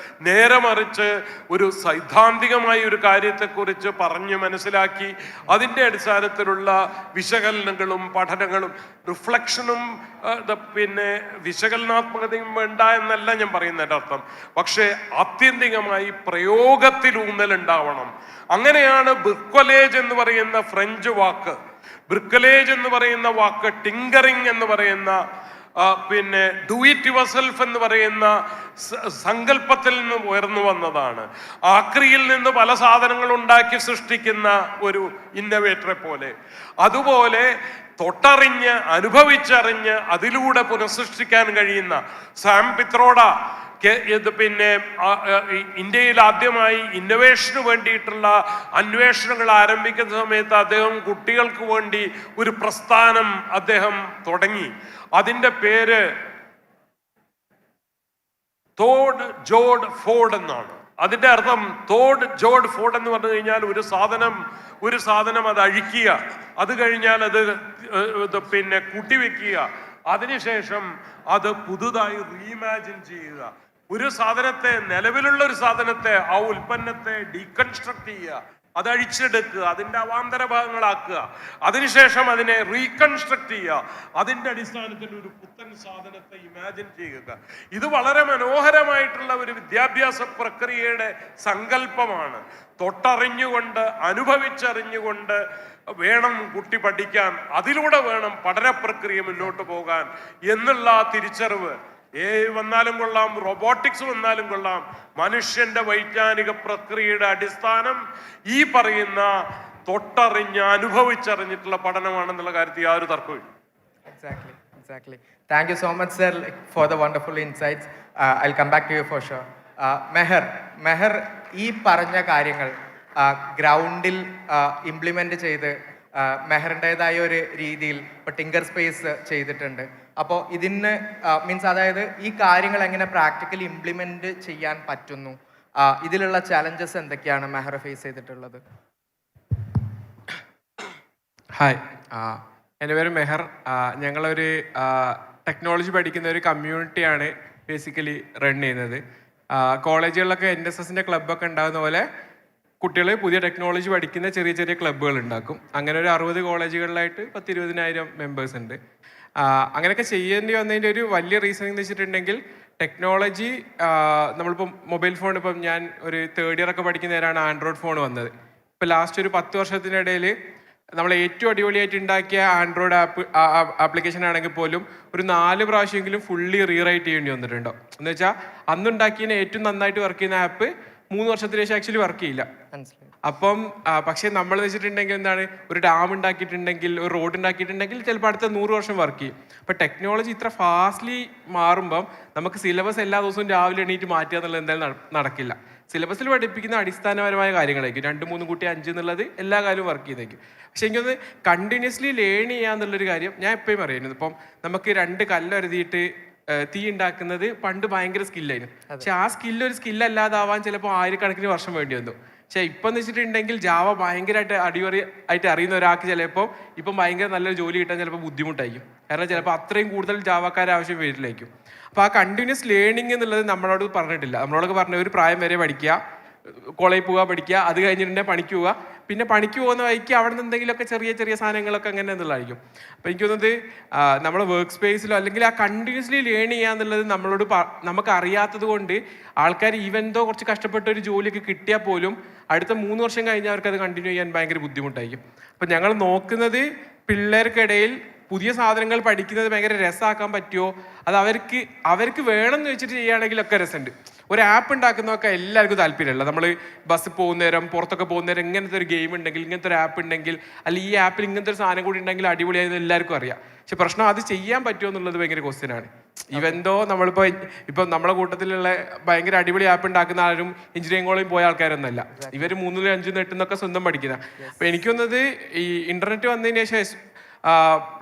നേരെ മറിച്ച് ഒരു സൈദ്ധാന്തികമായ ഒരു കാര്യത്തെക്കുറിച്ച് പറഞ്ഞ് മനസ്സിലാക്കി അതിൻ്റെ അടിസ്ഥാനത്തിലുള്ള വിശകലനങ്ങളും പഠനങ്ങളും റിഫ്ലക്ഷനും വിശകലനാത്മകതയും വേണ്ട എന്നല്ല ഞാൻ പറയുന്നതിൻ്റെ അർത്ഥം. പക്ഷേ ആത്യന്തികമായി പ്രയോഗത്തിൽ ഊന്നലുണ്ടാവണം. അങ്ങനെയാണ് ബ്രിക്കലേജ് എന്ന് പറയുന്ന ഫ്രഞ്ച് വാക്ക്, ബ്രിക്കലേജ് എന്ന് പറയുന്ന വാക്ക് ടിങ്കറിങ് എന്ന് പറയുന്ന ഡു ഇറ്റ് യുവർ സെൽഫ് എന്ന് പറയുന്ന സങ്കല്പത്തിൽ നിന്ന് ഉയർന്നു വന്നതാണ്. ആക്രിയിൽ നിന്ന് പല സാധനങ്ങൾ ഉണ്ടാക്കി സൃഷ്ടിക്കുന്ന ഒരു ഇന്നോവേറ്ററെ പോലെ, അതുപോലെ തൊട്ടറിഞ്ഞ് അനുഭവിച്ചറിഞ്ഞ് അതിലൂടെ പുനഃസൃഷ്ടിക്കാൻ കഴിയുന്ന സാം പിത്രോഡ ഇന്ത്യയിൽ ആദ്യമായി ഇന്നോവേഷന് വേണ്ടിയിട്ടുള്ള അന്വേഷണങ്ങൾ ആരംഭിക്കുന്ന സമയത്ത് അദ്ദേഹം കുട്ടികൾക്ക് വേണ്ടി ഒരു പ്രസ്ഥാനം അദ്ദേഹം തുടങ്ങി. അതിൻ്റെ പേര് തോഡ് ജോഡ് ഫോർഡ് എന്നാണ്. അതിൻ്റെ അർത്ഥം തോഡ് ജോഡ് ഫോർഡ് എന്ന് പറഞ്ഞു കഴിഞ്ഞാൽ ഒരു സാധനം അത് അഴിക്കുക, അത് കഴിഞ്ഞാൽ അത് കൂട്ടിവെക്കുക, അതിനുശേഷം അത് പുതുതായി റീഇമാജിൻ ചെയ്യുക. ഒരു സാധനത്തെ, നിലവിലുള്ള ഒരു സാധനത്തെ, ആ ഉൽപ്പന്നത്തെ ഡീകൺസ്ട്രക്ട് ചെയ്യുക, അത് അഴിച്ചെടുക്കുക, അതിൻ്റെ അവാന്തര ഭാഗങ്ങളാക്കുക, അതിനുശേഷം അതിനെ റീകൺസ്ട്രക്ട് ചെയ്യുക, അതിൻ്റെ അടിസ്ഥാനത്തിൽ ഒരു പുത്തൻ സാധനത്തെ ഇമാജിൻ ചെയ്യുക. ഇത് വളരെ മനോഹരമായിട്ടുള്ള ഒരു വിദ്യാഭ്യാസ പ്രക്രിയയുടെ സങ്കല്പമാണ്. തൊട്ടറിഞ്ഞുകൊണ്ട് അനുഭവിച്ചറിഞ്ഞുകൊണ്ട് വേണം കുട്ടി പഠിക്കാൻ, അതിലൂടെ വേണം പഠന പ്രക്രിയ മുന്നോട്ട് പോകാൻ എന്നുള്ള തിരിച്ചറിവ്. വന്നാലും കൊള്ളാം, റോബോട്ടിക്സ് വന്നാലും കൊള്ളാം, മനുഷ്യന്റെ വൈജ്ഞാനിക പ്രക്രിയയുടെ അടിസ്ഥാനം ഈ പറയുന്ന തൊട്ടറിഞ്ഞ് അനുഭവിച്ചറിഞ്ഞിട്ടുള്ള പഠനമാണെന്നുള്ള കാര്യത്തിൽ യാതൊരു തർക്കമില്ല. Exactly. Thank you so much, sir, for the wonderful insights. I'll come back to you for sure. മെഹർ ഈ പറഞ്ഞ കാര്യങ്ങൾ ഗ്രൗണ്ടിൽ ഇംപ്ലിമെന്റ് ചെയ്ത് മെഹറിൻ്റെതായ ഒരു രീതിയിൽ ഇപ്പോൾ ടിങ്കർ സ്പേസ് ചെയ്തിട്ടുണ്ട്. അപ്പോൾ ഇതിന് മീൻസ് അതായത് ഈ കാര്യങ്ങൾ എങ്ങനെ പ്രാക്ടിക്കലി ഇംപ്ലിമെന്റ് ചെയ്യാൻ പറ്റുന്നു, ഇതിലുള്ള ചാലഞ്ചസ് എന്തൊക്കെയാണ് മെഹർ ഫേസ് ചെയ്തിട്ടുള്ളത്? ഹായ്, എൻ്റെ പേര് മെഹർ. ഞങ്ങളൊരു ടെക്നോളജി പഠിക്കുന്ന ഒരു കമ്മ്യൂണിറ്റിയാണ് ബേസിക്കലി റൺ ചെയ്യുന്നത്. കോളേജുകളിലൊക്കെ NSSൻ്റെ ക്ലബ്ബൊക്കെ ഉണ്ടാകുന്ന പോലെ കുട്ടികൾ പുതിയ ടെക്നോളജി പഠിക്കുന്ന ചെറിയ ചെറിയ ക്ലബ്ബുകൾ ഉണ്ടാക്കും. അങ്ങനെ ഒരു 60 കോളേജുകളിലായിട്ട് 10-20,000 മെമ്പേഴ്സ് ഉണ്ട്. അങ്ങനെയൊക്കെ ചെയ്യേണ്ടി വന്നതിൻ്റെ ഒരു വലിയ റീസൺ എന്ന് വെച്ചിട്ടുണ്ടെങ്കിൽ ടെക്നോളജി നമ്മളിപ്പോൾ മൊബൈൽ ഫോൺ, ഇപ്പം ഞാൻ ഒരു 3rd ഇയർ ഒക്കെ പഠിക്കുന്ന നേരമാണ് ആൻഡ്രോയിഡ് ഫോൺ വന്നത്. ഇപ്പോൾ ലാസ്റ്റ് ഒരു 10 വർഷത്തിനിടയിൽ നമ്മൾ ഏറ്റവും അടിപൊളിയായിട്ട് ഉണ്ടാക്കിയ ആൻഡ്രോയിഡ് ആപ്ലിക്കേഷൻ ആണെങ്കിൽ പോലും ഒരു 4 പ്രാവശ്യമെങ്കിലും ഫുള്ളി റീറൈറ്റ് ചെയ്യേണ്ടി വന്നിട്ടുണ്ടോ എന്ന് വെച്ചാൽ അന്നുണ്ടാക്കിയതിന് ഏറ്റവും നന്നായിട്ട് വർക്ക് ചെയ്യുന്ന ആപ്പ് 3 വർഷത്തിന് ശേഷം ആക്ച്വലി വർക്ക് ചെയ്യില്ല. അപ്പം പക്ഷേ നമ്മൾ വെച്ചിട്ടുണ്ടെങ്കിൽ എന്താണ്, ഒരു ഡാം ഉണ്ടാക്കിയിട്ടുണ്ടെങ്കിൽ, ഒരു റോഡ് ഉണ്ടാക്കിയിട്ടുണ്ടെങ്കിൽ ചിലപ്പോൾ അടുത്ത 100 വർഷം വർക്ക് ചെയ്യും. അപ്പം ടെക്നോളജി ഇത്ര ഫാസ്റ്റ്ലി മാറുമ്പം നമുക്ക് സിലബസ് എല്ലാ ദിവസവും രാവിലെ എണീറ്റ് മാറ്റുക എന്നുള്ളത് എന്തായാലും നടക്കില്ല. സിലബസിൽ പഠിപ്പിക്കുന്ന അടിസ്ഥാനപരമായ കാര്യങ്ങളായിരിക്കും. 2, 3 കൂട്ടി 5 എന്നുള്ളത് എല്ലാ കാലവും വർക്ക് ചെയ്തേക്കും. പക്ഷെ എനിക്കൊന്ന് കണ്ടിന്യൂസ്ലി ലേൺ ചെയ്യാന്നുള്ളൊരു കാര്യം ഞാൻ എപ്പോഴും പറയുന്നത്. ഇപ്പം നമുക്ക് 2 കല്ലൊരുതിയിട്ട് തീ ഉണ്ടാക്കുന്നത് പണ്ട് ഭയങ്കര സ്കില്ലായിരുന്നു. പക്ഷെ ആ സ്കില്ലൊരു സ്കില്ലല്ലാതാവാൻ ചിലപ്പോൾ 1000 വർഷം വേണ്ടി വന്നു. പക്ഷെ ഇപ്പം എന്ന് വെച്ചിട്ടുണ്ടെങ്കിൽ ജാവ ഭയങ്കരമായിട്ട് ആയിട്ട് അറിയുന്ന ഒരാൾക്ക് ചിലപ്പോൾ ഇപ്പം ഭയങ്കര നല്ലൊരു ജോലി കിട്ടാൻ ചിലപ്പോൾ ബുദ്ധിമുട്ടായിരിക്കും. കാരണം ചിലപ്പോൾ അത്രയും കൂടുതൽ ജാവക്കാരെ ആവശ്യം വരില്ലായിരിക്കും. അപ്പോൾ ആ കണ്ടിന്യൂസ് ലേണിംഗ് എന്നുള്ളത് നമ്മളോട് പറഞ്ഞിട്ടില്ല. നമ്മളോട് പറഞ്ഞ ഒരു പ്രായം വരെ പഠിക്കുക, കോളേജിൽ പോവുക, പഠിക്കുക, അത് കഴിഞ്ഞിട്ടുണ്ടെങ്കിൽ പണിക്ക് പോവുക, പിന്നെ പണിക്ക് പോകുന്ന വഴിക്ക് അവിടെ നിന്ന് എന്തെങ്കിലുമൊക്കെ ചെറിയ ചെറിയ സാധനങ്ങളൊക്കെ അങ്ങനെ എന്നുള്ളതായിരിക്കും. അപ്പോൾ എനിക്ക് തോന്നുന്നത് നമ്മുടെ വർക്ക് സ്പേസിലോ അല്ലെങ്കിൽ ആ കണ്ടിന്യൂസ്ലി ലേൺ ചെയ്യുക എന്നുള്ളത് നമ്മളോട് നമുക്ക് അറിയാത്തത് കൊണ്ട് ആൾക്കാർ ഈവൻ ദോ കുറച്ച് കഷ്ടപ്പെട്ട ഒരു ജോലിയൊക്കെ കിട്ടിയാൽ പോലും അടുത്ത 3 വർഷം കഴിഞ്ഞാൽ അവർക്ക് അത് കണ്ടിന്യൂ ചെയ്യാൻ ഭയങ്കര ബുദ്ധിമുട്ടായിരിക്കും. അപ്പം ഞങ്ങൾ നോക്കുന്നത് പിള്ളേർക്കിടയിൽ പുതിയ സാധനങ്ങൾ പഠിക്കുന്നത് ഭയങ്കര രസമാക്കാൻ പറ്റുമോ, അത് അവർക്ക് വേണമെന്ന് വെച്ചിട്ട് ചെയ്യുകയാണെങ്കിലൊക്കെ രസമുണ്ട്. ഒരു ആപ്പ് ഉണ്ടാക്കുന്നതൊക്കെ എല്ലാവർക്കും താല്പര്യമില്ല. നമ്മൾ ബസ്സിൽ പോകുന്നേരം, പുറത്തൊക്കെ പോകുന്നേരം ഇങ്ങനത്തെ ഒരു ഗെയിം ഉണ്ടെങ്കിൽ, ഇങ്ങനത്തെ ഒരു ആപ്പ് ഉണ്ടെങ്കിൽ, അല്ലെങ്കിൽ ഈ ആപ്പിൽ ഇങ്ങനത്തെ ഒരു സാധനം കൂടി ഉണ്ടെങ്കിൽ അടിപൊളിയായെന്ന് എല്ലാവർക്കും അറിയാം. പക്ഷെ പ്രശ്നം അത് ചെയ്യാൻ പറ്റുമോ എന്നുള്ളത് ഭയങ്കര ക്വസ്റ്റ്യനാണ്. ഇവന്തോ ഇപ്പം നമ്മളെ കൂട്ടത്തിലുള്ള ഭയങ്കര അടിപൊളി ആപ്പ് ഉണ്ടാക്കുന്ന ആരും എഞ്ചിനീയറിംഗ് കോളേജിൽ പോയ ആൾക്കാരൊന്നല്ല. ഇവർ 3, 5, 8 സ്വന്തം പഠിക്കുന്ന. അപ്പം എനിക്ക് തോന്നുന്നത് ഈ ഇന്റർനെറ്റ് വന്നതിന് ശേഷം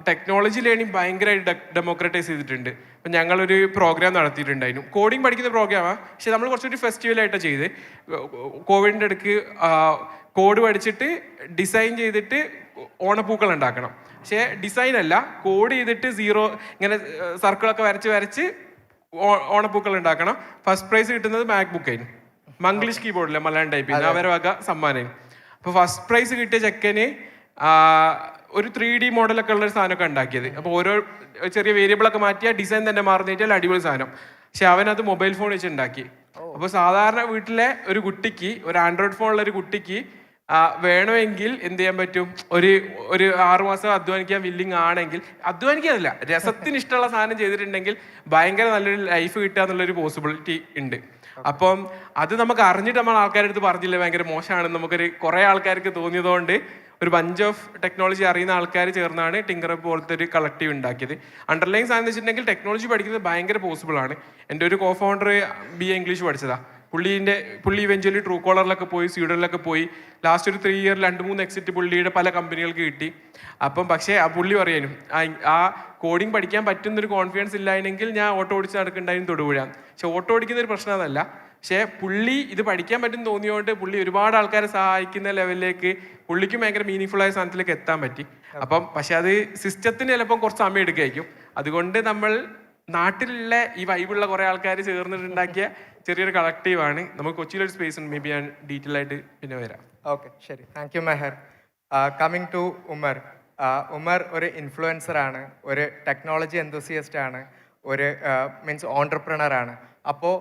ടെക്നോളജി ലേണിംഗ് ഭയങ്കരമായിട്ട് ഡെമോക്രറ്റൈസ് ചെയ്തിട്ടുണ്ട്. അപ്പം ഞങ്ങളൊരു പ്രോഗ്രാം നടത്തിയിട്ടുണ്ടായിരുന്നു. കോഡിങ് പഠിക്കുന്ന പ്രോഗ്രാമാണ്, പക്ഷെ നമ്മൾ കുറച്ചൊരു ഫെസ്റ്റിവലായിട്ടാണ് ചെയ്ത്. കോവിഡിൻ്റെ ഇടയ്ക്ക് കോഡ് പഠിച്ചിട്ട് ഡിസൈൻ ചെയ്തിട്ട് ഓണപ്പൂക്കൾ ഉണ്ടാക്കണം. പക്ഷേ ഡിസൈൻ അല്ല, കോഡ് ചെയ്തിട്ട് ഇങ്ങനെ സർക്കിളൊക്കെ വരച്ച് ഓണപ്പൂക്കൾ ഉണ്ടാക്കണം. ഫസ്റ്റ് പ്രൈസ് കിട്ടുന്നത് മാക് ബുക്കായിരുന്നു. മംഗ്ലീഷ് കീബോർഡില്ല, മലയാളം ടൈപ്പ് ചെയ്യുന്നത്, അവരെ വക സമ്മാനം. അപ്പോൾ ഫസ്റ്റ് പ്രൈസ് കിട്ടിയ ചെക്കന് ഒരു 3D മോഡലൊക്കെ ഉള്ളൊരു സാധനമൊക്കെ ഉണ്ടാക്കിയത്. അപ്പോൾ ഓരോ ചെറിയ വേരിയബിളൊക്കെ മാറ്റിയാൽ ഡിസൈൻ തന്നെ മാറുന്നേറ്റാൽ അടിപൊളി സാധനം. പക്ഷെ അവനത് മൊബൈൽ ഫോൺ വെച്ച് ഉണ്ടാക്കി. അപ്പോൾ സാധാരണ വീട്ടിലെ ഒരു കുട്ടിക്ക്, ഒരു ആൻഡ്രോയിഡ് ഫോണുള്ള ഒരു കുട്ടിക്ക് വേണമെങ്കിൽ എന്ത് ചെയ്യാൻ പറ്റും, ഒരു 6 മാസം അധ്വാനിക്കാൻ വില്ലിങ് ആണെങ്കിൽ, അധ്വാനിക്കാനല്ല, രസത്തിന് ഇഷ്ടമുള്ള സാധനം ചെയ്തിട്ടുണ്ടെങ്കിൽ ഭയങ്കര നല്ലൊരു ലൈഫ് കിട്ടുക എന്നുള്ളൊരു പോസിബിലിറ്റി ഉണ്ട്. അപ്പം അത് നമുക്ക് അറിഞ്ഞിട്ട് നമ്മൾ ആൾക്കാരുടെ അടുത്ത് പറഞ്ഞില്ല ഭയങ്കര മോശമാണെന്ന് നമുക്കൊരു കുറേ ആൾക്കാർക്ക് തോന്നിയതുകൊണ്ട് ഒരു ബഞ്ച് ഓഫ് ടെക്നോളജി അറിയുന്ന ആൾക്കാർ ചേർന്നാണ് ടിങ്കറപ്പ് പോലത്തെ ഒരു കളക്റ്റീവ് ഉണ്ടാക്കിയത്. അണ്ടർലൈൻ സാധനം എന്ന് വെച്ചിട്ടുണ്ടെങ്കിൽ ടെക്നോളജി പഠിക്കുന്നത് ഭയങ്കര പോസിബിളാണ്. എൻ്റെ ഒരു കോ-ഫൗണ്ടർ BA ഇംഗ്ലീഷ് പഠിച്ചതാണ്. പുള്ളി ഇവഞ്ച്വലി ട്രൂ കോളറിലൊക്കെ പോയി, സ്വീഡനിലൊക്കെ പോയി. ലാസ്റ്റ് ഒരു 3 ഇയർ 2-3 എക്സിറ്റ് പുള്ളിയുടെ പല കമ്പനികൾക്ക് കിട്ടി. അപ്പം പക്ഷേ ആ പുള്ളി പറയാനും ആ കോഡിങ് പഠിക്കാൻ പറ്റുന്നൊരു കോൺഫിഡൻസ് ഇല്ലായിരുന്നെങ്കിൽ ഞാൻ ഓട്ടോ ഓടിച്ച് നടക്കുന്നുണ്ടായിരുന്നു തൊടുപുഴ. പക്ഷെ ഓട്ടോ ഓടിക്കുന്ന ഒരു പ്രശ്നം അതല്ല. പക്ഷേ പുള്ളി ഇത് പഠിക്കാൻ പറ്റും തോന്നിയോണ്ട് പുള്ളി ഒരുപാട് ആൾക്കാരെ സഹായിക്കുന്ന ലെവലിലേക്ക് പുള്ളിക്കും ഭയങ്കര മീനിങ് ആയ സാധനത്തിലേക്ക് എത്താൻ പറ്റി. അപ്പം പക്ഷെ അത് സിസ്റ്റത്തിന് ചിലപ്പം കുറച്ച് സമയം എടുക്കുമായിരിക്കും. അതുകൊണ്ട് നമ്മൾ നാട്ടിലുള്ള ഈ വൈബുള്ള കുറേ ആൾക്കാർ ചേർന്നിട്ടുണ്ടാക്കിയ ചെറിയൊരു കളക്റ്റീവാണ്. നമുക്ക് കൊച്ചിയിലൊരു സ്പേസ് ഉണ്ട്, മേ ബി ഞാൻ ഡീറ്റെയിൽ ആയിട്ട് പിന്നെ വരാം. ഓക്കെ, ശരി, thank you Meher. Coming to Umar. Umar ഒരു ഇൻഫ്ലുവൻസറാണ്, ഒരു ടെക്നോളജി എന്തൂസിയസ്റ്റ് ആണ്, ഒരു മീൻസ് ഓൺടർപ്രണർ ആണ്. അപ്പോൾ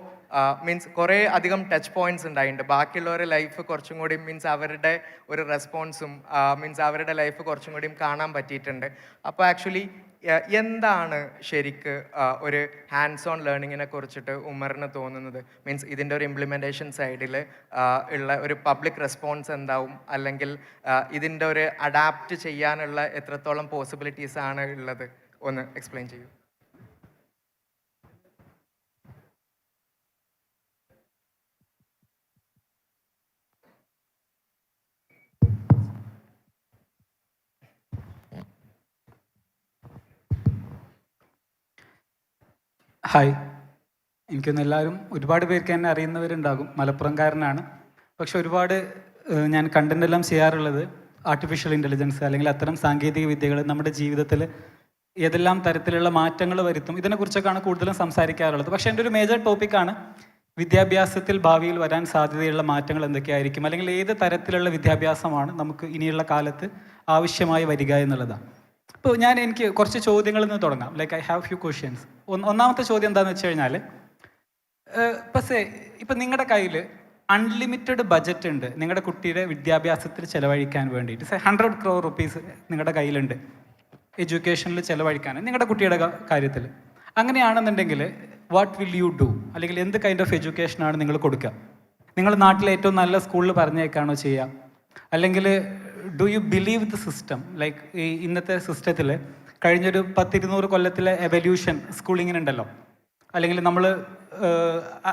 മീൻസ് കുറേ അധികം ടച്ച് പോയിന്റ്സ് ഉണ്ടായിട്ടുണ്ട്. ബാക്കിയുള്ളവരുടെ ലൈഫ് കുറച്ചും കൂടി മീൻസ് അവരുടെ ഒരു റെസ്പോൺസും മീൻസ് അവരുടെ ലൈഫ് കുറച്ചും കൂടിയും കാണാൻ പറ്റിയിട്ടുണ്ട്. അപ്പോൾ ആക്ച്വലി എന്താണ് ശരിക്ക് ഒരു ഹാൻഡ്സ് ഓൺ ലേണിങ്ങിനെ കുറിച്ചിട്ട് ഉമറിന് തോന്നുന്നത്? മീൻസ് ഇതിൻ്റെ ഒരു ഇംപ്ലിമെൻറ്റേഷൻ സൈഡിൽ ഉള്ള ഒരു പബ്ലിക് റെസ്പോൺസ് എന്താവും, അല്ലെങ്കിൽ ഇതിൻ്റെ ഒരു അഡാപ്റ്റ് ചെയ്യാനുള്ള എത്രത്തോളം പോസിബിലിറ്റീസ് ആണ് ഉള്ളത്, ഒന്ന് എക്സ്പ്ലെയിൻ ചെയ്യൂ. ഹായ്, എനിക്കൊന്ന് എല്ലാവരും ഒരുപാട് പേർക്ക് എന്നെ അറിയുന്നവരുണ്ടാകും. മലപ്പുറംകാരനാണ്. പക്ഷെ ഒരുപാട് ഞാൻ കണ്ടന്റ് എല്ലാം ചെയ്യാറുള്ളത് ആർട്ടിഫിഷ്യൽ ഇൻ്റലിജൻസ് അല്ലെങ്കിൽ അത്തരം സാങ്കേതിക വിദ്യകൾ നമ്മുടെ ജീവിതത്തിൽ ഏതെല്ലാം തരത്തിലുള്ള മാറ്റങ്ങൾ വരുത്തും, ഇതിനെക്കുറിച്ചൊക്കെയാണ് കൂടുതലും സംസാരിക്കാറുള്ളത്. പക്ഷേ എൻ്റെ ഒരു മേജർ ടോപ്പിക്കാണ് വിദ്യാഭ്യാസത്തിൽ ഭാവിയിൽ വരാൻ സാധ്യതയുള്ള മാറ്റങ്ങൾ എന്തൊക്കെയായിരിക്കും, അല്ലെങ്കിൽ ഏത് തരത്തിലുള്ള വിദ്യാഭ്യാസമാണ് നമുക്ക് ഇനിയുള്ള കാലത്ത് ആവശ്യമായി വരിക എന്നുള്ളതാണ്. ഇപ്പോൾ എനിക്ക് കുറച്ച് ചോദ്യങ്ങളിൽ നിന്ന് തുടങ്ങാം. Like I have few questions. ഒന്നാമത്തെ ചോദ്യം എന്താണെന്ന് വെച്ച് കഴിഞ്ഞാൽ, ഇപ്പം നിങ്ങളുടെ കയ്യിൽ അൺലിമിറ്റഡ് ബജറ്റ് ഉണ്ട് നിങ്ങളുടെ കുട്ടിയുടെ വിദ്യാഭ്യാസത്തിൽ ചിലവഴിക്കാൻ വേണ്ടിയിട്ട്. 100 crore rupees നിങ്ങളുടെ കയ്യിലുണ്ട് എഡ്യൂക്കേഷനിൽ ചിലവഴിക്കാൻ നിങ്ങളുടെ കുട്ടിയുടെ കാര്യത്തിൽ. അങ്ങനെയാണെന്നുണ്ടെങ്കിൽ വാട്ട് വിൽ യു ഡു, അല്ലെങ്കിൽ എന്ത് കൈൻഡ് ഓഫ് എഡ്യൂക്കേഷനാണ് നിങ്ങൾ കൊടുക്കുക? നിങ്ങൾ നാട്ടിലെ ഏറ്റവും നല്ല സ്കൂളിൽ പറഞ്ഞേക്കാണോ ചെയ്യുക? അല്ലെങ്കിൽ do you believe the system? Like ഈ ഇന്നത്തെ സിസ്റ്റത്തിൽ കഴിഞ്ഞൊരു 100-200 കൊല്ലത്തിലെ എവല്യൂഷൻ സ്കൂളിങ്ങിനുണ്ടല്ലോ. അല്ലെങ്കിൽ നമ്മൾ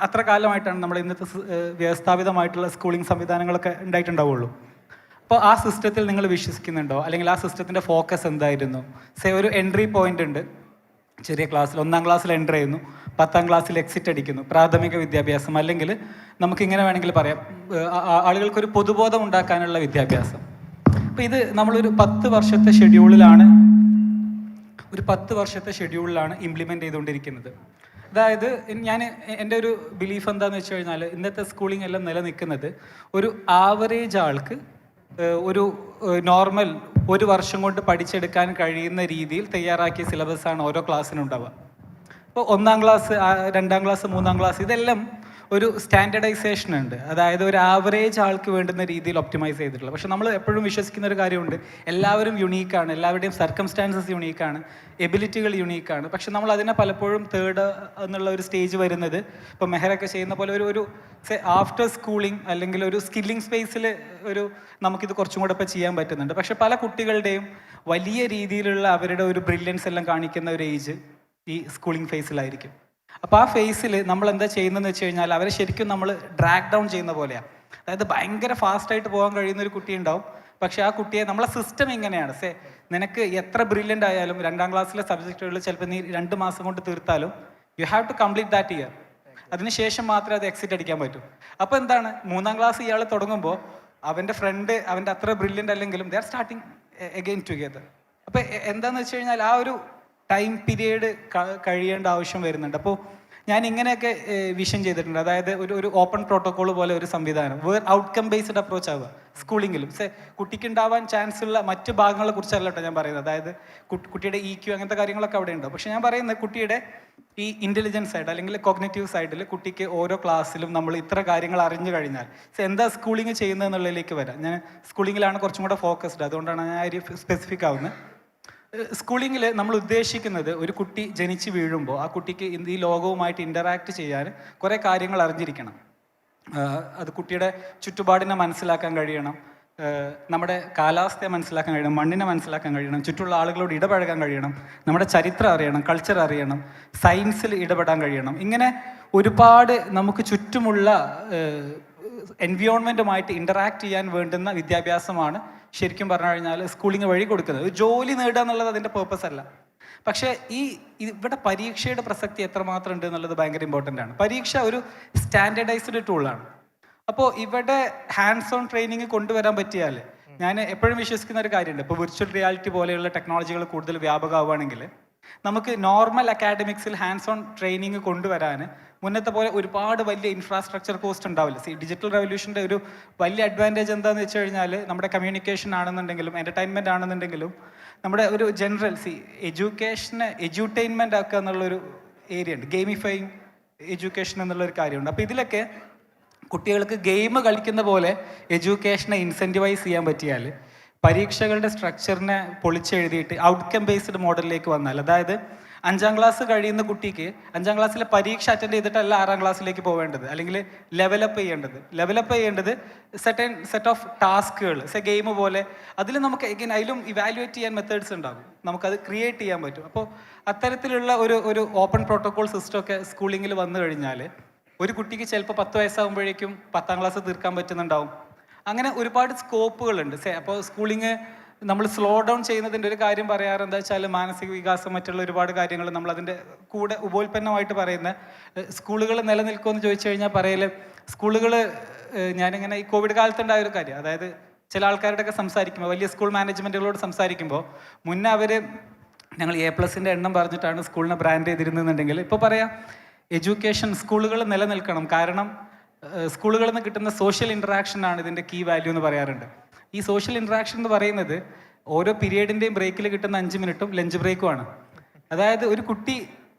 അത്ര കാലമായിട്ടാണ് നമ്മുടെ ഇന്നത്തെ വ്യവസ്ഥാപിതമായിട്ടുള്ള സ്കൂളിംഗ് സംവിധാനങ്ങളൊക്കെ ഉണ്ടായിട്ടുണ്ടാവുള്ളൂ. അപ്പോൾ ആ സിസ്റ്റത്തിൽ നിങ്ങൾ വിശ്വസിക്കുന്നുണ്ടോ? അല്ലെങ്കിൽ ആ സിസ്റ്റത്തിൻ്റെ ഫോക്കസ് എന്തായിരുന്നു? ഒരു എൻട്രി പോയിന്റ് ഉണ്ട്, ചെറിയ ക്ലാസ്സിൽ 1-ാം ക്ലാസ്സിൽ എൻ്റർ ചെയ്യുന്നു, 10-ാം ക്ലാസ്സിൽ എക്സിറ്റ് അടിക്കുന്നു, പ്രാഥമിക വിദ്യാഭ്യാസം. അല്ലെങ്കിൽ നമുക്കിങ്ങനെ വേണമെങ്കിൽ പറയാം, ആളുകൾക്കൊരു പൊതുബോധം ഉണ്ടാക്കാനുള്ള വിദ്യാഭ്യാസം. അപ്പോൾ ഇത് നമ്മളൊരു 10 വർഷത്തെ ഷെഡ്യൂളിലാണ് ഇംപ്ലിമെൻ്റ് ചെയ്തുകൊണ്ടിരിക്കുന്നത്. അതായത് എൻ്റെ ഒരു ബിലീഫ് എന്താണെന്ന് വെച്ച് കഴിഞ്ഞാൽ, ഇന്നത്തെ സ്കൂളിംഗ് എല്ലാം നിലനിൽക്കുന്നത് ഒരു ആവറേജ് ആൾക്ക് ഒരു നോർമൽ 1 വർഷം കൊണ്ട് പഠിച്ചെടുക്കാൻ കഴിയുന്ന രീതിയിൽ തയ്യാറാക്കിയ സിലബസാണ് ഓരോ ക്ലാസ്സിനും ഉണ്ടാവുക. ഇപ്പോൾ 1-ാം ക്ലാസ്, 2-ാം ക്ലാസ്, 3-ാം ക്ലാസ് ഇതെല്ലാം ഒരു സ്റ്റാൻഡർഡൈസേഷൻ ഉണ്ട്. അതായത് ഒരു ആവറേജ് ആൾക്ക് വേണ്ടുന്ന രീതിയിൽ ഒപ്റ്റിമൈസ് ചെയ്തിട്ടുള്ളത്. പക്ഷെ നമ്മൾ എപ്പോഴും വിശ്വസിക്കുന്ന ഒരു കാര്യമുണ്ട്, എല്ലാവരും യുണീക്കാണ്, എല്ലാവരുടെയും സർക്കംസ്റ്റാൻസസ് യുണീക്കാണ്, എബിലിറ്റികൾ യുണീക്കാണ്. പക്ഷെ നമ്മൾ അതിനെ പലപ്പോഴും തേർഡ് എന്നുള്ള ഒരു സ്റ്റേജ് വരുന്നത്, ഇപ്പോൾ മെഹറൊക്കെ ചെയ്യുന്ന പോലെ ഒരു ആഫ്റ്റർ സ്കൂളിംഗ് അല്ലെങ്കിൽ ഒരു സ്കില്ലിംഗ് സ്പേസിൽ നമുക്കിത് കുറച്ചും കൂടെ ഇപ്പോൾ ചെയ്യാൻ പറ്റുന്നുണ്ട്. പക്ഷെ പല കുട്ടികളുടെയും വലിയ രീതിയിലുള്ള അവരുടെ ഒരു ബ്രില്യൻസ് എല്ലാം കാണിക്കുന്ന ഒരു ഏജ് ഈ സ്കൂളിംഗ് ഫേസിലായിരിക്കും. അപ്പോൾ ആ ഫേസിൽ നമ്മൾ എന്താ ചെയ്യുന്നതെന്ന് വെച്ച് കഴിഞ്ഞാൽ, അവരെ ശരിക്കും നമ്മൾ ഡ്രാഗ് ഡൗൺ ചെയ്യുന്ന പോലെയാണ്. അതായത് ഭയങ്കര ഫാസ്റ്റായിട്ട് പോകാൻ കഴിയുന്ന ഒരു കുട്ടി ഉണ്ടാവും. പക്ഷേ ആ കുട്ടിയെ നമ്മളെ സിസ്റ്റം എങ്ങനെയാണ്, നിനക്ക് എത്ര ബ്രില്യൻ്റ് ആയാലും 2-ാം ക്ലാസ്സിലെ സബ്ജക്റ്റുകളിൽ ചിലപ്പോൾ നീ 2 മാസം കൊണ്ട് തീർത്താലും you have to complete that year. അതിനുശേഷം മാത്രമേ അത് എക്സിറ്റ് അടിക്കാൻ പറ്റൂ. അപ്പോൾ എന്താണ്, 3-ാം ക്ലാസ് ഇയാൾ തുടങ്ങുമ്പോൾ അവൻ്റെ ഫ്രണ്ട് അവൻ്റെ അത്ര ബ്രില്യൻ്റ് അല്ലെങ്കിലും they are starting again together. അപ്പോൾ എന്താണെന്ന് വെച്ച് കഴിഞ്ഞാൽ ആ ഒരു ടൈം പീരിയഡ് കഴിയേണ്ട ആവശ്യം വരുന്നുണ്ട്. അപ്പോൾ ഞാൻ ഇങ്ങനെയൊക്കെ വിഷൻ ചെയ്തിട്ടുണ്ട്. അതായത് ഒരു ഓപ്പൺ പ്രോട്ടോക്കോൾ പോലെ ഒരു സംവിധാനം, ഔട്ട്കം ബേസ്ഡ് അപ്രോച്ച് ആവുക സ്കൂളിങ്ങിലും. കുട്ടിക്ക് ഉണ്ടാവാൻ ചാൻസ് ഉള്ള മറ്റ് ഭാഗങ്ങളെ കുറിച്ചല്ല കേട്ടോ ഞാൻ പറയുന്നത്. അതായത് കുട്ടിയുടെ EQ അങ്ങനത്തെ കാര്യങ്ങളൊക്കെ അവിടെ ഉണ്ടാവും. പക്ഷെ ഞാൻ പറയുന്നത് കുട്ടിയുടെ ഈ ഇൻ്റലിജൻസ് സൈഡ് അല്ലെങ്കിൽ കോഗ്നേറ്റീവ് സൈഡിൽ കുട്ടിക്ക് ഓരോ ക്ലാസ്സിലും നമ്മൾ ഇത്ര കാര്യങ്ങൾ അറിഞ്ഞു കഴിഞ്ഞാൽ എന്താ സ്കൂളിങ് ചെയ്യുന്നത് എന്നുള്ളതിലേക്ക് വരാം. ഞാൻ സ്കൂളിങ്ങിലാണ് കുറച്ചും കൂടെ ഫോക്കസ്ഡ്, അതുകൊണ്ടാണ് ഞാൻ സ്പെസിഫിക് ആവുന്നത്. സ്കൂളിങ്ങിൽ നമ്മൾ ഉദ്ദേശിക്കുന്നത് ഒരു കുട്ടി ജനിച്ച് വീഴുമ്പോൾ ആ കുട്ടിക്ക് ഈ ലോകവുമായിട്ട് ഇൻ്ററാക്ട് ചെയ്യാൻ കുറേ കാര്യങ്ങൾ അറിഞ്ഞിരിക്കണം. അത് കുട്ടിയുടെ ചുറ്റുപാടിനെ മനസ്സിലാക്കാൻ കഴിയണം, നമ്മുടെ കാലാവസ്ഥയെ മനസ്സിലാക്കാൻ കഴിയണം, മണ്ണിനെ മനസ്സിലാക്കാൻ കഴിയണം, ചുറ്റുള്ള ആളുകളോട് ഇടപഴകാൻ കഴിയണം, നമ്മുടെ ചരിത്രം അറിയണം, കൾച്ചർ അറിയണം, സയൻസിൽ ഇടപെടാൻ കഴിയണം. ഇങ്ങനെ ഒരുപാട് നമുക്ക് ചുറ്റുമുള്ള എൻവിയോൺമെൻറ്റുമായിട്ട് ഇൻ്ററാക്ട് ചെയ്യാൻ വേണ്ടുന്ന വിദ്യാഭ്യാസമാണ് ശരിക്കും പറഞ്ഞു കഴിഞ്ഞാൽ സ്കൂളിങ് വഴി കൊടുക്കുന്നത്. ഒരു ജോലി നേടുക എന്നുള്ളത് അതിൻ്റെ പേർപ്പസ് അല്ല. പക്ഷേ ഇവിടെ പരീക്ഷയുടെ പ്രസക്തി എത്രമാത്രം ഉണ്ട് എന്നുള്ളത് ഭയങ്കര ഇമ്പോർട്ടൻ്റ് ആണ്. പരീക്ഷ ഒരു സ്റ്റാൻഡർഡൈസ്ഡ് ടൂളാണ്. അപ്പോൾ ഇവിടെ ഹാൻഡ്സ് ഓൺ ട്രെയിനിങ് കൊണ്ടുവരാൻ പറ്റിയാൽ, ഞാൻ എപ്പോഴും വിശ്വസിക്കുന്ന ഒരു കാര്യമുണ്ട്, ഇപ്പോൾ വിർച്വൽ റിയാലിറ്റി പോലെയുള്ള ടെക്നോളജികൾ കൂടുതൽ വ്യാപകമാവുകയാണെങ്കിൽ നമുക്ക് നോർമൽ അക്കാഡമിക്സിൽ ഹാൻഡ്സ് ഓൺ ട്രെയിനിങ് കൊണ്ടുവരാൻ മുന്നത്തെ പോലെ ഒരുപാട് വലിയ ഇൻഫ്രാസ്ട്രക്ചർ കോസ്റ്റ് ഉണ്ടാവില്ല. ഡിജിറ്റൽ റെവല്യൂഷൻ്റെ ഒരു വലിയ അഡ്വാൻറ്റേജ് എന്താണെന്ന് വെച്ച് കഴിഞ്ഞാൽ, നമ്മുടെ കമ്മ്യൂണിക്കേഷൻ ആണെന്നുണ്ടെങ്കിലും എൻ്റർടൈൻമെൻറ്റ് ആണെന്നുണ്ടെങ്കിലും നമ്മുടെ ഒരു ജനറൽ എഡ്യൂക്കേഷനെ എഡ്യൂട്ടൈൻമെൻ്റ് ആക്കുക എന്നുള്ളൊരു ഏരിയ ഉണ്ട്, ഗെയിമിഫൈങ് എഡ്യൂക്കേഷൻ എന്നുള്ളൊരു കാര്യമുണ്ട്. അപ്പോൾ ഇതിലൊക്കെ കുട്ടികൾക്ക് ഗെയിം കളിക്കുന്ന പോലെ എഡ്യൂക്കേഷനെ ഇൻസെൻറ്റിവൈസ് ചെയ്യാൻ പറ്റിയാൽ, പരീക്ഷകളുടെ സ്ട്രക്ചറിനെ പൊളിച്ചെഴുതിയിട്ട് ഔട്ട്കം ബേസ്ഡ് മോഡലിലേക്ക് വന്നാൽ, അതായത് 5-ാം ക്ലാസ് കഴിയുന്ന കുട്ടിക്ക് 5-ാം ക്ലാസ്സിലെ പരീക്ഷ അറ്റൻഡ് ചെയ്തിട്ടല്ല 6-ാം ക്ലാസ്സിലേക്ക് പോവേണ്ടത്, അല്ലെങ്കിൽ ലെവലപ്പ് ചെയ്യേണ്ടത് സെറ്റ് ഓഫ് ടാസ്കുകൾ, ഗെയിം പോലെ. അതിൽ നമുക്ക് അതിലും ഇവാലുവേറ്റ് ചെയ്യാൻ മെത്തേഡ്സ് ഉണ്ടാകും, നമുക്കത് ക്രിയേറ്റ് ചെയ്യാൻ പറ്റും. അപ്പോൾ അത്തരത്തിലുള്ള ഒരു ഓപ്പൺ പ്രോട്ടോകോൾ സിസ്റ്റം ഒക്കെ സ്കൂളിങ്ങിൽ വന്നു കഴിഞ്ഞാൽ ഒരു കുട്ടിക്ക് ചിലപ്പോൾ 10 വയസ്സാകുമ്പോഴേക്കും 10-ാം ക്ലാസ് തീർക്കാൻ പറ്റുന്നുണ്ടാവും. അങ്ങനെ ഒരുപാട് സ്കോപ്പുകളുണ്ട്. അപ്പോൾ സ്കൂളിങ് നമ്മൾ സ്ലോ ഡൗൺ ചെയ്യുന്നതിൻ്റെ ഒരു കാര്യം പറയാറ് എന്താ വെച്ചാൽ, മാനസിക വികാസം, മറ്റുള്ള ഒരുപാട് കാര്യങ്ങൾ നമ്മൾ അതിൻ്റെ കൂടെ ഉപോൽപ്പന്നമായിട്ട് പറയുന്ന സ്കൂളുകൾ നിലനിൽക്കുമെന്ന് ചോദിച്ചു കഴിഞ്ഞാൽ പറയൽ, സ്കൂളുകൾ ഞാനിങ്ങനെ ഈ കോവിഡ് കാലത്തുണ്ടായ ഒരു കാര്യം, അതായത് ചില ആൾക്കാരുടെയൊക്കെ സംസാരിക്കുമ്പോൾ, വലിയ സ്കൂൾ മാനേജ്മെൻറ്റുകളോട് സംസാരിക്കുമ്പോൾ, മുന്നേ അവർ ഞങ്ങൾ A+ൻ്റെ എണ്ണം പറഞ്ഞിട്ടാണ് സ്കൂളിനെ ബ്രാൻഡ് ചെയ്തിരുന്നുണ്ടെങ്കിൽ ഇപ്പോൾ പറയാം എഡ്യൂക്കേഷൻ സ്കൂളുകൾ നിലനിൽക്കണം, കാരണം സ്കൂളുകളിൽ നിന്ന് കിട്ടുന്ന സോഷ്യൽ ഇൻറ്ററാക്ഷൻ ആണ് ഇതിൻ്റെ കീ വാല്യൂ എന്ന് പറയാറുണ്ട്. ഈ സോഷ്യൽ ഇൻറ്ററാക്ഷൻ എന്ന് പറയുന്നത് ഓരോ പീരീഡിൻ്റെയും ബ്രേക്കിൽ കിട്ടുന്ന 5 മിനിറ്റും ലഞ്ച് ബ്രേക്കുമാണ്. അതായത് ഒരു കുട്ടി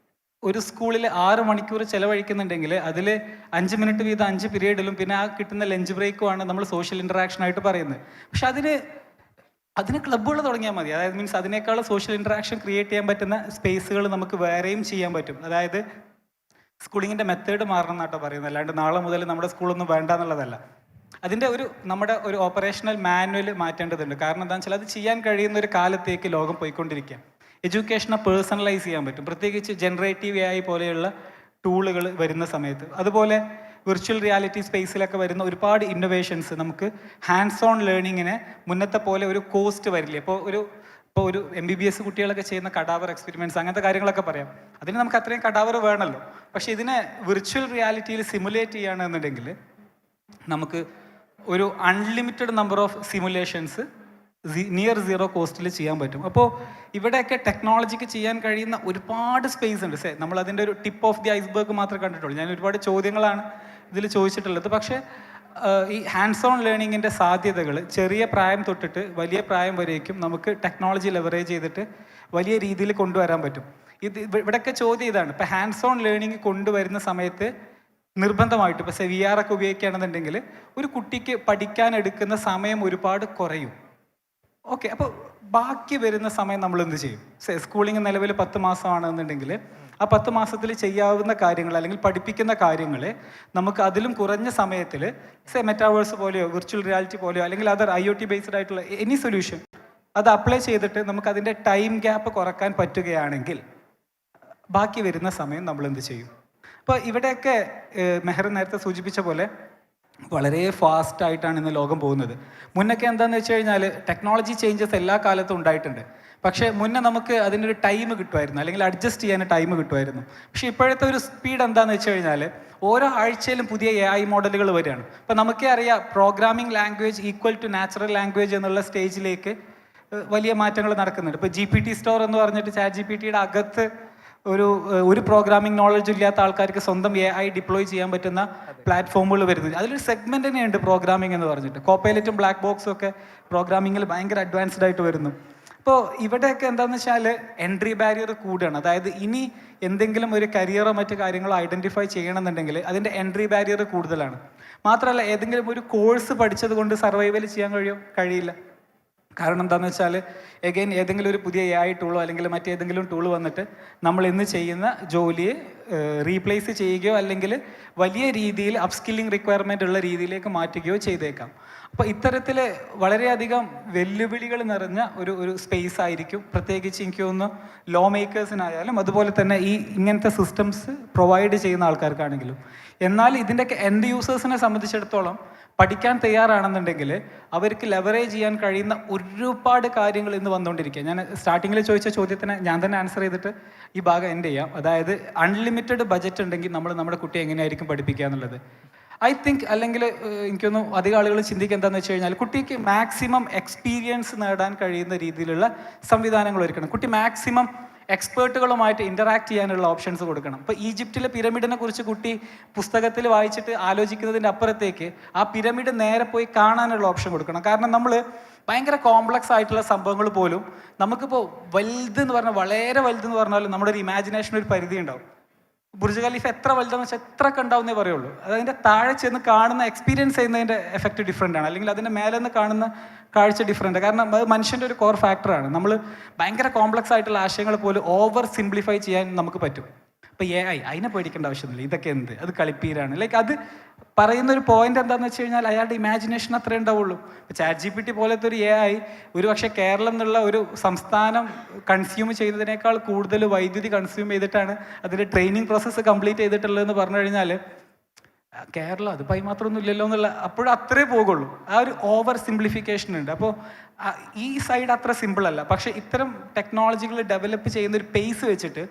ഒരു സ്കൂളിൽ 6 മണിക്കൂർ ചിലവഴിക്കുന്നുണ്ടെങ്കിൽ അതിൽ 5 മിനിറ്റ് വീതം 5 പീരീഡിലും പിന്നെ ആ കിട്ടുന്ന ലഞ്ച് ബ്രേക്കുമാണ് നമ്മൾ സോഷ്യൽ ഇൻറ്ററാക്ഷൻ ആയിട്ട് പറയുന്നത്. പക്ഷെ അതിന് ക്ലബ്ബുകൾ തുടങ്ങിയാൽ മതി. അതായത് മീൻസ് അതിനേക്കാൾ സോഷ്യൽ ഇൻറ്ററാക്ഷൻ ക്രിയേറ്റ് ചെയ്യാൻ പറ്റുന്ന സ്പേസുകൾ നമുക്ക് വേറെയും ചെയ്യാൻ പറ്റും. അതായത് സ്കൂളിങ്ങിൻ്റെ മെത്തേഡ് മാറണം എന്നാട്ടോ പറയുന്നത്, അല്ലാണ്ട് നാളെ മുതൽ നമ്മുടെ സ്കൂളൊന്നും വേണ്ട എന്നുള്ളതല്ല. അതിൻ്റെ നമ്മുടെ ഒരു ഓപ്പറേഷണൽ മാനുവൽ മാറ്റേണ്ടതുണ്ട്. കാരണം എന്താണെന്ന് വെച്ചാൽ അത് ചെയ്യാൻ കഴിയുന്ന ഒരു കാലത്തേക്ക് ലോകം പോയിക്കൊണ്ടിരിക്കുക. എഡ്യൂക്കേഷനെ പേഴ്സണലൈസ് ചെയ്യാൻ പറ്റും, പ്രത്യേകിച്ച് ജനറേറ്റീവ് AI പോലെയുള്ള ടൂളുകൾ വരുന്ന സമയത്ത്. അതുപോലെ വിർച്വൽ റിയാലിറ്റി സ്പേസിലൊക്കെ വരുന്ന ഒരുപാട് ഇന്നോവേഷൻസ് നമുക്ക് ഹാൻഡ്സ് ഓൺ ലേണിങ്ങിനെ മുന്നത്തെ പോലെ ഒരു കോസ്റ്റ് വരില്ല. ഇപ്പോൾ ഒരു MBBS കുട്ടികളൊക്കെ ചെയ്യുന്ന കടാവർ എക്സ്പെരിമെൻറ്റ്സ് അങ്ങനത്തെ കാര്യങ്ങളൊക്കെ പറയാം. അതിന് നമുക്ക് അത്രയും കടാവർ വേണമല്ലോ. പക്ഷേ ഇതിനെ വിർച്വൽ റിയാലിറ്റിയിൽ സിമുലേറ്റ് ചെയ്യുകയാണെന്നുണ്ടെങ്കിൽ നമുക്ക് ഒരു unlimited number of simulations near zero കോസ്റ്റിൽ ചെയ്യാൻ പറ്റും. അപ്പോൾ ഇവിടെയൊക്കെ ടെക്നോളജിക്ക് ചെയ്യാൻ കഴിയുന്ന ഒരുപാട് സ്പേസ് ഉണ്ട്. നമ്മൾ അതിൻ്റെ ഒരു ടിപ്പ് ഓഫ് ദി ഐസ്ബർഗ് മാത്രമേ കണ്ടിട്ടുള്ളൂ. ഞാൻ ഒരുപാട് ചോദ്യങ്ങളാണ് ഇതിൽ ചോദിച്ചിട്ടുള്ളത്. പക്ഷേ ഈ ഹാൻഡ്സ് ഓൺ ലേണിങ്ങിൻ്റെ സാധ്യതകൾ ചെറിയ പ്രായം തൊട്ടിട്ട് വലിയ പ്രായം വരേക്കും നമുക്ക് ടെക്നോളജി ലെവറേജ് ചെയ്തിട്ട് വലിയ രീതിയിൽ കൊണ്ടുവരാൻ പറ്റും. ഇവിടെയൊക്കെ ചോദ്യം ഇതാണ്, ഇപ്പോൾ ഹാൻഡ്സ് ഓൺ ലേണിംഗ് കൊണ്ടുവരുന്ന സമയത്ത് നിർബന്ധമായിട്ട് ഇപ്പോൾ VR ഒക്കെ ഉപയോഗിക്കുകയാണെന്നുണ്ടെങ്കിൽ ഒരു കുട്ടിക്ക് പഠിക്കാൻ എടുക്കുന്ന സമയം ഒരുപാട് കുറയും. ഓക്കെ, അപ്പോൾ ബാക്കി വരുന്ന സമയം നമ്മൾ എന്ത് ചെയ്യും? സ്കൂളിങ് നിലവിൽ 10 മാസമാണെന്നുണ്ടെങ്കിൽ ആ 10 മാസത്തിൽ ചെയ്യാവുന്ന കാര്യങ്ങൾ അല്ലെങ്കിൽ പഠിപ്പിക്കുന്ന കാര്യങ്ങൾ നമുക്ക് അതിലും കുറഞ്ഞ സമയത്തിൽ മെറ്റാവേഴ്സ് പോലെയോ വിർച്വൽ റിയാലിറ്റി പോലെയോ അല്ലെങ്കിൽ അതർ IoT ബേസ്ഡ് ആയിട്ടുള്ള എനി സൊല്യൂഷൻ അത് അപ്ലൈ ചെയ്തിട്ട് നമുക്ക് അതിൻ്റെ ടൈം ഗ്യാപ്പ് കുറക്കാൻ പറ്റുകയാണെങ്കിൽ ബാക്കി വരുന്ന സമയം നമ്മൾ എന്ത് ചെയ്യും? അപ്പോൾ ഇവിടെയൊക്കെ മെഹർ നേരത്തെ സൂചിപ്പിച്ച പോലെ വളരെ ഫാസ്റ്റായിട്ടാണ് ഇന്ന് ലോകം പോകുന്നത്. മുന്നൊക്കെ എന്താണെന്ന് വെച്ച് കഴിഞ്ഞാൽ ടെക്നോളജി ചേഞ്ചസ് എല്ലാ കാലത്തും ഉണ്ടായിട്ടുണ്ട്. പക്ഷേ മുന്നേ നമുക്ക് അതിനൊരു ടൈം കിട്ടുമായിരുന്നു, അല്ലെങ്കിൽ അഡ്ജസ്റ്റ് ചെയ്യാൻ ടൈം കിട്ടുമായിരുന്നു. പക്ഷേ ഇപ്പോഴത്തെ ഒരു സ്പീഡ് എന്താണെന്ന് വെച്ച് കഴിഞ്ഞാൽ ഓരോ ആഴ്ചയിലും പുതിയ AI മോഡലുകൾ വരികയാണ്. ഇപ്പോൾ നമുക്കേ അറിയാം, programming language equal to natural language എന്നുള്ള സ്റ്റേജിലേക്ക് വലിയ മാറ്റങ്ങൾ നടക്കുന്നുണ്ട്. ഇപ്പോൾ GPT സ്റ്റോർ എന്ന് പറഞ്ഞിട്ട് ChatGPTയുടെ അകത്ത് ഒരു പ്രോഗ്രാമിംഗ് നോളജ് ഇല്ലാത്ത ആൾക്കാർക്ക് സ്വന്തം AI ഡിപ്ലോയ് ചെയ്യാൻ പറ്റുന്ന പ്ലാറ്റ്ഫോമുകൾ വരുന്നത്. അതിലൊരു സെഗ്മെന്റ് തന്നെയുണ്ട് പ്രോഗ്രാമിംഗ് എന്ന് പറഞ്ഞിട്ട്. കോപ്പൈലറ്റും ബ്ലാക്ക് ബോക്സും ഒക്കെ പ്രോഗ്രാമിങ്ങിൽ ഭയങ്കര അഡ്വാൻസ്ഡ് ആയിട്ട് വരുന്നു. അപ്പോൾ ഇവിടെയൊക്കെ എന്താണെന്ന് വെച്ചാൽ എൻട്രി ബാരിയർ കൂടുകയാണ്. അതായത് ഇനി എന്തെങ്കിലും ഒരു കരിയറോ മറ്റു കാര്യങ്ങളോ ഐഡൻറ്റിഫൈ ചെയ്യണമെന്നുണ്ടെങ്കിൽ അതിൻ്റെ എൻട്രി ബാരിയർ കൂടുതലാണ്. മാത്രമല്ല ഏതെങ്കിലും ഒരു കോഴ്സ് പഠിച്ചത് കൊണ്ട് സർവൈവൽ ചെയ്യാൻ കഴിയില്ല. കാരണം എന്താണെന്ന് വെച്ചാൽ എഗെയിൻ ഏതെങ്കിലും ഒരു പുതിയ AI ടൂളോ അല്ലെങ്കിൽ മറ്റേതെങ്കിലും ടൂൾ വന്നിട്ട് നമ്മൾ ഇന്ന് ചെയ്യുന്ന ജോലിയെ റീപ്ലേസ് ചെയ്യുകയോ അല്ലെങ്കിൽ വലിയ രീതിയിൽ അപ്സ്കില്ലിംഗ് റിക്വയർമെൻ്റ് ഉള്ള രീതിയിലേക്ക് മാറ്റുകയോ ചെയ്തേക്കാം. അപ്പോൾ ഇത്തരത്തിൽ വളരെയധികം വെല്ലുവിളികൾ നിറഞ്ഞ ഒരു സ്പേസ് ആയിരിക്കും, പ്രത്യേകിച്ച് എനിക്ക് തോന്നുന്നു ലോ മേക്കേഴ്സിനായാലും അതുപോലെ തന്നെ ഇങ്ങനത്തെ സിസ്റ്റംസ് പ്രൊവൈഡ് ചെയ്യുന്ന ആൾക്കാർക്കാണെങ്കിലും. എന്നാൽ ഇതിൻ്റെയൊക്കെ എൻഡ് യൂസേഴ്സിനെ സംബന്ധിച്ചിടത്തോളം പഠിക്കാൻ തയ്യാറാണെന്നുണ്ടെങ്കിൽ അവർക്ക് ലെവറേജ് ചെയ്യാൻ കഴിയുന്ന ഒരുപാട് കാര്യങ്ങൾ ഇന്ന് വന്നുകൊണ്ടിരിക്കുക. ഞാൻ സ്റ്റാർട്ടിങ്ങിൽ ചോദിച്ച ചോദ്യത്തിന് ഞാൻ തന്നെ ആൻസർ ചെയ്തിട്ട് ഈ ഭാഗം എൻഡ് ചെയ്യാം. അതായത് അൺലിമിറ്റഡ് ബജറ്റ് ഉണ്ടെങ്കിൽ നമ്മൾ നമ്മുടെ കുട്ടിയെ എങ്ങനെയായിരിക്കും പഠിപ്പിക്കുക എന്നുള്ളത് ഐ തിങ്ക്. അല്ലെങ്കിൽ എനിക്കൊന്നും അധികം ആളുകൾ ചിന്തിക്കുക എന്താണെന്ന് വെച്ച് കഴിഞ്ഞാൽ കുട്ടിക്ക് മാക്സിമം എക്സ്പീരിയൻസ് നേടാൻ കഴിയുന്ന രീതിയിലുള്ള സംവിധാനങ്ങൾ ഒരുക്കണം. കുട്ടി മാക്സിമം എക്സ്പേർട്ടുകളുമായിട്ട് ഇൻ്ററാക്ട് ചെയ്യാനുള്ള ഓപ്ഷൻസ് കൊടുക്കണം. ഇപ്പോൾ ഈജിപ്തിലെ പിരമിഡിനെ കുറിച്ച് കുട്ടി പുസ്തകത്തിൽ വായിച്ചിട്ട് ആലോചിക്കുന്നതിൻ്റെ അപ്പുറത്തേക്ക് ആ പിരമിഡ് നേരെ പോയി കാണാനുള്ള ഓപ്ഷൻ കൊടുക്കണം. കാരണം നമ്മൾ ഭയങ്കര കോംപ്ലക്സ് ആയിട്ടുള്ള സംഭവങ്ങൾ പോലും നമുക്കിപ്പോൾ വലുതെന്ന് പറഞ്ഞാൽ വളരെ വലുതെന്ന് പറഞ്ഞാലും നമ്മുടെ ഒരു ഇമാജിനേഷൻ ഒരു പരിധി ഉണ്ടാവും. ബുർജ് ഖലീഫ എത്ര വലുതെന്ന് വെച്ചാൽ എത്ര കണ്ടാവുന്നേ പറയുള്ളൂ. അതിൻ്റെ താഴെ ചെന്ന് കാണുന്ന എക്സ്പീരിയൻസ് ചെയ്യുന്നതിൻ്റെ എഫക്റ്റ് ഡിഫറെൻ്റ് ആണ്, അല്ലെങ്കിൽ അതിൻ്റെ മേലെ നിന്ന് കാണുന്ന കാഴ്ച ഡിഫറെൻ്റ്. കാരണം അത് മനുഷ്യൻ്റെ ഒരു കോർ ഫാക്ടറാണ്. നമ്മൾ ഭയങ്കര കോംപ്ലക്സ് ആയിട്ടുള്ള ആശയങ്ങൾ പോലും ഓവർ സിംപ്ലിഫൈ ചെയ്യാൻ നമുക്ക് പറ്റും. ഇപ്പോൾ AI അതിനെ പേടിക്കേണ്ട ആവശ്യമില്ല, ഇതൊക്കെ എന്ത്, അത് കളിപ്പീരാണ്. ലൈക്ക് അത് പറയുന്ന ഒരു പോയിന്റ് എന്താണെന്ന് വെച്ച് കഴിഞ്ഞാൽ അയാളുടെ ഇമാജിനേഷൻ അത്രേ ഉണ്ടാവുള്ളൂ. ഇപ്പോൾ ChatGPT പോലത്തെ ഒരു AI ഒരു പക്ഷേ കേരളം എന്നുള്ള ഒരു സംസ്ഥാനം കൺസ്യൂം ചെയ്യുന്നതിനേക്കാൾ കൂടുതൽ വൈദ്യുതി കൺസ്യൂം ചെയ്തിട്ടാണ് അതിൻ്റെ ട്രെയിനിങ് പ്രോസസ്സ് കംപ്ലീറ്റ് ചെയ്തിട്ടുള്ളതെന്ന് പറഞ്ഞു കഴിഞ്ഞാൽ കേരളം അത് മാത്രമൊന്നും ഇല്ലല്ലോ എന്നുള്ള അപ്പോഴും അത്രേ പോകുള്ളൂ. ആ ഒരു ഓവർ സിംപ്ലിഫിക്കേഷൻ ഉണ്ട്. അപ്പോൾ ഈ സൈഡ് അത്ര സിമ്പിളല്ല. പക്ഷേ ഇത്തരം ടെക്നോളജികൾ ഡെവലപ്പ് ചെയ്യുന്ന ഒരു പേസ് വെച്ചിട്ട്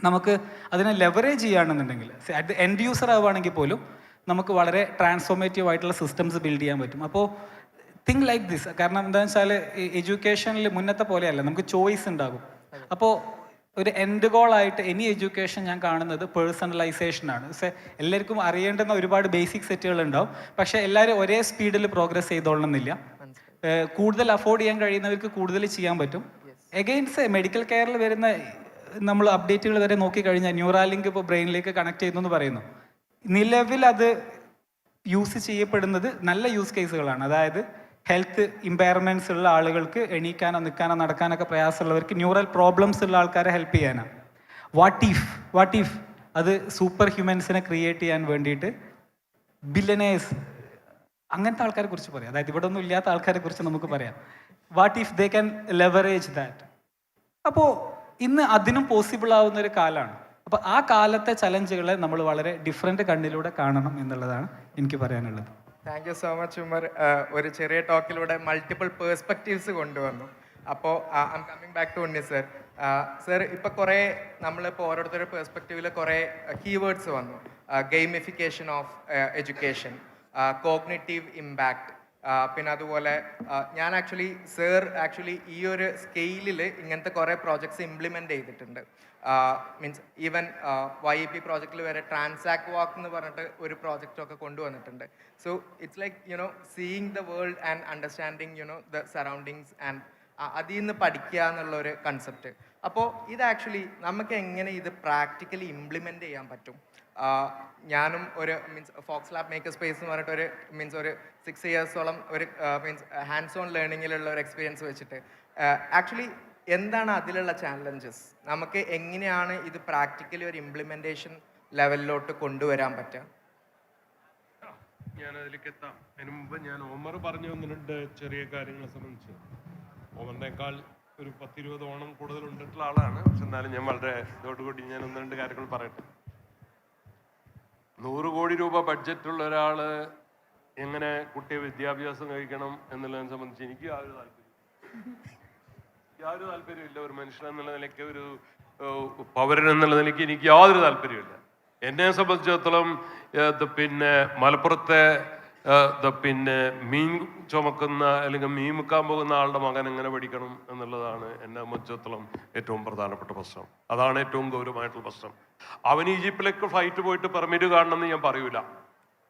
നമുക്ക് അതിനെ ലെവറേജ് ചെയ്യുകയാണെന്നുണ്ടെങ്കിൽ അറ്റ് എൻഡ് യൂസർ ആവുകയാണെങ്കിൽ പോലും നമുക്ക് വളരെ ട്രാൻസ്ഫോർമേറ്റീവ് ആയിട്ടുള്ള സിസ്റ്റംസ് ബിൽഡ് ചെയ്യാൻ പറ്റും. അപ്പോൾ തിങ്ക് ലൈക്ക് ദിസ്. കാരണം എന്താണെന്ന് വെച്ചാൽ എഡ്യൂക്കേഷനിൽ മുന്നത്തെ പോലെയല്ല, നമുക്ക് ചോയ്സ് ഉണ്ടാകും. അപ്പോൾ ഒരു എൻഡ് ഗോളായിട്ട് എനി എഡ്യൂക്കേഷൻ ഞാൻ കാണുന്നത് പേഴ്സണലൈസേഷനാണ്. എല്ലാവർക്കും അറിയേണ്ടുന്ന ഒരുപാട് ബേസിക് സെറ്റുകൾ ഉണ്ടാവും, പക്ഷേ എല്ലാവരും ഒരേ സ്പീഡിൽ പ്രോഗ്രസ് ചെയ്തോളണമെന്നില്ല. കൂടുതൽ അഫോർഡ് ചെയ്യാൻ കഴിയുന്നവർക്ക് കൂടുതൽ ചെയ്യാൻ പറ്റും. എഗെയിൻസ്റ്റ് മെഡിക്കൽ കെയറിൽ വരുന്ന നമ്മൾ അപ്ഡേറ്റുകൾ വരെ നോക്കിക്കഴിഞ്ഞാൽ ന്യൂറാലിങ്ക് ഇപ്പോൾ ബ്രെയിനിലേക്ക് കണക്ട് ചെയ്യുന്നു എന്ന് പറയുന്നു. നിലവിൽ അത് യൂസ് ചെയ്യപ്പെടുന്നത് നല്ല യൂസ് കേസുകളാണ്. അതായത് ഹെൽത്ത് ഇമ്പയർമെൻറ്റ്സ് ഉള്ള ആളുകൾക്ക് എണീക്കാനോ നിൽക്കാനോ നടക്കാനൊക്കെ പ്രയാസമുള്ളവർക്ക് ന്യൂറൽ പ്രോബ്ലംസ് ഉള്ള ആൾക്കാരെ ഹെൽപ്പ് ചെയ്യാനാണ്. വാട്ട് ഇഫ് അത് സൂപ്പർ ഹ്യൂമൻസിനെ ക്രിയേറ്റ് ചെയ്യാൻ വേണ്ടിയിട്ട് ബില്യനേഴ്സ് അങ്ങനത്തെ ആൾക്കാരെ കുറിച്ച് പറയാം. അതായത് ഇവിടെ ഒന്നും ഇല്ലാത്ത ആൾക്കാരെ കുറിച്ച് നമുക്ക് പറയാം. What if they can leverage that? അപ്പോൾ ഇന്ന് അതിനും പോസിബിൾ ആവുന്ന ഒരു കാലമാണ്. അപ്പോൾ ആ കാലത്തെ ചലഞ്ചുകളെ നമ്മൾ വളരെ ഡിഫറെൻറ്റ് കണ്ണിലൂടെ കാണണം എന്നുള്ളതാണ് എനിക്ക് പറയാനുള്ളത്. Thank you so much Umar. ഒരു ചെറിയ ടോക്കിലൂടെ മൾട്ടിപ്പിൾ പേഴ്സ്പെക്റ്റീവ്സ് കൊണ്ടുവന്നു. അപ്പോൾ I'm coming back to Unni sir. Sir ഇപ്പോൾ കുറേ നമ്മളിപ്പോൾ ഓരോരുത്തരുടെ പേഴ്സ്പെക്റ്റീവിൽ കുറേ കീവേഡ്സ് വന്നു. Gamification of education, cognitive impact, പിന്നെ അതുപോലെ ഞാൻ ആക്ച്വലി ഈ ഒരു സ്കെയിലിൽ ഇങ്ങനത്തെ കുറേ പ്രോജക്ട്സ് ഇംപ്ലിമെൻ്റ് ചെയ്തിട്ടുണ്ട്. മീൻസ് ഈവൻ YEP പ്രോജക്റ്റിൽ വരെ ട്രാൻസാക്ട് വാക്ക് എന്ന് പറഞ്ഞിട്ട് ഒരു പ്രോജക്റ്റൊക്കെ കൊണ്ടുവന്നിട്ടുണ്ട്. So it's like seeing the world and understanding the surroundings and അതിൽ നിന്ന് പഠിക്കുക എന്നുള്ളൊരു കൺസെപ്റ്റ്. അപ്പോൾ ഇത് ആക്ച്വലി നമുക്ക് എങ്ങനെ ഇത് പ്രാക്ടിക്കലി ഇംപ്ലിമെൻ്റ് ചെയ്യാൻ പറ്റും? ഞാനും ഒരു ഫോക്സ് ലാബ് മേക്കർ സ്പേസ് എന്ന് പറഞ്ഞിട്ട് ഒരു 6 ഇയേഴ്സോളം ഒരു ഹാൻഡ്സ് ഓൺ ലേണിങ്ങിലുള്ള ഒരു എക്സ്പീരിയൻസ് വെച്ചിട്ട് ആക്ച്വലി എന്താണ് അതിലുള്ള ചാലഞ്ചസ്? നമുക്ക് എങ്ങനെയാണ് ഇത് പ്രാക്ടിക്കലി ഒരു ഇംപ്ലിമെൻറ്റേഷൻ ലെവലിലോട്ട് കൊണ്ടുവരാൻ പറ്റുക? ഞാനതിലേക്ക് എത്താം. അതിന് മുമ്പ് ഞാൻ ഓമർ പറഞ്ഞു 1-2 ചെറിയ കാര്യങ്ങളെ സംബന്ധിച്ച്. ഓമറിനേക്കാൾ ഒരു 10-20 ഓണം കൂടുതൽ ഉണ്ടിട്ടുള്ള ആളാണ്. പക്ഷെ എന്നാലും ഞാൻ വളരെ ഇതോടുകൂടി ഞാൻ 1-2 കാര്യങ്ങൾ പറയട്ടെ. 100 കോടി രൂപ ബഡ്ജറ്റുള്ള ഒരാൾ എങ്ങനെ കുട്ടിയെ വിദ്യാഭ്യാസം കഴിക്കണം എന്നുള്ളതിനെ സംബന്ധിച്ച് എനിക്ക് യാതൊരു താല്പര്യമില്ല. ഒരു മനുഷ്യൻ എന്നുള്ള നിലയ്ക്ക്, ഒരു പൗരൻ എന്നുള്ള നിലയ്ക്ക് എനിക്ക് യാതൊരു താല്പര്യമില്ല. എന്നെ സംബന്ധിച്ചിടത്തോളം പിന്നെ മലപ്പുറത്തെ പിന്നെ മീൻ ചുമക്കുന്ന അല്ലെങ്കിൽ മീൻ മുക്കാൻ പോകുന്ന ആളുടെ മകൻ എങ്ങനെ പഠിക്കണം എന്നുള്ളതാണ് എന്നെ സംബന്ധിച്ചിടത്തോളം ഏറ്റവും പ്രധാനപ്പെട്ട പ്രശ്നം. അതാണ് ഏറ്റവും ഗൗരവമായിട്ടുള്ള പ്രശ്നം. അവൻ ഈജിപ്തിലേക്ക് ഫ്ലൈറ്റ് പോയിട്ട് പെർമിറ്റ് കാണണമെന്ന് ഞാൻ പറയൂല.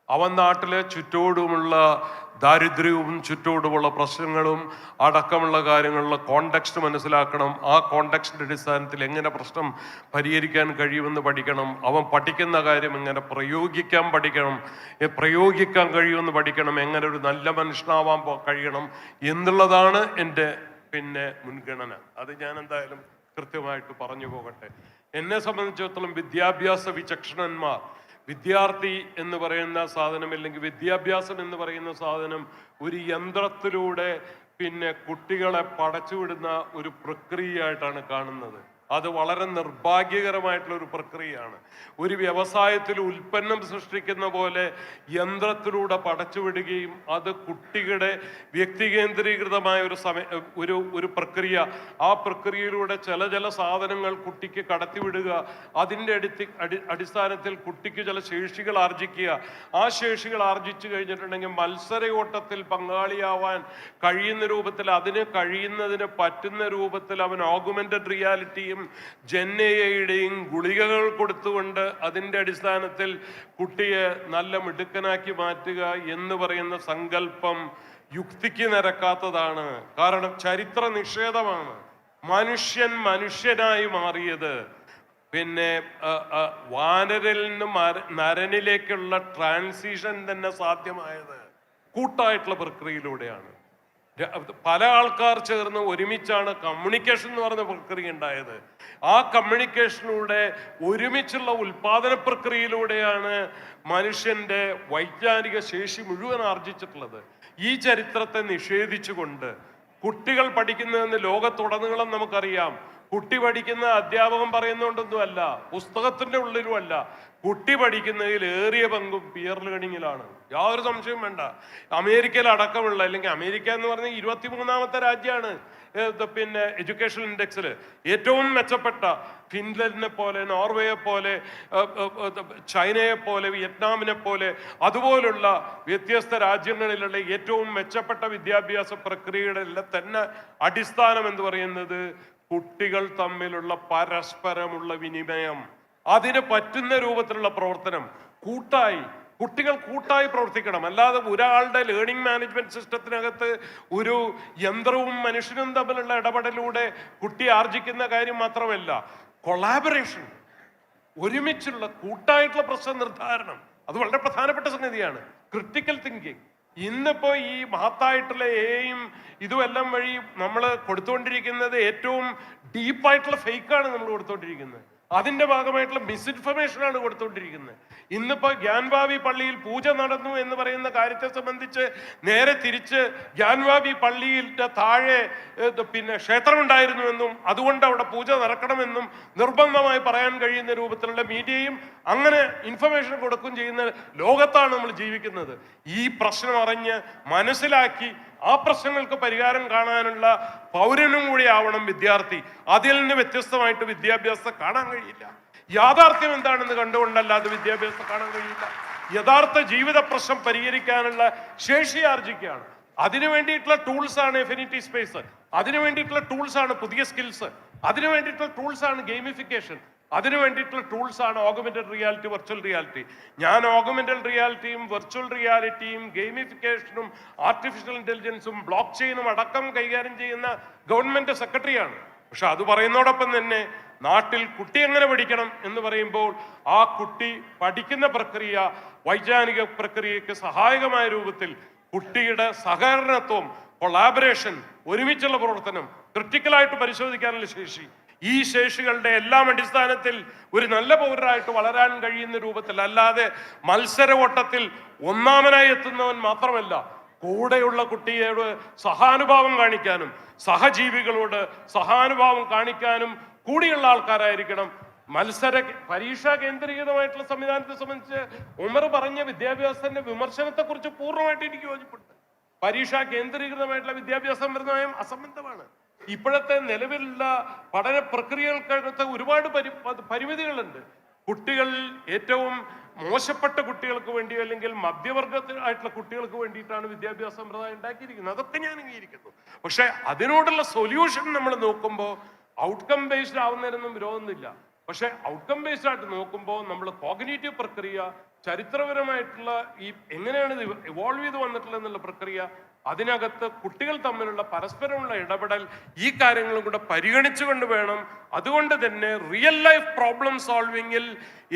അവൻ നാട്ടിലെ ചുറ്റോടുമുള്ള ദാരിദ്ര്യവും ചുറ്റോടുമുള്ള പ്രശ്നങ്ങളും അടക്കമുള്ള കാര്യങ്ങളിലെ കോണ്ടെക്സ്റ്റ് മനസ്സിലാക്കണം. ആ കോണ്ടെക്സ്റ്റിൻ്റെ അടിസ്ഥാനത്തിൽ എങ്ങനെ പ്രശ്നം പരിഹരിക്കാൻ കഴിയുമെന്ന് പഠിക്കണം. അവൻ പഠിക്കുന്ന കാര്യം എങ്ങനെ പ്രയോഗിക്കാൻ പഠിക്കണം, പ്രയോഗിക്കാൻ കഴിയുമെന്ന് പഠിക്കണം, എങ്ങനെ ഒരു നല്ല മനുഷ്യനാവാൻ കഴിയണം എന്നുള്ളതാണ് എൻ്റെ മുൻഗണന. അത് ഞാൻ എന്തായാലും കൃത്യമായിട്ട് പറഞ്ഞു പോകട്ടെ. എന്നെ സംബന്ധിച്ചിടത്തോളം വിദ്യാഭ്യാസ വിചക്ഷണന്മാർ, വിദ്യാർത്ഥി എന്ന് പറയുന്ന സാധനം അല്ലെങ്കിൽ വിദ്യാഭ്യാസം എന്ന് പറയുന്ന സാധനം ഒരു യന്ത്രത്തിലൂടെ കുട്ടികളെ പടച്ചുവിടുന്ന ഒരു പ്രക്രിയയായിട്ടാണ് കാണുന്നത്. അത് വളരെ നിർഭാഗ്യകരമായിട്ടുള്ള ഒരു പ്രക്രിയയാണ്. ഒരു വ്യവസായത്തിൽ ഉൽപ്പന്നം സൃഷ്ടിക്കുന്ന പോലെ യന്ത്രത്തിലൂടെ പടച്ചുവിടുകയും അത് കുട്ടികളുടെ വ്യക്തികേന്ദ്രീകൃതമായ ഒരു പ്രക്രിയ, ആ പ്രക്രിയയിലൂടെ ചില സാധനങ്ങൾ കുട്ടിക്ക് കടത്തിവിടുക, അതിൻ്റെ അടിസ്ഥാനത്തിൽ കുട്ടിക്ക് ചില ശേഷികൾ ആർജിക്കുക. ആ ശേഷികൾ ആർജിച്ചു കഴിഞ്ഞിട്ടുണ്ടെങ്കിൽ മത്സരയോട്ടത്തിൽ പങ്കാളിയാവാൻ കഴിയുന്ന രൂപത്തിൽ, അതിന് കഴിയുന്നതിന് പറ്റുന്ന രൂപത്തിൽ അവൻ ഓഗ്മെന്റഡ് റിയാലിറ്റിയും ജെന്നയുടെയും ഗുളികകൾ കൊടുത്തുകൊണ്ട് അതിൻ്റെ അടിസ്ഥാനത്തിൽ കുട്ടിയെ നല്ല മിടുക്കനാക്കി മാറ്റുക എന്ന് പറയുന്ന സങ്കല്പം യുക്തിക്ക് നിരക്കാത്തതാണ്. കാരണം ചരിത്ര നിഷേധമാണ്. മനുഷ്യൻ മനുഷ്യനായി മാറിയത് വാനരിൽ നിന്ന് നരനിലേക്കുള്ള ട്രാൻസിഷൻ തന്നെ സാധ്യമായത് കൂട്ടായിട്ടുള്ള പ്രക്രിയയിലൂടെയാണ്. പല ആൾക്കാർ ചേർന്ന് ഒരുമിച്ചാണ് കമ്മ്യൂണിക്കേഷൻ എന്ന് പറയുന്ന പ്രക്രിയ ഉണ്ടായത്. ആ കമ്മ്യൂണിക്കേഷനിലൂടെ ഒരുമിച്ചുള്ള ഉൽപാദന പ്രക്രിയയിലൂടെയാണ് മനുഷ്യന്റെ വൈജ്ഞാനിക ശേഷി മുഴുവൻ ആർജിച്ചിട്ടുള്ളത്. ഈ ചരിത്രത്തെ നിഷേധിച്ചുകൊണ്ട് കുട്ടികൾ പഠിക്കുന്നതെന്ന് ലോകത്തുടനീളം നമുക്കറിയാം. കുട്ടി പഠിക്കുന്ന അധ്യാപകൻ പറയുന്നതുകൊണ്ടൊന്നുമല്ല, പുസ്തകത്തിന്റെ ഉള്ളിലുമല്ല. കുട്ടി പഠിക്കുന്നതിൽ ഏറിയ പങ്കും പിയർ ലേണിങ്ങിലാണ്, യാതൊരു സംശയവും വേണ്ട. അമേരിക്കയിൽ അടക്കമുള്ള, അല്ലെങ്കിൽ അമേരിക്ക എന്ന് പറഞ്ഞാൽ 23ാമത്തെ രാജ്യമാണ് എഡ്യൂക്കേഷൻ ഇൻഡെക്സിൽ. ഏറ്റവും മെച്ചപ്പെട്ട ഫിൻലൻഡിനെ പോലെ, നോർവേയെ പോലെ, ചൈനയെ പോലെ, വിയറ്റ്നാമിനെ പോലെ അതുപോലുള്ള വ്യത്യസ്ത രാജ്യങ്ങളിലുള്ള ഏറ്റവും മെച്ചപ്പെട്ട വിദ്യാഭ്യാസ പ്രക്രിയയുടെ തന്നെ അടിസ്ഥാനം എന്ന് പറയുന്നത് കുട്ടികൾ തമ്മിലുള്ള പരസ്പരമുള്ള വിനിമയം, അതിന് പറ്റുന്ന രൂപത്തിലുള്ള പ്രവർത്തനം, കുട്ടികൾ കൂട്ടായി പ്രവർത്തിക്കണം. അല്ലാതെ ഒരാളുടെ ലേണിംഗ് മാനേജ്മെന്റ് സിസ്റ്റത്തിനകത്ത് ഒരു യന്ത്രവും മനുഷ്യനും തമ്മിലുള്ള ഇടപെടലിലൂടെ കുട്ടി ആർജിക്കുന്ന കാര്യം മാത്രമല്ല, കൊളാബറേഷൻ, ഒരുമിച്ചുള്ള കൂട്ടായിട്ടുള്ള പ്രശ്ന നിർദ്ധാരണം, അത് വളരെ പ്രധാനപ്പെട്ട സംഗതിയാണ്. Critical thinking. ഇന്നിപ്പോ ഈ മഹത്തായിട്ടുള്ള എയും ഇതുമെല്ലാം വഴി നമ്മൾ കൊടുത്തുകൊണ്ടിരിക്കുന്നത് ഏറ്റവും ഡീപ്പായിട്ടുള്ള ഫേക്കാണ് നമ്മൾ കൊടുത്തുകൊണ്ടിരിക്കുന്നത്. അതിൻ്റെ ഭാഗമായിട്ടുള്ള മിസ്ഇൻഫർമേഷനാണ് കൊടുത്തുകൊണ്ടിരിക്കുന്നത്. ഇന്നിപ്പോൾ ഗ്യാൻവാബി പള്ളിയിൽ പൂജ നടന്നു എന്ന് പറയുന്ന കാര്യത്തെ സംബന്ധിച്ച് നേരെ തിരിച്ച് ഗ്യാൻവാബി പള്ളിയുടെ താഴെ പിന്നെ ക്ഷേത്രമുണ്ടായിരുന്നുവെന്നും അതുകൊണ്ട് അവിടെ പൂജ നടക്കണമെന്നും നിർബന്ധമായി പറയാൻ കഴിയുന്ന രൂപത്തിലുള്ള മീഡിയയും അങ്ങനെ ഇൻഫർമേഷൻ കൊടുക്കുകയും ചെയ്യുന്ന ലോകത്താണ് നമ്മൾ ജീവിക്കുന്നത്. ഈ പ്രശ്നം അറിഞ്ഞ് മനസ്സിലാക്കി ആ പ്രശ്നങ്ങൾക്ക് പരിഹാരം കാണാനുള്ള പൗരനും കൂടി ആവണം വിദ്യാർത്ഥി. അതിൽ നിന്ന് വ്യത്യസ്തമായിട്ട് വിദ്യാഭ്യാസം കാണാൻ കഴിയില്ല. യാഥാർത്ഥ്യം എന്താണെന്ന് കണ്ടുകൊണ്ടല്ലാതെ വിദ്യാഭ്യാസം കാണാൻ കഴിയില്ല. യഥാർത്ഥ ജീവിത പ്രശ്നം പരിഹരിക്കാനുള്ള ശേഷി ആർജിക്കുകയാണ്. അതിനു വേണ്ടിയിട്ടുള്ള ടൂൾസാണ് എഫിനിറ്റി സ്പേസ്, അതിനു വേണ്ടിയിട്ടുള്ള ടൂൾസാണ് പുതിയ സ്കിൽസ്, അതിനു വേണ്ടിയിട്ടുള്ള ടൂൾസാണ് ഗെയിമിഫിക്കേഷൻ, അതിനു വേണ്ടിയിട്ടുള്ള ടൂൾസാണ് ഓഗ്മെന്റഡ് റിയാലിറ്റി, വെർച്വൽ റിയാലിറ്റി. ഞാൻ ഓഗ്മെന്റഡ് റിയാലിറ്റിയും വെർച്വൽ റിയാലിറ്റിയും ഗെയിമിഫിക്കേഷനും ആർട്ടിഫിഷ്യൽ ഇന്റലിജൻസും ബ്ലോക്ക് ചെയിനും അടക്കം കൈകാര്യം ചെയ്യുന്ന ഗവൺമെന്റ് സെക്രട്ടറിയാണ്. പക്ഷെ അത് പറയുന്നതോടൊപ്പം തന്നെ നാട്ടിൽ കുട്ടി എങ്ങനെ പഠിക്കണം എന്ന് പറയുമ്പോൾ ആ കുട്ടി പഠിക്കുന്ന പ്രക്രിയ വൈജ്ഞാനിക പ്രക്രിയയ്ക്ക് സഹായകമായ രൂപത്തിൽ കുട്ടിയുടെ സഹകരണത്വം, കൊളാബറേഷൻ, ഒരുമിച്ചുള്ള പ്രവർത്തനം, ക്രിട്ടിക്കലായിട്ട് പരിശോധിക്കാനുള്ള ശേഷി, ഈ ശേഷികളുടെ എല്ലാം അടിസ്ഥാനത്തിൽ ഒരു നല്ല പൗരരായിട്ട് വളരാൻ കഴിയുന്ന രൂപത്തിൽ, അല്ലാതെ മത്സര ഓട്ടത്തിൽ ഒന്നാമനായി എത്തുന്നവൻ മാത്രമല്ല, കൂടെയുള്ള കുട്ടിയോട് സഹാനുഭാവം കാണിക്കാനും സഹജീവികളോട് സഹാനുഭാവം കാണിക്കാനും കൂടിയുള്ള ആൾക്കാരായിരിക്കണം. പരീക്ഷാ കേന്ദ്രീകൃതമായിട്ടുള്ള സംവിധാനത്തെ സംബന്ധിച്ച് ഉമർ പറഞ്ഞ വിദ്യാഭ്യാസത്തിന്റെ വിമർശനത്തെ കുറിച്ച് പൂർണ്ണമായിട്ട് എനിക്ക് യോജിപ്പുണ്ട്. പരീക്ഷാ കേന്ദ്രീകൃതമായിട്ടുള്ള വിദ്യാഭ്യാസ സമ്പ്രദായം അസംബന്ധമാണ്. ഇപ്പോഴത്തെ നിലവിലുള്ള പഠന പ്രക്രിയകൾക്കകത്ത് ഒരുപാട് പരിമിതികളുണ്ട്. കുട്ടികൾ ഏറ്റവും മോശപ്പെട്ട കുട്ടികൾക്ക് വേണ്ടി അല്ലെങ്കിൽ മധ്യവർഗത്തിലായിട്ടുള്ള കുട്ടികൾക്ക് വേണ്ടിയിട്ടാണ് വിദ്യാഭ്യാസ സമ്പ്രദായം ഉണ്ടാക്കിയിരിക്കുന്നത്. അതൊക്കെ ഞാൻ അംഗീകരിക്കുന്നു. പക്ഷെ അതിനോടുള്ള സൊല്യൂഷൻ നമ്മൾ നോക്കുമ്പോൾ ഔട്ട്കം ബേസ്ഡ് ആവുന്നതിനൊന്നും വിരോധമൊന്നുമില്ല. പക്ഷെ ഔട്ട്കം ബേസ്ഡ് ആയിട്ട് നോക്കുമ്പോൾ നമ്മൾ കോഗ്നിറ്റീവ് പ്രക്രിയ, ചരിത്രപരമായിട്ടുള്ള ഈ എങ്ങനെയാണ് ഇത് ഇവോൾവ് ചെയ്ത് വന്നിട്ടുള്ളത് എന്നുള്ള പ്രക്രിയ, അതിനകത്ത് കുട്ടികൾ തമ്മിലുള്ള പരസ്പരമുള്ള ഇടപെടൽ, ഈ കാര്യങ്ങളും കൂടെ പരിഗണിച്ചുകൊണ്ട് വേണം. അതുകൊണ്ട് തന്നെ റിയൽ ലൈഫ് പ്രോബ്ലം സോൾവിങ്ങിൽ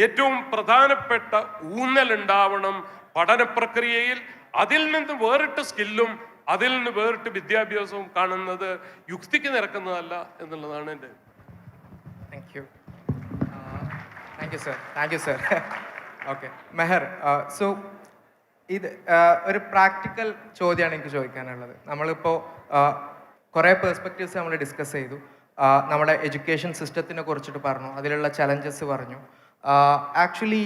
ഏറ്റവും പ്രധാനപ്പെട്ട ഊന്നൽ ഉണ്ടാവണം പഠന പ്രക്രിയയിൽ. അതിൽ നിന്ന് വേറിട്ട് സ്കില്ലും അതിൽ നിന്ന് വേറിട്ട് വിദ്യാഭ്യാസവും കാണുന്നത് യുക്തിക്ക് നിരക്കുന്നതല്ല എന്നുള്ളതാണ് എൻ്റെ. Thank you sir. Okay Maher, so ഇത് ഒരു പ്രാക്ടിക്കൽ ചോദ്യമാണ് എനിക്ക് ചോദിക്കാനുള്ളത്. നമ്മളിപ്പോൾ കുറേ പേഴ്സ്പെക്റ്റീവ്സ് നമ്മൾ ഡിസ്കസ് ചെയ്തു. നമ്മുടെ എഡ്യൂക്കേഷൻ സിസ്റ്റത്തിനെ കുറിച്ചിട്ട് പറഞ്ഞു, അതിലുള്ള ചലഞ്ചസ് പറഞ്ഞു. ആക്ച്വലി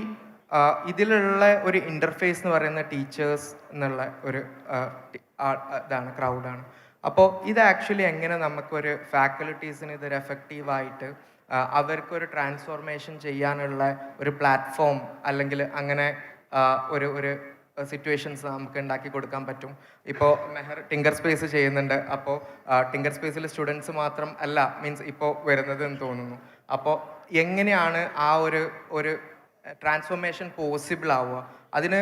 ഇതിലുള്ള ഒരു ഇൻ്റർഫേസ് എന്ന് പറയുന്ന ടീച്ചേഴ്സ് എന്നുള്ള ഒരു ഇതാണ്, ക്രൗഡാണ്. അപ്പോൾ ഇത് ആക്ച്വലി എങ്ങനെ നമുക്കൊരു ഫാക്കൽറ്റീസിന് ഇതൊരു എഫക്റ്റീവായിട്ട് അവർക്കൊരു ട്രാൻസ്ഫോർമേഷൻ ചെയ്യാനുള്ള ഒരു പ്ലാറ്റ്ഫോം അല്ലെങ്കിൽ അങ്ങനെ ഒരു സിറ്റുവേഷൻസ് നമുക്ക് ഉണ്ടാക്കി കൊടുക്കാൻ പറ്റും. ഇപ്പോൾ മെഹർ ടിങ്കർ സ്പേസ് ചെയ്യുന്നുണ്ട്. അപ്പോൾ ടിങ്കർ സ്പേസിൽ സ്റ്റുഡൻസ് മാത്രം അല്ല മീൻസ് ഇപ്പോൾ വരുന്നത് എന്ന് തോന്നുന്നു. അപ്പോൾ എങ്ങനെയാണ് ആ ഒരു ട്രാൻസ്ഫോർമേഷൻ പോസിബിൾ ആവുക? അതിന്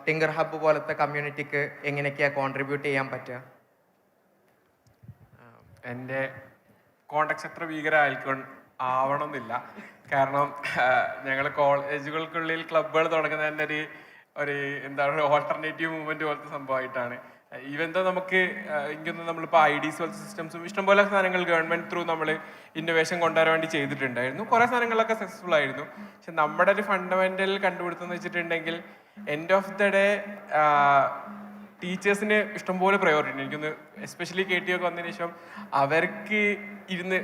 ടിങ്കർ ഹബ്ബ് പോലത്തെ കമ്മ്യൂണിറ്റിക്ക് എങ്ങനെയൊക്കെയാണ് കോൺട്രിബ്യൂട്ട് ചെയ്യാൻ പറ്റുക? എൻ്റെ കോണ്ടാക്ട്സ് അത്ര ആവണമെന്നില്ല. കാരണം ഞങ്ങൾ കോളേജുകൾക്കുള്ളിൽ ക്ലബ്ബുകൾ തുടങ്ങുന്നത് തന്നെ ഒരു എന്താണ് ഓൾട്ടർനേറ്റീവ് മൂവ്മെന്റ് പോലത്തെ സംഭവമായിട്ടാണ്. ഈവൻ ദോ നമുക്ക് എനിക്കൊന്നും നമ്മളിപ്പോൾ IDs പോലത്തെ സിസ്റ്റംസും ഇഷ്ടംപോലെ സാധനങ്ങൾ ഗവൺമെന്റ് ത്രൂ നമ്മൾ ഇന്നോവേഷൻ കൊണ്ടുവരാൻ വേണ്ടി ചെയ്തിട്ടുണ്ടായിരുന്നു. കുറേ സാധനങ്ങളൊക്കെ സക്സസ്ഫുൾ ആയിരുന്നു. പക്ഷെ നമ്മുടെ ഒരു ഫണ്ടമെന്റൽ കണ്ടുപിടുത്തം എന്ന് വെച്ചിട്ടുണ്ടെങ്കിൽ എൻഡ് ഓഫ് ദ ഡേ ടീച്ചേഴ്സിന് ഇഷ്ടംപോലെ പ്രയോറിറ്റി ഉണ്ട്. എനിക്കൊന്ന് എസ്പെഷ്യലി KT ഒക്കെ വന്നതിന് ശേഷം അവർക്ക് ഇരുന്ന്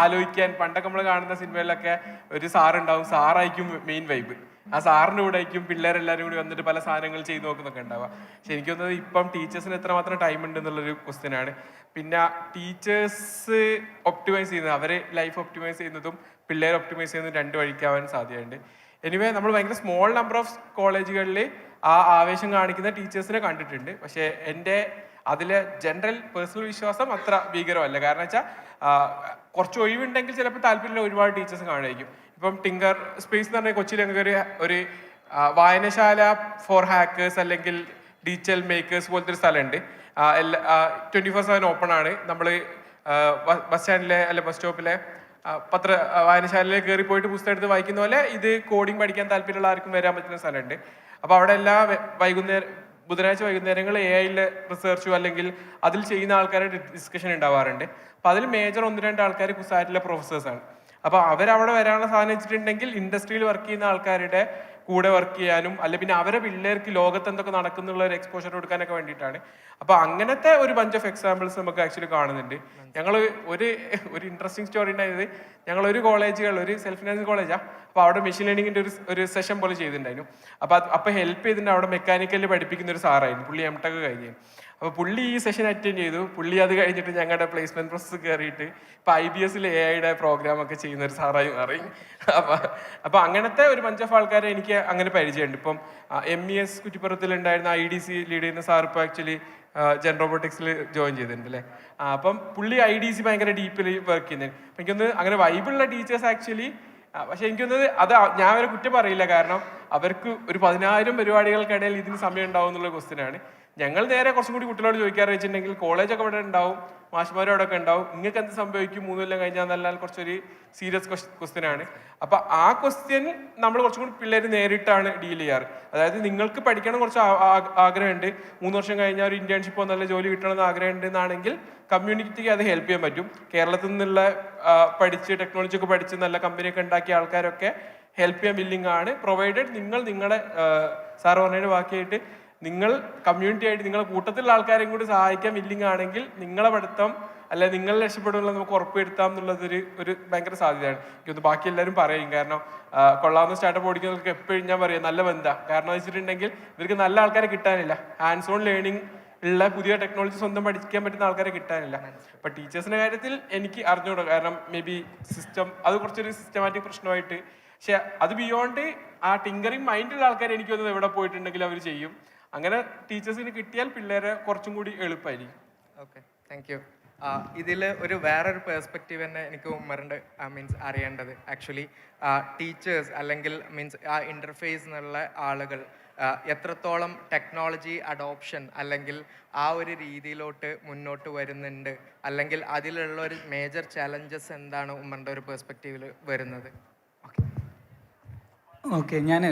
ആലോചിക്കാൻ, പണ്ടൊക്കെ നമ്മൾ കാണുന്ന സിനിമയിലൊക്കെ ഒരു സാറുണ്ടാവും, സാറായിരിക്കും മെയിൻ വൈബ്, ആ സാറിൻ്റെ കൂടെ ആയിരിക്കും പിള്ളേരെല്ലാവരും കൂടി വന്നിട്ട് പല സാധനങ്ങൾ ചെയ്ത് നോക്കുന്നൊക്കെ ഉണ്ടാവുക. പക്ഷെ എനിക്ക് തോന്നുന്നത് ഇപ്പം ടീച്ചേഴ്സിന് എത്രമാത്രം ടൈം ഉണ്ട് എന്നുള്ളൊരു ക്വസ്റ്റ്യൻ ആണ്. പിന്നെ ടീച്ചേഴ്സ് ഒപ്റ്റിമൈസ് ചെയ്യുന്നത്, അവരെ ലൈഫ് ഒപ്റ്റിമൈസ് ചെയ്യുന്നതും പിള്ളേർ ഒപ്റ്റിമൈസ് ചെയ്യുന്നതും രണ്ട് വഴിക്കാവാൻ സാധ്യതയുണ്ട്. എനിവേ നമ്മൾ ഭയങ്കര സ്മോൾ നമ്പർ ഓഫ് കോളേജുകളിൽ ആ ആവേശം കാണിക്കുന്ന ടീച്ചേഴ്സിനെ കണ്ടിട്ടുണ്ട്. പക്ഷേ എൻ്റെ അതിലെ ജനറൽ പേഴ്സണൽ വിശ്വാസം അത്ര ഭീകരമല്ല. കാരണം വെച്ചാൽ കുറച്ച് ഒഴിവുണ്ടെങ്കിൽ ചിലപ്പോൾ താല്പര്യമുള്ള ഒരുപാട് ടീച്ചേഴ്സ് കാണുമായിരിക്കും. ഇപ്പം ടിങ്കർ സ്പേസ് എന്ന് പറഞ്ഞാൽ കൊച്ചിയിൽ ഞങ്ങൾക്ക് ഒരു വായനശാല ഫോർ ഹാക്കേഴ്സ് അല്ലെങ്കിൽ ഡിജിറ്റൽ മേക്കേഴ്സ് പോലത്തെ ഒരു സ്ഥലമുണ്ട്. 24/7 ഓപ്പൺ ആണ്. നമ്മൾ ബസ് സ്റ്റാൻഡിലെ അല്ലെ ബസ് സ്റ്റോപ്പിലെ വായനശാലയിൽ കയറി പോയിട്ട് പുസ്തകം എടുത്ത് വായിക്കുന്ന പോലെ ഇത് കോഡിങ് പഠിക്കാൻ താല്പര്യമുള്ള ആർക്കും വരാൻ പറ്റുന്ന സ്ഥലമുണ്ട്. അപ്പോൾ അവിടെ എല്ലാ ബുധനാഴ്ച വൈകുന്നേരങ്ങൾ AI റിസർച്ചോ അല്ലെങ്കിൽ അതിൽ ചെയ്യുന്ന ആൾക്കാരുടെ ഡിസ്കഷൻ ഉണ്ടാവാറുണ്ട്. അപ്പോൾ അതിൽ മേജർ 1-2 ആൾക്കാർ കുസാറ്റിലെ പ്രൊഫസേഴ്സാണ്. അപ്പോൾ അവരവിടെ വരാനുള്ള സാധനം വെച്ചിട്ടുണ്ടെങ്കിൽ ഇൻഡസ്ട്രിയിൽ വർക്ക് ചെയ്യുന്ന ആൾക്കാരുടെ കൂടെ വർക്ക് ചെയ്യാനും അല്ലെ പിന്നെ അവരെ പിള്ളേർക്ക് ലോകത്ത് എന്തൊക്കെ നടക്കുന്നുള്ള ഒരു എക്സ്പോഷർ കൊടുക്കാനൊക്കെ വേണ്ടിയിട്ടാണ്. അപ്പോൾ അങ്ങനത്തെ ഒരു ബഞ്ച് ഓഫ് എക്സാമ്പിൾസ് നമുക്ക് ആക്ച്വലി കാണുന്നുണ്ട്. ഞങ്ങൾ ഒരു ഇൻട്രസ്റ്റിംഗ് സ്റ്റോറി ഉണ്ടായത്, ഞങ്ങളൊരു ഒരു സെൽഫ് ഫിനാൻസിങ് കോളേജാണ്. അപ്പോൾ അവിടെ മെഷീൻ ലേണിങ്ങിൻ്റെ ഒരു സെഷൻ പോലെ ചെയ്തിട്ടുണ്ടായിരുന്നു. അപ്പോൾ ഹെൽപ്പ് ചെയ്തിട്ടുണ്ട് അവിടെ മെക്കാനിക്കലിൽ പഠിപ്പിക്കുന്ന ഒരു സാറായിരുന്നു. പുള്ളി M.Tech കഴിഞ്ഞു. അപ്പോൾ പുള്ളി ഈ സെഷൻ അറ്റൻഡ് ചെയ്തു. പുള്ളി അത് കഴിഞ്ഞിട്ട് ഞങ്ങളുടെ പ്ലേസ്മെന്റ് പ്രോസസ്സ് കയറിയിട്ട് ഇപ്പോൾ IBSൽ AI പ്രോഗ്രാമൊക്കെ ചെയ്യുന്ന ഒരു സാറായി മാറി. അപ്പോൾ അങ്ങനത്തെ ഒരു ബഞ്ച് ഓഫ് ആൾക്കാരെ എനിക്ക് അങ്ങനെ പരിചയമുണ്ട്. ഇപ്പം MES കുറ്റിപ്പുറത്തിൽ ഉണ്ടായിരുന്ന IDC ലീഡ് ചെയ്യുന്ന സാർ ഇപ്പോൾ ആക്ച്വലി ജെൻ റോബോട്ടിക്സിൽ ജോയിൻ ചെയ്തിട്ടുണ്ട് അല്ലേ. അപ്പം പുള്ളി IDC ഭയങ്കര ഡീപ്പിൽ വർക്ക് ചെയ്യുന്നത്. അപ്പം എനിക്കൊന്ന് അങ്ങനെ വൈബുള്ള ടീച്ചേഴ്സ് ആക്ച്വലി, പക്ഷെ എനിക്കൊന്നത് അത് ഞാൻ അവരെ കുറ്റം പറയില്ല, കാരണം അവർക്ക് ഒരു 10,000 പരിപാടികൾക്കിടയിൽ ഇതിന് സമയം ഉണ്ടാവും എന്നുള്ള ക്വസ്റ്റ്യനാണ്. ഞങ്ങൾ നേരെ കുറച്ചും കൂടി കുട്ടികളോട് ചോദിക്കാറ് വെച്ചിട്ടുണ്ടെങ്കിൽ കോളേജൊക്കെ ഇവിടെ ഉണ്ടാവും, മാഷ്മാരും അവിടെ ഒക്കെ ഉണ്ടാവും, നിങ്ങൾക്ക് എന്ത് സംഭവിക്കും 3 കൊല്ലം കഴിഞ്ഞാൽ എന്നാൽ കുറച്ചൊരു സീരിയസ് ക്വസ്റ്റ്യനാണ്. അപ്പം ആ ക്വസ്റ്റ്യൻ നമ്മൾ കുറച്ചും കൂടി പിള്ളേർ നേരിട്ടാണ് ഡീൽ ചെയ്യാറ്. അതായത് നിങ്ങൾക്ക് പഠിക്കണം കുറച്ച് ആഗ്രഹമുണ്ട്, 3 വർഷം കഴിഞ്ഞാൽ ഒരു ഇന്റേൺഷിപ്പോ നല്ല ജോലി കിട്ടണമെന്ന് ആഗ്രഹമുണ്ട് എന്നാണെങ്കിൽ കമ്മ്യൂണിറ്റിക്ക് അത് ഹെൽപ്പ് ചെയ്യാൻ പറ്റും. കേരളത്തിൽ നിന്നുള്ള പഠിച്ച് ടെക്നോളജി ഒക്കെ പഠിച്ച് നല്ല കമ്പനിയൊക്കെ ഉണ്ടാക്കിയ ആൾക്കാരൊക്കെ ഹെൽപ്പ് ചെയ്യാൻ വില്ലിങ് ആണ്, പ്രൊവൈഡഡ് നിങ്ങളുടെ സാർ പറഞ്ഞതിന് ബാക്കിയായിട്ട് നിങ്ങൾ കമ്മ്യൂണിറ്റി ആയിട്ട് നിങ്ങളുടെ കൂട്ടത്തിലുള്ള ആൾക്കാരെയും കൂടി സഹായിക്കാൻ വില്ലിങ് ആണെങ്കിൽ നിങ്ങളെ പഠിത്തം അല്ലെ നിങ്ങൾ രക്ഷപ്പെടുന്നത് നമുക്ക് ഉറപ്പുവരുത്താം എന്നുള്ളതൊരു ഭയങ്കര സാധ്യതയാണ്. എനിക്കൊന്ന് ബാക്കി എല്ലാവരും പറയും, കാരണം കൊള്ളാവുന്ന സ്റ്റാർട്ടപ്പ് ഓടിക്കുന്നവർക്ക് എപ്പോഴും ഞാൻ പറയാം നല്ല ബന്ധമാണ്. കാരണം വെച്ചിട്ടുണ്ടെങ്കിൽ ഇവർക്ക് നല്ല ആൾക്കാരെ കിട്ടാനില്ല, ഹാൻഡ്സ് ഓൺ ലേണിംഗ് ഉള്ള പുതിയ ടെക്നോളജി സ്വന്തം പഠിക്കാൻ പറ്റുന്ന ആൾക്കാരെ കിട്ടാനില്ല. അപ്പം ടീച്ചേഴ്സിൻ്റെ കാര്യത്തിൽ എനിക്ക് അറിഞ്ഞുകൂടാ, കാരണം മേ ബി അത് കുറച്ചൊരു സിസ്റ്റമാറ്റിക് പ്രശ്നമായിട്ട്. പക്ഷെ അത് ബിയോണ്ട് ആ ടിങ്കറിങ് മൈൻഡുള്ള ആൾക്കാർ എനിക്ക് തോന്നുന്നത് എവിടെ പോയിട്ടുണ്ടെങ്കിൽ അവർ ചെയ്യും. അങ്ങനെ ടീച്ചേഴ്സിന് കിട്ടിയാൽ പിള്ളേരെ കുറച്ചും കൂടി എളുപ്പമായിരിക്കും. Okay, thank U. ഇതിൽ വേറൊരു പേഴ്സ്പെക്റ്റീവ് തന്നെ എനിക്ക് ഉമ്മറിൻ്റെ അറിയേണ്ടത് ആക്ച്വലി ടീച്ചേഴ്സ് അല്ലെങ്കിൽ ആ ഇൻ്റർഫേസ് എന്നുള്ള ആളുകൾ എത്രത്തോളം ടെക്നോളജി അഡോപ്ഷൻ അല്ലെങ്കിൽ ആ ഒരു രീതിയിലോട്ട് മുന്നോട്ട് വരുന്നുണ്ട്, അല്ലെങ്കിൽ അതിലുള്ള ഒരു മേജർ ചാലഞ്ചസ് എന്താണ് ഉമ്മറിൻ്റെ ഒരു പേഴ്സ്പെക്റ്റീവിൽ വരുന്നത്? ഓക്കെ, ഞാൻ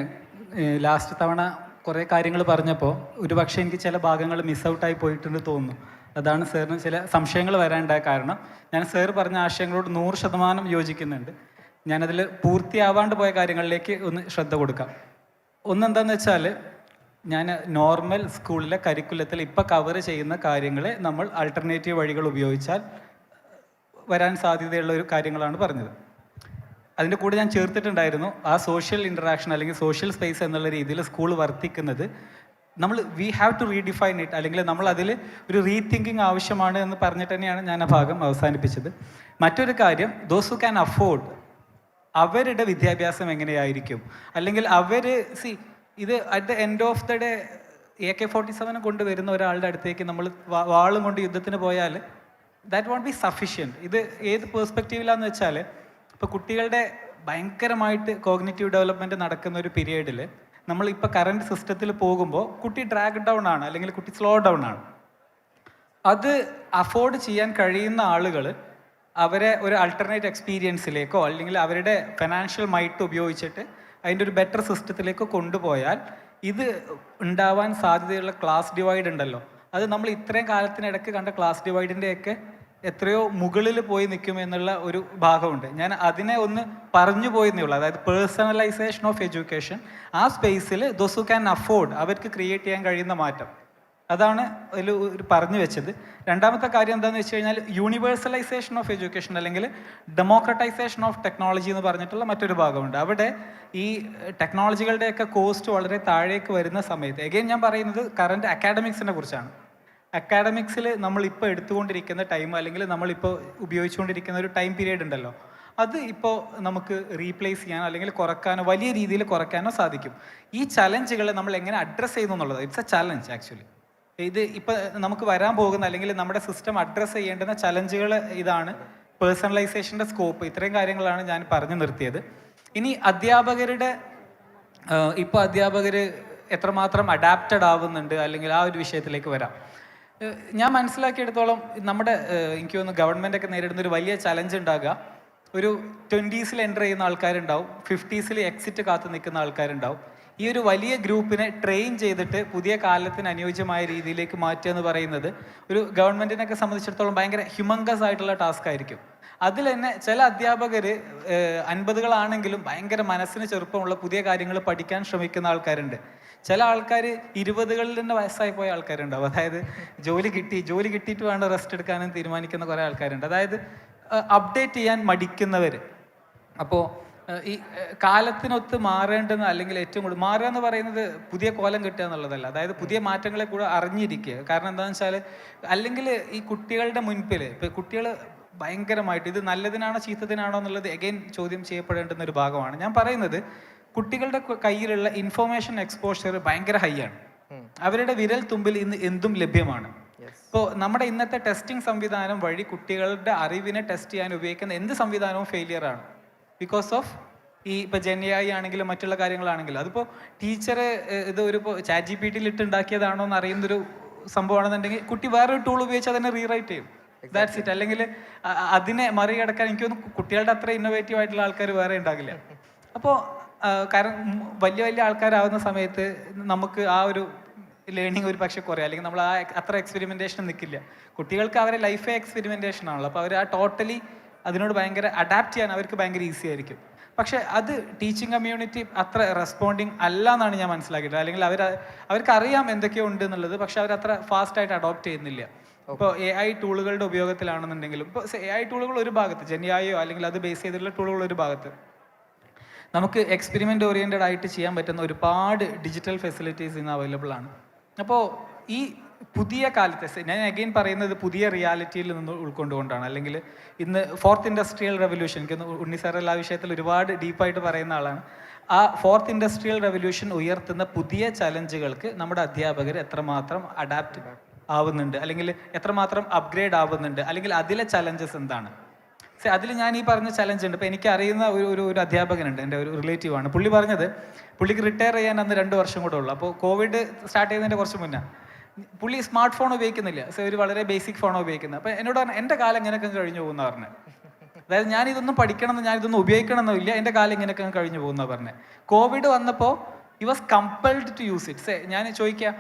ലാസ്റ്റ് തവണ കുറേ കാര്യങ്ങൾ പറഞ്ഞപ്പോൾ ഒരുപക്ഷെ എനിക്ക് ചില ഭാഗങ്ങൾ മിസ് ഔട്ടായി പോയിട്ടുണ്ട് തോന്നുന്നു. അതാണ് സാറിന് ചില സംശയങ്ങൾ വരാനുണ്ടായ കാരണം. ഞാൻ സാർ പറഞ്ഞ ആശയങ്ങളോട് 100% യോജിക്കുന്നുണ്ട്. ഞാനതിൽ പൂർത്തിയാവാണ്ട് പോയ കാര്യങ്ങളിലേക്ക് ഒന്ന് ശ്രദ്ധ കൊടുക്കാം. ഒന്നെന്താണെന്ന് വെച്ചാൽ, ഞാൻ നോർമൽ സ്കൂളിലെ കരിക്കുലത്തിൽ ഇപ്പോൾ കവർ ചെയ്യുന്ന കാര്യങ്ങളെ നമ്മൾ ആൾട്ടർനേറ്റീവ് വഴികൾ ഉപയോഗിച്ചാൽ വരാൻ സാധ്യതയുള്ള ഒരു കാര്യങ്ങളാണ് പറഞ്ഞത്. അതിൻ്റെ കൂടെ ഞാൻ ചേർത്തിട്ടുണ്ടായിരുന്നു ആ സോഷ്യൽ ഇൻറ്ററാക്ഷൻ അല്ലെങ്കിൽ സോഷ്യൽ സ്പേസ് എന്നുള്ള രീതിയിൽ സ്കൂൾ വർത്തിക്കുന്നത് we have to redefine it, അല്ലെങ്കിൽ നമ്മൾ അതിൽ ഒരു റീതിങ്കിങ് ആവശ്യമാണ് എന്ന് പറഞ്ഞിട്ട് തന്നെയാണ് ഞാൻ ആ ഭാഗം അവസാനിപ്പിച്ചത്. മറ്റൊരു കാര്യം, ദോസ് ഹു ക്യാൻ അഫോർഡ്, അവരുടെ വിദ്യാഭ്യാസം എങ്ങനെയായിരിക്കും, അല്ലെങ്കിൽ ഇത് at the end of the day AK-47 കൊണ്ടുവരുന്ന ഒരാളുടെ അടുത്തേക്ക് നമ്മൾ വാളും കൊണ്ട് യുദ്ധത്തിന് പോയാൽ ദാറ്റ് വോണ്ട് ബി സഫിഷ്യൻറ്റ്. ഇത് ഏത് പേഴ്സ്പെക്റ്റീവിലാന്ന് വെച്ചാൽ, ഇപ്പോൾ കുട്ടികളുടെ ഭയങ്കരമായിട്ട് കോഗ്നിറ്റീവ് ഡെവലപ്മെൻറ്റ് നടക്കുന്ന ഒരു പീരിയഡിൽ നമ്മളിപ്പോൾ കറണ്ട് സിസ്റ്റത്തിൽ പോകുമ്പോൾ കുട്ടി ഡ്രാഗ് ഡൗൺ ആണ്, അല്ലെങ്കിൽ കുട്ടി സ്ലോ ഡൗൺ ആണ്. അത് അഫോർഡ് ചെയ്യാൻ കഴിയുന്ന ആളുകൾ അവരെ ഒരു ആൾട്ടർനേറ്റ് എക്സ്പീരിയൻസിലേക്കോ അല്ലെങ്കിൽ അവരുടെ ഫിനാൻഷ്യൽ മൈറ്റ് ഉപയോഗിച്ചിട്ട് അതിൻ്റെ ഒരു ബെറ്റർ സിസ്റ്റത്തിലേക്കോ കൊണ്ടുപോയാൽ ഇത് ഉണ്ടാവാൻ സാധ്യതയുള്ള ക്ലാസ് ഡിവൈഡ് ഉണ്ടല്ലോ, അത് നമ്മൾ ഇത്രയും കാലത്തിനിടയ്ക്ക് കണ്ട ക്ലാസ് ഡിവൈഡിൻ്റെയൊക്കെ എത്രയോ മുകളിൽ പോയി നിൽക്കും എന്നുള്ള ഒരു ഭാഗമുണ്ട്. ഞാൻ അതിനെ ഒന്ന് പറഞ്ഞു പോയെന്നേ ഉള്ളൂ. അതായത് പേഴ്സണലൈസേഷൻ ഓഫ് എഡ്യൂക്കേഷൻ, ആ സ്പേസിൽ ദോസ് ഹു ക്യാൻ അഫോർഡ് അവർക്ക് ക്രിയേറ്റ് ചെയ്യാൻ കഴിയുന്ന മാറ്റം, അതാണ് അതിൽ ഒരു പറഞ്ഞു വെച്ചത്. രണ്ടാമത്തെ കാര്യം എന്താണെന്ന് വെച്ച് കഴിഞ്ഞാൽ, യൂണിവേഴ്സലൈസേഷൻ ഓഫ് എഡ്യൂക്കേഷൻ അല്ലെങ്കിൽ ഡെമോക്രറ്റൈസേഷൻ ഓഫ് ടെക്നോളജി എന്ന് പറഞ്ഞിട്ടുള്ള മറ്റൊരു ഭാഗമുണ്ട്. അവിടെ ഈ ടെക്നോളജികളുടെയൊക്കെ കോസ്റ്റ് വളരെ താഴേക്ക് വരുന്ന സമയത്ത്, എഗെയിൻ ഞാൻ പറയുന്നത് കറണ്ട് അക്കാഡമിക്സിനെ കുറിച്ചാണ്. അക്കാഡമിക്സിൽ നമ്മളിപ്പോൾ എടുത്തുകൊണ്ടിരിക്കുന്ന ടൈം അല്ലെങ്കിൽ നമ്മളിപ്പോൾ ഉപയോഗിച്ചുകൊണ്ടിരിക്കുന്ന ഒരു ടൈം പീരീഡ് ഉണ്ടല്ലോ, അത് ഇപ്പോൾ നമുക്ക് റീപ്ലേസ് ചെയ്യാനോ അല്ലെങ്കിൽ കുറയ്ക്കാനോ വലിയ രീതിയിൽ കുറയ്ക്കാനോ സാധിക്കും. ഈ ചലഞ്ചുകൾ നമ്മൾ എങ്ങനെ അഡ്രസ്സ് ചെയ്യുന്നു എന്നുള്ളത് ഇറ്റ്സ് എ ചലഞ്ച് ആക്ച്വലി. ഇത് ഇപ്പോൾ നമുക്ക് വരാൻ പോകുന്ന അല്ലെങ്കിൽ നമ്മുടെ സിസ്റ്റം അഡ്രസ്സ് ചെയ്യേണ്ടുന്ന ചലഞ്ചുകൾ ഇതാണ്. പേഴ്സണലൈസേഷൻ്റെ സ്കോപ്പ്, ഇത്രയും കാര്യങ്ങളാണ് ഞാൻ പറഞ്ഞു നിർത്തിയത്. ഇനി അധ്യാപകർ എത്രമാത്രം അഡാപ്റ്റഡ് ആവുന്നുണ്ട് അല്ലെങ്കിൽ ആ ഒരു വിഷയത്തിലേക്ക് വരാം. ഞാൻ മനസ്സിലാക്കിയെടുത്തോളം എനിക്ക് തോന്നുന്നു ഗവൺമെൻറ്റൊക്കെ നേരിടുന്ന ഒരു വലിയ ചലഞ്ച് ഉണ്ടാകുക, ഒരു 20s എൻ്റർ ചെയ്യുന്ന ആൾക്കാരുണ്ടാവും, 50s എക്സിറ്റ് കാത്തു നിൽക്കുന്ന ആൾക്കാരുണ്ടാവും. ഈ ഒരു വലിയ ഗ്രൂപ്പിനെ ട്രെയിൻ ചെയ്തിട്ട് പുതിയ കാലത്തിന് അനുയോജ്യമായ രീതിയിലേക്ക് മാറ്റുക എന്ന് പറയുന്നത് ഒരു ഗവൺമെൻറ്റിനൊക്കെ സംബന്ധിച്ചിടത്തോളം ഭയങ്കര ഹ്യൂമങ്കസ് ആയിട്ടുള്ള ടാസ്ക് ആയിരിക്കും. അതിൽ തന്നെ ചില അധ്യാപകർ 50കളാണെങ്കിലും ഭയങ്കര മനസ്സിന് ചെറുപ്പമുള്ള പുതിയ കാര്യങ്ങൾ പഠിക്കാൻ ശ്രമിക്കുന്ന ആൾക്കാരുണ്ട്. ചില ആൾക്കാർ 20കളിൽ തന്നെ വയസ്സായി പോയ ആൾക്കാരുണ്ടാവും. അതായത് ജോലി കിട്ടിയിട്ട് വേണ്ട റെസ്റ്റ് എടുക്കാനും തീരുമാനിക്കുന്ന കുറേ ആൾക്കാരുണ്ട്. അതായത് അപ്ഡേറ്റ് ചെയ്യാൻ മടിക്കുന്നവർ. അപ്പോൾ ഈ കാലത്തിനൊത്ത് മാറേണ്ടുന്ന, അല്ലെങ്കിൽ ഏറ്റവും കൂടുതൽ മാറുക എന്ന് പറയുന്നത് പുതിയ കോലം കിട്ടുക എന്നുള്ളതല്ല. അതായത് പുതിയ മാറ്റങ്ങളെ കൂടെ അറിഞ്ഞിരിക്കുക. കാരണം എന്താണെന്ന് വെച്ചാൽ, അല്ലെങ്കിൽ ഈ കുട്ടികളുടെ മുൻപിൽ ഇപ്പോൾ കുട്ടികൾ ഭയങ്കരമായിട്ട് ഇത് നല്ലതിനാണോ ചീത്തതിനാണോ എന്നുള്ളത് എഗെയിൻ ചോദ്യം ചെയ്യപ്പെടേണ്ടുന്ന ഒരു ഭാഗമാണ്. ഞാൻ പറയുന്നത് കുട്ടികളുടെ കയ്യിലുള്ള ഇൻഫോർമേഷൻ എക്സ്പോഷർ ഭയങ്കര ഹൈ ആണ്. അവരുടെ വിരൽ തുമ്പിൽ ഇന്ന് എന്തും ലഭ്യമാണ്. ഇപ്പോൾ നമ്മുടെ ഇന്നത്തെ ടെസ്റ്റിംഗ് സംവിധാനം വഴി കുട്ടികളുടെ അറിവിനെ ടെസ്റ്റ് ചെയ്യാൻ ഉപയോഗിക്കുന്ന എന്ത് സംവിധാനവും ഫെയിലിയർ ആണ്. ബിക്കോസ് ഓഫ് ഈ ഇപ്പോൾ ജെൻഎഐ ആണെങ്കിലും മറ്റുള്ള കാര്യങ്ങളാണെങ്കിലും, അതിപ്പോൾ ടീച്ചർ ഇത് ഒരു ചാറ്റ് GPT ഇട്ടുണ്ടാക്കിയതാണോ എന്ന് അറിയുന്നൊരു സംഭവമാണെന്നുണ്ടെങ്കിൽ കുട്ടി വേറൊരു ടൂൾ ഉപയോഗിച്ച് അതിനെ റീറൈറ്റ് ചെയ്യും. That's it. അല്ലെങ്കിൽ അതിനെ മറികടക്കാൻ എനിക്കൊന്നും കുട്ടികളുടെ അത്ര ഇന്നോവേറ്റീവ് ആയിട്ടുള്ള ആൾക്കാർ വേറെ ഉണ്ടാകില്ല. അപ്പോൾ കാരണം വലിയ വലിയ ആൾക്കാരാവുന്ന സമയത്ത് നമുക്ക് ആ ഒരു ലേണിംഗ് ഒരു പക്ഷേ കുറയും, അല്ലെങ്കിൽ നമ്മൾ അത്ര എക്സ്പെരിമെൻറ്റേഷൻ നിൽക്കില്ല. കുട്ടികൾക്ക് അവരെ ലൈഫേ എക്സ്പെരിമെൻറ്റേഷൻ ആണല്ലോ. അപ്പോൾ അവർ ടോട്ടലി അതിനോട് ഭയങ്കര അഡാപ്റ്റ് ചെയ്യാൻ അവർക്ക് ഭയങ്കര ഈസി ആയിരിക്കും. പക്ഷേ അത് ടീച്ചിങ് കമ്മ്യൂണിറ്റി അത്ര റെസ്പോണ്ടിങ് അല്ല എന്നാണ് ഞാൻ മനസ്സിലാക്കിയിട്ട്. അല്ലെങ്കിൽ അവർക്ക് അറിയാം എന്തൊക്കെയോ ഉണ്ട് എന്നുള്ളത്, പക്ഷെ അവരത്ര ഫാസ്റ്റായിട്ട് അഡോപ്റ്റ് ചെയ്യുന്നില്ല. ഇപ്പോൾ AI ടൂളുകളുടെ ഉപയോഗത്തിലാണെന്നുണ്ടെങ്കിലും, ഇപ്പോൾ AI ടൂളുകൾ ഒരു ഭാഗത്ത്, ജെൻഎഐയോ അല്ലെങ്കിൽ അത് ബേസ് ചെയ്തിട്ടുള്ള ടൂളുകൾ ഒരു ഭാഗത്ത്, നമുക്ക് എക്സ്പെരിമെൻ്റ് ഓറിയൻറ്റഡ് ആയിട്ട് ചെയ്യാൻ പറ്റുന്ന ഒരുപാട് ഡിജിറ്റൽ ഫെസിലിറ്റീസ് ഇന്ന് അവൈലബിൾ ആണ്. അപ്പോൾ ഈ പുതിയ കാലത്തെ, ഞാൻ അഗെയിൻ പറയുന്നത് പുതിയ റിയാലിറ്റിയിൽ നിന്ന് ഉൾക്കൊണ്ടുകൊണ്ടാണ്. അല്ലെങ്കിൽ ഇന്ന് 4th ഇൻഡസ്ട്രിയൽ റെവല്യൂഷൻ, എനിക്ക് ഉണ്ണി സാർ എല്ലാ വിഷയത്തിൽ ഒരുപാട് ഡീപ്പായിട്ട് പറയുന്ന ആളാണ്. ആ 4th ഇൻഡസ്ട്രിയൽ റെവല്യൂഷൻ ഉയർത്തുന്ന പുതിയ ചലഞ്ചുകൾക്ക് നമ്മുടെ അധ്യാപകർ എത്രമാത്രം അഡാപ്റ്റ് ആവുന്നുണ്ട്, അല്ലെങ്കിൽ എത്രമാത്രം അപ്ഗ്രേഡ് ആവുന്നുണ്ട്, അല്ലെങ്കിൽ അതിലെ ചലഞ്ചസ് എന്താണ്. അതിൽ ഞാൻ ഈ പറഞ്ഞ ചലഞ്ച് ഉണ്ട്. ഇപ്പോൾ എനിക്ക് അറിയുന്ന ഒരു അധ്യാപകനുണ്ട്, എൻ്റെ ഒരു റിലേറ്റീവാണ്. പുള്ളി പറഞ്ഞത് പുള്ളിക്ക് റിട്ടയർ ചെയ്യാൻ അന്ന് 2 വർഷം കൂടെ ഉള്ളൂ. അപ്പോൾ കോവിഡ് സ്റ്റാർട്ട് ചെയ്യുന്നതിൻ്റെ കുറച്ച് മുന്നേ പുള്ളി സ്മാർട്ട് ഫോൺ ഉപയോഗിക്കുന്നില്ല. ഒരു വളരെ ബേസിക് ഫോൺ ഉപയോഗിക്കുന്നത്. അപ്പോൾ എന്നോട് പറഞ്ഞു എൻ്റെ കാലം ഇങ്ങനെയൊക്കെ കഴിഞ്ഞു പോകുന്ന പറഞ്ഞത്. അതായത് ഞാനിതൊന്നും പഠിക്കണമെന്ന്, ഞാനിതൊന്നും ഉപയോഗിക്കണമെന്നില്ല, എൻ്റെ കാലം ഇങ്ങനെയൊക്കെ കഴിഞ്ഞു പോകുന്ന പറഞ്ഞത്. കോവിഡ് വന്നപ്പോൾ he was compelled to use it. ഞാൻ ചോദിക്കുക,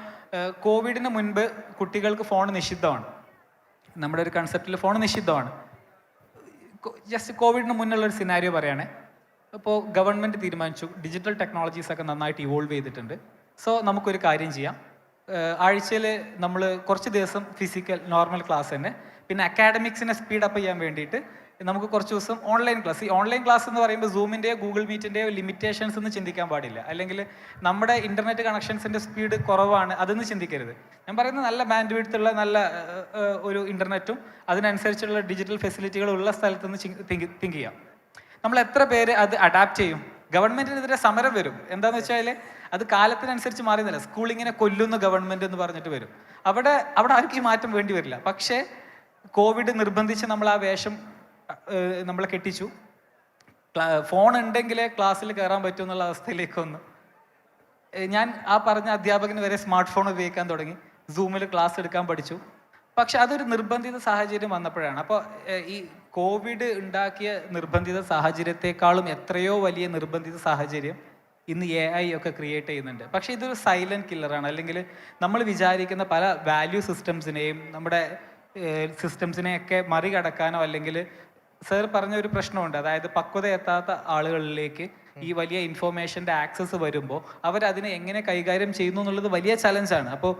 കോവിഡിന് മുൻപ് കുട്ടികൾക്ക് ഫോൺ നിഷിദ്ധമാണ്. നമ്മുടെ ഒരു കൺസെപ്റ്റിൽ ഫോൺ നിഷിദ്ധമാണ്. ജസ്റ്റ് കോവിഡിന് മുന്നുള്ളൊരു സിനാരിയോ പറയുകയാണെ. അപ്പോൾ ഗവൺമെൻറ് തീരുമാനിച്ചു ഡിജിറ്റൽ ടെക്നോളജീസൊക്കെ നന്നായിട്ട് ഇവോൾവ് ചെയ്തിട്ടുണ്ട്. സോ നമുക്കൊരു കാര്യം ചെയ്യാം, ആഴ്ചയിൽ നമ്മൾ കുറച്ച് ദിവസം ഫിസിക്കൽ നോർമൽ ക്ലാസ് തന്നെ, പിന്നെ അക്കാഡമിക്സിനെ സ്പീഡപ്പ് ചെയ്യാൻ വേണ്ടിയിട്ട് നമുക്ക് കുറച്ച് ദിവസം ഓൺലൈൻ ക്ലാസ്. ഈ ഓൺലൈൻ ക്ലാസ് എന്ന് പറയുമ്പോൾ സൂമിൻ്റെയോ ഗൂഗിൾ മീറ്റിൻ്റെയോ ലിമിറ്റേഷൻസ് ഒന്നും ചിന്തിക്കാൻ പാടില്ല. അല്ലെങ്കിൽ നമ്മുടെ ഇൻ്റർനെറ്റ് കണക്ഷൻസിൻ്റെ സ്പീഡ് കുറവാണ്, അതൊന്നും ചിന്തിക്കരുത്. ഞാൻ പറയുന്നത് നല്ല ബാൻഡ് വിഡ്ത്തുള്ള നല്ല ഒരു ഇൻ്റർനെറ്റും അതിനനുസരിച്ചുള്ള ഡിജിറ്റൽ ഫെസിലിറ്റികളും ഉള്ള സ്ഥലത്തുനിന്ന് തിങ്ക് ചെയ്യാം. നമ്മൾ എത്ര പേര് അത് അഡാപ്റ്റ് ചെയ്യും? ഗവൺമെൻറ്റിനെതിരെ സമരം വരും. എന്താണെന്ന് വെച്ചാൽ അത് കാലത്തിനനുസരിച്ച് മാറിയുന്നില്ല. സ്കൂളിങ്ങനെ കൊല്ലുന്ന ഗവൺമെൻറ് എന്ന് പറഞ്ഞിട്ട് വരും. അവിടെ ആർക്കും ഈ മാറ്റം വേണ്ടി വരില്ല. പക്ഷേ കോവിഡ് നിർബന്ധിച്ച് നമ്മൾ ആ വേഷം നമ്മളെ കെട്ടിച്ചു. ഫോൺ ഉണ്ടെങ്കിലേ ക്ലാസ്സിൽ കയറാൻ പറ്റും എന്നുള്ള അവസ്ഥയിലേക്ക് വന്നു. ഞാൻ ആ പറഞ്ഞ അധ്യാപകന് വരെ സ്മാർട്ട് ഫോൺ ഉപയോഗിക്കാൻ തുടങ്ങി, സൂമിൽ ക്ലാസ് എടുക്കാൻ പഠിച്ചു. പക്ഷെ അതൊരു നിർബന്ധിത സാഹചര്യം വന്നപ്പോഴാണ്. അപ്പോൾ ഈ കോവിഡ് ഉണ്ടാക്കിയ നിർബന്ധിത സാഹചര്യത്തെക്കാളും എത്രയോ വലിയ നിർബന്ധിത സാഹചര്യം ഇന്ന് AI ഒക്കെ ക്രിയേറ്റ് ചെയ്യുന്നുണ്ട്. പക്ഷേ ഇതൊരു സൈലൻറ്റ് കില്ലറാണ്. അല്ലെങ്കിൽ നമ്മൾ വിചാരിക്കുന്ന പല വാല്യൂ സിസ്റ്റംസിനെയും നമ്മുടെ സിസ്റ്റംസിനെയൊക്കെ മറികടക്കാനോ, അല്ലെങ്കിൽ സർ പറഞ്ഞ ഒരു പ്രശ്നമുണ്ട്, അതായത് പക്വത എത്താത്ത ആളുകളിലേക്ക് ഈ വലിയ ഇൻഫോർമേഷൻ്റെ ആക്സസ് വരുമ്പോൾ അവരതിനെ എങ്ങനെ കൈകാര്യം ചെയ്യുന്നു എന്നുള്ളത് വലിയ ചലഞ്ചാണ്. അപ്പോൾ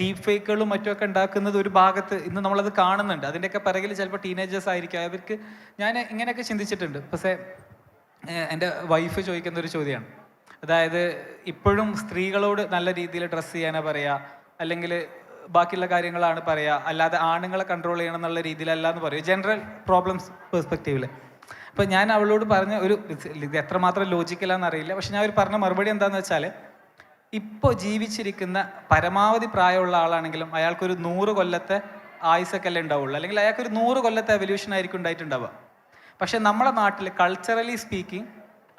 ഡീപ് ഫേക്കുകളും മറ്റുമൊക്കെ ഉണ്ടാക്കുന്നത് ഒരു ഭാഗത്ത് ഇന്ന് നമ്മളത് കാണുന്നുണ്ട്. അതിൻ്റെയൊക്കെ പിറകിൽ ചിലപ്പോൾ ടീനേജേഴ്സ് ആയിരിക്കും. അവർക്ക് ഞാൻ ഇങ്ങനെയൊക്കെ ചിന്തിച്ചിട്ടുണ്ട്. പക്ഷേ എൻ്റെ വൈഫ് ചോദിക്കുന്ന ഒരു ചോദ്യമാണ്, അതായത് ഇപ്പോഴും സ്ത്രീകളോട് നല്ല രീതിയിൽ ഡ്രസ്സ് ചെയ്യാനാണ് പറയുക, അല്ലെങ്കിൽ ബാക്കിയുള്ള കാര്യങ്ങളാണ് പറയുക, അല്ലാതെ ആണുങ്ങളെ കൺട്രോൾ ചെയ്യണം എന്നുള്ള രീതിയിലല്ല എന്ന് പറയും, ജനറൽ പ്രോബ്ലംസ് പെർസ്പെക്റ്റീവിൽ. അപ്പോൾ ഞാൻ അവളോട് പറഞ്ഞ ഇത് എത്രമാത്രം ലോജിക്കലാണെന്ന് അറിയില്ല, പക്ഷെ ഞാൻ പറഞ്ഞ മറുപടി എന്താണെന്ന് വെച്ചാൽ, ഇപ്പോൾ ജീവിച്ചിരിക്കുന്ന പരമാവധി പ്രായമുള്ള ആളാണെങ്കിലും അയാൾക്കൊരു 100 കൊല്ലത്തെ ആയുസൊക്കെ അല്ലേ ഉണ്ടാവുള്ളൂ, അല്ലെങ്കിൽ അയാൾക്കൊരു 100 കൊല്ലത്തെ എവല്യൂഷൻ ആയിരിക്കും ഉണ്ടായിട്ടുണ്ടാവുക. പക്ഷെ നമ്മുടെ നാട്ടിൽ കൾച്ചറലി സ്പീക്കിംഗ്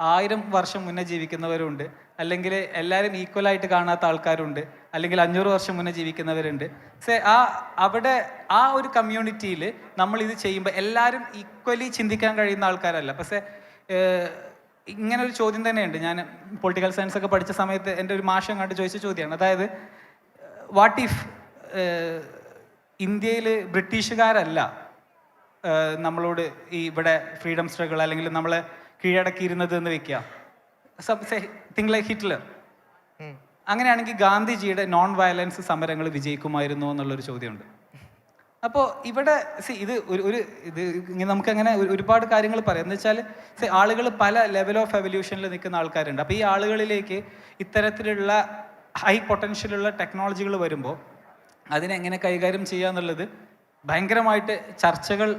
1000 വർഷം മുന്നേ ജീവിക്കുന്നവരുണ്ട്, അല്ലെങ്കിൽ എല്ലാവരും ഈക്വലായിട്ട് കാണാത്ത ആൾക്കാരുണ്ട്, അല്ലെങ്കിൽ 500 വർഷം മുന്നേ ജീവിക്കുന്നവരുണ്ട്. അവിടെ ആ ഒരു കമ്മ്യൂണിറ്റിയിൽ നമ്മൾ ഇത് ചെയ്യുമ്പോൾ എല്ലാവരും ഈക്വലി ചിന്തിക്കാൻ കഴിയുന്ന ആൾക്കാരല്ല. പക്ഷേ ഇങ്ങനെ ഒരു ചോദ്യം തന്നെയുണ്ട്. ഞാൻ പൊളിറ്റിക്കൽ സയൻസ് ഒക്കെ പഠിച്ച സമയത്ത് എൻ്റെ ഒരു മാഷം കണ്ട് ചോദിച്ച ചോദ്യമാണ്, അതായത് വാട്ട് ഇഫ് ഇന്ത്യയിൽ ബ്രിട്ടീഷുകാരല്ല നമ്മളോട് ഈ ഇവിടെ ഫ്രീഡം സ്ട്രഗിൾ അല്ലെങ്കിൽ നമ്മളെ കീഴടക്കിയിരുന്നത് എന്ന് വെക്കുക, തിങ് ലൈക്ക് ഹിറ്റ്ലർ. അങ്ങനെയാണെങ്കിൽ ഗാന്ധിജിയുടെ നോൺ വയലൻസ് സമരങ്ങൾ വിജയിക്കുമായിരുന്നോ എന്നുള്ളൊരു ചോദ്യമുണ്ട്. അപ്പോൾ ഇവിടെ ഇത് ഇത് ഇങ്ങനെ നമുക്കങ്ങനെ ഒരുപാട് കാര്യങ്ങൾ പറയാം. എന്ന് വെച്ചാൽ ആളുകൾ പല ലെവൽ ഓഫ് എവല്യൂഷനിൽ നിൽക്കുന്ന ആൾക്കാരുണ്ട്. അപ്പോൾ ഈ ആളുകളിലേക്ക് ഇത്തരത്തിലുള്ള ഹൈ പൊട്ടൻഷ്യലുള്ള ടെക്നോളജികൾ വരുമ്പോൾ അതിനെങ്ങനെ കൈകാര്യം ചെയ്യുക എന്നുള്ളത് ഭയങ്കരമായിട്ട് ചർച്ചകൾ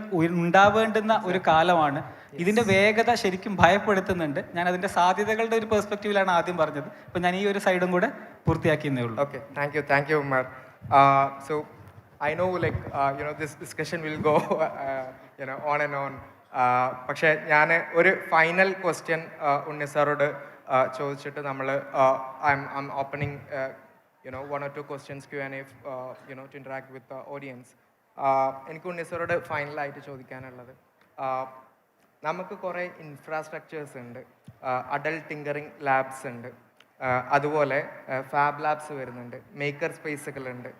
ഉണ്ടാവേണ്ടുന്ന ഒരു കാലമാണ്. ഇതിൻ്റെ വേഗത ശരിക്കും ഭയപ്പെടുത്തുന്നുണ്ട്. ഞാൻ അതിൻ്റെ സാധ്യതകളുടെ ഒരു പെർസ്പെക്റ്റീവിലാണ് ആദ്യം പറഞ്ഞത്. അപ്പോൾ ഞാൻ ഈ ഒരു സൈഡും കൂടെ പൂർത്തിയാക്കിയെന്നേ ഉള്ളൂ. Okay, thank U Umar. So I know this discussion will go on and on. പക്ഷേ ഞാൻ ഒരു ഫൈനൽ ക്വസ്റ്റ്യൻ ഉണ്ണി സാറോട് ചോദിച്ചിട്ട് നമ്മൾ I'm opening 1 or 2 questions Q&A to interact with the audience. എനിക്ക് ഉണ്ണി സാറോട് ഫൈനലായിട്ട് ചോദിക്കാനുള്ളത്, നമുക്ക് കുറേ ഇൻഫ്രാസ്ട്രക്ചേഴ്സ് ഉണ്ട്, അഡൽട്ട് ടിങ്കറിങ് ലാബ്സ് ഉണ്ട്, അതുപോലെ ഫാബ് ലാബ്സ് വരുന്നുണ്ട്, മേക്കർ സ്പേസുകളുണ്ട്.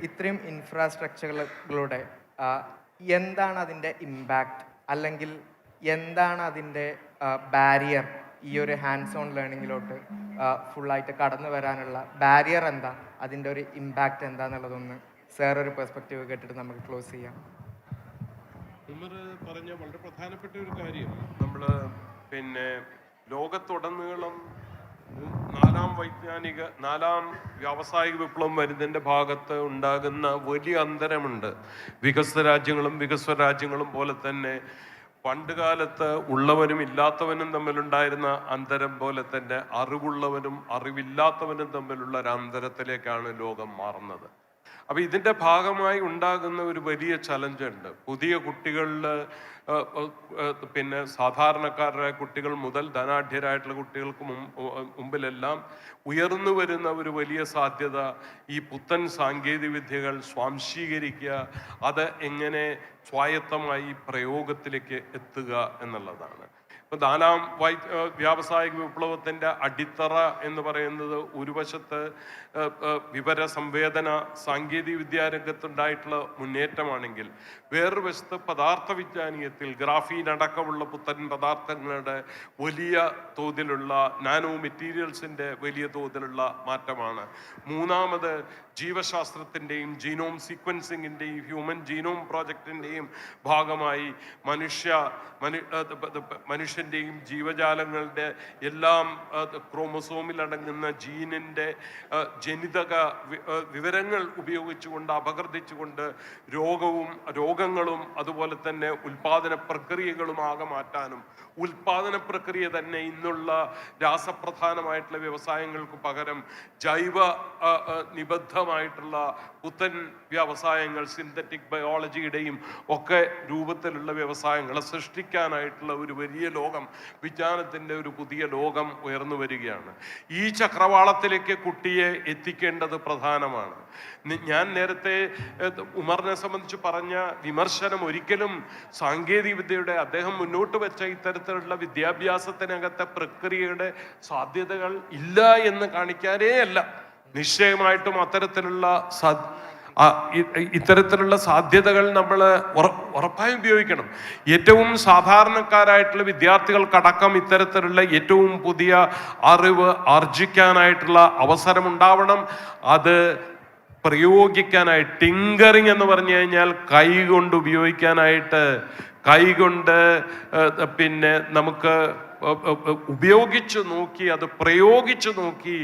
ഇത്രയും ഇൻഫ്രാസ്ട്രക്ചറുകളുടെ എന്താണ് അതിൻ്റെ ഇമ്പാക്റ്റ്, അല്ലെങ്കിൽ എന്താണ് അതിൻ്റെ ബാരിയർ ഈ ഒരു ഹാൻഡ്സ് ഓൺ ലേണിങ്ങിലോട്ട് ഫുള്ളായിട്ട് കടന്നു വരാനുള്ള ബാരിയർ എന്താ, അതിൻ്റെ ഒരു ഇമ്പാക്റ്റ് എന്താണെന്നുള്ളതൊന്ന് സാർ ഒരു പെർസ്പെക്റ്റീവ് കേട്ടിട്ട് നമുക്ക് ക്ലോസ് ചെയ്യാം. ഉമർ പറഞ്ഞ വളരെ പ്രധാനപ്പെട്ട ഒരു കാര്യം, നമ്മൾ ലോകത്തുടനീളം നാലാം വ്യാവസായിക വിപ്ലവം വരുന്നതിൻ്റെ ഭാഗത്ത് ഉണ്ടാകുന്ന വലിയ അന്തരമുണ്ട്. വികസിത രാജ്യങ്ങളും പോലെ തന്നെ പണ്ട് കാലത്ത് ഉള്ളവനും ഇല്ലാത്തവനും തമ്മിലുണ്ടായിരുന്ന അന്തരം പോലെ തന്നെ അറിവുള്ളവനും അറിവില്ലാത്തവനും തമ്മിലുള്ള ഒരു അന്തരത്തിലേക്കാണ് ലോകം മാറുന്നത്. അപ്പോൾ ഇതിൻ്റെ ഭാഗമായി ഉണ്ടാകുന്ന ഒരു വലിയ ചലഞ്ചുണ്ട്. പുതിയ കുട്ടികളിൽ സാധാരണക്കാരായ കുട്ടികൾ മുതൽ ധനാഢ്യരായിട്ടുള്ള കുട്ടികൾക്ക് മുമ്പിലെല്ലാം ഉയർന്നു വരുന്ന ഒരു വലിയ സാധ്യത ഈ പുത്തൻ സാങ്കേതിക വിദ്യകൾ സ്വാംശീകരിക്കുക, അത് എങ്ങനെ സ്വായത്തമായി പ്രയോഗത്തിലേക്ക് എത്തുക എന്നുള്ളതാണ്. ഇപ്പം നാലാം വ്യാവസായിക വിപ്ലവത്തിൻ്റെ അടിത്തറ എന്ന് പറയുന്നത് ഒരു വശത്ത് വിവര സംവേദന സാങ്കേതിക വിദ്യാരംഗത്തുണ്ടായിട്ടുള്ള മുന്നേറ്റമാണെങ്കിൽ, വേറൊരു വശത്ത് പദാർത്ഥ വിജ്ഞാനീയത്തിൽ ഗ്രാഫീൻ അടക്കമുള്ള പുത്തൻ പദാർത്ഥങ്ങളുടെ വലിയ തോതിലുള്ള നാനോ മെറ്റീരിയൽസിൻ്റെ വലിയ തോതിലുള്ള മാറ്റമാണ്. മൂന്നാമത് ജീവശാസ്ത്രത്തിൻ്റെയും ജീനോം സീക്വൻസിങ്ങിൻ്റെയും ഹ്യൂമൻ ജീനോം പ്രോജക്റ്റിൻ്റെയും ഭാഗമായി മനുഷ്യൻ്റെയും ജീവജാലങ്ങളുടെ എല്ലാം ക്രോമസോമിലടങ്ങുന്ന ജീനിൻ്റെ ജനിതക വിവരങ്ങൾ ഉപയോഗിച്ചുകൊണ്ട് അപഗ്രഥിച്ചുകൊണ്ട് രോഗങ്ങളും അതുപോലെ തന്നെ ഉൽപാദന പ്രക്രിയകളും ആകെ മാറ്റാനും, ഉൽപാദന പ്രക്രിയ തന്നെ ഇന്നുള്ള രാസപ്രധാനമായിട്ടുള്ള വ്യവസായങ്ങൾക്ക് പകരം ജൈവ നിബദ്ധമായിട്ടുള്ള പുത്തൻ വ്യവസായങ്ങൾ, സിന്തറ്റിക് ബയോളജിയുടെയും ഒക്കെ രൂപത്തിലുള്ള വ്യവസായങ്ങളെ സൃഷ്ടിക്കാനായിട്ടുള്ള ഒരു വലിയ ലോകം, വിജ്ഞാനത്തിൻ്റെ ഒരു പുതിയ ലോകം ഉയർന്നു വരികയാണ്. ഈ ചക്രവാളത്തിലേക്ക് കുട്ടിയെ എത്തിക്കേണ്ടത് പ്രധാനമാണ്. ഞാൻ നേരത്തെ ഉമറിനെ സംബന്ധിച്ച് പറഞ്ഞ വിമർശനം ഒരിക്കലും സാങ്കേതിക വിദ്യയുടെ അദ്ദേഹം മുന്നോട്ട് വെച്ച ഇത്തരത്തിലുള്ള വിദ്യാഭ്യാസത്തിനകത്തെ പ്രക്രിയയുടെ സാധ്യതകൾ ഇല്ല എന്ന് കാണിക്കാനേ അല്ല. നിശ്ചയമായിട്ടും ഇത്തരത്തിലുള്ള സാധ്യതകൾ നമ്മൾ ഉറപ്പായും ഉപയോഗിക്കണം. ഏറ്റവും സാധാരണക്കാരായിട്ടുള്ള വിദ്യാർത്ഥികൾക്കടക്കം ഇത്തരത്തിലുള്ള ഏറ്റവും പുതിയ അറിവ് ആർജിക്കാനായിട്ടുള്ള അവസരമുണ്ടാവണം. അത് പ്രയോഗിക്കാനായി ടിങ്കറിങ് എന്ന് പറഞ്ഞു കഴിഞ്ഞാൽ കൈകൊണ്ട് ഉപയോഗിക്കാനായിട്ട്, കൈകൊണ്ട് നമുക്ക് ഉപയോഗിച്ചു നോക്കി, അത് പ്രയോഗിച്ചു നോക്കി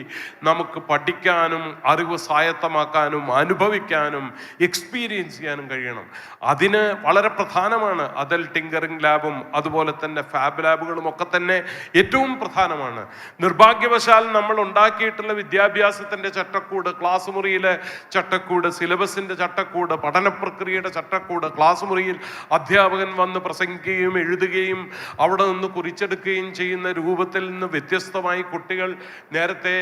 നമുക്ക് പഠിക്കാനും അറിവ് സ്വായത്തമാക്കാനും അനുഭവിക്കാനും എക്സ്പീരിയൻസ് ചെയ്യാനും കഴിയണം. അതിന് വളരെ പ്രധാനമാണ് അതൽ ടിങ്കറിംഗ് ലാബും അതുപോലെ തന്നെ ഫാബ് ലാബുകളും ഒക്കെ തന്നെ ഏറ്റവും പ്രധാനമാണ്. നിർഭാഗ്യവശാൽ നമ്മൾ ഉണ്ടാക്കിയിട്ടുള്ള വിദ്യാഭ്യാസത്തിൻ്റെ ചട്ടക്കൂട്, ക്ലാസ് മുറിയിലെ ചട്ടക്കൂട്, സിലബസിൻ്റെ ചട്ടക്കൂട്, പഠന പ്രക്രിയയുടെ ചട്ടക്കൂട്, ക്ലാസ് മുറിയിൽ അധ്യാപകൻ വന്ന് പ്രസംഗിക്കുകയും എഴുതുകയും അവിടെ നിന്ന് കുറിച്ചെടുക്കുകയും ചെയ്യുന്ന രൂപത്തിൽ നിന്ന് വ്യത്യസ്തമായി കുട്ടികൾ നേരത്തെ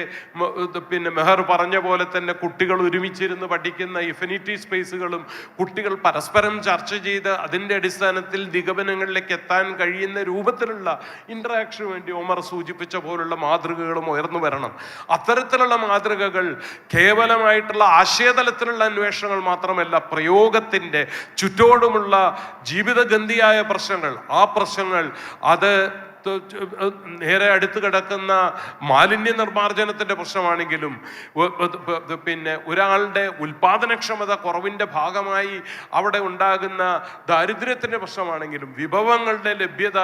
പിന്നെ മെഹർ പറഞ്ഞ പോലെ തന്നെ കുട്ടികൾ ഒരുമിച്ചിരുന്ന് പഠിക്കുന്ന ഇൻഫിനിറ്റി സ്പേസുകളും കുട്ടികൾ പരസ്പരം ചർച്ച ചെയ്ത് അതിൻ്റെ അടിസ്ഥാനത്തിൽ നിഗമനങ്ങളിലേക്ക് എത്താൻ കഴിയുന്ന രൂപത്തിലുള്ള ഇൻട്രാക്ഷന് വേണ്ടി ഒമർ സൂചിപ്പിച്ച പോലുള്ള മാതൃകകളും ഉയർന്നു വരണം. അത്തരത്തിലുള്ള മാതൃകകൾ കേവലമായിട്ടുള്ള ആശയതലത്തിലുള്ള അന്വേഷണങ്ങൾ മാത്രമല്ല, പ്രയോഗത്തിൻ്റെ ചുറ്റോടുമുള്ള ജീവിതഗന്ധിയായ പ്രശ്നങ്ങൾ, ആ പ്രശ്നങ്ങൾ അത് നേരെ അടുത്ത് കിടക്കുന്ന മാലിന്യ നിർമ്മാർജ്ജനത്തിൻ്റെ പ്രശ്നമാണെങ്കിലും പിന്നെ ഒരാളുടെ ഉൽപാദനക്ഷമത കുറവിൻ്റെ ഭാഗമായി അവിടെ ഉണ്ടാകുന്ന ദാരിദ്ര്യത്തിൻ്റെ പ്രശ്നമാണെങ്കിലും, വിഭവങ്ങളുടെ ലഭ്യത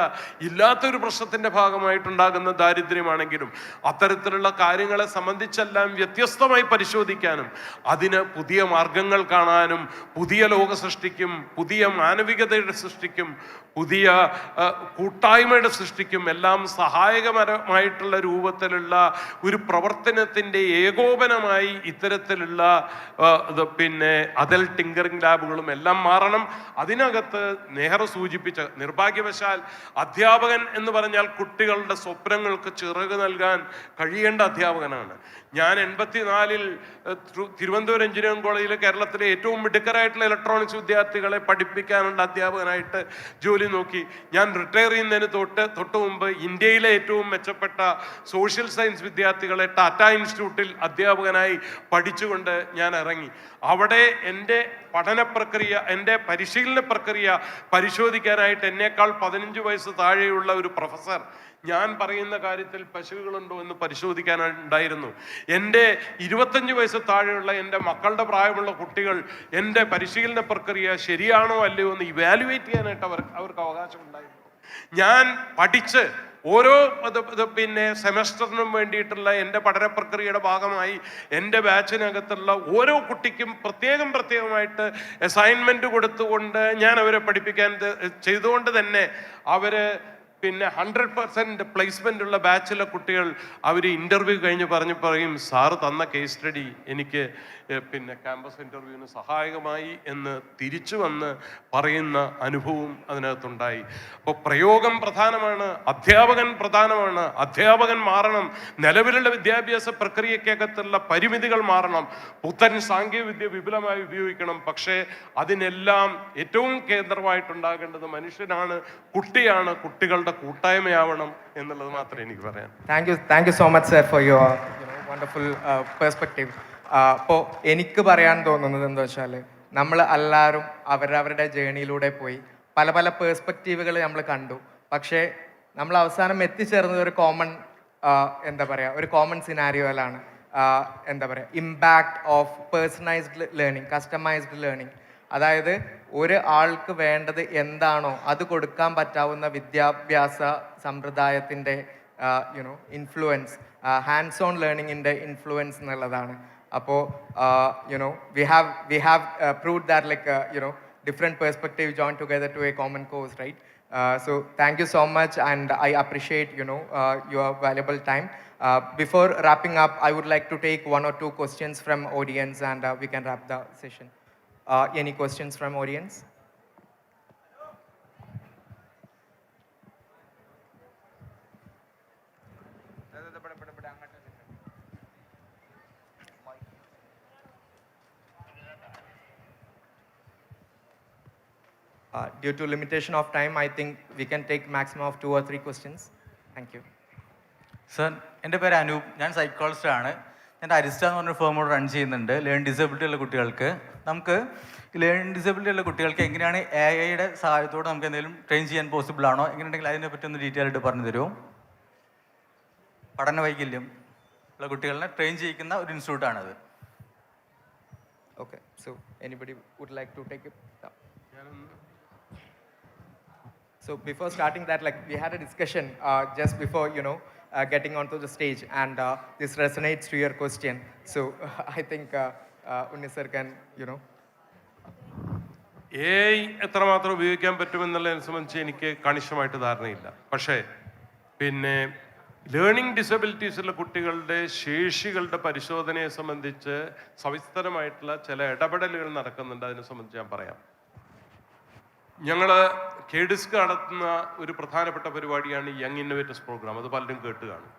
ഇല്ലാത്തൊരു പ്രശ്നത്തിൻ്റെ ഭാഗമായിട്ടുണ്ടാകുന്ന ദാരിദ്ര്യമാണെങ്കിലും, അത്തരത്തിലുള്ള കാര്യങ്ങളെ സംബന്ധിച്ചെല്ലാം വ്യത്യസ്തമായി പരിശോധിക്കാനും അതിന് പുതിയ മാർഗങ്ങൾ കാണാനും പുതിയ ലോക സൃഷ്ടിക്കും, പുതിയ മാനവികതയുടെ സൃഷ്ടിക്കും, പുതിയ കൂട്ടായ്മയുടെ സൃഷ്ടിക്കും എല്ലാം സഹായകരമായിട്ടുള്ള രൂപത്തിലുള്ള ഒരു പ്രവർത്തനത്തിൻ്റെ ഏകോപനമായി ഇത്തരത്തിലുള്ള പിന്നെ അതൽ ടിങ്കറിംഗ് ലാബുകളും എല്ലാം മാറണം. അതിനകത്ത് നെഹ്റു സൂചിപ്പിച്ച, നിർഭാഗ്യവശാൽ അധ്യാപകൻ എന്ന് പറഞ്ഞാൽ കുട്ടികളുടെ സ്വപ്നങ്ങൾക്ക് ചിറക് നൽകാൻ കഴിയേണ്ട അധ്യാപകനാണ്. ഞാൻ 84-ൽ തിരുവനന്തപുരം എഞ്ചിനീയറിംഗ് കോളേജിൽ കേരളത്തിലെ ഏറ്റവും മിടുക്കരായിട്ടുള്ള ഇലക്ട്രോണിക്സ് വിദ്യാർത്ഥികളെ പഠിപ്പിക്കാനുള്ള അധ്യാപകനായിട്ട് ജോലി നോക്കി. ഞാൻ റിട്ടയർ ചെയ്യുന്നതിന് തൊട്ട് മുമ്പ് ഇന്ത്യയിലെ ഏറ്റവും മെച്ചപ്പെട്ട സോഷ്യൽ സയൻസ് വിദ്യാർത്ഥികളെ ടാറ്റ ഇൻസ്റ്റിറ്റ്യൂട്ടിൽ അധ്യാപകനായി പഠിച്ചുകൊണ്ട് ഞാൻ ഇറങ്ങി. അവിടെ എൻ്റെ പഠന പ്രക്രിയ, എൻ്റെ പരിശീലന പ്രക്രിയ പരിശോധിക്കാനായിട്ട് എന്നേക്കാൾ 15 വയസ്സ് താഴെയുള്ള ഒരു പ്രൊഫസർ ഞാൻ പറയുന്ന കാര്യത്തിൽ പശുക്കളുണ്ടോ എന്ന് പരിശോധിക്കാനുണ്ടായിരുന്നു. എൻ്റെ 25 വയസ്സ് താഴെയുള്ള എൻ്റെ മക്കളുടെ പ്രായമുള്ള കുട്ടികൾ എൻ്റെ പരിശീലന പ്രക്രിയ ശരിയാണോ അല്ലയോ എന്ന് ഇവാലുവേറ്റ് ചെയ്യാനായിട്ട് അവർക്ക് അവകാശമുണ്ടായിരുന്നു. ഞാൻ പഠിച്ച് ഓരോ പിന്നെ സെമസ്റ്ററിനും വേണ്ടിയിട്ടുള്ള എൻ്റെ പഠന പ്രക്രിയയുടെ ഭാഗമായി എൻ്റെ ബാച്ചിനകത്തുള്ള ഓരോ കുട്ടിക്കും പ്രത്യേകമായിട്ട് അസൈൻമെൻറ്റ് കൊടുത്തുകൊണ്ട് ഞാൻ അവരെ പഠിപ്പിക്കാൻ ചെയ്തുകൊണ്ട് തന്നെ അവർ പിന്നെ 100% പ്ലേസ്മെൻ്റ് ഉള്ള ബാച്ചിലെ കുട്ടികൾ അവർ ഇൻ്റർവ്യൂ കഴിഞ്ഞ് പറയും, സാറ് തന്ന കേസ് സ്റ്റഡി എനിക്ക് പിന്നെ ക്യാമ്പസ് ഇൻ്റർവ്യൂവിന് സഹായകമായി എന്ന് തിരിച്ചു വന്ന് പറയുന്ന അനുഭവം അതിനകത്തുണ്ടായി. അപ്പോൾ പ്രയോഗം പ്രധാനമാണ്, അധ്യാപകൻ പ്രധാനമാണ്, അധ്യാപകൻ മാറണം, നിലവിലുള്ള വിദ്യാഭ്യാസ പ്രക്രിയക്കകത്തുള്ള പരിമിതികൾ മാറണം, പുത്തൻ സാങ്കേതികവിദ്യ വിപുലമായി ഉപയോഗിക്കണം. പക്ഷേ അതിനെല്ലാം ഏറ്റവും കേന്ദ്രമായിട്ടുണ്ടാകേണ്ടത് മനുഷ്യനാണ്, കുട്ടിയാണ്, കുട്ടികളുടെ കൂട്ടായ്മയാവണം എന്നുള്ളത് മാത്രമേ എനിക്ക് പറയാൻ. Thank you so much sir for your wonderful perspective. അപ്പോൾ എനിക്ക് പറയാൻ തോന്നുന്നത് എന്താ വെച്ചാൽ, നമ്മൾ എല്ലാവരും അവരവരുടെ ജേണിയിലൂടെ പോയി പല പല പേഴ്സ്പെക്റ്റീവുകൾ നമ്മൾ കണ്ടു. പക്ഷേ നമ്മൾ അവസാനം എത്തിച്ചേർന്നത് ഒരു കോമൺ എന്താ പറയുക, ഒരു കോമൺ സിനാരിയോയിലാണ്. എന്താ പറയുക, impact of personalised learning, customised learning. അതായത് ഒരു ആൾക്ക് വേണ്ടത് എന്താണോ അത് കൊടുക്കാൻ പറ്റാവുന്ന വിദ്യാഭ്യാസ സമ്പ്രദായത്തിൻ്റെ ഇൻഫ്ലുവൻസ്, ഹാൻഡ്സ് ഓൺ ലേണിങ്ങിൻ്റെ ഇൻഫ്ലുവൻസ് എന്നുള്ളതാണ്. അപ്പോൾ we have proved that, like different perspectives joined together to a common cause, right? So thank you so much, and I appreciate your valuable time. Before wrapping up, I would like to take 1 or 2 questions from audience, and we can wrap the session. Any questions from audience? Due to limitation of time, I think we can take maximum of 2 or 3 questions. Thank you. Sir, എൻ്റെ പേര് അനൂപ്, ഞാൻ psychologist ആണ്. ഞാൻ അരിസ്റ്റ എന്ന് പറഞ്ഞൊരു ഫേമോട് run ചെയ്യുന്നുണ്ട് learn disability ഉള്ള കുട്ടികൾക്ക്. നമുക്ക് ലേൺ ഡിസബിലിറ്റി ഉള്ള കുട്ടികൾക്ക് എങ്ങനെയാണ് AI-യുടെ സഹായത്തോടെ നമുക്ക് എന്തെങ്കിലും ട്രെയിൻ ചെയ്യാൻ പോസിബിൾ ആണോ, എങ്ങനെയുണ്ടെങ്കിൽ അതിനെപ്പറ്റി ഒന്ന് ഡീറ്റെയിൽ ആയിട്ട് പറഞ്ഞു തരുമോ? പഠന വൈകല്യം ഉള്ള കുട്ടികളെ ട്രെയിൻ ചെയ്യിക്കുന്ന ഒരു ഇൻസ്റ്റിറ്റ്യൂട്ടാണത്. Okay, so anybody would like to take it? So before starting that, like we had a discussion just before getting onto the stage, and this resonates to your question. So I think Unni sir can AI എത്രമാത്രം ഉപയോഗിക്കാൻ പറ്റുമെന്നുള്ളതിനെ സംബന്ധിച്ച് എനിക്ക് കണിശമായിട്ട് ധാരണയില്ല. പക്ഷേ പിന്നെ learning ഡിസബിലിറ്റീസുള്ള കുട്ടികളുടെ ശേഷികളുടെ പരിശോധനയെ സംബന്ധിച്ച് സവിസ്തരമായിട്ടുള്ള ചില ഇടപെടലുകൾ നടക്കുന്നുണ്ട്. അതിനെ സംബന്ധിച്ച് ഞാൻ പറയാം. ഞങ്ങൾ KDISC നടത്തുന്ന ഒരു പ്രധാനപ്പെട്ട പരിപാടിയാണ് യങ് ഇന്നോവേറ്റേഴ്സ് പ്രോഗ്രാം. അത് പലരും കേട്ട് കാണും.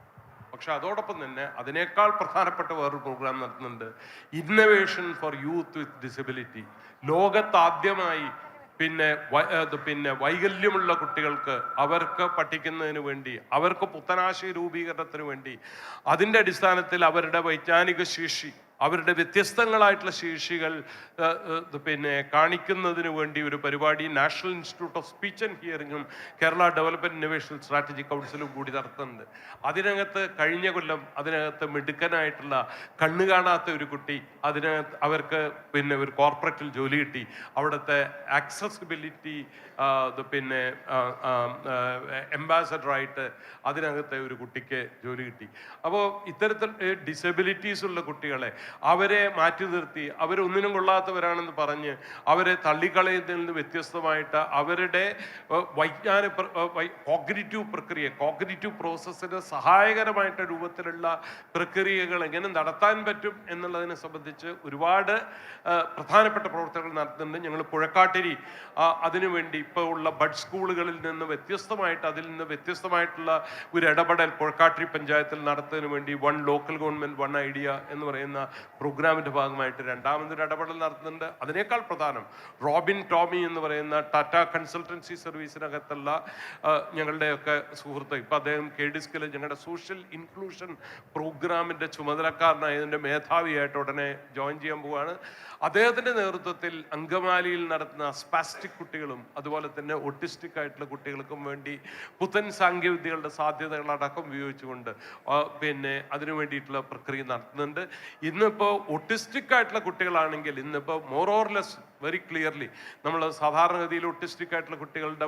പക്ഷെ അതോടൊപ്പം തന്നെ അതിനേക്കാൾ പ്രധാനപ്പെട്ട വേറൊരു പ്രോഗ്രാം നടത്തുന്നുണ്ട്, innovation for youth with disability. ലോകത്താദ്യമായി പിന്നെ വൈകല്യമുള്ള കുട്ടികൾക്ക് അവർക്ക് പഠിക്കുന്നതിന് വേണ്ടി, അവർക്ക് പുത്തനാശയ രൂപീകരണത്തിന് വേണ്ടി, അതിൻ്റെ അടിസ്ഥാനത്തിൽ അവരുടെ വൈജ്ഞാനിക ശേഷി, അവരുടെ വ്യത്യസ്തങ്ങളായിട്ടുള്ള ശേഷികൾ കാണിക്കുന്നതിന് വേണ്ടി ഒരു പരിപാടി national institute of speech and ഹിയറിങ്ങും കേരള ഡെവലപ്മെൻറ്റ് ഇന്നോവേഷൻ സ്ട്രാറ്റജി കൗൺസിലും കൂടി നടത്തുന്നുണ്ട്. അതിനകത്ത് കഴിഞ്ഞ കൊല്ലം അതിനകത്ത് മിടുക്കനായിട്ടുള്ള കണ്ണു കാണാത്ത ഒരു കുട്ടി, അവർക്ക് ഒരു കോർപ്പറേറ്റിൽ ജോലി കിട്ടി. അവിടുത്തെ ആക്സസിബിലിറ്റി എംബാസഡറായിട്ട് അതിനകത്തെ ഒരു കുട്ടിക്ക് ജോലി കിട്ടി. അപ്പോൾ ഇത്തരത്തിൽ ഡിസബിലിറ്റീസ് ഉള്ള കുട്ടികളെ അവരെ മാറ്റി നിർത്തി അവരൊന്നിനും കൊള്ളാത്തവരാണെന്ന് പറഞ്ഞ് അവരെ തള്ളിക്കളയുന്നതിൽ നിന്ന് വ്യത്യസ്തമായിട്ട് അവരുടെ കോഗ്നിറ്റീവ് പ്രക്രിയ, കോഗ്നിറ്റീവ് പ്രോസസ്സിന് സഹായകരമായിട്ട് രൂപത്തിലുള്ള പ്രക്രിയകൾ എങ്ങനെ നടത്താൻ പറ്റും എന്നുള്ളതിനെ സംബന്ധിച്ച് ഒരുപാട് പ്രധാനപ്പെട്ട പ്രവർത്തനങ്ങൾ നടത്തുന്നുണ്ട്. ഞങ്ങൾ പുഴക്കാട്ടിരി അതിനുവേണ്ടി ഇപ്പോൾ ഉള്ള ബഡ് സ്കൂളുകളിൽ നിന്ന് വ്യത്യസ്തമായിട്ട് അതിൽ നിന്ന് വ്യത്യസ്തമായിട്ടുള്ള ഒരു ഇടപെടൽ പുഴക്കാട്ടിരി പഞ്ചായത്തിൽ നടത്തുന്നതിന് വേണ്ടി one local government one idea എന്ന് പറയുന്ന പ്രോഗ്രാമിൻ്റെ ഭാഗമായിട്ട് രണ്ടാമതൊരു ഇടപെടൽ നടത്തുന്നുണ്ട്. അതിനേക്കാൾ പ്രധാനം റോബിൻ ടോമി എന്ന് പറയുന്ന ടാറ്റ കൺസൾട്ടൻസി സർവീസിനകത്തുള്ള ഞങ്ങളുടെയൊക്കെ സുഹൃത്ത്, ഇപ്പം അദ്ദേഹം KDISCിൽ ഞങ്ങളുടെ സോഷ്യൽ ഇൻക്ലൂഷൻ പ്രോഗ്രാമിൻ്റെ ചുമതലക്കാരനായതിൻ്റെ മേധാവിയായിട്ട് ഉടനെ ജോയിൻ ചെയ്യാൻ പോവുകയാണ്. അദ്ദേഹത്തിൻ്റെ നേതൃത്വത്തിൽ അങ്കമാലിയിൽ നടത്തുന്ന സ്പാസ്റ്റിക് കുട്ടികളും അതുപോലെ തന്നെ ഓട്ടിസ്റ്റിക് ആയിട്ടുള്ള കുട്ടികൾക്കും വേണ്ടി പുത്തൻ സാങ്കേതികവിദ്യകളുടെ സാധ്യതകളടക്കം ഉപയോഗിച്ചുകൊണ്ട് അതിനു വേണ്ടിയിട്ടുള്ള പ്രക്രിയ നടത്തുന്നുണ്ട്. ഇന്നിപ്പോൾ ഓട്ടിസ്റ്റിക് ആയിട്ടുള്ള കുട്ടികളാണെങ്കിൽ ഇന്നിപ്പോൾ more or less very clearly നമ്മൾ സാധാരണഗതിയിൽ ഓട്ടിസ്റ്റിക് ആയിട്ടുള്ള കുട്ടികളുടെ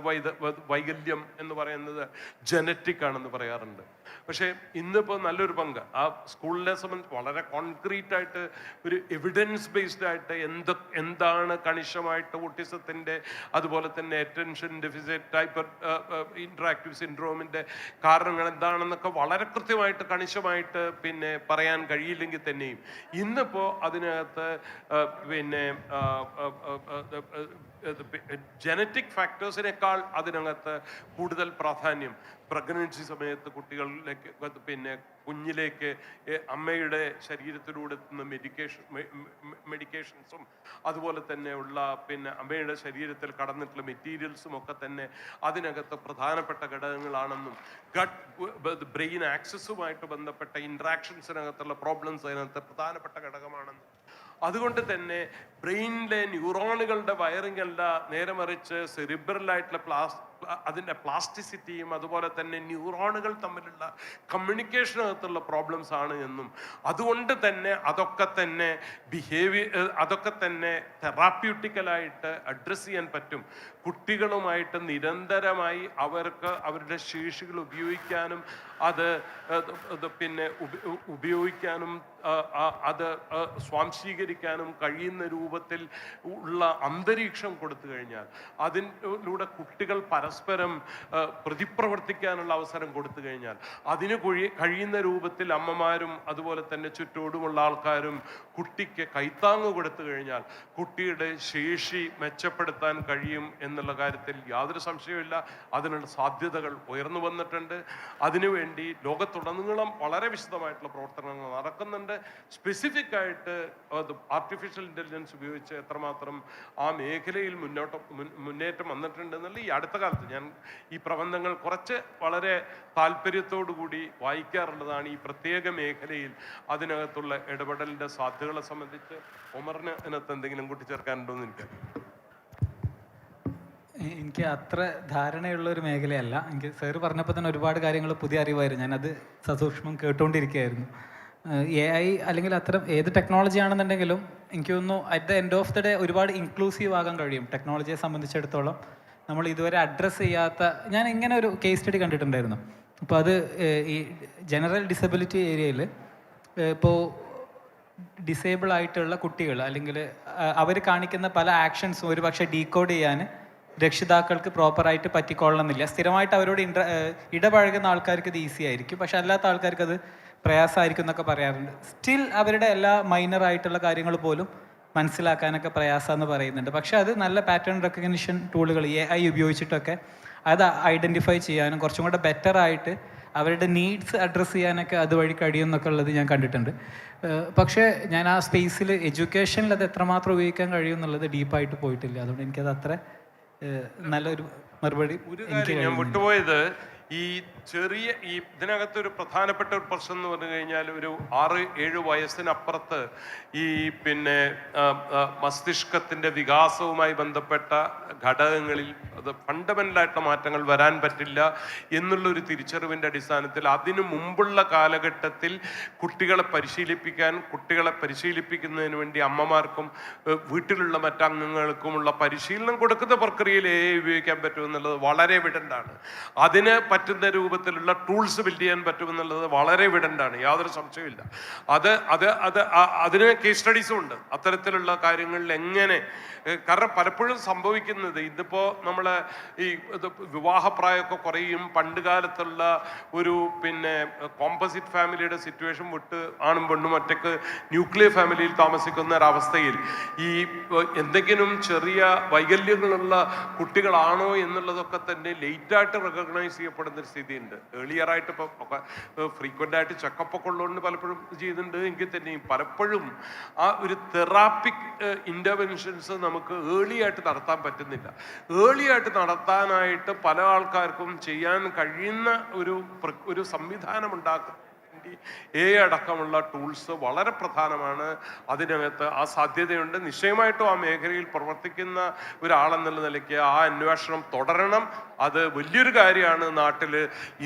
വൈകല്യം എന്ന് പറയുന്നത് ജനറ്റിക് ആണെന്ന് പറയാറുണ്ട്. പക്ഷേ ഇന്നിപ്പോൾ നല്ലൊരു പങ്ക് ആ സ്കൂളിനെ സംബന്ധിച്ച് വളരെ കോൺക്രീറ്റ് ആയിട്ട് ഒരു എവിഡൻസ് ബേസ്ഡ് ആയിട്ട് എന്താണ് കണിശമായിട്ട് ഓട്ടിസത്തിൻ്റെ അതുപോലെ തന്നെ അറ്റൻഷൻ ഡെഫിസിറ്റ് ടൈപ്പ് ഇൻട്രാക്റ്റീവ് സിൻഡ്രോമിൻ്റെ കാരണങ്ങൾ എന്താണെന്നൊക്കെ വളരെ കൃത്യമായിട്ട് കണിശമായിട്ട് പറയാൻ കഴിയില്ലെങ്കിൽ തന്നെയും ഇന്നിപ്പോൾ അതിനകത്ത് ജനറ്റിക് ഫാക്ടേഴ്സിനേക്കാൾ അതിനകത്ത് കൂടുതൽ പ്രാധാന്യം പ്രഗ്നൻസി സമയത്ത് കുട്ടികളിലേക്ക് കുഞ്ഞിലേക്ക് അമ്മയുടെ ശരീരത്തിലൂടെ എത്തുന്ന മെഡിക്കേഷൻസും അതുപോലെ തന്നെ ഉള്ള അമ്മയുടെ ശരീരത്തിൽ കടന്നിട്ടുള്ള മെറ്റീരിയൽസും ഒക്കെ തന്നെ അതിനകത്ത് പ്രധാനപ്പെട്ട ഘടകങ്ങളാണെന്നും ബ്രെയിൻ ആക്സസുമായിട്ട് ബന്ധപ്പെട്ട ഇൻട്രാക്ഷൻസിനകത്തുള്ള പ്രോബ്ലംസ് അതിനകത്ത് പ്രധാനപ്പെട്ട ഘടകമാണെന്നും അതുകൊണ്ട് തന്നെ ബ്രെയിനിലെ ന്യൂറോണുകളുടെ വയറിംഗ് അല്ല, നേരെ മറിച്ച് സെറിബ്രലായിട്ടുള്ള അതിൻ്റെ പ്ലാസ്റ്റിസിറ്റിയും അതുപോലെ തന്നെ ന്യൂറോണുകൾ തമ്മിലുള്ള കമ്മ്യൂണിക്കേഷനകത്തുള്ള പ്രോബ്ലംസ് ആണ് എന്നും അതുകൊണ്ട് തന്നെ അതൊക്കെ തന്നെ തെറാപ്യൂട്ടിക്കലായിട്ട് അഡ്രസ്സ് ചെയ്യാൻ പറ്റും. കുട്ടികളുമായിട്ട് നിരന്തരമായി അവർക്ക് അവരുടെ ശേഷികൾ ഉപയോഗിക്കാനും ഉപയോഗിക്കാനും അത് സ്വാംശീകരിക്കാനും കഴിയുന്ന രൂപത്തിൽ ഉള്ള അന്തരീക്ഷം കൊടുത്തു കഴിഞ്ഞാൽ അതിലൂടെ കുട്ടികൾ പരസ്പരം പ്രതിപ്രവർത്തിക്കാനുള്ള അവസരം കൊടുത്തു കഴിഞ്ഞാൽ അതിന് കഴിയുന്ന രൂപത്തിൽ അമ്മമാരും അതുപോലെ തന്നെ ചുറ്റോടുമുള്ള ആൾക്കാരും കുട്ടിക്ക് കൈത്താങ്ങ് കൊടുത്തു കഴിഞ്ഞാൽ കുട്ടിയുടെ ശേഷി മെച്ചപ്പെടുത്താൻ കഴിയും എന്നുള്ള കാര്യത്തിൽ യാതൊരു സംശയവുമില്ല. അതിനുള്ള സാധ്യതകൾ ഉയർന്നു വന്നിട്ടുണ്ട്. അതിനുവേണ്ടി ലോകത്തുടനീളം വളരെ വിശദമായിട്ടുള്ള പ്രവർത്തനങ്ങൾ നടക്കുന്നുണ്ട്. സ്പെസിഫിക് ആയിട്ട് ആർട്ടിഫിഷ്യൽ ഇൻ്റലിജൻസ് ഉപയോഗിച്ച് എത്രമാത്രം ആ മേഖലയിൽ മുന്നേറ്റം വന്നിട്ടുണ്ട് എന്നുള്ള ഈ അടുത്ത കാലത്ത് ഞാൻ ഈ പ്രബന്ധങ്ങൾ കുറച്ച് വളരെ താല്പര്യത്തോടു കൂടി വായിക്കാറുള്ളതാണ്. ഈ പ്രത്യേക മേഖലയിൽ അതിനകത്തുള്ള ഇടപെടലിൻ്റെ സാധ്യതകളെ സംബന്ധിച്ച് ഒമറിന് അതിനകത്ത് എന്തെങ്കിലും കൂട്ടിച്ചേർക്കാനുണ്ടോ എന്ന് എനിക്ക് അത്ര ധാരണയുള്ള ഒരു മേഖലയല്ല. എനിക്ക് സാറ് പറഞ്ഞപ്പോൾ തന്നെ ഒരുപാട് കാര്യങ്ങൾ പുതിയ അറിവായിരുന്നു. ഞാനത് സസൂക്ഷ്മം കേട്ടുകൊണ്ടിരിക്കുകയായിരുന്നു. AI അല്ലെങ്കിൽ അത്തരം ഏത് ടെക്നോളജി ആണെന്നുണ്ടെങ്കിലും എനിക്ക് തോന്നുന്നു at the end of the day ഒരുപാട് ഇൻക്ലൂസീവ് ആകാൻ കഴിയും. ടെക്നോളജിയെ സംബന്ധിച്ചിടത്തോളം നമ്മൾ ഇതുവരെ അഡ്രസ്സ് ചെയ്യാത്ത, ഞാൻ ഇങ്ങനെ ഒരു കേസ് സ്റ്റഡി കണ്ടിട്ടുണ്ടായിരുന്നു. അപ്പോൾ അത് ഈ ജനറൽ ഡിസബിലിറ്റി ഏരിയയിൽ ഇപ്പോൾ ഡിസേബിൾ ആയിട്ടുള്ള കുട്ടികൾ അല്ലെങ്കിൽ അവർ കാണിക്കുന്ന പല ആക്ഷൻസും ഒരു പക്ഷേ ഡീകോഡ് ചെയ്യാൻ രക്ഷിതാക്കൾക്ക് പ്രോപ്പറായിട്ട് പറ്റിക്കൊള്ളണമെന്നില്ല. സ്ഥിരമായിട്ട് അവരോട് ഇടപഴകുന്ന ആൾക്കാർക്ക് ഇത് ഈസി ആയിരിക്കും, പക്ഷെ അല്ലാത്ത ആൾക്കാർക്ക് അത് പ്രയാസമായിരിക്കും എന്നൊക്കെ പറയാറുണ്ട്. സ്റ്റിൽ അവരുടെ എല്ലാ മൈനർ ആയിട്ടുള്ള കാര്യങ്ങൾ പോലും മനസ്സിലാക്കാനൊക്കെ പ്രയാസമെന്ന് പറയുന്നുണ്ട്. പക്ഷേ അത് നല്ല പാറ്റേൺ റെക്കഗ്നിഷൻ ടൂളുകൾ AI ഉപയോഗിച്ചിട്ടൊക്കെ അത് ഐഡൻറ്റിഫൈ ചെയ്യാനും കുറച്ചും കൂടെ ബെറ്ററായിട്ട് അവരുടെ നീഡ്സ് അഡ്രസ്സ് ചെയ്യാനൊക്കെ അതുവഴി കഴിയുമെന്നൊക്കെ ഉള്ളത് ഞാൻ കണ്ടിട്ടുണ്ട്. പക്ഷേ ഞാൻ ആ സ്പേസിൽ എഡ്യൂക്കേഷനിൽ അത് എത്രമാത്രം ഉപയോഗിക്കാൻ കഴിയും എന്നുള്ളത് ഡീപ്പായിട്ട് പോയിട്ടില്ല. അതുകൊണ്ട് എനിക്കത് അത്ര നല്ലൊരു മറുപടി എനിക്ക് ഞാൻ വിട്ടുപോയത് ഈ ചെറിയ ഈ ഇതിനകത്തൊരു പ്രധാനപ്പെട്ട ഒരു പ്രശ്നം എന്ന് പറഞ്ഞു കഴിഞ്ഞാൽ ഒരു 6-7 വയസ്സിനപ്പുറത്ത് ഈ പിന്നെ മസ്തിഷ്കത്തിൻ്റെ വികാസവുമായി ബന്ധപ്പെട്ട ഘടകങ്ങളിൽ അത് ഫണ്ടമെൻ്റലായിട്ടുള്ള മാറ്റങ്ങൾ വരാൻ പറ്റില്ല എന്നുള്ളൊരു തിരിച്ചറിവിൻ്റെ അടിസ്ഥാനത്തിൽ അതിനു മുമ്പുള്ള കാലഘട്ടത്തിൽ കുട്ടികളെ പരിശീലിപ്പിക്കുന്നതിന് വേണ്ടി അമ്മമാർക്കും വീട്ടിലുള്ള മറ്റംഗങ്ങൾക്കുമുള്ള പരിശീലനം കൊടുക്കുന്ന പ്രക്രിയയിൽ AI ഉപയോഗിക്കാൻ പറ്റുമെന്നുള്ളത് വളരെ എവിഡൻ്റാണ്. അതിന് പറ്റുന്ന രൂപത്തിലുള്ള ടൂൾസ് ബിൽഡ് ചെയ്യാൻ പറ്റുമെന്നുള്ളത് വളരെ എവിഡൻ്റാണ്, യാതൊരു സംശയമില്ല. അതിന് കേസ് സ്റ്റഡീസും ഉണ്ട് അത്തരത്തിലുള്ള കാര്യങ്ങളിൽ എങ്ങനെ. കാരണം പലപ്പോഴും സംഭവിക്കുന്നത് ഇതിപ്പോൾ നമ്മളെ ഈ വിവാഹപ്രായമൊക്കെ കുറയും, പണ്ട് കാലത്തുള്ള ഒരു പിന്നെ കോമ്പോസിറ്റ് ഫാമിലിയുടെ സിറ്റുവേഷൻ വിട്ട് ആണും പെണ്ണും ഒറ്റയ്ക്ക് ന്യൂക്ലിയർ ഫാമിലിയിൽ താമസിക്കുന്ന ഒരവസ്ഥയിൽ ഈ എന്തെങ്കിലും ചെറിയ വൈകല്യങ്ങളുള്ള കുട്ടികളാണോ എന്നുള്ളതൊക്കെ തന്നെ ലേറ്റായിട്ട് റെക്കഗ്നൈസ് ചെയ്യപ്പെടുന്ന ഒരു സ്ഥിതിയുണ്ട്. ഏർലിയറായിട്ട് ഇപ്പോൾ ഒക്കെ ഫ്രീക്വൻ്റ് ആയിട്ട് ചെക്കപ്പൊക്കെ ഉള്ളതുകൊണ്ട് പലപ്പോഴും ചെയ്യുന്നുണ്ട് എങ്കിൽ തന്നെയും പലപ്പോഴും ആ ഒരു തെറാപ്പിക് ഇൻ്റർവെൻഷൻസ് നമുക്ക് ഏർലി ആയിട്ട് നടത്താൻ പറ്റുന്നില്ല. ഏർലി ആയിട്ട് നടത്താനായിട്ട് പല ആൾക്കാർക്കും ചെയ്യാൻ കഴിയുന്ന ഒരു സംവിധാനം ഉണ്ടാക്കും. AI അടക്കമുള്ള ടൂൾസ് വളരെ പ്രധാനമാണ്. അതിനകത്ത് ആ സാധ്യതയുണ്ട്. നിശ്ചയമായിട്ടും ആ മേഖലയിൽ പ്രവർത്തിക്കുന്ന ഒരാളെന്നുള്ള നിലയ്ക്ക് ആ അന്വേഷണം തുടരണം. അത് വലിയൊരു കാര്യമാണ്. നാട്ടിൽ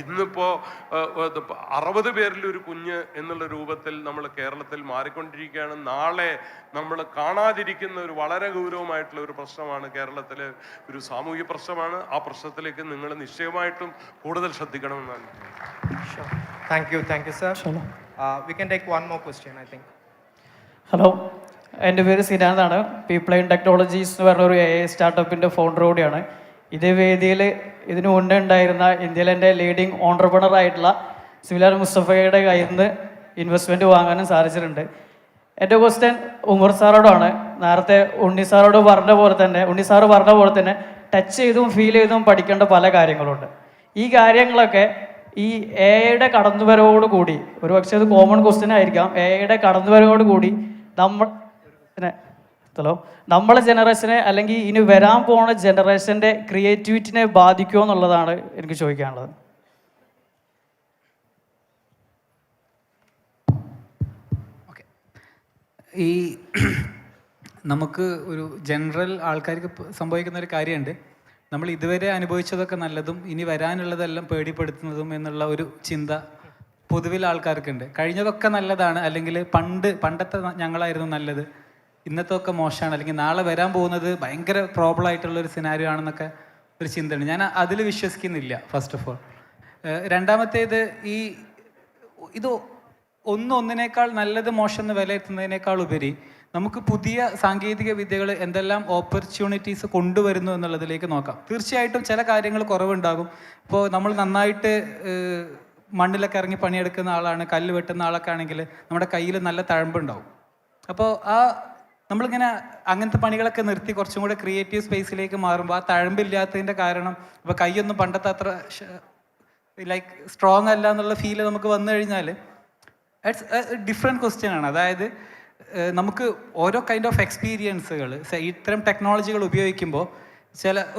ഇന്നിപ്പോൾ 60 പേരിൽ ഒരു കുഞ്ഞ് എന്നുള്ള രൂപത്തിൽ നമ്മൾ കേരളത്തിൽ മാറിക്കൊണ്ടിരിക്കുകയാണ്. നാളെ നമ്മൾ കാണാതിരിക്കുന്ന ഒരു വളരെ ഗൗരവമായിട്ടുള്ള ഒരു പ്രശ്നമാണ് കേരളത്തിലെ ഒരു സാമൂഹ്യ പ്രശ്നമാണ്. ആ പ്രശ്നത്തിലേക്ക് നിങ്ങൾ നിശ്ചയമായിട്ടും കൂടുതൽ ശ്രദ്ധിക്കണമെന്നാണ്. Thank you, sir. We can take one more question, I think. Hello, എൻ്റെ പേര് സിനാദാണ്. പീപ്ലൈൻ ടെക്നോളജീസ് എന്ന് പറഞ്ഞൊരു AI സ്റ്റാർട്ടപ്പിൻ്റെ ഫൗണ്ടർ കൂടിയാണ്. ഇതേ വേദിയിൽ ഇതിനു മുന്നേ ഉണ്ടായിരുന്ന ഇന്ത്യയിലെ എൻ്റെ ലീഡിങ് ഓൺട്രപ്രണർ ആയിട്ടുള്ള സിമിലാർ മുസ്തഫയുടെ കയ്യിൽ നിന്ന് ഇൻവെസ്റ്റ്മെൻറ്റ് വാങ്ങാനും സാധിച്ചിട്ടുണ്ട്. എൻ്റെ ക്വസ്റ്റ്യൻ ഉമർ സാറോടാണ്. നേരത്തെ ഉണ്ണി സാറ് പറഞ്ഞ പോലെ തന്നെ ടച്ച് ചെയ്തും ഫീൽ ചെയ്തും പഠിക്കേണ്ട പല കാര്യങ്ങളുണ്ട്. ഈ കാര്യങ്ങളൊക്കെ ഈ AI കടന്നുവരവോടുകൂടി, ഒരു പക്ഷേ അത് കോമൺ ക്വസ്റ്റ്യൻ ആയിരിക്കാം, AI കടന്നുവരവോടുകൂടി നമ്മളെ ജനറേഷനെ അല്ലെങ്കിൽ ഇനി വരാൻ പോണ ജനറേഷൻ്റെ ക്രിയേറ്റിവിറ്റിനെ ബാധിക്കുമോ എന്നുള്ളതാണ് എനിക്ക് ചോദിക്കാനുള്ളത്. ഈ നമുക്ക് ഒരു ജനറൽ ആൾക്കാർക്ക് സംഭവിക്കുന്ന ഒരു കാര്യമുണ്ട്. നമ്മൾ ഇതുവരെ അനുഭവിച്ചതൊക്കെ നല്ലതും ഇനി വരാനുള്ളതെല്ലാം പേടിപ്പെടുത്തുന്നതും എന്നുള്ള ഒരു ചിന്ത പൊതുവിൽ ആൾക്കാർക്കുണ്ട്. കഴിഞ്ഞതൊക്കെ നല്ലതാണ്, അല്ലെങ്കിൽ പണ്ടത്തെ ഞങ്ങളായിരുന്നു നല്ലത്, ഇന്നത്തൊക്കെ മോശമാണ്, അല്ലെങ്കിൽ നാളെ വരാൻ പോകുന്നത് ഭയങ്കര പ്രോബ്ലം ആയിട്ടുള്ളൊരു സിനാരിയോ ആണെന്നൊക്കെ ഒരു ചിന്തയുണ്ട്. ഞാൻ അതിൽ വിശ്വസിക്കുന്നില്ല, ഫസ്റ്റ് ഓഫ് ഓൾ. രണ്ടാമത്തേത് ഇത് ഒന്നിനേക്കാൾ നല്ലത് മോശം എന്ന് വിലയിരുത്തുന്നതിനേക്കാൾ ഉപരി നമുക്ക് പുതിയ സാങ്കേതിക വിദ്യകൾ എന്തെല്ലാം ഓപ്പർച്യൂണിറ്റീസ് കൊണ്ടുവരുന്നു എന്നുള്ളതിലേക്ക് നോക്കാം. തീർച്ചയായിട്ടും ചില കാര്യങ്ങൾ കുറവുണ്ടാകും. ഇപ്പോൾ നമ്മൾ നന്നായിട്ട് മണ്ണിലൊക്കെ ഇറങ്ങി പണിയെടുക്കുന്ന ആളാണ്, കല്ല് വെട്ടുന്ന ആളൊക്കെ ആണെങ്കിൽ നമ്മുടെ കയ്യിൽ നല്ല തഴമ്പുണ്ടാവും. അപ്പോൾ നമ്മളിങ്ങനെ അങ്ങനത്തെ പണികളൊക്കെ നിർത്തി കുറച്ചും കൂടെ ക്രിയേറ്റീവ് സ്പേസിലേക്ക് മാറുമ്പോൾ ആ തഴമ്പില്ലാത്തതിൻ്റെ കാരണം ഇപ്പോൾ കൈയൊന്നും പണ്ടത്തെ അത്ര ലൈക്ക് സ്ട്രോങ് അല്ല എന്നുള്ള ഫീല് നമുക്ക് വന്നു കഴിഞ്ഞാൽ ഇറ്റ്സ് ഡിഫറെൻറ്റ് ക്വസ്റ്റ്യൻ ആണ്. അതായത് നമുക്ക് ഓരോ കൈൻഡ് ഓഫ് എക്സ്പീരിയൻസുകൾ ഇത്തരം ടെക്നോളജികൾ ഉപയോഗിക്കുമ്പോൾ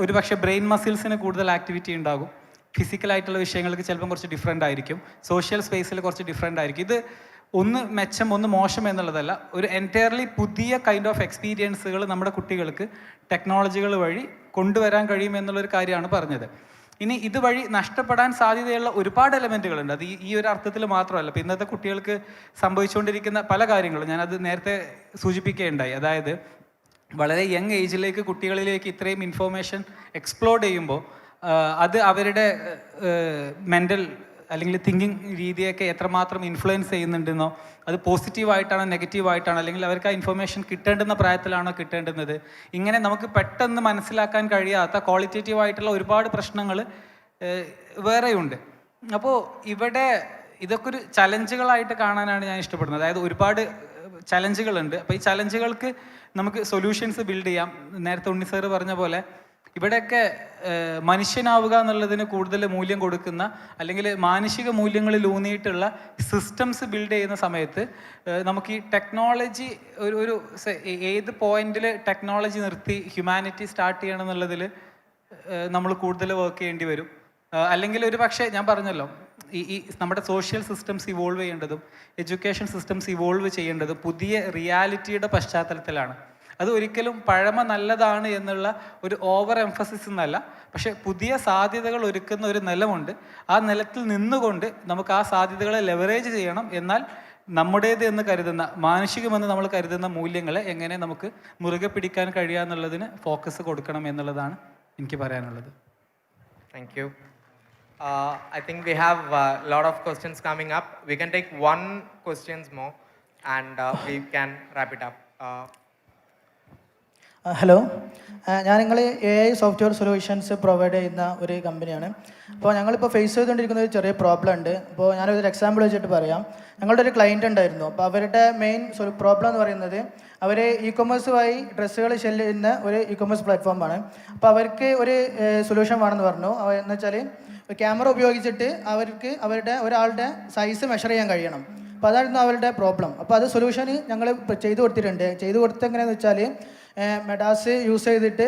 ഒരു പക്ഷേ ബ്രെയിൻ മസിൽസിന് കൂടുതൽ ആക്ടിവിറ്റി ഉണ്ടാകും, ഫിസിക്കലായിട്ടുള്ള വിഷയങ്ങൾക്ക് ചിലപ്പം കുറച്ച് ഡിഫറെൻ്റ് ആയിരിക്കും, സോഷ്യൽ സ്പേസിൽ കുറച്ച് ഡിഫറെൻ്റ് ആയിരിക്കും. ഇത് ഒന്ന് മെച്ചം ഒന്ന് മോശം എന്നുള്ളതല്ല, ഒരു എൻറ്റയർലി പുതിയ കൈൻഡ് ഓഫ് എക്സ്പീരിയൻസുകൾ നമ്മുടെ കുട്ടികൾക്ക് ടെക്നോളജികൾ വഴി കൊണ്ടുവരാൻ കഴിയും എന്നുള്ളൊരു കാര്യമാണ് പറഞ്ഞത്. ഇനി ഇതുവഴി നഷ്ടപ്പെടാൻ സാധ്യതയുള്ള ഒരുപാട് എലമെൻറ്റുകളുണ്ട്. അത് ഈ ഒരു അർത്ഥത്തിൽ മാത്രമല്ല. ഇപ്പോൾ ഇന്നത്തെ കുട്ടികൾക്ക് സംഭവിച്ചുകൊണ്ടിരിക്കുന്ന പല കാര്യങ്ങളും ഞാനത് നേരത്തെ സൂചിപ്പിക്കുകയുണ്ടായി. അതായത് വളരെ യങ് ഏജിലേക്ക് കുട്ടികളിലേക്ക് ഇത്രയും ഇൻഫോർമേഷൻ എക്സ്പ്ലോർഡ് ചെയ്യുമ്പോൾ അത് അവരുടെ മെൻ്റൽ അല്ലെങ്കിൽ തിങ്കിങ് രീതിയൊക്കെ എത്രമാത്രം ഇൻഫ്ലുവൻസ് ചെയ്യുന്നുണ്ടെന്നോ, അത് പോസിറ്റീവായിട്ടാണോ നെഗറ്റീവായിട്ടാണോ, അല്ലെങ്കിൽ അവർക്ക് ആ ഇൻഫർമേഷൻ കിട്ടേണ്ടുന്ന പ്രായത്തിലാണോ കിട്ടേണ്ടുന്നത്, ഇങ്ങനെ നമുക്ക് പെട്ടെന്ന് മനസ്സിലാക്കാൻ കഴിയാത്ത ക്വാളിറ്റേറ്റീവായിട്ടുള്ള ഒരുപാട് പ്രശ്നങ്ങൾ വേറെയുണ്ട്. അപ്പോൾ ഇവിടെ ഇതൊക്കെ ഒരു ചലഞ്ചുകളായിട്ട് കാണാനാണ് ഞാൻ ഇഷ്ടപ്പെടുന്നത്. അതായത് ഒരുപാട് ചലഞ്ചുകളുണ്ട്. അപ്പോൾ ഈ ചലഞ്ചുകൾക്ക് നമുക്ക് സൊല്യൂഷൻസ് ബിൽഡ് ചെയ്യാം. നേരത്തെ ഉണ്ണി സാറ് പറഞ്ഞ പോലെ ഇവിടെയൊക്കെ മനുഷ്യനാവുക എന്നുള്ളതിന് കൂടുതൽ മൂല്യം കൊടുക്കുന്ന, അല്ലെങ്കിൽ മാനുഷിക മൂല്യങ്ങളിൽ ഊന്നിയിട്ടുള്ള സിസ്റ്റംസ് ബിൽഡ് ചെയ്യുന്ന സമയത്ത് നമുക്ക് ഈ ടെക്നോളജി ഒരു ഏത് പോയിന്റിൽ ടെക്നോളജി നിർത്തി ഹ്യൂമാനിറ്റി സ്റ്റാർട്ട് ചെയ്യണം എന്നുള്ളതിൽ നമ്മൾ കൂടുതൽ വർക്ക് ചെയ്യേണ്ടി വരും. അല്ലെങ്കിൽ ഒരു പക്ഷേ ഞാൻ പറഞ്ഞല്ലോ, ഈ നമ്മുടെ സോഷ്യൽ സിസ്റ്റംസ് ഇവോൾവ് ചെയ്യേണ്ടതും എഡ്യൂക്കേഷൻ സിസ്റ്റംസ് ഇവോൾവ് ചെയ്യേണ്ടതും പുതിയ റിയാലിറ്റിയുടെ പശ്ചാത്തലത്തിലാണ്. അത് ഒരിക്കലും പഴമ നല്ലതാണ് എന്നുള്ള ഒരു ഓവർ എംഫസിസ് എന്നല്ല, പക്ഷെ പുതിയ സാധ്യതകൾ ഒരുക്കുന്ന ഒരു നിലമുണ്ട്. ആ നിലത്തിൽ നിന്നുകൊണ്ട് നമുക്ക് ആ സാധ്യതകളെ ലെവറേജ് ചെയ്യണം. എന്നാൽ നമ്മുടേത് എന്ന് കരുതുന്ന, മാനുഷികമെന്ന് നമ്മൾ കരുതുന്ന മൂല്യങ്ങളെ എങ്ങനെ നമുക്ക് മുറുകെ പിടിക്കാൻ കഴിയുക എന്നുള്ളതിന് ഫോക്കസ് കൊടുക്കണം എന്നുള്ളതാണ് എനിക്ക് പറയാനുള്ളത്. Thank you. I think we have a lot of questions coming up. We can take one questions more and we can wrap it up. Hello, ഞാൻ നിങ്ങൾ AI സോഫ്റ്റ്വെയർ സൊല്യൂഷൻസ് പ്രൊവൈഡ് ചെയ്യുന്ന ഒരു കമ്പനിയാണ്. അപ്പോൾ ഞങ്ങളിപ്പോൾ ഫേസ് ചെയ്തുകൊണ്ടിരിക്കുന്ന ഒരു ചെറിയ പ്രോബ്ലം ഉണ്ട്. അപ്പോൾ ഞാനൊരു എക്സാമ്പിൾ വെച്ചിട്ട് പറയാം. ഞങ്ങളുടെ ഒരു ക്ലയൻറ്റ് ഉണ്ടായിരുന്നു. അപ്പോൾ അവരുടെ മെയിൻ പ്രോബ്ലം എന്ന് പറയുന്നത്, അവർ ഇ-കൊമേഴ്സുമായി ഡ്രസ്സുകൾ സെല് ചെയ്യുന്ന ഒരു ഇ-കൊമേഴ്സ് പ്ലാറ്റ്ഫോമാണ്. അപ്പോൾ അവർക്ക് ഒരു സൊല്യൂഷൻ വേണമെന്ന് പറഞ്ഞു. എന്ന് വെച്ചാൽ ക്യാമറ ഉപയോഗിച്ചിട്ട് അവർക്ക് ഒരാളുടെ സൈസ് മെഷർ ചെയ്യാൻ കഴിയണം. അപ്പോൾ അതായിരുന്നു അവരുടെ പ്രോബ്ലം. അപ്പോൾ അത് സൊല്യൂഷന് ഞങ്ങൾ ചെയ്തു കൊടുത്തിട്ടുണ്ട്. ചെയ്തു കൊടുത്തത് എങ്ങനെയാണെന്ന് വെച്ചാൽ മെഡാസ് യൂസ് ചെയ്തിട്ട്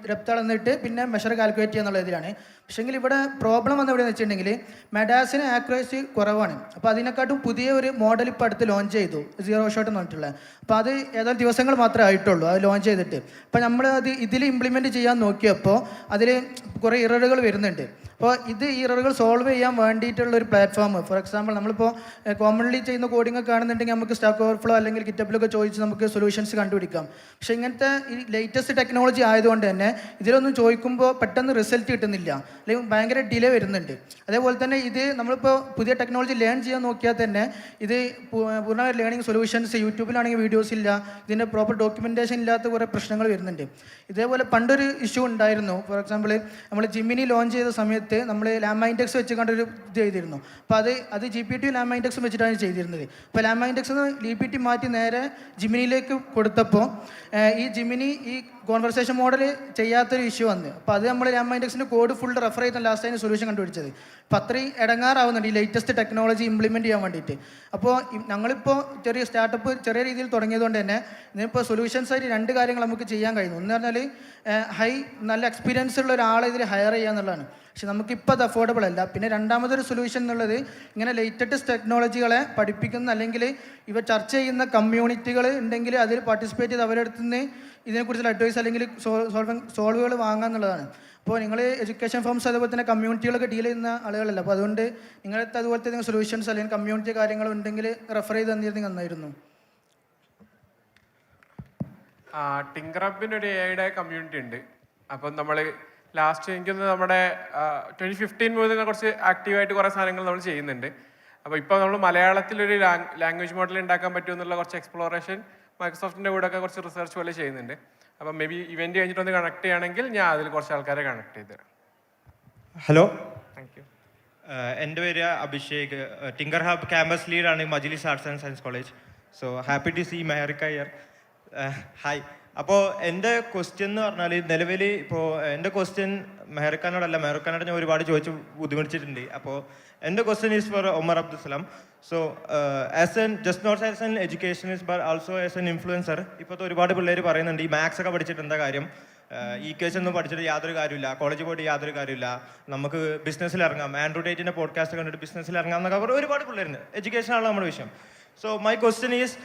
ഡെപ്ത് അളന്നിട്ട് പിന്നെ മെഷർ കാൽക്കുലേറ്റ് ചെയ്യുക എന്നുള്ള ഇതിലാണ്. പക്ഷേങ്കിൽ ഇവിടെ പ്രോബ്ലം വന്ന് എവിടെയെന്ന് വെച്ചിട്ടുണ്ടെങ്കിൽ മെഡാസിന് ആക്യുറസി കുറവാണ്. അപ്പോൾ അതിനെക്കാട്ടും പുതിയ ഒരു മോഡൽ ഇപ്പോൾ അടുത്ത് ലോഞ്ച് ചെയ്തു, 0 ഷോട്ട് എന്ന് പറഞ്ഞിട്ടുള്ളത്. അപ്പോൾ അത് ഏതാനും ദിവസങ്ങൾ മാത്രമേ ആയിട്ടുള്ളൂ അത് ലോഞ്ച് ചെയ്തിട്ട്. അപ്പോൾ നമ്മൾ അത് ഇതിൽ ഇംപ്ലിമെൻറ്റ് ചെയ്യാൻ നോക്കിയപ്പോൾ അതിൽ കുറേ ഇററുകൾ വരുന്നുണ്ട്. അപ്പോൾ ഈ ഇററുകൾ സോൾവ് ചെയ്യാൻ വേണ്ടിയിട്ടുള്ള ഒരു പ്ലാറ്റ്ഫോം, ഫോർ എക്സാമ്പിൾ നമ്മളിപ്പോൾ കോമൺലി ചെയ്യുന്ന കോഡിംഗ് ഒക്കെ ആണെന്നുണ്ടെങ്കിൽ നമുക്ക് സ്റ്റാക്ക് ഓവർഫ്ലോ അല്ലെങ്കിൽ ഗിറ്റബിലൊക്കെ ചോദിച്ച് നമുക്ക് സൊല്യൂഷൻസ് കണ്ടുപിടിക്കാം. പക്ഷേ ഇങ്ങനത്തെ ഈ ലേറ്റസ്റ്റ് ടെക്നോളജി ആയതുകൊണ്ട് തന്നെ ഇതിലൊന്നും ചോദിക്കുമ്പോൾ പെട്ടെന്ന് റിസൾട്ട് കിട്ടുന്നില്ല, അല്ലെങ്കിൽ ഭയങ്കര ഡിലേ വരുന്നുണ്ട്. അതേപോലെ തന്നെ ഇത് നമ്മളിപ്പോൾ പുതിയ ടെക്നോളജി ലേൺ ചെയ്യാൻ നോക്കിയാൽ തന്നെ ഇത് പൂർണ്ണമായ ലേണിംഗ് സൊല്യൂഷൻസ് യൂട്യൂബിലാണെങ്കിൽ വീഡിയോസ് ഇല്ല, ഇതിൻ്റെ പ്രോപ്പർ ഡോക്യുമെൻറ്റേഷൻ ഇല്ലാത്ത കുറേ പ്രശ്നങ്ങൾ വരുന്നുണ്ട്. ഇതേപോലെ പണ്ടൊരു ഇഷ്യൂ ഉണ്ടായിരുന്നു. ഫോർ എക്സാമ്പിൾ നമ്മൾ ജിമിനി ലോഞ്ച് ചെയ്ത സമയത്ത് നമ്മൾ ലാമ ഇൻഡെക്സ് വെച്ച് കണ്ടൊരു ഇത് ചെയ്തിരുന്നു. അപ്പോൾ അത് GPT ലാമ ഇൻഡെക്സും വെച്ചിട്ടാണ് ചെയ്തിരുന്നത്. അപ്പോൾ ലാമ ഇൻഡെക്സ് GPT മാറ്റി നേരെ ജിമിനിയിലേക്ക് കൊടുത്തപ്പോൾ ഈ ജിമിനി ഈ കോൺവെർസേഷൻ മോഡൽ ചെയ്യാത്തൊരു ഇഷ്യൂ വന്നു. അപ്പോൾ അത് നമ്മൾ ലാമ ഇൻഡെക്സിൻ്റെ കോഡ് ഫുൾ റെഫർ ചെയ്ത ലാസ്റ്റ് അതിന് സൊല്യൂഷൻ കണ്ടുപിടിച്ചത്. അപ്പോൾ അത്രയും ഇടങ്ങാറാവുന്നുണ്ട് ഈ ലേറ്റസ്റ്റ് ടെക്നോളജി ഇംപ്ലിമെൻറ്റ് ചെയ്യാൻ വേണ്ടിയിട്ട്. അപ്പോൾ ഞങ്ങളിപ്പോൾ ചെറിയ സ്റ്റാർട്ടപ്പ് ചെറിയ രീതിയിൽ തുടങ്ങിയതുകൊണ്ട് തന്നെ ഇതിനിപ്പോൾ സൊല്യൂഷൻസ് ആയിട്ട് 2 കാര്യങ്ങൾ നമുക്ക് ചെയ്യാൻ കഴിയുന്നു. ഒന്ന് പറഞ്ഞാൽ നല്ല എക്സ്പീരിയൻസ് ഉള്ള ഒരാളെ ഇതിൽ ഹയർ ചെയ്യുക എന്നുള്ളതാണ്. പക്ഷെ നമുക്കിപ്പോൾ അത് അഫോർഡബിൾ അല്ല. പിന്നെ രണ്ടാമതൊരു സൊല്യൂഷൻ എന്നുള്ളത് ഇങ്ങനെ ലേറ്റസ്റ്റ് ടെക്നോളജികളെ പഠിപ്പിക്കുന്ന അല്ലെങ്കിൽ ഇവ ചർച്ച ചെയ്യുന്ന കമ്മ്യൂണിറ്റികൾ ഉണ്ടെങ്കിൽ അതിൽ പാർട്ടിസിപ്പേറ്റ് ചെയ്ത് അവരുടെ അടുത്ത് നിന്ന് ഇതിനെക്കുറിച്ചുള്ള അഡ്വൈസ് അല്ലെങ്കിൽ സോൾവുകൾ വാങ്ങുക എന്നുള്ളതാണ്. അപ്പോൾ നിങ്ങൾ എഡ്യൂക്കേഷൻ ഫേംസ് അതുപോലെ തന്നെ കമ്മ്യൂണിറ്റികളൊക്കെ ഡീൽ ചെയ്യുന്ന ആളുകളല്ല. അപ്പോൾ അതുകൊണ്ട് നിങ്ങളടുത്ത് അതുപോലത്തെ എന്തെങ്കിലും സൊല്യൂഷൻസ് അല്ലെങ്കിൽ കമ്മ്യൂണിറ്റി കാര്യങ്ങളുണ്ടെങ്കിൽ റെഫർ ചെയ്ത് തന്നിരുന്നെങ്കിൽ നന്നായിരുന്നു. ടിങ്കറപ്പിൻ്റെ ഒരു AI കമ്മ്യൂണിറ്റി ഉണ്ട്. അപ്പം നമ്മൾ ലാസ്റ്റ് എനിക്കൊന്ന് നമ്മുടെ 2015 മുതൽ കുറച്ച് ആക്റ്റീവായിട്ട് കുറേ സാധനങ്ങൾ നമ്മൾ ചെയ്യുന്നുണ്ട്. അപ്പോൾ ഇപ്പോൾ നമ്മൾ മലയാളത്തിലൊരു ലാംഗ്വേജ് മോഡൽ ഉണ്ടാക്കാൻ പറ്റുമെന്നുള്ള കുറച്ച് എക്സ്പ്ലോറേഷൻ മൈക്രോസോഫ്റ്റിൻ്റെ കൂടെ ഒക്കെ കുറച്ച് റിസർച്ച് പോലെ ചെയ്യുന്നുണ്ട്. അപ്പം മേ ബി ഇവൻറ്റ് കഴിഞ്ഞിട്ടൊന്ന് കണക്ട് ചെയ്യുകയാണെങ്കിൽ ഞാൻ അതിൽ കുറച്ച് ആൾക്കാരെ കണക്ട് ചെയ്ത് തരാം. Hello, thank you. എൻ്റെ പേര് അഭിഷേക്, ടിങ്കർ ഹബ് ക്യാമ്പസ് ലീഡാണ് Majlis arts and science college. So happy to see മെഹറിക്ക ഹിയർ. ഹായ്. അപ്പോൾ എൻ്റെ ക്വസ്റ്റ്യൻ എന്ന് പറഞ്ഞാൽ നിലവിൽ ഇപ്പോൾ എൻ്റെ ക്വസ്റ്റ്യൻ മെഹറിക്കാനോടല്ല, മെഹറിക്കാനോട് ഞാൻ ഒരുപാട് ചോദിച്ച് ബുദ്ധിമുട്ടിച്ചിട്ടുണ്ട്. അപ്പോൾ എൻ്റെ question is for Omar Abdussalam. So as an just not as an educationist but also as an influencer, ഇപ്പോഴത്തെ ഒരുപാട് പിള്ളേർ പറയുന്നുണ്ട് ഈ മാത്സ് ഒക്കെ പഠിച്ചിട്ട് എന്താ കാര്യം, EKS ഒന്നും പഠിച്ചിട്ട് യാതൊരു കാര്യമില്ല, കോളേജിൽ പോയിട്ട് യാതൊരു കാര്യമില്ല, നമുക്ക് ബിസിനസ്സിൽ ഇറങ്ങാം, ആൻഡ്രൂ ഡേറ്റിൻ്റെ പോഡ്കാസ്റ്റ് കണ്ടിട്ട് ബിസിനസ്സിൽ ഇറങ്ങാം എന്നൊക്കെ പറഞ്ഞ് ഒരുപാട് പിള്ളേരുണ്ട്. എഡ്യൂക്കേഷനാണ് നമ്മുടെ വിഷയം. സോ മൈ ക്വസ്റ്റ്യൻ ഈസ്,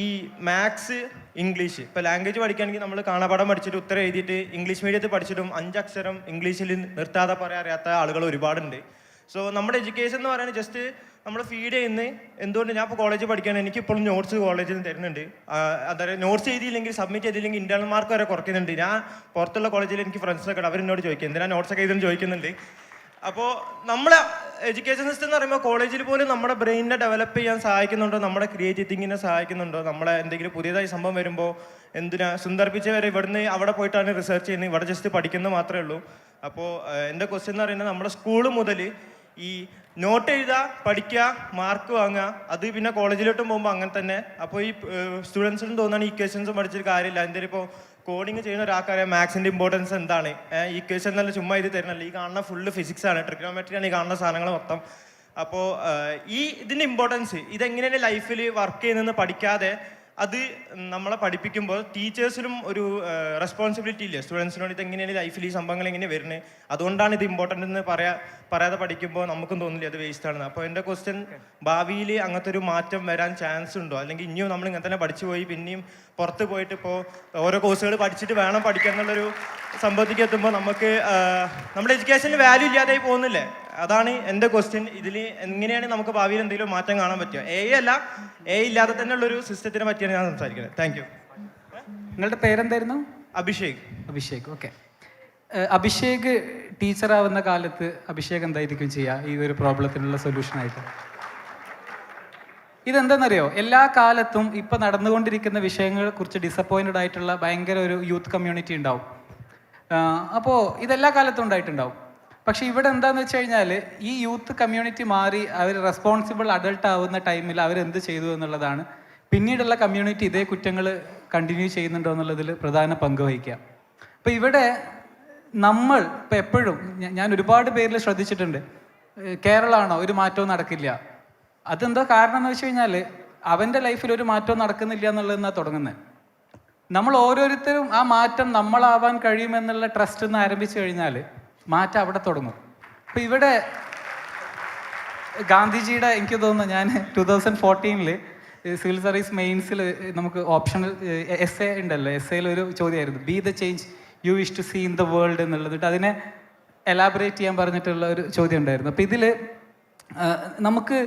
ഈ മാത്സ് ഇംഗ്ലീഷ് ഇപ്പോൾ ലാംഗ്വേജ് പഠിക്കുകയാണെങ്കിൽ നമ്മൾ കാണാപാഠം പഠിച്ചിട്ട് ഉത്തരം എഴുതിയിട്ട് ഇംഗ്ലീഷ് മീഡിയത്തിൽ പഠിച്ചിട്ടും 5 അക്ഷരം ഇംഗ്ലീഷിൽ നിർത്താതെ പറയാൻ അറിയാത്ത ആളുകൾ ഒരുപാടുണ്ട്. സോ നമ്മുടെ എഡ്യൂക്കേഷൻ എന്ന് പറയുന്നത് ജസ്റ്റ് നമ്മൾ ഫീഡ് ചെയ്യുന്നത് എന്തുകൊണ്ട് ഞാൻ ഇപ്പോൾ കോളേജിൽ പഠിക്കുകയാണ്, എനിക്കിപ്പോഴും നോട്ട്സ് കോളേജിൽ നിന്ന് തരുന്നുണ്ട്. അതായത് നോട്ട്സ് എഴുതിയില്ലെങ്കിൽ സബ്മിറ്റ് ചെയ്തില്ലെങ്കിൽ ഇൻറ്റേർണൽ മാർക്ക് വരെ കുറയ്ക്കുന്നുണ്ട്. ഞാൻ പുറത്തുള്ള കോളേജിൽ എനിക്ക് ഫ്രണ്ട്സൊക്കെ അവരെന്നോട് ചോദിക്കും എന്തിനാ നോട്ട്സൊക്കെ എഴുതുന്നു ചോദിക്കുന്നുണ്ട്. അപ്പോൾ നമ്മളെ എഡ്യൂക്കേഷൻ സിസ്റ്റം എന്ന് പറയുമ്പോൾ കോളേജിൽ പോലും നമ്മുടെ ബ്രെയിനിനെ ഡെവലപ്പ് ചെയ്യാൻ സഹായിക്കുന്നുണ്ടോ, നമ്മുടെ ക്രിയേറ്റീവ് തിങ്കിങ്ങിനെ സഹായിക്കുന്നുണ്ടോ, നമ്മളെ എന്തെങ്കിലും പുതിയതായി സംഭവം വരുമ്പോൾ എന്തിനാ സുന്ദർപ്പിച്ച് വരെ ഇവിടുന്ന് അവിടെ പോയിട്ടാണ് റിസർച്ച് ചെയ്യുന്നത്, ഇവിടെ ജസ്റ്റ് പഠിക്കുന്നത് മാത്രമേ ഉള്ളൂ. അപ്പോൾ എൻ്റെ ക്വസ്റ്റ്യൻ എന്ന് പറയുന്നത് നമ്മുടെ സ്കൂൾ മുതൽ ഈ നോട്ട് എഴുതുക, പഠിക്കുക, മാർക്ക് വാങ്ങുക, അത് പിന്നെ കോളേജിലോട്ടും പോകുമ്പോൾ അങ്ങനെ തന്നെ. അപ്പോൾ ഈ സ്റ്റുഡൻസിനും തോന്നുകയാണ് ഇക്വേഷൻസും പഠിച്ചിട്ട് കാര്യമില്ല. എന്തെങ്കിലും ഇപ്പോൾ കോഡിങ് ചെയ്യുന്ന ഒരാൾക്കറിയാം മാത്സിൻ്റെ ഇമ്പോർട്ടൻസ് എന്താണ്. ഇക്വേഷൻ തന്നെ ചുമ്മാ ഇത് തരുന്നില്ല, ഈ കാണുന്ന ഫുള്ള് ഫിസിക്സാണ്, ട്രിഗ്നോമെട്രിയാണ് ഈ കാണുന്ന സാധനങ്ങൾ മൊത്തം. അപ്പോൾ ഇതിൻ്റെ ഇമ്പോർട്ടൻസ് ഇതെങ്ങനെയാണ് ലൈഫിൽ വർക്ക് ചെയ്യുന്നതെന്ന് പഠിക്കാതെ അത് നമ്മളെ പഠിപ്പിക്കുമ്പോൾ ടീച്ചേഴ്സിനും ഒരു റെസ്പോൺസിബിലിറ്റി ഇല്ല സ്റ്റുഡൻസിനോട്. ഇതെങ്ങനെയാണ് ലൈഫിൽ ഈ സംഭവങ്ങൾ എങ്ങനെ വരുന്നത്, അതുകൊണ്ടാണ് ഇത് ഇമ്പോർട്ടൻ്റ് എന്ന് പറയാതെ പഠിക്കുമ്പോൾ നമുക്കും തോന്നില്ല അത് വേസ്റ്റ് ആണെന്ന്. അപ്പോൾ എൻ്റെ ക്വസ്റ്റ്യൻ, ഭാവിയിൽ അങ്ങനത്തെ ഒരു മാറ്റം വരാൻ ചാൻസ് ഉണ്ടോ, അല്ലെങ്കിൽ ഇനിയും നമ്മൾ ഇങ്ങനെ തന്നെ പഠിച്ചു പോയി പിന്നെയും പുറത്ത് പോയിട്ട് ഇപ്പോൾ ഓരോ കോഴ്സുകൾ പഠിച്ചിട്ട് വേണം പഠിക്കാൻ എന്നുള്ളൊരു സംഭവത്തേക്ക് എത്തുമ്പോൾ നമുക്ക് നമ്മുടെ എഡ്യൂക്കേഷന് വാല്യൂ ഇല്ലാതായി പോകുന്നില്ലേ? അതാണ് എൻ്റെ ക്വസ്റ്റ്യൻ. ഇതിൽ എങ്ങനെയാണ് നമുക്ക് ഭാവിയിൽ എന്തെങ്കിലും മാറ്റം കാണാൻ പറ്റുക? അല്ല ഇല്ലാതെ തന്നെ ഉള്ളൊരു സിസ്റ്റത്തിനെ പറ്റിയാണ് ഞാൻ സംസാരിക്കുന്നത്. Thank you. നിങ്ങളുടെ പേരെന്തായിരുന്നു? അഭിഷേക്. അഭിഷേക്, ഓക്കെ. അഭിഷേക് ടീച്ചറാവുന്ന കാലത്ത് അഭിഷേക് എന്തായിരിക്കും ചെയ്യുക ഈ ഒരു പ്രോബ്ലത്തിനുള്ള സൊല്യൂഷനായിട്ട്? ഇതെന്താണെന്നറിയോ, എല്ലാ കാലത്തും ഇപ്പം നടന്നുകൊണ്ടിരിക്കുന്ന വിഷയങ്ങളെ കുറിച്ച് ഡിസപ്പോയിൻറ്റഡ് ആയിട്ടുള്ള ഭയങ്കര ഒരു യൂത്ത് കമ്മ്യൂണിറ്റി ഉണ്ടാവും. അപ്പോൾ ഇതെല്ലാ കാലത്തും ഉണ്ടായിട്ടുണ്ടാവും. പക്ഷെ ഇവിടെ എന്താണെന്ന് വെച്ച് കഴിഞ്ഞാൽ ഈ യൂത്ത് കമ്മ്യൂണിറ്റി മാറി അവർ റെസ്പോൺസിബിൾ അഡൾട്ട് ആവുന്ന ടൈമിൽ അവരെന്ത് ചെയ്തു എന്നുള്ളതാണ് പിന്നീടുള്ള കമ്മ്യൂണിറ്റി ഇതേ കുറ്റങ്ങൾ കണ്ടിന്യൂ ചെയ്യുന്നുണ്ടോ എന്നുള്ളതിൽ പ്രധാന പങ്ക് വഹിക്കുക. അപ്പോൾ ഇവിടെ നമ്മൾ ഇപ്പം എപ്പോഴും ഞാൻ ഒരുപാട് പേരിൽ ശ്രദ്ധിച്ചിട്ടുണ്ട്, കേരളമാണോ ഒരു മാറ്റവും നടക്കില്ല. അതെന്തോ കാരണം എന്ന് വെച്ച് കഴിഞ്ഞാൽ അവൻ്റെ ലൈഫിൽ ഒരു മാറ്റവും നടക്കുന്നില്ല എന്നുള്ളതെന്നാണ് തുടങ്ങുന്നത്. നമ്മൾ ഓരോരുത്തരും ആ മാറ്റം നമ്മളാവാൻ കഴിയുമെന്നുള്ള ട്രസ്റ്റ് എന്ന് ആരംഭിച്ചു കഴിഞ്ഞാൽ മാറ്റം അവിടെ തുടങ്ങും. അപ്പോൾ ഇവിടെ ഗാന്ധിജിയുടെ, എനിക്ക് തോന്നുന്നു, ഞാൻ 2014 സിവിൽ സർവീസ് മെയിൻസിൽ നമുക്ക് ഓപ്ഷണൽ എസ് എ ഉണ്ടല്ലോ, എസ് എയിൽ ഒരു ചോദ്യമായിരുന്നു, be the change you wish to see in the world എന്നുള്ളത്. അതിനെ എലാബറേറ്റ് ചെയ്യാൻ പറഞ്ഞിട്ടുള്ള ഒരു ചോദ്യം ഉണ്ടായിരുന്നു. അപ്പോൾ ഇതിൽ നമുക്ക്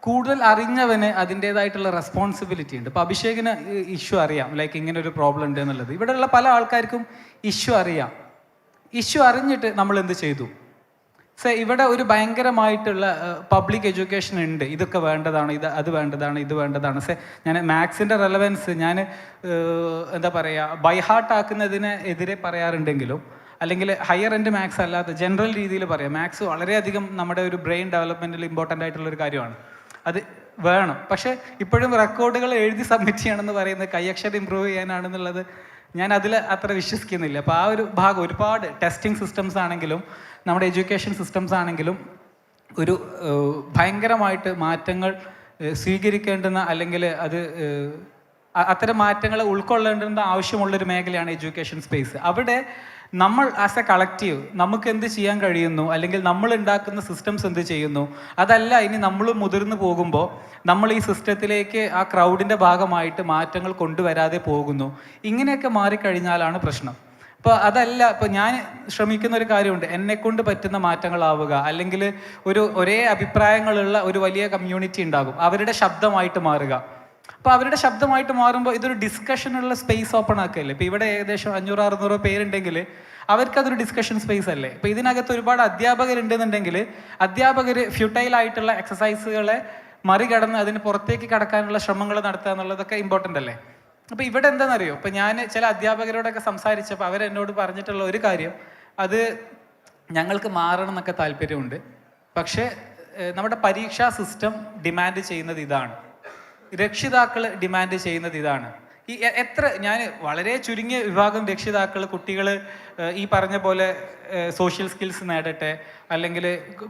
കൂടുതൽ അറിഞ്ഞവന് അതിൻ്റേതായിട്ടുള്ള റെസ്പോൺസിബിലിറ്റി ഉണ്ട്. ഇപ്പോൾ അഭിഷേകിന് ഇഷ്യൂ അറിയാം, ലൈക്ക് ഇങ്ങനെ ഒരു പ്രോബ്ലം ഉണ്ട് എന്നുള്ളത്. ഇവിടെയുള്ള പല ആൾക്കാർക്കും ഇഷ്യൂ അറിയാം. ഇഷ്യൂ അറിഞ്ഞിട്ട് നമ്മൾ എന്ത് ചെയ്തു? ഇവിടെ ഒരു ഭയങ്കരമായിട്ടുള്ള പബ്ലിക് എഡ്യൂക്കേഷൻ ഉണ്ട്, ഇതൊക്കെ വേണ്ടതാണ്, അത് വേണ്ടതാണ്, ഇത് വേണ്ടതാണ്. ഞാൻ മാത്സിൻ്റെ റെലവൻസ് ഞാൻ എന്താ പറയുക, ബൈ ഹാർട്ട് ആക്കുന്നതിന് എതിരെ പറയാറുണ്ടെങ്കിലും, അല്ലെങ്കിൽ ഹയർ എൻഡ് മാത്സ് അല്ലാത്ത ജനറൽ രീതിയിൽ പറയാം, മാത്സ് വളരെയധികം നമ്മുടെ ഒരു ബ്രെയിൻ ഡെവലപ്മെൻറ്റിൽ ഇമ്പോർട്ടൻ്റ് ആയിട്ടുള്ളൊരു കാര്യമാണ്, അത് വേണം. പക്ഷേ ഇപ്പോഴും റെക്കോർഡുകൾ എഴുതി സബ്മിറ്റ് ചെയ്യണമെന്ന് പറയുന്നത് കൈയക്ഷരം ഇമ്പ്രൂവ് ചെയ്യാനാണെന്നുള്ളത് ഞാൻ അതിൽ അത്ര വിശ്വസിക്കുന്നില്ല. അപ്പോൾ ആ ഒരു ഭാഗം, ഒരുപാട് ടെസ്റ്റിംഗ് സിസ്റ്റംസ് ആണെങ്കിലും നമ്മുടെ എഡ്യൂക്കേഷൻ സിസ്റ്റംസ് ആണെങ്കിലും ഒരു ഭയങ്കരമായിട്ട് മാറ്റങ്ങൾ സ്വീകരിക്കേണ്ടുന്ന, അല്ലെങ്കിൽ അത് അത്തരം മാറ്റങ്ങൾ ഉൾക്കൊള്ളേണ്ടുന്ന ആവശ്യമുള്ളൊരു മേഖലയാണ് എഡ്യൂക്കേഷൻ സ്പേസ്. അവിടെ നമ്മൾ ആസ് എ കളക്റ്റീവ് നമുക്ക് എന്ത് ചെയ്യാൻ കഴിയുന്നു, അല്ലെങ്കിൽ നമ്മൾ ഉണ്ടാക്കുന്ന സിസ്റ്റംസ് എന്ത് ചെയ്യുന്നു, അതല്ല ഇനി നമ്മൾ മുതിർന്നു പോകുമ്പോൾ നമ്മൾ ഈ സിസ്റ്റത്തിലേക്ക് ആ ക്രൗഡിൻ്റെ ഭാഗമായിട്ട് മാറ്റങ്ങൾ കൊണ്ടുവരാതെ പോകുന്നു. ഇങ്ങനെയൊക്കെ മാറിക്കഴിഞ്ഞാലാണ് പ്രശ്നം. അപ്പോൾ അതല്ല, ഇപ്പോൾ ഞാൻ ശ്രമിക്കുന്ന ഒരു കാര്യമുണ്ട്, എന്നെക്കൊണ്ട് പറ്റുന്ന മാറ്റങ്ങളാവുക, അല്ലെങ്കിൽ ഒരേ അഭിപ്രായങ്ങളുള്ള ഒരു വലിയ കമ്മ്യൂണിറ്റി ഉണ്ടാകും, അവരുടെ ശബ്ദമായിട്ട് മാറുക. അപ്പോൾ അവരുടെ ശബ്ദമായിട്ട് മാറുമ്പോൾ ഇതൊരു ഡിസ്കഷനുള്ള സ്പേസ് ഓപ്പൺ ആക്കുകയല്ലേ. ഇപ്പോൾ ഇവിടെ ഏകദേശം 500-600 പേരുണ്ടെങ്കിൽ അവർക്കതൊരു ഡിസ്കഷൻ സ്പേസ് അല്ലേ. ഇപ്പോൾ ഇതിനകത്ത് ഒരുപാട് അധ്യാപകരുണ്ടെന്നുണ്ടെങ്കിൽ അധ്യാപകർ ഫ്യൂട്ടൈലായിട്ടുള്ള എക്സസൈസുകളെ മറികടന്ന് അതിന് പുറത്തേക്ക് കടക്കാനുള്ള ശ്രമങ്ങൾ നടത്തുക എന്നുള്ളതൊക്കെ ഇമ്പോർട്ടൻ്റ് അല്ലേ. അപ്പോൾ ഇവിടെ എന്താണെന്നറിയോ, ഇപ്പോൾ ഞാൻ ചില അധ്യാപകരോടൊക്കെ സംസാരിച്ചപ്പോൾ അവരെന്നോട് പറഞ്ഞിട്ടുള്ള ഒരു കാര്യം, അത് ഞങ്ങൾക്ക് മാറണം എന്നൊക്കെ താല്പര്യമുണ്ട്, പക്ഷേ നമ്മുടെ പരീക്ഷാ സിസ്റ്റം ഡിമാൻഡ് ചെയ്യുന്നത് ഇതാണ്, രക്ഷിതാക്കൾ ഡിമാൻഡ് ചെയ്യുന്നത് ഇതാണ്. ഈ ഞാൻ വളരെ ചുരുങ്ങിയ വിഭാഗം രക്ഷിതാക്കൾ, കുട്ടികൾ ഈ പറഞ്ഞ പോലെ സോഷ്യൽ സ്കിൽസ് നേടട്ടെ, അല്ലെങ്കിൽ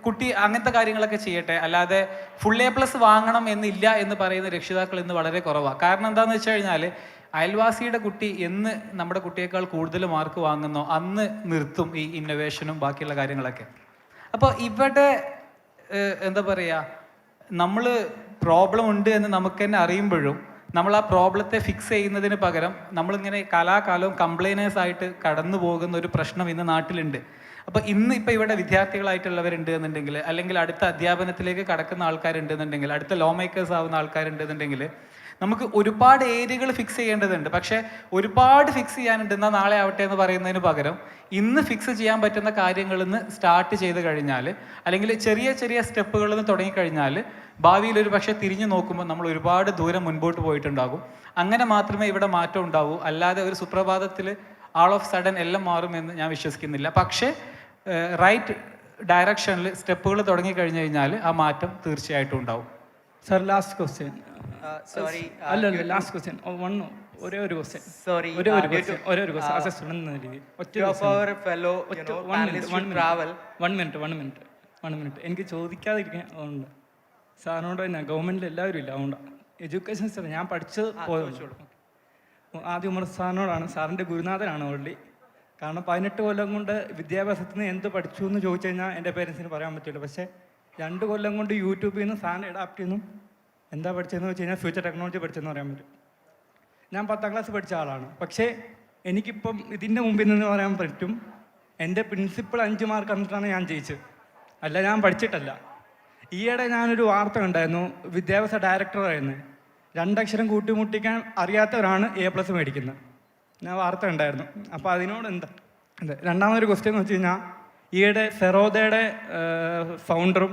കുട്ടി അങ്ങനത്തെ കാര്യങ്ങളൊക്കെ ചെയ്യട്ടെ, അല്ലാതെ ഫുൾ A+ വാങ്ങണം എന്നില്ല എന്ന് പറയുന്ന രക്ഷിതാക്കൾ ഇന്ന് വളരെ കുറവാണ്. കാരണം എന്താണെന്ന് വെച്ച് കഴിഞ്ഞാൽ അയൽവാസിയുടെ കുട്ടി എന്ന് നമ്മുടെ കുട്ടിയേക്കാൾ കൂടുതൽ മാർക്ക് വാങ്ങുന്നോ അന്ന് നിർത്തും ഈ ഇന്നൊവേഷനും ബാക്കിയുള്ള കാര്യങ്ങളൊക്കെ. അപ്പോൾ ഇവിടെ എന്താ പറയുക, നമ്മൾ പ്രോബ്ലം ഉണ്ട് എന്ന് നമുക്ക് തന്നെ അറിയുമ്പോഴും നമ്മൾ ആ പ്രോബ്ലത്തെ ഫിക്സ് ചെയ്യുന്നതിന് പകരം നമ്മളിങ്ങനെ കാലാകാലവും കംപ്ലൈനേഴ്സ് ആയിട്ട് കടന്നു പോകുന്ന ഒരു പ്രശ്നം ഇന്ന് നാട്ടിലുണ്ട്. അപ്പോൾ ഇപ്പോൾ ഇവിടെ വിദ്യാർത്ഥികളായിട്ടുള്ളവരുണ്ട് എന്നുണ്ടെങ്കിൽ, അല്ലെങ്കിൽ അടുത്ത അധ്യാപനത്തിലേക്ക് കടക്കുന്ന ആൾക്കാരുണ്ടെന്നുണ്ടെങ്കിൽ, അടുത്ത ലോ മേക്കേഴ്സ് ആവുന്ന ആൾക്കാരുണ്ടെന്നുണ്ടെങ്കിൽ നമുക്ക് ഒരുപാട് ഏരിയകൾ ഫിക്സ് ചെയ്യേണ്ടതുണ്ട്. പക്ഷേ ഒരുപാട് ഫിക്സ് ചെയ്യാനുണ്ട്, എന്നാൽ നാളെ ആവട്ടെ എന്ന് പറയുന്നതിന് പകരം ഇന്ന് ഫിക്സ് ചെയ്യാൻ പറ്റുന്ന കാര്യങ്ങളിൽ നിന്ന് സ്റ്റാർട്ട് ചെയ്ത് കഴിഞ്ഞാൽ, അല്ലെങ്കിൽ ചെറിയ ചെറിയ സ്റ്റെപ്പുകളിൽ നിന്ന് തുടങ്ങിക്കഴിഞ്ഞാൽ ഭാവിയിൽ ഒരു പക്ഷേ തിരിഞ്ഞു നോക്കുമ്പോൾ നമ്മൾ ഒരുപാട് ദൂരം മുൻപോട്ട് പോയിട്ടുണ്ടാകും. അങ്ങനെ മാത്രമേ ഇവിടെ മാറ്റം ഉണ്ടാവൂ. അല്ലാതെ ഒരു സുപ്രഭാതത്തിൽ ആൾ ഓഫ് സഡൻ എല്ലാം മാറുമെന്ന് ഞാൻ വിശ്വസിക്കുന്നില്ല. പക്ഷേ റൈറ്റ് ഡയറക്ഷനിൽ സ്റ്റെപ്പുകൾ തുടങ്ങി കഴിഞ്ഞു കഴിഞ്ഞാൽ ആ മാറ്റം തീർച്ചയായിട്ടും ഉണ്ടാവും. Sir last question. സോറി, അല്ല ലാസ്റ്റ് ക്വസ്റ്റ്യൻ ഒരേ ഒരു ക്വസ്റ്റ്യൻ. Sorry, ഒരേ ഒരു ക്വസ്റ്റ്യൻ ആസ് എ സ്റ്റുഡന്റ് എന്ന രീതിയിൽ ഒറ്റ വൺ മിനിറ്റ് എനിക്ക് ചോദിക്കാതിരിക്കാൻ ഉണ്ട് സാറിനോട് തന്നെ. ഗവൺമെൻറ്റിൽ എല്ലാവരും ഇല്ല, അതുകൊണ്ടാണ് എഡ്യൂക്കേഷൻ സിസ്റ്റം ഞാൻ പഠിച്ചത് പോയതുള്ളൂ. ആദ്യം ഉമർ സാറിനോടാണ്, സാറിൻ്റെ ഗുരുനാഥനാണ് ഓൾറെഡി. കാരണം 18 കൊല്ലം കൊണ്ട് വിദ്യാഭ്യാസത്തിൽ നിന്ന് എന്ത് പഠിച്ചു എന്ന് ചോദിച്ചു കഴിഞ്ഞാൽ എൻ്റെ പേരൻസിന് പറയാൻ പറ്റില്ല. പക്ഷേ 2 കൊല്ലം കൊണ്ട് യൂട്യൂബിൽ നിന്ന് സാറിന് അഡാപ്റ്റ് ചെയ്യുന്നു എന്താ പഠിച്ചതെന്ന് വെച്ച് കഴിഞ്ഞാൽ ഫ്യൂച്ചർ ടെക്നോളജി പഠിച്ചെന്ന് പറയാൻ പറ്റും. ഞാൻ 10ാം ക്ലാസ് പഠിച്ച ആളാണ്. പക്ഷേ എനിക്കിപ്പം ഇതിൻ്റെ മുമ്പിൽ നിന്ന് പറയാൻ പറ്റും എൻ്റെ പ്രിൻസിപ്പൾ 5 മാർക്ക് തന്നിട്ടാണ് ഞാൻ ജയിച്ചത്, അല്ല ഞാൻ പഠിച്ചിട്ടല്ല. ഈയിടെ ഞാനൊരു വാർത്ത കണ്ടായിരുന്നു, വിദ്യാഭ്യാസ ഡയറക്ടറായിരുന്നു, 2 അക്ഷരം കൂട്ടിമുട്ടിക്കാൻ അറിയാത്തവരാണ് A+ മേടിക്കുന്നത്. ഞാൻ വാർത്ത ഉണ്ടായിരുന്നു. അപ്പോൾ അതിനോട് എന്താ അതെ. രണ്ടാമതൊരു ക്വസ്റ്റ്യൻ എന്ന് വെച്ച് കഴിഞ്ഞാൽ ഈയിടെ ഫെറോദയുടെ ഫൗണ്ടറും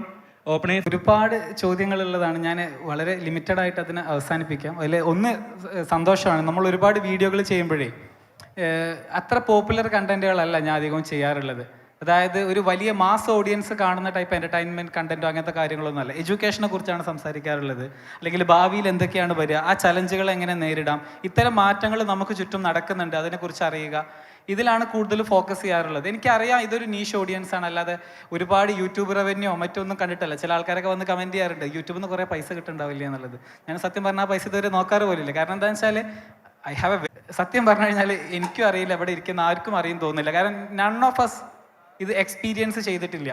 ഒരുപാട് ചോദ്യങ്ങളുള്ളതാണ്. ഞാൻ വളരെ ലിമിറ്റഡ് ആയിട്ട് അതിനെ അവസാനിപ്പിക്കാം. അതിൽ ഒന്ന് സന്തോഷമാണ്, നമ്മൾ ഒരുപാട് വീഡിയോകൾ ചെയ്യുമ്പോഴേ അത്ര പോപ്പുലർ കണ്ടന്റുകളല്ല ഞാൻ അധികവും ചെയ്യാറുള്ളത്. അതായത് ഒരു വലിയ മാസ് ഓഡിയൻസ് കാണുന്ന ടൈപ്പ് എൻ്റർടൈൻമെൻറ്റ് കണ്ടൻറ്റോ അങ്ങനത്തെ കാര്യങ്ങളൊന്നും അല്ല. എഡ്യൂക്കേഷനെ കുറിച്ചാണ് സംസാരിക്കാറുള്ളത്, അല്ലെങ്കിൽ ഭാവിയിൽ എന്തൊക്കെയാണ് വരിക, ആ ചലഞ്ചുകൾ എങ്ങനെ നേരിടാം, ഇത്തരം മാറ്റങ്ങൾ നമുക്ക് ചുറ്റും നടക്കുന്നുണ്ട്, അതിനെക്കുറിച്ച് അറിയുക, ഇതിലാണ് കൂടുതൽ ഫോക്കസ് ചെയ്യാറുള്ളത്. എനിക്കറിയാം ഇതൊരു നീഷ് ഓഡിയൻസ് ആണ്, അല്ലാതെ ഒരുപാട് യൂട്യൂബ് റവന്യോ മറ്റൊന്നും കണ്ടിട്ടല്ല. ചില ആൾക്കാരൊക്കെ വന്ന് കമൻറ്റ് ചെയ്യാറുണ്ട് യൂട്യൂബിൽ നിന്ന് കുറേ പൈസ കിട്ടുന്നുണ്ടാവില്ല എന്നുള്ളത്. ഞാൻ സത്യം പറഞ്ഞാൽ ആ പൈസ ഇതുവരെ നോക്കാറ് പോലില്ല. കാരണം എന്താണെന്ന് വെച്ചാൽ സത്യം പറഞ്ഞു കഴിഞ്ഞാൽ എനിക്കും അറിയില്ല, ഇവിടെ ഇരിക്കുന്ന ആർക്കും അറിയും തോന്നുന്നില്ല. കാരണം നൺ ഓഫ് അസ് ഇത് എക്സ്പീരിയൻസ് ചെയ്തിട്ടില്ല.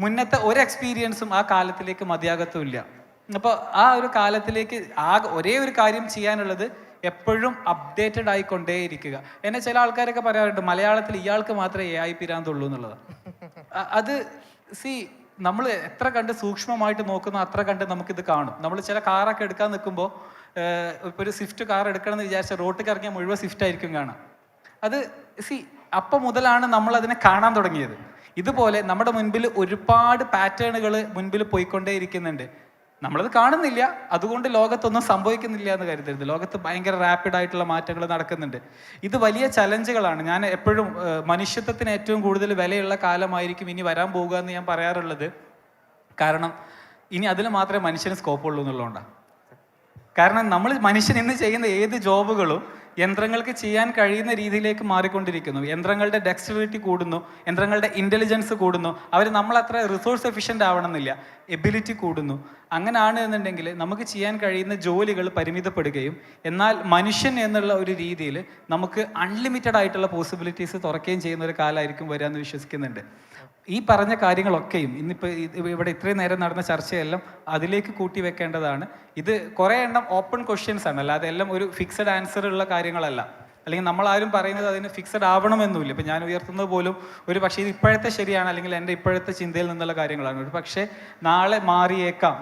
മുന്നത്തെ ഒരു എക്സ്പീരിയൻസും ആ കാലത്തിലേക്ക് മതിയാകത്തുമില്ല. അപ്പോൾ ആ ഒരു കാലത്തിലേക്ക് ഒരേ ഒരു കാര്യം ചെയ്യാനുള്ളത് എപ്പോഴും അപ്ഡേറ്റഡ് ആയിക്കൊണ്ടേയിരിക്കുക. എന്നെ ചില ആൾക്കാരൊക്കെ പറയാറുണ്ട് മലയാളത്തിൽ ഇയാൾക്ക് മാത്രമേ AI പിരാന്തുള്ളൂ എന്നുള്ളതാണ്. അത് നമ്മൾ എത്ര കണ്ട് സൂക്ഷ്മമായിട്ട് നോക്കുന്നോ അത്ര കണ്ട് നമുക്കിത് കാണും. നമ്മൾ ചില കാറൊക്കെ എടുക്കാൻ നിൽക്കുമ്പോൾ ഇപ്പോൾ ഒരു സ്വിഫ്റ്റ് കാർ എടുക്കണം എന്ന് വിചാരിച്ച റോട്ടിൽ ഇറങ്ങിയാൽ മുഴുവൻ സ്വിഫ്റ്റ് ആയിരിക്കും കാണാം. അത് അപ്പം മുതലാണ് നമ്മൾ അതിനെ കാണാൻ തുടങ്ങിയത്. ഇതുപോലെ നമ്മുടെ മുൻപിൽ ഒരുപാട് പാറ്റേണുകൾ മുൻപിൽ പോയിക്കൊണ്ടേ ഇരിക്കുന്നുണ്ട്. നമ്മളത് കാണുന്നില്ല, അതുകൊണ്ട് ലോകത്തൊന്നും സംഭവിക്കുന്നില്ല എന്ന് കരുതരുത്. ലോകത്ത് ഭയങ്കര റാപ്പിഡായിട്ടുള്ള മാറ്റങ്ങൾ നടക്കുന്നുണ്ട്. ഇത് വലിയ ചലഞ്ചുകളാണ്. ഞാൻ എപ്പോഴും മനുഷ്യത്വത്തിന് ഏറ്റവും കൂടുതൽ വിലയുള്ള കാലമായിരിക്കും ഇനി വരാൻ പോകുക എന്ന് ഞാൻ പറയാറുള്ളത്. കാരണം ഇനി അതിൽ മാത്രമേ മനുഷ്യന് സ്കോപ്പുള്ളൂ എന്നുള്ളതുകൊണ്ടാണ്. കാരണം മനുഷ്യൻ ഇന്ന് ചെയ്യുന്ന ഏത് ജോബുകളും യന്ത്രങ്ങൾക്ക് ചെയ്യാൻ കഴിയുന്ന രീതിയിലേക്ക് മാറിക്കൊണ്ടിരിക്കുന്നു. യന്ത്രങ്ങളുടെ ഡെക്സ്റ്ററിറ്റി കൂടുന്നു, യന്ത്രങ്ങളുടെ ഇൻ്റലിജൻസ് കൂടുന്നു. നമ്മളത്ര റിസോഴ്സ് എഫിഷ്യൻ്റ് ആവണമെന്നില്ല, എബിലിറ്റി കൂടുന്നു. അങ്ങനെയാണ് എന്നുണ്ടെങ്കിൽ നമുക്ക് ചെയ്യാൻ കഴിയുന്ന ജോലികൾ പരിമിതപ്പെടുകയും എന്നാൽ മനുഷ്യൻ എന്നുള്ള ഒരു രീതിയിൽ നമുക്ക് അൺലിമിറ്റഡ് ആയിട്ടുള്ള പോസിബിലിറ്റീസ് തുറക്കുകയും ചെയ്യുന്ന ഒരു കാലമായിരിക്കും വരിക എന്ന് വിശ്വസിക്കുന്നുണ്ട്. ഈ പറഞ്ഞ കാര്യങ്ങളൊക്കെയും ഇന്നിപ്പോൾ ഇവിടെ ഇത്രയും നേരം നടന്ന ചർച്ചയെല്ലാം അതിലേക്ക് കൂട്ടി വെക്കേണ്ടതാണ്. ഇത് കുറേ എണ്ണം ഓപ്പൺ ക്വസ്റ്റ്യൻസ് ആണ്, അല്ലാതെ എല്ലാം ഒരു ഫിക്സഡ് ആൻസർ ഉള്ള കാര്യങ്ങളല്ല. അല്ലെങ്കിൽ നമ്മളാരും പറയുന്നത് അതിന് ഫിക്സഡ് ആവണമെന്നില്ല. ഇപ്പം ഞാൻ ഉയർത്തുന്നത് പോലും ഒരു പക്ഷേ ഇത് ഇപ്പോഴത്തെ ശരിയാണ്, അല്ലെങ്കിൽ എൻ്റെ ഇപ്പോഴത്തെ ചിന്തയിൽ നിന്നുള്ള കാര്യങ്ങളാണ്. ഒരു പക്ഷേ നാളെ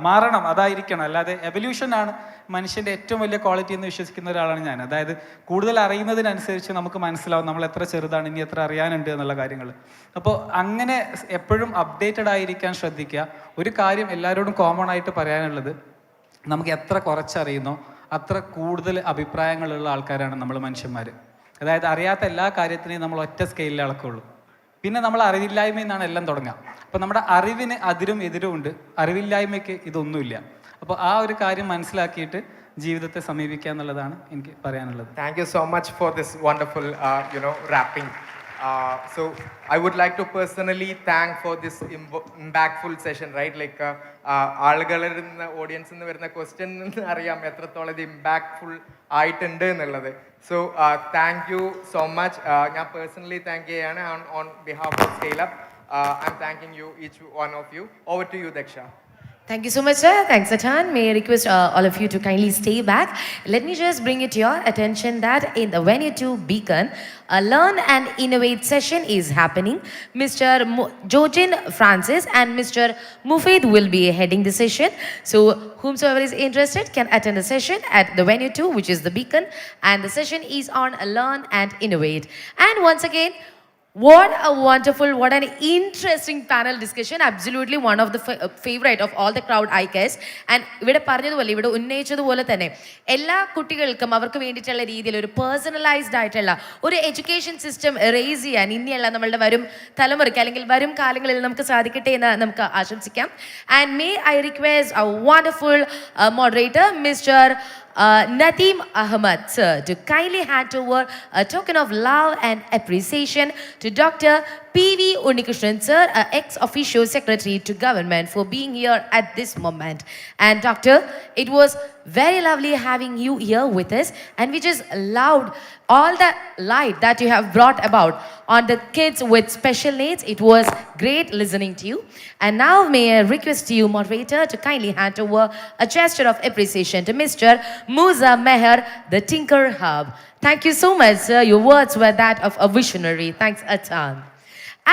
മാറണം, അതായിരിക്കണം. അല്ലാതെ എവല്യൂഷനാണ് മനുഷ്യൻ്റെ ഏറ്റവും വലിയ ക്വാളിറ്റി എന്ന് വിശ്വസിക്കുന്ന ഒരാളാണ് ഞാൻ. അതായത് കൂടുതൽ അറിയുന്നതിനനുസരിച്ച് നമുക്ക് മനസ്സിലാവും നമ്മൾ എത്ര ചെറുതാണ്, ഇനി എത്ര അറിയാനുണ്ട് എന്നുള്ള കാര്യങ്ങൾ. അപ്പോൾ അങ്ങനെ എപ്പോഴും അപ്ഡേറ്റഡ് ആയിരിക്കാൻ ശ്രദ്ധിക്കുക. ഒരു കാര്യം എല്ലാവരോടും കോമൺ ആയിട്ട് പറയാനുള്ളത്, നമുക്ക് എത്ര കുറച്ചറിയുന്നോ അത്ര കൂടുതൽ അഭിപ്രായങ്ങളുള്ള ആൾക്കാരാണ് നമ്മൾ മനുഷ്യന്മാർ. അതായത് അറിയാത്ത എല്ലാ കാര്യത്തിനെയും നമ്മൾ ഒറ്റ സ്കെയിലിൽ അളക്കുള്ളൂ. പിന്നെ നമ്മൾ അറിവില്ലായ്മയിൽ നിന്നാണ് എല്ലാം തുടങ്ങുക. അപ്പോൾ നമ്മുടെ അറിവിന് അതിരും എതിരും ഉണ്ട്, അറിവില്ലായ്മയ്ക്ക് ഇതൊന്നുമില്ല. അപ്പോൾ ആ ഒരു കാര്യം മനസ്സിലാക്കിയിട്ട് ജീവിതത്തെ സമീപിക്കുക എന്നുള്ളതാണ് എനിക്ക് പറയാനുള്ളത്. Thank you so much for this wonderful wrapping. So I would like to personally thank for this impactful session, right? Like ആളുകളിൽ നിന്ന് ഓഡിയൻസിൽ നിന്ന് വരുന്ന ക്വസ്റ്റ്യൻ അറിയാം എത്രത്തോളം ഇത് ഇമ്പാക്ട്ഫുൾ ആയിട്ടുണ്ട് എന്നുള്ളത്. So thank you so much. ഞാൻ പേഴ്സണലി താങ്ക് ചെയ്യാണ് on behalf of ScaleUp. I'm thanking you each one of you. Over to you Daksha. Thank you so much, sir. Thanks, Achan. May I request all of you to kindly stay back. Let me just bring it to your attention that in the Venue 2 Beacon, a Learn and Innovate session is happening. Mr. Jojin Francis and Mr. Mufid will be heading the session. So, whomsoever is interested can attend the session at the Venue 2, which is the Beacon. And the session is on Learn and Innovate. And once again, What a wonderful, what an interesting panel discussion. Absolutely one of the favorite of all the crowd, I guess. And ഇവിടെ പറഞ്ഞതുപോലെ ഇവിടെ ഉന്നയിച്ചതുപോലെ തന്നെ എല്ലാ കുട്ടികൾക്കും അവർക്ക് വേണ്ടിയിട്ടുള്ള രീതിയിൽ ഒരു പേഴ്സണലൈസ്ഡ് ആയിട്ടുള്ള ഒരു എഡ്യൂക്കേഷൻ സിസ്റ്റം റേസ് ചെയ്യാൻ ഇനിയുള്ള നമ്മളുടെ വരും തലമുറയ്ക്ക് അല്ലെങ്കിൽ വരും കാലങ്ങളിൽ നമുക്ക് സാധിക്കട്ടെ എന്ന് നമുക്ക് ആശംസിക്കാം. And may I request a wonderful moderator, Mr. Nadeem Ahmad, sir, to kindly hand over a token of love and appreciation to Dr. P.V. Unnikrishnan, sir, ex-officio secretary to government, for being here at this moment. And doctor, it was very lovely having you here with us, and we just loved all the light that you have brought about on the kids with special needs. It was great listening to you. And now may I request you, moderator, to kindly hand over a gesture of appreciation to Mr. Musa Meher, the Tinker Hub. Thank you so much, sir. Your words were that of a visionary. Thanks a ton.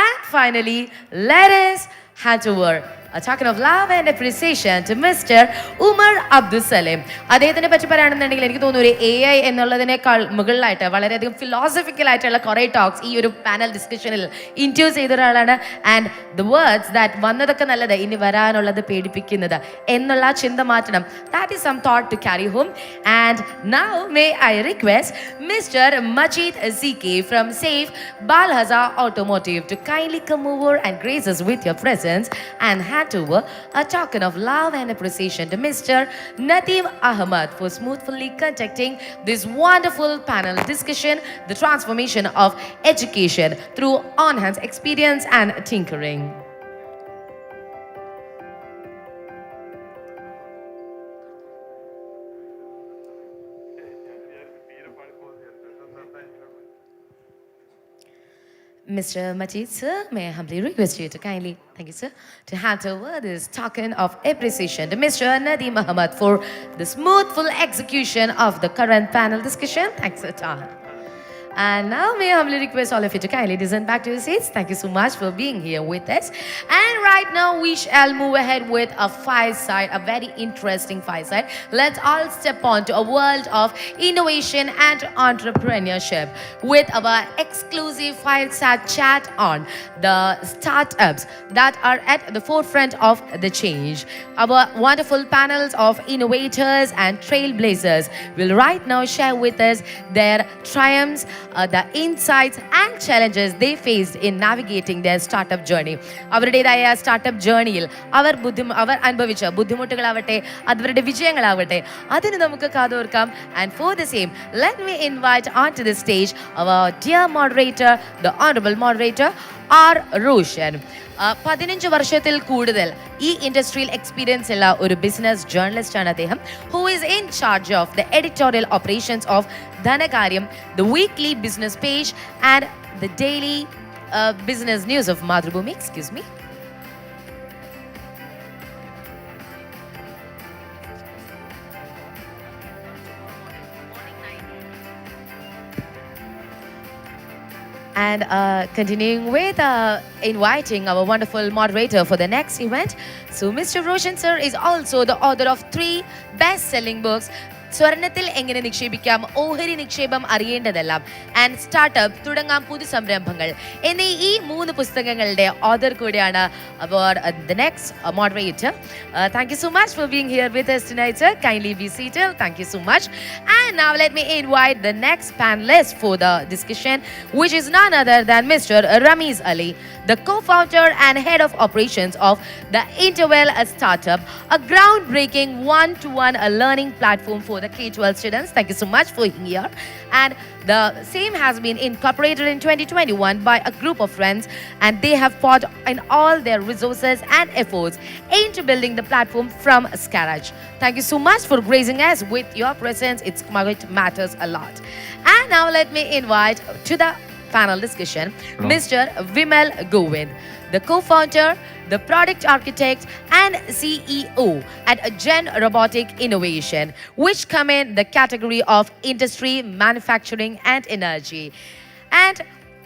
And finally, let us hand over a token of love and appreciation to Mr. Umar Abdul Salim. അദ്ദേഹത്തിനെ പറ്റി പറയുകയാണെന്നുണ്ടെങ്കിൽ എനിക്ക് തോന്നുന്നു ഒരു AI എന്നുള്ളതിനേക്കാൾ മുകളിലായിട്ട് വളരെയധികം philosophical ആയിട്ടുള്ള കുറേ ടോക്സ് ഈ ഒരു പാനൽ ഡിസ്കഷനിൽ ഇൻട്യൂസ് ചെയ്ത ഒരാളാണ്. ആൻഡ് ദ വേർഡ്സ് ദാറ്റ് വന്നതൊക്കെ നല്ലത്, ഇനി വരാനുള്ളത് പേടിപ്പിക്കുന്നത് എന്നുള്ള ചിന്ത മാറ്റണം. That is some thought to carry home. And now may I request mister Majeed ZK from Safe Balhaza Automotive to kindly come over and grace us with your presence and hand over a token of love and appreciation to Mr. Nadeem Ahmad for smoothly conducting this wonderful panel discussion, the transformation of education through on-hands experience and tinkering. Mr. Majid, sir, may I humbly request you to kindly, thank you, sir, to hand over this token of appreciation to Mr. Nadeem Ahmad for the smoothful execution of the current panel discussion. Thanks a ton. And now may I humbly request all of you to kindly descend back to your seats. Thank you so much for being here with us. And right now we shall move ahead with a fireside, a very interesting fireside. Let's all step on to a world of innovation and entrepreneurship with our exclusive fireside chat on the startups that are at the forefront of the change. Our wonderful panels of innovators and trailblazers will right now share with us their triumphs, the insights and challenges they faced in navigating their startup journey. അവരുടേതായ startup ജേർണിയിൽ അവർ അനുഭവിച്ച ബുദ്ധിമുട്ടുകളാവട്ടെ അവരുടെ വിജയങ്ങളാവട്ടെ അതിന് നമുക്ക് കാതോർക്കാം. And for the same let me invite on to the stage our dear moderator, the honourable moderator R Roshan. 15 വർഷത്തിൽ കൂടുതൽ ഈ ഇൻഡസ്ട്രിയിൽ എക്സ്പീരിയൻസ് ഉള്ള ഒരു ബിസിനസ് ജേർണലിസ്റ്റ് ആണ് അദ്ദേഹം, who is in charge of the editorial operations of Dhanakaryam, the weekly business page and the daily business news of Madhubhumi. Excuse me. And continuing with inviting our wonderful moderator for the next event. So Mr. Roshan sir is also the author of 3 best-selling books. സ്വർണത്തിൽ എങ്ങനെ നിക്ഷേപിക്കാം, ഓഹരി നിക്ഷേപം അറിയേണ്ടതെല്ലാം, and startup തുടങ്ങാം പുതു സംരംഭങ്ങൾ എന്നീ ഈ 3 പുസ്തകങ്ങളുടെ ഓഥർ കൂടിയാണ് അവർ the next moderator. Thank you so much for being here with us tonight, sir. Kindly be seated. Thank you so much. And now let me invite the next panelist for the discussion, which is none other than Mr. Ramiz Ali, the co-founder and head of operations of the Interval startup, a groundbreaking one-to-one learning platform for the K-12 students. Thank you so much for being here. And the same has been incorporated in 2021 by a group of friends, and they have poured in all their resources and efforts into building the platform from scratch. Thank you so much for gracing us with your presence. It matters a lot. And now let me invite to the panel discussion Mr. Vimal Govind, the co-founder, the product architect and CEO at Gen Robotic Innovation, which come in the category of industry, manufacturing and energy. And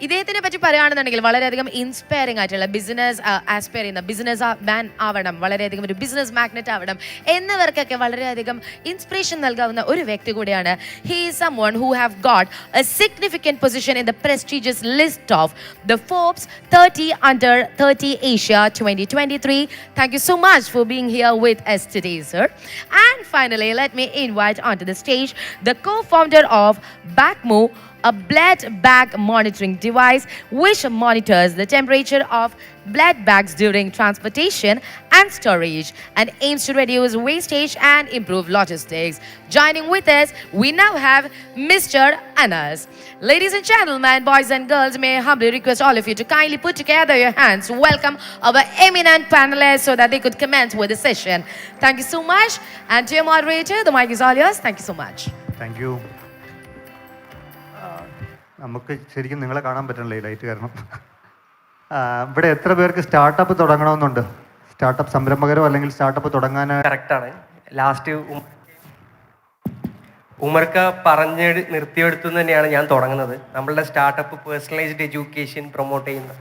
ഇദ്ദേഹത്തിനെ പറ്റി പറയുകയാണെന്നുണ്ടെങ്കിൽ വളരെയധികം inspiring ആയിട്ടുള്ള business aspire ചെയ്യുന്ന business man ആവണം, വളരെയധികം ഒരു business magnate ആവണം എന്നിവർക്കൊക്കെ വളരെയധികം ഇൻസ്പിറേഷൻ നൽകാവുന്ന ഒരു വ്യക്തി കൂടിയാണ്. He is someone who have got a significant position in the prestigious list of the Forbes 30 Under 30 Asia 2023. Thank you so much for being here with us today, sir. And finally, let me invite onto the stage the co-founder of Backmo, a blood bag monitoring device which monitors the temperature of blood bags during transportation and storage and aims to reduce wastage and improve logistics. Joining with us, we now have Mr. Anas. Ladies and gentlemen, boys and girls, may I humbly request all of you to kindly put together your hands to welcome our eminent panelists so that they could commence with the session. Thank you so much. And to your moderator, the mic is all yours. Thank you so much. Thank you. നമുക്ക് ശരിക്കും നിങ്ങളെ കാണാൻ പറ്റണില്ല ഈ light കാരണം. ഇവിടെ എത്ര പേർക്ക് സ്റ്റാർട്ടപ്പ് തുടങ്ങണമെന്നുണ്ട്? സ്റ്റാർട്ടപ്പ് സംരംഭകരോ അല്ലെങ്കിൽ സ്റ്റാർട്ടപ്പ് തുടങ്ങാൻ? കറക്റ്റാണ്. ലാസ്റ്റ് ഉമർക്ക പറഞ്ഞ് നിർത്തിയെടുത്തു തന്നെയാണ് ഞാൻ തുടങ്ങുന്നത്. നമ്മളുടെ സ്റ്റാർട്ടപ്പ് പേഴ്സണലൈസ്ഡ് എഡ്യൂക്കേഷൻ പ്രൊമോട്ട് ചെയ്യുന്ന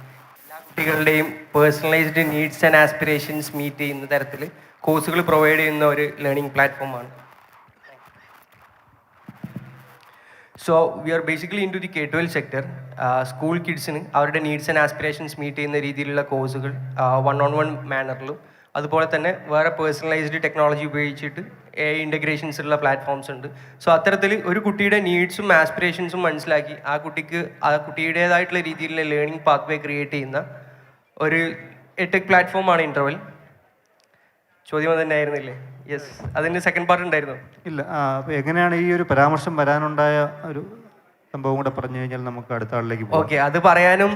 എല്ലാ കുട്ടികളുടെയും personalised needs and aspirations meet ചെയ്യുന്ന തരത്തിൽ കോഴ്സുകൾ പ്രൊവൈഡ് ചെയ്യുന്ന ഒരു ലേണിംഗ് പ്ലാറ്റ്ഫോമാണ്. So we are basically into the K-12 sector. School കിഡ്സിന് അവരുടെ നീഡ്സ് ആൻഡ് ആസ്പിറേഷൻസ് മീറ്റ് ചെയ്യുന്ന രീതിയിലുള്ള കോഴ്സുകൾ 1-on-1 മാനറിലും, അതുപോലെ തന്നെ വേറെ പേഴ്സണലൈസ്ഡ് ടെക്നോളജി ഉപയോഗിച്ചിട്ട് ഇൻ്റഗ്രേഷൻസ് ഉള്ള പ്ലാറ്റ്ഫോംസ് ഉണ്ട്. സോ അത്തരത്തിൽ ഒരു കുട്ടിയുടെ നീഡ്സും ആസ്പിറേഷൻസും മനസ്സിലാക്കി ആ കുട്ടിയുടേതായിട്ടുള്ള രീതിയിലുള്ള ലേണിംഗ് പാത്ത് വേ ക്രിയേറ്റ് ചെയ്യുന്ന ഒരു ടെക് പ്ലാറ്റ്ഫോമാണ് ഇൻ്റർവെൽ. ചോദ്യം തന്നെ ആയിരുന്നില്ലേ? യെസ്, അതിൻ്റെ സെക്കൻഡ് പാർട്ട് ഉണ്ടായിരുന്നു. ഇല്ല, എങ്ങനെയാണ് ഈ ഒരു പരാമർശം വരാനുണ്ടായ ഒരു സംഭവം കൂടെ പറഞ്ഞു കഴിഞ്ഞാൽ നമുക്ക് അടുത്ത ആളിലേക്ക് പോകാം. ഓക്കെ, അത് പറയാനും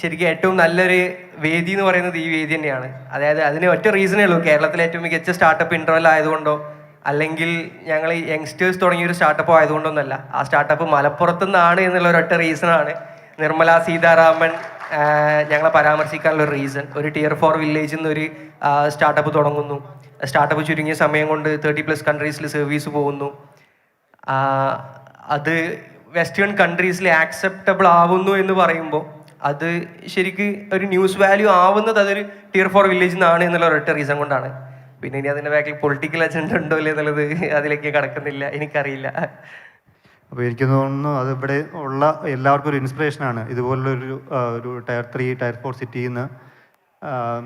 ശരിക്കും ഏറ്റവും നല്ലൊരു വേദി എന്ന് പറയുന്നത് ഈ വേദി തന്നെയാണ്. അതായത് അതിന് ഒറ്റ റീസണേ ഉള്ളൂ, കേരളത്തിലെ ഏറ്റവും മികച്ച സ്റ്റാർട്ടപ്പ് ഇൻ്റർവെൽ ആയതുകൊണ്ടോ അല്ലെങ്കിൽ ഞങ്ങൾ യങ്സ്റ്റേഴ്സ് തുടങ്ങിയൊരു സ്റ്റാർട്ടപ്പ് ആയതുകൊണ്ടൊന്നല്ല. ആ സ്റ്റാർട്ടപ്പ് മലപ്പുറത്തു നിന്നാണ് എന്നുള്ള ഒരൊറ്റ റീസണാണ് നിർമ്മല സീതാരാമൻ ഞങ്ങളെ പരാമർശിക്കാനുള്ള റീസൺ. ഒരു Tier 4 വില്ലേജിൽ നിന്നൊരു സ്റ്റാർട്ടപ്പ് തുടങ്ങുന്നു. സ്റ്റാർട്ടപ്പ് ചുരുങ്ങിയ സമയം കൊണ്ട് 30+ കൺട്രീസിൽ സർവീസ് പോകുന്നു. അത് വെസ്റ്റേൺ കൺട്രീസിൽ ആക്സെപ്റ്റബിൾ ആവുന്നു എന്ന് പറയുമ്പോൾ അത് ശരിക്ക് ഒരു ന്യൂസ് വാല്യൂ ആവുന്നത് അതൊരു Tier 4 വില്ലേജിൽ നിന്നാണ് എന്നുള്ള ഒരൊറ്റ റീസൺ കൊണ്ടാണ്. പിന്നെ ഇനി അതിൻ്റെ ബാക്കിൽ പൊളിറ്റിക്കൽ അജണ്ട ഉണ്ടോ ഇല്ലേ എന്നുള്ളത് അതിലേക്ക് കടക്കുന്നില്ല, എനിക്കറിയില്ല. അപ്പോൾ എനിക്ക് തോന്നുന്നു അത് ഇവിടെ ഉള്ള എല്ലാവർക്കും ഒരു ഇൻസ്പിറേഷനാണ്. ഇതുപോലുള്ളൊരു Tier 3, Tier 4 സിറ്റിയിൽ നിന്ന്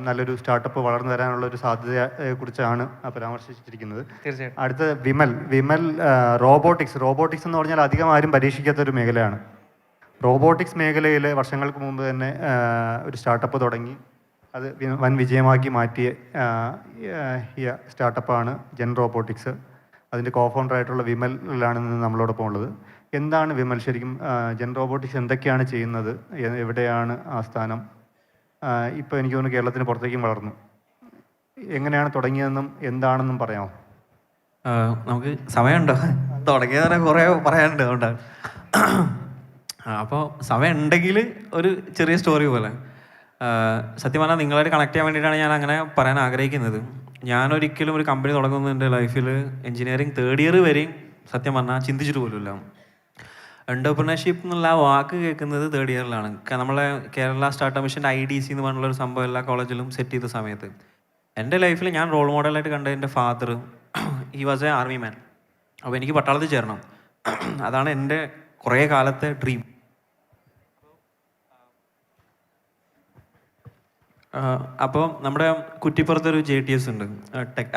നല്ലൊരു സ്റ്റാർട്ടപ്പ് വളർന്നു വരാനുള്ള ഒരു സാധ്യതയെക്കുറിച്ചാണ് പരാമർശിച്ചിരിക്കുന്നത്. തീർച്ചയായിട്ടും. അടുത്ത വിമൽ റോബോട്ടിക്സ് എന്ന് പറഞ്ഞാൽ അധികം ആരും പരീക്ഷിക്കാത്തൊരു മേഖലയാണ്. റോബോട്ടിക്സ് മേഖലയിൽ വർഷങ്ങൾക്ക് മുമ്പ് തന്നെ ഒരു സ്റ്റാർട്ടപ്പ് തുടങ്ങി അത് വൻ വിജയമാക്കി മാറ്റിയ സ്റ്റാർട്ടപ്പാണ് ജെൻ റോബോട്ടിക്സ്. അതിൻ്റെ കോഫൗണ്ടറായിട്ടുള്ള വിമലാണ് നമ്മളോടൊപ്പം ഉള്ളത്. എന്താണ് വിമൽ ശരിക്കും ജെൻ റോബോട്ടിക്സ് എന്തൊക്കെയാണ് ചെയ്യുന്നത്, എവിടെയാണ് ആസ്ഥാനം? ഇപ്പോൾ എനിക്ക് തോന്നുന്നു കേരളത്തിന് പുറത്തേക്കും വളർന്നു. എങ്ങനെയാണ് തുടങ്ങിയതെന്നും എന്താണെന്നും പറയാമോ? നമുക്ക് സമയമുണ്ടോ? തുടങ്ങിയത് തന്നെ കുറേ പറയാനുണ്ട്, അതുകൊണ്ടാണ്. അപ്പോൾ സമയം ഉണ്ടെങ്കിൽ ഒരു ചെറിയ സ്റ്റോറി പോലെ. സത്യം പറഞ്ഞാൽ നിങ്ങളായിട്ട് കണക്ട് ചെയ്യാൻ വേണ്ടിയിട്ടാണ് ഞാൻ അങ്ങനെ പറയാൻ ആഗ്രഹിക്കുന്നത്. ഞാനൊരിക്കലും ഒരു കമ്പനി തുടങ്ങുന്നത് എൻ്റെ ലൈഫിൽ എൻജിനീയറിങ് 3rd ഇയർ വരെയും സത്യം പറഞ്ഞാൽ ചിന്തിച്ചിട്ട് പോലുമില്ല. എൻ്റർപ്രണർഷിപ്പ് എന്നുള്ള ആ വാക്ക് കേൾക്കുന്നത് 3rd ഇയറിലാണ്. നമ്മളെ കേരള സ്റ്റാർട്ടപ്പ് മിഷൻ്റെ IDC എന്ന് പറഞ്ഞുള്ളൊരു സംഭവം എല്ലാ കോളേജിലും സെറ്റ് ചെയ്ത സമയത്ത് എൻ്റെ ലൈഫിൽ ഞാൻ റോൾ മോഡലായിട്ട് കണ്ട എൻ്റെ father, he was a army man. അപ്പോൾ എനിക്ക് പട്ടാളത്തിൽ ചേരണം, അതാണ് എൻ്റെ കുറേ കാലത്തെ ഡ്രീം. അപ്പോൾ നമ്മുടെ കുറ്റിപ്പുറത്തൊരു JTS ഉണ്ട്,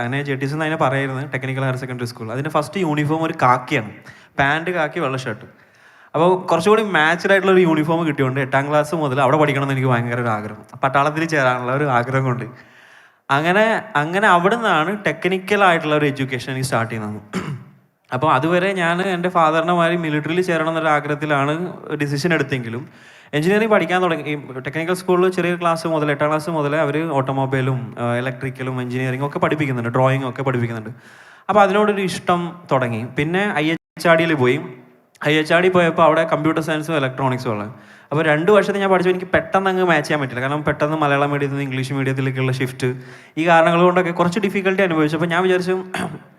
അങ്ങനെ JTS എന്ന് അതിനെ പറയുന്നത് ടെക്നിക്കൽ ഹയർ സെക്കൻഡറി സ്കൂൾ. അതിൻ്റെ ഫസ്റ്റ് യൂണിഫോം ഒരു കാക്കിയാണ്, പാൻറ്റ് കാക്കി വെള്ള ഷർട്ട്. അപ്പോൾ കുറച്ചുകൂടി മാച്ച്ഡ് ആയിട്ടുള്ള ഒരു യൂണിഫോം കിട്ടിയോണ്ട് 8ാം ക്ലാസ് മുതൽ അവിടെ പഠിക്കണമെന്ന് എനിക്ക് ഭയങ്കര ഒരു ആഗ്രഹം, പട്ടാളത്തിൽ ചേരാനുള്ള ഒരു ആഗ്രഹം കൊണ്ട് അങ്ങനെ അവിടെ നിന്നാണ് ടെക്നിക്കലായിട്ടുള്ള ഒരു എഡ്യൂക്കേഷൻ എനിക്ക് സ്റ്റാർട്ട് ചെയ്യുന്നത്. അപ്പോൾ അതുവരെ ഞാൻ എൻ്റെ ഫാദറിനെ മാതിരി മിലിറ്ററിയിൽ ചേരണം എന്നൊരു ആഗ്രഹത്തിലാണ് ഡിസിഷൻ എടുത്തെങ്കിലും എഞ്ചിനീയറിംഗ് പഠിക്കാൻ തുടങ്ങി. ടെക്നിക്കൽ സ്കൂളിൽ ചെറിയ ക്ലാസ് മുതൽ 8ാം ക്ലാസ് മുതൽ അവർ ഓട്ടോമൊബൈലും ഇലക്ട്രിക്കലും എഞ്ചിനീയറിംഗും ഒക്കെ പഠിപ്പിക്കുന്നുണ്ട്, ഡ്രോയിങ് ഒക്കെ പഠിപ്പിക്കുന്നുണ്ട്. അപ്പോൾ അതിനോടൊരു ഇഷ്ടം തുടങ്ങി. പിന്നെ IHRDയിൽ പോയി. IHRD പോയപ്പോൾ അവിടെ കമ്പ്യൂട്ടർ സയൻസും ഇലക്ട്രോണിക്സും ഉള്ളത്. അപ്പോൾ 2 വർഷത്തെ ഞാൻ പഠിച്ചു, എനിക്ക് പെട്ടെന്ന് അങ്ങ് മാച്ച് ചെയ്യാൻ പറ്റില്ല. കാരണം പെട്ടെന്ന് മലയാളം മീഡിയത്തിൽ നിന്ന് ഇംഗ്ലീഷ് മീഡിയത്തിലേക്കുള്ള ഷിഫ്റ്റ്, ഈ കാരണങ്ങൾ കൊണ്ടൊക്കെ കുറച്ച് ഡിഫിക്കൽട്ടി അനുഭവിച്ചു. അപ്പോൾ ഞാൻ വിചാരിച്ചു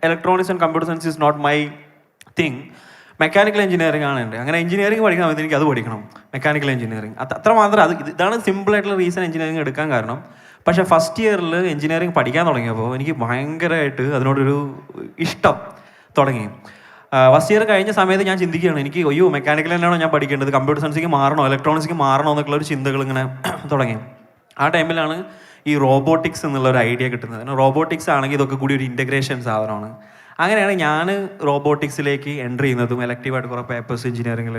electronics and computer science is not my thing. Mechanical engineering ആണ് ഉണ്ട്. അങ്ങനെ എഞ്ചിനീയറിംഗ് പഠിക്കുന്ന സമയത്ത് എനിക്ക് അത് പഠിക്കണം, മെക്കാനിക്കൽ എഞ്ചിനീയറിംഗ്. അത്ര മാത്രം. ഇതാണ് സിമ്പിളായിട്ടുള്ള റീസൺ എഞ്ചിനീയറിംഗ് എടുക്കാൻ കാരണം. പക്ഷേ ഫസ്റ്റ് ഇയറിൽ എഞ്ചിനീയറിംഗ് പഠിക്കാൻ തുടങ്ങിയപ്പോൾ എനിക്ക് ഭയങ്കരമായിട്ട് അതിനോടൊരു ഇഷ്ടം തുടങ്ങി. ഫസ്റ്റ് ഇയർ കഴിഞ്ഞ സമയത്ത് ഞാൻ ചിന്തിക്കുകയാണ്, എനിക്ക് അയ്യോ മെക്കാനിക്കൽ തന്നെയാണോ ഞാൻ പഠിക്കേണ്ടത്, കമ്പ്യൂട്ടർ സയൻസിലേക്ക് മാറണോ ഇലക്ട്രോണിക്സിലേക്ക് മാറണോ എന്നൊക്കെയുള്ള ഒരു ചിന്തകൾ ഇങ്ങനെ തുടങ്ങി. ആ ടൈമിലാണ് ഈ റോബോട്ടിക്സ് എന്നുള്ള ഒരു ഐഡിയ കിട്ടുന്നത്. റോബോട്ടിക്സ് ആണെങ്കിൽ ഇതൊക്കെ കൂടി ഒരു ഇൻ്റഗ്രേഷൻ സാധനമാണ്. അങ്ങനെയാണ് ഞാൻ റോബോട്ടിക്സിലേക്ക് എൻ്റർ ചെയ്യുന്നതും എലക്റ്റീവായിട്ട് കുറേ പേപ്പേഴ്സ് എഞ്ചിനീയറിംഗിൽ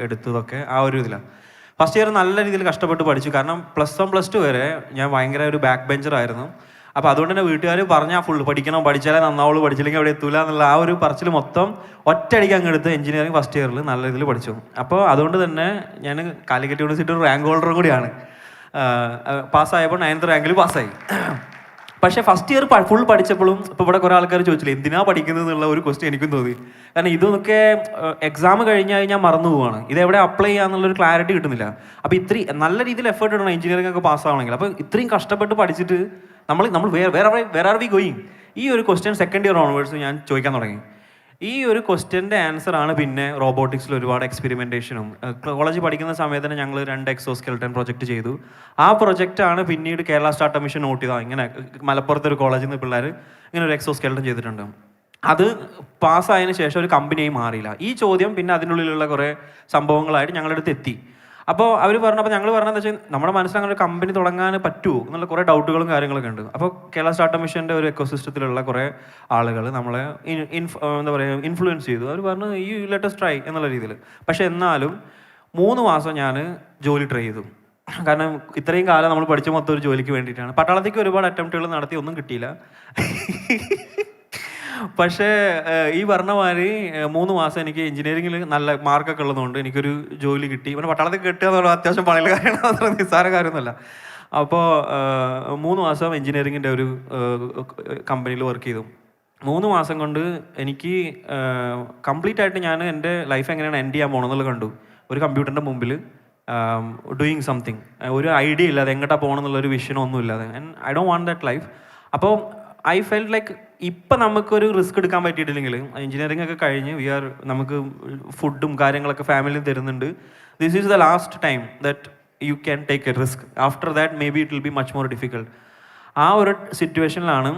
എടുത്തതൊക്കെ ആ ഒരു ഇതിലാണ്. ഫസ്റ്റ് ഇയർ നല്ല രീതിയിൽ കഷ്ടപ്പെട്ട് പഠിച്ചു. കാരണം +1 +2 വരെ ഞാൻ ഭയങ്കര ഒരു ബാക്ക് ബെഞ്ചറായിരുന്നു. അപ്പോൾ അതുകൊണ്ട് തന്നെ വീട്ടുകാർ പറഞ്ഞാൽ ഫുൾ പഠിക്കണം, പഠിച്ചാലേ നന്നാവുള്ളൂ, പഠിച്ചില്ലെങ്കിൽ അവിടെ എത്തൂല എന്നുള്ള ആ ഒരു പറച്ചിൽ മൊത്തം ഒറ്റയടിക്ക് അങ്ങ് എടുത്ത് എഞ്ചിനീയറിംഗ് ഫസ്റ്റ് ഇയറിൽ നല്ല രീതിയിൽ പഠിച്ചു. അപ്പോൾ അതുകൊണ്ട് തന്നെ ഞാൻ കാലിക്കറ്റ് യൂണിവേഴ്സിറ്റി ഒരു റാങ്ക് ഹോൾഡറും കൂടിയാണ്. പാസ്സായപ്പോൾ 9th റാങ്കിൽ പാസ്സായി. പക്ഷേ ഫസ്റ്റ് ഇയർ ഫുൾ പഠിച്ചപ്പോഴും ഇപ്പോൾ ഇവിടെ കുറേ ആൾക്കാർ ചോദിച്ചില്ല എന്തിനാ പഠിക്കുന്നത് എന്നുള്ള ഒരു ക്വസ്റ്റ്യൻ എനിക്കും തോന്നി. കാരണം ഇതൊക്കെ എക്സാം കഴിഞ്ഞ് കഴിഞ്ഞാൽ മറന്നു പോവാണ്, ഇതെവിടെ അപ്ലൈ ചെയ്യാന്നുള്ളൊരു ക്ലാരിറ്റി കിട്ടുന്നില്ല. അപ്പോൾ ഇത്രയും നല്ല രീതിയിൽ എഫേർട്ട് ഇടണം എഞ്ചിനീയറിംഗ് ഒക്കെ പാസ്സാവണമെങ്കിൽ. അപ്പോൾ ഇത്രയും കഷ്ടപ്പെട്ട് പഠിച്ചിട്ട് നമ്മൾ വേർ ആർ വി ഗോയിങ്, ഈ ഒരു ക്വസ്റ്റ്യൻ സെക്കൻഡ് ഇയർ ഓൺവേഴ്സ് ഞാൻ ചോദിക്കാൻ തുടങ്ങി. ഈ ഒരു ക്വസ്റ്റ്യൻ്റെ ആൻസറാണ് പിന്നെ റോബോട്ടിക്സിൽ ഒരുപാട് എക്സ്പെരിമെൻറ്റേഷനും. കോളേജിൽ പഠിക്കുന്ന സമയത്ത് തന്നെ ഞങ്ങൾ 2 എക്സോസ്കെൽട്ടൺ പ്രൊജക്റ്റ് ചെയ്തു. ആ പ്രൊജക്റ്റാണ് പിന്നീട് കേരള സ്റ്റാർട്ടപ്പ് മിഷൻ നോട്ട് ചെയ്തത്. ഇങ്ങനെ മലപ്പുറത്ത് ഒരു കോളേജിൽ നിന്ന് പിള്ളേർ ഇങ്ങനെ ഒരു എക്സോസ്കെൽട്ടൺ ചെയ്തിട്ടുണ്ട്. അത് പാസ്സായതിനു ശേഷം ഒരു കമ്പനിയായി മാറിയില്ല. ഈ ചോദ്യം പിന്നെ അതിനുള്ളിലുള്ള കുറേ സംഭവങ്ങളായിട്ട് ഞങ്ങളുടെ അടുത്ത് എത്തി. അപ്പോൾ അവർ പറഞ്ഞപ്പോൾ ഞങ്ങൾ പറഞ്ഞതെന്ന് വെച്ചാൽ നമ്മുടെ മനസ്സിൽ അങ്ങനെ ഒരു കമ്പനി തുടങ്ങാൻ പറ്റുമോ എന്നുള്ള കുറേ ഡൗട്ടുകളും കാര്യങ്ങളൊക്കെ ഉണ്ട്. അപ്പോൾ കേരള സ്റ്റാർട്ടപ്പ് മിഷൻ്റെ ഒരു എക്കോസിസ്റ്റത്തിലുള്ള കുറേ ആളുകൾ നമ്മളെ എന്താ പറയുക ഇൻഫ്ലുവൻസ് ചെയ്തു. അവർ പറഞ്ഞു ഈ ലെറ്റ് us ട്രൈ എന്നുള്ള രീതിയിൽ. പക്ഷേ എന്നാലും 3 മാസം ഞാൻ ജോലി ട്രൈ ചെയ്തു. കാരണം ഇത്രയും കാലം നമ്മൾ പഠിച്ച മൊത്തം ഒരു ജോലിക്ക് വേണ്ടിയിട്ടാണ്. പട്ടാളത്തേക്ക് ഒരുപാട് അറ്റംപ്റ്റുകൾ നടത്തി, ഒന്നും കിട്ടിയില്ല. പക്ഷേ ഈ പറഞ്ഞ മാതിരി 3 മാസം എനിക്ക് എഞ്ചിനീയറിംഗിൽ നല്ല മാർക്കൊക്കെ ഉള്ളതുകൊണ്ട് എനിക്കൊരു ജോലി കിട്ടി. പിന്നെ പട്ടാളത്തിൽ കിട്ടുക എന്നുള്ള അത്യാവശ്യം പണിയുള്ള കാര്യമാണ്, അത്ര നിസ്സാര കാര്യമൊന്നുമല്ല. അപ്പോൾ 3 മാസം എഞ്ചിനീയറിംഗിൻ്റെ ഒരു കമ്പനിയിൽ വർക്ക് ചെയ്തു. 3 മാസം കൊണ്ട് എനിക്ക് കംപ്ലീറ്റ് ആയിട്ട് ഞാൻ എൻ്റെ ലൈഫ് എങ്ങനെയാണ് എൻഡ് ചെയ്യാൻ പോകണമെന്നുള്ളത് കണ്ടു. ഒരു കമ്പ്യൂട്ടറിൻ്റെ മുമ്പിൽ ഡൂയിങ് സംതിങ്, ഒരു ഐഡിയ ഇല്ലാതെ എങ്ങോട്ടാണ് പോകണമെന്നുള്ളൊരു വിഷനൊന്നും ഇല്ലാതെ. And I don't want that life. അപ്പോൾ ഐ ഫെൽറ്റ് ലൈക്ക് ഇപ്പം നമുക്കൊരു റിസ്ക് എടുക്കാൻ പറ്റിയിട്ടില്ലെങ്കിൽ എഞ്ചിനീയറിംഗ് ഒക്കെ കഴിഞ്ഞ് നമുക്ക് ഫുഡും കാര്യങ്ങളൊക്കെ ഫാമിലിയും തരുന്നുണ്ട്. This is the last time that you can take A risk. After that may be it will be much more difficult. ആ ഒരു സിറ്റുവേഷനിലാണ്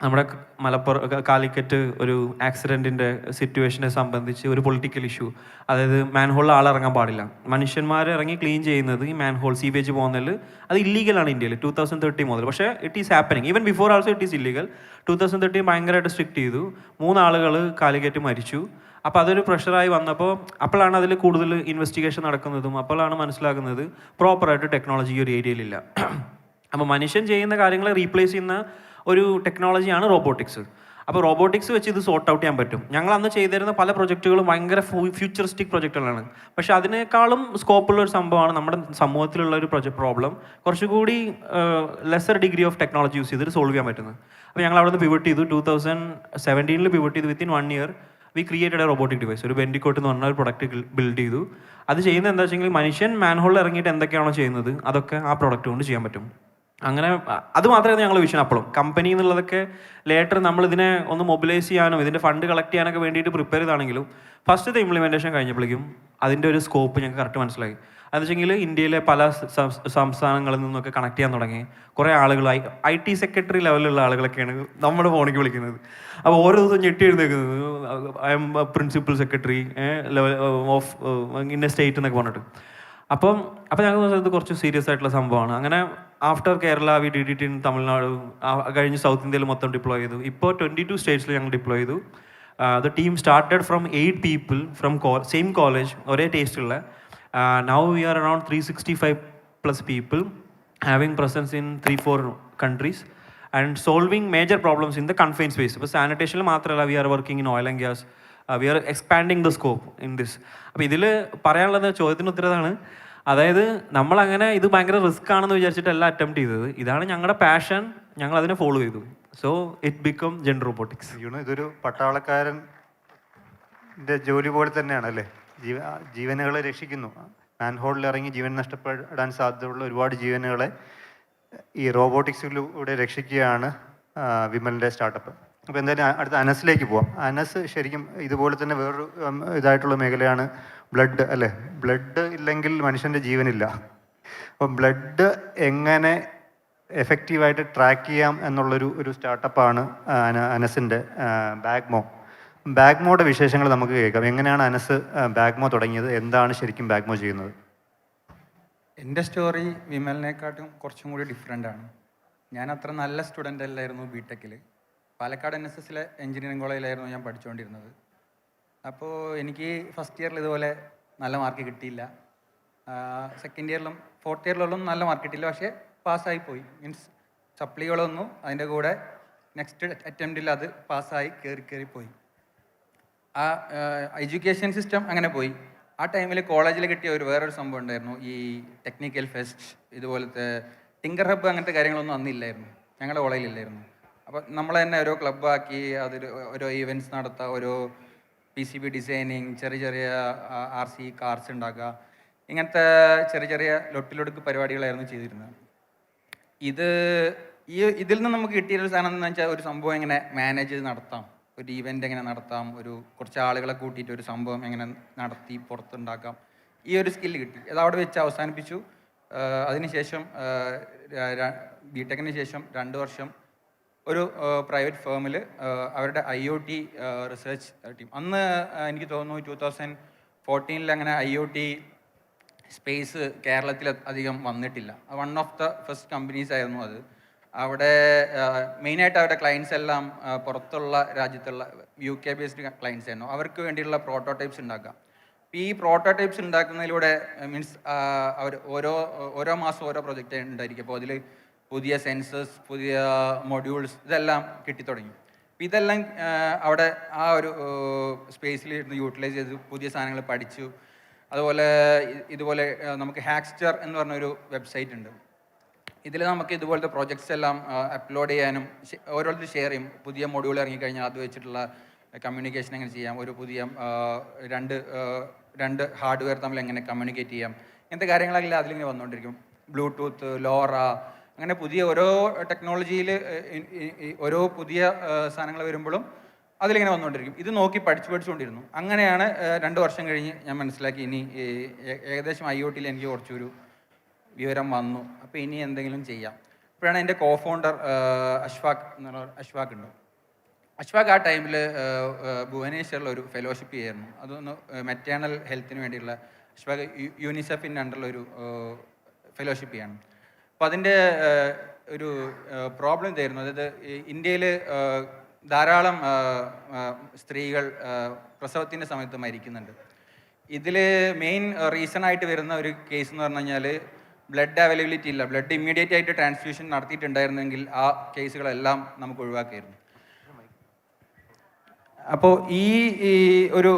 നമ്മുടെ കാലിക്കറ്റ് ഒരു ആക്സിഡൻറ്റിൻ്റെ സിറ്റുവേഷനെ സംബന്ധിച്ച് ഒരു പൊളിറ്റിക്കൽ ഇഷ്യൂ, അതായത് മാൻഹോളിൽ ആളിറങ്ങാൻ പാടില്ല, മനുഷ്യന്മാർ ഇറങ്ങി ക്ലീൻ ചെയ്യുന്നത് ഈ മാൻഹോൾ സീവേജ് പോകുന്നതിൽ അത് ഇല്ലീഗലാണ് ഇന്ത്യയിൽ 2013 മുതൽ. പക്ഷേ it is happening even before also it is illegal. 2013 ഭയങ്കരമായിട്ട് സ്ട്രിക്റ്റ് ചെയ്തു. 3 ആളുകൾ കാലിക്കറ്റ് മരിച്ചു. അപ്പോൾ അതൊരു പ്രഷറായി വന്നപ്പോൾ അപ്പോഴാണ് അതിൽ കൂടുതൽ ഇൻവെസ്റ്റിഗേഷൻ നടക്കുന്നതും അപ്പോഴാണ് മനസ്സിലാക്കുന്നത് പ്രോപ്പറായിട്ട് ടെക്നോളജി ഈ ഒരു ഏരിയയിലില്ല. അപ്പോൾ മനുഷ്യൻ ചെയ്യുന്ന കാര്യങ്ങളെ റീപ്ലേസ് ചെയ്യുന്ന ഒരു ടെക്നോളജിയാണ് റോബോട്ടിക്സ്. അപ്പോൾ റോബോട്ടിക്സ് വെച്ച് ഇത് സോർട്ട് ഔട്ട് ചെയ്യാൻ പറ്റും. ഞങ്ങൾ അന്ന് ചെയ്തിരുന്ന പല പ്രൊജക്റ്റുകളും ഭയങ്കര ഫ്യൂച്ചറിസ്റ്റിക് പ്രൊജക്റ്റുകളാണ്. പക്ഷേ അതിനേക്കാളും സ്കോപ്പുള്ള ഒരു സംഭവമാണ് നമ്മുടെ സമൂഹത്തിലുള്ള ഒരു പ്രോബ്ലം കുറച്ചുകൂടി lesser degree of technology use ചെയ്തിട്ട് സോൾവ് ചെയ്യാൻ പറ്റുന്നത്. അപ്പോൾ ഞങ്ങൾ അവിടെ നിന്ന് പിവട്ട് ചെയ്തു. 2017 പിവട്ട് ചെയ്തു. Within 1 year V created A robotic device. ഒരു ബെൻഡിക്കോട്ട് എന്ന് പറഞ്ഞ ഒരു പ്രൊഡക്റ്റ് ബിൽഡ് ചെയ്തു. അത് ചെയ്യുന്നത് എന്താ വെച്ചെങ്കിൽ മനുഷ്യൻ മാൻഹോളിൽ ഇറങ്ങിയിട്ട് എന്തൊക്കെയാണോ ചെയ്യുന്നത് അതൊക്കെ ആ പ്രൊഡക്റ്റ് കൊണ്ട് ചെയ്യാൻ പറ്റും. അങ്ങനെ അത് മാത്രമേ ഞങ്ങൾ വിഷൻ. അപ്പോഴും കമ്പനി എന്നുള്ളതൊക്കെ ലേറ്റർ നമ്മളിതിനെ ഒന്ന് മൊബിലൈസ് ചെയ്യാനും ഇതിൻ്റെ ഫണ്ട് കളക്ട് ചെയ്യാനൊക്കെ വേണ്ടിയിട്ട് പ്രിപ്പയർ ചെയ്താണെങ്കിലും ഫസ്റ്റത്തെ ഇംപ്ലിമെൻറ്റേഷൻ കഴിഞ്ഞപ്പോഴേക്കും അതിൻ്റെ ഒരു സ്കോപ്പ് ഞങ്ങൾക്ക് കറക്റ്റ് മനസ്സിലായി. അതെന്ന് വെച്ചെങ്കിൽ ഇന്ത്യയിലെ പല സംസ്ഥാനങ്ങളിൽ നിന്നൊക്കെ കണക്ട് ചെയ്യാൻ തുടങ്ങി. കുറേ ആളുകൾ IT സെക്രട്ടറി ലെവലിലുള്ള ആളുകളൊക്കെയാണ് നമ്മുടെ ഫോണിലേക്ക് വിളിക്കുന്നത്. അപ്പോൾ ഓരോ ദിവസം ഞെട്ടി എഴുന്നേക്കുന്നത് I am principal secretary level of ഇന്ന സ്റ്റേറ്റ് എന്നൊക്കെ പറഞ്ഞിട്ട്. അപ്പോൾ ഞങ്ങൾ ഇത് കുറച്ച് സീരിയസ് ആയിട്ടുള്ള സംഭവമാണ്. അങ്ങനെ after Kerala we did it in Tamil Nadu, കഴിഞ്ഞ് സൗത്ത് ഇന്ത്യയിൽ മൊത്തം ഡിപ്ലോയ് ചെയ്തു. ഇപ്പോൾ 22 സ്റ്റേറ്റ്സിൽ ഞങ്ങൾ ഡിപ്ലോയ് ചെയ്തു. The team started from 8 people from same college, ഒരേ ടേസ്റ്റുള്ള. Now we are around 365+ people having presence in 3-4 countries and solving major problems in the confined space. ഇപ്പോൾ സാനിറ്റേഷനിൽ മാത്രമല്ല, we are working in oil and gas, we are expanding the scope in this. അപ്പോൾ ഇതിൽ പറയാനുള്ളത് ചോദ്യത്തിന് ഉത്തരവാണ്. അതായത് നമ്മളങ്ങനെ ഇത് ഭയങ്കര റിസ്ക് ആണെന്ന് വിചാരിച്ചിട്ടല്ല അറ്റംപ്റ്റ് ചെയ്തത്. ഇതാണ് ഞങ്ങളുടെ പാഷൻ, ഞങ്ങൾ അതിനെ ഫോളോ ചെയ്തു. So it become gender robotics. ഇതൊരു പട്ടാളക്കാരൻ്റെ ജോലി പോലെ തന്നെയാണ് അല്ലേ? ജീവനുകളെ രക്ഷിക്കുന്നു. മാൻഹോളിൽ ഇറങ്ങി ജീവൻ നഷ്ടപ്പെടാൻ സാധ്യതയുള്ള ഒരുപാട് ജീവനുകളെ ഈ റോബോട്ടിക്സിലൂടെ രക്ഷിക്കുകയാണ് വിമലിൻ്റെ സ്റ്റാർട്ടപ്പ്. അപ്പോൾ എന്തായാലും അടുത്ത അനസിലേക്ക് പോവാം. അനസ് ശരിക്കും ഇതുപോലെ തന്നെ വേറൊരു ഇതായിട്ടുള്ള മേഖലയാണ് ബ്ലഡ്, അല്ലേ? ബ്ലഡ് ഇല്ലെങ്കിൽ മനുഷ്യൻ്റെ ജീവനില്ല. അപ്പം ബ്ലഡ് എങ്ങനെ എഫക്റ്റീവായിട്ട് ട്രാക്ക് ചെയ്യാം എന്നുള്ളൊരു സ്റ്റാർട്ടപ്പാണ് അനസിൻ്റെ ബാഗ്മോ. ബാഗ്മോയുടെ വിശേഷങ്ങൾ നമുക്ക് കേൾക്കാം. എങ്ങനെയാണ് അനസ് ബാഗ്മോ തുടങ്ങിയത്? എന്താണ് ശരിക്കും ബാഗ്മോ ചെയ്യുന്നത്? എൻ്റെ സ്റ്റോറി വിമലിനെക്കാട്ടും കുറച്ചും കൂടി ഡിഫറെൻ്റ് ആണ്. ഞാൻ അത്ര നല്ല സ്റ്റുഡൻ്റ് അല്ലായിരുന്നു ബിടെക്കിൽ. പാലക്കാട് NSSലെ എഞ്ചിനീയറിംഗ് കോളേജിലായിരുന്നു ഞാൻ പഠിച്ചുകൊണ്ടിരുന്നത്. അപ്പോൾ എനിക്ക് ഫസ്റ്റ് ഇയറിൽ ഇതുപോലെ നല്ല മാർക്ക് കിട്ടിയില്ല. സെക്കൻഡ് ഇയറിലും ഫോർത്ത് ഇയറിലും നല്ല മാർക്ക് കിട്ടിയില്ല. പക്ഷേ പാസ്സായിപ്പോയി. മീൻസ് സപ്ലികളൊന്നും അതിൻ്റെ കൂടെ നെക്സ്റ്റ് അറ്റംപ്റ്റിൽ അത് പാസ്സായി കയറിപ്പോയി. ആ എഡ്യൂക്കേഷൻ സിസ്റ്റം അങ്ങനെ പോയി. ആ ടൈമിൽ കോളേജിൽ കിട്ടിയ വേറൊരു സംഭവം ഉണ്ടായിരുന്നു, ഈ ടെക്നിക്കൽ ഫെസ്റ്റ്, ഇതുപോലത്തെ ടിങ്കർ ഹബ്ബ്, അങ്ങനത്തെ കാര്യങ്ങളൊന്നും അന്നില്ലായിരുന്നു, ഞങ്ങളുടെ കോളേജിലില്ലായിരുന്നു. അപ്പോൾ നമ്മൾ തന്നെ ഓരോ ക്ലബ്ബാക്കി അതിൽ ഓരോ ഈവൻറ്റ്സ് നടത്തുക, ഓരോ PCB ഡിസൈനിങ്, ചെറിയ RC കാർസ് ഉണ്ടാക്കുക, ഇങ്ങനത്തെ ചെറിയ ലൊട്ടിലൊടുക്ക് പരിപാടികളായിരുന്നു ചെയ്തിരുന്നത്. ഇതിൽ നിന്ന് നമുക്ക് കിട്ടിയൊരു സാധനം എന്ന് വെച്ചാൽ ഒരു സംഭവം എങ്ങനെ മാനേജ് ചെയ്ത് നടത്താം, ഒരു ഈവൻ്റ് എങ്ങനെ നടത്താം, കുറച്ച് ആളുകളെ കൂട്ടിയിട്ട് ഒരു സംഭവം എങ്ങനെ നടത്തി പുറത്തുണ്ടാക്കാം, ഈ ഒരു സ്കില്ല് കിട്ടി. അത് അവിടെ വെച്ച് അവസാനിപ്പിച്ചു. അതിനുശേഷം ബിടെക്കിന് ശേഷം 2 വർഷം ഒരു പ്രൈവറ്റ് ഫേമിൽ അവരുടെ IoT റിസർച്ച് ടീം, അന്ന് എനിക്ക് തോന്നുന്നു 2014 അങ്ങനെ IoT സ്പേസ് കേരളത്തിൽ അധികം വന്നിട്ടില്ല. One of the first companies ആയിരുന്നു അത്. അവിടെ മെയിനായിട്ട് അവരുടെ ക്ലയൻസ് എല്ലാം പുറത്തുള്ള രാജ്യത്തുള്ള UK ബേസ്ഡ് ക്ലയൻസ് ആയിരുന്നു. അവർക്ക് വേണ്ടിയുള്ള പ്രോട്ടോടൈപ്സ് ഉണ്ടാക്കുക. ഈ പ്രോട്ടോടൈപ്സ് ഉണ്ടാക്കുന്നതിലൂടെ മീൻസ് അവർ ഓരോ മാസം ഓരോ പ്രൊജക്റ്റ് ഉണ്ടായിരിക്കും. അപ്പോൾ അതിൽ പുതിയ സെൻസേഴ്സ്, പുതിയ മൊഡ്യൂൾസ്, ഇതെല്ലാം കിട്ടിത്തുടങ്ങി. അപ്പോൾ ഇതെല്ലാം അവിടെ ആ ഒരു സ്പേസിൽ ഇരുന്ന് യൂട്ടിലൈസ് ചെയ്ത് പുതിയ സാധനങ്ങൾ പഠിച്ചു. അതുപോലെ ഇതുപോലെ നമുക്ക് ഹാക്സ്റ്റർ എന്ന് പറഞ്ഞൊരു വെബ്സൈറ്റ് ഉണ്ട്. ഇതിൽ നമുക്ക് ഇതുപോലത്തെ പ്രോജക്ട്സ് എല്ലാം അപ്ലോഡ് ചെയ്യാനും ഓരോരുത്തർ ഷെയർ ചെയ്യും. പുതിയ മൊഡ്യൂൾ ഇറങ്ങിക്കഴിഞ്ഞാൽ അത് വെച്ചിട്ടുള്ള കമ്മ്യൂണിക്കേഷൻ എങ്ങനെ ചെയ്യാം, ഒരു പുതിയ രണ്ട് ഹാർഡ്വെയർ തമ്മിൽ എങ്ങനെ കമ്മ്യൂണിക്കേറ്റ് ചെയ്യാം, ഇങ്ങനത്തെ കാര്യങ്ങളെല്ലാം അതിലിങ്ങനെ വന്നുകൊണ്ടിരിക്കും. ബ്ലൂടൂത്ത്, ലോറ, അങ്ങനെ പുതിയ ഓരോ ടെക്നോളജിയിൽ ഓരോ പുതിയ സാധനങ്ങൾ വരുമ്പോഴും അതിലിങ്ങനെ വന്നുകൊണ്ടിരിക്കും. ഇത് നോക്കി പഠിച്ചുകൊണ്ടിരുന്നു. അങ്ങനെയാണ് 2 വർഷം കഴിഞ്ഞ് ഞാൻ മനസ്സിലാക്കി ഇനി ഏകദേശം IoTയിൽ എനിക്ക് കുറച്ചൊരു വിവരം വന്നു. അപ്പോൾ ഇനി എന്തെങ്കിലും ചെയ്യാം. അപ്പോഴാണ് എൻ്റെ കോഫൗണ്ടർ അഷ്ഫാഖ് ഉണ്ട്. അഷ്ഫാഖ് ആ ടൈമിൽ ഭുവനേശ്വറിൽ ഒരു ഫെലോഷിപ്പ് ചെയ്യായിരുന്നു. അതൊന്ന് മെറ്റേണൽ ഹെൽത്തിന് വേണ്ടിയുള്ള അഷ്ഫാഖ് യൂണിസെഫിൻ്റെ അണ്ടറിലൊരു ഫെലോഷിപ്പ് ചെയ്യാണ്. അപ്പോൾ അതിൻ്റെ ഒരു പ്രോബ്ലം ഇതായിരുന്നു. അതായത് ഇന്ത്യയിൽ ധാരാളം സ്ത്രീകൾ പ്രസവത്തിൻ്റെ സമയത്ത് മരിക്കുന്നുണ്ട്. ഇതിൽ മെയിൻ റീസൺ ആയിട്ട് വരുന്ന ഒരു കേസ് എന്ന് പറഞ്ഞു കഴിഞ്ഞാൽ ബ്ലഡ് അവൈലബിലിറ്റി ഇല്ല. ബ്ലഡ് ഇമ്മീഡിയറ്റ് ആയിട്ട് ട്രാൻസ്ഫ്യൂഷൻ നടത്തിയിട്ടുണ്ടായിരുന്നെങ്കിൽ ആ കേസുകളെല്ലാം നമുക്ക് ഒഴിവാക്കിയിരുന്നു. അപ്പോൾ ഈ ഒരു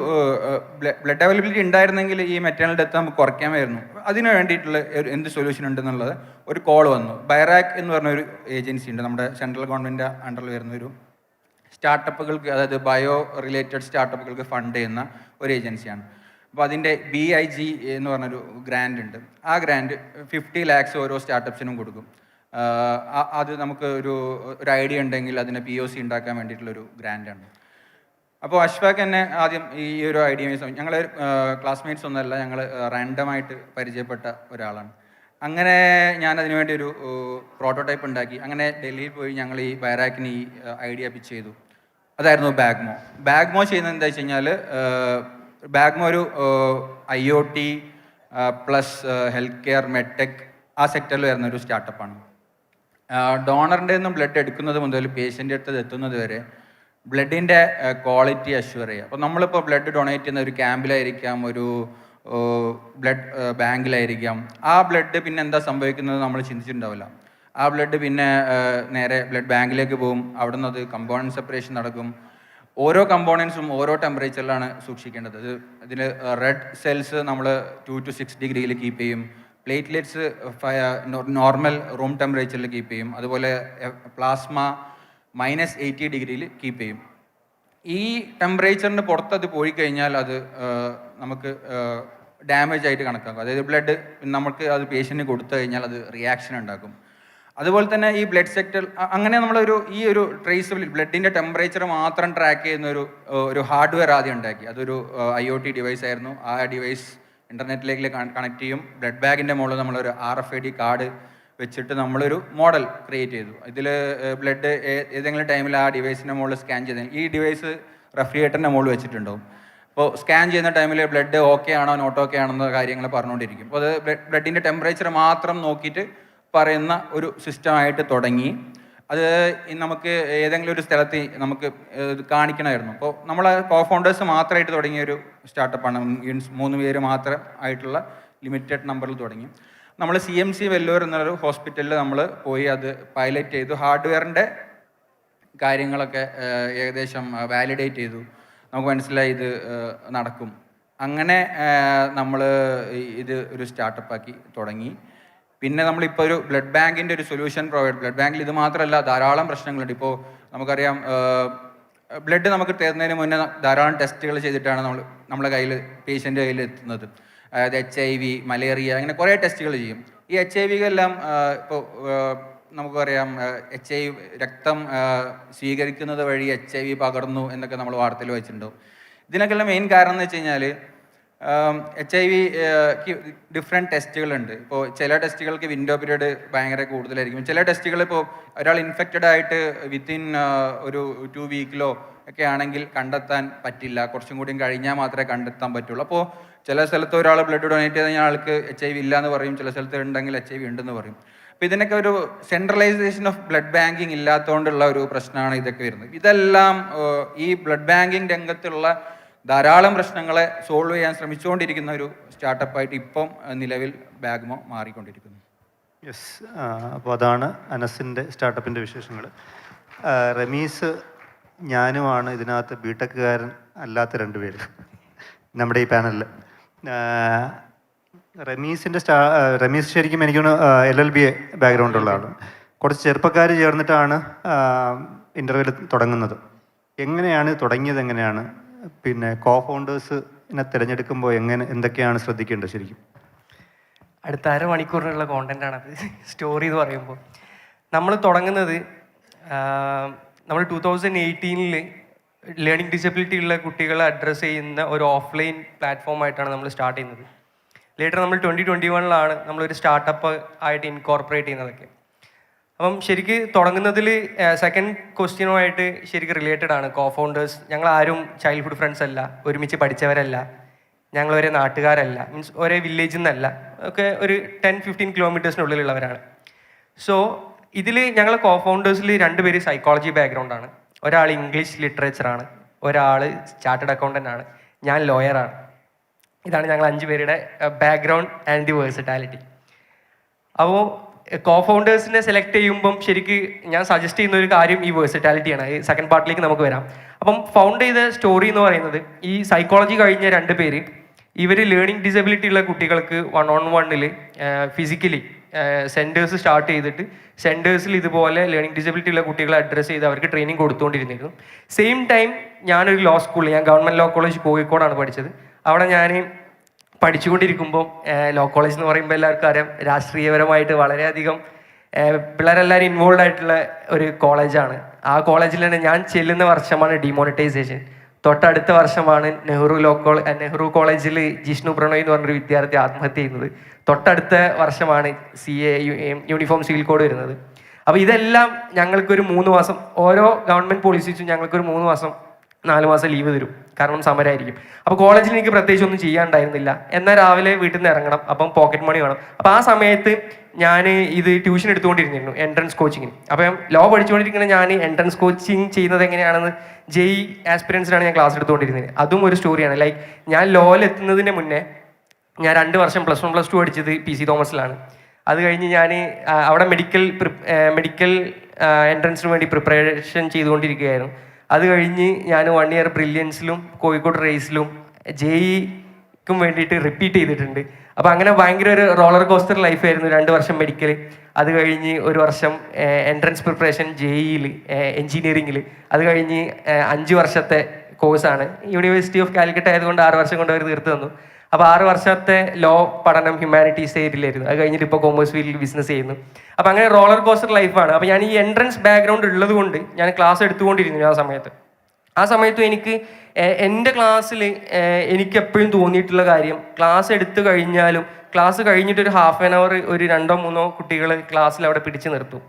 ബ്ലഡ് അവൈലബിലിറ്റി ഉണ്ടായിരുന്നെങ്കിൽ ഈ മെറ്റേണൽ ഡെത്ത് നമുക്ക് കുറയ്ക്കാമായിരുന്നു. അതിന് വേണ്ടിയിട്ടുള്ള എന്ത് സൊല്യൂഷൻ ഉണ്ടെന്നുള്ളത് ഒരു കോൾ വന്നു. ബൈറാക്ക് എന്ന് പറഞ്ഞൊരു ഏജൻസി ഉണ്ട്, നമ്മുടെ സെൻട്രൽ ഗവൺമെൻറ് അണ്ടറിൽ വരുന്നൊരു സ്റ്റാർട്ടപ്പുകൾക്ക്, അതായത് ബയോ റിലേറ്റഡ് സ്റ്റാർട്ടപ്പുകൾക്ക് ഫണ്ട് ചെയ്യുന്ന ഒരു ഏജൻസിയാണ്. അപ്പോൾ അതിൻ്റെ BIG എന്ന് പറഞ്ഞൊരു ഗ്രാൻഡ് ഉണ്ട്. ആ ഗ്രാൻഡ് 50 lakhs ഓരോ സ്റ്റാർട്ടപ്സിനും കൊടുക്കും. അത് നമുക്ക് ഒരു ഐഡിയ ഉണ്ടെങ്കിൽ അതിനെ POC ഉണ്ടാക്കാൻ വേണ്ടിയിട്ടുള്ളൊരു ഗ്രാൻഡാണ്. അപ്പോൾ അഷ്ഫാഖ് എന്നെ ആദ്യം ഈ ഒരു ഐഡിയ, ഞങ്ങൾ ക്ലാസ്മേറ്റ്സ് ഒന്നുമല്ല, ഞങ്ങൾ റാൻഡമായിട്ട് പരിചയപ്പെട്ട ഒരാളാണ്. അങ്ങനെ ഞാൻ അതിനുവേണ്ടി ഒരു പ്രോട്ടോടൈപ്പ് ഉണ്ടാക്കി. അങ്ങനെ ഡൽഹിയിൽ പോയി ഞങ്ങൾ ഈ ബൈറാക്കിന് ഈ ഐഡിയ പിച്ച് ചെയ്തു. അതായിരുന്നു ബാഗ്മോ ചെയ്യുന്നത് എന്താ വെച്ച് കഴിഞ്ഞാൽ, ബാഗ്മോ ഒരു IoT plus health care, medtech ആ സെക്ടറിൽ വരുന്ന ഒരു സ്റ്റാർട്ടപ്പാണ്. ഡോണറിൻ്റെ നിന്നും ബ്ലഡ് എടുക്കുന്നത് മുതൽ പേഷ്യൻ്റെ അടുത്ത് എത്തുന്നത് വരെ ബ്ലഡിൻ്റെ ക്വാളിറ്റി അഷ്യൂർ ചെയ്യുക. അപ്പോൾ നമ്മളിപ്പോൾ ബ്ലഡ് ഡൊണേറ്റ് ചെയ്യുന്ന ഒരു ക്യാമ്പിലായിരിക്കാം, ഒരു ബ്ലഡ് ബാങ്കിലായിരിക്കാം. ആ ബ്ലഡ് പിന്നെ എന്താ സംഭവിക്കുന്നത് നമ്മൾ ചിന്തിച്ചിട്ടുണ്ടാവില്ല. ആ ബ്ലഡ് പിന്നെ നേരെ ബ്ലഡ് ബാങ്കിലേക്ക് പോകും. അവിടെ നിന്ന് അത് കമ്പോണൻറ്റ് സെപ്പറേഷൻ നടക്കും. ഓരോ കമ്പോണൻസും ഓരോ ടെമ്പറേച്ചറിലാണ് സൂക്ഷിക്കേണ്ടത്. ഇതിൽ റെഡ് സെൽസ് നമ്മൾ 2 to 6 ഡിഗ്രിയിൽ കീപ്പ് ചെയ്യും. പ്ലേറ്റ്ലെറ്റ്സ് നോർമൽ റൂം ടെമ്പറേച്ചറിൽ കീപ്പ് ചെയ്യും. അതുപോലെ പ്ലാസ്മ -80 ഡിഗ്രിയിൽ കീപ്പ് ചെയ്യും. ഈ ടെമ്പറേച്ചറിന് പുറത്തത് പോയി കഴിഞ്ഞാൽ അത് നമുക്ക് ഡാമേജ് ആയിട്ട് കണക്കാക്കും. അതായത് ബ്ലഡ് നമുക്ക് അത് പേഷ്യൻറ്റിന് കൊടുത്തു കഴിഞ്ഞാൽ അത് റിയാക്ഷൻ ഉണ്ടാക്കും. അതുപോലെ തന്നെ ഈ ബ്ലഡ് സെക്ടർ അങ്ങനെ നമ്മളൊരു ഈ ഒരു ട്രേസബിൾ ബ്ലഡിൻ്റെ ടെമ്പറേച്ചർ മാത്രം ട്രാക്ക് ചെയ്യുന്ന ഒരു ഹാർഡ്വെയർ ആദ്യം ഉണ്ടാക്കി. അതൊരു IoT ഡിവൈസ് ആയിരുന്നു. ആ ഡിവൈസ് ഇൻ്റർനെറ്റിലേക്ക് കണക്ട് ചെയ്യും. ബ്ലഡ് ബാഗിൻ്റെ മുകളിൽ നമ്മളൊരു RFID കാർഡ് വെച്ചിട്ട് നമ്മളൊരു മോഡൽ ക്രിയേറ്റ് ചെയ്തു. ഇതിൽ ബ്ലഡ് ഏതെങ്കിലും ടൈമിൽ ആ ഡിവൈസിൻ്റെ മുകളിൽ സ്കാൻ ചെയ്ത് ഈ ഡിവൈസ് റെഫ്രിജറേറ്ററിൻ്റെ മുകളിൽ വെച്ചിട്ടുണ്ടാവും. അപ്പോൾ സ്കാൻ ചെയ്യുന്ന ടൈമിൽ ബ്ലഡ് ഓക്കെ ആണോ നോട്ട് ഓക്കെ ആണോ എന്ന കാര്യങ്ങൾ പറഞ്ഞുകൊണ്ടിരിക്കും. അപ്പോൾ അത് ബ്ലഡിൻ്റെ ടെമ്പറേച്ചർ മാത്രം നോക്കിയിട്ട് പറയുന്ന ഒരു സിസ്റ്റമായിട്ട് തുടങ്ങി. അത് നമുക്ക് ഏതെങ്കിലും ഒരു സ്ഥലത്ത് നമുക്ക് കാണിക്കണമായിരുന്നു. അപ്പോൾ നമ്മൾ കോ-ഫൗണ്ടേഴ്സ് മാത്രമായിട്ട് തുടങ്ങിയ ഒരു സ്റ്റാർട്ടപ്പാണ്. 3 പേര് മാത്രം ആയിട്ടുള്ള ലിമിറ്റഡ് നമ്പറിൽ തുടങ്ങി. നമ്മൾ CMC വെല്ലൂർ എന്നൊരു ഹോസ്പിറ്റലിൽ നമ്മൾ പോയി അത് പൈലറ്റ് ചെയ്തു. ഹാർഡ്വെയറിൻ്റെ കാര്യങ്ങളൊക്കെ ഏകദേശം വാലിഡേറ്റ് ചെയ്തു. നമുക്ക് മനസ്സിലായി ഇത് നടക്കും. അങ്ങനെ നമ്മൾ ഇത് ഒരു സ്റ്റാർട്ടപ്പാക്കി തുടങ്ങി. പിന്നെ നമ്മളിപ്പോൾ ഒരു ബ്ലഡ് ബാങ്കിൻ്റെ ഒരു സൊല്യൂഷൻ ബ്ലഡ് ബാങ്കിൽ ഇത് മാത്രമല്ല, ധാരാളം പ്രശ്നങ്ങളുണ്ട്. ഇപ്പോൾ നമുക്കറിയാം, ബ്ലഡ് നമുക്ക് തരുന്നതിന് മുന്നേ ധാരാളം ടെസ്റ്റുകൾ ചെയ്തിട്ടാണ് നമ്മളെ കയ്യിൽ പേഷ്യൻ്റെ കയ്യിൽ എത്തുന്നത്. അതായത് HIV, മലേറിയ, അങ്ങനെ കുറേ ടെസ്റ്റുകൾ ചെയ്യും. ഈ HIV എല്ലാം ഇപ്പോൾ നമുക്കറിയാം, HIV രക്തം സ്വീകരിക്കുന്നത് വഴി HIV പകർന്നു എന്നൊക്കെ നമ്മൾ വാർത്തയിൽ വെച്ചിട്ടുണ്ടാവും. ഇതിനൊക്കെയുള്ള മെയിൻ കാരണം എന്ന് വെച്ച് കഴിഞ്ഞാൽ HIV ഡിഫറെൻറ്റ് ടെസ്റ്റുകളുണ്ട്. ഇപ്പോൾ ചില ടെസ്റ്റുകൾക്ക് വിൻഡോ പീരീഡ് ഭയങ്കര കൂടുതലായിരിക്കും. ചില ടെസ്റ്റുകൾ ഇപ്പോൾ ഒരാൾ ഇൻഫെക്റ്റഡ് ആയിട്ട് വിത്തിൻ ഒരു 2 വീക്കിലോ ഒക്കെ ആണെങ്കിൽ കണ്ടെത്താൻ പറ്റില്ല. കുറച്ചും കൂടിയും കഴിഞ്ഞാൽ മാത്രമേ കണ്ടെത്താൻ പറ്റുള്ളൂ. അപ്പോൾ ചില സ്ഥലത്ത് ഒരാൾ ബ്ലഡ് ഡൊണേറ്റ് ചെയ്ത് കഴിഞ്ഞാൽ ആൾക്ക് HIV ഇല്ല എന്ന് പറയും, ചില സ്ഥലത്ത് ഉണ്ടെങ്കിൽ HIV ഉണ്ടെന്ന് പറയും. അപ്പോൾ ഇതിനൊക്കെ ഒരു സെൻട്രലൈസേഷൻ ഓഫ് ബ്ലഡ് ബാങ്കിങ് ഇല്ലാത്തതുകൊണ്ടുള്ള ഒരു പ്രശ്നമാണ് ഇതൊക്കെ വരുന്നത്. ഇതെല്ലാം ഈ ബ്ലഡ് ബാങ്കിങ് രംഗത്തുള്ള ധാരാളം പ്രശ്നങ്ങളെ സോൾവ് ചെയ്യാൻ ശ്രമിച്ചുകൊണ്ടിരിക്കുന്ന ഒരു സ്റ്റാർട്ടപ്പായിട്ട് ഇപ്പം നിലവിൽ ബാഗ്മോ മാറിക്കൊണ്ടിരിക്കുന്നു. യെസ്, അപ്പോൾ അതാണ് അനസിൻ്റെ സ്റ്റാർട്ടപ്പിൻ്റെ വിശേഷങ്ങൾ. റമീസ് ഞാനുമാണ് ഇതിനകത്ത് ബിടെക്കുകാരൻ അല്ലാത്ത 2 പേര് നമ്മുടെ ഈ പാനലിൽ. റമീസ് ശരിക്കും എനിക്കൊന്ന് LLB ബാക്ക്ഗ്രൗണ്ട് ഉള്ള ആളാണ്. കുറച്ച് ചെറുപ്പക്കാർ ചേർന്നിട്ടാണ് ഇൻ്റർവ്യൂവിൽ തുടങ്ങുന്നത്. എങ്ങനെയാണ് തുടങ്ങിയത്? എങ്ങനെയാണ് പിന്നെ കോ-ഫൗണ്ടേഴ്സിനെ തിരഞ്ഞെടുക്കുമ്പോൾ എന്തൊക്കെയാണ് ശ്രദ്ധിക്കേണ്ടത് ശരിക്കും? അടുത്ത അരമണിക്കൂറിനുള്ള കോണ്ടൻ്റാണത്. സ്റ്റോറി എന്ന് പറയുമ്പോൾ നമ്മൾ തുടങ്ങുന്നത് നമ്മൾ 2018 ലേണിംഗ് ഡിസബിലിറ്റി ഉള്ള കുട്ടികളെ അഡ്രസ്സ് ചെയ്യുന്ന ഒരു ഓഫ്ലൈൻ പ്ലാറ്റ്ഫോമായിട്ടാണ് നമ്മൾ സ്റ്റാർട്ട് ചെയ്യുന്നത്. ലേറ്റർ നമ്മൾ 2021 നമ്മളൊരു സ്റ്റാർട്ടപ്പ് ആയിട്ട് ഇൻകോർപ്പറേറ്റ് ചെയ്യുന്നതൊക്കെ. അപ്പം ശരിക്ക് തുടങ്ങുന്നതിൽ സെക്കൻഡ് ക്വസ്റ്റ്യനുമായിട്ട് ശരിക്കും റിലേറ്റഡ് ആണ്. കോ-ഫൗണ്ടേഴ്സ് ഞങ്ങൾ ആരും ചൈൽഡ്ഹുഡ് ഫ്രണ്ട്സ് അല്ല, ഒരുമിച്ച് പഠിച്ചവരല്ല, ഞങ്ങൾ ഒരേ നാട്ടുകാരല്ല, മീൻസ് ഒരേ വില്ലേജിൽ നിന്നല്ല, ഒക്കെ ഒരു 10-15 കിലോമീറ്റേഴ്സിനുള്ളിലുള്ളവരാണ്. സോ ഇതിൽ ഞങ്ങൾ കോ-ഫൗണ്ടേഴ്സിൽ 2 പേര് സൈക്കോളജി ബാക്ക്ഗ്രൗണ്ടാണ്. ഒരാൾ ഇംഗ്ലീഷ് ലിറ്ററേച്ചറാണ്, ഒരാൾ ചാർട്ടേഡ് അക്കൗണ്ടൻ്റ് ആണ്, ഞാൻ ലോയറാണ്. ഇതാണ് ഞങ്ങൾ 5 പേരുടെ ബാക്ക്ഗ്രൗണ്ട് ആൻഡ് ദി വേഴ്സറ്റാലിറ്റി. അപ്പോൾ കോ-ഫൗണ്ടേഴ്സിനെ സെലക്ട് ചെയ്യുമ്പം ശരിക്ക് ഞാൻ സജസ്റ്റ് ചെയ്യുന്ന ഒരു കാര്യം ഈ വേഴ്സറ്റാലിറ്റിയാണ്. ഈ സെക്കൻഡ് പാർട്ടിലേക്ക് നമുക്ക് വരാം. അപ്പം ഫൗണ്ട് ചെയ്ത സ്റ്റോറി എന്ന് പറയുന്നത്, ഈ സൈക്കോളജി കഴിഞ്ഞ 2 പേര് ഇവർ ലേണിംഗ് ഡിസബിലിറ്റി ഉള്ള കുട്ടികൾക്ക് 1-on-1 ഫിസിക്കലി സെൻറ്റേഴ്സ് സ്റ്റാർട്ട് ചെയ്തിട്ട് സെൻറ്റേഴ്സിൽ ഇതുപോലെ ലേണിംഗ് ഡിസബിലിറ്റി ഉള്ള കുട്ടികളെ അഡ്രസ്സ് ചെയ്ത് അവർക്ക് ട്രെയിനിങ് കൊടുത്തുകൊണ്ടിരുന്നിരുന്നു. സെയിം ടൈം ഞാനൊരു ലോ സ്കൂളിൽ, ഞാൻ ഗവൺമെൻറ് ലോ കോളേജ് കോഴിക്കോടാണ് പഠിച്ചത്. അവിടെ ഞാൻ പഠിച്ചുകൊണ്ടിരിക്കുമ്പോൾ, ലോ കോളേജ് എന്ന് പറയുമ്പോൾ എല്ലാവർക്കും അറിയാം, രാഷ്ട്രീയപരമായിട്ട് വളരെയധികം പിള്ളേരെല്ലാവരും ഇൻവോൾവ് ആയിട്ടുള്ള ഒരു കോളേജാണ്. ആ കോളേജിൽ തന്നെ ഞാൻ ചെല്ലുന്ന വർഷമാണ് ഡിമോണിറ്റൈസേഷൻ. തൊട്ടടുത്ത വർഷമാണ് നെഹ്റു കോളേജിൽ ജിഷ്ണു പ്രണോയ് എന്ന് പറഞ്ഞൊരു വിദ്യാർത്ഥി ആത്മഹത്യ ചെയ്യുന്നത്. തൊട്ടടുത്ത വർഷമാണ് യൂണിഫോം സിവിൽ കോഡ് വരുന്നത്. അപ്പോൾ ഇതെല്ലാം ഞങ്ങൾക്കൊരു 3 മാസം, ഓരോ ഗവൺമെൻറ് പോളിസീസും ഞങ്ങൾക്കൊരു 3 മാസം 4 മാസം ലീവ് തരും, കാരണം സമരമായിരിക്കും. അപ്പോൾ കോളേജിൽ എനിക്ക് പ്രത്യേകിച്ച് ഒന്നും ചെയ്യാണ്ടായിരുന്നില്ല. എന്നാൽ രാവിലെ വീട്ടിൽ നിന്ന് ഇറങ്ങണം, അപ്പം പോക്കറ്റ് മണി വേണം. അപ്പോൾ ആ സമയത്ത് ഞാൻ ഇത് ട്യൂഷൻ എടുത്തുകൊണ്ടിരുന്നിരുന്നു, എൻട്രൻസ് കോച്ചിങ്ങിന്. അപ്പം ലോ പഠിച്ചുകൊണ്ടിരിക്കുന്ന ഞാൻ എൻട്രൻസ് കോച്ചിങ് ചെയ്യുന്നത് എങ്ങനെയാണെന്ന് JEE ആസ്പിരൻസിനാണ് ഞാൻ ക്ലാസ് എടുത്തുകൊണ്ടിരുന്നത്. അതും ഒരു സ്റ്റോറിയാണ്. ലൈക്ക് ഞാൻ ലോയിൽ എത്തുന്നതിന് മുന്നേ ഞാൻ 2 വർഷം +1 +2 പഠിച്ചത് PC തോമസിലാണ്. അത് കഴിഞ്ഞ് ഞാൻ അവിടെ മെഡിക്കൽ എൻട്രൻസിന് വേണ്ടി പ്രിപ്പറേഷൻ ചെയ്തുകൊണ്ടിരിക്കുകയായിരുന്നു. അത് കഴിഞ്ഞ് ഞാൻ 1 ഇയർ ബ്രില്യൻസിലും കോഴിക്കോട് റേസിലും JEEക്കും വേണ്ടിയിട്ട് റിപ്പീറ്റ് ചെയ്തിട്ടുണ്ട്. അപ്പോൾ അങ്ങനെ ഭയങ്കര ഒരു റോളർ കോസ്റ്റർ ലൈഫായിരുന്നു. 2 വർഷം മെഡിക്കൽ, അത് കഴിഞ്ഞ് 1 വർഷം എൻട്രൻസ് പ്രിപ്പറേഷൻ JEEയിൽ എൻജിനീയറിങ്ങിൽ, അത് കഴിഞ്ഞ് 5 വർഷത്തെ കോഴ്സാണ്. യൂണിവേഴ്സിറ്റി ഓഫ് കാലിക്കറ്റ് ആയതുകൊണ്ട് 6 വർഷം കൊണ്ട് അവർ തീർത്ത് തന്നു. അപ്പോൾ 6 വർഷത്തെ ലോ പഠനം ഹ്യൂമാനിറ്റീസ് ഏരിയയിലായിരുന്നു. അത് കഴിഞ്ഞിട്ട് ഇപ്പോൾ കോമേഴ്സ് ഫീൽഡിൽ ബിസിനസ് ചെയ്യുന്നു. അപ്പോൾ അങ്ങനെ റോളർ കോസ്റ്റർ ലൈഫാണ്. അപ്പോൾ ഞാൻ ഈ എൻട്രൻസ് ബാക്ക്ഗ്രൗണ്ട് ഉള്ളത് കൊണ്ട് ഞാൻ ക്ലാസ് എടുത്തുകൊണ്ടിരുന്നു ആ സമയത്തും എനിക്ക് എൻ്റെ ക്ലാസ്സിൽ എനിക്ക് എപ്പോഴും തോന്നിയിട്ടുള്ള കാര്യം, ക്ലാസ് എടുത്തു കഴിഞ്ഞാലും ക്ലാസ് കഴിഞ്ഞിട്ടൊരു ഹാഫ് ആൻ അവർ ഒരു 2-3 കുട്ടികൾ ക്ലാസ്സിൽ അവിടെ പിടിച്ചു നിർത്തും.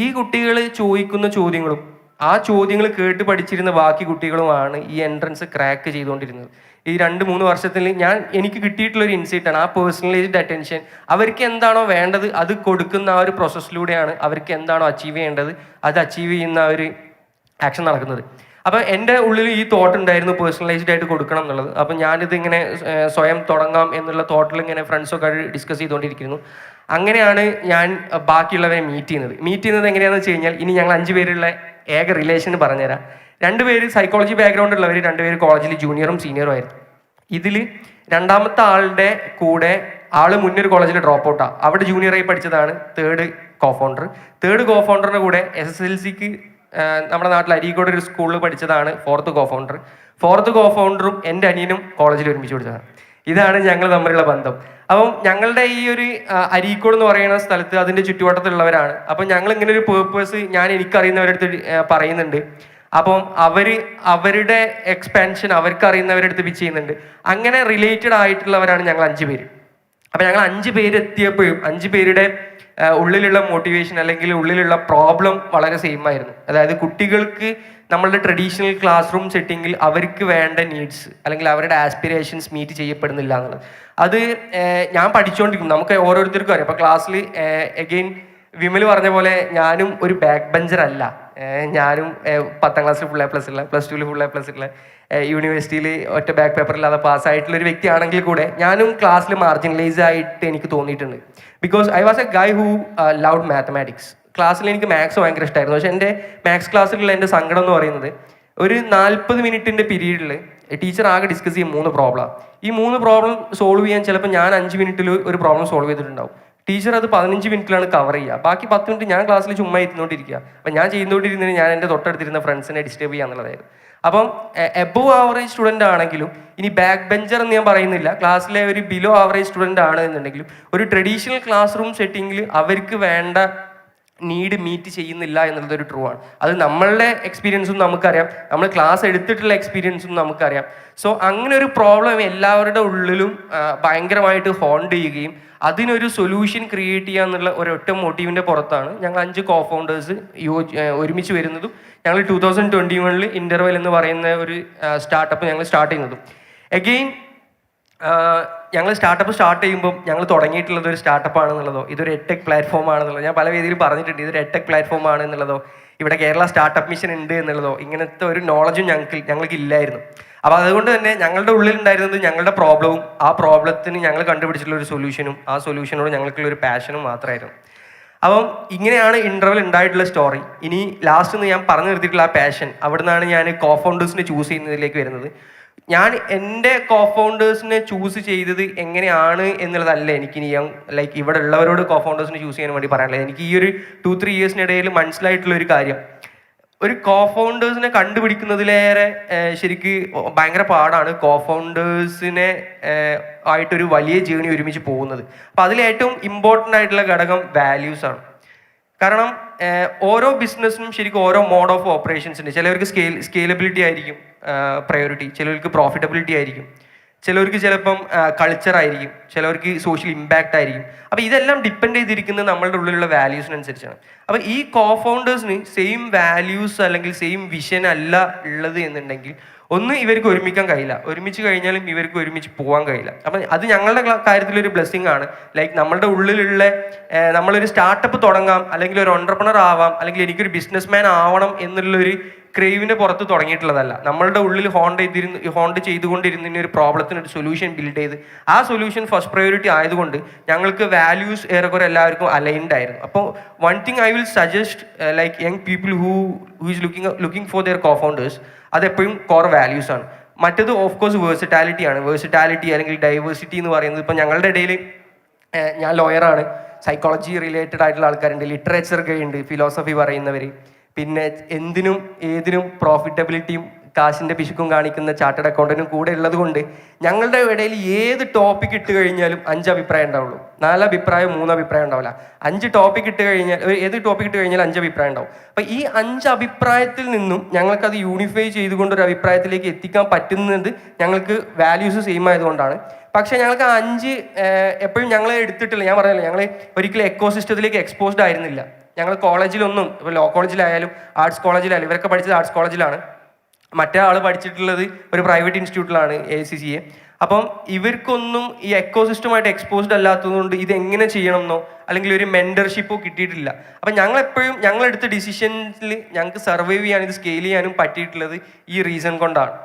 ഈ കുട്ടികൾ ചോദിക്കുന്ന ചോദ്യങ്ങളും ആ ചോദ്യങ്ങൾ കേട്ട് പഠിച്ചിരുന്ന ബാക്കി കുട്ടികളുമാണ് ഈ എൻട്രൻസ് ക്രാക്ക് ചെയ്തുകൊണ്ടിരുന്നത്. ഈ 2-3 വർഷത്തിൽ എനിക്ക് കിട്ടിയിട്ടുള്ളൊരു ഇൻസൈറ്റാണ് ആ പേഴ്സണലൈസ്ഡ് അറ്റൻഷൻ. അവർക്ക് എന്താണോ വേണ്ടത് അത് കൊടുക്കുന്ന ആ ഒരു പ്രോസസ്സിലൂടെയാണ് അവർക്ക് എന്താണോ അച്ചീവ് ചെയ്യേണ്ടത് അത് അച്ചീവ് ചെയ്യുന്ന ആ ഒരു ആക്ഷൻ നടക്കുന്നത്. അപ്പോൾ എൻ്റെ ഉള്ളിൽ ഈ തോട്ട് ഉണ്ടായിരുന്നു പേഴ്സണലൈസ്ഡ് ആയിട്ട് കൊടുക്കണം എന്നുള്ളത്. അപ്പം ഞാനിത് ഇങ്ങനെ സ്വയം തുടങ്ങാം എന്നുള്ള തോട്ടിൽ ഇങ്ങനെ ഫ്രണ്ട്സൊക്കെ ഡിസ്കസ് ചെയ്തുകൊണ്ടിരിക്കുന്നു. അങ്ങനെയാണ് ഞാൻ ബാക്കിയുള്ളവരെ മീറ്റ് ചെയ്യുന്നത് എങ്ങനെയാണെന്ന് വെച്ച് കഴിഞ്ഞാൽ, ഇനി ഞങ്ങൾ 5 പേരുള്ള ഏക റിലേഷൻ പറഞ്ഞുതരാം. 2 പേര് സൈക്കോളജി ബാക്ക്ഗ്രൗണ്ട് ഉള്ളവർ, 2 പേര് കോളേജിൽ ജൂനിയറും സീനിയറും ആയിരുന്നു. ഇതിൽ രണ്ടാമത്തെ ആളുടെ കൂടെ ആള് മുന്നൊരു കോളേജിൽ ഡ്രോപ്പ് ഔട്ടാണ്, അവിടെ ജൂനിയറായി പഠിച്ചതാണ് തേർഡ് കോഫൗണ്ടറിൻ്റെ കൂടെ SSLCക്ക് നമ്മുടെ നാട്ടിൽ അരീക്കോട് ഒരു സ്കൂളിൽ പഠിച്ചതാണ് ഫോർത്ത് കോഫൗണ്ടറും എൻ്റെ അനിയനും കോളേജിൽ ഒരുമിച്ച് പഠിച്ചതാണ്. ഇതാണ് ഞങ്ങൾ തമ്മിലുള്ള ബന്ധം. അപ്പം ഞങ്ങളുടെ ഈ ഒരു അരീക്കോട് എന്ന് പറയുന്ന സ്ഥലത്ത് അതിൻ്റെ ചുറ്റുവട്ടത്തുള്ളവരാണ്. അപ്പം ഞങ്ങൾ ഇങ്ങനെ ഒരു പേർപ്പസ് എനിക്കറിയുന്നവരടുത്ത് പറയുന്നുണ്ട്. അപ്പം അവരുടെ എക്സ്പാൻഷൻ അവർക്കറിയുന്നവരടുത്ത് പിച്ച് ചെയ്യുന്നുണ്ട്. അങ്ങനെ റിലേറ്റഡ് ആയിട്ടുള്ളവരാണ് ഞങ്ങൾ 5 പേര്. അപ്പം ഞങ്ങൾ 5 പേര് എത്തിയപ്പോഴും 5 പേരുടെ ഉള്ളിലുള്ള മോട്ടിവേഷൻ അല്ലെങ്കിൽ ഉള്ളിലുള്ള പ്രോബ്ലം വളരെ സെയിം ആയിരുന്നു. അതായത് കുട്ടികൾക്ക് നമ്മളുടെ ട്രഡീഷണൽ ക്ലാസ് റൂം സെറ്റിങ്ങിൽ അവർക്ക് വേണ്ട നീഡ്സ് അല്ലെങ്കിൽ അവരുടെ ആസ്പിറേഷൻസ് മീറ്റ് ചെയ്യപ്പെടുന്നില്ല എന്നുള്ളത്. അത് ഞാൻ പഠിച്ചുകൊണ്ടിരിക്കും, നമുക്ക് ഓരോരുത്തർക്കും അറിയാം. അപ്പോൾ ക്ലാസ്സിൽ അഗെയിൻ വിമൽ പറഞ്ഞ പോലെ ഞാനും ഒരു ബാക്ക് ബെഞ്ചർ അല്ല. ഞാനും 10ാം ക്ലാസ്സിൽ ഫുൾ A+ ഉള്ള, +2 ഫുൾ A+ ഉള്ള, യൂണിവേഴ്സിറ്റിയിൽ ഒറ്റ ബാക്ക് പേപ്പർ ഇല്ലാതെ പാസ്സായിട്ടുള്ള ഒരു വ്യക്തിയാണെങ്കിൽ കൂടെ ഞാനും ക്ലാസ്സിൽ മാർജിനലൈസ് ആയിട്ട് എനിക്ക് തോന്നിയിട്ടുണ്ട്. Because I was A Guy who loved mathematics. ക്ലാസ്സിൽ എനിക്ക് മാത്സ് ഭയങ്കര ഇഷ്ടമായിരുന്നു. പക്ഷേ എൻ്റെ മാത്സ് ക്ലാസ്സിലുള്ള എൻ്റെ സങ്കടം എന്ന് പറയുന്നത്, ഒരു 40 മിനിറ്റിൻ്റെ പീരീഡിൽ ടീച്ചർ ആകെ ഡിസ്കസ് ചെയ്യും 3 പ്രോബ്ലം. ഈ 3 പ്രോബ്ലം സോൾവ് ചെയ്യാൻ ചിലപ്പോൾ ഞാൻ 5 മിനിറ്റിൽ ഒരു പ്രോബ്ലം സോൾവ് ചെയ്തിട്ടുണ്ടാവും. ടീച്ചർ അത് 15 മിനിറ്റിലാണ് കവർ ചെയ്യുക. ബാക്കി 10 മിനിറ്റ് ഞാൻ ക്ലാസ്സിൽ ചുമ്മാ ഇരുന്നുകൊണ്ടിരിക്കുക. അപ്പം ഞാൻ ചെയ്തുകൊണ്ടിരുന്നതിന് ഞാൻ എൻ്റെ തൊട്ടടുത്തിരുന്ന ഫ്രണ്ട്സിനെ ഡിസ്റ്റർബ് ചെയ്യുക എന്നുള്ളതായിരുന്നു. അപ്പം എബോവ് ആവറേജ് സ്റ്റുഡൻ്റ് ആണെങ്കിലും, ഇനി ബാക്ക് ബെഞ്ചർ എന്ന് ഞാൻ പറയുന്നില്ല, ക്ലാസ്സിലെ ഒരു ബിലോ ആവറേജ് സ്റ്റുഡൻ്റ് ആണ് എന്നുണ്ടെങ്കിലും, ഒരു ട്രഡീഷണൽ ക്ലാസ് റൂം സെറ്റിങ്ങിൽ അവർക്ക് വേണ്ട നീഡ് മീറ്റ് ചെയ്യുന്നില്ല എന്നുള്ളതൊരു ട്രൂ ആണ്. അത് നമ്മളുടെ എക്സ്പീരിയൻസും നമുക്കറിയാം, നമ്മൾ ക്ലാസ് എടുത്തിട്ടുള്ള എക്സ്പീരിയൻസും നമുക്കറിയാം. സോ അങ്ങനെ ഒരു പ്രോബ്ലം എല്ലാവരുടെ ഉള്ളിലും ഭയങ്കരമായിട്ട് ഹോണ്ട് ചെയ്യുകയും അതിനൊരു സൊല്യൂഷൻ ക്രിയേറ്റ് ചെയ്യുക എന്നുള്ള ഒരൊറ്റ മോട്ടീവിൻ്റെ പുറത്താണ് ഞങ്ങൾ 5 കോഫൗണ്ടേഴ്സ് ഒരുമിച്ച് വരുന്നതും ഞങ്ങൾ 2021 ഇൻ്റർവെൽ എന്ന് പറയുന്ന ഒരു സ്റ്റാർട്ടപ്പ് ഞങ്ങൾ സ്റ്റാർട്ട് ചെയ്യുന്നതും. എഗെയിൻ ഞങ്ങൾ സ്റ്റാർട്ടപ്പ് സ്റ്റാർട്ട് ചെയ്യുമ്പോൾ ഞങ്ങൾ തുടങ്ങിയിട്ടുള്ളത് ഒരു സ്റ്റാർട്ടപ്പ് ആണെന്നുള്ളതോ, ഇതൊരു എഡ്ടെക് പ്ലാറ്റ്ഫോം ആണെന്നുള്ളതോ, ഞാൻ പല വേദിയിലും പറഞ്ഞിട്ടുണ്ട്, ഇതൊരു എഡ്ടെക് പ്ലാറ്റ്ഫോം ആണെന്നുള്ളതോ, ഇവിടെ കേരള സ്റ്റാർട്ടപ്പ് മിഷൻ ഉണ്ട് എന്നുള്ളതോ, ഇങ്ങനത്തെ ഒരു നോളജും ഞങ്ങൾക്ക് ഇല്ലായിരുന്നു. അപ്പോൾ അതുകൊണ്ട് തന്നെ ഞങ്ങളുടെ ഉള്ളിലുണ്ടായിരുന്നത് ഞങ്ങളുടെ പ്രോബ്ലവും ആ പ്രോബ്ലത്തിന് ഞങ്ങൾ കണ്ടുപിടിച്ചിട്ടുള്ള ഒരു സൊല്യൂഷനും ആ സൊല്യൂഷനോട് ഞങ്ങൾക്കുള്ള ഒരു പാഷനും മാത്രമായിരുന്നു. അപ്പം ഇങ്ങനെയാണ് ഇൻ്റർവെൽ ഉണ്ടായിട്ടുള്ള സ്റ്റോറി. ഇനി ലാസ്റ്റ് ഞാൻ പറഞ്ഞു നിർത്തിയിട്ടുള്ള ആ പാഷൻ, അവിടെ നിന്നാണ് ഞാൻ കോഫൗണ്ടേഴ്സിനെ ചൂസ് ചെയ്യുന്നതിലേക്ക് വരുന്നത്. ഞാൻ എൻ്റെ കോഫൗണ്ടേഴ്സിനെ ചൂസ് ചെയ്തത് എങ്ങനെയാണ് എന്നുള്ളതല്ല എനിക്കിനി ലൈക്ക് ഇവിടെ ഉള്ളവരോട് കോഫൗണ്ടേഴ്സിനെ ചൂസ് ചെയ്യാൻ വേണ്ടി പറയാനുള്ളത്. എനിക്ക് ഈ ഒരു 2-3 ഇയേഴ്സിനിടയിൽ മനസ്സിലായിട്ടുള്ള ഒരു കാര്യം, ഒരു കോഫൗണ്ടേഴ്സിനെ കണ്ടുപിടിക്കുന്നതിലേറെ ശരിക്ക് ഭയങ്കര പാടാണ് കോഫൗണ്ടേഴ്സിനെ ആയിട്ടൊരു വലിയ ജേണി ഒരുമിച്ച് പോകുന്നത്. അപ്പോൾ അതിലേറ്റവും ഇമ്പോർട്ടൻ്റ് ആയിട്ടുള്ള ഘടകം വാല്യൂസ് ആണ്. കാരണം ഓരോ ബിസിനസ്സിനും ശരിക്കും ഓരോ മോഡ് ഓഫ് ഓപ്പറേഷൻസ് ഉണ്ട്. ചിലവർക്ക് സ്കെയിലബിലിറ്റി ആയിരിക്കും പ്രയോറിറ്റി, ചിലവർക്ക് പ്രോഫിറ്റബിലിറ്റി ആയിരിക്കും, ചിലവർക്ക് ചിലപ്പം കൾച്ചർ ആയിരിക്കും, ചിലവർക്ക് സോഷ്യൽ ഇമ്പാക്റ്റ് ആയിരിക്കും. അപ്പോൾ ഇതെല്ലാം ഡിപ്പെൻഡ് ചെയ്തിരിക്കുന്നത് നമ്മളുടെ ഉള്ളിലുള്ള വാല്യൂസിനനുസരിച്ചാണ്. അപ്പോൾ ഈ കോഫൗണ്ടേഴ്സിന് സെയിം വാല്യൂസ് അല്ലെങ്കിൽ സെയിം വിഷൻ അല്ല ഉള്ളത് എന്നുണ്ടെങ്കിൽ ഒന്ന് ഇവർക്ക് ഒരുമിക്കാൻ കഴിയില്ല, ഒരുമിച്ച് കഴിഞ്ഞാലും ഇവർക്ക് ഒരുമിച്ച് പോകാൻ കഴിയില്ല. അപ്പം അത് ഞങ്ങളുടെ കാര്യത്തിലൊരു ബ്ലെസ്സിങ് ആണ്. ലൈക്ക് നമ്മളുടെ ഉള്ളിലുള്ള നമ്മളൊരു സ്റ്റാർട്ടപ്പ് തുടങ്ങാം, അല്ലെങ്കിൽ ഒരു ഓൺട്രപ്രണർ ആവാം, അല്ലെങ്കിൽ എനിക്കൊരു ബിസിനസ് മാൻ ആവണം എന്നുള്ളൊരു ക്രേവിൻ്റെ പുറത്ത് തുടങ്ങിയിട്ടുള്ളതല്ല. നമ്മളുടെ ഉള്ളിൽ ഹോണ്ട് ചെയ്തുകൊണ്ടിരുന്ന ഒരു പ്രോബ്ലത്തിന് ഒരു സൊല്യൂഷൻ ബിൽഡ് ചെയ്ത് ആ സൊല്യൂഷൻ ഫസ്റ്റ് പ്രയോറിറ്റി ആയതുകൊണ്ട് ഞങ്ങൾക്ക് വാല്യൂസ് ഏറെക്കുറെ എല്ലാവർക്കും അലൈൻഡ് ആയിരുന്നു. അപ്പോൾ one thing I will suggest like young people who is looking for their cofounders, അതെപ്പോഴും കോർ വാല്യൂസ് ആണ്. മറ്റേത് ഓഫ് കോഴ്സ് വേഴ്സിറ്റാലിറ്റി ആണ്. വേഴ്സിറ്റാലിറ്റി അല്ലെങ്കിൽ ഡൈവേഴ്സിറ്റി എന്ന് പറയുന്നത്, ഇപ്പം ഞങ്ങളുടെ ഇടയിൽ ഞാൻ ലോയറാണ്, സൈക്കോളജി റിലേറ്റഡ് ആയിട്ടുള്ള ആൾക്കാരുണ്ട്, ലിറ്ററേച്ചർ ഉണ്ട്, ഫിലോസഫി പറയുന്നവർ, പിന്നെ എന്തിനും ഏതിനും പ്രോഫിറ്റബിലിറ്റിയും കാശിൻ്റെ പിശുക്കും കാണിക്കുന്ന ചാർട്ടേഡ് അക്കൗണ്ടൻറ്റും കൂടെ ഉള്ളത് കൊണ്ട് ഞങ്ങളുടെ ഇടയിൽ ഏത് ടോപ്പിക് ഇട്ട് കഴിഞ്ഞാലും 5 അഭിപ്രായം ഉണ്ടാവുള്ളൂ. 4 അഭിപ്രായം 3 അഭിപ്രായം ഉണ്ടാവില്ല. 5 ടോപ്പിക് ഇട്ട് കഴിഞ്ഞാൽ ഏത് ടോപ്പിക് ഇട്ട് കഴിഞ്ഞാൽ 5 അഭിപ്രായം ഉണ്ടാവും. അപ്പോൾ ഈ 5 അഭിപ്രായത്തിൽ നിന്നും ഞങ്ങൾക്കത് യൂണിഫൈ ചെയ്തുകൊണ്ട് ഒരു അഭിപ്രായത്തിലേക്ക് എത്തിക്കാൻ പറ്റുന്നത് ഞങ്ങൾക്ക് വാല്യൂസ് സെയിം ആയതുകൊണ്ടാണ്. പക്ഷേ ഞങ്ങൾക്ക് 5 എപ്പോഴും ഞങ്ങൾ എടുത്തിട്ടില്ല. ഞാൻ പറഞ്ഞില്ല, ഞങ്ങൾ ഒരിക്കലും എക്കോസിസ്റ്റത്തിലേക്ക് എക്സ്പോസ്ഡ് ആയിരുന്നില്ല. ഞങ്ങൾ കോളേജിലൊന്നും, ഇപ്പോൾ ലോ കോളേജിലായാലും ആർട്സ് കോളേജിലായാലും, ഇവരൊക്കെ പഠിച്ചത് ആർട്സ് കോളേജിലാണ്, മറ്റേ ആൾ പഠിച്ചിട്ടുള്ളത് ഒരു പ്രൈവറ്റ് ഇൻസ്റ്റിറ്റ്യൂട്ടിലാണ്, ACCA. അപ്പം ഇവർക്കൊന്നും ഈ എക്കോസിസ്റ്റമായിട്ട് എക്സ്പോസ്ഡ് അല്ലാത്തതുകൊണ്ട് ഇതെങ്ങനെ ചെയ്യണം എന്നോ അല്ലെങ്കിൽ ഒരു മെൻറ്റർഷിപ്പോ കിട്ടിയിട്ടില്ല. അപ്പം ഞങ്ങളെപ്പോഴും ഞങ്ങളെടുത്ത ഡിസിഷൻസിൽ ഞങ്ങൾക്ക് സർവൈവ് ചെയ്യാൻ, ഇത് സ്കെയിൽ ചെയ്യാനും പറ്റിയിട്ടുള്ളത് ഈ റീസൺ കൊണ്ടാണ്.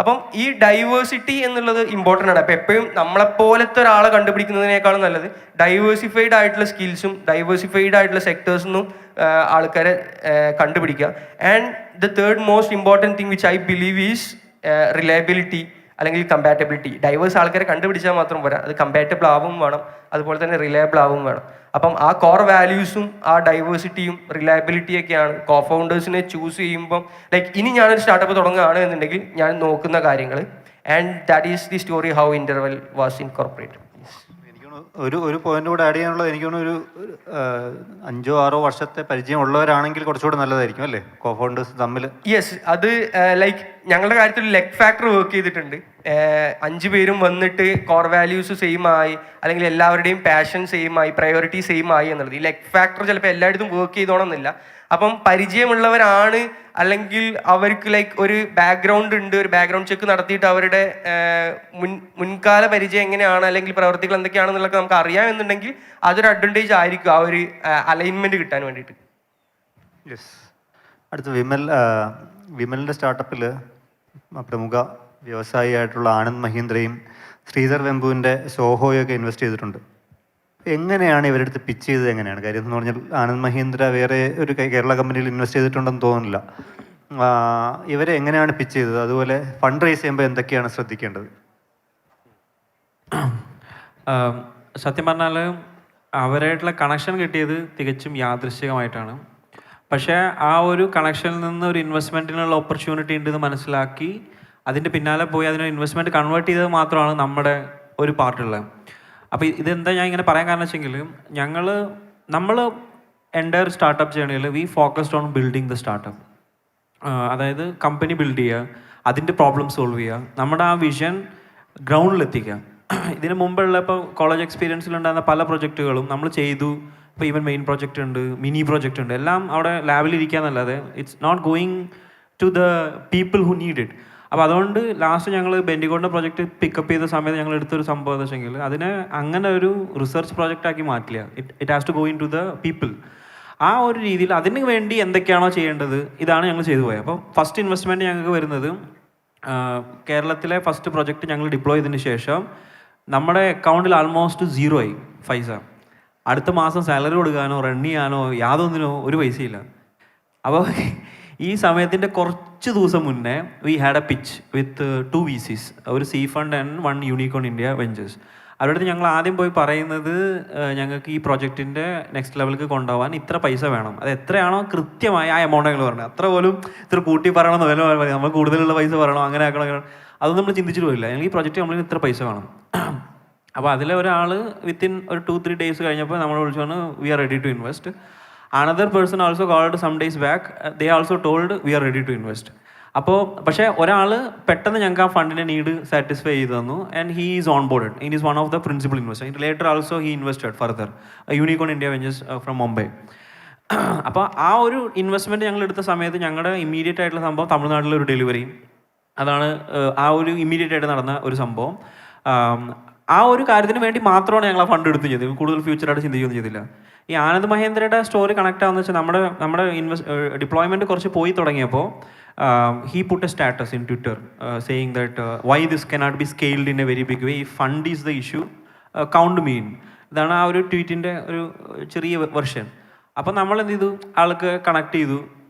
അപ്പം ഈ ഡൈവേഴ്സിറ്റി എന്നുള്ളത് ഇമ്പോർട്ടൻ്റ് ആണ്. അപ്പം എപ്പോഴും നമ്മളെപ്പോലത്തെ ഒരാളെ കണ്ടുപിടിക്കുന്നതിനേക്കാളും നല്ലത് ഡൈവേഴ്സിഫൈഡ് ആയിട്ടുള്ള സ്കിൽസും ഡൈവേഴ്സിഫൈഡ് ആയിട്ടുള്ള സെക്ടേഴ്സിനും ആൾക്കാരെ കണ്ടുപിടിക്കുക. And the third most important thing which I believe is reliability അല്ലെങ്കിൽ കമ്പാറ്റബിലിറ്റി. ഡൈവേഴ്സ് ആൾക്കാരെ കണ്ടുപിടിച്ചാൽ മാത്രം പോരാ, അത് കമ്പാറ്റബിൾ ആവും വേണം, അതുപോലെ തന്നെ റിലയബിൾ ആവും വേണം. അപ്പം ആ കോർ വാല്യൂസും ആ ഡൈവേഴ്സിറ്റിയും റിലയബിലിറ്റിയൊക്കെയാണ് കോ ഫൗണ്ടേഴ്സിനെ ചൂസ് ചെയ്യുമ്പം, ലൈക്ക് ഇനി ഞാനൊരു സ്റ്റാർട്ടപ്പ് തുടങ്ങുകയാണ് എന്നുണ്ടെങ്കിൽ ഞാൻ നോക്കുന്ന കാര്യങ്ങൾ. And that is the story how interval was incorporated. ഒരു പോയിന്റ് കൂടെ ആഡ് ചെയ്യാനുള്ളത്, എനിക്ക് തോന്നുന്നു ഒരു 5-6 വർഷത്തെ പരിചയമുള്ളവരാണെങ്കിൽ കുറച്ചുകൂടെ നല്ലതായിരിക്കും അല്ലേ കോ ഫൗണ്ടേഴ്സ് തമ്മിൽ? യെസ്, അത് ലൈക്ക് ഞങ്ങളുടെ കാര്യത്തിൽ ലെഗ് ഫാക്ടർ വർക്ക് ചെയ്തിട്ടുണ്ട്. 5 പേരും വന്നിട്ട് കോർ വാല്യൂസ് സെയിം ആയി, അല്ലെങ്കിൽ എല്ലാവരുടെയും പാഷൻ സെയിം ആയി, പ്രയോറിറ്റി സെയിം ആയി എന്നുള്ളത്. ഈ ലെഗ് ഫാക്ടർ ചിലപ്പോൾ എല്ലായിടത്തും വർക്ക് ചെയ്തോണമെന്നില്ല. അപ്പം പരിചയമുള്ളവരാണ്, അല്ലെങ്കിൽ അവർക്ക് ലൈക്ക് ഒരു ബാക്ക്ഗ്രൗണ്ട് ഉണ്ട്, ഒരു ബാക്ക്ഗ്രൗണ്ട് ചെക്ക് നടത്തിയിട്ട് അവരുടെ മുൻകാല പരിചയം എങ്ങനെയാണ് അല്ലെങ്കിൽ പ്രവർത്തികൾ എന്തൊക്കെയാണെന്നുള്ളത് നമുക്ക് അറിയാമെന്നുണ്ടെങ്കിൽ അതൊരു അഡ്വാൻറ്റേജ് ആയിരിക്കും ആ ഒരു അലൈൻമെന്റ് കിട്ടാൻ വേണ്ടിയിട്ട്. യെസ്. അടുത്ത വിമലിൻ്റെ സ്റ്റാർട്ടപ്പിൽ പ്രമുഖ വ്യവസായിയായിട്ടുള്ള ആനന്ദ് മഹീന്ദ്രയും ശ്രീധർ വെമ്പുവിൻ്റെ സോഹോയൊക്കെ ഇൻവെസ്റ്റ് ചെയ്തിട്ടുണ്ട്. എങ്ങനെയാണ് ഇവരെടുത്ത് പിച്ച് ചെയ്തത്? എങ്ങനെയാണ് കാര്യം എന്ന് പറഞ്ഞാൽ ആനന്ദ് മഹീന്ദ്ര വേറെ ഒരു കേരള കമ്പനിയിൽ ഇൻവെസ്റ്റ് ചെയ്തിട്ടുണ്ടെന്ന് തോന്നുന്നില്ല. ഇവരെ എങ്ങനെയാണ് പിച്ച് ചെയ്തത്? അതുപോലെ ഫണ്ട് റേസ് ചെയ്യുമ്പോൾ എന്തൊക്കെയാണ് ശ്രദ്ധിക്കേണ്ടത്? സത്യം പറഞ്ഞാൽ അവരായിട്ടുള്ള കണക്ഷൻ കിട്ടിയത് തികച്ചും യാദൃശ്ചികമായിട്ടാണ്. പക്ഷേ ആ ഒരു കണക്ഷനിൽ നിന്ന് ഒരു ഇൻവെസ്റ്റ്മെൻറ്റിനുള്ള ഓപ്പർച്യൂണിറ്റി ഉണ്ടെന്ന് മനസ്സിലാക്കി അതിൻ്റെ പിന്നാലെ പോയി അതിനൊരു ഇൻവെസ്റ്റ്മെൻറ്റ് കൺവേർട്ട് ചെയ്തത് മാത്രമാണ് നമ്മുടെ ഒരു പാർട്ടുള്ളത്. അപ്പോൾ ഇതെന്താ ഞാൻ ഇങ്ങനെ പറയാൻ കാരണം വെച്ചെങ്കിൽ നമ്മൾ എൻ്റയർ സ്റ്റാർട്ടപ്പ് ജേണിയിൽ we focused on building the startup. അതായത് കമ്പനി ബിൽഡ് ചെയ്യുക, അതിൻ്റെ പ്രോബ്ലം സോൾവ് ചെയ്യുക, നമ്മുടെ ആ വിഷൻ ഗ്രൗണ്ടിലെത്തിക്കുക. ഇതിന് മുമ്പുള്ള ഇപ്പോൾ കോളേജ് എക്സ്പീരിയൻസിലുണ്ടായിരുന്ന പല പ്രൊജക്റ്റുകളും നമ്മൾ ചെയ്തു. ഇപ്പോൾ ഈവൻ മെയിൻ പ്രൊജക്റ്റ് ഉണ്ട്, മിനി പ്രൊജക്റ്റ് ഉണ്ട്, എല്ലാം അവിടെ ലാബിലിരിക്കുക എന്നല്ലാതെ it's not going to the people who need it. അപ്പോൾ അതുകൊണ്ട് ലാസ്റ്റ് ഞങ്ങൾ ബെൻഡിഗോണിൻ്റെ പ്രൊജക്റ്റ് പിക്കപ്പ് ചെയ്ത സമയത്ത് ഞങ്ങൾ എടുത്തൊരു സംഭവം എന്ന് വെച്ചെങ്കിൽ അതിനെ അങ്ങനെ ഒരു റിസർച്ച് പ്രോജക്റ്റാക്കി മാറ്റില്ല. It has to go into the people. ആ ഒരു രീതിയിൽ അതിന് വേണ്ടി എന്തൊക്കെയാണോ ചെയ്യേണ്ടത് ഇതാണ് ഞങ്ങൾ ചെയ്തു പോയത്. അപ്പോൾ ഫസ്റ്റ് ഇൻവെസ്റ്റ്മെൻറ്റ് ഞങ്ങൾക്ക് വരുന്നത് കേരളത്തിലെ ഫസ്റ്റ് പ്രൊജക്റ്റ് ഞങ്ങൾ ഡിപ്ലോയ് ചെയ്തതിന് ശേഷം നമ്മുടെ അക്കൗണ്ടിൽ ആൾമോസ്റ്റ് 0 ആയി പൈസ. അടുത്ത മാസം സാലറി കൊടുക്കാനോ റൺ ചെയ്യാനോ യാതൊന്നിനോ ഒരു പൈസയില്ല. അപ്പോൾ ഈ സമയത്തിൻ്റെ കുറച്ച് ദിവസം മുന്നേ we had a pitch with 2 VCs, ഒരു seed fund and 1 Unicorn India Ventures. അവരുടെ അടുത്ത് ഞങ്ങൾ ആദ്യം പോയി പറയുന്നത് ഞങ്ങൾക്ക് ഈ പ്രൊജക്റ്റിൻ്റെ നെക്സ്റ്റ് ലെവലിലേക്ക് കൊണ്ടുപോകാൻ ഇത്ര പൈസ വേണം. അത് എത്രയാണോ കൃത്യമായി ആ എമൗണ്ട് ഞങ്ങൾ പറഞ്ഞത്. അത്ര പോലും ഇത്ര കൂട്ടി പറയണമെന്ന് വല്ല നമ്മൾ കൂടുതലുള്ള പൈസ പറയണം അങ്ങനെ ആക്കണം, അതൊന്നും നമ്മൾ ചിന്തിച്ചിട്ട് പോയില്ല. ഞങ്ങൾ ഈ പ്രൊജക്റ്റ് നമ്മളിന് ഇത്ര പൈസ വേണം. അപ്പോൾ അതിലെ ഒരാൾ വിത്തിൻ ഒരു 2-3 ഡേയ്സ് കഴിഞ്ഞപ്പോൾ നമ്മൾ വിളിച്ചാണ് we are ready to invest. Another person also called some days back, they also told we are ready to invest. അപ്പോൾ പക്ഷേ ഒരാൾ പെട്ടെന്ന് ഞങ്ങൾക്ക് ആ ഫണ്ടിൻ്റെ നീഡ് സാറ്റിസ്ഫൈ ചെയ്ത് തന്നു and he is on boarded. He is one of the principal investor. Later also he invested further unicorn India ventures from Mumbai. അപ്പോൾ ആ ഒരു ഇൻവെസ്റ്റ്മെൻറ്റ് ഞങ്ങൾ എടുത്ത സമയത്ത് ഞങ്ങളുടെ ഇമ്മീഡിയറ്റ് ആയിട്ടുള്ള സംഭവം തമിഴ്നാട്ടിലെ ഒരു ഡെലിവറി, അതാണ് ആ ഒരു ഇമ്മീഡിയറ്റ് ആയിട്ട് നടന്ന ഒരു സംഭവം. ആ ഒരു കാര്യത്തിന് വേണ്ടി മാത്രമാണ് ഞങ്ങൾ ആ ഫണ്ട് എടുത്ത് ചെയ്തത്. കൂടുതൽ ഫ്യൂച്ചറായിട്ട് ചിന്തിക്കുകയൊന്നും ചെയ്തില്ല. ഈ ആനന്ദ് മഹേന്ദ്രയുടെ സ്റ്റോറി കണക്ട് ആവുന്ന വെച്ചാൽ നമ്മുടെ ഡിപ്ലോയ്മെൻറ്റ് കുറച്ച് പോയി തുടങ്ങിയപ്പോൾ he put a status in Twitter saying that why this cannot be scaled in a very big way. If fund is the issue, count me in. ഇതാണ് ആ ഒരു ട്വീറ്റിൻ്റെ ഒരു ചെറിയ വെർഷൻ. അപ്പോൾ നമ്മൾ എന്ത് ചെയ്തു, ആൾക്ക് കണക്ട് ചെയ്തു,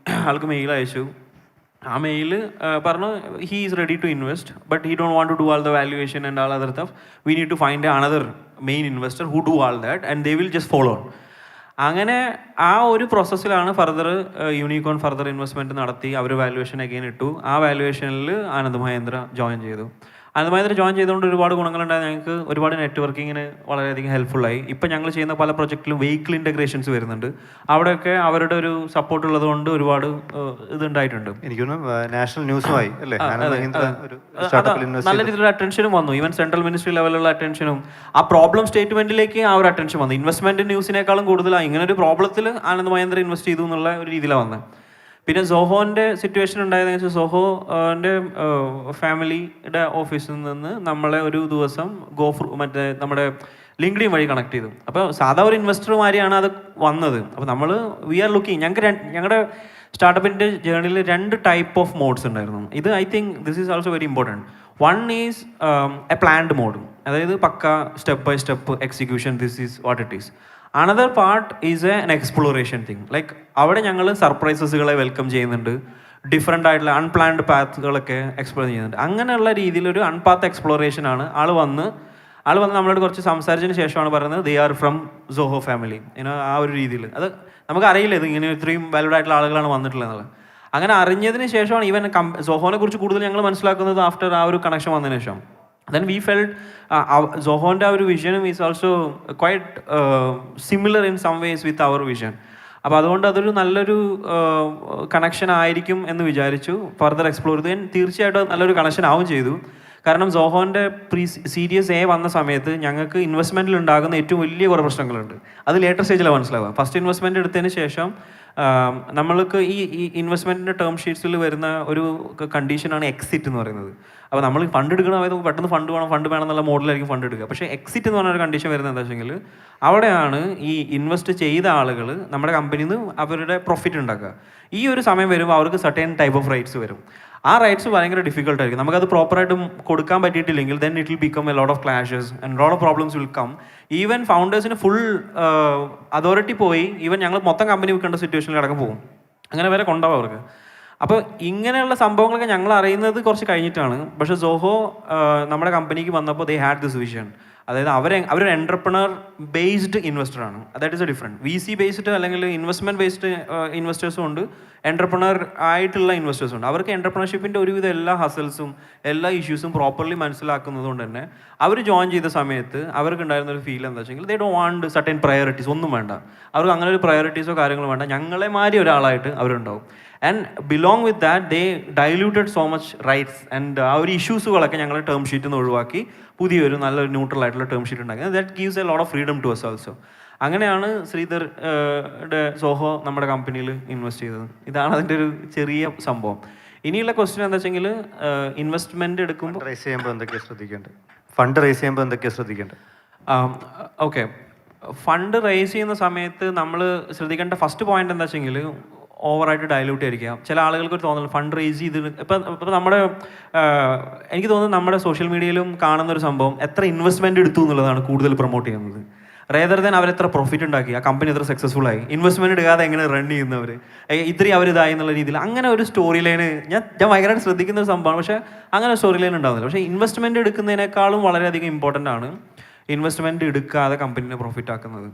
ആൾക്ക് മെയിൽ അയച്ചു. ആ മെയിൽ പറഞ്ഞു he is ready to invest but he don't want to do all the valuation and all other stuff. We need to find another main investor who do all that and they will just follow on. അങ്ങനെ ആ ഒരു പ്രോസസ്സിലാണ് further Unicorn further investment നടത്തി അവർ valuation again ഇട്ടു. ആ വാല്യുവേഷനിൽ Anand Mahendra join ചെയ്തു. Anand Mahendra join ചെയ്തുകൊണ്ട് ഒരുപാട് ഗുണങ്ങളുണ്ടായി. ഞങ്ങൾക്ക് ഒരുപാട് നെറ്റ്വർക്കിങ്ങിന് വളരെയധികം ഹെൽപ്ഫുള്ളായി. ഇപ്പം ഞങ്ങൾ ചെയ്യുന്ന പല പ്രൊജക്റ്റിലും വെഹിക്കിൾ ഇൻ്റഗ്രേഷൻസ് വരുന്നുണ്ട്. അവിടെയൊക്കെ അവരുടെ ഒരു സപ്പോർട്ട് ഉള്ളത് കൊണ്ട് ഒരുപാട് ഇതുണ്ടായിട്ടുണ്ട്. എനിക്ക് നാഷണൽ ന്യൂസുമായി അല്ലേ നല്ല രീതിയിലുള്ള അറ്റൻഷനും വന്നു. ഈവൻ സെൻട്രൽ മിനിസ്ട്രി ലെവലുള്ള അറ്റൻഷനും ആ പ്രോബ്ലം സ്റ്റേറ്റ്മെന്റിലേക്ക് ആ ഒരു അറ്റൻഷൻ വന്നു. ഇൻവെസ്റ്റ്മെന്റ് ന്യൂസിനേക്കാളും കൂടുതലാണ് ഇങ്ങനെ ഒരു പ്രോബ്ലത്തിൽ ആനന്ദ് മഹേന്ദ്ര ഇൻവെസ്റ്റ് ചെയ്തു എന്നുള്ള ഒരു രീതിയിലാണ് വന്നത്. പിന്നെ സോഹോൻ്റെ സിറ്റുവേഷൻ ഉണ്ടായതെന്ന് വെച്ചാൽ സോഹോൻ്റെ ഫാമിലിയുടെ ഓഫീസിൽ നിന്ന് നമ്മളെ ഒരു ദിവസം മറ്റേ നമ്മുടെ ലിങ്ക്ഡിൻ വഴി കണക്ട് ചെയ്തു. അപ്പോൾ സാധാ ഒരു ഇൻവെസ്റ്റർമാരെയാണ് അത് വന്നത്. അപ്പോൾ നമ്മൾ വി ആർ ലുക്കിങ്, ഞങ്ങളുടെ സ്റ്റാർട്ടപ്പിൻ്റെ ജേർണിയിൽ 2 ടൈപ്പ് ഓഫ് മോഡ്സ് ഉണ്ടായിരുന്നു. ഇത് I think this is also very important. One is a planned mode, അതായത് pucca step by step execution, this is what it is. Another part is an exploration thing. Like അവിടെ ഞങ്ങൾ സർപ്രൈസസുകളെ welcome ചെയ്യുന്നുണ്ട്, different ആയിട്ടുള്ള unplanned പാത്തുകളൊക്കെ explore ചെയ്യുന്നുണ്ട്. അങ്ങനെയുള്ള രീതിയിലൊരു അൺപാത്ത് എക്സ്പ്ലോറേഷനാണ് ആൾ വന്ന് നമ്മളോട് കുറച്ച് സംസാരിച്ചതിന് ശേഷമാണ് പറയുന്നത് they are from Zoho family. ആ ഒരു രീതിയിൽ അത് നമുക്കറിയില്ല ഇത് ഇങ്ങനെ ഇത്രയും വാല്യൂഡ് ആയിട്ടുള്ള ആളുകളാണ് വന്നിട്ടുള്ളത് എന്നുള്ളത്. അങ്ങനെ അറിഞ്ഞതിന് ശേഷമാണ് ഈവൻ സോഹോനെ കുറിച്ച് കൂടുതൽ ഞങ്ങൾ മനസ്സിലാക്കുന്നത് ആഫ്റ്റർ ആ ഒരു കണക്ഷൻ വന്നതിന് ശേഷം. Then we felt Zohon's our vision is also quite similar in some ways with our vision. അപ്പോൾ അതുകൊണ്ട് അതൊരു നല്ലൊരു കണക്ഷൻ ആയിരിക്കും എന്ന് വിചാരിച്ചു. ഫർദർ എക്സ്പ്ലോർ ചെയ്തു. തീർച്ചയായിട്ടും നല്ലൊരു കണക്ഷൻ ആവും ചെയ്തു. കാരണം സോഹോൻ്റെ സീരീസ് എ വന്ന സമയത്ത് ഞങ്ങൾക്ക് ഇൻവെസ്റ്റ്മെൻറ്റിൽ ഉണ്ടാകുന്ന ഏറ്റവും വലിയ കുറേ പ്രശ്നങ്ങളുണ്ട്. അത് ലേറ്റർ സ്റ്റേജിലാണ് മനസ്സിലാവുക. ഫസ്റ്റ് ഇൻവെസ്റ്റ്മെൻറ്റ് എടുത്തതിന് ശേഷം നമ്മൾക്ക് ഈ ഇൻവെസ്റ്റ്മെൻറ്റിൻ്റെ ടേം ഷീറ്റ്സിൽ വരുന്ന ഒരു കണ്ടീഷനാണ് എക്സിറ്റ് എന്ന് പറയുന്നത്. അപ്പോൾ നമ്മൾ ഫണ്ട് എടുക്കണമായത് പെട്ടെന്ന് ഫണ്ട് വേണം എന്നുള്ള മോഡലായിരിക്കും ഫണ്ട് എടുക്കുക. പക്ഷേ എക്സിറ്റ് എന്ന് പറഞ്ഞൊരു കണ്ടീഷൻ വരുന്നത് എന്താ വെച്ചെങ്കിൽ അവിടെയാണ് ഈ ഇൻവെസ്റ്റ് ചെയ്ത ആളുകൾ നമ്മുടെ കമ്പനിയിൽ നിന്ന് അവരുടെ പ്രോഫിറ്റ് ഉണ്ടാക്കുക. ഈ ഒരു സമയം വരുമ്പോൾ അവർക്ക് സർട്ടൻ ടൈപ്പ് ഓഫ് റൈറ്റ്സ് വരും. ആ റൈറ്റ്സ് ഭയങ്കര ഡിഫിക്കൽട്ടായിരിക്കും. നമുക്കത് പ്രോപ്പറായിട്ട് കൊടുക്കാൻ പറ്റിയിട്ടില്ലെങ്കിൽ then it will become a lot of clashes and lot of problems will come. Even ഫൗണ്ടേഴ്സിന് ഫുൾ അതോറിറ്റി പോയി ഈവൻ ഞങ്ങൾ മൊത്തം കമ്പനി വിൽക്കേണ്ട സിറ്റുവേഷനിൽ അടക്കം പോകും. അങ്ങനെ വരെ കൊണ്ടുപോകും അവർക്ക്. അപ്പോൾ ഇങ്ങനെയുള്ള സംഭവങ്ങളൊക്കെ ഞങ്ങൾ അറിയുന്നത് കുറച്ച് കഴിഞ്ഞിട്ടാണ്. പക്ഷേ സോഹോ നമ്മുടെ കമ്പനിക്ക് വന്നപ്പോൾ ദേ ഹാഡ് ദിസ് വിഷൻ. അതായത് അവരൊരു എൻ്റർപ്രണർ ബേസ്ഡ് ഇൻവെസ്റ്ററാണ്. That is a different. VC based അല്ലെങ്കിൽ ഇൻവെസ്റ്റ്മെൻറ്റ് ബേസ്ഡ് ഇൻവെസ്റ്റേഴ്സും ഉണ്ട്, എൻ്റർപ്രണർ ആയിട്ടുള്ള ഇൻവെസ്റ്റേഴ്സും ഉണ്ട്. അവർക്ക് എൻ്റർപ്രണർഷിപ്പിൻ്റെ ഒരുവിധം എല്ലാ ഹസൽസും എല്ലാ ഇഷ്യൂസും പ്രോപ്പർലി മനസ്സിലാക്കുന്നത് കൊണ്ട് തന്നെ അവർ ജോയിൻ ചെയ്ത സമയത്ത് അവർക്ക് ഉണ്ടായിരുന്ന ഒരു ഫീൽ എന്താ വെച്ചെങ്കിൽ they don't want certain priorities. ഒന്നും വേണ്ട അവർക്ക്, അങ്ങനെ ഒരു പ്രയോറിറ്റീസോ കാര്യങ്ങളോ വേണ്ട. ഞങ്ങളെ മാറി ഒരാളായിട്ട് അവരുണ്ടാവും. And belong with that they diluted so much rights and ആ ഒരു ഇഷ്യൂസുകളൊക്കെ ഞങ്ങളുടെ ടേം ഷീറ്റിൽ നിന്ന് ഒഴിവാക്കി പുതിയൊരു നല്ലൊരു ന്യൂട്രൽ ആയിട്ടുള്ള ടേം ഷീറ്റ് ഉണ്ടാക്കി. That gives a lot of freedom to us also. അങ്ങനെയാണ് ശ്രീധർ സോഹോ നമ്മുടെ കമ്പനിയിൽ ഇൻവെസ്റ്റ് ചെയ്തത്. ഇതാണ് അതിൻ്റെ ഒരു ചെറിയ സംഭവം. ഇനിയുള്ള ക്വസ്റ്റ്യൻ എന്താ വെച്ചെങ്കിൽ ഇൻവെസ്റ്റ്മെൻറ്റ് എടുക്കുമ്പോൾ റേസ് ചെയ്യുമ്പോൾ എന്തൊക്കെയാണ് ശ്രദ്ധിക്കേണ്ടത്? ഫണ്ട് റേസ് ചെയ്യുമ്പോൾ എന്തൊക്കെയാണ് ശ്രദ്ധിക്കേണ്ടത്? ഓക്കെ, ഫണ്ട് റേസ് ചെയ്യുന്ന സമയത്ത് നമ്മൾ ശ്രദ്ധിക്കേണ്ട ഫസ്റ്റ് പോയിന്റ് എന്താ വെച്ചെങ്കിൽ ഓവറായിട്ട് ഡയലൂട്ട് ആയിരിക്കാം. ചില ആളുകൾക്ക് ഒരു തോന്നുന്നു ഫണ്ട് റേസ് ചെയ്ത് ഇപ്പം നമ്മുടെ എനിക്ക് തോന്നുന്നു നമ്മുടെ സോഷ്യൽ മീഡിയയിലും കാണുന്നൊരു സംഭവം എത്ര ഇൻവെസ്റ്റ്മെൻറ്റ് എടുത്തു എന്നുള്ളതാണ് കൂടുതൽ പ്രൊമോട്ട് ചെയ്യുന്നത്. റേദർ ദാൻ അവരെത്ര പ്രോഫിറ്റ് ഉണ്ടാക്കി, ആ കമ്പനി എത്ര സക്സസ്ഫുൾ ആയി, ഇൻവെസ്റ്റ്മെൻറ്റ് എടുക്കാതെ എങ്ങനെ റൺ ചെയ്യുന്നവർ, ഇത്രയും അവരിതായി എന്നുള്ള രീതിയിൽ അങ്ങനെ ഒരു സ്റ്റോറി ലൈന് ഞാൻ ഭയങ്കരമായിട്ട് ശ്രദ്ധിക്കുന്ന ഒരു സംഭവമാണ്. പക്ഷേ അങ്ങനെ സ്റ്റോറി ലൈൻ ഉണ്ടാകുന്നില്ല. പക്ഷേ ഇൻവെസ്റ്റ്മെൻറ്റ് എടുക്കുന്നതിനേക്കാളും വളരെയധികം ഇമ്പോർട്ടൻ്റ് ആണ് ഇൻവെസ്റ്റ്മെൻറ്റ് എടുക്കാതെ കമ്പനിനെ പ്രോഫിറ്റ് ആക്കുന്നത്.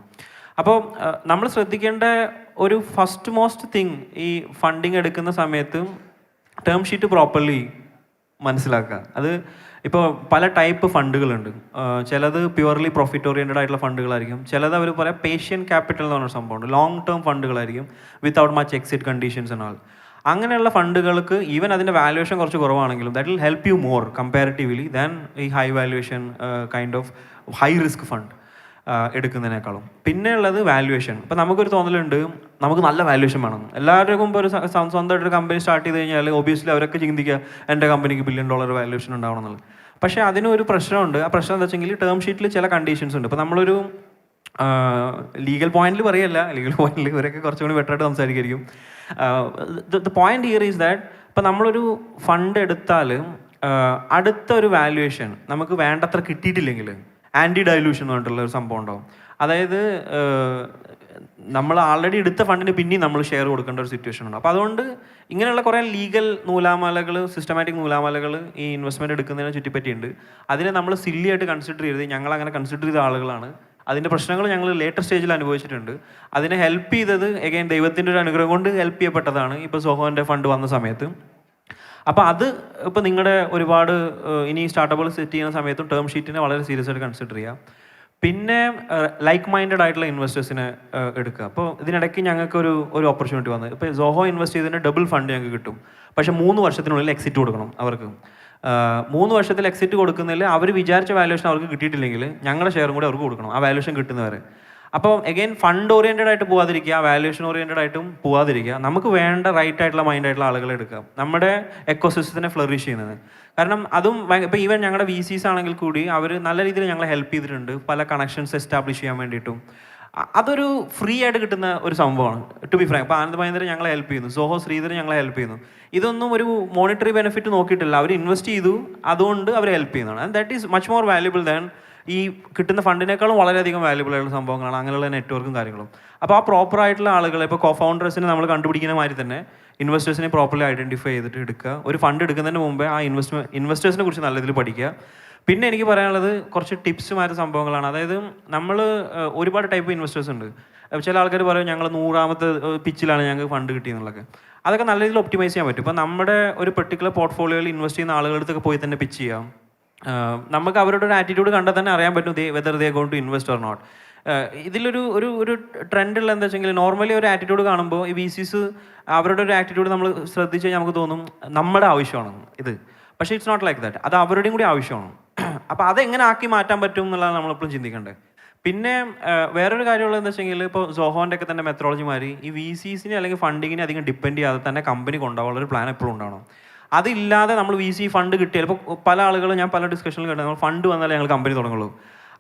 അപ്പോൾ നമ്മൾ ശ്രദ്ധിക്കേണ്ട ഒരു ഫസ്റ്റ് മോസ്റ്റ് തിങ് ഈ ഫണ്ടിങ് എടുക്കുന്ന സമയത്ത് ടേം ഷീറ്റ് പ്രോപ്പർലി മനസ്സിലാക്കുക. അത് ഇപ്പോൾ പല ടൈപ്പ് ഫണ്ടുകളുണ്ട്. ചിലത് പ്യുവർലി പ്രോഫിറ്റ് ഓറിയൻറ്റഡ് ആയിട്ടുള്ള ഫണ്ടുകളായിരിക്കും. ചിലത് അവർ പറയാം പേഷ്യൻ ക്യാപിറ്റൽ എന്ന് പറഞ്ഞൊരു സംഭവമുണ്ട്. ലോങ് ടേം ഫണ്ടുകളായിരിക്കും without much exit conditions and all. അങ്ങനെയുള്ള ഫണ്ടുകൾക്ക് ഈവൻ അതിൻ്റെ വാല്യുവേഷൻ കുറച്ച് കുറവാണെങ്കിലും that will help you more comparatively than ഈ high valuation kind of high risk fund എടുക്കുന്നതിനേക്കാളും. പിന്നെ ഉള്ളത് വാല്യുവേഷൻ. ഇപ്പം നമുക്കൊരു തോന്നലുണ്ട് നമുക്ക് നല്ല വാല്യുവേഷൻ വേണം. എല്ലാവരുടെ മുമ്പ് ഒരു സ്വന്തമായിട്ടൊരു കമ്പനി സ്റ്റാർട്ട് ചെയ്ത് കഴിഞ്ഞാൽ ഒബിയസ്ലി അവരൊക്കെ ചിന്തിക്കുക എൻ്റെ കമ്പനിക്ക് $1 ബില്യൺ വാല്യുവേഷൻ ഉണ്ടാവണം എന്നുള്ളത്. പക്ഷേ അതിനൊരു പ്രശ്നമുണ്ട്. ആ പ്രശ്നം എന്താ വെച്ചെങ്കിൽ ടേം ഷീറ്റിൽ ചില കണ്ടീഷൻസ് ഉണ്ട്. ഇപ്പോൾ നമ്മളൊരു ലീഗൽ പോയിന്റിൽ പറയല്ല, ലീഗൽ പോയിന്റിൽ ഇവരൊക്കെ കുറച്ചും കൂടി ബെറ്ററായിട്ട് സംസാരിക്കും. The point here is that ഇപ്പം നമ്മളൊരു ഫണ്ട് എടുത്താൽ അടുത്ത ഒരു വാല്യുവേഷൻ നമുക്ക് വേണ്ടത്ര കിട്ടിയിട്ടില്ലെങ്കിൽ ആൻറ്റി ഡൈലൂഷൻ എന്ന് പറഞ്ഞിട്ടുള്ള ഒരു സംഭവം ഉണ്ടാവും. അതായത് നമ്മൾ ആൾറെഡി എടുത്ത ഫണ്ടിന് പിന്നെയും നമ്മൾ ഷെയർ കൊടുക്കേണ്ട ഒരു സിറ്റുവേഷൻ ഉണ്ട്. അപ്പോൾ അതുകൊണ്ട് ഇങ്ങനെയുള്ള കുറേ ലീഗൽ നൂലാമാലകൾ, സിസ്റ്റമാറ്റിക് നൂലാമാലകൾ ഈ ഇൻവെസ്റ്റ്മെൻറ്റ് എടുക്കുന്നതിനെ ചുറ്റിപ്പറ്റിയുണ്ട്. അതിനെ നമ്മൾ സില്ലി ആയിട്ട് കൺസിഡർ ചെയ്ത് ഞങ്ങളങ്ങനെ കൺസിഡർ ചെയ്ത ആളുകളാണ്. അതിൻ്റെ പ്രശ്നങ്ങൾ ഞങ്ങൾ ലേറ്റർ സ്റ്റേജിൽ അനുഭവിച്ചിട്ടുണ്ട്. അതിനെ ഹെൽപ്പ് ചെയ്തത് എഗെയിൻ ദൈവത്തിൻ്റെ ഒരു അനുഗ്രഹം കൊണ്ട് ഹെൽപ്പ് ചെയ്യപ്പെട്ടതാണ് ഇപ്പോൾ സോഹോൻ്റെ ഫണ്ട് വന്ന സമയത്ത്. അപ്പോൾ അത് ഇപ്പോൾ നിങ്ങളുടെ ഒരുപാട് ഇനി സ്റ്റാർട്ടപ്പുകൾ സെറ്റ് ചെയ്യുന്ന സമയത്തും ടേം ഷീറ്റിനെ വളരെ സീരിയസ് ആയിട്ട് കൺസിഡർ ചെയ്യുക. പിന്നെ ലൈക്ക് മൈൻഡഡ് ആയിട്ടുള്ള ഇൻവെസ്റ്റേഴ്സിനെ എടുക്കുക. അപ്പോൾ ഇതിനിടയ്ക്ക് ഞങ്ങൾക്ക് ഒരു ഓപ്പർച്യൂണിറ്റി വന്നത്, ഇപ്പോൾ സോഹോ ഇൻവെസ്റ്റ് ചെയ്തതിന് ഡബിൾ ഫണ്ട് ഞങ്ങൾക്ക് കിട്ടും. പക്ഷേ 3 വർഷത്തിനുള്ളിൽ എക്സിറ്റ് കൊടുക്കണം അവർക്ക്. 3 വർഷത്തിൽ എക്സിറ്റ് കൊടുക്കുന്നതിൽ അവർ വിചാരിച്ച വാല്യൂഷൻ അവർക്ക് കിട്ടിയിട്ടില്ലെങ്കിൽ ഞങ്ങളുടെ ഷെയറും കൂടി അവർക്ക് കൊടുക്കണം ആ വാല്യൂഷൻ കിട്ടുന്നവരെ. അപ്പോൾ എഗെയിൻ ഫണ്ട് ഓറിയൻറ്റഡ് ആയിട്ട് പോകാതിരിക്കുക, വാല്യൂഷൻ ഓറിയൻറ്റഡ് ആയിട്ടും പോകാതിരിക്കുക. നമുക്ക് വേണ്ട റൈറ്റ് ആയിട്ടുള്ള മൈൻഡ് ആയിട്ടുള്ള ആളുകളെ എടുക്കാം, നമ്മുടെ എക്കോസിസ്റ്റത്തിനെ ഫ്ലറിഷ് ചെയ്യുന്നത്. കാരണം അതും ഇപ്പോൾ ഈവൻ ഞങ്ങളുടെ VCs ആണെങ്കിൽ കൂടി അവർ നല്ല രീതിയിൽ ഞങ്ങളെ ഹെൽപ്പ് ചെയ്തിട്ടുണ്ട് പല കണക്ഷൻസ് എസ്റ്റാബ്ലിഷ് ചെയ്യാൻ വേണ്ടിയിട്ടും. അതൊരു ഫ്രീ ആയിട്ട് കിട്ടുന്ന ഒരു സംഭവമാണ് ടു ബി ഫ്രാങ്ക്. ഇപ്പോൾ ആനന്ദ് മഹേന്ദ്രൻ ഞങ്ങളെ ഹെൽപ്പ് ചെയ്യുന്നു, സോഹോ ശ്രീധരൻ ഞങ്ങളെ ഹെൽപ്പ് ചെയ്യുന്നു. ഇതൊന്നും ഒരു മോണിറ്ററി ബെനിഫിറ്റ് നോക്കിയിട്ടില്ല, അവർ ഇൻവെസ്റ്റ് ചെയ്തു അതുകൊണ്ട് അവർ ഹെൽപ്പ് ചെയ്യുന്നതാണ്. And that is much more valuable than ഈ കിട്ടുന്ന ഫണ്ടിനേക്കാളും വളരെയധികം വാല്യുബിൾ ആയിട്ടുള്ള സംഭവങ്ങളാണ് അങ്ങനെയുള്ള നെറ്റ്വർക്കും കാര്യങ്ങളും. അപ്പോൾ ആ പ്രോപ്പർ ആയിട്ടുള്ള ആളുകളെ ഇപ്പോൾ കോഫൗണ്ടേഴ്സിനെ നമ്മൾ കണ്ടുപിടിക്കുന്ന മാതിരി തന്നെ ഇൻവെസ്റ്റേഴ്സിനെ പ്രോപ്പർലി ഐഡൻറ്റിഫൈ ചെയ്തിട്ട് എടുക്കുക. ഒരു ഫണ്ട് എടുക്കുന്നതിന് മുമ്പേ ആ ഇൻവെസ്റ്റേഴ്സിനെ കുറിച്ച് നല്ല രീതിയിൽ പഠിക്കുക. പിന്നെ എനിക്ക് പറയാനുള്ളത് കുറച്ച് ടിപ്സുമായിട്ട് സംഭവങ്ങളാണ്. അതായത് നമ്മൾ ഒരുപാട് ടൈപ്പ് ഇൻവെസ്റ്റേഴ്സ് ഉണ്ട്. ചില ആൾക്കാർ പറയും ഞങ്ങൾ 100ാമത്തെ പിച്ചിലാണ് ഞങ്ങൾക്ക് ഫണ്ട് കിട്ടിയെന്നുള്ളതൊക്കെ. അതൊക്കെ നല്ല രീതിയിൽ ഒപ്റ്റിമൈസ് ചെയ്യാൻ പറ്റും. ഇപ്പോൾ നമ്മുടെ ഒരു പെർട്ടിക്കുലർ പോർട്ട്ഫോളിയോയിൽ ഇൻവെസ്റ്റ് ചെയ്യുന്ന ആളുകളുടെ അടുത്തൊക്കെ പോയി തന്നെ പിച്ച് ചെയ്യാം. നമുക്ക് അവരുടെ ഒരു ആറ്റിറ്റ്യൂഡ് കണ്ടാൽ തന്നെ അറിയാൻ പറ്റും whether they going to invest or not. ഇതിലൊരു ഒരു ഒരു ട്രെൻഡുള്ള എന്താ വെച്ചെങ്കിൽ നോർമലി ഒരു ആറ്റിറ്റ്യൂഡ് കാണുമ്പോൾ ഈ VCs അവരുടെ ഒരു ആറ്റിറ്റ്യൂഡ് നമ്മൾ ശ്രദ്ധിച്ച് കഴിഞ്ഞാൽ നമുക്ക് തോന്നും നമ്മുടെ ആവശ്യമാണ് ഇത്. പക്ഷേ ഇറ്റ്സ് നോട്ട് ലൈക്ക് ദാറ്റ്, അത് അവരുടെയും കൂടി ആവശ്യമാണ്. അപ്പോൾ അതെങ്ങനെ ആക്കി മാറ്റാൻ പറ്റും എന്നുള്ളതാണ് നമ്മളെപ്പോഴും ചിന്തിക്കേണ്ടത്. പിന്നെ വേറൊരു കാര്യമുള്ളത് എന്താ വെച്ചെങ്കിൽ ഇപ്പോൾ സോഹോൻ്റെ ഒക്കെ തന്നെ മെത്തഡോളജിമാർ ഈ VCസിനെ അല്ലെങ്കിൽ ഫണ്ടിങ്ങിനെ അധികം ഡിപ്പെൻഡ് ചെയ്യാതെ തന്നെ കമ്പനി കൊണ്ടുപോകാനുള്ള ഒരു പ്ലാൻ എപ്പോഴും ഉണ്ടാവണം. അതില്ലാതെ നമ്മൾ VC ഫണ്ട് കിട്ടിയാൽ ഇപ്പോൾ പല ആളുകളും ഞാൻ പല ഡിസ്കഷനിൽ കണ്ടത് നമ്മൾ ഫണ്ട് വന്നാലേ ഞങ്ങൾ കമ്പനി തുടങ്ങുള്ളൂ.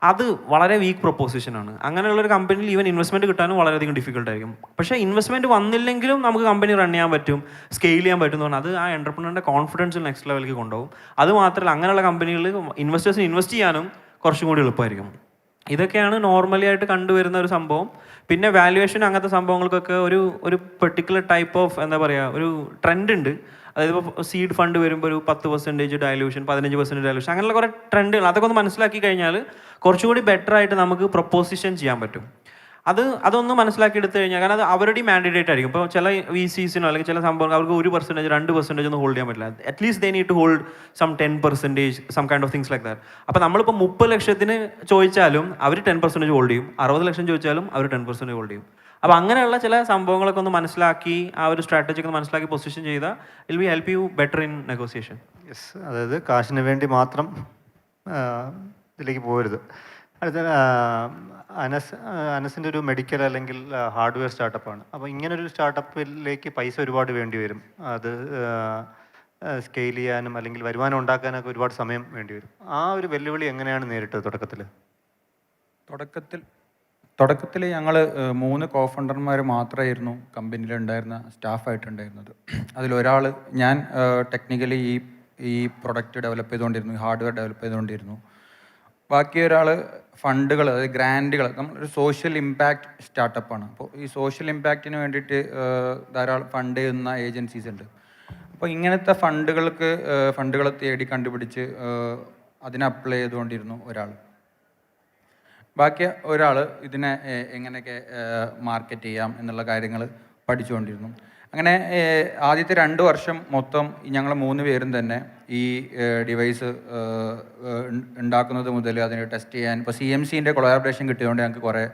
അത് വളരെ വീക്ക് പ്രൊപ്പോസിഷനാണ്. അങ്ങനെയുള്ളൊരു കമ്പനിയിൽ ഈവൻ ഇൻവെസ്റ്റ്മെൻറ്റ് കിട്ടാനും വളരെയധികം ഡിഫിക്കൽട്ടായിരിക്കും. പക്ഷേ ഇൻവെസ്റ്റ്മെൻറ്റ് വന്നില്ലെങ്കിലും നമുക്ക് കമ്പനി റൺ ചെയ്യാൻ പറ്റും, സ്കെയിൽ ചെയ്യാൻ പറ്റും എന്ന് പറഞ്ഞാൽ അത് ആ എൻ്റർപ്രണറിൻ്റെ കോൺഫിഡൻസിൽ നെക്സ്റ്റ് ലെവലിലേക്ക് കൊണ്ടുപോകും. അത് മാത്രമല്ല അങ്ങനെയുള്ള കമ്പനികളിൽ ഇൻവെസ്റ്റേഴ്സിന് ഇൻവെസ്റ്റ് ചെയ്യാനും കുറച്ചും കൂടി എളുപ്പമായിരിക്കും. ഇതൊക്കെയാണ് നോർമലി ആയിട്ട് കണ്ടുവരുന്ന ഒരു സംഭവം. പിന്നെ വാല്യുവേഷൻ അങ്ങനത്തെ സംഭവങ്ങൾക്കൊക്കെ ഒരു പെർട്ടിക്കുലർ ടൈപ്പ് ഓഫ് എന്താ പറയുക ഒരു ട്രെൻഡ് ഉണ്ട്. അതായത് ഇപ്പോൾ സീഡ് ഫണ്ട് വരുമ്പോൾ ഒരു 10% ഡയലൂഷൻ, 15% ഡയലൂഷൻ, അങ്ങനെയുള്ള കുറേ ട്രെൻഡുകൾ അതൊക്കെ ഒന്ന് മനസ്സിലാക്കി കഴിഞ്ഞാൽ കുറച്ചുകൂടി ബെറ്റർ ആയിട്ട് നമുക്ക് പ്രൊപ്പോസിഷൻ ചെയ്യാൻ പറ്റും. അതൊന്ന് മനസ്സിലാക്കി എടുത്തു കഴിഞ്ഞാൽ കാരണം അത് അവരുടെ മാൻഡേറ്റ് ആയിരിക്കും. ഇപ്പോൾ ചില VCസിനോ അല്ലെങ്കിൽ ചില സംഭവങ്ങൾ അവർക്ക് 1%, 2% ഒന്നും ഹോൾഡ് ചെയ്യാൻ പറ്റില്ല. At least they need to hold some 10%, some kind of things like that. അപ്പോൾ നമ്മളിപ്പോൾ 30 ലക്ഷത്തിന് ചോദിച്ചാലും അവർ 10% ഹോൾഡ് ചെയ്യും, 60 ലക്ഷം ചോദിച്ചാലും അവർ 10% ഹോൾഡ് ചെയ്യും. അപ്പോൾ അങ്ങനെയുള്ള ചില സംഭവങ്ങളൊക്കെ ഒന്ന് മനസ്സിലാക്കി ആ ഒരു സ്ട്രാറ്റജി ഒന്ന് മനസ്സിലാക്കി പൊസിഷൻ ചെയ്താൽ it will help you better in negotiation. Yes, അതായത് കാശിന് വേണ്ടി മാത്രം ഇതിലേക്ക് പോകരുത്. അടുത്ത അനസിൻ്റെ ഒരു മെഡിക്കൽ അല്ലെങ്കിൽ ഹാർഡ്വെയർ സ്റ്റാർട്ടപ്പാണ്. അപ്പോൾ ഇങ്ങനൊരു സ്റ്റാർട്ടപ്പിലേക്ക് പൈസ ഒരുപാട് വേണ്ടി വരും. അത് സ്കെയിൽ ചെയ്യാനും അല്ലെങ്കിൽ വരുമാനം ഉണ്ടാക്കാനൊക്കെ ഒരുപാട് സമയം വേണ്ടി വരും. ആ ഒരു വെല്ലുവിളി എങ്ങനെയാണ് നേരിട്ടത് തുടക്കത്തിൽ ഞങ്ങൾ 3 കോഫൗണ്ടർമാർ മാത്രമായിരുന്നു കമ്പനിയിൽ ഉണ്ടായിരുന്ന സ്റ്റാഫായിട്ടുണ്ടായിരുന്നത്. അതിലൊരാൾ ഞാൻ ടെക്നിക്കലി ഈ പ്രൊഡക്റ്റ് ഡെവലപ്പ് ചെയ്തുകൊണ്ടിരുന്നു, ഹാർഡ്വെയർ ഡെവലപ്പ് ചെയ്തുകൊണ്ടിരുന്നു. ബാക്കി ഒരാൾ ഫണ്ടുകൾ, അതായത് ഗ്രാൻറ്റുകൾ, നമ്മളൊരു സോഷ്യൽ ഇമ്പാക്റ്റ് സ്റ്റാർട്ടപ്പാണ്. അപ്പോൾ ഈ സോഷ്യൽ ഇമ്പാക്റ്റിന് വേണ്ടിയിട്ട് ധാരാളം ഫണ്ട് ചെയ്യുന്ന ഏജൻസീസ് ഉണ്ട്. അപ്പോൾ ഇങ്ങനത്തെ ഫണ്ടുകൾ തേടി കണ്ടുപിടിച്ച് അതിന് അപ്ലൈ ചെയ്തുകൊണ്ടിരുന്നു ഒരാൾ. ബാക്കി ഒരാൾ ഇതിനെ എങ്ങനെയൊക്കെ മാർക്കറ്റ് ചെയ്യാം എന്നുള്ള കാര്യങ്ങൾ പഠിച്ചുകൊണ്ടിരുന്നു. അങ്ങനെ ആദ്യത്തെ 2 വർഷം മൊത്തം ഞങ്ങൾ 3 പേരും തന്നെ ഈ ഡിവൈസ് ഉണ്ടാക്കുന്നത് മുതൽ അതിനെ ടെസ്റ്റ് ചെയ്യാൻ ഇപ്പോൾ CMCൻ്റെ കൊളാബറേഷൻ കിട്ടിയതുകൊണ്ട് ഞങ്ങൾക്ക് കുറേ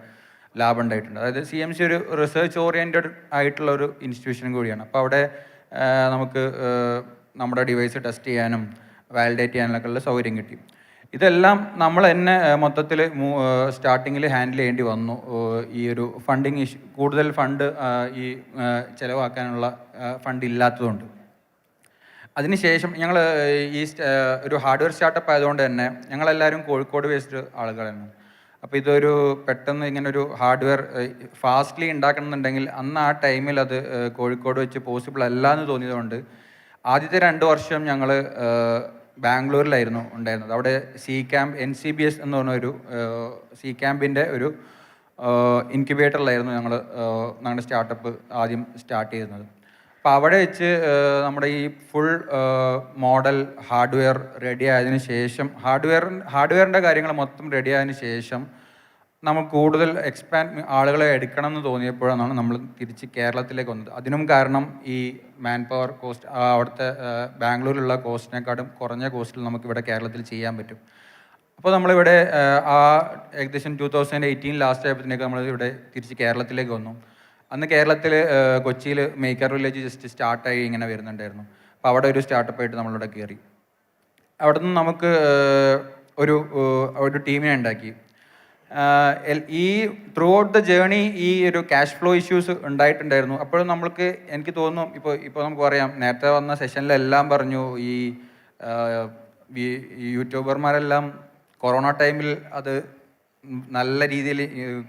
ലാഭം ഉണ്ടായിട്ടുണ്ട്. അതായത് CMC ഒരു റിസർച്ച് ഓറിയൻറ്റഡ് ആയിട്ടുള്ള ഒരു ഇൻസ്റ്റിറ്റ്യൂഷനും കൂടിയാണ്. അപ്പോൾ അവിടെ നമുക്ക് നമ്മുടെ ഡിവൈസ് ടെസ്റ്റ് ചെയ്യാനും വാലിഡേറ്റ് ചെയ്യാനൊക്കെ ഉള്ള സൗകര്യം കിട്ടി. ഇതെല്ലാം നമ്മൾ തന്നെ മൊത്തത്തിൽ സ്റ്റാർട്ടിങ്ങിൽ ഹാൻഡിൽ ചെയ്യേണ്ടി വന്നു. ഈ ഒരു ഫണ്ടിങ് ഇഷ്യൂ, കൂടുതൽ ഫണ്ട് ഈ ചിലവാക്കാനുള്ള ഫണ്ട് ഇല്ലാത്തതുകൊണ്ട്. അതിനുശേഷം ഞങ്ങൾ ഈ ഒരു ഹാർഡ്വെയർ സ്റ്റാർട്ടപ്പ് ആയതുകൊണ്ട് തന്നെ ഞങ്ങളെല്ലാവരും കോഴിക്കോട് ബേസ്ഡ് ആളുകളായിരുന്നു. അപ്പോൾ ഇതൊരു പെട്ടെന്ന് ഇങ്ങനൊരു ഹാർഡ്വെയർ ഫാസ്റ്റ്ലി ഉണ്ടാക്കണമെന്നുണ്ടെങ്കിൽ അന്ന് ആ ടൈമിൽ അത് കോഴിക്കോട് വെച്ച് പോസിബിൾ അല്ല എന്ന് തോന്നിയതുകൊണ്ട് ആദ്യത്തെ 2 വർഷം ഞങ്ങൾ ബാംഗ്ലൂരിലായിരുന്നു ഉണ്ടായിരുന്നത്. അവിടെ NCBS എന്ന് പറഞ്ഞൊരു CCAMPൻ്റെ ഒരു ഇൻക്യുബേറ്ററിലായിരുന്നു ഞങ്ങളുടെ സ്റ്റാർട്ടപ്പ് ആദ്യം സ്റ്റാർട്ട് ചെയ്യുന്നത്. അപ്പോൾ അവിടെ വെച്ച് നമ്മുടെ ഈ ഫുൾ മോഡൽ ഹാർഡ്വെയർ റെഡി ആയതിനു ശേഷം ഹാർഡ്വെയറിൻ്റെ കാര്യങ്ങൾ മൊത്തം റെഡി ആയതിനു ശേഷം നമുക്ക് കൂടുതൽ ആളുകളെ എടുക്കണം എന്ന് തോന്നിയപ്പോഴാണ് നമ്മൾ തിരിച്ച് കേരളത്തിലേക്ക് വന്നത്. അതിനും കാരണം ഈ മാൻ പവർ കോസ്റ്റ് അവിടുത്തെ ബാംഗ്ലൂരിലുള്ള കോസ്റ്റിനെക്കാട്ടും കുറഞ്ഞ കോസ്റ്റിൽ നമുക്കിവിടെ കേരളത്തിൽ ചെയ്യാൻ പറ്റും. അപ്പോൾ നമ്മളിവിടെ ഏകദേശം 2018 ലാസ്റ്റ് ആയപ്പോഴത്തേക്ക് നമ്മൾ ഇവിടെ തിരിച്ച് കേരളത്തിലേക്ക് വന്നു. അന്ന് കേരളത്തിൽ കൊച്ചിയിൽ മേക്കർ വില്ലേജ് ജസ്റ്റ് സ്റ്റാർട്ടായി ഇങ്ങനെ വരുന്നുണ്ടായിരുന്നു. അപ്പോൾ അവിടെ ഒരു സ്റ്റാർട്ടപ്പായിട്ട് നമ്മളിവിടെ കയറി. അവിടെ നിന്ന് നമുക്ക് ഒരു ടീമിനെ ഉണ്ടാക്കി. ഈ ത്രൂ ഔട്ട് ദ ജേണി ഈ ഒരു ക്യാഷ് ഫ്ലോ ഇഷ്യൂസ് ഉണ്ടായിട്ടുണ്ടായിരുന്നു. അപ്പോഴും നമ്മൾക്ക് എനിക്ക് തോന്നുന്നു ഇപ്പോൾ നമുക്ക് പറയാം, നേരത്തെ വന്ന സെഷനിലെല്ലാം പറഞ്ഞു ഈ യൂട്യൂബർമാരെല്ലാം കൊറോണ ടൈമിൽ അത് നല്ല രീതിയിൽ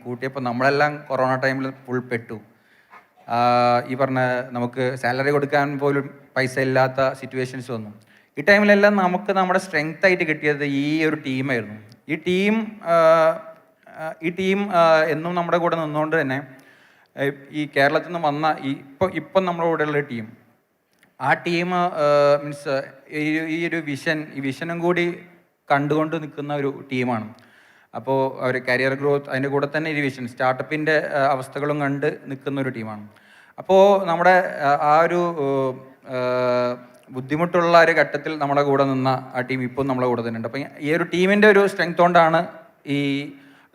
കൂട്ടിയപ്പോൾ നമ്മളെല്ലാം കൊറോണ ടൈമിൽ ഫുൾ പെട്ടു. ഈ പറഞ്ഞ നമുക്ക് സാലറി കൊടുക്കാൻ പോലും പൈസ ഇല്ലാത്ത സിറ്റുവേഷൻസ് വന്നു. ഈ ടൈമിലെല്ലാം നമുക്ക് നമ്മുടെ സ്ട്രെങ്ത് ആയിട്ട് കിട്ടിയത് ഈ ഒരു ടീമായിരുന്നു. ഈ ടീം എന്നും നമ്മുടെ കൂടെ നിന്നുകൊണ്ട് തന്നെ ഈ കേരളത്തിൽ നിന്ന് വന്ന ഇപ്പം നമ്മുടെ കൂടെയുള്ള ടീം, ആ ടീം മീൻസ് ഈ ഒരു വിഷനും കൂടി കണ്ടുകൊണ്ട് നിൽക്കുന്ന ഒരു ടീമാണ്. അപ്പോൾ അവർ കരിയർ ഗ്രോത്ത്, അതിൻ്റെ കൂടെ തന്നെ ഈ വിഷൻ സ്റ്റാർട്ടപ്പിൻ്റെ അവസ്ഥകളും കണ്ട് നിൽക്കുന്ന ഒരു ടീമാണ്. അപ്പോൾ നമ്മുടെ ആ ഒരു ബുദ്ധിമുട്ടുള്ള ഒരു ഘട്ടത്തിൽ നമ്മുടെ കൂടെ നിന്ന ആ ടീം ഇപ്പം നമ്മളെ കൂടെ തന്നെ ഉണ്ട്. അപ്പം ഈ ഒരു ടീമിൻ്റെ ഒരു സ്ട്രെങ്ത് കൊണ്ടാണ് ഈ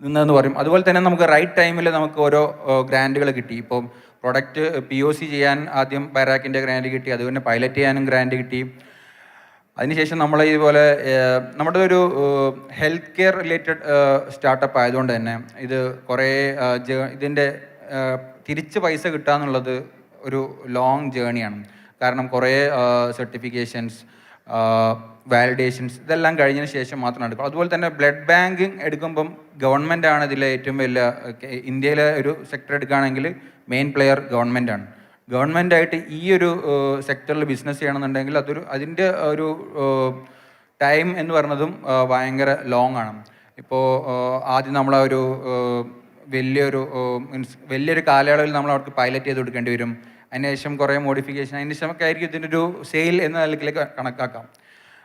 നിന്നതെന്ന് പറയും. അതുപോലെ തന്നെ നമുക്ക് റൈറ്റ് ടൈമിൽ നമുക്ക് ഓരോ ഗ്രാൻറ്റുകൾ കിട്ടി. ഇപ്പം പ്രൊഡക്റ്റ് POC ചെയ്യാൻ ആദ്യം ബൈറാക്കിൻ്റെ ഗ്രാൻറ്റ് കിട്ടി, അതുപോലെ പൈലറ്റ് ചെയ്യാനും ഗ്രാൻറ്റ് കിട്ടി. അതിനുശേഷം നമ്മൾ ഇതുപോലെ നമ്മുടെ ഒരു ഹെൽത്ത് കെയർ റിലേറ്റഡ് സ്റ്റാർട്ടപ്പ് ആയതുകൊണ്ട് തന്നെ ഇത് കുറേ ഇതിൻ്റെ തിരിച്ച് പൈസ കിട്ടുക എന്നുള്ളത് ഒരു ലോങ് ജേണിയാണ്. കാരണം കുറേ സർട്ടിഫിക്കേഷൻസ്, വാലിഡേഷൻസ് ഇതെല്ലാം കഴിഞ്ഞതിന് ശേഷം മാത്രം എടുക്കും. അതുപോലെ തന്നെ ബ്ലഡ് ബാങ്കിങ് എടുക്കുമ്പം ഗവൺമെൻറ്റാണ് ഇതിലെ ഏറ്റവും വലിയ, ഇന്ത്യയിലെ ഒരു സെക്ടർ എടുക്കുകയാണെങ്കിൽ മെയിൻ പ്ലെയർ ഗവൺമെൻറ്റാണ്. ഗവൺമെൻറ്റായിട്ട് ഈ ഒരു സെക്ടറിൽ ബിസിനസ് ചെയ്യണമെന്നുണ്ടെങ്കിൽ അതിൻ്റെ ഒരു ടൈം എന്ന് പറയുന്നതും ഭയങ്കര ലോങ് ആണ്. ഇപ്പോൾ ആദ്യം നമ്മളൊരു വലിയൊരു കാലയളവിൽ നമ്മൾ അവർക്ക് പൈലറ്റ് ചെയ്ത് കൊടുക്കേണ്ടി വരും. അതിനുശേഷം കുറേ മോഡിഫിക്കേഷൻ, അതിനുശേഷമൊക്കെ ആയിരിക്കും ഇതിൻ്റെ ഒരു സെയിൽ എന്ന നിലയ്ക്ക് കണക്കാക്കാം.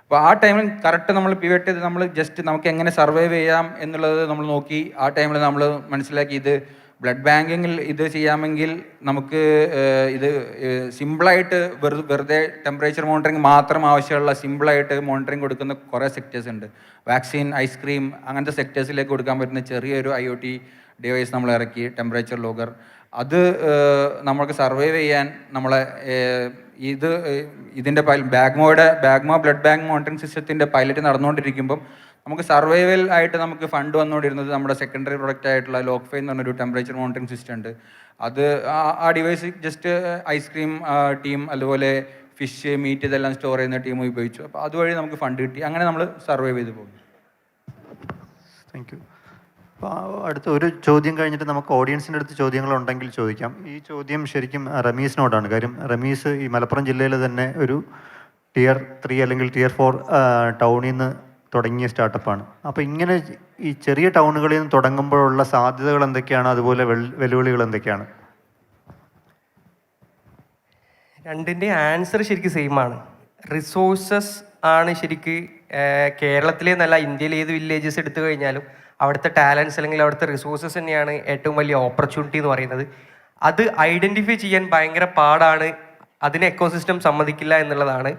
അപ്പോൾ ആ ടൈമിൽ കറക്റ്റ് നമ്മൾ പിവറ്റ് ചെയ്ത് നമ്മൾ ജസ്റ്റ് നമുക്ക് എങ്ങനെ സർവൈവ് ചെയ്യാം എന്നുള്ളത് നമ്മൾ നോക്കി. ആ ടൈമിൽ നമ്മൾ മനസ്സിലാക്കി ഇത് ബ്ലഡ് ബാങ്കിങ്ങിൽ ഇത് ചെയ്യാമെങ്കിൽ നമുക്ക് ഇത് സിമ്പിളായിട്ട് വെറുതെ ടെമ്പറേച്ചർ മോണിറ്ററിങ് മാത്രം ആവശ്യമുള്ള സിമ്പിളായിട്ട് മോണിറ്ററിങ് കൊടുക്കുന്ന കുറേ സെക്ടേഴ്സ് ഉണ്ട്. വാക്സിൻ, ഐസ്ക്രീം അങ്ങനത്തെ സെക്ടേഴ്സിലേക്ക് കൊടുക്കാൻ പറ്റുന്ന ചെറിയൊരു IoT ഡിവൈസ് നമ്മൾ ഇറക്കി, ടെമ്പറേച്ചർ ലോഗർ. അത് നമുക്ക് സർവൈവ് ചെയ്യാൻ നമ്മളെ ഇതിൻ്റെ ബാഗ്മോ ബ്ലഡ് ബാങ്ക് മോണിറ്ററിങ് സിസ്റ്റത്തിൻ്റെ പൈലറ്റ് നടന്നുകൊണ്ടിരിക്കുമ്പം നമുക്ക് സർവൈവൽ ആയിട്ട് നമുക്ക് ഫണ്ട് വന്നുകൊണ്ടിരുന്നത് നമ്മുടെ സെക്കൻഡറി പ്രൊഡക്റ്റ് ആയിട്ടുള്ള ലോക്ക്ഫൈ എന്ന് പറഞ്ഞൊരു ടെമ്പറേച്ചർ മോണിറ്ററിങ് സിസ്റ്റം ഉണ്ട്. അത് ആ ഡിവൈസ് ജസ്റ്റ് ഐസ്ക്രീം ടീം അതുപോലെ ഫിഷ്, മീറ്റ് ഇതെല്ലാം സ്റ്റോർ ചെയ്യുന്ന ടീം ഉപയോഗിച്ചു. അപ്പോൾ അതുവഴി നമുക്ക് ഫണ്ട് കിട്ടി. അങ്ങനെ നമ്മൾ സർവൈവ് ചെയ്ത് പോകും. Thank you. അപ്പോൾ അടുത്ത ഒരു ചോദ്യം കഴിഞ്ഞിട്ട് നമുക്ക് ഓഡിയൻസിൻ്റെ അടുത്ത് ചോദ്യങ്ങളുണ്ടെങ്കിൽ ചോദിക്കാം. ഈ ചോദ്യം ശരിക്കും റമീസിനോടാണ്. കാര്യം റമീസ് ഈ മലപ്പുറം ജില്ലയിൽ തന്നെ ഒരു Tier 3 അല്ലെങ്കിൽ Tier 4 ടൗണിൽ നിന്ന് തുടങ്ങിയ സ്റ്റാർട്ടപ്പാണ്. അപ്പോൾ ഇങ്ങനെ ഈ ചെറിയ ടൗണുകളിൽ നിന്ന് തുടങ്ങുമ്പോഴുള്ള സാധ്യതകൾ എന്തൊക്കെയാണ്, അതുപോലെ വെല്ലുവിളികൾ എന്തൊക്കെയാണ്? രണ്ടിൻ്റെ ആൻസർ ശരിക്കും സെയിമാണ്. റിസോഴ്സസ് ആണ് ശരിക്ക് കേരളത്തിലെ നല്ല ഇന്ത്യയിലെ ഏത് വില്ലേജസ് എടുത്തു കഴിഞ്ഞാലും അവിടുത്തെ ടാലൻസ് അല്ലെങ്കിൽ അവിടുത്തെ റിസോഴ്സസ് തന്നെയാണ് ഏറ്റവും വലിയ ഓപ്പർച്യൂണിറ്റി എന്ന് പറയുന്നത്. അത് ഐഡൻറ്റിഫൈ ചെയ്യാൻ ഭയങ്കര പാടാണ്. അതിന് എക്കോസിസ്റ്റം സമ്മതിക്കില്ല എന്നുള്ളതാണ്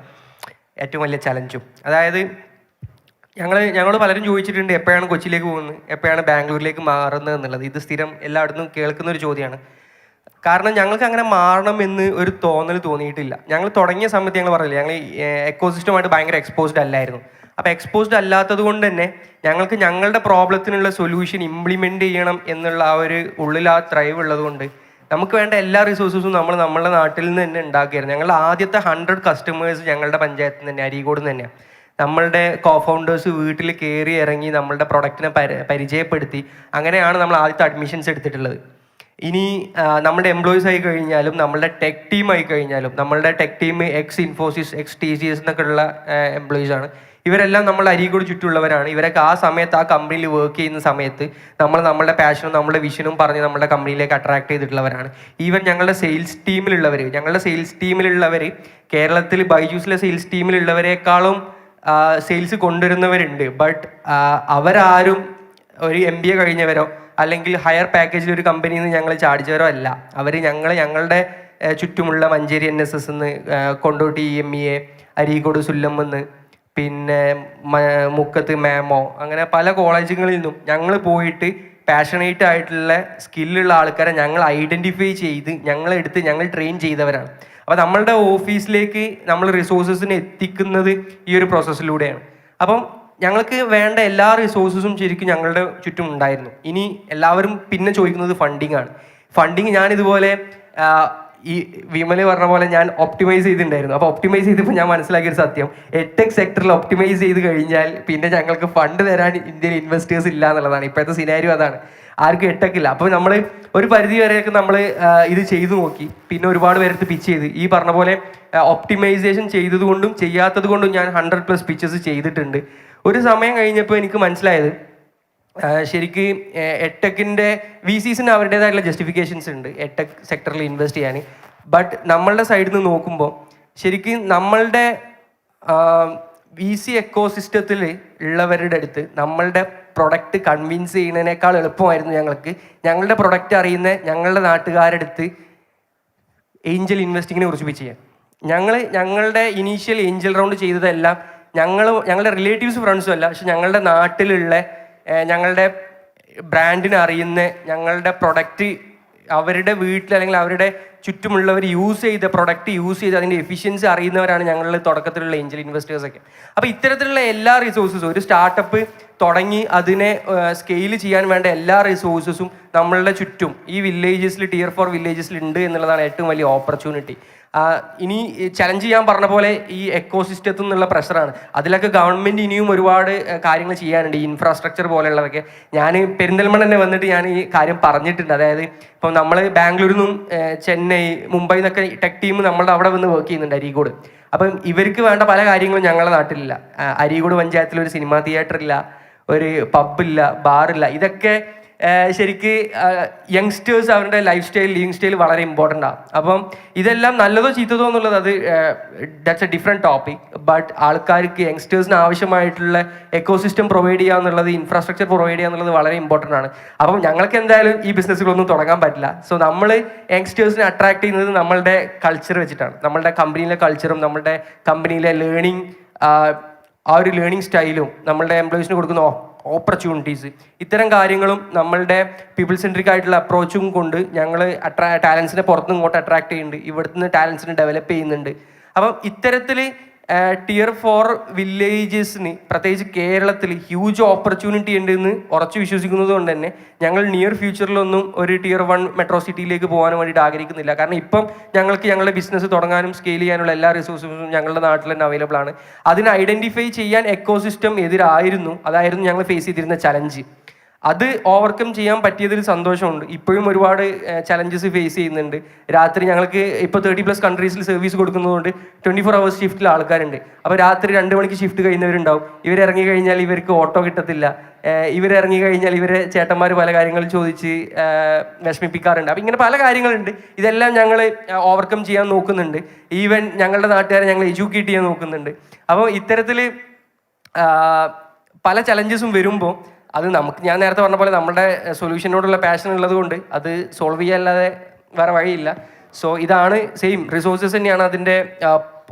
ഏറ്റവും വലിയ ചലഞ്ചും. അതായത് ഞങ്ങൾ പലരും ചോദിച്ചിട്ടുണ്ട് എപ്പോഴാണ് കൊച്ചിയിലേക്ക് പോകുന്നത്, എപ്പോഴാണ് ബാംഗ്ലൂരിലേക്ക് മാറുന്നത് എന്നുള്ളത്. ഇത് സ്ഥിരം എല്ലായിടത്തും കേൾക്കുന്ന ഒരു ചോദ്യമാണ്. കാരണം ഞങ്ങൾക്ക് അങ്ങനെ മാറണം എന്ന് ഒരു തോന്നൽ തോന്നിയിട്ടില്ല. ഞങ്ങൾ തുടങ്ങിയ സമയത്ത് ഞങ്ങൾ പറഞ്ഞില്ല, ഞങ്ങൾ എക്കോസിസ്റ്റമായിട്ട് ഭയങ്കര എക്സ്പോസ്ഡ് അല്ലായിരുന്നു. അപ്പോൾ എക്സ്പോസ്ഡ് അല്ലാത്തത് കൊണ്ട് തന്നെ ഞങ്ങൾക്ക് ഞങ്ങളുടെ പ്രോബ്ലത്തിനുള്ള സൊല്യൂഷൻ ഇംപ്ലിമെൻറ്റ് ചെയ്യണം എന്നുള്ള ആ ഒരു ഉള്ളിൽ ആ ത്രൈവ് ഉള്ളത് കൊണ്ട് നമുക്ക് വേണ്ട എല്ലാ റിസോഴ്സസും നമ്മൾ നമ്മുടെ നാട്ടിൽ നിന്ന് തന്നെ ഉണ്ടാക്കിയായിരുന്നു. ഞങ്ങളുടെ ആദ്യത്തെ 100 കസ്റ്റമേഴ്സ് ഞങ്ങളുടെ പഞ്ചായത്തിൽ നിന്ന് തന്നെ, അരീക്കോട് നിന്ന് തന്നെയാണ്. നമ്മളുടെ കോഫൗണ്ടേഴ്സ് വീട്ടിൽ കയറി ഇറങ്ങി നമ്മളുടെ പ്രൊഡക്റ്റിനെ പരിചയപ്പെടുത്തി അങ്ങനെയാണ് നമ്മൾ ആദ്യത്തെ അഡ്മിഷൻസ് എടുത്തിട്ടുള്ളത്. ഇനി നമ്മുടെ എംപ്ലോയീസ് ആയി കഴിഞ്ഞാലും നമ്മളുടെ ടെക് ടീം ആയി കഴിഞ്ഞാലും, നമ്മളുടെ tech team X Infosys, X TCS എന്നൊക്കെ ഉള്ള എംപ്ലോയീസാണ്. ഇവരെല്ലാം നമ്മൾ അരീക്കോട് ചുറ്റുള്ളവരാണ്. ഇവരൊക്കെ ആ സമയത്ത് ആ കമ്പനിയിൽ വർക്ക് ചെയ്യുന്ന സമയത്ത് നമ്മളുടെ പാഷനും നമ്മളുടെ വിഷനും പറഞ്ഞ് നമ്മുടെ കമ്പനിയിലേക്ക് അട്രാക്ട് ചെയ്തിട്ടുള്ളവരാണ്. ഈവൻ ഞങ്ങളുടെ സെയിൽസ് ടീമിലുള്ളവർ കേരളത്തിൽ ബൈജൂസിലെ സെയിൽസ് ടീമിലുള്ളവരെക്കാളും സെയിൽസ് കൊണ്ടുവരുന്നവരുണ്ട്. ബട്ട് അവരാരും ഒരു MBA കഴിഞ്ഞവരോ അല്ലെങ്കിൽ ഹയർ പാക്കേജിൽ ഒരു കമ്പനിയിൽ നിന്ന് ഞങ്ങൾ ചാടിച്ചവരോ അല്ല. അവർ ഞങ്ങളുടെ ചുറ്റുമുള്ള മഞ്ചേരി NSS നിന്ന്, കൊണ്ടോട്ടി EMEA, അരീക്കോട് സുല്ലമെന്ന്, പിന്നെ മുക്കത്ത് മാമോ, അങ്ങനെ പല കോളേജുകളിൽ നിന്നും ഞങ്ങൾ പോയിട്ട് പാഷനേറ്റ് ആയിട്ടുള്ള സ്കില്ലുള്ള ആൾക്കാരെ ഞങ്ങൾ ഐഡൻറ്റിഫൈ ചെയ്ത് ഞങ്ങൾ ട്രെയിൻ ചെയ്തവരാണ്. അപ്പോൾ നമ്മളുടെ ഓഫീസിലേക്ക് നമ്മൾ റിസോഴ്സസിനെ എത്തിക്കുന്നത് ഈ ഒരു പ്രോസസ്സിലൂടെയാണ്. അപ്പം ഞങ്ങൾക്ക് വേണ്ട എല്ലാ റിസോഴ്സസും ശരിക്കും ഞങ്ങളുടെ ചുറ്റും ഉണ്ടായിരുന്നു. ഇനി എല്ലാവരും പിന്നെ ചോദിക്കുന്നത് ഫണ്ടിങ് ആണ്. ഫണ്ടിങ് ഞാനിതുപോലെ ഈ വിമല് പറഞ്ഞ പോലെ ഞാൻ ഒപ്റ്റിമൈസ് ചെയ്തിട്ടുണ്ടായിരുന്നു. അപ്പോൾ ഒപ്റ്റിമൈസ് ചെയ്തപ്പോൾ ഞാൻ മനസ്സിലാക്കിയൊരു സത്യം, എഡ്ടെക് സെക്ടറിൽ ഒപ്റ്റിമൈസ് ചെയ്ത് കഴിഞ്ഞാൽ പിന്നെ ഞങ്ങൾക്ക് ഫണ്ട് തരാൻ ഇന്ത്യൻ ഇൻവെസ്റ്റേഴ്സ് ഇല്ല എന്നുള്ളതാണ്. ഇപ്പോഴത്തെ സിനാരിയോ അതാണ്. ആർക്കും എഡ്ടെക് ഇല്ല. അപ്പോൾ നമ്മൾ ഒരു പരിധി വരെയൊക്കെ നമ്മൾ ഇത് ചെയ്തു നോക്കി. പിന്നെ ഒരുപാട് പേരെടുത്ത് പിച്ച് ചെയ്ത് ഈ പറഞ്ഞ പോലെ ഒപ്റ്റിമൈസേഷൻ ചെയ്തതുകൊണ്ടും ചെയ്യാത്തത് കൊണ്ടും ഞാൻ 100+ പിച്ചസ് ചെയ്തിട്ടുണ്ട്. ഒരു സമയം കഴിഞ്ഞപ്പോൾ എനിക്ക് മനസ്സിലായത് ശരിക്ക് എഡ്ടെക്കിൻ്റെ VCസിന് അവരുടേതായിട്ടുള്ള ജസ്റ്റിഫിക്കേഷൻസ് ഉണ്ട് എഡ്ടെക് സെക്ടറിൽ ഇൻവെസ്റ്റ് ചെയ്യാൻ. ബട്ട് നമ്മളുടെ സൈഡിൽ നിന്ന് നോക്കുമ്പോൾ ശരിക്കും നമ്മളുടെ VC എക്കോസിസ്റ്റത്തിൽ ഉള്ളവരുടെ അടുത്ത് നമ്മളുടെ പ്രൊഡക്റ്റ് കൺവിൻസ് ചെയ്യുന്നതിനേക്കാൾ എളുപ്പമായിരുന്നു ഞങ്ങളുടെ പ്രൊഡക്റ്റ് അറിയുന്ന ഞങ്ങളുടെ നാട്ടുകാരുടെ അടുത്ത് ഏഞ്ചൽ ഇൻവെസ്റ്റിങ്ങിനെ കുറിച്ച് പിച്ച് ചെയ്യാൻ. ഞങ്ങളുടെ ഇനീഷ്യൽ ഏഞ്ചൽ റൗണ്ട് ചെയ്തതെല്ലാം ഞങ്ങളുടെ റിലേറ്റീവ്സ് ഫ്രണ്ട്സും അല്ല, പക്ഷെ ഞങ്ങളുടെ നാട്ടിലുള്ള ഞങ്ങളുടെ ബ്രാൻഡിനെ അറിയുന്ന, ഞങ്ങളുടെ പ്രൊഡക്റ്റ് അവരുടെ വീട്ടിൽ അല്ലെങ്കിൽ അവരുടെ ചുറ്റുമുള്ളവർ യൂസ് ചെയ്ത പ്രൊഡക്റ്റ് യൂസ് ചെയ്ത് അതിൻ്റെ എഫിഷ്യൻസി അറിയുന്നവരാണ് ഞങ്ങളുടെ തുടക്കത്തിലുള്ള ഏഞ്ചൽ ഇൻവെസ്റ്റേഴ്സൊക്കെ. അപ്പോൾ ഇത്തരത്തിലുള്ള എല്ലാ റിസോഴ്സസും ഒരു സ്റ്റാർട്ടപ്പ് തുടങ്ങി അതിനെ സ്കെയിൽ ചെയ്യാൻ വേണ്ട എല്ലാ റിസോഴ്സസും നമ്മളുടെ ചുറ്റും ഈ വില്ലേജസിൽ Tier 4 വില്ലേജസിൽ ഉണ്ട് എന്നുള്ളതാണ് ഏറ്റവും വലിയ ഓപ്പർച്യൂണിറ്റി. ഇനി ചലഞ്ച് ചെയ്യാൻ പറഞ്ഞ പോലെ ഈ എക്കോസിസ്റ്റത്തിൽ നിന്നുള്ള പ്രഷറാണ്. അതിലൊക്കെ ഗവൺമെൻറ് ഇനിയും ഒരുപാട് കാര്യങ്ങൾ ചെയ്യാനുണ്ട്, ഈ ഇൻഫ്രാസ്ട്രക്ചർ പോലെയുള്ളതൊക്കെ. ഞാൻ പെരിന്തൽമണ്ണ തന്നെ വന്നിട്ട് ഞാൻ ഈ കാര്യം പറഞ്ഞിട്ടുണ്ട്. അതായത് ഇപ്പം നമ്മൾ ബാംഗ്ലൂരിൽ നിന്നും ചെന്നൈ, മുംബൈ എന്നൊക്കെ ടെക് ടീം നമ്മളുടെ അവിടെ വന്ന് വർക്ക് ചെയ്യുന്നുണ്ട്, അരീക്കോട്. അപ്പം ഇവർക്ക് വേണ്ട പല കാര്യങ്ങളും ഞങ്ങളുടെ നാട്ടിലില്ല. അരീക്കോട് പഞ്ചായത്തിൽ ഒരു സിനിമാ തിയേറ്റർ ഇല്ല, ഒരു പബ്ബില്ല, ബാറില്ല. ഇതൊക്കെ ശരിക്ക് യങ്സ്റ്റേഴ്സ് അവരുടെ ലൈഫ് സ്റ്റൈൽ, ലിവിങ് സ്റ്റൈൽ വളരെ ഇമ്പോർട്ടൻ്റ് ആണ്. അപ്പം ഇതെല്ലാം നല്ലതോ ചീത്തതോ എന്നുള്ളത് that's A different topic. But ആൾക്കാർക്ക് യങ്സ്റ്റേഴ്സിന് ആവശ്യമായിട്ടുള്ള എക്കോസിസ്റ്റം പ്രൊവൈഡ് ചെയ്യുക എന്നുള്ളത്, ഇൻഫ്രാസ്ട്രക്ചർ പ്രൊവൈഡ് ചെയ്യുക എന്നുള്ളത് വളരെ ഇമ്പോർട്ടൻ്റ് ആണ്. അപ്പം ഞങ്ങൾക്ക് എന്തായാലും ഈ ബിസിനസ്സുകളൊന്നും തുടങ്ങാൻ പറ്റില്ല. സോ നമ്മൾ യങ്സ്റ്റേഴ്സിനെ അട്രാക്ട് ചെയ്യുന്നത് നമ്മളുടെ കൾച്ചർ വെച്ചിട്ടാണ്. നമ്മളുടെ കമ്പനിയിലെ കൾച്ചറും നമ്മളുടെ കമ്പനിയിലെ ലേണിംഗ്, ആ ഒരു ലേണിംഗ് സ്റ്റൈലും, നമ്മളുടെ എംപ്ലോയീസിന് കൊടുക്കുന്ന ഓപ്പർച്യൂണിറ്റീസ്, ഇത്തരം കാര്യങ്ങളും നമ്മളുടെ പീപ്പിൾ സെൻട്രിക് ആയിട്ടുള്ള അപ്രോച്ചും കൊണ്ട് ഞങ്ങൾ ടാലൻസിനെ പുറത്തുനിന്ന് ഇങ്ങോട്ട് അട്രാക്ട് ചെയ്യുന്നുണ്ട്, ഇവിടുന്ന് ടാലൻസിനെ ഡെവലപ്പ് ചെയ്യുന്നുണ്ട്. അപ്പം ഇത്തരത്തിൽ Tier 4 വില്ലേജസിന് പ്രത്യേകിച്ച് കേരളത്തിൽ ഹ്യൂജ് ഓപ്പർച്യൂണിറ്റി ഉണ്ടെന്ന് ഉറച്ചു വിശ്വസിക്കുന്നത് കൊണ്ട് തന്നെ ഞങ്ങൾ നിയർ ഫ്യൂച്ചറിലൊന്നും ഒരു Tier 1 മെട്രോ സിറ്റിയിലേക്ക് പോകാൻ വേണ്ടിയിട്ട് ആഗ്രഹിക്കുന്നില്ല. കാരണം ഇപ്പം ഞങ്ങൾക്ക് ഞങ്ങളുടെ ബിസിനസ് തുടങ്ങാനും സ്കെയിൽ ചെയ്യാനുള്ള എല്ലാ റിസോഴ്സസും ഞങ്ങളുടെ നാട്ടിൽ തന്നെ അവൈലബിൾ ആണ്. അതിനെ ഐഡൻറ്റിഫൈ ചെയ്യാൻ എക്കോസിസ്റ്റം എതിരായിരുന്നു. അതായിരുന്നു ഞങ്ങൾ ഫേസ് ചെയ്തിരുന്ന ചലഞ്ച്. അത് ഓവർകം ചെയ്യാൻ പറ്റിയതിൽ സന്തോഷമുണ്ട്. ഇപ്പോഴും ഒരുപാട് ചലഞ്ചസ് ഫേസ് ചെയ്യുന്നുണ്ട്. രാത്രി ഞങ്ങൾക്ക് ഇപ്പോൾ 30+ കൺട്രീസിൽ സർവീസ് കൊടുക്കുന്നതുകൊണ്ട് 24 hours ഷിഫ്റ്റിൽ ആൾക്കാരുണ്ട്. അപ്പോൾ രാത്രി 2 മണിക്ക് ഷിഫ്റ്റ് കഴിയുന്നവരുണ്ടാവും. ഇവരിറങ്ങി കഴിഞ്ഞാൽ ഇവർക്ക് ഓട്ടോ കിട്ടത്തില്ല. ഇവരിറങ്ങി കഴിഞ്ഞാൽ ഇവരെ ചേട്ടന്മാർ പല കാര്യങ്ങൾ ചോദിച്ച് വിഷമിപ്പിക്കാറുണ്ട്. അപ്പം ഇങ്ങനെ പല കാര്യങ്ങളുണ്ട്. ഇതെല്ലാം ഞങ്ങൾ ഓവർകം ചെയ്യാൻ നോക്കുന്നുണ്ട്. ഈവൻ ഞങ്ങളുടെ നാട്ടുകാരെ ഞങ്ങൾ എഡ്യൂക്കേറ്റ് ചെയ്യാൻ നോക്കുന്നുണ്ട്. അപ്പോൾ ഇത്തരത്തിൽ പല ചലഞ്ചസും വരുമ്പോൾ അത് ഞാൻ നേരത്തെ പറഞ്ഞ പോലെ നമ്മുടെ സൊല്യൂഷനോടുള്ള പാഷൻ ഉള്ളത് കൊണ്ട് അത് സോൾവ് ചെയ്യാല്ലാതെ വേറെ വഴിയില്ല. സോ ഇതാണ് സെയിം റിസോഴ്സസ് തന്നെയാണ് അതിൻ്റെ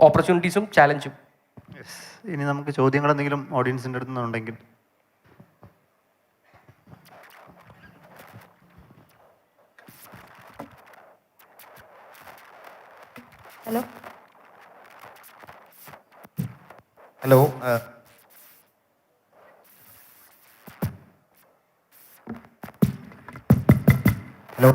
ഓപ്പർച്യൂണിറ്റീസും ചാലഞ്ചും. ഇനി നമുക്ക് ചോദ്യങ്ങൾ എന്തെങ്കിലും ഓഡിയൻസിൻ്റെ അടുത്ത് നിന്നുണ്ടെങ്കിൽ. Hello hello hello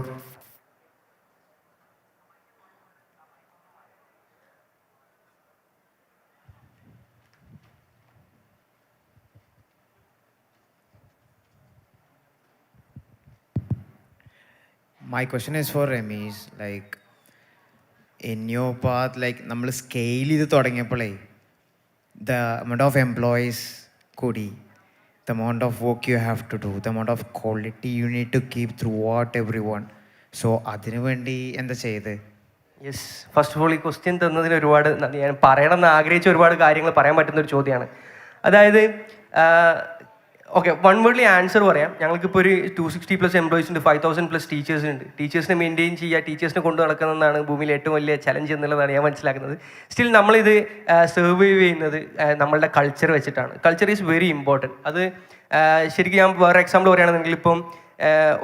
My question is for Ramesh. Like, in your path, like, നമ്മൾ സ്കെയിൽ ചെയ്ത് തുടങ്ങിയപ്പോഴേ the amount of employees കൂടി, the amount of work you have to do, the amount of quality you need to keep throughout everyone. So അതിനു വേണ്ടി എന്താ ചെയ്ത്? Yes, first of all ഈ question തന്നതിന് ഒരുപാട് നന്ദി. ഞാൻ പറയണമെന്ന് ആഗ്രഹിച്ച ഒരുപാട് കാര്യങ്ങൾ പറയാൻ പറ്റുന്ന ഒരു ചോദ്യമാണ്. അതായത് ഓക്കെ, വൺ വേർഡ്ലി ആൻസർ പറയാം. ഞങ്ങൾക്കിപ്പോൾ ഒരു 260+ എംപ്ലോയീസ് ഉണ്ട്, 5000+ ടീച്ചേഴ്സ് ഉണ്ട്. ടീച്ചേഴ്സിനെ മെയിൻറ്റെയിൻ ചെയ്യുക, ടീച്ചേഴ്സിനെ കൊണ്ടു നടക്കുന്നതാണ് ഭൂമിയിലെ ഏറ്റവും വലിയ ചലഞ്ച് എന്നുള്ളതാണ് ഞാൻ മനസ്സിലാക്കുന്നത്. സ്റ്റിൽ നമ്മളിത് സർവൈവ് ചെയ്യുന്നത് നമ്മളുടെ കൾച്ചർ വെച്ചിട്ടാണ്. Culture is very important. അത് ശരിക്കും ഞാൻ വേറെ എക്സാമ്പിൾ പറയുകയാണെന്നുണ്ടെങ്കിൽ ഇപ്പം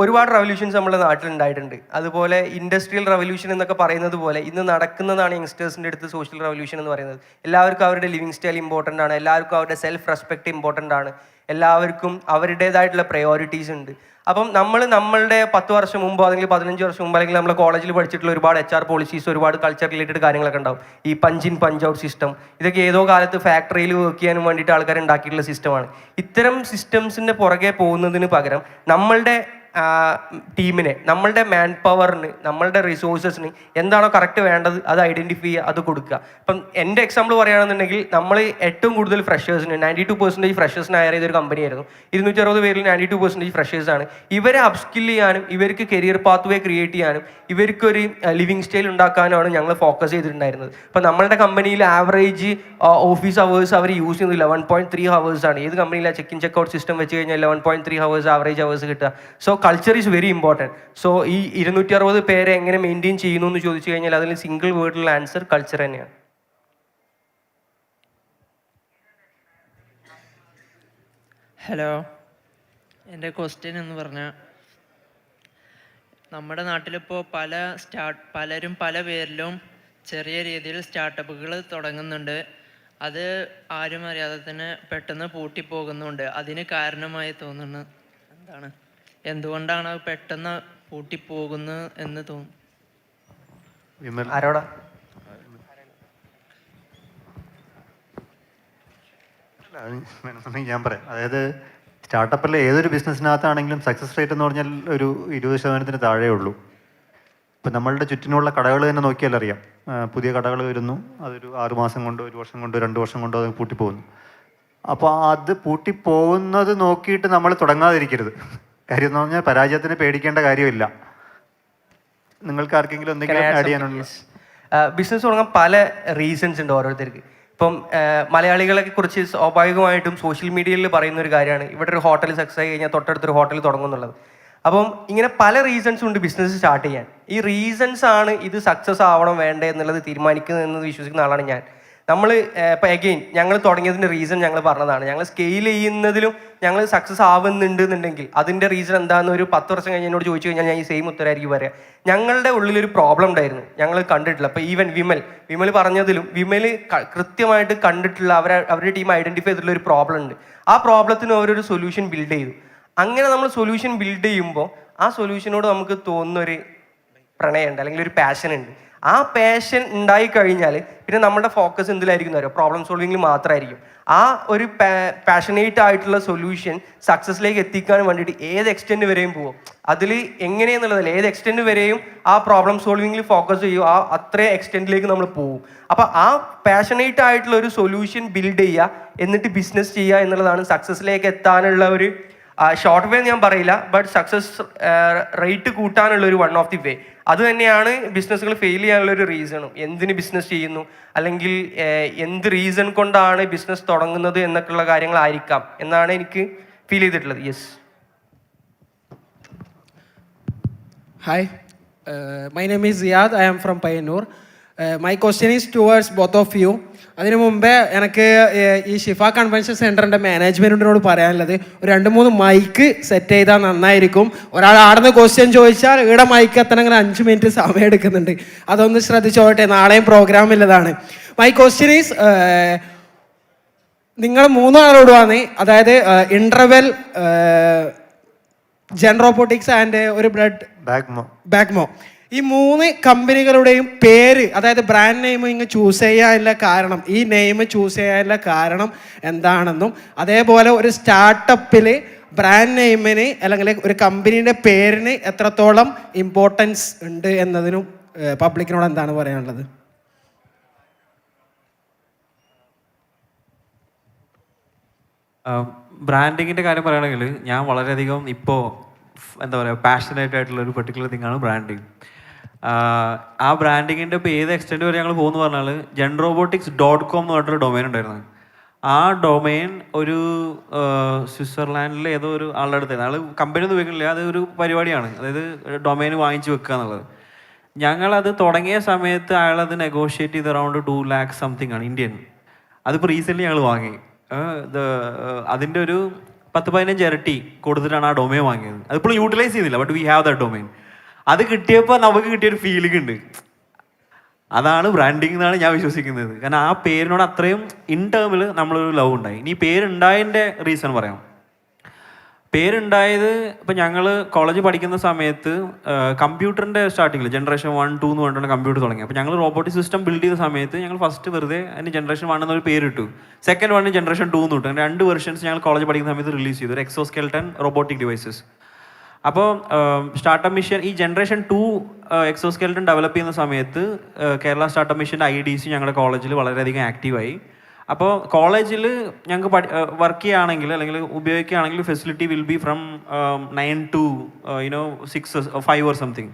ഒരുപാട് റവല്യൂഷൻസ് നമ്മുടെ നാട്ടിലുണ്ടായിട്ടുണ്ട്. അതുപോലെ ഇൻഡസ്ട്രിയൽ റവല്യൂഷൻ എന്നൊക്കെ പറയുന്നത് പോലെ ഇന്ന് നടക്കുന്നതാണ് യങ്സ്റ്റേഴ്സിൻ്റെ അടുത്ത് സോഷ്യൽ റവല്യൂഷൻ എന്ന് പറയുന്നത്. എല്ലാവർക്കും അവരുടെ ലിവിങ് സ്റ്റൈൽ ഇമ്പോർട്ടൻ്റ് ആണ്, എല്ലാവർക്കും അവരുടെ സെൽഫ് റെസ്പെക്റ്റ് ഇമ്പോർട്ടൻ്റ് ആണ്, എല്ലാവർക്കും അവരുടേതായിട്ടുള്ള പ്രയോറിറ്റീസ് ഉണ്ട്. അപ്പം നമ്മളുടെ 10 വർഷം മുമ്പോ അല്ലെങ്കിൽ 15 വർഷം മുമ്പ് അല്ലെങ്കിൽ നമ്മൾ കോളേജിൽ പഠിച്ചിട്ടുള്ള ഒരുപാട് HR പോളിസീസ്, ഒരുപാട് കൾച്ചർ റിലേറ്റഡ് കാര്യങ്ങളൊക്കെ ഉണ്ടാവും. ഈ punch in punch out system, ഇതൊക്കെ ഏതോ കാലത്ത് ഫാക്ടറിയിൽ വർക്ക് ചെയ്യാനും വേണ്ടിയിട്ട് ആൾക്കാർ ഉണ്ടാക്കിയിട്ടുള്ള സിസ്റ്റമാണ്. ഇത്തരം സിസ്റ്റംസിൻ്റെ പുറകെ പോകുന്നതിന് പകരം നമ്മളുടെ ടീമിനെ, നമ്മളുടെ മാൻ പവറിന്, നമ്മളുടെ റിസോഴ്സസിന് എന്താണോ കറക്റ്റ് വേണ്ടത് അത് ഐഡൻറ്റിഫൈ ചെയ്യുക, അത് കൊടുക്കുക. ഇപ്പം എൻ്റെ എക്സാമ്പിൾ പറയുകയാണെന്നുണ്ടെങ്കിൽ നമ്മൾ ഏറ്റവും കൂടുതൽ ഫ്രഷേഴ്സിന് 92% ഫ്രഷേഴ്സിന് ഹയർ ചെയ്തൊരു കമ്പനിയായിരുന്നു. 260 പേരിൽ 92% ഫ്രഷേഴ്സാണ്. ഇവരെ അപ്സ്കിൽ ചെയ്യാനും ഇവർക്ക് കരിയർ പാത്ത് വേ ക്രിയേറ്റ് ചെയ്യാനും ഇവർക്കൊരു ലിവിങ് സ്റ്റൈൽ ഉണ്ടാക്കാനുമാണ് ഞങ്ങൾ ഫോക്കസ് ചെയ്തിട്ടുണ്ടായിരുന്നത്. ഇപ്പം നമ്മളുടെ കമ്പനിയിൽ ആവറേജ് ഓഫീസ് അവേഴ്സ് അവർ യൂസ് ചെയ്യുന്നില്ല, 1.3 ഹവേഴ്സാണ്. ഏത് കമ്പനിയിലാണ് check in check out system വെച്ച് കഴിഞ്ഞാൽ 1.3 ഹവേഴ്സ് ആവറേജ് അവേഴ്സ് കിട്ടുക. So culture is very important. So ഈ 260 പേരെ എങ്ങനെ മെയിൻറ്റെയിൻ ചെയ്യുന്നു എന്ന് ചോദിച്ചു കഴിഞ്ഞാൽ അതിൽ സിംഗിൾ വേർഡിലുള്ള ആൻസർ കൾച്ചർ തന്നെയാണ്. ഹലോ, എൻ്റെ ക്വസ്റ്റ്യൻ എന്ന് പറഞ്ഞാൽ നമ്മുടെ നാട്ടിലിപ്പോൾ പലരും പല പേരിലും ചെറിയ രീതിയിൽ സ്റ്റാർട്ടപ്പുകൾ തുടങ്ങുന്നുണ്ട്. അത് ആരും അറിയാതെ തന്നെ പെട്ടെന്ന് പൂട്ടിപ്പോകുന്നുണ്ട്. അതിന് കാരണമായി തോന്നുന്നത് എന്താണ്? എന്തുകൊണ്ടാണ് അത് പെട്ടെന്ന് പൂട്ടിപ്പോകുന്നത് എന്ന് തോന്നുന്നു? ആരോടാ? ഞാൻ പറയാം. അതായത് സ്റ്റാർട്ടപ്പിലെ ഏതൊരു ബിസിനസ്സിനകത്താണെങ്കിലും സക്സസ് റേറ്റ് എന്ന് പറഞ്ഞാൽ ഒരു 20% താഴെ ഉള്ളൂ. ഇപ്പം നമ്മളുടെ ചുറ്റിനുള്ള കടകൾ തന്നെ നോക്കിയാൽ അറിയാം. പുതിയ കടകൾ വരുന്നു, അതൊരു 6 മാസം കൊണ്ടോ 1 വർഷം കൊണ്ടോ 2 വർഷം കൊണ്ടോ അത് പൂട്ടിപ്പോകുന്നു. അപ്പോൾ അത് പൂട്ടിപ്പോകുന്നത് നോക്കിയിട്ട് നമ്മൾ തുടങ്ങാതിരിക്കരുത്. കാര്യം എന്ന് പറഞ്ഞാൽ പരാജയത്തിന് പേടിക്കേണ്ട കാര്യമില്ല. നിങ്ങൾക്ക് ആർക്കെങ്കിലും എന്തെങ്കിലും ആഡ് ചെയ്യാനുണ്ടോ? ബിസിനസ് തുടങ്ങാൻ പല റീസൺസ് ഉണ്ട് ഓരോരുത്തർക്ക്. ഇപ്പം മലയാളികളെ കുറിച്ച് സ്വാഭാവികമായിട്ടും സോഷ്യൽ മീഡിയയിൽ പറയുന്ന ഒരു കാര്യമാണ് ഇവിടെ ഒരു ഹോട്ടൽ സക്സസ് ആയി കഴിഞ്ഞാൽ തൊട്ടടുത്തൊരു ഹോട്ടൽ തുടങ്ങും എന്നുള്ളത്. അപ്പം ഇങ്ങനെ പല റീസൺസും ഉണ്ട് ബിസിനസ് സ്റ്റാർട്ട് ചെയ്യാൻ. ഈ റീസൺസ് ആണ് ഇത് സക്സസ് ആവണം വേണ്ടേ എന്നുള്ളത് തീരുമാനിക്കുന്നതെന്ന് വിശ്വസിക്കുന്ന ആളാണ് ഞാൻ. നമ്മൾ ഇപ്പം എഗെയിൻ ഞങ്ങൾ തുടങ്ങിയതിൻ്റെ റീസൺ ഞങ്ങൾ പറഞ്ഞതാണ്. ഞങ്ങൾ സ്കെയിൽ ചെയ്യുന്നതിലും ഞങ്ങൾ സക്സസ് ആവുന്നുണ്ട് എന്നുണ്ടെങ്കിൽ അതിൻ്റെ റീസൺ എന്താണെന്ന് ഒരു 10 വർഷം കഴിഞ്ഞ് എന്നോട് ചോദിച്ചു കഴിഞ്ഞാൽ ഞാൻ ഈ സെയിം ഉത്തരമായിരിക്കും പറയാം. ഞങ്ങളുടെ ഉള്ളിലൊരു പ്രോബ്ലം ഉണ്ടായിരുന്നു, ഞങ്ങൾ കണ്ടിട്ടില്ല. അപ്പോൾ ഈവൻ വിമൽ പറഞ്ഞതിലും വിമൽ കൃത്യമായിട്ട് കണ്ടിട്ടുള്ള അവരുടെ ടീം ഐഡൻറ്റിഫൈ ചെയ്തിട്ടുള്ള ഒരു പ്രോബ്ലം ഉണ്ട്. ആ പ്രോബ്ലത്തിന് അവരൊരു സൊല്യൂഷൻ ബിൽഡ് ചെയ്തു. അങ്ങനെ നമ്മൾ സൊല്യൂഷൻ ബിൽഡ് ചെയ്യുമ്പോൾ ആ സൊല്യൂഷനോട് നമുക്ക് തോന്നുന്നൊരു പ്രണയമുണ്ട്, അല്ലെങ്കിൽ ഒരു പാഷൻ ഉണ്ട്. ആ പാഷൻ ഉണ്ടായി കഴിഞ്ഞാൽ പിന്നെ നമ്മുടെ ഫോക്കസ് എന്തിലായിരിക്കും അറിയോ? പ്രോബ്ലം സോൾവിങ്ങിൽ മാത്രമായിരിക്കും. ആ ഒരു പാഷനേറ്റ് ആയിട്ടുള്ള സൊല്യൂഷൻ സക്സസ്സിലേക്ക് എത്തിക്കാൻ വേണ്ടിയിട്ട് ഏത് എക്സ്റ്റെൻഡ് വരെയും പോകും. അതിൽ എങ്ങനെയെന്നുള്ളതല്ല, ഏത് എക്സ്റ്റെൻഡ് വരെയും ആ പ്രോബ്ലം സോൾവിങ്ങിൽ ഫോക്കസ് ചെയ്യും, ആ അത്രയും എക്സ്റ്റെൻഡിലേക്ക് നമ്മൾ പോകും. അപ്പോൾ ആ പാഷനേറ്റ് ആയിട്ടുള്ള ഒരു സൊല്യൂഷൻ ബിൽഡ് ചെയ്യുക, എന്നിട്ട് ബിസിനസ് ചെയ്യുക എന്നുള്ളതാണ് സക്സസ്സിലേക്ക് എത്താനുള്ള ഒരു ഷോർട്ട് വേ ഞാൻ പറയില്ല, ബട്ട് സക്സസ് റേറ്റ് കൂട്ടാനുള്ള ഒരു 1 ഓഫ് ദി വേ. അത് തന്നെയാണ് ബിസിനസ്സുകൾ ഫെയിൽ ചെയ്യാനുള്ള ഒരു റീസണും. എന്തിന് ബിസിനസ് ചെയ്യുന്നു, അല്ലെങ്കിൽ എന്ത് റീസൺ കൊണ്ടാണ് ബിസിനസ് തുടങ്ങുന്നത് എന്നൊക്കെയുള്ള കാര്യങ്ങളായിരിക്കാം എന്നാണ് എനിക്ക് ഫീൽ ചെയ്തിട്ടുള്ളത്. Yes. Hi, my name is Siyad. I am from Payyanur. My question is towards both of you. അതിനു മുമ്പേ എനിക്ക് ഈ ഷിഫ കൺവെൻഷൻ സെൻറ്ററിൻ്റെ മാനേജ്മെൻറ്റിനോട് പറയാനുള്ളത്, ഒരു 2-3 മൈക്ക് സെറ്റ് ചെയ്താൽ നന്നായിരിക്കും. ഒരാൾ ആടുന്ന ക്വസ്റ്റ്യൻ ചോദിച്ചാൽ ഇവിടെ മൈക്ക് എത്തണമെങ്കിൽ 5 മിനിറ്റ് സമയം എടുക്കുന്നുണ്ട്. അതൊന്ന് ശ്രദ്ധിച്ചോട്ടെ, നാളെയും പ്രോഗ്രാമില്ലതാണ്. മൈ ക്വസ്റ്റ്യൻ ഈസ്, നിങ്ങൾ 3 ആളോടുമാണ്, അതായത് ഇൻ്റർവെൽ, ജെൻ റോബോട്ടിക്സ് ആൻഡ് ഒരു ബാഗ്മോ, ഈ 3 കമ്പനികളുടെയും പേര്, അതായത് ബ്രാൻഡ് നെയിം ചൂസ് ചെയ്യാനുള്ള കാരണം, ഈ നെയിം ചൂസ് ചെയ്യാനുള്ള കാരണം എന്താണെന്നും, അതേപോലെ ഒരു സ്റ്റാർട്ടപ്പിൽ ബ്രാൻഡ് നെയിമിന് അല്ലെങ്കിൽ ഒരു കമ്പനീൻ്റെ പേരിന് എത്രത്തോളം ഇമ്പോർട്ടൻസ് ഉണ്ട് എന്നതിനും പബ്ലിക്കിനോട് എന്താണ് പറയാനുള്ളത്? ബ്രാൻഡിങ്ങിൻ്റെ കാര്യം പറയുകയാണെങ്കിൽ ഞാൻ വളരെയധികം ഇപ്പോൾ എന്താ പറയുക പാഷനേറ്റ് ആയിട്ടുള്ള ഒരു പെർട്ടിക്കുലർ തിങ്ങാണ് ബ്രാൻഡിങ്. ആ ബ്രാൻഡിങ്ങിൻ്റെ ഇപ്പോൾ ഏത് എക്സ്റ്റെൻഡ് വരെ ഞങ്ങൾ പോകുന്നു പറഞ്ഞാൽ genrobotics.com എന്ന് പറഞ്ഞിട്ടൊരു ഡൊമൈൻ ഉണ്ടായിരുന്നു. ആ ഡൊമെയിൻ ഒരു സ്വിറ്റ്സർലാൻഡിലെ ഏതോ ഒരു ആളുടെ അടുത്തായിരുന്നു. ആൾ കമ്പനി ഒന്നും വെക്കുന്നില്ല, അത് ഒരു പരിപാടിയാണ്, അതായത് ഡൊമെയിൻ വാങ്ങിച്ചു വെക്കുക എന്നുള്ളത്. ഞങ്ങളത് തുടങ്ങിയ സമയത്ത് അയാളത് നെഗോഷിയേറ്റ് ചെയ്ത് അറൗണ്ട് 2 lakh സംതിങ് ആണ് ഇന്ത്യൻ. അതിപ്പോൾ റീസെൻ്റ്ലി ഞങ്ങൾ വാങ്ങി. അതിൻ്റെ ഒരു 10-15 ഇരട്ടി കൊടുത്തിട്ടാണ് ആ ഡൊമെയിൻ വാങ്ങിയത്. അതിപ്പോൾ യൂട്ടിലൈസ് ചെയ്യുന്നില്ല, but we have the domain. അത് കിട്ടിയപ്പോൾ നമുക്ക് കിട്ടിയൊരു ഫീലിംഗ് ഉണ്ട്. അതാണ് ബ്രാൻഡിങ് എന്നാണ് ഞാൻ വിശ്വസിക്കുന്നത്. കാരണം ആ പേരിനോട് അത്രയും ഇൻ ടേമിൽ നമ്മളൊരു ലവ് ഉണ്ടായി. ഇനി പേരുണ്ടായതിൻ്റെ റീസൺ പറയാം. പേരുണ്ടായത് ഇപ്പം ഞങ്ങൾ കോളേജ് പഠിക്കുന്ന സമയത്ത് കമ്പ്യൂട്ടറിൻ്റെ സ്റ്റാർട്ടിങ്ങിൽ ജനറേഷൻ 1, 2 എന്ന് പറഞ്ഞിട്ടാണ് കമ്പ്യൂട്ടർ തുടങ്ങി. അപ്പോൾ ഞങ്ങൾ റോബോട്ടിക് സിസ്റ്റം ബിൽഡ് ചെയ്ത സമയത്ത് ഞങ്ങൾ ഫസ്റ്റ് വെറുതെ അതിന് ജനറേഷൻ 1 എന്നൊരു പേര് ഇട്ടു. സെക്കൻഡ് 1 ജനറേഷൻ 2 എന്ന് ഇട്ടു. അങ്ങനെ 2 വെർഷൻസ് ഞങ്ങൾ കോളേജ് പഠിക്കുന്ന സമയത്ത് റിലീസ് ചെയ്തു, ഒരു എക്സോസ്കെൽട്ടൺ റോബോട്ടിക് ഡിവൈസസ്. അപ്പോൾ സ്റ്റാർട്ടപ്പ് മിഷൻ ഈ ജനറേഷൻ 2 എക്സോസ്കെൽട്ടൺ ഡെവലപ്പ് ചെയ്യുന്ന സമയത്ത് കേരള സ്റ്റാർട്ടപ്പ് മിഷൻ്റെ IDC ഞങ്ങളുടെ കോളേജിൽ വളരെയധികം ആക്റ്റീവായി. അപ്പോൾ കോളേജിൽ ഞങ്ങൾക്ക് വർക്ക് ചെയ്യുകയാണെങ്കിൽ അല്ലെങ്കിൽ ഉപയോഗിക്കുകയാണെങ്കിൽ facility will be from 9 to 6 or 5 or something.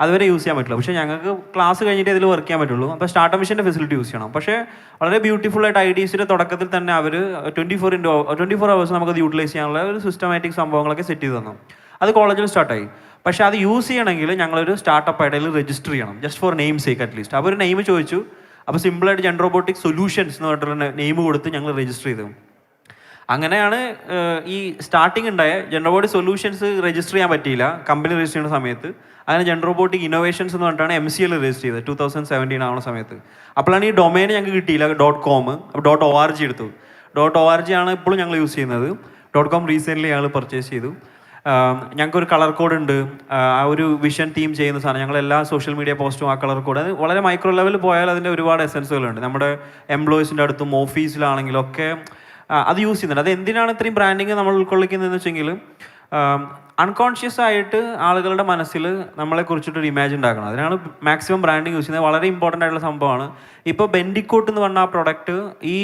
അതുവരെ യൂസ് ചെയ്യാൻ പറ്റില്ല. പക്ഷേ ഞങ്ങൾക്ക് ക്ലാസ് കഴിഞ്ഞിട്ട് ഇതിൽ വർക്ക് ചെയ്യാൻ പറ്റുള്ളൂ. അപ്പോൾ സ്റ്റാർട്ടപ്പ് മിഷൻ്റെ ഫെസിലിറ്റി യൂസ് ചെയ്യണം. പക്ഷേ വളരെ ബ്യൂട്ടിഫുൾ ആയിട്ട് IDCയുടെ തുടക്കത്തിൽ തന്നെ അവർ 24 hours നമുക്കത് യൂട്ടിലൈസ് ചെയ്യാനുള്ള ഒരു സിസ്റ്റമാറ്റിക് സംഭവങ്ങളൊക്കെ സെറ്റ് ചെയ്ത് തന്നു. അത് കോളേജിൽ സ്റ്റാർട്ടായി. പക്ഷേ അത് യൂസ് ചെയ്യണമെങ്കിൽ ഞങ്ങളൊരു സ്റ്റാർട്ടപ്പ് ആയിട്ട് രജിസ്റ്റർ ചെയ്യണം, just for name sake at least. അപ്പോൾ ഒരു നെയിം ചോദിച്ചു. അപ്പോൾ സിമ്പിളായിട്ട് ജെൻ റോബോട്ടിക് സൊല്യൂഷൻസ് എന്ന് പറഞ്ഞിട്ടുള്ള നെയിം കൊടുത്ത് ഞങ്ങൾ രജിസ്റ്റർ ചെയ്തു. അങ്ങനെയാണ് ഈ സ്റ്റാർട്ടിങ് ഉണ്ടായ. ജെൻ റോബോട്ടിക് സൊല്യൂഷൻസ് രജിസ്റ്റർ ചെയ്യാൻ പറ്റിയില്ല കമ്പനി രജിസ്റ്റർ ചെയ്യുന്ന സമയത്ത്. അങ്ങനെ ജെൻ റോബോട്ടിക് ഇന്നോവേഷൻസ് എന്ന് പറഞ്ഞിട്ടാണ് MCL രജിസ്റ്റർ ചെയ്തത് 2017 ആവുന്ന സമയത്ത്. അപ്പോഴാണ് ഈ ഡൊമൈൻ ഞങ്ങൾക്ക് കിട്ടിയില്ല, .com. അപ്പോൾ .org എടുത്തു. .org ആണ് ഇപ്പോഴും ഞങ്ങൾ യൂസ് ചെയ്യുന്നത്. .com റീസെൻ്റ്ലി ഞങ്ങൾ പർച്ചേസ് ചെയ്തു. ഞങ്ങൾക്കൊരു കളർ കോഡ് ഉണ്ട്. ആ ഒരു വിഷൻ തീം ചെയ്യുന്ന സാധനം ഞങ്ങൾ എല്ലാ സോഷ്യൽ മീഡിയ പോസ്റ്റും ആ കളർ കോഡ്, അത് വളരെ മൈക്രോ ലെവലിൽ പോയാൽ അതിൻ്റെ ഒരുപാട് എസൻസുകളുണ്ട്. നമ്മുടെ എംപ്ലോയീസിൻ്റെ അടുത്തും ഓഫീസിലാണെങ്കിലും ഒക്കെ അത് യൂസ് ചെയ്യുന്നുണ്ട്. അത് എന്തിനാണ് ഇത്രയും ബ്രാൻഡിങ് നമ്മൾ ഉൾക്കൊള്ളിക്കുന്നതെന്ന് വെച്ചെങ്കിൽ അൺകോൺഷ്യസ് ആയിട്ട് ആളുകളുടെ മനസ്സിൽ നമ്മളെക്കുറിച്ചിട്ടൊരു ഇമേജ് ഉണ്ടാക്കണം. അതിനാണ് മാക്സിമം ബ്രാൻഡിങ് യൂസ് ചെയ്യുന്നത്. വളരെ ഇമ്പോർട്ടൻ്റ് ആയിട്ടുള്ള സംഭവമാണ്. ഇപ്പോൾ ബെൻഡിക്കോട്ട് എന്ന് പറഞ്ഞ ആ പ്രൊഡക്റ്റ് ഈ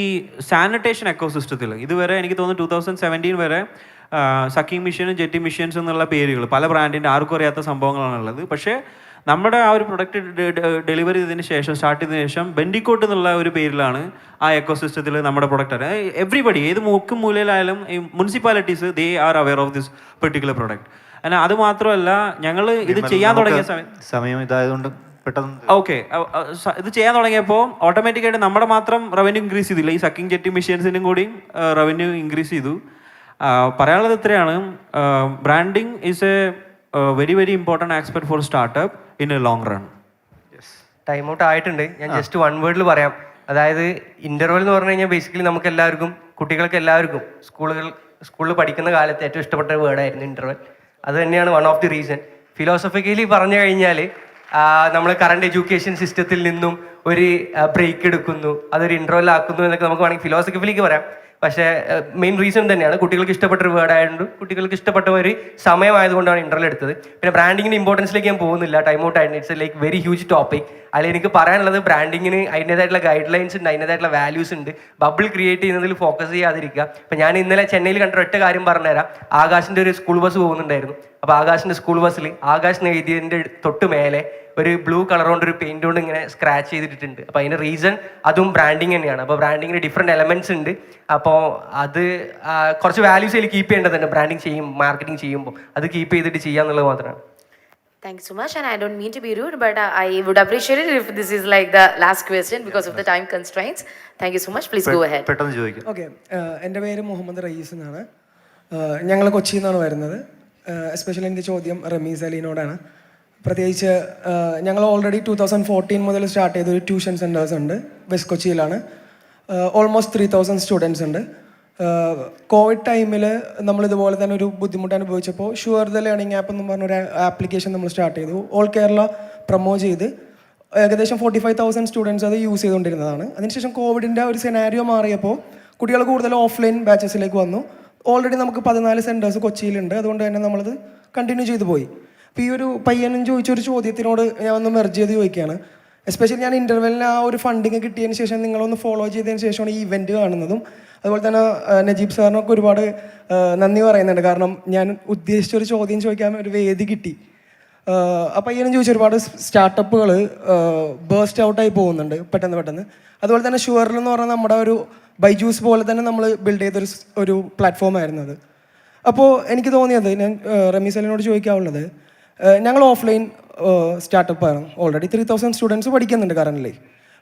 സാനിറ്റേഷൻ എക്കോസിസ്റ്റത്തിൽ ഇതുവരെ എനിക്ക് തോന്നുന്നു 2017 വരെ സക്കിങ് മെഷീനും ജെറ്റി മെഷീൻസ് എന്നുള്ള പേരുകൾ പല ബ്രാൻഡിൻ്റെ ആർക്കും അറിയാത്ത സംഭവങ്ങളാണുള്ളത്. പക്ഷേ നമ്മുടെ ആ ഒരു പ്രൊഡക്റ്റ് ഡെലിവറി ചെയ്തതിന് ശേഷം സ്റ്റാർട്ട് ചെയ്തതിന് ശേഷം ബെൻഡിക്കോട്ട് എന്നുള്ള ഒരു പേരിലാണ് ആ എക്കോസിസ്റ്റത്തിൽ നമ്മുടെ പ്രൊഡക്റ്റ് എവ്രിബഡി ഏത് മൂക്കും മൂലയിലായാലും ഈ municipalities they are aware of this particular product. എന്നാൽ അത് മാത്രമല്ല ഞങ്ങൾ ഇത് ചെയ്യാൻ തുടങ്ങിയ സമയം ഇതായതുകൊണ്ട് പെട്ടെന്ന് ഓക്കെ ഇത് ചെയ്യാൻ തുടങ്ങിയപ്പോൾ ഓട്ടോമാറ്റിക്കായിട്ട് നമ്മുടെ മാത്രം റവന്യൂ ഇൻക്രീസ് ചെയ്തില്ല, ഈ സക്കിങ് ജെറ്റി മെഷീൻസിനും കൂടി റവന്യൂ ഇൻക്രീസ് ചെയ്തു. പറയാനുള്ളത് ഇത്രയാണ്, branding is a very very important aspect four startup in A long run. Time out ആയിട്ടുണ്ട്. ഞാൻ ജസ്റ്റ് 1 വേർഡിൽ പറയാം. അതായത് ഇൻ്റർവെൽ എന്ന് പറഞ്ഞു കഴിഞ്ഞാൽ ബേസിക്കലി നമുക്ക് എല്ലാവർക്കും, കുട്ടികൾക്ക് എല്ലാവർക്കും സ്കൂളിൽ പഠിക്കുന്ന കാലത്ത് ഏറ്റവും ഇഷ്ടപ്പെട്ട ഒരു വേർഡായിരുന്നു ഇൻ്റർവെൽ. അത് തന്നെയാണ് one of the reason. Philosophically പറഞ്ഞു കഴിഞ്ഞാൽ നമ്മൾ കറണ്ട് എഡ്യൂക്കേഷൻ സിസ്റ്റത്തിൽ നിന്നും ഒരു ബ്രേക്ക് എടുക്കുന്നു, അതൊരു ഇൻ്റർവെൽ ആക്കുന്നു എന്നൊക്കെ നമുക്ക് വേണമെങ്കിൽ ഫിലോസഫിക്കലിക്ക് പറയാം. പക്ഷേ മെയിൻ റീസൺ തന്നെയാണ് കുട്ടികൾക്ക് ഇഷ്ടപ്പെട്ട ഒരു വേർഡ് ആയതുകൊണ്ട്, കുട്ടികൾക്ക് ഇഷ്ടപ്പെട്ട ഒരു സമയമായതുകൊണ്ടാണ് ഇൻ്റർവെൽ എടുത്തത്. പിന്നെ ബ്രാൻഡിങ്ങിൻ്റെ ഇമ്പോർട്ടൻസിലേക്ക് ഞാൻ പോകുന്നില്ല, ടൈം ഔട്ട് ആയിട്ട്. It's like very huge topic. അതിൽ എനിക്ക് പറയാനുള്ളത് ബ്രാൻഡിങ്ങിന് അതിൻ്റേതായിട്ടുള്ള ഗൈഡ് ലൈൻസ് ഉണ്ട്, അതിൻ്റേതായിട്ടുള്ള വാല്യൂസ് ഉണ്ട്. ബബിൾ ക്രിയേറ്റ് ചെയ്യുന്നതിൽ ഫോക്കസ് ചെയ്യാതിരിക്കുക. ഇപ്പം ഞാൻ ഇന്നലെ ചെന്നൈയിൽ കണ്ട ഒറ്റ കാര്യം പറഞ്ഞുതരാം. ആകാശിൻ്റെ ഒരു സ്കൂൾ ബസ് പോകുന്നുണ്ടായിരുന്നു. അപ്പോൾ ആകാശിൻ്റെ സ്കൂൾ ബസ്സിൽ ആകാശ് എഴുതിയതിൻ്റെ തൊട്ട് മേലെ ഒരു ബ്ലൂ കളർ കൊണ്ട് ഒരു പെയിന്റ് കൊണ്ട് ഇങ്ങനെ സ്ക്രാച്ച് ചെയ്തിട്ടുണ്ട്. അപ്പോൾ അതിൻ്റെ റീസൺ അതും ബ്രാൻഡിങ് തന്നെയാണ്. അപ്പോൾ ബ്രാൻഡിങ്ങിന് ഡിഫറെൻറ്റ് എലമെൻറ്റ്സ് ഉണ്ട്. അപ്പോൾ അത് കുറച്ച് വാല്യൂസ് അതിൽ കീപ്പ് ചെയ്യേണ്ടതുണ്ട്. ബ്രാൻഡിങ് മാർക്കറ്റിംഗ് ചെയ്യുമ്പോൾ അത് കീപ്പ് ചെയ്തിട്ട് ചെയ്യാന്നുള്ളത് മാത്രമാണ്. Thank you so much, and I don't mean to be rude, but I would appreciate it if this is like the last question because of the time constraints. Thank you so much. Please go ahead. പെട്ടെന്ന് ചോദിക്കാം. Okay, എൻ്റെ പേര് മുഹമ്മദ് റയീസ് എന്നാണ്. ഞങ്ങൾ കൊച്ചിയിൽ നിന്നാണ് വരുന്നത്. Especially എൻ്റെ ചോദ്യം റമീസ് അലീനോടാണ്. പ്രത്യേകിച്ച് ഞങ്ങൾ ഓൾറെഡി 2014 മുതൽ സ്റ്റാർട്ട് ചെയ്ത ഒരു ട്യൂഷൻ സെൻറ്റേഴ്സ് ഉണ്ട്, വെസ്റ്റ് കൊച്ചിയിലാണ്. ഓൾമോസ്റ്റ് 3000 സ്റ്റുഡൻസ് ഉണ്ട്. കോവിഡ് ടൈമിൽ നമ്മളിതുപോലെ തന്നെ ഒരു ബുദ്ധിമുട്ട് അനുഭവിച്ചപ്പോൾ ഷുവർ ദ ലേണിംഗ് ആപ്പ് എന്ന് പറഞ്ഞൊരു ആപ്ലിക്കേഷൻ നമ്മൾ സ്റ്റാർട്ട് ചെയ്തു. ഓൾ കേരള പ്രൊമോട്ട് ചെയ്ത് ഏകദേശം 45,000 സ്റ്റുഡൻസ് അത് യൂസ് ചെയ്തുകൊണ്ടിരുന്നതാണ്. അതിനുശേഷം കോവിഡിൻ്റെ ഒരു സെനാരിയോ മാറിയപ്പോൾ കുട്ടികൾ കൂടുതൽ ഓഫ്ലൈൻ ബാച്ചസിലേക്ക് വന്നു. ഓൾറെഡി നമുക്ക് 14 സെൻറ്റേഴ്സ് കൊച്ചിയിലുണ്ട്. അതുകൊണ്ട് തന്നെ നമ്മളത് കണ്ടിന്യൂ ചെയ്തു പോയി. അപ്പോൾ ഈ ഒരു പയ്യനും ചോദിച്ചൊരു ചോദ്യത്തിനോട് ഞാൻ ഒന്ന് മെർജ് ചെയ്ത് ചോദിക്കുകയാണ്. എസ്പെഷ്യലി ഞാൻ ഇൻ്റർവെല്ലിന് ആ ഒരു ഫണ്ടിങ് കിട്ടിയതിന് ശേഷം നിങ്ങളൊന്ന് ഫോളോ ചെയ്തതിന് ശേഷമാണ് ഈ ഇവൻറ്റ് കാണുന്നതും. അതുപോലെ തന്നെ നജീബ് സാറിനൊക്കെ ഒരുപാട് നന്ദി പറയുന്നുണ്ട്. കാരണം ഞാൻ ഉദ്ദേശിച്ചൊരു ചോദ്യം ചോദിക്കാൻ ഒരു വേദി കിട്ടി. ആ പയ്യനും ചോദിച്ചു ഒരുപാട് സ്റ്റാർട്ടപ്പുകൾ ബേസ്റ്റ് ഔട്ടായി പോകുന്നുണ്ട് പെട്ടെന്ന്. അതുപോലെ തന്നെ ഷുവറിൽ എന്ന് പറഞ്ഞാൽ നമ്മുടെ ഒരു ബൈജൂസ് പോലെ തന്നെ നമ്മൾ ബിൽഡ് ചെയ്തൊരു ഒരു പ്ലാറ്റ്ഫോം ആയിരുന്നു അത്. അപ്പോൾ എനിക്ക് തോന്നിയത് ഞാൻ റമീസലിനോട് ചോദിക്കാവുള്ളത്, ഞങ്ങൾ ഓഫ്ലൈൻ സ്റ്റാർട്ടപ്പാണ്, ഓൾറെഡി 3000 സ്റ്റുഡൻസ് പഠിക്കുന്നുണ്ട് കറൻ്റ്ലി.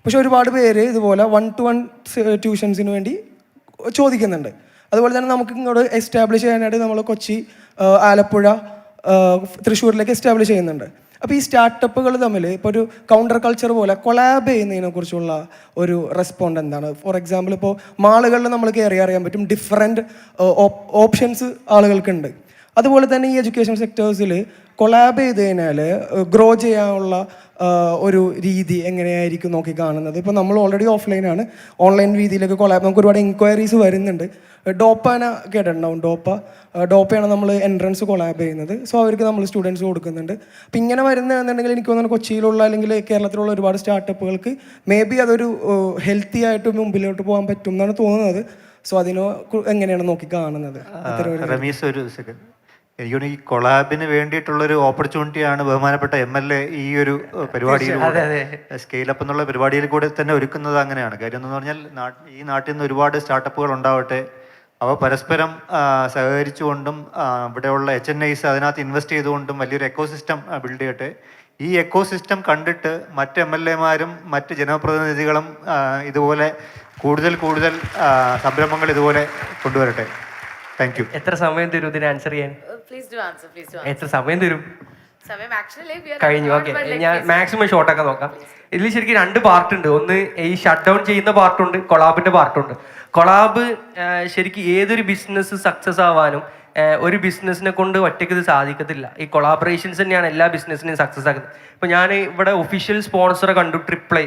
പക്ഷെ ഒരുപാട് പേര് ഇതുപോലെ 1-to-1 ട്യൂഷൻസിന് വേണ്ടി ചോദിക്കുന്നുണ്ട്. അതുപോലെ തന്നെ നമുക്ക് ഇങ്ങോട്ട് എസ്റ്റാബ്ലിഷ് ചെയ്യാനായിട്ട് നമ്മൾ കൊച്ചി, ആലപ്പുഴ, തൃശ്ശൂരിലേക്ക് എസ്റ്റാബ്ലിഷ് ചെയ്യുന്നുണ്ട്. അപ്പോൾ ഈ സ്റ്റാർട്ടപ്പുകൾ തമ്മിൽ ഇപ്പോൾ ഒരു കൗണ്ടർ കൾച്ചർ പോലെ കൊളാബ് ചെയ്യുന്നതിനെ കുറിച്ചുള്ള ഒരു റെസ്പോണ്ട് എന്താണ്? ഫോർ എക്സാമ്പിൾ ഇപ്പോൾ മാളുകളിൽ നമ്മൾ കയറി അറിയാൻ പറ്റും ഡിഫറെൻറ്റ് ഓപ്ഷൻസ് ആളുകൾക്കുണ്ട്. അതുപോലെ തന്നെ ഈ എഡ്യൂക്കേഷൻ സെക്ടേഴ്സിൽ കൊളാബ് ചെയ്ത് കഴിഞ്ഞാൽ ഗ്രോ ചെയ്യാനുള്ള ഒരു രീതി എങ്ങനെയായിരിക്കും നോക്കി കാണുന്നത്? ഇപ്പോൾ നമ്മൾ ഓൾറെഡി ഓഫ്ലൈനാണ്, ഓൺലൈൻ രീതിയിലേക്ക് കൊളാബ്, നമുക്ക് ഒരുപാട് എൻക്വയറീസ് വരുന്നുണ്ട്. ഡോപ്പാന കേട്ടിട്ടുണ്ടാവും, ഡോപ്പയാണ് നമ്മൾ എൻട്രൻസ് കൊളാബ് ചെയ്യുന്നത്. സോ അവർക്ക് നമ്മൾ സ്റ്റുഡൻസ് കൊടുക്കുന്നുണ്ട്. അപ്പം ഇങ്ങനെ വരുന്നതെന്നുണ്ടെങ്കിൽ എനിക്ക് തോന്നുന്നു കൊച്ചിയിലുള്ള അല്ലെങ്കിൽ കേരളത്തിലുള്ള ഒരുപാട് സ്റ്റാർട്ടപ്പുകൾക്ക് മേ ബി അതൊരു ഹെൽത്തി ആയിട്ട് മുമ്പിലോട്ട് പോകാൻ പറ്റും എന്നാണ് തോന്നുന്നത്. സോ അതിനോ എങ്ങനെയാണ് നോക്കി കാണുന്നത്? റമീസ്, ഒരു സെക്കൻഡ്. എനിക്കൊന്ന് ഈ കൊളാബിന് വേണ്ടിയിട്ടുള്ളൊരു ഓപ്പർച്യൂണിറ്റിയാണ് ബഹുമാനപ്പെട്ട MLA ഈ ഒരു പരിപാടിയിലൂടെ, സ്കെയിലപ്പ് എന്നുള്ള പരിപാടിയിൽ കൂടെ തന്നെ ഒരുക്കുന്നത്. അങ്ങനെയാണ് കാര്യം എന്ന് പറഞ്ഞാൽ ഈ നാട്ടിൽ നിന്ന് ഒരുപാട് സ്റ്റാർട്ടപ്പുകൾ ഉണ്ടാവട്ടെ, അവ പരസ്പരം സഹകരിച്ചുകൊണ്ടും ഇവിടെയുള്ള HNIs അതിനകത്ത് ഇൻവെസ്റ്റ് ചെയ്തുകൊണ്ടും വലിയൊരു എക്കോസിസ്റ്റം ബിൽഡ് ചെയ്യട്ടെ. ഈ എക്കോസിസ്റ്റം കണ്ടിട്ട് മറ്റ് MLA-മാരും മറ്റ് ജനപ്രതിനിധികളും ഇതുപോലെ കൂടുതൽ സംരംഭങ്ങൾ ഇതുപോലെ കൊണ്ടുവരട്ടെ. Thank you. എത്ര സമയം തരും ഇതിന് ആൻസർ ചെയ്യാൻ? എത്ര സമയം തരും? കഴിഞ്ഞു. ഓക്കെ, ഞാൻ മാക്സിമം ഷോർട്ടാക്കാൻ നോക്കാം. ഇതിൽ ശരിക്കും 2 പാർട്ടുണ്ട്. ഒന്ന് ഈ ഷട്ട് ഡൗൺ ചെയ്യുന്ന പാർട്ടുണ്ട്, കൊളാബിന്റെ പാർട്ടുണ്ട്. കൊളാബ് ശരിക്കും ഏതൊരു ബിസിനസ് സക്സസ് ആവാനും ഒരു ബിസിനസ്സിനെ കൊണ്ട് ഒറ്റയ്ക്ക് ഇത് സാധിക്കത്തില്ല. ഈ കൊളാബറേഷൻസ് തന്നെയാണ് എല്ലാ ബിസിനസ്സിനെയും സക്സസ് ആക്കുന്നത്. ഇപ്പോൾ ഞാൻ ഇവിടെ ഒഫീഷ്യൽ സ്പോൺസറെ കണ്ടു, ട്രിപ്ലൈ.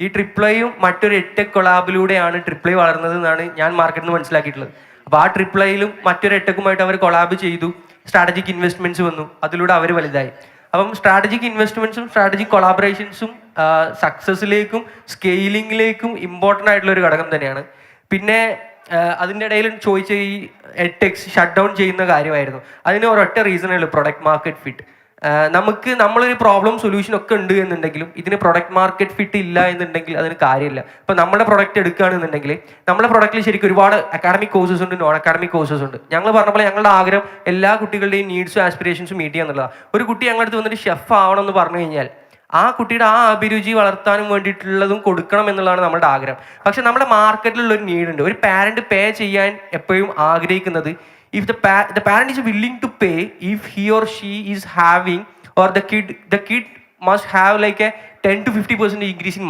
ഈ ട്രിപ്ലൈയും മറ്റൊരു 8 കൊളാബിലൂടെയാണ് ട്രിപ്ലൈ വളർന്നത് എന്നാണ് ഞാൻ മാർക്കറ്റിൽ നിന്ന് മനസ്സിലാക്കിയിട്ടുള്ളത്. അപ്പോൾ ആ ട്രിപ്ലൈയിലും മറ്റൊരു 8-കുമായിട്ട് അവർ കൊളാബ് ചെയ്തു, സ്ട്രാറ്റജിക് ഇൻവെസ്റ്റ്മെന്റ്സ് വന്നു, അതിലൂടെ അവർ വലുതായി. അപ്പം സ്ട്രാറ്റജിക് ഇൻവെസ്റ്റ്മെന്റ്സും സ്ട്രാറ്റജിക് കൊളാബറേഷൻസും സക്സസ്സിലേക്കും സ്കെയിലിങ്ങിലേക്കും ഇമ്പോർട്ടൻ്റ് ആയിട്ടുള്ള ഒരു ഘടകം തന്നെയാണ്. പിന്നെ അതിൻ്റെ ഇടയിൽ ചോദിച്ച ഈ 8x ഷട്ട് ഡൗൺ ചെയ്യുന്ന കാര്യമായിരുന്നു. അതിന് ഒരൊറ്റ റീസണേ ഉള്ളൂ, പ്രൊഡക്റ്റ് മാർക്കറ്റ് ഫിറ്റ്. നമ്മളൊരു പ്രോബ്ലം സൊല്യൂഷൻ ഒക്കെ ഉണ്ട് എന്നുണ്ടെങ്കിലും ഇതിന് പ്രൊഡക്റ്റ് മാർക്കറ്റ് ഫിറ്റ് ഇല്ല എന്നുണ്ടെങ്കിൽ അതിന് കാര്യമില്ല. ഇപ്പം നമ്മുടെ പ്രൊഡക്റ്റ് എടുക്കുകയാണെന്നുണ്ടെങ്കിൽ നമ്മുടെ പ്രൊഡക്റ്റിൽ ശരിക്കും ഒരുപാട് അക്കാഡമിക് കോഴ്സസ് ഉണ്ട്, നോൺ അക്കാഡമിക് കോഴ്സസ് ഉണ്ട്. ഞങ്ങൾ പറഞ്ഞപ്പോൾ ഞങ്ങളുടെ ആഗ്രഹം എല്ലാ കുട്ടികളുടെയും നീഡ്സും ആസ്പിറേഷൻസും മീറ്റ് ചെയ്യുക എന്നുള്ളതാണ്. ഒരു കുട്ടി ഞങ്ങളുടെ അടുത്ത് വന്നിട്ട് ഷെഫ് ആവണം എന്ന് പറഞ്ഞു കഴിഞ്ഞാൽ ആ കുട്ടിയുടെ ആ അഭിരുചി വളർത്താനും വേണ്ടിയിട്ടുള്ളതും കൊടുക്കണം എന്നുള്ളതാണ് നമ്മുടെ ആഗ്രഹം. പക്ഷെ നമ്മുടെ മാർക്കറ്റിലുള്ള ഒരു നീഡുണ്ട്. ഒരു പാരന്റ് പേ ചെയ്യാൻ എപ്പോഴും ആഗ്രഹിക്കുന്നത്, if the parent is willing to pay, if he or she is having, or the kid must have like a 10 to 50% increase in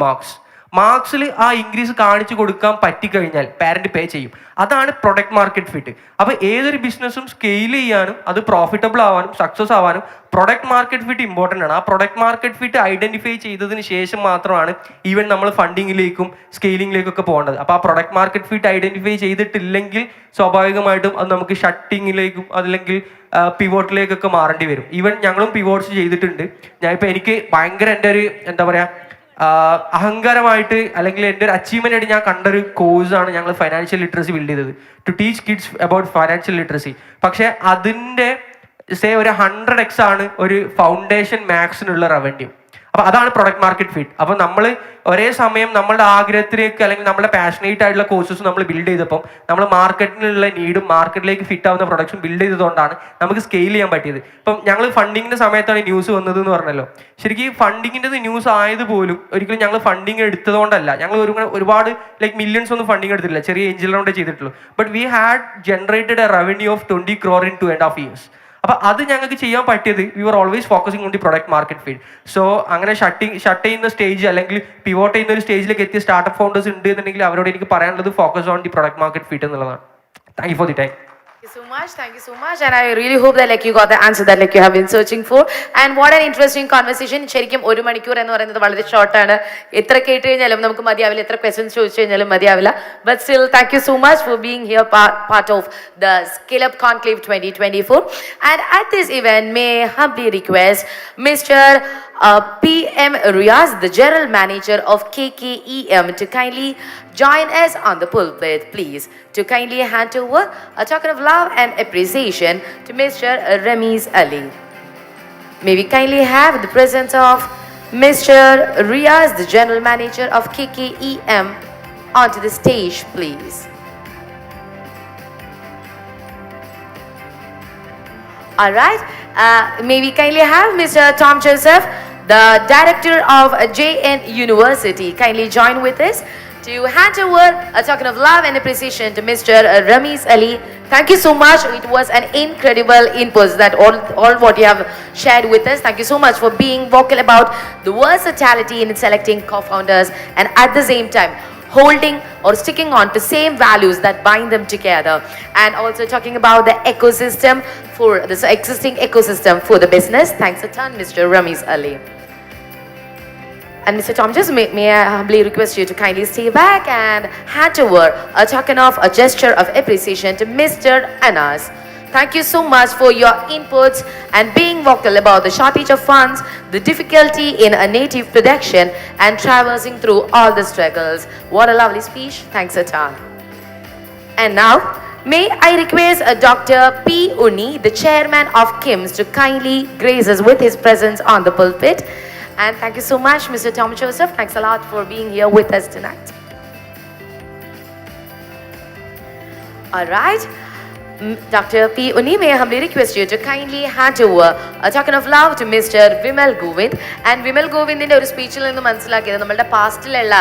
മാർക്സിൽ ആ ഇൻക്രീസ് കാണിച്ചു കൊടുക്കാൻ പറ്റിക്കഴിഞ്ഞാൽ പാരന്റ് പേ ചെയ്യും. അതാണ് പ്രൊഡക്റ്റ് മാർക്കറ്റ് ഫിറ്റ്. അപ്പോൾ ഏതൊരു ബിസിനസ്സും സ്കെയിൽ ചെയ്യാനും അത് പ്രോഫിറ്റബിൾ ആവാനും സക്സസ് ആവാനും പ്രൊഡക്റ്റ് മാർക്കറ്റ് ഫിറ്റ് ഇമ്പോർട്ടൻ്റ് ആണ്. ആ പ്രൊഡക്റ്റ് മാർക്കറ്റ് ഫിറ്റ് ഐഡന്റിഫൈ ചെയ്തതിന് ശേഷം മാത്രമാണ് ഈവൻ നമ്മൾ ഫണ്ടിങ്ങിലേക്കും സ്കെയിലിങ്ങിലേക്കൊക്കെ പോകേണ്ടത്. അപ്പോൾ ആ പ്രൊഡക്റ്റ് മാർക്കറ്റ് ഫിറ്റ് ഐഡന്റിഫൈ ചെയ്തിട്ടില്ലെങ്കിൽ സ്വാഭാവികമായിട്ടും അത് നമുക്ക് ഷട്ടിങ്ങിലേക്കും അല്ലെങ്കിൽ പിവോട്ടിലേക്കൊക്കെ മാറേണ്ടി വരും. ഈവൻ ഞങ്ങളും പിവോട്ട്സ് ചെയ്തിട്ടുണ്ട്. എനിക്ക് ഭയങ്കര എൻ്റെ ഒരു എന്താ പറയുക അഹങ്കാരമായിട്ട് അല്ലെങ്കിൽ എൻ്റെ ഒരു അച്ചീവ്മെൻ്റ് ആയിട്ട് ഞാൻ കണ്ടൊരു കോഴ്സാണ് ഞങ്ങൾ ഫൈനാൻഷ്യൽ ലിറ്ററസി ബിൽഡ് ചെയ്തത്, to teach kids about financial literacy. പക്ഷേ അതിൻ്റെ ഒരു 100x ആണ് ഒരു ഫൗണ്ടേഷൻ മാത്സിനുള്ള റവന്യൂ. അപ്പോൾ അതാണ് പ്രൊഡക്റ്റ് മാർക്കറ്റ് ഫിറ്റ്. അപ്പോൾ നമ്മൾ ഒരേ സമയം നമ്മളുടെ ആഗ്രഹത്തിലേക്ക് അല്ലെങ്കിൽ നമ്മുടെ പാഷനേറ്റ് ആയിട്ടുള്ള കോഴ്സസ് നമ്മൾ ബിൽഡ് ചെയ്തപ്പോൾ നമ്മൾ മാർക്കറ്റിനുള്ള നീഡും മാർക്കറ്റിലേക്ക് ഫിറ്റ് ആവുന്ന പ്രൊഡക്ഷൻ ബിൽഡ് ചെയ്തതുകൊണ്ടാണ് നമുക്ക് സ്കെയിൽ ചെയ്യാൻ പറ്റിയത്. ഇപ്പം ഞങ്ങൾ ഫണ്ടിങ്ങിൻ്റെ സമയത്താണ് ന്യൂസ് വന്നത് എന്ന് പറഞ്ഞല്ലോ. ശരിക്കും ഫണ്ടിങ്ങിൻ്റെ ന്യൂസ് ആയതുപോലും ഒരിക്കലും ഞങ്ങൾ ഫണ്ടിങ് എടുത്തതുകൊണ്ടല്ല. ഞങ്ങൾ ഒരുപാട് മില്യൺസ് ഒന്നും ഫണ്ടിങ് എടുത്തിട്ടില്ല, ചെറിയ ഏഞ്ചൽ റൗണ്ടേ ചെയ്തിട്ടുള്ളൂ. But we had generated A revenue of 20 crore in 2.5 years. അപ്പോൾ അത് ഞങ്ങൾക്ക് ചെയ്യാൻ പറ്റിയത് we were always focusing on the product market fit. So അങ്ങനെ ഷട്ട് ചെയ്യുന്ന സ്റ്റേജ് അല്ലെങ്കിൽ പിവോട്ട് ചെയ്യുന്ന ഒരു സ്റ്റേജിലേക്ക് എത്തിയ സ്റ്റാർട്ടപ്പ് ഫൗണ്ടേഴ്സ് ഉണ്ട് എന്നുണ്ടെങ്കിൽ അവരോട് എനിക്ക് പറയാനുള്ളത് focus on the product market fit എന്നുള്ളതാണ്. Thank you for the time. Thank you so much, and I really hope that you got the answer that you have been searching for. And what an interesting conversation. ശരിക്കും 1 മണിക്കൂർ എന്ന് പറയുന്നത് വളരെ ഷോർട്ടാണ്. എത്ര കേട്ട് കഴിഞ്ഞാലും നമുക്ക് മതിയാവില്ല, എത്ര ക്വസ്റ്റ്യൻസ് ചോദിച്ചു കഴിഞ്ഞാലും മതിയാവില്ല. But still, thank you so much for being here part of the ScaleUp Conclave 2024. And at this event, may I humbly request Mr. PM Riaz, the General Manager of KKEM, to kindly join us on the pulpit, please, to kindly hand over a token of love and appreciation to Mr. Ramiz Ali. May we kindly have the presence of Mr. Riaz, the General Manager of KKEM, onto the stage, please. All right. May we kindly have Mr. Tom Joseph, the Director of JN University, kindly join with us to hand over a token of love and appreciation to Mr. Ramiz Ali. Thank you so much. It was an incredible input that all what you have shared with us. Thank you so much for being vocal about the versatility in selecting co-founders and at the same time holding or sticking on to same values that bind them together, and also talking about the ecosystem for this existing ecosystem for the business. Thanks a ton, Mr. Ramiz Ali. And Mr. Tom, just may I humbly request you to kindly stay back and hand over a token of a gesture of appreciation to Mr. Anas. Thank you so much for your inputs and being vocal about the shortage of funds, the difficulty in a native production, and traversing through all the struggles. What a lovely speech. Thanks a ton. And now, may I request Dr. P. Uni, the chairman of KIMS, to kindly grace us with his presence on the pulpit. And thank you so much, Mr. Tom Joseph. Thanks a lot for being here with us tonight. All right. Dr. P. Uni, may I humbly request you to kindly hand over a token of love to Mr. Vimal Govind. And Vimal Govindinte ഒരു സ്പീച്ചിൽ നിന്ന് മനസ്സിലാക്കിയത് നമ്മളുടെ പാസ്റ്റിലുള്ള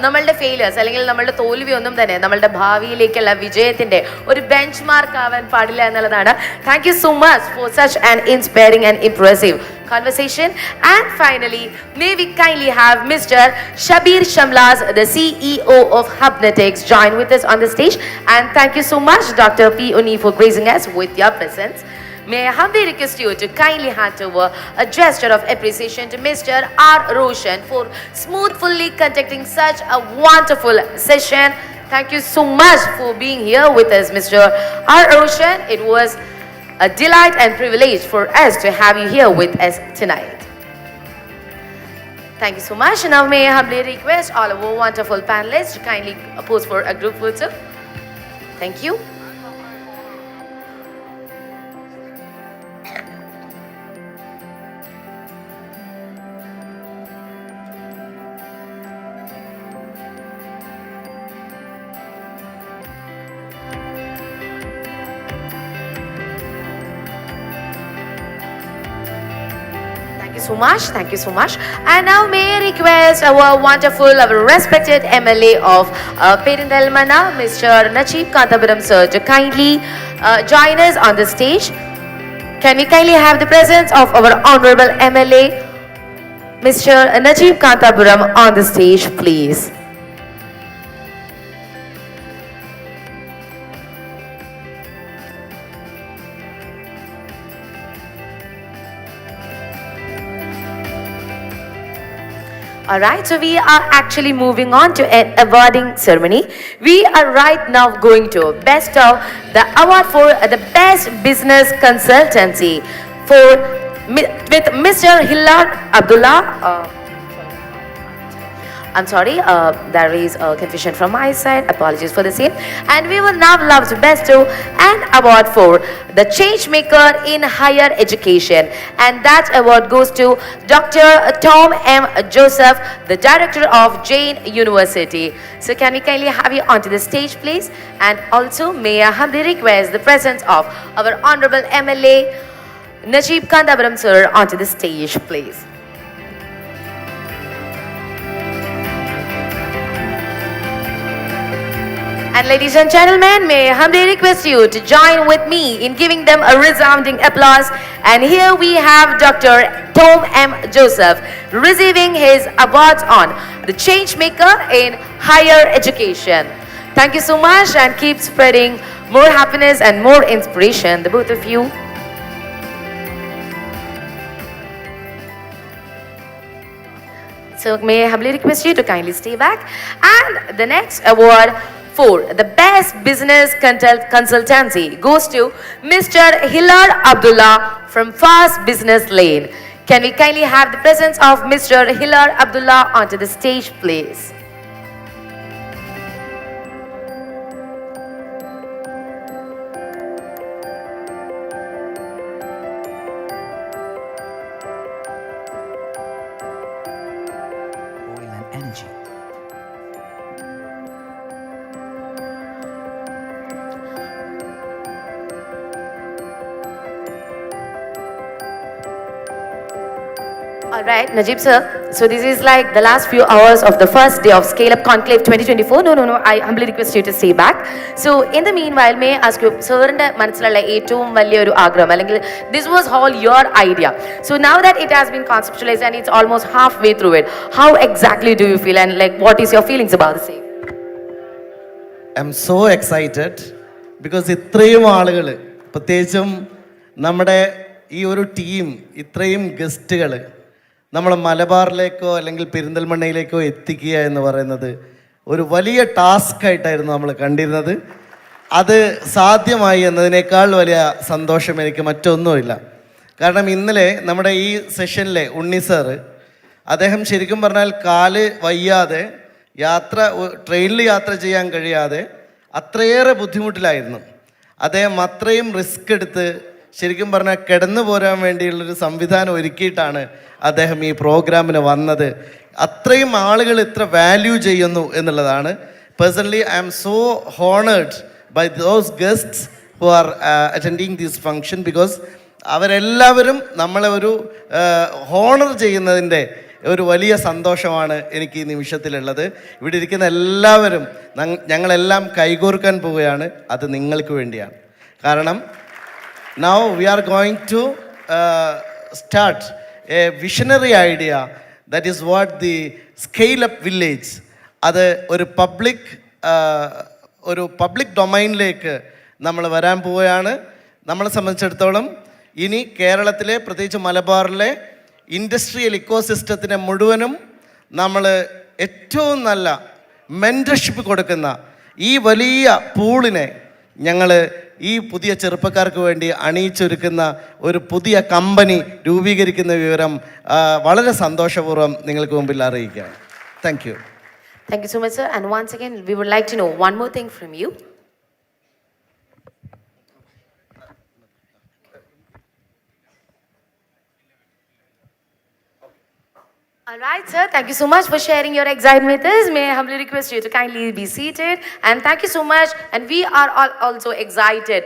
നമ്മളുടെ failures അല്ലെങ്കിൽ നമ്മളുടെ തോൽവിയൊന്നും തന്നെ നമ്മളുടെ ഭാവിയിലേക്കുള്ള വിജയത്തിന്റെ ഒരു ബെഞ്ച് മാർക്ക് ആവാൻ പാടില്ല എന്നുള്ളതാണ്. Thank you so much for such an inspiring and impressive conversation. And finally, may we kindly have Mr. Shabir Shamlaz, the CEO of Hubnetics, join with us on the stage. And thank you so much, Dr. P. Uni, for gracing us with your presence. May I humbly request you to kindly hand over a gesture of appreciation to Mr. R. Roshan for smoothly conducting such a wonderful session. Thank you so much for being here with us, Mr. R. Roshan. It was a delight and privilege for us to have you here with us tonight. Thank you so much. Now may I humbly request all of our wonderful panelists to kindly pose for a group photo. Thank you. Thank you so much. And now may I request our wonderful, our respected MLA of Perindalmana, Mr. Najib Kantapuram sir, to kindly join us on the stage. Can we kindly have the presence of our honorable MLA, Mr. Najib Kantapuram, on the stage, please. Alright, so we are actually moving on to an awarding ceremony. We are right now going to bestow the award for the best business consultancy with Mr. Hilal Abdullah. I'm sorry, there is a confusion from my side. Apologies for the same. And we will now love to bestow an award for the change maker in higher education. And that award goes to Dr. Tom M. Joseph, the director of Jain University. So can we kindly have you onto the stage, please? And also may I humbly request the presence of our honorable MLA, Najib Kantapuram sir, onto the stage, please. And ladies and gentlemen, may I humbly request you to join with me in giving them a resounding applause. And here we have Dr. Tom M. Joseph receiving his awards on the change maker in higher education. Thank you so much and keep spreading more happiness and more inspiration, the both of you. So may I humbly request you to kindly stay back. And the next award for the best business consultancy goes to Mr. Hilal Abdullah from Fast Business Lane. Can we kindly have the presence of Mr. Hilal Abdullah onto the stage, please? All right, Najib sir. So this is like the last few hours of the first day of ScaleUp Conclave 2024. No. I humbly request you to stay back. So in the meanwhile, may I ask you, sirinte മനസ്സിലുള്ള ഏറ്റവും വലിയൊരു ആഗ്രഹം അല്ലെങ്കിൽ this was all your idea. So now that it has been conceptualized and it's almost halfway through it, how exactly do you feel and like what is your feelings about the same? I'm so excited because ഇത്രയും ആളുകൾ, പ്രത്യേകിച്ചും നമ്മുടെ ഈ ഒരു team, ഇത്രയും ഗസ്റ്റുകൾ നമ്മൾ മലബാറിലേക്കോ അല്ലെങ്കിൽ പെരിന്തൽമണ്ണയിലേക്കോ എത്തിക്കുക എന്ന് പറയുന്നത് ഒരു വലിയ ടാസ്ക് ആയിട്ടായിരുന്നു നമ്മൾ കണ്ടിരുന്നത്. അത് സാധ്യമായി എന്നതിനേക്കാൾ വലിയ സന്തോഷം എനിക്ക് മറ്റൊന്നുമില്ല. കാരണം ഇന്നലെ നമ്മുടെ ഈ സെഷനിലെ ഉണ്ണി സാറ്, അദ്ദേഹം ശരിക്കും പറഞ്ഞാൽ കാല് വയ്യാതെ ട്രെയിനിൽ യാത്ര ചെയ്യാൻ കഴിയാതെ അത്രയേറെ ബുദ്ധിമുട്ടിലായിരുന്നു. അദ്ദേഹം അത്രയും റിസ്ക് എടുത്ത് ശരിക്കും പറഞ്ഞാൽ കിടന്നു പോരാൻ വേണ്ടിയുള്ളൊരു സംവിധാനം ഒരുക്കിയിട്ടാണ് അദ്ദേഹം ഈ പ്രോഗ്രാമിന് വന്നത്. അത്രയും ആളുകൾ ഇത്ര വാല്യൂ ചെയ്യുന്നു എന്നുള്ളതാണ്. Personally I am so honoured by those guests who are attending this function because അവരെല്ലാവരും നമ്മളെ ഒരു ഹോണർ ചെയ്യുന്നതിൻ്റെ ഒരു വലിയ സന്തോഷമാണ് എനിക്ക് ഈ നിമിഷത്തിലുള്ളത്. ഇവിടെ ഇരിക്കുന്ന എല്ലാവരും ഞങ്ങളെല്ലാം കൈകോർക്കാൻ പോവുകയാണ്. അത് നിങ്ങൾക്ക് വേണ്ടിയാണ്. കാരണം now we are going to start a visionary idea that is what the ScaleUp village, അത് ഒരു പബ്ലിക് ഡൊമൈനിലേക്ക് നമ്മൾ വരാൻ പോവുകയാണ്. നമ്മളെ സംബന്ധിച്ചിടത്തോളം ഇനി കേരളത്തിലെ, പ്രത്യേകിച്ച് മലബാറിലെ ഇൻഡസ്ട്രിയൽ ഇക്കോസിസ്റ്റത്തിനെ മുഴുവനും നമ്മൾ ഏറ്റവും നല്ല മെൻറ്റർഷിപ്പ് കൊടുക്കുന്ന ഈ വലിയ പൂളിനെ ഞങ്ങൾ ഈ പുതിയ ചെറുപ്പക്കാർക്ക് വേണ്ടി അണിയിച്ചൊരുക്കുന്ന ഒരു പുതിയ കമ്പനി രൂപീകരിക്കുന്ന വിവരം വളരെ സന്തോഷപൂർവ്വം നിങ്ങൾക്ക് മുമ്പിൽ അറിയിക്കുകയാണ്. Thank you. Thank you so much, sir. And once again, we would like to know one more thing from you. All right, sir. Thank you so much for sharing your excitement with us. May I humbly request you to kindly be seated. And thank you so much. And we are all also excited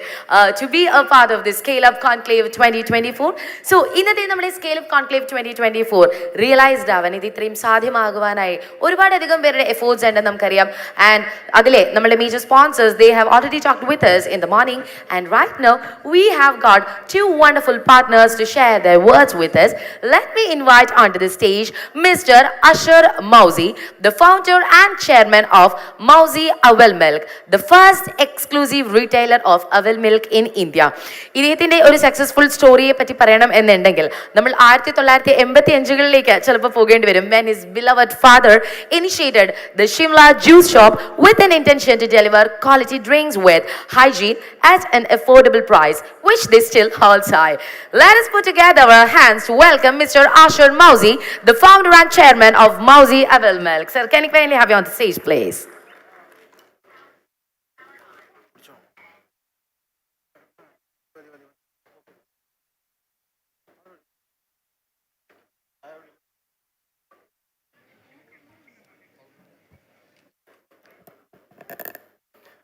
to be a part of this ScaleUp Conclave 2024. So, ഇന്നത്തെ നമ്മുടെ ScaleUp Conclave 2024 realised ആവാൻ, ഇത് ഇത്രയും സാധ്യമാകുവാനായി ഒരുപാടധികം പേരുടെ efforts ഉണ്ടെന്ന് നമുക്കറിയാം. And അതിലെ നമ്മുടെ major sponsors, they have already talked with us in the morning. And right now, we have got two wonderful partners to share their words with us. Let me invite onto the stage Mr. Asher Mauzi, the founder and chairman of Mauzi Awil Milk, the first exclusive retailer of Awil Milk in India. ഇദ്ദേഹത്തിൻ്റെ ഒരു successful സ്റ്റോറിയെ പറ്റി പറയണം എന്നുണ്ടെങ്കിൽ നമ്മൾ 1985 ചിലപ്പോൾ പോകേണ്ടി വരും. When his beloved father initiated the Shimla juice shop with an intention to deliver quality drinks with hygiene at an affordable price, which they still hold high. Let us put together our hands to welcome Mr. Asher Mauzi, the founder and chairman of Mauzi Awil Milk. Sir, can I kindly have you on the stage, please?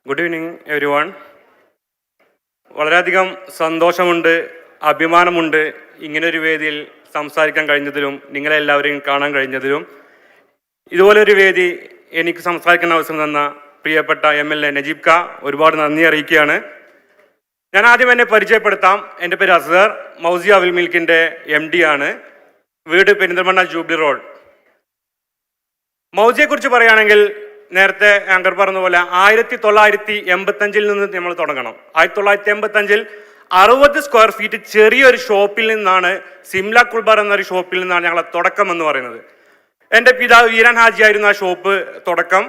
Good evening every one. വളരെയധികം സന്തോഷമുണ്ട്, അഭിമാനമുണ്ട് ഇങ്ങനൊരു വേദിയിൽ സംസാരിക്കാൻ കഴിഞ്ഞതിലും നിങ്ങളെല്ലാവരെയും കാണാൻ കഴിഞ്ഞതിലും. ഇതുപോലൊരു വേദി എനിക്ക് സംസാരിക്കാൻ അവസരം തന്ന പ്രിയപ്പെട്ട MLA നജീബ് ക ഒരുപാട് നന്ദി അറിയിക്കുകയാണ്. ഞാൻ ആദ്യം എന്നെ പരിചയപ്പെടുത്താം. എൻ്റെ പേര് അസ്ഗർ, മൗസി അവിൽ മിൽക്കിൻ്റെ MD ആണ്. വീട് പെരിന്തൽമണ്ണ ജൂബിലി റോഡ്. മൗസിയെക്കുറിച്ച് പറയുകയാണെങ്കിൽ നേരത്തെ ആങ്കർ പറഞ്ഞ പോലെ 1985 നിന്ന് നമ്മൾ തുടങ്ങണം. 1985 60 സ്ക്വയർ ഫീറ്റ് ചെറിയൊരു ഷോപ്പിൽ നിന്നാണ്, സിംല കുൾബാർ എന്നൊരു ഷോപ്പിൽ നിന്നാണ് ഞങ്ങളെ തുടക്കം എന്ന് പറയുന്നത്. എൻ്റെ പിതാവ് വീരാൻ ഹാജി ആയിരുന്നു ആ ഷോപ്പ് തുടക്കം.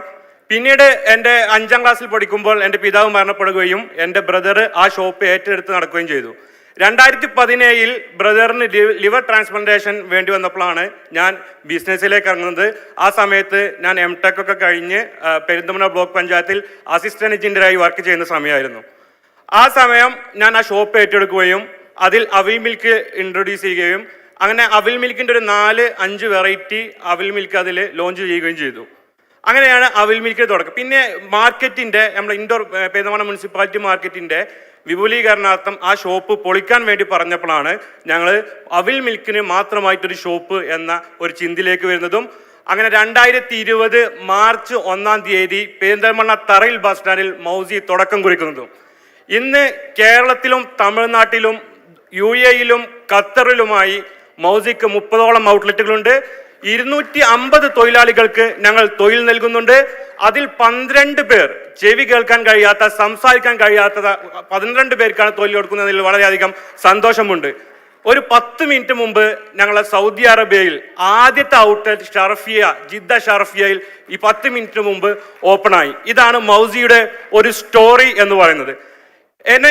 പിന്നീട് എൻ്റെ 5ാം ക്ലാസ്സിൽ പഠിക്കുമ്പോൾ എൻ്റെ പിതാവ് മരണപ്പെടുകയും എൻ്റെ ബ്രദർ ആ ഷോപ്പ് ഏറ്റെടുത്ത് നടക്കുകയും ചെയ്തു. 2017 ബ്രദറിന് ലിവർ ട്രാൻസ്പ്ലാന്റേഷൻ വേണ്ടി വന്നപ്പോഴാണ് ഞാൻ ബിസിനസ്സിലേക്ക് ഇറങ്ങുന്നത്. ആ സമയത്ത് ഞാൻ MTech ഒക്കെ കഴിഞ്ഞ് പെരിന്തൽമണ്ണ ബ്ലോക്ക് പഞ്ചായത്തിൽ അസിസ്റ്റന്റ് എഞ്ചിനീയറായി വർക്ക് ചെയ്യുന്ന സമയമായിരുന്നു. ആ സമയം ഞാൻ ആ ഷോപ്പ് ഏറ്റെടുക്കുകയും അതിൽ അവിൽ മിൽക്ക് ഇൻട്രൊഡ്യൂസ് ചെയ്യുകയും അങ്ങനെ അവിൽ മിൽക്കിൻ്റെ ഒരു 4-5 വെറൈറ്റി അവിൽ മിൽക്ക് അതിൽ ലോഞ്ച് ചെയ്യുകയും ചെയ്തു. അങ്ങനെയാണ് അവിൽ മിൽക്ക് തുടക്കം. പിന്നെ മാർക്കറ്റിൻ്റെ, നമ്മുടെ ഇൻഡോർ പെരിന്തൽമണ്ണ മുനിസിപ്പാലിറ്റി മാർക്കറ്റിൻ്റെ വിപുലീകരണാർത്ഥം ആ ഷോപ്പ് പൊളിക്കാൻ വേണ്ടി പറഞ്ഞപ്പോഴാണ് ഞങ്ങൾ അവിൽ മിൽക്കിന് മാത്രമായിട്ടൊരു ഷോപ്പ് എന്ന ഒരു ചിന്തയിലേക്ക് വരുന്നതും അങ്ങനെ 2020 മാർച്ച് 1 പെരിന്തൽമണ്ണ തറയിൽ ബസ് സ്റ്റാൻഡിൽ മൗസി തുടക്കം കുറിക്കുന്നതും. ഇന്ന് കേരളത്തിലും തമിഴ്നാട്ടിലും UAE-യിലും ഖത്തറിലുമായി മൗസിക്ക് 30ഓളം ഔട്ട്ലെറ്റുകളുണ്ട്. 250 തൊഴിലാളികൾക്ക് ഞങ്ങൾ തൊഴിൽ നൽകുന്നുണ്ട്. അതിൽ 12 പേർ ചെവി കേൾക്കാൻ കഴിയാത്ത, സംസാരിക്കാൻ കഴിയാത്ത 12 പേർക്കാണ് തൊഴിൽ കൊടുക്കുന്നതിൽ വളരെയധികം സന്തോഷമുണ്ട്. ഒരു 10 മിനിറ്റ് മുമ്പ് ഞങ്ങൾ സൗദി അറേബ്യയിൽ ആദ്യത്തെ ഔട്ട്ലെറ്റ് ജിദ്ദ ഷറഫിയയിൽ ഈ 10 മിനിറ്റ് മുമ്പ് ഓപ്പണായി. ഇതാണ് മൗസിയുടെ ഒരു സ്റ്റോറി എന്ന് പറയുന്നത്. എന്നെ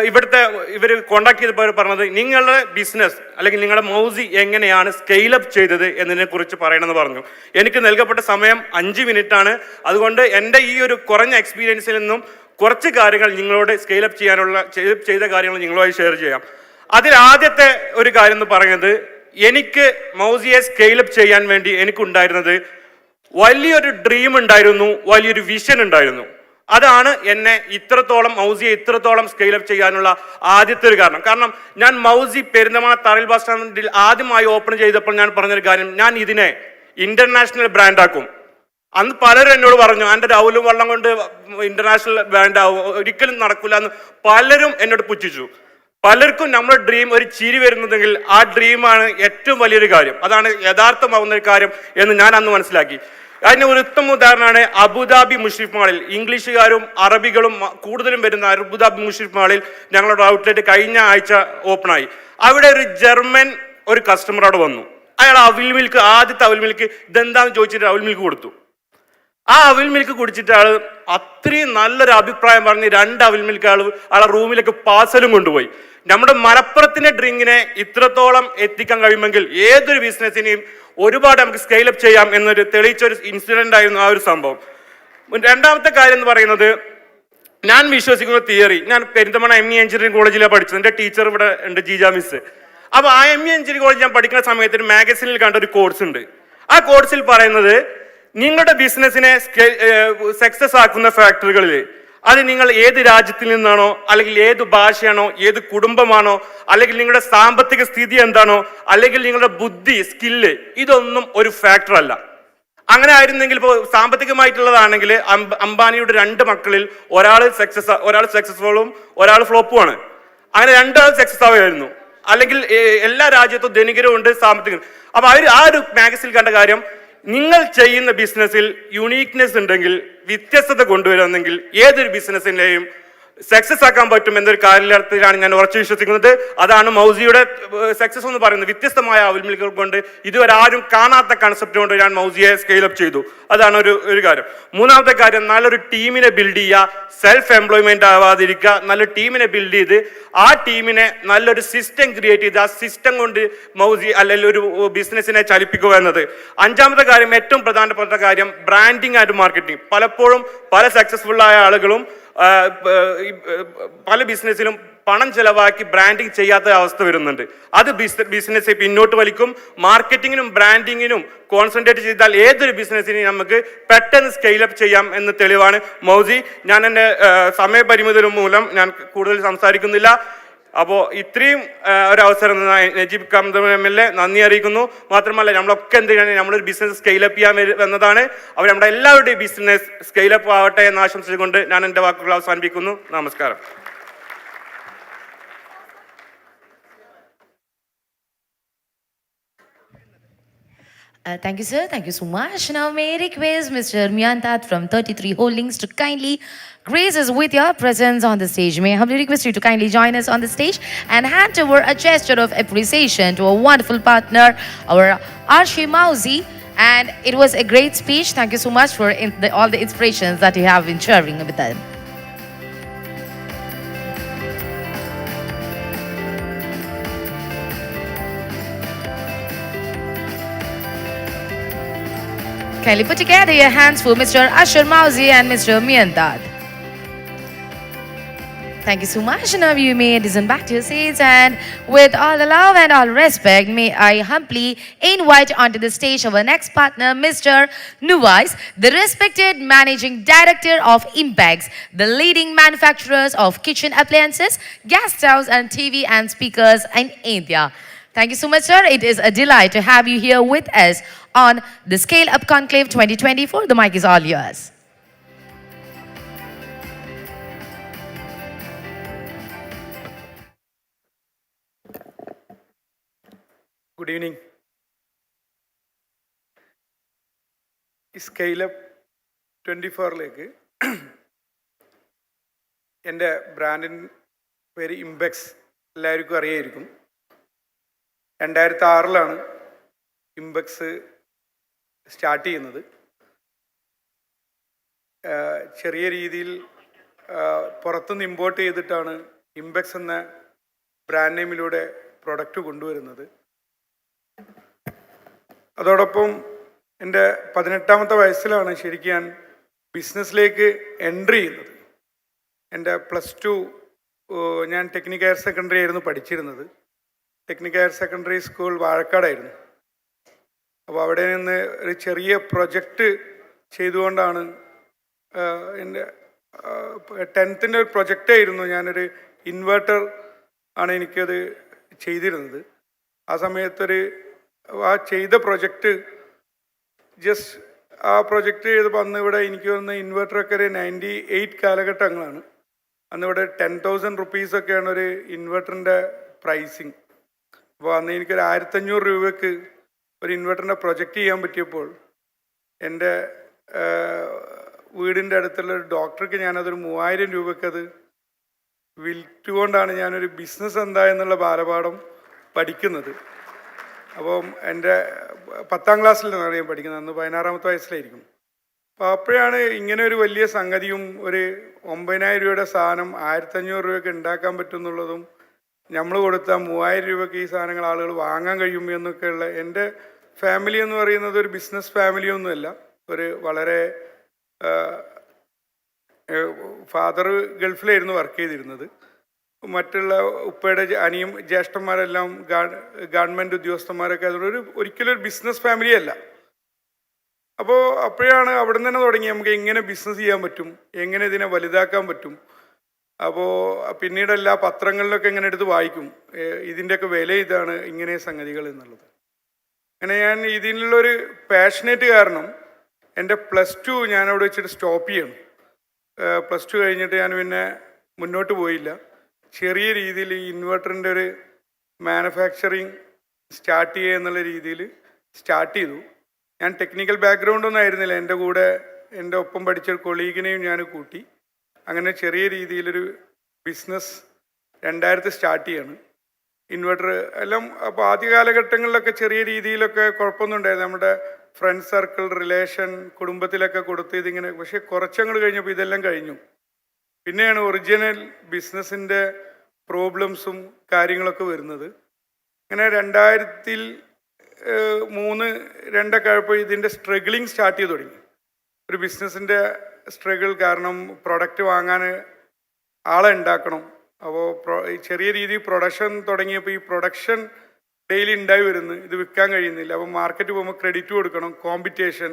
ഇവിടുത്തെ ഇവർ കോണ്ടാക്ട് ചെയ്തപ്പോൾ പറഞ്ഞത് നിങ്ങളുടെ ബിസിനസ് അല്ലെങ്കിൽ നിങ്ങളുടെ മൗസി എങ്ങനെയാണ് സ്കെയിലപ്പ് ചെയ്തത് എന്നതിനെ കുറിച്ച് പറയണമെന്ന് പറഞ്ഞു. എനിക്ക് നൽകപ്പെട്ട സമയം 5 മിനിറ്റാണ്. അതുകൊണ്ട് എൻ്റെ ഈ ഒരു കുറഞ്ഞ എക്സ്പീരിയൻസിൽ നിന്നും കുറച്ച് കാര്യങ്ങൾ നിങ്ങളോട് സ്കെയിലപ്പ് ചെയ്ത കാര്യങ്ങൾ നിങ്ങളുമായി ഷെയർ ചെയ്യാം. അതിൽ ആദ്യത്തെ ഒരു കാര്യം എന്ന് പറയുന്നത്, എനിക്ക് മൗസിയെ സ്കെയിലപ്പ് ചെയ്യാൻ വേണ്ടി എനിക്കുണ്ടായിരുന്നത് വലിയൊരു ഡ്രീം ഉണ്ടായിരുന്നു, വലിയൊരു വിഷൻ ഉണ്ടായിരുന്നു. അതാണ് എന്നെ മൗസിയെ ഇത്രത്തോളം സ്കെയിലപ്പ് ചെയ്യാനുള്ള ആദ്യത്തെ ഒരു കാരണം. ഞാൻ മൗസി പെരിന്തൽമണ്ണ തറയിൽ ബസ് സ്റ്റാൻഡിൽ ആദ്യമായി ഓപ്പൺ ചെയ്തപ്പോൾ ഞാൻ പറഞ്ഞൊരു കാര്യം, ഞാൻ ഇതിനെ ഇന്റർനാഷണൽ ബ്രാൻഡാക്കും. അന്ന് പലരും എന്നോട് പറഞ്ഞു, എൻ്റെ രാഹുലും വള്ളം കൊണ്ട് ഇന്റർനാഷണൽ ബ്രാൻഡാവും, ഒരിക്കലും നടക്കില്ല എന്ന് പലരും എന്നോട് പുച്ഛിച്ചു. പലർക്കും നമ്മുടെ ഡ്രീം ഒരു ചിരി വരുന്നതെങ്കിൽ ആ ഡ്രീമാണ് ഏറ്റവും വലിയൊരു കാര്യം, അതാണ് യഥാർത്ഥമാവുന്ന ഒരു കാര്യം എന്ന് ഞാൻ അന്ന് മനസ്സിലാക്കി. അതിന് ഒരു ഉത്തമ ഉദാഹരണമാണ് അബുദാബി മുഷ്രിഫ് മാളിൽ. ഇംഗ്ലീഷുകാരും അറബികളും കൂടുതലും വരുന്ന അബുദാബി മുഷ്രിഫ് മാളിൽ ഞങ്ങളുടെ ഔട്ട്ലെറ്റ് കഴിഞ്ഞ ആഴ്ച ഓപ്പണായി. അവിടെ ഒരു ജർമ്മൻ ഒരു കസ്റ്റമർ അവിടെ വന്നു. അയാൾ ആദ്യത്തെ അവിൽ മിൽക്ക് ഇതെന്താണെന്ന് ചോദിച്ചിട്ട് അവിൽ മിൽക്ക് കൊടുത്തു. ആ അവിൽ മിൽക്ക് കുടിച്ചിട്ട് ആൾ അത്രയും നല്ലൊരു അഭിപ്രായം പറഞ്ഞ് 2 അവിൽ മിൽക്ക് ആളെ റൂമിലേക്ക് പാർസലും കൊണ്ടുപോയി. നമ്മുടെ മലപ്പുറത്തിന്റെ ഡ്രിങ്കിനെ ഇത്രത്തോളം എത്തിക്കാൻ കഴിയുമെങ്കിൽ ഏതൊരു ബിസിനസ്സിനെയും ഒരുപാട് നമുക്ക് സ്കെയിലപ്പ് ചെയ്യാം എന്നൊരു തെളിയിച്ചൊരു ഇൻസിഡന്റ് ആയിരുന്നു ആ ഒരു സംഭവം. രണ്ടാമത്തെ കാര്യം എന്ന് പറയുന്നത്, ഞാൻ വിശ്വസിക്കുന്ന തിയറി, ഞാൻ പെരിന്തൽമണ്ണ ME എഞ്ചിനീയറിംഗ് കോളേജിലാണ് പഠിച്ചത്. എൻ്റെ ടീച്ചർ ഇവിടെ ഉണ്ട്, ജീജ മിസ്. അപ്പോൾ ആ ME എഞ്ചിനീയറിംഗ് കോളേജ് ഞാൻ പഠിക്കുന്ന സമയത്ത് മാഗസിനിൽ കണ്ട ഒരു കോഴ്സ് ഉണ്ട്. ആ കോഴ്സിൽ പറയുന്നത്, നിങ്ങളുടെ ബിസിനസ്സിനെ സക്സസ് ആക്കുന്ന ഫാക്ടറികളിൽ അത് നിങ്ങൾ ഏത് രാജ്യത്തിൽ നിന്നാണോ, അല്ലെങ്കിൽ ഏത് ഭാഷയാണോ, ഏത് കുടുംബമാണോ, അല്ലെങ്കിൽ നിങ്ങളുടെ സാമ്പത്തിക സ്ഥിതി എന്താണോ, അല്ലെങ്കിൽ നിങ്ങളുടെ ബുദ്ധി, സ്കില്ല്, ഇതൊന്നും ഒരു ഫാക്ടർ അല്ല. അങ്ങനെ ആയിരുന്നെങ്കിൽ ഇപ്പോൾ സാമ്പത്തികമായിട്ടുള്ളതാണെങ്കിൽ അംബാനിയുടെ 2 മക്കളിൽ ഒരാൾ സക്സസ്ഫുള്ളും ഒരാൾ ഫ്ലോപ്പുമാണ്. അങ്ങനെ 2 ആൾ സക്സസ് ആവുമായിരുന്നു. അല്ലെങ്കിൽ എല്ലാ രാജ്യത്തും ധനികരും ഉണ്ട്, സാമ്പത്തികം. അപ്പൊ ആ ഒരു മാഗസിനിൽ കണ്ട കാര്യം, നിങ്ങൾ ചെയ്യുന്ന ബിസിനസ്സിൽ യുണീക്നെസ് ഉണ്ടെങ്കിൽ, വ്യത്യസ്തത കൊണ്ടുവരുന്നെങ്കിൽ ഏതൊരു ബിസിനസ്സിനെയും സക്സസ് ആക്കാൻ പറ്റും എന്നൊരു കാര്യത്തിലാണ് ഞാൻ ഉറച്ചു വിശ്വസിക്കുന്നത്. അതാണ് മൗസിയുടെ സക്സസ് എന്ന് പറയുന്നത്. വ്യത്യസ്തമായ അവിൽ മിൽക്കുകൾ കൊണ്ട് ഇതുവരെ ആരും കാണാത്ത കൺസെപ്റ്റ് കൊണ്ട് ഞാൻ മൗസിയെ സ്കെയിലപ്പ് ചെയ്തു. അതാണ് ഒരു കാര്യം. മൂന്നാമത്തെ കാര്യം, നല്ലൊരു ടീമിനെ ബിൽഡ് ചെയ്യുക, സെൽഫ് എംപ്ലോയ്മെന്റ് ആവാതിരിക്കുക, നല്ല ടീമിനെ ബിൽഡ് ചെയ്ത് ആ ടീമിനെ നല്ലൊരു സിസ്റ്റം ക്രിയേറ്റ് ചെയ്ത് ആ സിസ്റ്റം കൊണ്ട് മൗസി അല്ലെങ്കിൽ ഒരു ബിസിനസ്സിനെ ചലിപ്പിക്കുക എന്നത്. അഞ്ചാമത്തെ കാര്യം, ഏറ്റവും പ്രധാനപ്പെട്ട കാര്യം, ബ്രാൻഡിങ് ആൻഡ് മാർക്കറ്റിംഗ്. പലപ്പോഴും പല സക്സസ്ഫുൾ ആയ ആളുകളും പല ബിസിനസ്സിലും പണം ചെലവാക്കി ബ്രാൻഡിങ് ചെയ്യാത്ത അവസ്ഥ വരുന്നുണ്ട്. അത് ബിസിനസ് പിന്നോട്ട് വലിക്കും. മാർക്കറ്റിങ്ങിനും ബ്രാൻഡിങ്ങിനും കോൺസെൻട്രേറ്റ് ചെയ്താൽ ഏതൊരു ബിസിനസ്സിനെയും നമുക്ക് പെട്ടെന്ന് സ്കെയിലപ്പ് ചെയ്യാം എന്ന് തെളിവാണ് മൗസി. ഞാൻ എൻ്റെ സമയപരിമിതി മൂലം ഞാൻ കൂടുതൽ സംസാരിക്കുന്നില്ല. അപ്പോൾ ഇത്രയും ഒരു അവസരം നജീബ് MLA നന്ദി അറിയിക്കുന്നു. മാത്രമല്ല, നമ്മളൊക്കെ എന്ത് ചെയ്യണം, നമ്മളൊരു ബിസിനസ് സ്കെയിലപ്പ് ചെയ്യാൻ എന്നതാണ്. അവർ നമ്മുടെ എല്ലാവരുടെയും ബിസിനസ് സ്കെയിലപ്പ് ആവട്ടെ എന്ന് ആശംസിച്ചുകൊണ്ട് ഞാൻ എൻ്റെ വാക്കുകൾ അവസാനിപ്പിക്കുന്നു. നമസ്കാരം. Thank you, sir. Thank you so much. Now, may I request Mr. Miantat from 33 Holdings to kindly grace us with your presence on the stage. May I humbly request you to kindly join us on the stage and hand over a gesture of appreciation to our wonderful partner, our Arshi Mauzi. And it was a great speech. Thank you so much for all the inspirations that you have been sharing with them. Kindly put together your hands for Mr. Ashar Mauzi and Mr. Miantat. Thank you so much. Now you may listen back to your seats, and with all the love and all respect, may I humbly invite onto the stage our next partner, Mr. Nuwais, the respected Managing Director of Impex, the leading manufacturers of kitchen appliances, gas stoves, and TV and speakers in India. Thank you so much, sir. It is a delight to have you here with us on the Scale Up Conclave 2024. The mic is all yours. Good evening. ഈ scale up 24ലേക്ക് എൻ്റെ ബ്രാൻഡിൻ്റെ പേര് Impex, എല്ലാവർക്കും അറിയായിരിക്കും. 2006 Impex start ചെയ്യുന്നത്. ചെറിയ രീതിയിൽ പുറത്തുനിന്ന് ഇമ്പോർട്ട് ചെയ്തിട്ടാണ് ഇംപെക്സ് എന്ന ബ്രാൻഡ് നെയിമിലൂടെ പ്രൊഡക്റ്റ് കൊണ്ടുവരുന്നത്. അതോടൊപ്പം എൻ്റെ 18ാമത്തെ വയസ്സിലാണ് ശരിക്കും ഞാൻ ബിസിനസ്സിലേക്ക് എൻട്രി ചെയ്യുന്നത്. എൻ്റെ +2 ഞാൻ ടെക്നിക്കൽ ഹയർ സെക്കൻഡറി ആയിരുന്നു പഠിച്ചിരുന്നത്. ടെക്നിക്കൽ ഹയർ സെക്കൻഡറി സ്കൂൾ വാഴക്കാടായിരുന്നു. അപ്പോൾ അവിടെ നിന്ന് ഒരു ചെറിയ പ്രൊജക്റ്റ് ചെയ്തുകൊണ്ടാണ് എൻ്റെ 10th ഒരു പ്രൊജക്റ്റായിരുന്നു. ഞാനൊരു ഇൻവെർട്ടർ ആണ് എനിക്കത് ചെയ്തിരുന്നത്. ആ സമയത്തൊരു ചെയ്ത പ്രൊജക്റ്റ് ആ പ്രൊജക്റ്റ് ചെയ്തപ്പോൾ അന്ന് ഇവിടെ എനിക്ക് വന്ന ഇൻവെർട്ടറൊക്കെ ഒരു 98 കാലഘട്ടങ്ങളാണ്. അന്നിവിടെ 10,000 റുപ്പീസൊക്കെയാണ് ഒരു ഇൻവെർട്ടറിൻ്റെ പ്രൈസിങ്. അപ്പോൾ അന്ന് എനിക്കൊരു 1500 രൂപയ്ക്ക് ഒരു ഇൻവെർട്ടറിൻ്റെ പ്രൊജക്റ്റ് ചെയ്യാൻ പറ്റിയപ്പോൾ എൻ്റെ വീടിൻ്റെ അടുത്തുള്ള ഒരു ഡോക്ടർക്ക് ഞാനതൊരു 3000 രൂപയ്ക്കത് വിൽറ്റുകൊണ്ടാണ് ഞാനൊരു ബിസിനസ് എന്താ എന്നുള്ള ബാലപാഠം പഠിക്കുന്നത്. അപ്പം എൻ്റെ 10ാം ക്ലാസ്സിലാണ് ഞാൻ പഠിക്കുന്നത്. അന്ന് 16ാമത്തെ വയസ്സിലായിരിക്കും. അപ്പോൾ അപ്പോഴാണ് ഇങ്ങനെ ഒരു വലിയ സംഗതിയും ഒരു 9000 രൂപയുടെ സാധനം 1500 രൂപയ്ക്ക് ഉണ്ടാക്കാൻ പറ്റും എന്നുള്ളതും നമ്മൾ കൊടുത്ത 3000 രൂപയ്ക്ക് ഈ സാധനങ്ങൾ ആളുകൾ വാങ്ങാൻ കഴിയും എന്നൊക്കെയുള്ള. എൻ്റെ ഫാമിലി എന്ന് പറയുന്നത് ഒരു ബിസിനസ് ഫാമിലിയൊന്നുമല്ല. ഒരു വളരെ ഫാദർ ഗൾഫിലായിരുന്നു വർക്ക് ചെയ്തിരുന്നത്. മറ്റുള്ള ഉപ്പയുടെ അനിയും ജ്യേഷ്ഠന്മാരെല്ലാം ഗവൺമെൻറ് ഉദ്യോഗസ്ഥന്മാരൊക്കെ അതുകൊണ്ട് ഒരിക്കലും ഒരു ബിസിനസ് ഫാമിലി അല്ല. അപ്പോൾ അപ്പോഴാണ് അവിടെ നിന്ന് തന്നെ തുടങ്ങി നമുക്ക് എങ്ങനെ ബിസിനസ് ചെയ്യാൻ പറ്റും, എങ്ങനെ ഇതിനെ വലുതാക്കാൻ പറ്റും. അപ്പോൾ പിന്നീട് എല്ലാ പത്രങ്ങളിലൊക്കെ ഇങ്ങനെ എടുത്ത് വായിക്കും, ഇതിൻ്റെയൊക്കെ വില ഇതാണ്, ഇങ്ങനെ സംഗതികൾ എന്നുള്ളത്. അങ്ങനെ ഞാൻ ഇതിനുള്ളൊരു പാഷനേറ്റ് കാരണം എൻ്റെ +2 ഞാൻ അവിടെ വെച്ചിട്ട് സ്റ്റോപ്പ് ചെയ്യണം. +2 കഴിഞ്ഞിട്ട് ഞാൻ പിന്നെ മുന്നോട്ട് പോയില്ല. ചെറിയ രീതിയിൽ ഈ ഇൻവെർട്ടറിൻ്റെ ഒരു മാനുഫാക്ചറിങ് സ്റ്റാർട്ട് ചെയ്യുക എന്നുള്ള രീതിയിൽ സ്റ്റാർട്ട് ചെയ്തു. ഞാൻ ടെക്നിക്കൽ ബാക്ക്ഗ്രൗണ്ടൊന്നും ആയിരുന്നില്ല. എൻ്റെ കൂടെ എൻ്റെ ഒപ്പം പഠിച്ച കൊളീഗിനെയും ഞാൻ കൂട്ടി അങ്ങനെ ചെറിയ രീതിയിലൊരു ബിസിനസ് 2000 സ്റ്റാർട്ട് ചെയ്യാണ്. ഇൻവെർട്ടർ എല്ലാം അപ്പോൾ ആദ്യ കാലഘട്ടങ്ങളിലൊക്കെ ചെറിയ രീതിയിലൊക്കെ കുഴപ്പമൊന്നും ഉണ്ടായിരുന്നു. നമ്മുടെ ഫ്രണ്ട് സർക്കിൾ, റിലേഷൻ, കുടുംബത്തിലൊക്കെ കൊടുത്ത് ഇതിങ്ങനെ. പക്ഷേ കുറച്ചങ്ങൾ കഴിഞ്ഞപ്പോൾ ഇതെല്ലാം കഴിഞ്ഞു. പിന്നെയാണ് ഒറിജിനൽ ബിസിനസ്സിൻ്റെ പ്രോബ്ലംസും കാര്യങ്ങളൊക്കെ വരുന്നത്. അങ്ങനെ 2003-2 ആയപ്പോൾ ഇതിൻ്റെ സ്ട്രഗിളിങ് സ്റ്റാർട്ട് ചെയ്ത് തുടങ്ങി. ഒരു ബിസിനസ്സിൻ്റെ സ്ട്രഗിൾ കാരണം പ്രൊഡക്റ്റ് വാങ്ങാൻ ആളെ ഉണ്ടാക്കണം. അപ്പോൾ ചെറിയ രീതിയിൽ പ്രൊഡക്ഷൻ തുടങ്ങിയപ്പോൾ ഈ പ്രൊഡക്ഷൻ ഡെയിലി ഉണ്ടായി വരുന്നു, ഇത് വിൽക്കാൻ കഴിയുന്നില്ല. അപ്പോൾ മാർക്കറ്റ് പോകുമ്പോൾ ക്രെഡിറ്റ് കൊടുക്കണം, കോമ്പറ്റീഷൻ.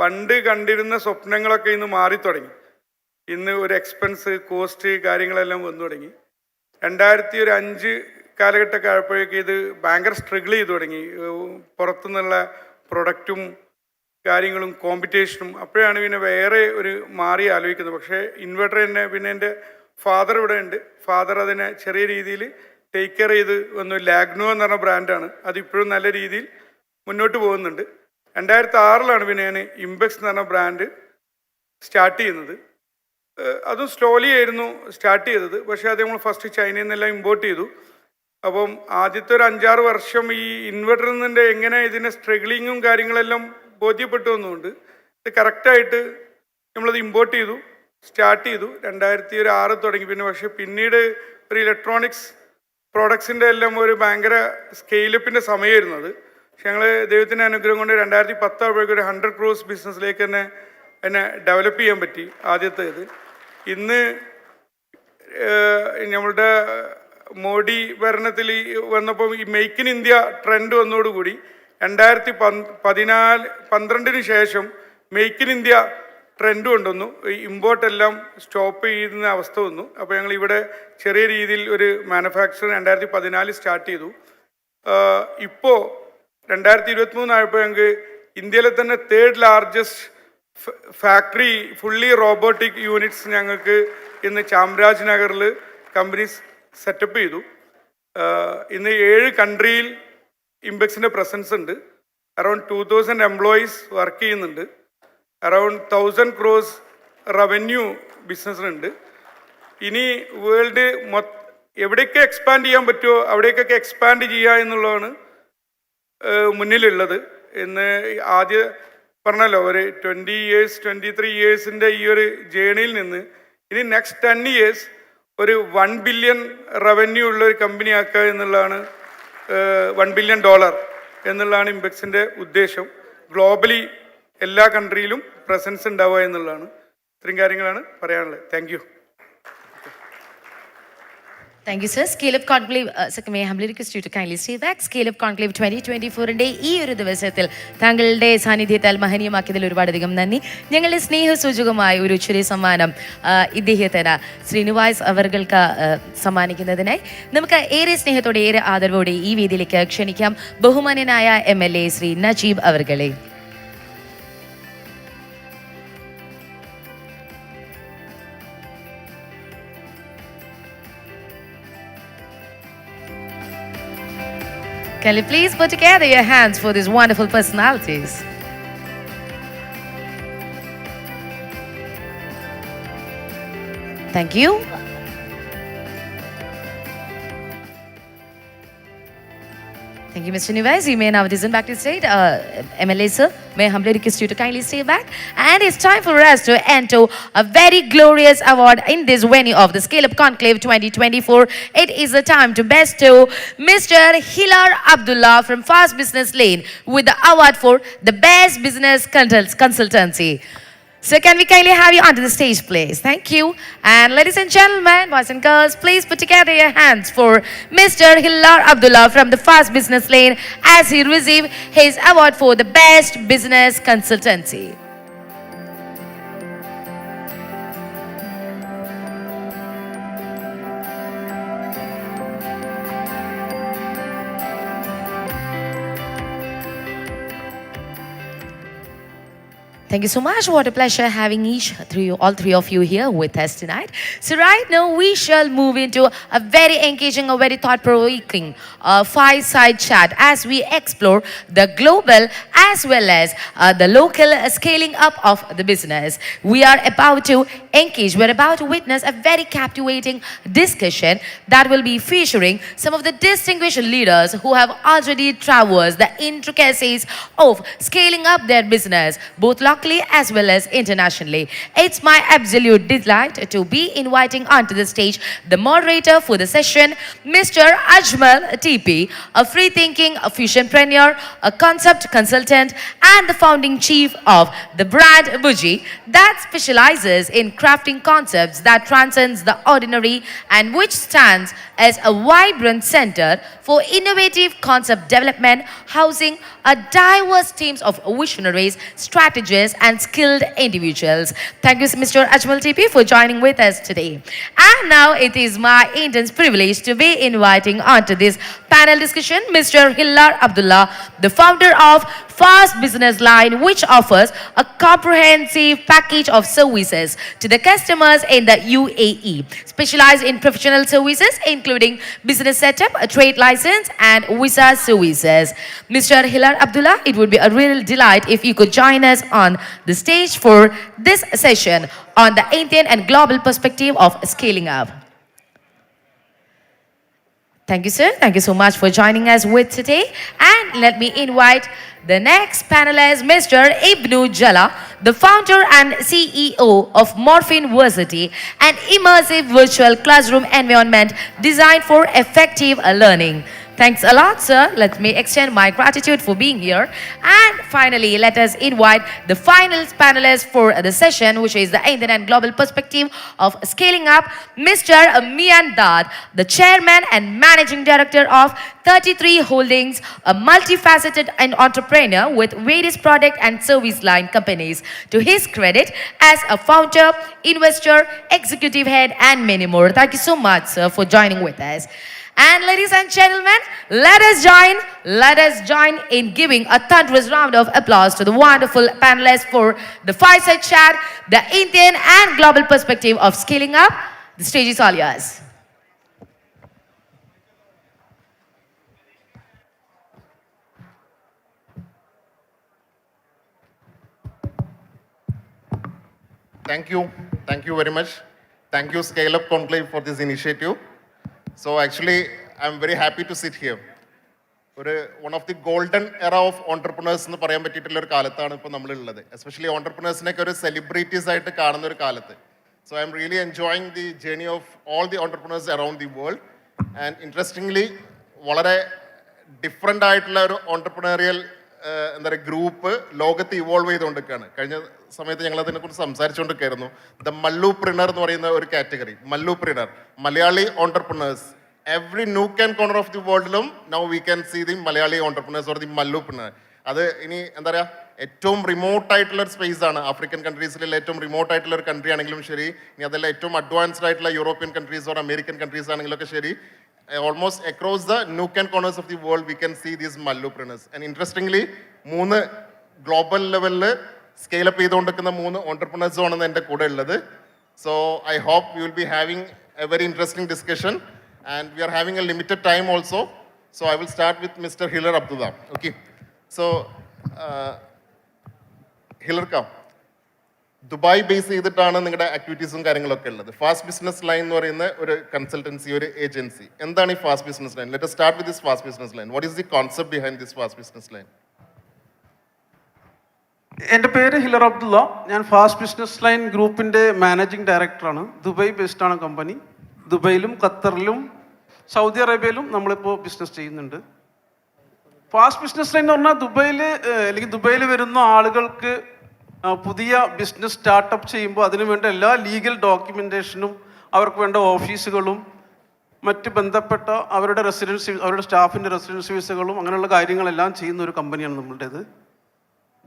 പണ്ട് കണ്ടിരുന്ന സ്വപ്നങ്ങളൊക്കെ ഇന്ന് മാറി തുടങ്ങി. ഇന്ന് ഒരു എക്സ്പെൻസ്, കോസ്റ്റ് കാര്യങ്ങളെല്ലാം വന്നു തുടങ്ങി. 2005 കാലഘട്ടമൊക്കെ ആയപ്പോഴേക്ക് ഇത് ഭയങ്കര സ്ട്രഗിൾ ചെയ്തു തുടങ്ങി. പുറത്തുനിന്നുള്ള പ്രൊഡക്റ്റും കാര്യങ്ങളും കോമ്പറ്റീഷനും. അപ്പോഴാണ് പിന്നെ വേറെ ഒരു മാറി ആലോചിക്കുന്നത്. പക്ഷേ ഇൻവെർട്ടർ തന്നെ പിന്നെ എൻ്റെ ഫാദർ ഇവിടെ ഉണ്ട്. ഫാദർ അതിനെ ചെറിയ രീതിയിൽ ടേക്ക് കെയർ ചെയ്ത് വന്നു. ലാഗ്നോ എന്ന് പറഞ്ഞ ബ്രാൻഡാണ്. അതിപ്പോഴും നല്ല രീതിയിൽ മുന്നോട്ട് പോകുന്നുണ്ട്. 2006 പിന്നെ ഞാൻ ഇംപെക്സ് എന്ന് പറഞ്ഞ ബ്രാൻഡ് സ്റ്റാർട്ട് ചെയ്യുന്നത്. അതും സ്ലോലി ആയിരുന്നു സ്റ്റാർട്ട് ചെയ്തത്. പക്ഷേ അത് നമ്മൾ ഫസ്റ്റ് ചൈനയിൽ നിന്നെല്ലാം ഇമ്പോർട്ട് ചെയ്തു. അപ്പം ആദ്യത്തെ ഒരു 5-6 വർഷം ഈ ഇൻവെർട്ടറിൽ നിന്നിൻ്റെ എങ്ങനെ ഇതിൻ്റെ സ്ട്രഗിളിങ്ങും കാര്യങ്ങളെല്ലാം ബോധ്യപ്പെട്ടു വന്നുകൊണ്ട് ഇത് കറക്റ്റായിട്ട് നമ്മളത് ഇമ്പോർട്ട് ചെയ്തു, സ്റ്റാർട്ട് ചെയ്തു. 2006 തുടങ്ങി. പക്ഷേ പിന്നീട് ഒരു ഇലക്ട്രോണിക്സ് പ്രോഡക്ട്സിൻ്റെ എല്ലാം ഒരു ഭയങ്കര സ്കെയിലപ്പിൻ്റെ സമയമായിരുന്നു അത്. പക്ഷെ ഞങ്ങൾ ദൈവത്തിൻ്റെ അനുഗ്രഹം കൊണ്ട് 2010 ആകുമ്പോഴേക്കും ഒരു 100 crores ബിസിനസ്സിലേക്ക് തന്നെ എന്നെ ഡെവലപ്പ് ചെയ്യാൻ പറ്റി ആദ്യത്തേത്. ഇന്ന് നമ്മളുടെ മോഡി ഭരണത്തിൽ വന്നപ്പോൾ ഈ മേക്ക് ഇൻ ഇന്ത്യ ട്രെൻഡ് വന്നതോടുകൂടി 2012 ശേഷം മേക്ക് ഇൻ ഇന്ത്യ ട്രെൻഡ് കൊണ്ടുവന്നു. ഈ ഇമ്പോർട്ടെല്ലാം സ്റ്റോപ്പ് ചെയ്യുന്ന അവസ്ഥ വന്നു. അപ്പോൾ ഞങ്ങൾ ഇവിടെ ചെറിയ രീതിയിൽ ഒരു മാനുഫാക്ചറിങ് 2014 സ്റ്റാർട്ട് ചെയ്തു. ഇപ്പോൾ 2023 ആയപ്പോൾ ഞങ്ങൾക്ക് ഇന്ത്യയിലെ തന്നെ 3rd largest factory fully robotic units ഞങ്ങൾക്ക് ഇന്ന് ചാംരാജ് നഗറിൽ കമ്പനീസ് സെറ്റപ്പ് ചെയ്തു. ഇന്ന് 7 കൺട്രിയിൽ ഇംപെക്സിൻ്റെ പ്രസൻസ് ഉണ്ട്. അറൗണ്ട് 2000 എംപ്ലോയീസ് വർക്ക് ചെയ്യുന്നുണ്ട്. അറൗണ്ട് 1000 crores റവന്യൂ ബിസിനസ്സിനുണ്ട്. ഇനി വേൾഡ് എവിടെയൊക്കെ എക്സ്പാൻഡ് ചെയ്യാൻ പറ്റുമോ അവിടേക്കൊക്കെ എക്സ്പാൻഡ് ചെയ്യുക എന്നുള്ളതാണ് മുന്നിലുള്ളത്. ഇന്ന് ആദ്യം പറഞ്ഞല്ലോ ഒരു 20 years 23 yearsൻ്റെ ഈ ഒരു ജേണിയിൽ നിന്ന് ഇനി നെക്സ്റ്റ് 10 years ഒരു $1 billion റവന്യൂ ഉള്ള ഒരു കമ്പനി ആക്കുക എന്നുള്ളതാണ്, $1 billion എന്നുള്ളതാണ് ഇംപെക്സിൻ്റെ ഉദ്ദേശം. ഗ്ലോബലി എല്ലാ കൺട്രിയിലും പ്രസൻസ് ഉണ്ടാവുക എന്നുള്ളതാണ്. ഇത്രയും കാര്യങ്ങളാണ് പറയാനുള്ളത്. Thank U. Thank you, sir. ScaleUp Conclave, may I humbly request you to kindly stay back. ScaleUp Conclave 2024 ഈ ഒരു ദിവസത്തിൽ താങ്കളുടെ സാന്നിധ്യത്താൽ മഹനീയമാക്കിയതിൽ ഒരുപാടധികം നന്ദി. ഞങ്ങളുടെ സ്നേഹസൂചകമായ ഒരു ചെറിയ സമ്മാനം ഇദ്ദേഹത്തിന് ശ്രീനിവാസ് അവർക്ക് സമ്മാനിക്കുന്നതിനായി നമുക്ക് ഏറെ സ്നേഹത്തോടെ ഏറെ ആദരവോടെ ഈ വേദിയിലേക്ക് ക്ഷണിക്കാം ബഹുമാന്യനായ MLA Shri Najeeb അവർകളെ. Can you please put together your hands for these wonderful personalities? Thank you. Thank you, Mr. Nivez. You may now descend back to the stage. MLA sir, may I humbly request you to kindly stay back. And it's time for us to enter a very glorious award in this venue of the ScaleUp Conclave 2024. It is the time to bestow Mr. Hilar Abdullah from Fast Business Lane with the award for the best business consultancy. So can we kindly have you onto the stage, please? Thank you. And ladies and gentlemen, boys and girls, please put together your hands for Mr. Hilar Abdullah from the Fast Business Lane as he received his award for the best business consultancy. Thank you so much. What a pleasure having all three of you here with us tonight. So right now we shall move into a very engaging, a very thought-provoking fireside chat as we explore the global as well as the local scaling up of the business. We are about to engage, we're about to witness a very captivating discussion that will be featuring some of the distinguished leaders who have already traversed the intricacies of scaling up their business, both locally as well as internationally. It's my absolute delight to be inviting onto the stage the moderator for the session, Mr. Ajmal TP, a free-thinking fusionpreneur, a concept consultant, and the founding chief of the brand Buji that specializes in crafting concepts that transcends the ordinary and which stands as a vibrant center for innovative concept development, housing a diverse teams of visionaries, strategists, and skilled individuals. Thank you, Mr. Ajmal TP, for joining with us today. And now it is my intense privilege to be inviting onto this panel discussion Mr. Hilar Abdullah, the founder of Fast Business Line, which offers a comprehensive package of services to the customers in the UAE, specialized in professional services including business setup, a trade license, and visa services. Mr. Hilar Abdullah, it would be a real delight if you could join us on the stage for this session on the Indian and global perspective of scaling up. Thank you, sir. Thank you so much for joining us with today. And let me invite the next panelist, Mr. Ibnu Jalla, the founder and CEO of Morphine University, an immersive virtual classroom environment designed for effective learning. Thanks a lot, sir. Let me extend my gratitude for being here. And finally, let us invite the final panelist for the session, which is the Indian and global perspective of scaling up, Mr. Mian Dad, the chairman and managing director of 33 Holdings, a multifaceted and entrepreneur with various product and service line companies. To his credit, as a founder, investor, executive head, and many more. Thank you so much, sir, for joining with us. And ladies and gentlemen, let us join in giving a thunderous round of applause to the wonderful panelists for the fireside chat, the Indian and global perspective of scaling up. The stage is all yours. Thank you very much. Thank you ScaleUp Conclave for this initiative. So actually, I'm very happy to sit here. One of the golden era of entrepreneurs എന്ന് പറയാൻ പറ്റിയിട്ടുള്ള ഒരു കാലത്താണ് ഇപ്പോൾ നമ്മളുള്ളത്. Especially ഓണ്ടർപ്രണേഴ്സിനൊക്കെ ഒരു celebrities ആയിട്ട് കാണുന്ന ഒരു കാലത്ത്. So I'm really enjoying the journey of all the entrepreneurs around the world. And interestingly, വളരെ ഡിഫറെൻ്റ് ആയിട്ടുള്ള ഒരു ഓണ്ടർപ്രണറിയൽ എന്താ പറയുക ഗ്രൂപ്പ് ലോകത്ത് ഇവോൾവ് ചെയ്തുകൊണ്ടിരിക്കുകയാണ്. കഴിഞ്ഞ സമയത്ത് ഞങ്ങൾ അതിനെക്കുറിച്ച് സംസാരിച്ചുകൊണ്ടിരിക്കുകയായിരുന്നു. ദ മല്ലൂപ്രിണർ എന്ന് പറയുന്ന ഒരു category, mallupreneur, Malayali entrepreneurs. Every nook and corner of the വേൾഡിലും now we can see the Malayali entrepreneurs or the mallupreneur. അത് ഇനി എന്താ പറയുക ഏറ്റവും റിമോട്ട് ആയിട്ടുള്ള ഒരു സ്പേസ് ആണ്. ആഫ്രിക്കൻ കൺട്രീസിലെ ഏറ്റവും റിമോട്ട് ആയിട്ടുള്ള ഒരു കൺട്രി ആണെങ്കിലും ശരി, ഇനി അതല്ല ഏറ്റവും അഡ്വാൻസ്ഡ് ആയിട്ടുള്ള European countries or American countries ആണെങ്കിലൊക്കെ ശരി, almost across the nook and corners of the world we can see these mallupreneurs. And interestingly, 3 global level scale up ചെയ്തുകൊണ്ടിരിക്കുന്ന 3 entrepreneurs ആണ് എൻ്റെ കൂടെ ഉള്ളത്. So I hope we will be having a very interesting discussion and we are having a limited time also. So I will start with Mr. Hilar Abdullah. Okay. So Hilar ka Dubai base ചെയ്തിട്ടാണ് നിങ്ങളുടെ ആക്ടിവിറ്റീസും കാര്യങ്ങളൊക്കെ ഉള്ളത്. Fast business line എന്ന് പറയുന്ന ഒരു consultancy, ഒരു agency. എന്താണ് ഈ fast business line? Let us start with this fast business line. What is the concept behind this fast business line? എൻ്റെ പേര് ഹിലർ അബ്ദുള്ള. ഞാൻ ഫാസ്റ്റ് ബിസിനസ് ലൈൻ ഗ്രൂപ്പിൻ്റെ മാനേജിംഗ് ഡയറക്ടറാണ്. ദുബായ് ബേസ്ഡ് ആണ് കമ്പനി. ദുബൈയിലും ഖത്തറിലും സൗദി അറേബ്യയിലും നമ്മളിപ്പോൾ ബിസിനസ് ചെയ്യുന്നുണ്ട്. ഫാസ്റ്റ് ബിസിനസ് ലൈൻ എന്ന് പറഞ്ഞാൽ ദുബൈയിൽ വരുന്ന ആളുകൾക്ക് പുതിയ ബിസിനസ് സ്റ്റാർട്ടപ്പ് ചെയ്യുമ്പോൾ അതിനു വേണ്ട എല്ലാ ലീഗൽ ഡോക്യുമെൻറ്റേഷനും, അവർക്ക് വേണ്ട ഓഫീസുകളും മറ്റ് ബന്ധപ്പെട്ട അവരുടെ അവരുടെ സ്റ്റാഫിൻ്റെ റെസിഡൻസ് വിസകളും അങ്ങനെയുള്ള കാര്യങ്ങളെല്ലാം ചെയ്യുന്ന ഒരു കമ്പനിയാണ് നമ്മളുടേത്.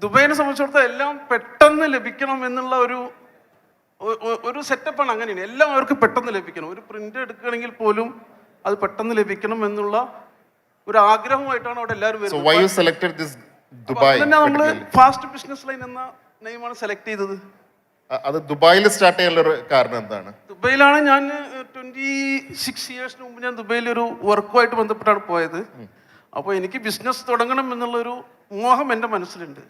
ദുബൈനെ സംബന്ധിച്ചിടത്തോളം എല്ലാം പെട്ടെന്ന് ലഭിക്കണം എന്നുള്ള ഒരു സെറ്റപ്പാണ്. അങ്ങനെയാണ് എല്ലാം അവർക്ക് പെട്ടെന്ന് ലഭിക്കണം. ഒരു പ്രിൻ്റ് എടുക്കുകയാണെങ്കിൽ പോലും അത് പെട്ടെന്ന് ലഭിക്കണം എന്നുള്ള ഒരു ആഗ്രഹമായിട്ടാണ് അവിടെ എല്ലാവരും വരുന്നത്. തന്നെ നമ്മൾ ഫാസ്റ്റ് ബിസിനസ് ലൈൻ എന്ന നെയിമാണ് സെലക്ട് ചെയ്തത്. അത് ദുബായിൽ സ്റ്റാർട്ട് ചെയ്യാനുള്ള കാരണം എന്താണ്? ദുബൈയിലാണ് ഞാൻ 26 ഇയേഴ്സിന് മുമ്പ് ഞാൻ ദുബൈയിൽ ഒരു വർക്കുമായിട്ട് ബന്ധപ്പെട്ടാണ് പോയത്. അപ്പോൾ എനിക്ക് ബിസിനസ് തുടങ്ങണം എന്നുള്ളൊരു മോഹം എൻ്റെ മനസ്സിലുണ്ട്.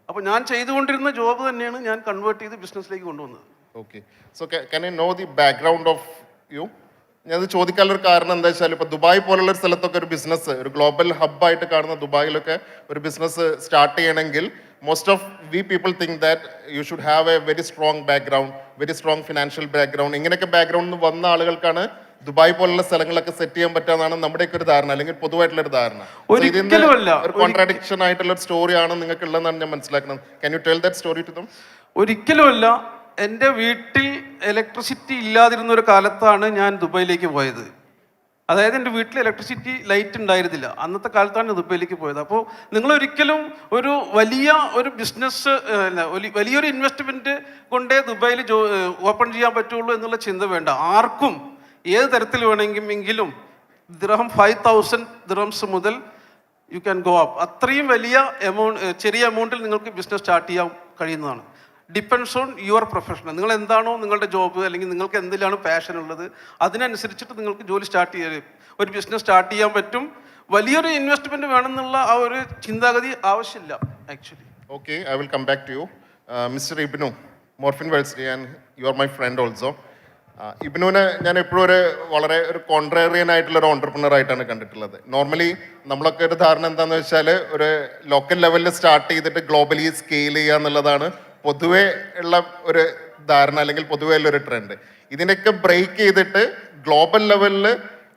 അപ്പോൾ ഞാൻ ചെയ്തുകൊണ്ടിരുന്ന ജോബ് തന്നെയാണ് ഞാൻ കൺവേർട്ട് ചെയ്ത് ബിസിനസ്സിലേക്ക് കൊണ്ടുവന്നത്. Okay. So can I know the background of you? ഞാനത് ചോദിക്കാനുള്ളൊരു കാരണം എന്താ വെച്ചാൽ ഇപ്പോൾ ദുബായ് പോലുള്ള ഒരു സ്ഥലത്തൊക്കെ ഒരു ബിസിനസ്, ഒരു ഗ്ലോബൽ ഹബ്ബായിട്ട് കാണുന്ന ദുബായിലൊക്കെ ഒരു ബിസിനസ് സ്റ്റാർട്ട് ചെയ്യണമെങ്കിൽ most of V people think that you should have A very strong background, very strong financial background. ഇങ്ങനെയൊക്കെ ബാക്ക്ഗ്രൗണ്ടിൽ നിന്ന് വന്ന ആളുകൾക്കാണ് ദുബായ് പോലുള്ള സ്ഥലങ്ങളൊക്കെ സെറ്റ് ചെയ്യാൻ പറ്റാന്നാണ് നമ്മുടെയൊക്കെ ഒരു ധാരണ, അല്ലെങ്കിൽ പൊതുവായിട്ടുള്ള ഒരു ധാരണ. ഇതിന്റെ ഒരു കോൺട്രാഡിക്ഷൻ ആയിട്ടുള്ള ഒരു സ്റ്റോറിയാണ് നിങ്ങൾക്ക് ഉള്ളതെന്നാണ് ഞാൻ മനസ്സിലാക്കുന്നത്. Can you tell that story to them? ഒരിക്കലുമല്ല. എൻ്റെ വീട്ടിൽ ഇലക്ട്രിസിറ്റി ഇല്ലാതിരുന്ന ഒരു കാലത്താണ് ഞാൻ ദുബൈയിലേക്ക് പോയത്. അതായത് എൻ്റെ വീട്ടിൽ ഇലക്ട്രിസിറ്റി ലൈറ്റ് ഉണ്ടായിരുന്നില്ല. അന്നത്തെ കാലത്താണ് ദുബൈയിലേക്ക് പോയത്. അപ്പോൾ നിങ്ങളൊരിക്കലും ഒരു ഒരു ബിസിനസ് വലിയൊരു ഇൻവെസ്റ്റ്മെൻറ്റ് കൊണ്ടേ ദുബൈയിൽ ഓപ്പൺ ചെയ്യാൻ പറ്റുള്ളൂ എന്നുള്ള ചിന്ത വേണ്ട. ആർക്കും ഏത് തരത്തിൽ വേണമെങ്കിലും ദിർഹം 5000 ദിർഹംസ് മുതൽ യു ക്യാൻ ഗോ അപ്പ്. അത്രയും വലിയ ചെറിയ എമൗണ്ടിൽ നിങ്ങൾക്ക് ബിസിനസ് സ്റ്റാർട്ട് ചെയ്യാൻ കഴിയുന്നതാണ്. Depends on your profession. നിങ്ങൾ എന്താണോ നിങ്ങളുടെ ജോബ്, അല്ലെങ്കിൽ നിങ്ങൾക്ക് എന്തിലാണ് പാഷൻ ഉള്ളത്, അതിനനുസരിച്ചിട്ട് നിങ്ങൾക്ക് ജോലി സ്റ്റാർട്ട് ചെയ്യാൻ, ഒരു ബിസിനസ് സ്റ്റാർട്ട് ചെയ്യാൻ പറ്റും. വലിയൊരു ഇൻവെസ്റ്റ്മെൻറ്റ് വേണമെന്നുള്ള ആ ഒരു ചിന്താഗതി ആവശ്യമില്ല actually. Okay, I will come back to you. Mister Ibnu മോർഫിൻ വെൽസ്ലി, and you are my friend also. ഇബ്നുവിനെ ഞാൻ എപ്പോഴും വളരെ ഒരു കോൺട്രേറിയൻ ആയിട്ടുള്ള ഒരു ഓണ്ടർപ്രണർ ആയിട്ടാണ് കണ്ടിട്ടുള്ളത്. നോർമലി നമ്മളൊക്കെ ഒരു ധാരണ എന്താണെന്ന് വെച്ചാൽ ഒരു ലോക്കൽ ലെവലിൽ സ്റ്റാർട്ട് ചെയ്തിട്ട് ഗ്ലോബലി സ്കെയിൽ ചെയ്യുക എന്നുള്ളതാണ് പൊതുവേ ഉള്ള ഒരു ധാരണ, അല്ലെങ്കിൽ പൊതുവേ ഉള്ളൊരു ട്രെൻഡ്. ഇതിനൊക്കെ ബ്രേക്ക് ചെയ്തിട്ട് ഗ്ലോബൽ ലെവലിൽ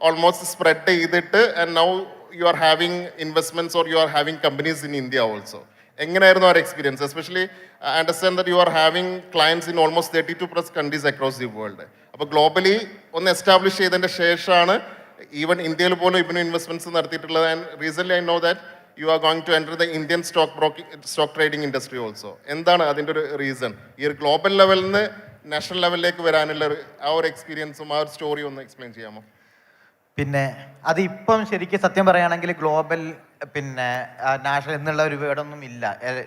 ഓൾമോസ്റ്റ് സ്പ്രെഡ് ചെയ്തിട്ട് and now you are having investments or you are having companies in India also. എങ്ങനെയായിരുന്നു our experience? Especially, I understand that you are having clients in almost 32 plus countries across the world. അപ്പോൾ globally ഒന്ന് establish ചെയ്തതിൻ്റെ ശേഷമാണ് even ഇന്ത്യയിൽ പോലും ഇബിനു investments നടത്തിയിട്ടുള്ളത്. And recently I know that you are going to enter the Indian stock trading industry also. എന്താണ് അതിൻ്റെ ഒരു റീസൺ? ഈ ഒരു ഗ്ലോബൽ ലെവലിൽ നിന്ന് നാഷണൽ ലെവലിലേക്ക് വരാനുള്ള ആ ഒരു എക്സ്പീരിയൻസും ആ ഒരു സ്റ്റോറിയും ഒന്ന് എക്സ്പ്ലെയിൻ ചെയ്യാമോ? പിന്നെ അത് ഇപ്പം ശരിക്കും സത്യം പറയുകയാണെങ്കിൽ ഗ്ലോബൽ പിന്നെ നാഷണൽ എന്നുള്ള ഒരു വേർഡൊന്നും ഇല്ല.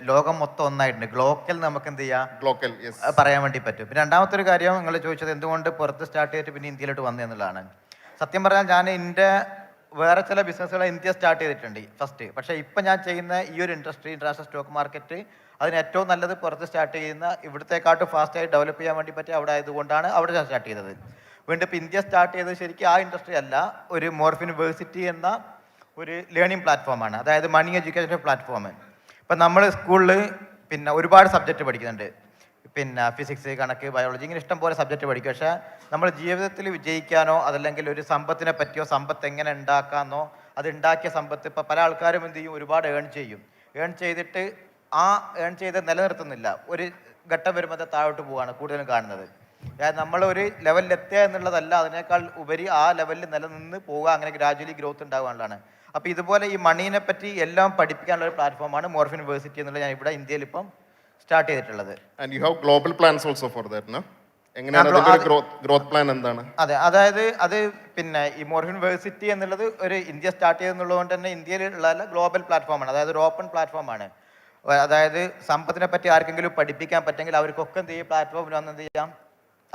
ലോകം മൊത്തം ഒന്നായിട്ടുണ്ട്. ഗ്ലോക്കൽ നമുക്ക് എന്ത് ചെയ്യാം, ഗ്ലോക്കൽ പറയാൻ വേണ്ടി പറ്റും. പിന്നെ രണ്ടാമത്തെ ഒരു കാര്യം നിങ്ങൾ ചോദിച്ചത് എന്തുകൊണ്ട് പുറത്ത് സ്റ്റാർട്ട് ചെയ്തിട്ട് പിന്നെ ഇന്ത്യയിലോട്ട് വന്നു എന്നുള്ളതാണ്. സത്യം പറഞ്ഞാൽ ഞാൻ എൻ്റെ വേറെ ചില ബിസിനസ്സുകൾ ഇന്ത്യ സ്റ്റാർട്ട് ചെയ്തിട്ടുണ്ട് ഫസ്റ്റ്. പക്ഷേ ഇപ്പം ഞാൻ ചെയ്യുന്ന ഈ ഒരു ഇൻഡസ്ട്രി, ഇൻ്റർനാഷണൽ സ്റ്റോക്ക് മാർക്കറ്റ്, അതിന് ഏറ്റവും നല്ലത് പുറത്ത് സ്റ്റാർട്ട് ചെയ്യുന്ന ഇവിടത്തെക്കാട്ടും ഫാസ്റ്റായി ഡെവലപ്പ് ചെയ്യാൻ വേണ്ടി പറ്റി അവിടെ ആയതുകൊണ്ടാണ് അവിടെ ഞാൻ സ്റ്റാർട്ട് ചെയ്തത്. വീണ്ടും ഇപ്പോൾ ഇന്ത്യ സ്റ്റാർട്ട് ചെയ്തത് ശരിക്കും ആ ഇൻഡസ്ട്രി അല്ല, ഒരു മോർഫ് യൂണിവേഴ്സിറ്റി എന്ന ഒരു ലേണിംഗ് പ്ലാറ്റ്ഫോമാണ്, അതായത് മണി എഡ്യൂക്കേഷൻ പ്ലാറ്റ്ഫോം. ഇപ്പം നമ്മൾ സ്കൂളിൽ പിന്നെ ഒരുപാട് സബ്ജക്റ്റ് പഠിക്കുന്നുണ്ട്, പിന്നെ ഫിസിക്സ്, കണക്ക്, ബയോളജി, ഇങ്ങനെ ഇഷ്ടം പോലെ സബ്ജക്റ്റ് പഠിക്കും. പക്ഷേ നമ്മൾ ജീവിതത്തിൽ വിജയിക്കാനോ അതല്ലെങ്കിൽ ഒരു സമ്പത്തിനെ പറ്റിയോ സമ്പത്ത് എങ്ങനെ ഉണ്ടാക്കാമെന്നോ അത് ഉണ്ടാക്കിയ സമ്പത്ത് ഇപ്പോൾ പല ആൾക്കാരും എന്ത് ചെയ്യും, ഒരുപാട് ഏൺ ചെയ്യും. ഏൺ ചെയ്തിട്ട് ആ ഏൺ ചെയ്ത് നിലനിർത്തുന്നില്ല, ഒരു ഘട്ടം വരുമ്പോൾ താഴോട്ട് പോവുകയാണ് കൂടുതലും കാണുന്നത്. അതായത് നമ്മൾ ഒരു ലെവലിൽ എത്തുക എന്നുള്ളതല്ല, അതിനേക്കാൾ ഉപരി ആ ലെവലിൽ നിലനിന്ന് പോവുക, അങ്ങനെ ഗ്രാജുവലി ഗ്രോത്ത് ഉണ്ടാകാനുള്ളതാണ്. അപ്പോൾ ഇതുപോലെ ഈ മണീനെ പറ്റി എല്ലാം പഠിപ്പിക്കാനുള്ള ഒരു പ്ലാറ്റ്ഫോമാണ് മോർഫ് യൂണിവേഴ്സിറ്റി എന്നുള്ളത് ഞാൻ ഇവിടെ ഇന്ത്യയിൽ ഇപ്പം സ്റ്റാർട്ട് ചെയ്തിട്ടുള്ളത്. And you have global plans also for that, no? എങ്ങനെയാണ് അതിന്റെ ഗ്രോത്ത് പ്ലാൻ എന്താണ്? അതെ, അതായത് അത് പിന്നെ ഈ മോർഫ് യൂണിവേഴ്സിറ്റി എന്നുള്ളത് ഒരു ഇന്ത്യ സ്റ്റാർട്ട് ചെയ്തെന്നുള്ളതുകൊണ്ട് തന്നെ ഇന്ത്യയിലുള്ള ഗ്ലോബൽ പ്ലാറ്റ്ഫോമാണ്, അതായത് ഒരു ഓപ്പൺ പ്ലാറ്റ്ഫോമാണ്. അതായത് സമ്പത്തിനെ പറ്റി ആർക്കെങ്കിലും പഠിപ്പിക്കാൻ പറ്റുമെങ്കിൽ അവർക്കൊക്കെ എന്ത് ചെയ്യും, പ്ലാറ്റ്ഫോമിൽ വന്ന് എന്ത് ചെയ്യാം,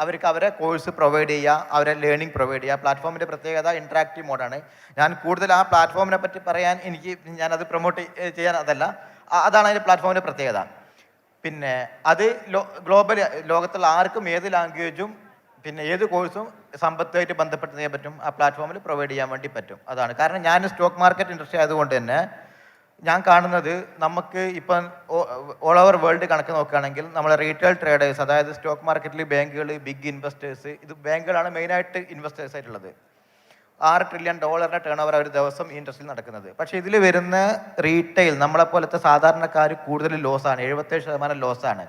അവർക്ക് അവരെ കോഴ്സ് പ്രൊവൈഡ് ചെയ്യുക, അവരെ ലേണിംഗ് പ്രൊവൈഡ് ചെയ്യുക. പ്ലാറ്റ്ഫോമിൻ്റെ പ്രത്യേകത ഇൻട്രാക്റ്റീവ് മോഡാണ്. ഞാൻ കൂടുതൽ ആ പ്ലാറ്റ്ഫോമിനെ പറ്റി പറയാൻ ഞാനത് പ്രൊമോട്ട് ചെയ്യാൻ അതല്ല, അതാണ് അതിൻ്റെ പ്ലാറ്റ്ഫോമിൻ്റെ പ്രത്യേകത. പിന്നെ അത് ഗ്ലോബൽ ലോകത്തുള്ള ആർക്കും ഏത് ലാംഗ്വേജും പിന്നെ ഏത് കോഴ്സും സമ്പത്തുമായിട്ട് ബന്ധപ്പെട്ട് ചെയ്യാൻ പറ്റും, ആ പ്ലാറ്റ്ഫോമിൽ പ്രൊവൈഡ് ചെയ്യാൻ വേണ്ടി പറ്റും. അതാണ് കാരണം. ഞാൻ സ്റ്റോക്ക് മാർക്കറ്റ് ഇൻഡസ്ട്രി ആയതുകൊണ്ട് തന്നെ ഞാൻ കാണുന്നത് നമുക്ക് ഇപ്പം ഓൾ ഓവർ വേൾഡ് കണക്ക് നോക്കുകയാണെങ്കിൽ നമ്മളെ റീറ്റെയിൽ ട്രേഡേഴ്സ്, അതായത് സ്റ്റോക്ക് മാർക്കറ്റിൽ ബാങ്കുകൾ, ബിഗ് ഇൻവെസ്റ്റേഴ്സ്, ഇത് ബാങ്കുകളാണ് മെയിനായിട്ട് ഇൻവെസ്റ്റേഴ്സ് ആയിട്ടുള്ളത്. $6 ട്രില്യൺ ടേൺ ഓവർ ഒരു ദിവസം ഈ ഇൻഡസ്ട്രിയിൽ നടക്കുന്നത്. പക്ഷേ ഇതിൽ വരുന്ന റീറ്റെയിൽ നമ്മളെപ്പോലത്തെ സാധാരണക്കാർ കൂടുതൽ ലോസാണ്, 77% ലോസാണ്.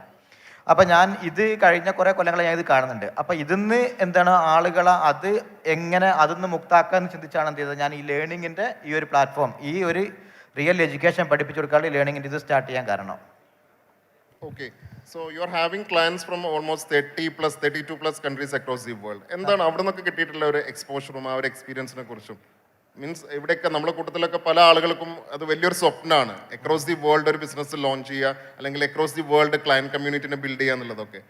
അപ്പം ഞാൻ ഇത് കഴിഞ്ഞ കുറേ കൊല്ലങ്ങളെ ഞാൻ ഇത് കാണുന്നുണ്ട്. അപ്പം ഇതിന്ന് എന്താണ് ആളുകളെ അത് എങ്ങനെ അതിന്ന് മുക്താക്കാന്ന് ചിന്തിച്ചാണ് എന്ത് ചെയ്തത്, ഞാൻ ഈ ലേണിങ്ങിൻ്റെ ഈ ഒരു പ്ലാറ്റ്ഫോം, ഈ ഒരു റിയൽ എഡ്യൂക്കേഷൻ പഠിപ്പിച്ചു കൊടുക്കാനുള്ള ലേണിങ്ങിൻ്റെ ഇത് സ്റ്റാർട്ട് ചെയ്യാൻ കാരണം. Okay, so you are having clients from almost 32 plus countries across the world. എന്താണ് അവിടെ നിന്നൊക്കെ കിട്ടിയിട്ടുള്ള ഒരു എക്സ്പോഷറും ആ ഒരു എക്സ്പീരിയൻസിനെ കുറിച്ചും? മീൻസ് ഇവിടെയൊക്കെ നമ്മുടെ കൂട്ടത്തിലൊക്കെ പല ആളുകൾക്കും അത് വലിയൊരു സ്വപ്നമാണ്, അക്രോസ് ദി വേൾഡ് ഒരു ബിസിനസ് ലോഞ്ച് ചെയ്യുക, അല്ലെങ്കിൽ അക്രോസ് ദി വേൾഡ് ക്ലയൻറ്റ് കമ്മ്യൂണിറ്റിനെ ബിൽഡ് ചെയ്യുക എന്നുള്ളതൊക്കെ.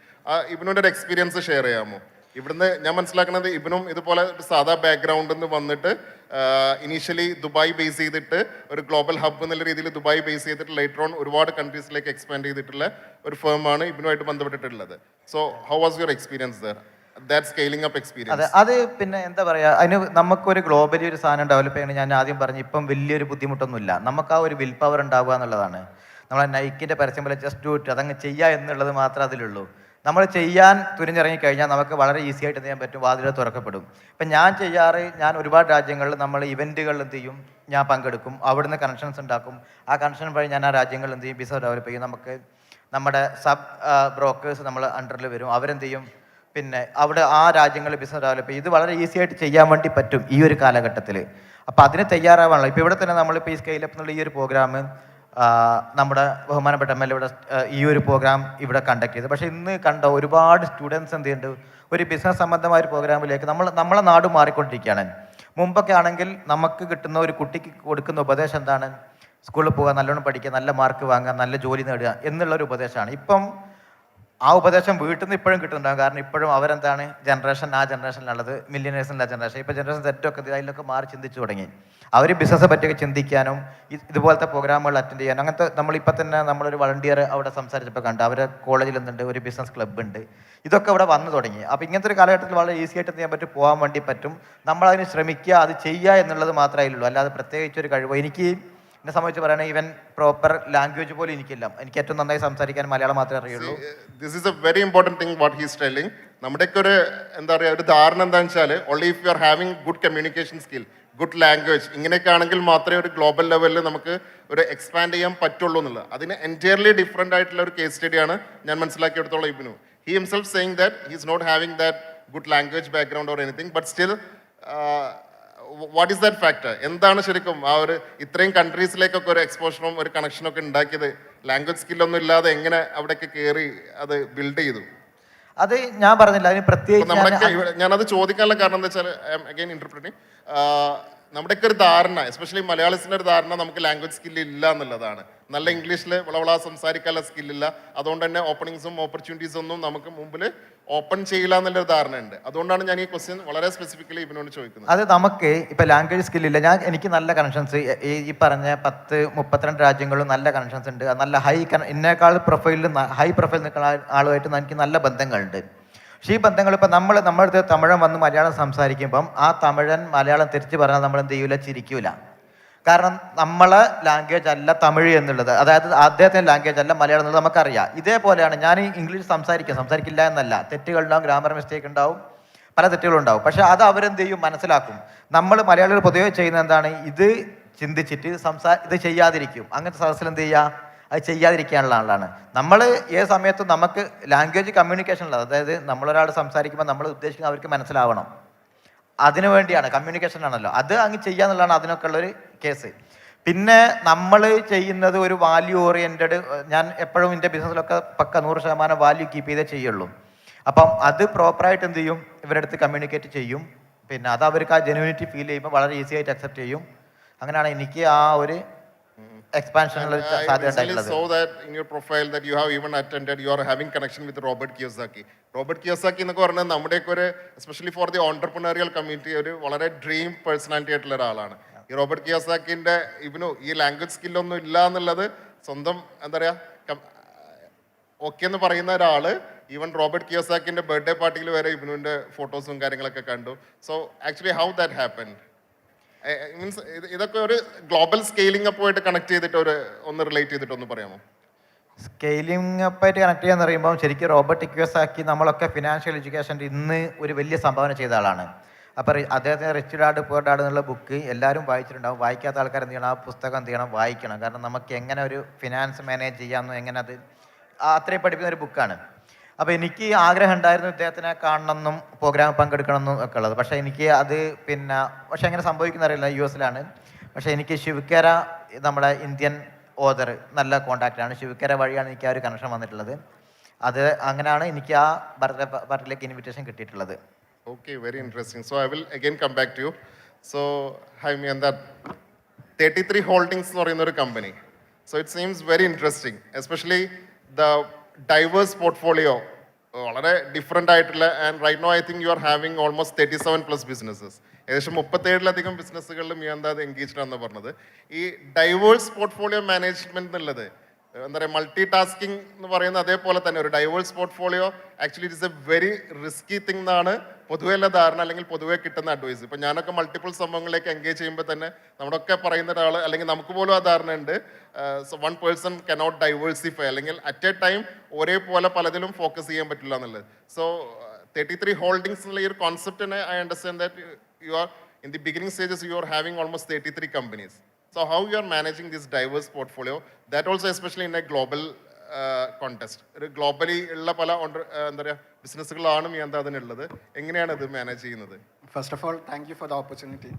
ഇവനോട് ഒരു എക്സ്പീരിയൻസ് ഷെയർ ചെയ്യാമോ? ഇവിടുന്ന് ഞാൻ മനസ്സിലാക്കുന്നത് ഇവനും ഇതുപോലെ ഒരു സാധാ ബാക്ക്ഗ്രൗണ്ടിൽ നിന്ന് വന്നിട്ട് ഇനീഷ്യലി ദുബായ് ബേസ് ചെയ്തിട്ട് ഒരു ഗ്ലോബൽ ഹബ് എന്നുള്ള രീതിയിൽ ദുബായ് ബേസ് ചെയ്തിട്ട് ലേറ്റർ ഓൺ ഒരുപാട് കൺട്രീസിലേക്ക് എക്സ്പാൻഡ് ചെയ്തിട്ടുള്ള ഒരു ഫേമാണ് ഇവനുമായിട്ട് ബന്ധപ്പെട്ടിട്ടുള്ളത്. So how was your experience there, that scaling up experience? അത് പിന്നെ എന്താ പറയുക, അതിന് നമുക്കൊരു ഗ്ലോബലി ഒരു സാധനം ഡെവലപ്പ് ചെയ്യണമെങ്കിൽ ഞാൻ ആദ്യം പറഞ്ഞു ഇപ്പം വലിയൊരു ബുദ്ധിമുട്ടൊന്നുമില്ല. നമുക്ക് ആ ഒരു വിൽ പവർ ഉണ്ടാവുക എന്നുള്ളതാണ്. നമ്മളെ നൈക്കിൻ്റെ പരസ്യം പോലെ ജസ്റ്റ് ഡു ഇറ്റ്, അതങ്ങ് ചെയ്യുക എന്നുള്ളത് മാത്രമേ അതിലുള്ളൂ. നമ്മൾ ചെയ്യാൻ തുനിഞ്ഞിറങ്ങിക്കഴിഞ്ഞാൽ നമുക്ക് വളരെ ഈസി ആയിട്ട് എന്ത് ചെയ്യാൻ പറ്റും, വാതിൽ തുറക്കപ്പെടും. ഇപ്പം ഞാൻ ഒരുപാട് രാജ്യങ്ങളിൽ നമ്മൾ ഇവൻറ്റുകളിൽ എന്ത് ചെയ്യും, ഞാൻ പങ്കെടുക്കും, അവിടുന്ന് കണക്ഷൻസ് ഉണ്ടാക്കും. ആ കണക്ഷൻ വഴി ഞാൻ ആ രാജ്യങ്ങളിൽ എന്ത് ചെയ്യും, ബിസിനസ് ഡെവലപ്പ് ചെയ്യും. നമുക്ക് നമ്മുടെ സബ് ബ്രോക്കേഴ്സ് നമ്മൾ അണ്ടറിൽ വരും, അവരെന്ത് ചെയ്യും, പിന്നെ അവിടെ ആ രാജ്യങ്ങളിൽ ബിസിനസ് ഡെവലപ്പ് ചെയ്യും. ഇത് വളരെ ഈസി ആയിട്ട് ചെയ്യാൻ വേണ്ടി പറ്റും ഈ ഒരു കാലഘട്ടത്തിൽ. അപ്പോൾ അതിന് തയ്യാറാവാണല്ലോ. ഇപ്പോൾ ഇവിടെ തന്നെ നമ്മളിപ്പോൾ ഈ സ്കെയിലപ്പ് എന്നുള്ള ഈ ഒരു പ്രോഗ്രാം നമ്മുടെ ബഹുമാനപ്പെട്ട MLA ഇവിടെ ഈ ഒരു പ്രോഗ്രാം ഇവിടെ കണ്ടക്ട് ചെയ്തു. പക്ഷേ ഇന്ന് കണ്ട ഒരുപാട് സ്റ്റുഡൻസ് എന്ത് ചെയ്യുന്നുണ്ട്, ഒരു ബിസിനസ് സംബന്ധമായ ഒരു പ്രോഗ്രാമിലേക്ക് നമ്മളെ നാട് മാറിക്കൊണ്ടിരിക്കുകയാണ്. മുമ്പൊക്കെ ആണെങ്കിൽ നമുക്ക് കിട്ടുന്ന ഒരു കുട്ടിക്ക് കൊടുക്കുന്ന ഉപദേശം എന്താണ്, സ്കൂളിൽ പോകുക, നല്ലോണം പഠിക്കുക, നല്ല മാർക്ക് വാങ്ങുക, നല്ല ജോലി നേടുക എന്നുള്ളൊരു ഉപദേശമാണ്. ഇപ്പം ആ ഉപദേശം വീട്ടിൽ നിന്ന് ഇപ്പോഴും കിട്ടുന്നുണ്ടാകും. കാരണം ഇപ്പോഴും അവരെന്താണ് ആ ജനറേഷനിലുള്ളത്, മില്യനേഴ്സിൻ്റെ ജനറേഷൻ. ഇപ്പോൾ ജനറേഷൻ സെറ്റൊക്കെ അതിലൊക്കെ മാറി ചിന്തിച്ചു തുടങ്ങി. അവർ ബിസിനസ്സെ പറ്റിയൊക്കെ ചിന്തിക്കാനും ഇതുപോലത്തെ പ്രോഗ്രാമുകൾ അറ്റൻഡ് ചെയ്യാനും അങ്ങനത്തെ. നമ്മളിപ്പോൾ തന്നെ നമ്മളൊരു വളണ്ടിയർ അവിടെ സംസാരിച്ചപ്പോൾ കണ്ട് അവരെ കോളേജിൽ നിന്നുണ്ട്, ഒരു ബിസിനസ് ക്ലബ്ബ് ഉണ്ട്, ഇതൊക്കെ ഇവിടെ വന്നു തുടങ്ങി. അപ്പോൾ ഇങ്ങനത്തെ ഒരു കാലഘട്ടത്തിൽ വളരെ ഈസി ആയിട്ട് ചെയ്യാൻ പറ്റും, പോകാൻ വേണ്ടി പറ്റും. നമ്മളതിന് ശ്രമിക്കുക, അത് ചെയ്യുക എന്നുള്ളത് മാത്രമേ ഉള്ളൂ. അല്ലാതെ പ്രത്യേകിച്ചൊരു കഴിവോ എന്നെ സംബന്ധിച്ച് പറയുകയാണെങ്കിൽ ഈവൻ പ്രോപ്പർ ലാംഗ്വേജ് പോലും എനിക്കില്ല. എനിക്ക് ഏറ്റവും നന്നായി സംസാരിക്കാൻ മലയാളം മാത്രമേ അറിയുള്ളൂ. This is a very important thing what he's telling. നമ്മുടെയൊക്കെ ഒരു എന്താ പറയുക, ഒരു ധാരണ എന്താണെന്ന് വെച്ചാൽ only if you are having good communication skill good language, ഇങ്ങനെയൊക്കെ ആണെങ്കിൽ മാത്രമേ ഒരു ഗ്ലോബൽ ലെവലിൽ നമുക്ക് ഒരു എക്സ്പാൻഡ് ചെയ്യാൻ പറ്റുള്ളൂ എന്നുള്ളത്. അതിന് എൻറ്റയർലി ഡിഫറെൻ്റ് ആയിട്ടുള്ള ഒരു കേസ് സ്റ്റഡിയാണ് ഞാൻ മനസ്സിലാക്കിയെടുത്തോളം Ibnu. He himself saying that he is not having that good language background or anything, but still what is that factor? എന്താണ് ശരിക്കും ആ ഒരു ഇത്രയും കൺട്രീസിലേക്കൊക്കെ ഒരു എക്സ്പോഷറും ഒരു കണക്ഷനൊക്കെ ഉണ്ടാക്കിയത്? ലാംഗ്വേജ് സ്കില്ലൊന്നും ഇല്ലാതെ എങ്ങനെ അവിടേക്ക് കയറി അത് ബിൽഡ് ചെയ്തു? അത് ഞാൻ പറഞ്ഞില്ല, അതിന് പ്രത്യേകിച്ച് ഞാനത് ചോദിക്കാനുള്ള കാരണം എന്താ വെച്ചാൽ അഗൈൻ ഇന്റർപ്രിറ്റിംഗ്, നമ്മുടെയൊക്കെ ഒരു ധാരണ, എസ്പെഷ്യലി മലയാളീസിൻ്റെ ഒരു ധാരണ നമുക്ക് ലാംഗ്വേജ് സ്കില്ല് ഇല്ല എന്നുള്ളതാണ്. നല്ല ഇംഗ്ലീഷിൽ വളവള സംസാരിക്കാനുള്ള സ്കില്ലില്ല, അതുകൊണ്ട് തന്നെ ഓപ്പണിങ്സും ഓപ്പർച്യൂണിറ്റീസും ഒന്നും നമുക്ക് മുമ്പിൽ ഓപ്പൺ ചെയ്യില്ല എന്നുള്ളൊരു ധാരണയുണ്ട്. അതുകൊണ്ടാണ് ഞാൻ ഈ ക്വസ്റ്റ്യൻ വളരെ സ്പെസിഫിക്കലി ഇവനോട് ചോദിക്കുന്നത്. അത് നമുക്ക് ഇപ്പം ലാംഗ്വേജ് സ്കില്ലില്ല. എനിക്ക് നല്ല കണക്ഷൻസ് ഈ പറഞ്ഞ 32 രാജ്യങ്ങളും നല്ല കണക്ഷൻസ് ഉണ്ട്. നല്ല ഇന്നേക്കാൾ പ്രൊഫൈലിൽ ഹൈ പ്രൊഫൈൽ നിൽക്കുന്ന ആളുമായിട്ട് എനിക്ക് നല്ല ബന്ധങ്ങളുണ്ട്. പക്ഷേ ഈ ബന്ധങ്ങൾ ഇപ്പം നമ്മളടുത്ത് തമിഴൻ വന്ന് മലയാളം സംസാരിക്കുമ്പം ആ തമിഴൻ മലയാളം തിരിച്ച് പറഞ്ഞാൽ നമ്മൾ എന്ത് ചെയ്യൂല, ചിരിക്കൂല. കാരണം നമ്മളെ ലാംഗ്വേജ് അല്ല തമിഴ് എന്നുള്ളത്, അതായത് അദ്ദേഹത്തിൻ്റെ ലാംഗ്വേജ് അല്ല മലയാളം എന്നുള്ളത് നമുക്കറിയാം. ഇതേപോലെയാണ് ഞാൻ ഇംഗ്ലീഷ് സംസാരിക്കില്ല എന്നല്ല, തെറ്റുകളുണ്ടാവും, ഗ്രാമർ മിസ്റ്റേക്ക് ഉണ്ടാവും, പല തെറ്റുകളുണ്ടാവും. പക്ഷേ അത് അവരെന്ത് ചെയ്യും, മനസ്സിലാക്കും. നമ്മൾ മലയാളികൾ പൊതുവെ ചെയ്യുന്ന എന്താണ്, ഇത് ചിന്തിച്ചിട്ട് ഇത് ചെയ്യാതിരിക്കും. അങ്ങനത്തെ സദസ്സിൽ എന്ത് ചെയ്യുക, അത് ചെയ്യാതിരിക്കാനുള്ള ആളാണ് നമ്മൾ. ഏത് സമയത്തും നമുക്ക് ലാംഗ്വേജ് കമ്മ്യൂണിക്കേഷൻ ഉള്ളത്, അതായത് നമ്മളൊരാൾ സംസാരിക്കുമ്പോൾ നമ്മൾ ഉദ്ദേശിക്കുന്നത് അവർക്ക് മനസ്സിലാവണം. അതിനു വേണ്ടിയാണ്, കമ്മ്യൂണിക്കേഷൻ ആണല്ലോ, അത് അങ്ങ് ചെയ്യാന്നുള്ളതാണ് അതിനൊക്കെ ഉള്ളൊരു കേസ്. പിന്നെ നമ്മൾ ചെയ്യുന്നത് ഒരു വാല്യൂ ഓറിയൻറ്റഡ്, ഞാൻ എപ്പോഴും എൻ്റെ ബിസിനസ്സിലൊക്കെ പക്ക 100% വാല്യൂ കീപ്പ് ചെയ്തേ ചെയ്യുള്ളൂ. അപ്പം അത് പ്രോപ്പറായിട്ട് എന്ത് ചെയ്യും, ഇവരുടെ അടുത്ത് കമ്മ്യൂണിക്കേറ്റ് ചെയ്യും. പിന്നെ അത് അവർക്ക് ആ ജെന്യൂനിറ്റി ഫീൽ ചെയ്യുമ്പോൾ വളരെ ഈസി ആയിട്ട് അക്സെപ്റ്റ് ചെയ്യും. അങ്ങനെയാണ് എനിക്ക് ആ ഒരു expansion saw that in your profile that you have even attended, you are having connection with Robert Kiyosaki. Robert Kiyosaki എന്നൊക്കെ പറഞ്ഞാൽ നമ്മുടെയൊക്കെ ഒരു especially for the entrepreneurial community ഒരു വളരെ ഡ്രീം പേഴ്സണാലിറ്റി ആയിട്ടുള്ള ഒരാളാണ്. ഈ റോബർട്ട് കിയോസാക്കിൻ്റെ ഇവനു ഈ ലാംഗ്വേജ് സ്കില്ലൊന്നും ഇല്ല എന്നുള്ളത് സ്വന്തം എന്താ പറയുക ഓക്കെ എന്ന് പറയുന്ന ഒരാൾ ഈവൻ റോബർട്ട് കിയോസാക്കിൻ്റെ ബർത്ത്ഡേ പാർട്ടിയിൽ വരെ ഇവനുവിൻ്റെ ഫോട്ടോസും കാര്യങ്ങളൊക്കെ കണ്ടു. So actually how that happen? Means ഇതൊക്കെ ഒരു ഗ്ലോബൽ സ്കെയിലിംഗ് അപ്പുമായിട്ട് കണക്ട് ചെയ്തിട്ട് ഒന്ന് റിലേറ്റ് ചെയ്തിട്ട് ഒന്ന് പറയാമോ? സ്കെയിലിംഗ് അപ്പായിട്ട് കണക്ട് ചെയ്യാന്ന് പറയുമ്പോൾ ശരിക്കും റോബർട്ട് കിയോസാക്കി നമ്മളൊക്കെ ഫിനാൻഷ്യൽ എഡ്യൂക്കേഷൻ്റെ ഇന്ന് ഒരു വലിയ സംഭാവന ചെയ്ത ആളാണ്. അപ്പോൾ അദ്ദേഹത്തിന് റിച്ച് ഡാഡ് പുവർ ഡാഡ് എന്നുള്ള ബുക്ക് എല്ലാവരും വായിച്ചിട്ടുണ്ടാവും. വായിക്കാത്ത ആൾക്കാർ എന്ത് ചെയ്യണം, ആ പുസ്തകം എന്ത് ചെയ്യണം, വായിക്കണം. കാരണം നമുക്ക് എങ്ങനെ ഒരു ഫിനാൻസ് മാനേജ് ചെയ്യാമെന്നോ എങ്ങനെ അത് അത്രയും പഠിപ്പിക്കുന്ന ഒരു ബുക്കാണ്. അപ്പോൾ എനിക്ക് ആഗ്രഹം ഉണ്ടായിരുന്നു ഇദ്ദേഹത്തിനെ കാണണമെന്നും പ്രോഗ്രാം പങ്കെടുക്കണമെന്നും ഒക്കെ ഉള്ളത്. പക്ഷേ എനിക്ക് അത് പക്ഷേ എങ്ങനെ സംഭവിക്കുന്ന അറിയില്ല, US-ലാണ്. പക്ഷേ എനിക്ക് ശിവക്കേര നമ്മുടെ ഇന്ത്യൻ ഓതർ നല്ല കോൺടാക്റ്റാണ്. ശിവക്കേര വഴിയാണ് എനിക്ക് ആ ഒരു കണക്ഷൻ വന്നിട്ടുള്ളത്. അത് അങ്ങനെയാണ് എനിക്ക് ആ പാർട്ടിയിലേക്ക് ഇൻവിറ്റേഷൻ കിട്ടിയിട്ടുള്ളത്. Okay, very interesting. So I will again come back to you. So hi Miyanda, 33 Holdings എന്ന് പറയുന്ന ഒരു company. So it seems very interesting, especially the diverse portfolio, വളരെ ഡിഫറെൻ്റ് ആയിട്ടുള്ള. And right now I think you are having almost 37+ businesses. ഏകദേശം 37-ലധികം ബിസിനസ്സുകളിൽ മിയന്ത അത് engaged ആണെന്ന് പറഞ്ഞത്. ഈ ഡൈവേഴ്സ് പോർട്ട്ഫോളിയോ മാനേജ്മെന്റ് എന്നുള്ളത് എന്താ പറയുക, മൾട്ടി ടാസ്കിങ് എന്ന് പറയുന്ന അതേപോലെ തന്നെ ഒരു diverse portfolio actually it is a very risky thing എന്നാണ് പൊതുവെയുള്ള ധാരണ അല്ലെങ്കിൽ പൊതുവെ കിട്ടുന്ന അഡ്വൈസ്. ഇപ്പം ഞാനൊക്കെ മൾട്ടിപ്പിൾ സംഭവങ്ങളിലേക്ക് എൻഗേജ് ചെയ്യുമ്പോൾ തന്നെ നമ്മളൊക്കെ പറയുന്ന ഒരാൾ അല്ലെങ്കിൽ നമുക്ക് പോലും ആ ധാരണ ഉണ്ട്, വൺ പേഴ്സൺ കനോട്ട് ഡൈവേഴ്സിഫൈ അല്ലെങ്കിൽ അറ്റ് എ ടൈം ഒരേപോലെ പലതിലും ഫോക്കസ് ചെയ്യാൻ പറ്റില്ല എന്നുള്ളത്. സോ 33 Holdings എന്നുള്ള ഈ ഒരു കോൺസെപ്റ്റിനെ I understand that you are in the beginning stages you are having almost 33 companies. So how you are managing this diverse portfolio, that also especially in a global context, ഒരു globally ഉള്ള പല എന്താ പറയുക ബിസിനസ്സുകളാണ് മിയന്ത അതിനുള്ളത്. എങ്ങനെയാണ് ഇത് മാനേജ് ചെയ്യുന്നത്? First of all thank you for the opportunity.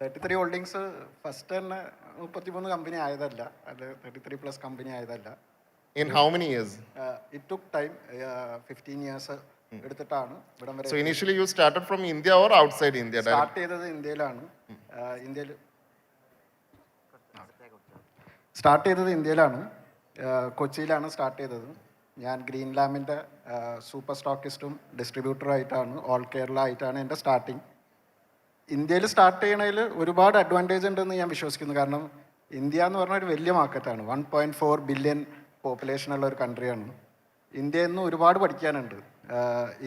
33 holdings first തന്നെ 33 company ആയതല്ല, അത് 33+ company ആയതല്ല. In how many years? It took time, 15 years എടുത്തിട്ടാണ് ഇവിടം വരെ. So initially you started from India or outside India? Start ചെയ്തത് ഇന്ത്യയിലാണ്. കൊച്ചിയിലാണ് start ചെയ്തത്. ഞാൻ ഗ്രീൻ ലാമിൻ്റെ സൂപ്പർ സ്റ്റോക്കിസ്റ്റും ഡിസ്ട്രിബ്യൂട്ടറും ആയിട്ടാണ്, ഓൾ കേരള ആയിട്ടാണ് എൻ്റെ സ്റ്റാർട്ടിങ്. ഇന്ത്യയിൽ സ്റ്റാർട്ട് ചെയ്യണതിൽ ഒരുപാട് അഡ്വാൻറ്റേജ് ഉണ്ടെന്ന് ഞാൻ വിശ്വസിക്കുന്നു. കാരണം ഇന്ത്യ എന്ന് പറഞ്ഞ ഒരു വലിയ മാർക്കറ്റാണ്, 1.4 ബില്യൺ പോപ്പുലേഷനുള്ള ഒരു കൺട്രിയാണ്. ഇന്ത്യയിൽ നിന്ന് ഒരുപാട് പഠിക്കാനുണ്ട്.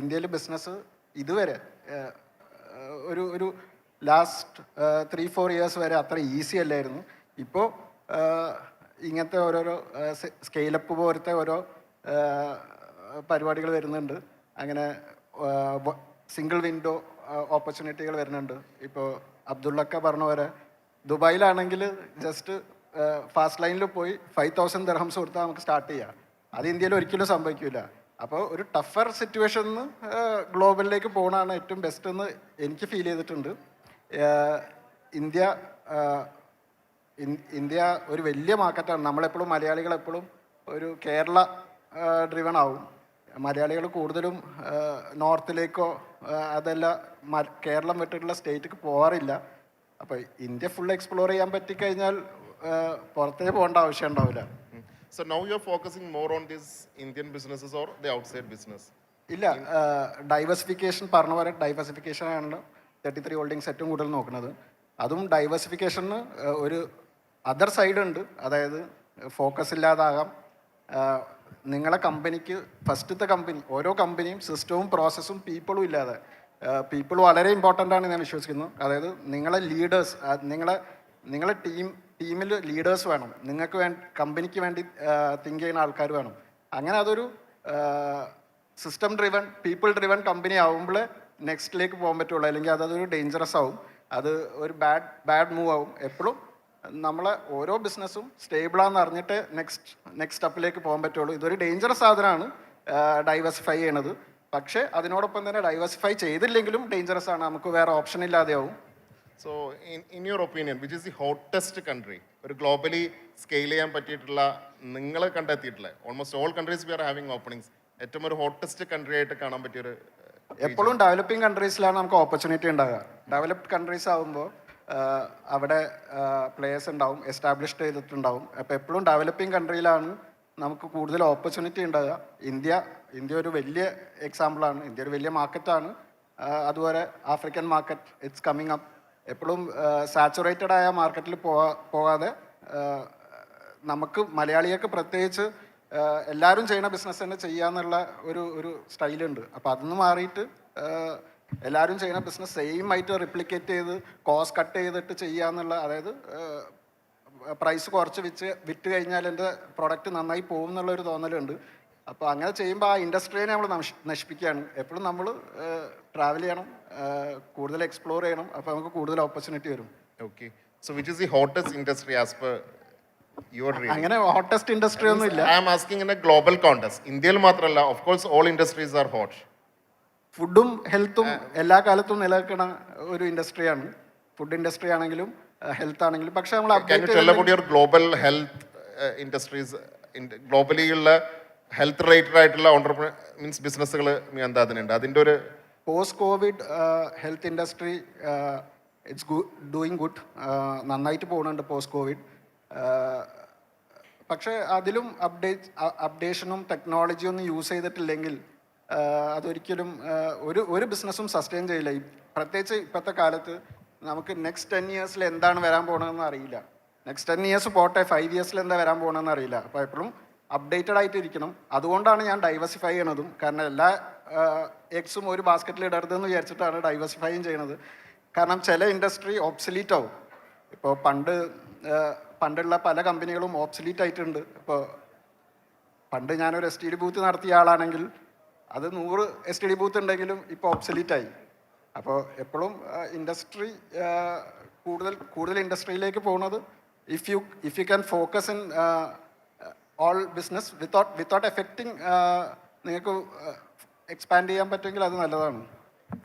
ഇന്ത്യയിൽ ബിസിനസ് ഇതുവരെ ഒരു ലാസ്റ്റ് 3-4 ഇയേഴ്സ് വരെ അത്ര ഈസി അല്ലായിരുന്നു. ഇപ്പോൾ ഇങ്ങനത്തെ ഓരോരോ സ്കെയിലപ്പ് പോലത്തെ ഓരോ പരിപാടികൾ വരുന്നുണ്ട്. അങ്ങനെ സിംഗിൾ വിൻഡോ ഓപ്പർച്യൂണിറ്റികൾ വരുന്നുണ്ട്. ഇപ്പോൾ അബ്ദുള്ളക്ക പറഞ്ഞ പോലെ ദുബായിലാണെങ്കിൽ ജസ്റ്റ് ഫാസ്റ്റ് ലൈനിൽ പോയി 5,000 ദിർഹംസ് കൊടുത്താൽ നമുക്ക് സ്റ്റാർട്ട് ചെയ്യാം. അത് ഇന്ത്യയിൽ ഒരിക്കലും സംഭവിക്കില്ല. അപ്പോൾ ഒരു ടഫർ സിറ്റുവേഷനിൽ നിന്ന് ഗ്ലോബലിലേക്ക് പോകുന്നതാണ് ഏറ്റവും ബെസ്റ്റ് എന്ന് എനിക്ക് ഫീൽ ചെയ്തിട്ടുണ്ട്. ഇന്ത്യ ഇന്ത്യ ഒരു വലിയ മാർക്കറ്റാണ്. നമ്മളെപ്പോഴും മലയാളികളെപ്പോഴും ഒരു കേരള ഡ്രിവൺ ആവും. മലയാളികൾ കൂടുതലും നോർത്തിലേക്കോ അതല്ല കേരളം വിട്ടിട്ടുള്ള സ്റ്റേറ്റിലേക്ക് പോകാറില്ല. അപ്പോൾ ഇന്ത്യ ഫുൾ എക്സ്പ്ലോർ ചെയ്യാൻ പറ്റിക്കഴിഞ്ഞാൽ പുറത്തേക്ക് പോകേണ്ട ആവശ്യം ഉണ്ടാവില്ല. So now you're focusing more on these Indian businesses or the outside business? ഇല്ല, ഡൈവേഴ്സിഫിക്കേഷൻ പറഞ്ഞ പോലെ ഡൈവേഴ്സിഫിക്കേഷനാണ് 33 ഹോൾഡിങ്സ് ഏറ്റവും കൂടുതൽ നോക്കുന്നത്. അതും ഡൈവേഴ്സിഫിക്കേഷന് ഒരു അതർ സൈഡ് ഉണ്ട്. അതായത് ഫോക്കസ് ഇല്ലാതാകാം. നിങ്ങളെ കമ്പനിക്ക് ഫസ്റ്റത്തെ കമ്പനി ഓരോ കമ്പനിയും സിസ്റ്റവും പ്രോസസ്സും പീപ്പിളും ഇല്ലാതെ, പീപ്പിൾ വളരെ ഇമ്പോർട്ടൻ്റ് ആണ് ഞാൻ വിശ്വസിക്കുന്നു. അതായത് നിങ്ങളെ ലീഡേഴ്സ്, നിങ്ങളെ ടീമിൽ ലീഡേഴ്സ് വേണം. നിങ്ങൾക്ക് കമ്പനിക്ക് വേണ്ടി തിങ്ക് ചെയ്യുന്ന ആൾക്കാർ വേണം. അങ്ങനെ അതൊരു system driven people driven company ആവുമ്പോഴേ നെക്സ്റ്റിലേക്ക് പോകാൻ പറ്റുള്ളൂ. അല്ലെങ്കിൽ അതൊരു ഡേഞ്ചറസ് ആവും, അത് ഒരു ബാഡ് മൂവ് ആവും. എപ്പോഴും നമ്മളെ ഓരോ ബിസിനസ്സും സ്റ്റേബിളാന്ന് അറിഞ്ഞിട്ട് നെക്സ്റ്റ് സ്റ്റെപ്പിലേക്ക് പോകാൻ പറ്റുള്ളൂ. ഇതൊരു ഡേഞ്ചറസ് സാധനമാണ് ഡൈവേഴ്സിഫൈ ചെയ്യണത്. പക്ഷേ അതിനോടൊപ്പം തന്നെ ഡൈവേഴ്സിഫൈ ചെയ്തില്ലെങ്കിലും ഡേഞ്ചറസ് ആണ്, നമുക്ക് വേറെ option ഇല്ലാതെയാവും. So in your opinion, which is the hottest country, ഒരു ഗ്ലോബലി സ്കെയിൽ ചെയ്യാൻ പറ്റിയിട്ടുള്ള നിങ്ങൾ കണ്ടെത്തിയിട്ടുള്ള almost all countries we are having openings, ഏറ്റവും ഒരു ഹോട്ടസ്റ്റ് കൺട്രി ആയിട്ട് കാണാൻ പറ്റിയൊരു? എപ്പോഴും ഡെവലപ്പിംഗ് കൺട്രീസിലാണ് നമുക്ക് ഓപ്പർച്യൂണിറ്റി ഉണ്ടാകുക. ഡെവലപ്ഡ് കൺട്രീസ് ആകുമ്പോൾ അവിടെ പ്ലേയേഴ്സ് ഉണ്ടാവും, എസ്റ്റാബ്ലിഷ്ഡ് ചെയ്തിട്ടുണ്ടാവും. അപ്പോൾ എപ്പോഴും ഡെവലപ്പിംഗ് കൺട്രിയിലാണ് നമുക്ക് കൂടുതൽ ഓപ്പർച്യൂണിറ്റി ഉണ്ടാകുക. ഇന്ത്യ ഒരു വലിയ എക്സാമ്പിളാണ്. ഇന്ത്യ ഒരു വലിയ മാർക്കറ്റാണ്. അതുപോലെ African market it's coming up. എപ്പോഴും സാച്ചുറേറ്റഡ് ആയ മാർക്കറ്റിൽ പോകാതെ നമുക്ക് മലയാളികൾക്ക് പ്രത്യേകിച്ച് എല്ലാവരും ചെയ്യുന്ന ബിസിനസ് തന്നെ ചെയ്യാന്നുള്ള ഒരു സ്റ്റൈലുണ്ട്. അപ്പോൾ അതൊന്ന് മാറിയിട്ട് എല്ലാവരും ചെയ്യുന്ന ബിസിനസ് സെയിം ആയിട്ട് റിപ്ലിക്കേറ്റ് ചെയ്ത് കോസ്റ്റ് കട്ട് ചെയ്തിട്ട് ചെയ്യാന്നുള്ള, അതായത് പ്രൈസ് കുറച്ച് വിറ്റ് കഴിഞ്ഞാൽ എൻ്റെ പ്രൊഡക്റ്റ് നന്നായി പോകും എന്നുള്ളൊരു തോന്നലുണ്ട്. അപ്പോൾ അങ്ങനെ ചെയ്യുമ്പോൾ ആ ഇൻഡസ്ട്രിയെ നമ്മൾ നശിപ്പിക്കുകയാണ്. എപ്പോഴും നമ്മൾ ട്രാവൽ ചെയ്യണം, കൂടുതൽ എക്സ്പ്ലോർ ചെയ്യണം. അപ്പോൾ നമുക്ക് കൂടുതൽ ഓപ്പർച്യൂണിറ്റി വരും. Okay, so which is the hottest industry as per your dream? അങ്ങനെ ഹോട്ടസ്റ്റ് ഇൻഡസ്ട്രി ഒന്നും ഇല്ല. I am asking in a global context. ഇന്ത്യയിൽ മാത്രമല്ല, of course all industries are hot. ഫുഡും ഹെൽത്തും എല്ലാ കാലത്തും നിലനിൽക്കുന്ന ഒരു ഇൻഡസ്ട്രിയാണ്. ഫുഡ് ഇൻഡസ്ട്രി ആണെങ്കിലും ഹെൽത്ത് ആണെങ്കിലും. പക്ഷേ നമ്മൾ ഗ്ലോബൽ ഹെൽത്ത് ഇൻഡസ്ട്രീസ്, ഗ്ലോബലി ഉള്ള ഹെൽത്ത് റിലേറ്റഡ് ആയിട്ടുള്ള മീൻസ് ബിസിനസ്സുകൾ എന്താ അതിനുണ്ട്? അതിൻ്റെ ഒരു post Covid health industry it's doing good, നന്നായിട്ട് പോകുന്നുണ്ട് പോസ്റ്റ് കോവിഡ്. പക്ഷേ അതിലും അപ്ഡേഷനും ടെക്നോളജിയും ഒന്നും യൂസ് ചെയ്തിട്ടില്ലെങ്കിൽ അതൊരിക്കലും ഒരു ബിസിനസ്സും സസ്റ്റെയിൻ ചെയ്യില്ല. പ്രത്യേകിച്ച് ഇപ്പോഴത്തെ കാലത്ത് നമുക്ക് നെക്സ്റ്റ് 10 ഇയേഴ്സിൽ എന്താണ് വരാൻ പോകണമെന്ന് അറിയില്ല. നെക്സ്റ്റ് 10 ഇയേഴ്സ് പോട്ടെ, 5 ഇയേഴ്സിൽ എന്താ വരാൻ പോകണമെന്ന് അറിയില്ല. അപ്പോൾ എപ്പോഴും അപ്ഡേറ്റഡ് ആയിട്ടിരിക്കണം. അതുകൊണ്ടാണ് ഞാൻ ഡൈവേഴ്സിഫൈ ചെയ്യണതും. കാരണം എല്ലാ എഗ്സും ഒരു ബാസ്ക്കറ്റിൽ ഇടരുതെന്ന് വിചാരിച്ചിട്ടാണ് ഡൈവേഴ്സിഫൈയും ചെയ്യണത്. കാരണം ചില ഇൻഡസ്ട്രി ഓബ്സലീറ്റ് ആവും. ഇപ്പോൾ പണ്ടുള്ള പല കമ്പനികളും ഓബ്സലീറ്റ് ആയിട്ടുണ്ട്. ഇപ്പോൾ പണ്ട് ഞാനൊരു STD ബൂത്ത് നടത്തിയ ആളാണെങ്കിൽ അത് 100 STD ബൂത്ത് ഉണ്ടെങ്കിലും ഇപ്പോൾ ഓബ്സലീറ്റ് ആയി. അപ്പോൾ എപ്പോഴും ഇൻഡസ്ട്രി കൂടുതൽ ഇൻഡസ്ട്രിയിലേക്ക് പോകുന്നത് if you can focus in all business without effecting, നിങ്ങൾക്ക് എക്സ്പാൻഡ് ചെയ്യാൻ പറ്റുമെങ്കിൽ അത് നല്ലതാണ്,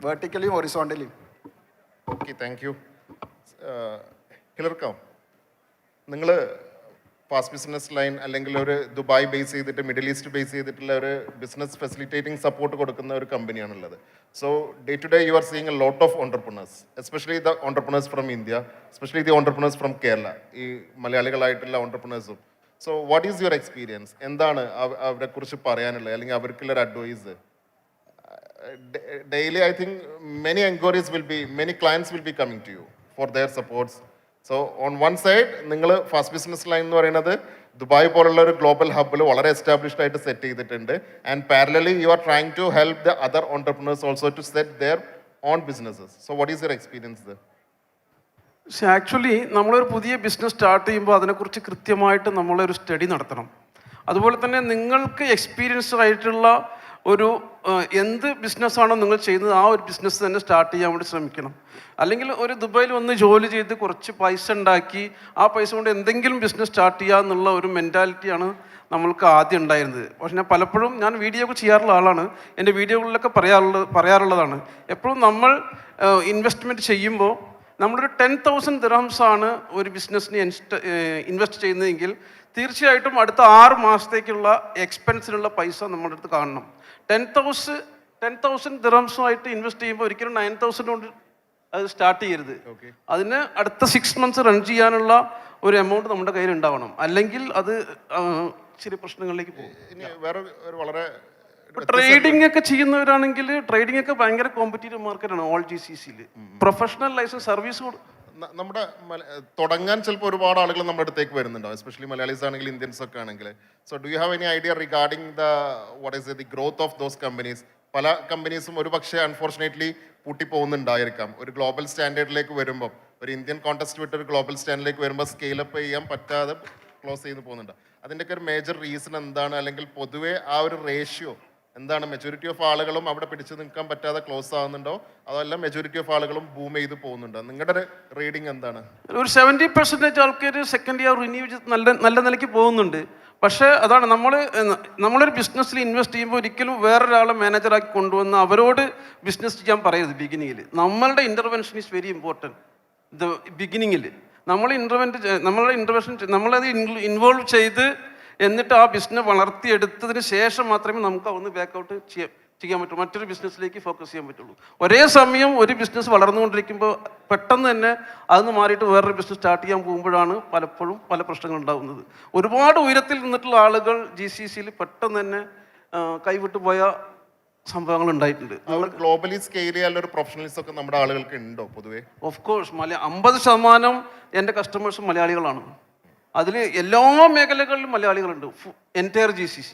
വെർട്ടിക്കലിയും ഹൊറിസോണ്ടലിയും. Okay, thank you. ഹിലർക്കം, നിങ്ങൾ ഫാസ്റ്റ് ബിസിനസ് ലൈൻ അല്ലെങ്കിൽ ഒരു ദുബായ് ബേസ് ചെയ്തിട്ട് മിഡിൽ ഈസ്റ്റ് ബേസ് ചെയ്തിട്ടുള്ള ഒരു ബിസിനസ് ഫെസിലിറ്റേറ്റിംഗ് സപ്പോർട്ട് കൊടുക്കുന്ന ഒരു കമ്പനിയാണുള്ളത്. So day to day you are seeing a lot of entrepreneurs, especially the entrepreneurs from India, especially the entrepreneurs from Kerala, ഈ മലയാളികളായിട്ടുള്ള ഓണ്ടർപ്രണേഴ്സും. So what is your experience? എന്താണ് അവരെക്കുറിച്ച് പറയാനുള്ളത്, അല്ലെങ്കിൽ അവർക്കുള്ളൊരു advice? Daily, I think many clients will be coming to you for their supports. So on one side, നിങ്ങൾ fast business line എന്ന് പറയുന്നത് ദുബായ് പോലുള്ള ഒരു ഗ്ലോബൽ ഹബ്ബിൽ വളരെ എസ്റ്റാബ്ലിഷ്ഡ് ആയിട്ട് സെറ്റ് ചെയ്തിട്ടുണ്ട്. And parallelly you are trying to help the other entrepreneurs also to set their own businesses. So what is your experience? പക്ഷേ actually നമ്മളൊരു പുതിയ ബിസിനസ് സ്റ്റാർട്ട് ചെയ്യുമ്പോൾ അതിനെക്കുറിച്ച് കൃത്യമായിട്ട് നമ്മളൊരു സ്റ്റഡി നടത്തണം. അതുപോലെ തന്നെ നിങ്ങൾക്ക് എക്സ്പീരിയൻസ് ആയിട്ടുള്ള ഒരു എന്ത് ബിസിനസ്സാണോ നിങ്ങൾ ചെയ്യുന്നത് ആ ഒരു ബിസിനസ് തന്നെ സ്റ്റാർട്ട് ചെയ്യാൻ വേണ്ടി ശ്രമിക്കണം. അല്ലെങ്കിൽ ഒരു ദുബായിൽ വന്ന് ജോലി ചെയ്ത് കുറച്ച് പൈസ ഉണ്ടാക്കി ആ പൈസ കൊണ്ട് എന്തെങ്കിലും ബിസിനസ് സ്റ്റാർട്ട് ചെയ്യുക എന്നുള്ള ഒരു മെൻറ്റാലിറ്റിയാണ് നമ്മൾക്ക് ആദ്യം ഉണ്ടായിരുന്നത്. പക്ഷെ ഞാൻ പലപ്പോഴും വീഡിയോ ഒക്കെ ചെയ്യാറുള്ള ആളാണ്, എൻ്റെ വീഡിയോകളിലൊക്കെ പറയാറുള്ളതാണ്, എപ്പോഴും നമ്മൾ ഇൻവെസ്റ്റ്മെൻറ്റ് ചെയ്യുമ്പോൾ നമ്മളൊരു 10,000 ദിർഹംസ് ആണ് ഒരു ബിസിനസ്സിന് ഇൻവെസ്റ്റ് ചെയ്യുന്നതെങ്കിൽ തീർച്ചയായിട്ടും അടുത്ത 6 മാസത്തേക്കുള്ള എക്സ്പെൻസിനുള്ള പൈസ നമ്മുടെ അടുത്ത് കാണണം. 10,000 ദിർഹംസുമായിട്ട് ഇൻവെസ്റ്റ് ചെയ്യുമ്പോൾ ഒരിക്കലും 9,000 കൊണ്ട് അത് സ്റ്റാർട്ട് ചെയ്യരുത്. അതിന് അടുത്ത 6 മന്ത്സ് റൺ ചെയ്യാനുള്ള ഒരു എമൗണ്ട് നമ്മുടെ കയ്യിൽ ഉണ്ടാവണം, അല്ലെങ്കിൽ അത് ചെറിയ പ്രശ്നങ്ങളിലേക്ക് പോകും. വേറെ ഒരു വളരെ ട്രേഡിംഗ് ഒക്കെ ചെയ്യുന്നവരാണെങ്കിൽ ട്രേഡിംഗ് ഒക്കെ ഭയങ്കര കോമ്പറ്റീറ്റീവ് മാർക്കറ്റാണ് ഓൾ GCCയിൽ. പ്രൊഫഷണൽ ലൈസൻസ് സർവീസ് നമ്മുടെ തുടങ്ങാൻ ചിലപ്പോൾ ഒരുപാട് ആളുകൾ നമ്മുടെ അടുത്തേക്ക് വരുന്നുണ്ടാവും, എസ്പെഷ്യലി മലയാളീസ് ആണെങ്കിൽ ഇന്ത്യൻസ് ഒക്കെ ആണെങ്കിൽ. So do you have any idea regarding what is the growth of those companies? പല കമ്പനീസും ഒരു പക്ഷേ അൺഫോർച്ചുനേറ്റ്ലി പൂട്ടിപ്പോകുന്നുണ്ടായിരിക്കാം. ഒരു ഗ്ലോബൽ സ്റ്റാൻഡേർഡിലേക്ക് വരുമ്പോൾ, ഒരു ഇന്ത്യൻ കോൺടെസ്റ്റ് വിട്ട് ഒരു ഗ്ലോബൽ സ്റ്റാൻഡേർഡിലേക്ക് വരുമ്പോൾ സ്കെയിലപ്പ് ചെയ്യാൻ പറ്റാതെ ക്ലോസ് ചെയ്ത് പോകുന്നുണ്ട്. അതിൻ്റെയൊക്കെ ഒരു മേജർ റീസൺ എന്താണ്? അല്ലെങ്കിൽ പൊതുവേ ആ ഒരു റേഷ്യോ എന്താണ്? മെജോറിറ്റി ഓഫ് ആളുകളും അവിടെ പിടിച്ചു നിൽക്കാൻ പറ്റാതെ ക്ലോസ് ആവുന്നുണ്ടോ, അതല്ല മെജോറിറ്റി ഓഫ് ആളുകളും ബൂം ചെയ്ത് പോകുന്നുണ്ടോ? നിങ്ങളുടെ റീഡിങ് എന്താണ്? ഒരു 70% ആൾക്കാർ സെക്കൻഡ് ഇയർ റിന്യൂ നല്ല നിലയ്ക്ക് പോകുന്നുണ്ട്. പക്ഷേ അതാണ് നമ്മളൊരു ബിസിനസ്സിൽ ഇൻവെസ്റ്റ് ചെയ്യുമ്പോൾ ഒരിക്കലും വേറൊരാളെ മാനേജറാക്കി കൊണ്ടുവന്ന് അവരോട് ബിസിനസ് ചെയ്യാൻ പറയരുത്. ബിഗിനിങ്ങിൽ നമ്മളുടെ ഇൻ്റർവെൻഷൻ ഈസ് വെരി ഇമ്പോർട്ടൻറ്റ്. ബിഗിനിങ്ങിൽ നമ്മളുടെ ഇൻ്റർവെൻഷൻ നമ്മളത് ഇൻവോൾവ് ചെയ്ത് എന്നിട്ട് ആ ബിസിനസ് വളർത്തിയെടുത്തതിന് ശേഷം മാത്രമേ നമുക്ക് ഒന്ന് ബാക്കൗട്ട് ചെയ്യാൻ പറ്റുള്ളൂ, മറ്റൊരു ബിസിനസ്സിലേക്ക് ഫോക്കസ് ചെയ്യാൻ പറ്റുള്ളൂ. ഒരേ സമയം ഒരു ബിസിനസ് വളർന്നുകൊണ്ടിരിക്കുമ്പോൾ പെട്ടെന്ന് തന്നെ അതിന് മാറിയിട്ട് വേറൊരു ബിസിനസ് സ്റ്റാർട്ട് ചെയ്യാൻ പോകുമ്പോഴാണ് പലപ്പോഴും പല പ്രശ്നങ്ങൾ ഉണ്ടാകുന്നത്. ഒരുപാട് ഉയരത്തിൽ നിന്നിട്ടുള്ള ആളുകൾ GCCയിൽ പെട്ടെന്ന് തന്നെ കൈവിട്ടു പോയ സംഭവങ്ങൾ ഉണ്ടായിട്ടുണ്ട്. ഗ്ലോബലി സ്കെയിൽ ചെയ്യാനുള്ള ഒരു പ്രൊഫഷണൽസ് ഒക്കെ നമ്മുടെ ആളുകൾക്ക് ഉണ്ടോ പൊതുവേ? ഓഫ് കോഴ്സ് 50% എൻ്റെ കസ്റ്റമേഴ്സ് മലയാളികളാണ്. അതിൽ എല്ലാ മേഖലകളിലും മലയാളികളുണ്ട്, എൻറ്റയർ GCC.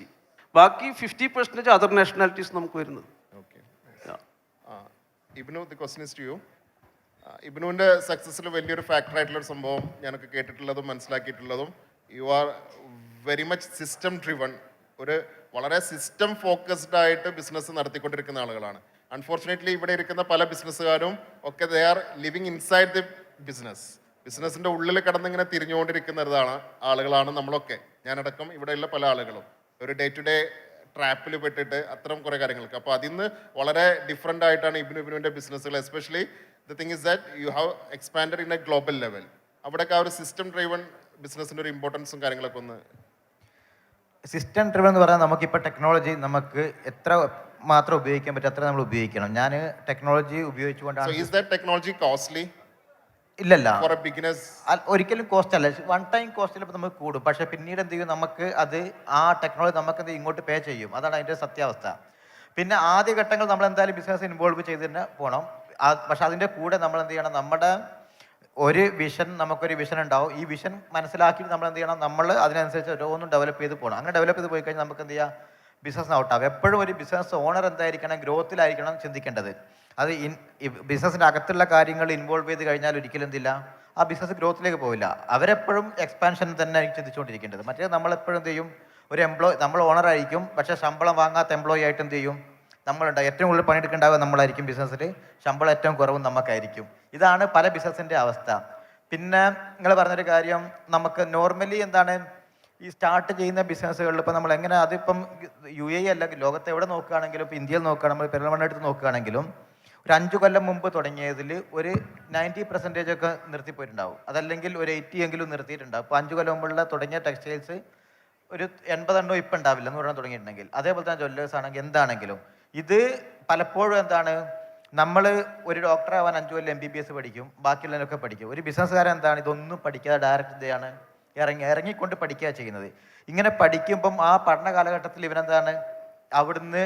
ബാക്കി 50% അതർ നാഷണാലിറ്റീസ് നമുക്ക് വരുന്നത്. Ibnu, the question is to you. ഇബ്നുവിൻ്റെ സക്സസ്സിൽ വലിയൊരു ഫാക്ടർ ആയിട്ടുള്ളൊരു സംഭവം ഞാനൊക്കെ കേട്ടിട്ടുള്ളതും മനസ്സിലാക്കിയിട്ടുള്ളതും, you are very much system driven. ഒരു വളരെ സിസ്റ്റം ഫോക്കസ്ഡ് ആയിട്ട് ബിസിനസ് നടത്തിക്കൊണ്ടിരിക്കുന്ന ആളുകളാണ്. അൺഫോർച്ചുനേറ്റ്ലി ഇവിടെ ഇരിക്കുന്ന പല ബിസിനസ്സുകാരും ഒക്കെ they are living inside the ബിസിനസ്സിൻ്റെ ഉള്ളിൽ കിടന്നിങ്ങനെ തിരിഞ്ഞുകൊണ്ടിരിക്കുന്നതാണ് ആളുകളാണ് നമ്മളൊക്കെ, ഞാനടക്കം ഇവിടെയുള്ള പല ആളുകളും. ഒരു ഡേ ടു ഡേ ട്രാപ്പിൽ പെട്ടിട്ട് അത്തരം കുറേ കാര്യങ്ങൾക്ക്. അപ്പോൾ അതിൽ നിന്ന് വളരെ ഡിഫറെൻ്റ് ആയിട്ടാണ് ഇബ്നുവിൻ്റെ ബിസിനസ്സുകൾ. Especially the thing is that you have expanded in a global level. അവിടെയൊക്കെ ആ ഒരു സിസ്റ്റം ഡ്രൈവൺ ബിസിനസ്സിൻ്റെ ഒരു ഇമ്പോർട്ടൻസും കാര്യങ്ങളൊക്കെ ഒന്ന്. സിസ്റ്റം ഡ്രിവൺ എന്ന് പറഞ്ഞാൽ നമുക്കിപ്പോൾ ടെക്നോളജി നമുക്ക് എത്ര മാത്രം ഉപയോഗിക്കാൻ പറ്റും അത്ര നമ്മൾ ഉപയോഗിക്കണം. ഞാൻ ടെക്നോളജി ഉപയോഗിച്ചുകൊണ്ടാണ്. Technology costly? ഇല്ലല്ല, ഒരിക്കലും കോസ്റ്റ് അല്ല. വൺ ടൈം കോസ്റ്റിൽ ഇപ്പോൾ നമുക്ക് കൂടും, പക്ഷേ പിന്നീട് എന്ത് ചെയ്യും, നമുക്ക് അത് ആ ടെക്നോളജി നമുക്ക് എന്ത് ഇങ്ങോട്ട് പേ ചെയ്യും. അതാണ് അതിൻ്റെ സത്യാവസ്ഥ. പിന്നെ ആദ്യ ഘട്ടങ്ങൾ നമ്മൾ എന്തായാലും ബിസിനസ് ഇൻവോൾവ് ചെയ്ത് തന്നെ പോകണം. പക്ഷെ അതിൻ്റെ കൂടെ നമ്മൾ എന്ത് ചെയ്യണം, നമ്മുടെ നമുക്കൊരു വിഷൻ ഉണ്ടാവും. ഈ വിഷൻ മനസ്സിലാക്കി നമ്മൾ എന്ത് ചെയ്യണം, നമ്മൾ അതിനനുസരിച്ച് ഓരോന്നും ഡെവലപ്പ് ചെയ്ത് പോകണം. അങ്ങനെ ഡെവലപ്പ് ചെയ്ത് പോയി കഴിഞ്ഞാൽ നമുക്ക് എന്ത് ചെയ്യാം, ബിസിനസ് ഔട്ടാവും. എപ്പോഴും ഒരു ബിസിനസ് ഓണർ എന്തായിരിക്കണം, ഗ്രോത്തിലായിരിക്കണം ചിന്തിക്കേണ്ടത്. അത് ബിസിനസ്സിൻ്റെ അകത്തുള്ള കാര്യങ്ങൾ ഇൻവോൾവ് ചെയ്ത് കഴിഞ്ഞാൽ ഒരിക്കലും എന്തില്ല, ആ ബിസിനസ് ഗ്രോത്തിലേക്ക് പോവില്ല. അവരെപ്പോഴും എക്സ്പാൻഷൻ തന്നെ ആയിരിക്കും ചിന്തിച്ചുകൊണ്ടിരിക്കേണ്ടത്. മറ്റേ നമ്മളെപ്പോഴും എന്ത് ചെയ്യും, നമ്മൾ ഓണറായിരിക്കും, പക്ഷേ ശമ്പളം വാങ്ങാത്ത എംപ്ലോയി ആയിട്ട് എന്ത് ചെയ്യും, നമ്മളുണ്ടാവും. ഏറ്റവും കൂടുതൽ പണിയെടുക്കേണ്ടാവുക നമ്മളായിരിക്കും ബിസിനസ്സിൽ, ശമ്പളം ഏറ്റവും കുറവും നമുക്കായിരിക്കും. ഇതാണ് പല ബിസിനസ്സിൻ്റെ അവസ്ഥ. പിന്നെ നിങ്ങൾ പറഞ്ഞൊരു കാര്യം, നമുക്ക് നോർമലി എന്താണ് ഈ സ്റ്റാർട്ട് ചെയ്യുന്ന ബിസിനസ്സുകളിൽ ഇപ്പോൾ നമ്മൾ എങ്ങനെ, അതിപ്പം UAE അല്ല, ലോകത്തെ എവിടെ നോക്കുകയാണെങ്കിലും, ഇപ്പോൾ ഇന്ത്യയിൽ നോക്കുകയാണെങ്കിൽ, നമ്മൾ പെരുന്തൽമണ്ണ എടുത്ത് നോക്കുകയാണെങ്കിലും ഒരു 5 കൊല്ലം മുമ്പ് തുടങ്ങിയതിൽ ഒരു 90% ഒക്കെ നിർത്തിപ്പോയിട്ടുണ്ടാവും. അതല്ലെങ്കിൽ ഒരു 80 എങ്കിലും നിർത്തിയിട്ടുണ്ടാവും. ഇപ്പോൾ 5 കൊല്ലം മുമ്പുള്ള തുടങ്ങിയ ടെക്സ്റ്റൈൽസ് ഒരു 80 എണ്ണോ ഇപ്പം ഉണ്ടാവില്ല എന്ന് പറഞ്ഞാൽ തുടങ്ങിയിട്ടുണ്ടെങ്കിൽ. അതേപോലെ തന്നെ ജ്വല്ലേഴ്സ് ആണെങ്കിൽ എന്താണെങ്കിലും ഇത് പലപ്പോഴും എന്താണ്, നമ്മൾ ഒരു ഡോക്ടറാവാൻ 5 കൊല്ലം MBBS പഠിക്കും, ബാക്കിയുള്ളതിനൊക്കെ പഠിക്കും. ഒരു ബിസിനസ്സുകാരൻ എന്താണ്, ഇതൊന്നും പഠിക്കാതെ ഡയറക്റ്റ് ഇതാണ് ഇറങ്ങിക്കൊണ്ട് പഠിക്കുക ചെയ്യുന്നത്. ഇങ്ങനെ പഠിക്കുമ്പം ആ പഠന കാലഘട്ടത്തിൽ ഇവനെന്താണ്, അവിടുന്ന്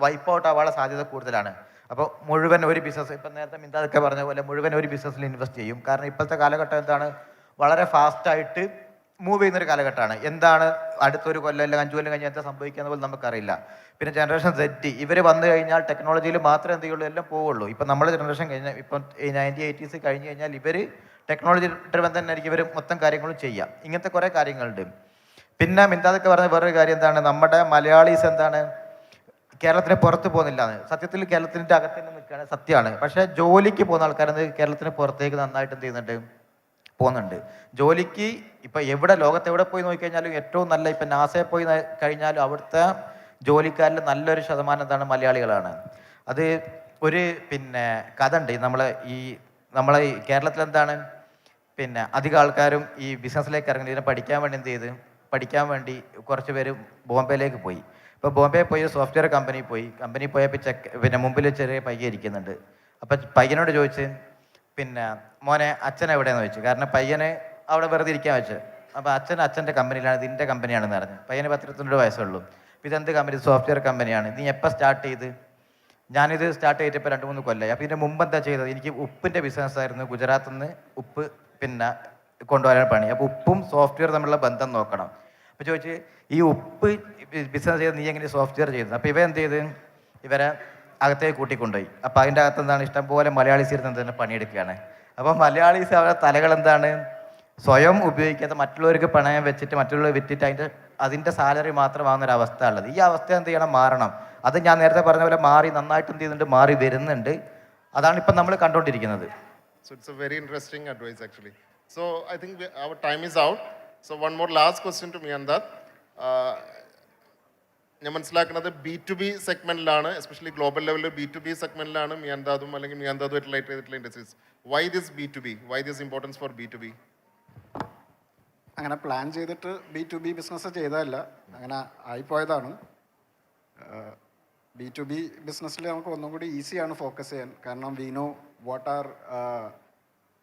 വൈപ്പ് ഔട്ട് ആവാനുള്ള സാധ്യത കൂടുതലാണ്. അപ്പോൾ മുഴുവൻ ഒരു ബിസിനസ്, ഇപ്പം നേരത്തെ മിന്താദൊക്കെ പറഞ്ഞ പോലെ മുഴുവൻ ഒരു ബിസിനസ്സിൽ ഇൻവെസ്റ്റ് ചെയ്യും. കാരണം ഇപ്പോഴത്തെ കാലഘട്ടം എന്താണ്, വളരെ ഫാസ്റ്റായിട്ട് മൂവ് ചെയ്യുന്നൊരു കാലഘട്ടമാണ്. എന്താണ് അടുത്തൊരു കൊല്ലം അല്ലെങ്കിൽ 5 കൊല്ലം കഴിഞ്ഞാൽ എന്താ സംഭവിക്കുന്നത് പോലും നമുക്കറിയില്ല. പിന്നെ ജനറേഷൻ Z ഇവർ വന്നു കഴിഞ്ഞാൽ ടെക്നോളജിയിൽ മാത്രമേ എന്ത് ചെയ്യുള്ളൂ, എല്ലാം പോവുള്ളൂ. ഇപ്പം നമ്മുടെ ജനറേഷൻ കഴിഞ്ഞാൽ ഇപ്പം 90s കഴിഞ്ഞ് കഴിഞ്ഞാൽ ഇവർ ടെക്നോളജി ഡ്രിവൻ തന്നെ ആയിരിക്കും ഇവർ മൊത്തം കാര്യങ്ങളും ചെയ്യാം. ഇങ്ങനത്തെ കുറേ കാര്യങ്ങളുണ്ട്. പിന്നെ മിന്താദൊക്കെ പറഞ്ഞ വേറൊരു കാര്യം എന്താണ്, നമ്മുടെ മലയാളീസ് എന്താണ് കേരളത്തിന് പുറത്ത് പോകുന്നില്ല എന്ന്. സത്യത്തിൽ കേരളത്തിൻ്റെ അകത്ത് തന്നെ നിൽക്കുകയാണ്, സത്യമാണ്. പക്ഷേ ജോലിക്ക് പോകുന്ന ആൾക്കാരെന്ന് കേരളത്തിന് പുറത്തേക്ക് നന്നായിട്ട് എന്ത് ചെയ്യുന്നുണ്ട്, പോകുന്നുണ്ട് ജോലിക്ക്. ഇപ്പം എവിടെ ലോകത്തെവിടെ പോയി നോക്കിക്കഴിഞ്ഞാലും ഏറ്റവും നല്ല ഇപ്പം നാസയിൽ പോയി കഴിഞ്ഞാലും അവിടുത്തെ ജോലിക്കാരിൽ നല്ലൊരു ശതമാനം എന്താണ്, മലയാളികളാണ്. അത് ഒരു കഥ ഉണ്ട്. നമ്മളെ ഈ കേരളത്തിൽ എന്താണ് അധികം ആൾക്കാരും ഈ ബിസിനസ്സിലേക്ക് ഇറങ്ങി ഇതിനെ പഠിക്കാൻ വേണ്ടി എന്ത് ചെയ്ത്, പഠിക്കാൻ വേണ്ടി കുറച്ച് പേര് ബോംബെയിലേക്ക് പോയി. ഇപ്പോൾ ബോംബെ പോയി സോഫ്റ്റ്വെയർ കമ്പനി പോയപ്പോൾ മുമ്പിൽ ചെറിയ പയ്യ ഇരിക്കുന്നുണ്ട്. അപ്പം പയ്യനോട് ചോദിച്ച് മോനെ അച്ഛൻ എവിടെയെന്ന് ചോദിച്ചു. കാരണം പയ്യനെ അവിടെ വെറുതെ ഇരിക്കാൻ വെച്ച്. അപ്പോൾ അച്ഛൻ്റെ കമ്പനിയിലാണ്, ഇതിൻ്റെ കമ്പനിയാണെന്ന് പറഞ്ഞു. പയ്യന് 12 വയസ്സുള്ളൂ. അപ്പോൾ ഇതെന്ത് കമ്പനി? സോഫ്റ്റ്വെയർ കമ്പനിയാണ്. നീ എപ്പോൾ സ്റ്റാർട്ട് ചെയ്ത്? ഞാനിത് സ്റ്റാർട്ട് ചെയ്തിപ്പോൾ 2-3 കൊല്ലമായി. അപ്പോൾ ഇതിൻ്റെ മുമ്പ് എന്താ ചെയ്തത്? എനിക്ക് ഉപ്പിൻ്റെ ബിസിനസ്സായിരുന്നു. ഗുജറാത്തിൽ നിന്ന് ഉപ്പ് കൊണ്ടുവരാൻ പണി. അപ്പോൾ ഉപ്പും സോഫ്റ്റ്വെയർ തമ്മിലുള്ള ബന്ധം നോക്കണം. അപ്പോൾ ചോദിച്ച് ഈ ഉപ്പ് ബിസിനസ് ചെയ്ത് നീ എങ്ങനെ സോഫ്റ്റ്വെയർ ചെയ്തത്? അപ്പോൾ ഇവ എന്ത് ചെയ്ത് ഇവരെ അകത്തേക്ക് കൂട്ടിക്കൊണ്ടുപോയി. അപ്പോൾ അതിൻ്റെ അകത്ത് എന്താണ്, ഇഷ്ടംപോലെ മലയാളീസ് ഇരുന്ന് തന്നെ പണിയെടുക്കുകയാണ്. അപ്പോൾ മലയാളീസ് അവരുടെ തലകൾ എന്താണ്, സ്വയം ഉപയോഗിക്കാതെ മറ്റുള്ളവർക്ക് പണയം വെച്ചിട്ട് മറ്റുള്ളവർ വിറ്റിട്ട് അതിൻ്റെ സാലറി മാത്രം വാങ്ങുന്നൊരവസ്ഥ ഉള്ളത്. ഈ അവസ്ഥ എന്ത് ചെയ്യണം, മാറണം. അത് ഞാൻ നേരത്തെ പറഞ്ഞ പോലെ മാറി നന്നായിട്ട് എന്ത് ചെയ്യുന്നുണ്ട്, മാറി വരുന്നുണ്ട്. അതാണ് ഇപ്പം നമ്മൾ കണ്ടുകൊണ്ടിരിക്കുന്നത്. So it's a very interesting advice actually. So I think our time is out. So one more last question to me on that. ഞാൻ മനസ്സിലാക്കുന്നത് B2B സെഗ്മെന്റിലാണ്, എസ്പെഷ്യലി ഗ്ലോബൽ ലെവലിൽ B2B സെഗ്മെന്റിലാണ് മിയാൻദാദും അല്ലെങ്കിൽ മിയാൻദാദുമായിട്ട് റിലേറ്റ് ചെയ്തിട്ടുള്ള industries. Why this B2B? Why this importance for B2B? അങ്ങനെ plan ചെയ്തിട്ട് B2B business ചെയ്തതല്ല, അങ്ങനെ ആയിപ്പോയതാണ്. B2B ബിസിനസ്സിൽ നമുക്ക് ഒന്നും കൂടി ഈസിയാണ് ഫോക്കസ് ചെയ്യാൻ. കാരണം we know what our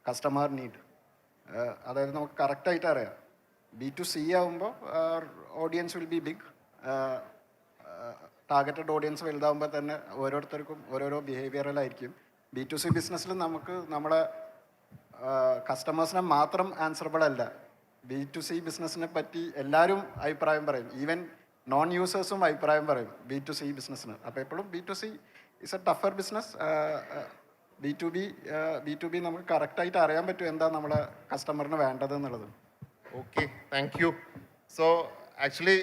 customer need. അതായത് നമുക്ക് കറക്റ്റായിട്ട് അറിയാം. B2C ആകുമ്പോൾ audience will be big. Targeted audience വലുതാകുമ്പോൾ തന്നെ ഓരോരുത്തർക്കും ഓരോരോ ബിഹേവിയറലായിരിക്കും. B2C ബിസിനസ്സിൽ നമുക്ക് നമ്മളെ കസ്റ്റമേഴ്സിനെ മാത്രം ആൻസറബിൾ അല്ല. B2C ബിസിനസ്സിനെ പറ്റി എല്ലാവരും അഭിപ്രായം പറയും. ഈവൻ നോൺ യൂസേഴ്സും അഭിപ്രായം പറയും B2C ബിസിനസ്സിന്. അപ്പോൾ എപ്പോഴും B2C is A tougher business. B2B നമുക്ക് കറക്റ്റായിട്ട് അറിയാൻ പറ്റും എന്താ നമ്മളെ കസ്റ്റമറിന് വേണ്ടത് എന്നുള്ളത്. Okay, thank you. So actually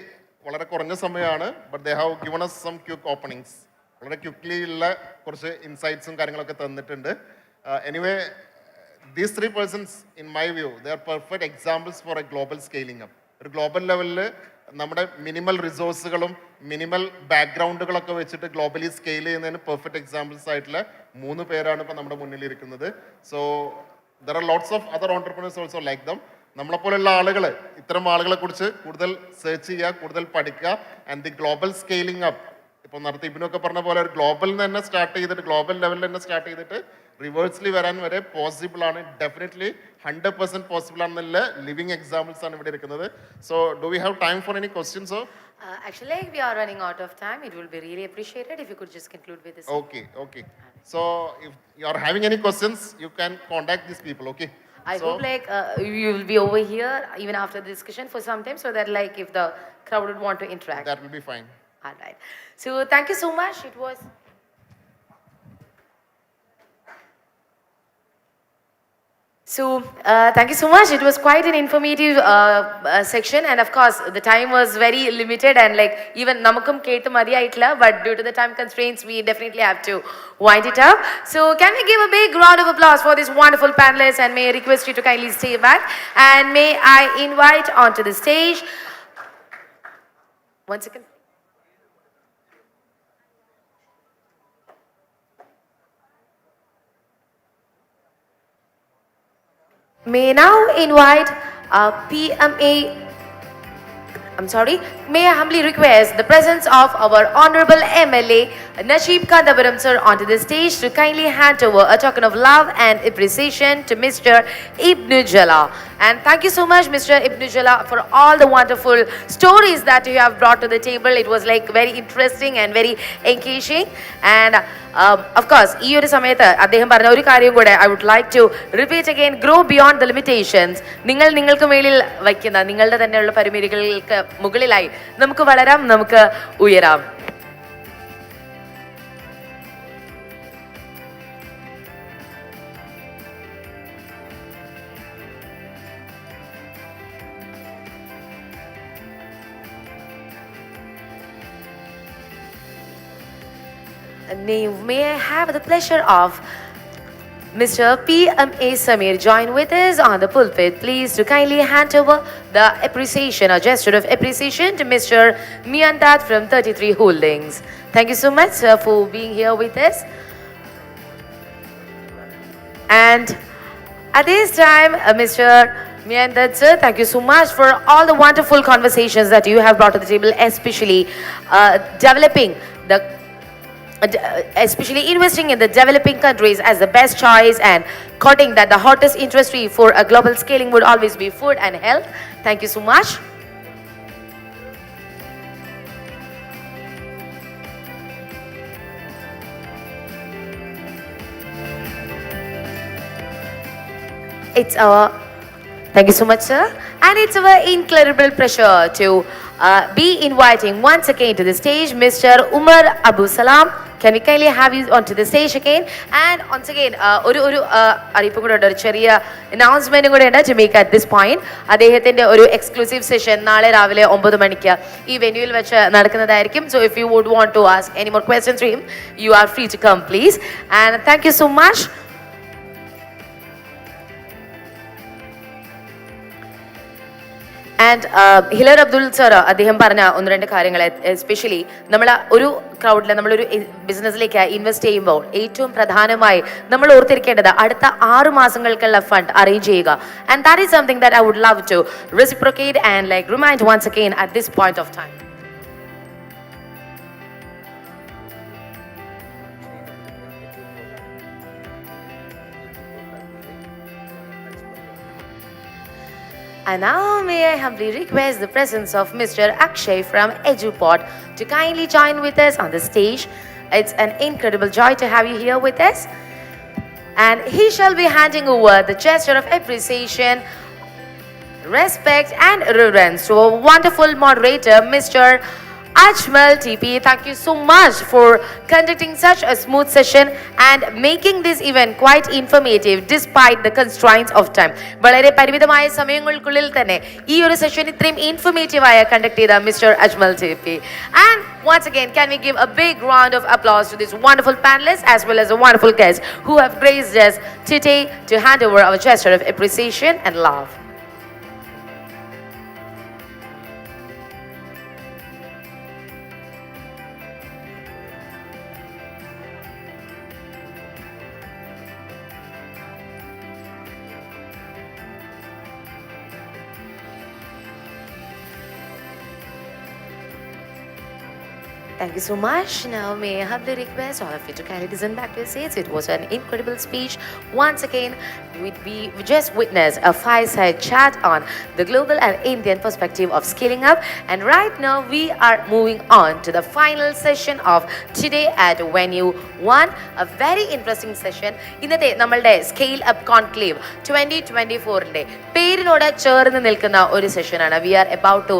വളരെ കുറഞ്ഞ സമയമാണ്, but they have given us some quick openings. വളരെ ക്വിക്ക്ലി ഉള്ള കുറച്ച് ഇൻസൈറ്റ്സും കാര്യങ്ങളൊക്കെ തന്നിട്ടുണ്ട്. Anyway these 3 persons in my view they are perfect examples for a global scaling up. ഒരു ഗ്ലോബൽ ലെവലിൽ നമ്മുടെ മിനിമൽ റിസോഴ്സുകളും മിനിമൽ ബാക്ക്ഗ്രൗണ്ടുകളൊക്കെ വെച്ചിട്ട് ഗ്ലോബലി സ്കെയിൽ ചെയ്യുന്നതിന് പെർഫെക്റ്റ് എക്സാമ്പിൾസ് ആയിട്ടുള്ള 3 പേരാണ് ഇപ്പോൾ നമ്മുടെ മുന്നിൽ ഇരിക്കുന്നത്. So there are lots of other entrepreneurs also like dum. നമ്മളെപ്പോലുള്ള ആളുകൾ ഇത്തരം ആളുകളെ കുറിച്ച് കൂടുതൽ സെർച്ച് ചെയ്യുക, കൂടുതൽ പഠിക്കുക. And the global scaling up, ഇപ്പോൾ നേരത്തെ ഇബിനൊക്കെ പറഞ്ഞ പോലെ ഒരു ഗ്ലോബലിൽ തന്നെ സ്റ്റാർട്ട് ചെയ്തിട്ട് ഗ്ലോബൽ ലെവലിൽ തന്നെ സ്റ്റാർട്ട് ചെയ്തിട്ട് റിവേഴ്സ്ലി വരാൻ വരെ പോസിബിൾ ആണ്. ഡെഫിനറ്റ്ലി 100% പോസിബിൾ ആണെന്നുള്ള ലിവിങ് എക്സാമ്പിൾസ് ആണ് ഇവിടെ ഇരിക്കുന്നത്. So do we have time for any questions? Actually, we are running out of time. It will be really appreciated if you could just conclude with this. Okay. So if you are having any questions, you can contact these people, okay? I hope you will be over here even after the discussion for some time, so that if the crowd would want to interact. That will be fine. All right. So thank you so much. It was thank you so much. It was quite an informative section, and of course the time was very limited, and even namakkum kettu madiyayitla, but due to the time constraints we definitely have to wind it up. So can we give a big round of applause for this wonderful panelists, and may I request you to kindly stay back, and may I invite onto the stage one second. May now invite may I humbly request the presence of our Honorable MLA Najib Kandabaram sir onto the stage to kindly hand over a token of love and appreciation to Mr. Ibn Jala. And thank you so much, Mr. Ibn Jala, for all the wonderful stories that you have brought to the table. It was very interesting and very engaging. And of course, ഈ ഒരു സമയത്ത് അദ്ദേഹം പറഞ്ഞ ഒരു കാര്യം കൂടെ I would like to repeat again: grow beyond the limitations. നിങ്ങൾക്ക് മേലിൽ വയ്ക്കുന്ന നിങ്ങളുടെ തന്നെയുള്ള പരിമിതികൾക്ക് മുകളിലായി നമുക്ക് വളരാം, നമുക്ക് ഉയരാം. may I have the pleasure of Mr. P.M.A. Samir join with us on the pulpit. Please to kindly hand over the appreciation or gesture of appreciation to Mr. Miandat from 33 Holdings. Thank you so much, sir, for being here with us. And at this time, Mr. Miandat, sir, thank you so much for all the wonderful conversations that you have brought to the table, especially developing the especially investing in the developing countries as the best choice and quoting that the hottest industry for a global scaling would always be food and health. Thank you so much. Thank you so much, sir. And it's our incredible pleasure to be inviting once again to the stage Mr. Umar Abu Salam. Can we kindly have you onto the stage again? And once again, announcement to make at this point. Exclusive session naale ravile 9 manikku ee venue il vechu nadakkunnadaayirikkum. So if you would want to ask any more questions to him, you are free to come, please. And thank you so much. And Hilar Abdul sir, അദ്ദേഹം പറഞ്ഞ ഒന്ന് രണ്ട് കാര്യങ്ങൾ especially നമ്മൾ ഒരു ക്രൗഡിൽ നമ്മളൊരു ബിസിനസ്സിലേക്ക് invest ചെയ്യുമ്പോൾ ഏറ്റവും പ്രധാനമായി നമ്മൾ ഓർത്തിരിക്കേണ്ടത് അടുത്ത 6 മാസങ്ങൾക്കുള്ള ഫണ്ട് അറേഞ്ച് ചെയ്യുക. And that is something that I would love to reciprocate and like remind once again at this point of time. And now may I humbly request the presence of Mr. Akshay from EduPod to kindly join with us on the stage. It's an incredible joy to have you here with us. And he shall be handing over the gesture of appreciation, respect and reverence to a wonderful moderator, Mr. Ajmal TP. Thank you so much for conducting such a smooth session and making this event quite informative despite the constraints of time. വളരെ പരിമിതമായ സമയങ്ങൾക്കുള്ളിൽ തന്നെ ഈ ഒരു session ഇത്രയും informative ആയി conduct ചെയ്ത mister Ajmal TP. And once again, can we give a big round of applause to these wonderful panelists as well as the wonderful guests who have graced us today to hand over our gesture of appreciation and love. Thank you so much. Now may I humbly request all of you to kindly listen back to your seats. It was an incredible speech. Once again, we just witnessed a fireside chat on the global and Indian perspective of scaling up. And right now we are moving on to the final session of today at venue 1. A very interesting session. ഇന്നത്തെ നമ്മളുടെ scale up conclave 2024 പേരിനോട് ചേർന്ന് നിൽക്കുന്ന ഒരു സെഷനാണ്. We are about to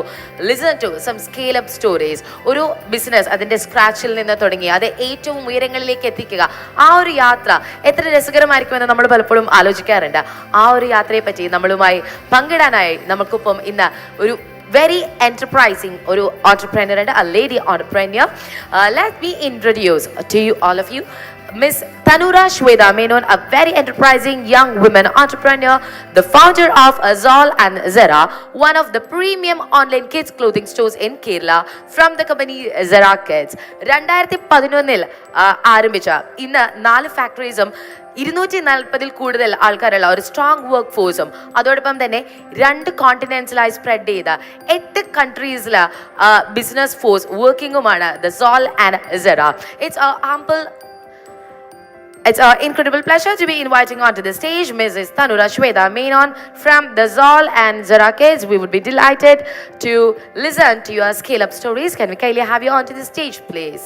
listen to some scale up stories. ഒരു business അതിൻ്റെ സ്ക്രാച്ചിൽ നിന്ന് തുടങ്ങി അത് ഏറ്റവും ഉയരങ്ങളിലേക്ക് എത്തിക്കുക. ആ ഒരു യാത്ര എത്ര രസകരമായിരിക്കുമെന്ന് നമ്മൾ പലപ്പോഴും ആലോചിക്കാറുണ്ട്. ആ ഒരു യാത്രയെ പറ്റി നമ്മളുമായി പങ്കിടാനായി നമുക്കിപ്പം ഇന്ന് ഒരു very enterprising ഒരു entrepreneur ഉണ്ട്, a lady entrepreneur. Let me introduce to you all of you Miss Tanura Shweta Menon, a very enterprising young woman entrepreneur, the founder of Azol and Zara, one of the premium online kids clothing stores in Kerala from the company Zara Kids. 2011 ആരംഭിച്ച ഇന്ന് 4 ഫാക്ടറീസും 240 കൂടുതൽ ആൾക്കാരുള്ള ഒരു strong work ഫോഴ്സും അതോടൊപ്പം തന്നെ 2 കോണ്ടിനെന്റ്സിലായി spread ചെയ്ത 8 കൺട്രീസിൽ business force വർക്കിംഗുമാണ് the soul and Sera. It's our incredible pleasure to be inviting onto the stage Mrs. Tanura Shweta Menon from the Zol and Zara Kids. We would be delighted to listen to your scale-up stories. Can we kindly have you onto the stage, please?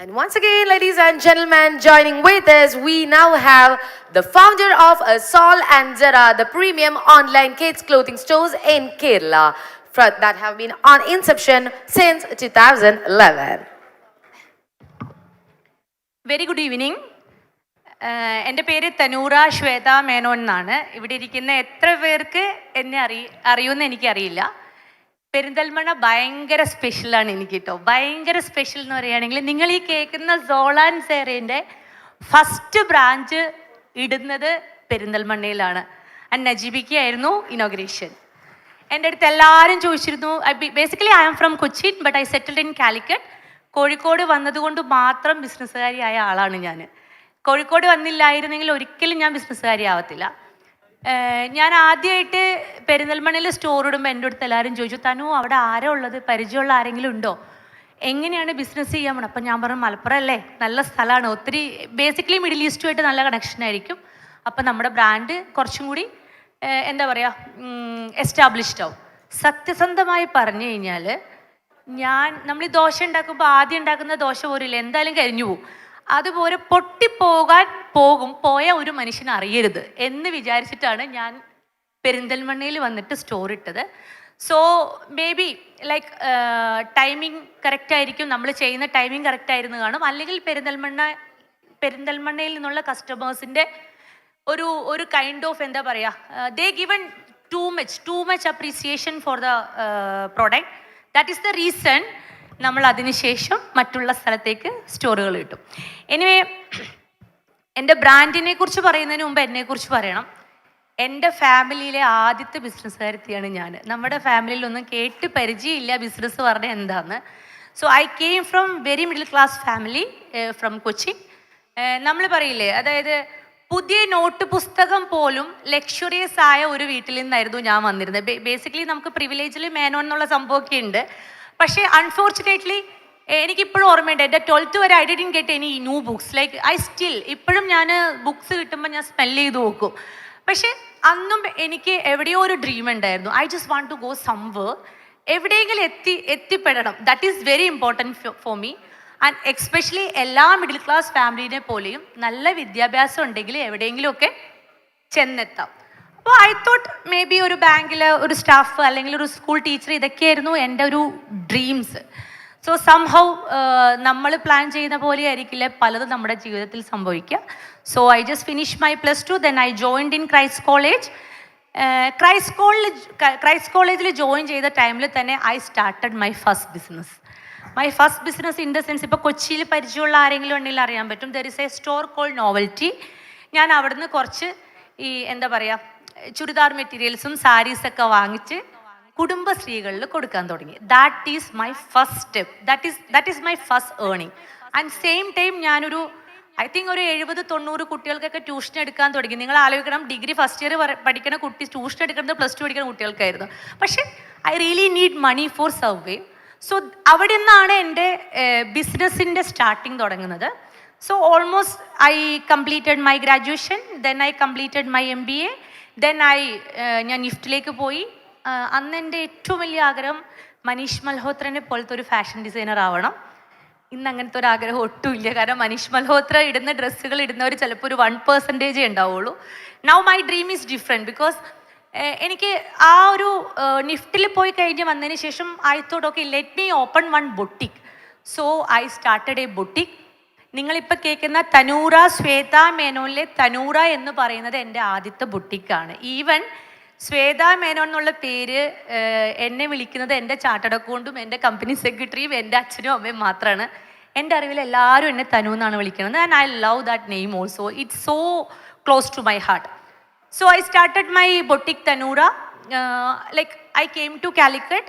And once again, ladies and gentlemen, joining with us, we now have the founder of Sol and Zara, the premium online kids clothing stores in Kerala, that have been on inception since 2011. Very good evening. എൻ്റെ പേര് തനൂറ ശ്വേത മേനോൻ എന്നാണ്. ഇവിടെ ഇരിക്കുന്ന എത്ര പേർക്ക് എന്നെ അറിയുമെന്ന് എനിക്കറിയില്ല. പെരിന്തൽമണ്ണ ഭയങ്കര സ്പെഷ്യലാണ് എനിക്ക് കേട്ടോ. ഭയങ്കര സ്പെഷ്യൽ എന്ന് പറയുകയാണെങ്കിൽ നിങ്ങൾ ഈ കേൾക്കുന്ന സോൾ ആൻഡ് സേറേൻ്റെ ഫസ്റ്റ് ബ്രാഞ്ച് ഇടുന്നത് പെരിന്തൽമണ്ണയിലാണ്. ആൻഡ് നജീബിക്കായിരുന്നു ഇനോഗ്രേഷൻ. എൻ്റെ അടുത്ത് എല്ലാവരും ചോദിച്ചിരുന്നു, basically I am from Cochin but I settled in Calicut. Kozhikode വന്നതുകൊണ്ട് മാത്രം ബിസിനസ്സുകാരിയായ ആളാണ് ഞാൻ. കോഴിക്കോട് വന്നില്ലായിരുന്നെങ്കിൽ ഒരിക്കലും ഞാൻ ബിസിനസ്സുകാരി ആവത്തില്ല. ഞാൻ ആദ്യമായിട്ട് പെരിന്തൽമണ്ണയിൽ സ്റ്റോർ ഇടുമ്പോൾ എൻ്റെ അടുത്ത് എല്ലാവരും ചോദിച്ചു, തനു അവിടെ ആരാ ഉള്ളത്, പരിചയമുള്ള ആരെങ്കിലും ഉണ്ടോ, എങ്ങനെയാണ് ബിസിനസ് ചെയ്യാൻ പോകണം? അപ്പം ഞാൻ പറഞ്ഞു, മലപ്പുറം അല്ലേ, നല്ല സ്ഥലമാണ്, ഒത്തിരി ബേസിക്കലി മിഡിൽ ഈസ്റ്റുമായിട്ട് നല്ല കണക്ഷൻ ആയിരിക്കും, അപ്പം നമ്മുടെ ബ്രാൻഡ് കുറച്ചും കൂടി എന്താ പറയുക എസ്റ്റാബ്ലിഷ്ഡ് ആവും. സത്യസന്ധമായി പറഞ്ഞു കഴിഞ്ഞാൽ നമ്മൾ ഈ ദോശ ഉണ്ടാക്കുമ്പോൾ ആദ്യം ഉണ്ടാക്കുന്ന ദോശ പോരില്ല, എന്തായാലും കരിഞ്ഞു പോകും. അതുപോലെ പോയ ഒരു മനുഷ്യൻ അറിയരുത് എന്ന് വിചാരിച്ചിട്ടാണ് ഞാൻ പെരിന്തൽമണ്ണയിൽ വന്നിട്ട് സ്റ്റോർ ഇട്ടത്. So may be like timing correct ആയിരിക്കും, നമ്മൾ ചെയ്യുന്ന ടൈമിംഗ് കറക്റ്റ് ആയിരുന്നു കാണും. അല്ലെങ്കിൽ പെരിന്തൽമണ്ണയിൽ നിന്നുള്ള കസ്റ്റമേഴ്സിൻ്റെ ഒരു കൈൻഡ് ഓഫ് എന്താ പറയുക, they given too much appreciation for the product. That is the reason നമ്മൾ അതിനുശേഷം മറ്റുള്ള സ്ഥലത്തേക്ക് സ്റ്റോറുകൾ കിട്ടും. എനിവേ, എൻ്റെ ബ്രാൻഡിനെ കുറിച്ച് പറയുന്നതിന് മുമ്പ് എന്നെക്കുറിച്ച് പറയണം. എൻ്റെ ഫാമിലിയിലെ ആദ്യത്തെ ബിസിനസ്സുകാരത്തിയാണ് ഞാൻ. നമ്മുടെ ഫാമിലിയിലൊന്നും കേട്ട് പരിചയമില്ല ബിസിനസ് പറഞ്ഞാൽ എന്താന്ന്. So I came from very middle class family from Kochi. നമ്മൾ പറയില്ലേ, അതായത് പുതിയ നോട്ട് പുസ്തകം പോലും ലക്ഷറിയസ് ആയ ഒരു വീട്ടിൽ നിന്നായിരുന്നു ഞാൻ വന്നിരുന്നത്. ബേസിക്കലി നമുക്ക് പ്രിവിലേജിൽ മേനോൻ എന്നുള്ള സംഭവമൊക്കെ ഉണ്ട്. പക്ഷേ അൺഫോർച്ചുനേറ്റ്ലി എനിക്കിപ്പോഴും ഓർമ്മയുണ്ട്, എൻ്റെ 12th വരെ I didn't get any new books. Like I still ഇപ്പോഴും ഞാൻ ബുക്സ് കിട്ടുമ്പോൾ ഞാൻ സ്മെല്ല് ചെയ്ത് നോക്കും. പക്ഷേ അന്നും എനിക്ക് എവിടെയോ ഒരു ഡ്രീം ഉണ്ടായിരുന്നു, I just want to go somewhere, എവിടെയെങ്കിലും എത്തിപ്പെടണം. That is very important for me. And especially എല്ലാ മിഡിൽ ക്ലാസ് ഫാമിലിനെ പോലെയും നല്ല വിദ്യാഭ്യാസം ഉണ്ടെങ്കിൽ എവിടെയെങ്കിലുമൊക്കെ ചെന്നെത്താം. അപ്പോൾ ഐ തോട്ട് മേ ബി ഒരു ബാങ്കിൽ ഒരു സ്റ്റാഫ് അല്ലെങ്കിൽ ഒരു സ്കൂൾ ടീച്ചർ, ഇതൊക്കെയായിരുന്നു എൻ്റെ ഒരു ഡ്രീംസ്. സോ സംഹൗ നമ്മൾ പ്ലാൻ ചെയ്യുന്ന പോലെ ആയിരിക്കില്ല പലതും നമ്മുടെ ജീവിതത്തിൽ സംഭവിക്കുക. So I just finish my +2, then I joined in Christ college. Christ കോളേജിൽ ജോയിൻ ചെയ്ത ടൈമിൽ തന്നെ I started my first business in the sense, ഇപ്പോൾ കൊച്ചിയിൽ പരിചയമുള്ള ആരെങ്കിലും ഉണ്ടെങ്കിൽ അറിയാൻ പറ്റും, there is A store call novelty. ഞാൻ അവിടുന്ന് കുറച്ച് ഈ എന്താ പറയുക ചുരിദാർ മെറ്റീരിയൽസും സാരീസൊക്കെ വാങ്ങിച്ച് കുടുംബശ്രീകളിൽ കൊടുക്കാൻ തുടങ്ങി. That is my first step, that is my first earning. And same time ഞാനൊരു ഐ തിങ്ക് ഒരു 70-90 കുട്ടികൾക്കൊക്കെ ട്യൂഷൻ എടുക്കാൻ തുടങ്ങി. നിങ്ങൾ ആലോചിക്കണം, ഡിഗ്രി ഫസ്റ്റ് ഇയർ പഠിക്കുന്ന കുട്ടി ട്യൂഷൻ എടുക്കുന്നത് +2 പഠിക്കുന്ന കുട്ടികൾക്കായിരുന്നു. പക്ഷേ I really need money for survey. So അവിടെ നിന്നാണ് എൻ്റെ ബിസിനസ്സിൻ്റെ സ്റ്റാർട്ടിങ് തുടങ്ങുന്നത്. So almost I completed my graduation, then I completed my MBA, then ഞാൻ നിഫ്റ്റിലേക്ക് പോയി. അന്ന് എൻ്റെ ഏറ്റവും വലിയ ആഗ്രഹം മനീഷ് മൽഹോത്രനെ പോലത്തെ ഒരു ഫാഷൻ ഡിസൈനർ ആവണം. ഇന്ന് അങ്ങനത്തെ ഒരു ആഗ്രഹം ഒട്ടുമില്ല, കാരണം മനീഷ് മൽഹോത്ര ഇടുന്ന ഡ്രസ്സുകൾ ഇടുന്നവർ ചിലപ്പോൾ ഒരു 1% ഉണ്ടാവുള്ളൂ. Now my dream is different because എനിക്ക് ആ ഒരു നിഫ്റ്റിൽ പോയി കഴിഞ്ഞ് വന്നതിന് ശേഷം I thought okay let me open one boutique. So I started A boutique. നിങ്ങളിപ്പോൾ കേൾക്കുന്ന തനൂറ ശ്വേത മേനോനിലെ തനൂറ എന്ന് പറയുന്നത് എൻ്റെ ആദ്യത്തെ ബൊട്ടിക്കാണ്. ഈവൻ ശ്വേത മേനോൻ എന്നുള്ള പേര് എന്നെ വിളിക്കുന്നത് എൻ്റെ ചാർട്ടേഡ് അക്കൗണ്ടും എൻ്റെ കമ്പനി സെക്രട്ടറിയും എൻ്റെ അച്ഛനും അമ്മയും മാത്രമാണ്. എൻ്റെ അറിവിൽ എല്ലാവരും എന്നെ തനു എന്നാണ് വിളിക്കുന്നത്. And I love that name also, it's so close to my heart. So I started my boutique Tanura. Like I came to Calicut,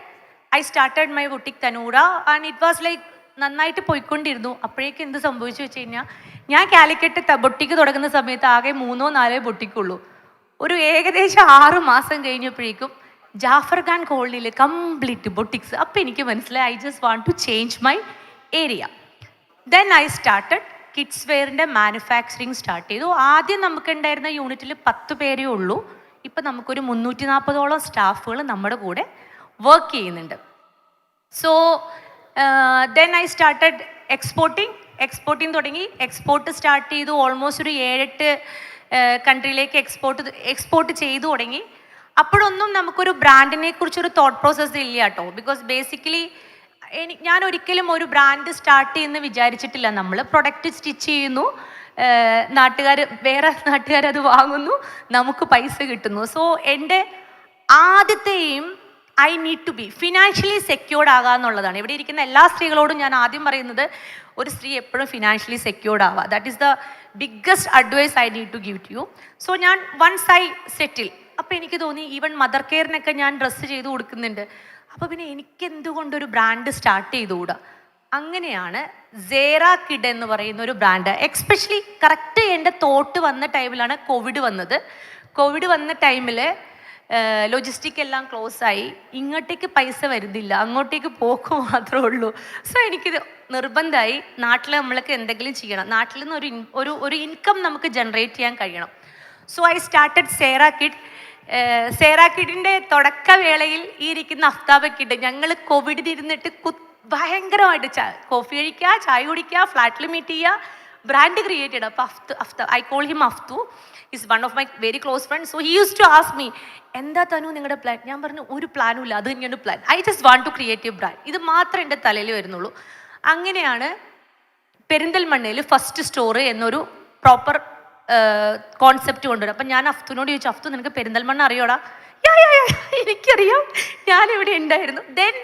I started my boutique Tanura and it was like നന്നായിട്ട് പോയിക്കൊണ്ടിരുന്നു. അപ്പോഴേക്ക് എന്ത് സംഭവിച്ചു വെച്ച് കഴിഞ്ഞാൽ, ഞാൻ Calicut boutique തുടങ്ങുന്ന സമയത്ത് ആകെ 3-4 ബൊട്ടിക്കുള്ളൂ. ഒരു ഏകദേശം 6 മാസം കഴിഞ്ഞപ്പോഴേക്കും ജാഫർ ഖാൻ കോളനിയിൽ കംപ്ലീറ്റ് ബൊട്ടിക്സ്. അപ്പോൾ എനിക്ക് മനസ്സിലായി I just want to change my area. Then I started kids വെയറിൻ്റെ മാനുഫാക്ചറിങ് സ്റ്റാർട്ട് ചെയ്തു. ആദ്യം നമുക്കുണ്ടായിരുന്ന യൂണിറ്റിൽ 10 പേരേ ഉള്ളൂ. ഇപ്പം നമുക്കൊരു 340ഓളം സ്റ്റാഫുകൾ നമ്മുടെ കൂടെ വർക്ക് ചെയ്യുന്നുണ്ട്. So then I started exporting exporting തുടങ്ങി, എക്സ്പോർട്ട് സ്റ്റാർട്ട് ചെയ്തു. ഓൾമോസ്റ്റ് ഒരു 7-8 കൺട്രിയിലേക്ക് എക്സ്പോർട്ട് ചെയ്തു തുടങ്ങി. അപ്പോഴൊന്നും നമുക്കൊരു ബ്രാൻഡിനെ കുറിച്ചൊരു തോട്ട് പ്രോസസ്സ് ഇല്ല കേട്ടോ. ബിക്കോസ് ബേസിക്കലി ഞാൻ ഒരിക്കലും ഒരു ബ്രാൻഡ് സ്റ്റാർട്ട് ചെയ്യുന്ന വിചാരിച്ചിട്ടില്ല. നമ്മൾ പ്രൊഡക്റ്റ് സ്റ്റിച്ച് ചെയ്യുന്നു, വേറെ നാട്ടുകാർ അത് വാങ്ങുന്നു, നമുക്ക് പൈസ കിട്ടുന്നു. സോ എൻ്റെ ആദ്യത്തെ aim I need to be financially secured ആകുക എന്നുള്ളതാണ്. ഇവിടെ ഇരിക്കുന്ന എല്ലാ സ്ത്രീകളോടും ഞാൻ ആദ്യം പറയുന്നത്, ഒരു സ്ത്രീ എപ്പോഴും ഫിനാൻഷ്യലി സെക്യൂർഡ് ആവുക. That is the biggest advice I need to give to you. So ഞാൻ വൺസ് ഐ സെറ്റിൽ, അപ്പോൾ എനിക്ക് തോന്നി ഈവൻ മദർ കെയറിനൊക്കെ ഞാൻ ഡ്രസ്സ് ചെയ്ത് കൊടുക്കുന്നുണ്ട്, അപ്പോൾ പിന്നെ എനിക്ക് എന്തുകൊണ്ടൊരു ബ്രാൻഡ് സ്റ്റാർട്ട് ചെയ്തുകൂടാ. അങ്ങനെയാണ് സേറ കിഡ് എന്ന് പറയുന്ന ഒരു ബ്രാൻഡ്. എക്സ്പെഷ്യലി കറക്റ്റ് എൻ്റെ തോട്ട് വന്ന ടൈമിലാണ് കോവിഡ് വന്നത്. കോവിഡ് വന്ന ടൈമിൽ ലോജിസ്റ്റിക് എല്ലാം ക്ലോസ് ആയി, ഇങ്ങോട്ടേക്ക് പൈസ വരുന്നില്ല, അങ്ങോട്ടേക്ക് പോക്ക് മാത്രമേ ഉള്ളൂ. സോ എനിക്കിത് നിർബന്ധമായി, നാട്ടിൽ നമ്മൾക്ക് എന്തെങ്കിലും ചെയ്യണം, നാട്ടിൽ നിന്ന് ഒരു ഇൻകം നമുക്ക് ജനറേറ്റ് ചെയ്യാൻ കഴിയണം. So I started Sera kid. Sera കിഡിൻ്റെ തുടക്കവേളയിൽ ഈ ഇരിക്കുന്ന അഫ്താബ കിഡ്, ഞങ്ങൾ കോവിഡിൽ ഇരുന്നിട്ട് ഭയങ്കരമായിട്ട് കോഫി കഴിക്കുക, ചായ കുടിക്കുക, ഫ്ലാറ്റിൽ മീറ്റ് ചെയ്യുക, ബ്രാൻഡ് ക്രിയേറ്റ് ചെയ്യണം. അപ്പോൾ I call him Aftu, is one of my very close friend. So he use to ask me, എന്താ തനു നിങ്ങളുടെ പ്ലാൻ? ഞാൻ പറഞ്ഞു, ഒരു പ്ലാനും ഇല്ല, അത് തന്നെയാണ് plan. I just want to create a brand. ഇത് മാത്രമേ എൻ്റെ തലയിൽ വരുന്നുള്ളൂ. അങ്ങനെയാണ് പെരിന്തൽമണ്ണയിൽ ഫസ്റ്റ് സ്റ്റോർ എന്നൊരു പ്രോപ്പർ കോൺസെപ്റ്റ് കൊണ്ടുവരും. അപ്പം ഞാൻ അഫ്തുവിനോട് ചോദിച്ചു, അഫ്തു നിനക്ക് പെരിന്തൽമണ്ണ അറിയോടാ? എനിക്കറിയാം, ഞാനിവിടെ ഉണ്ടായിരുന്നു. ദെൻ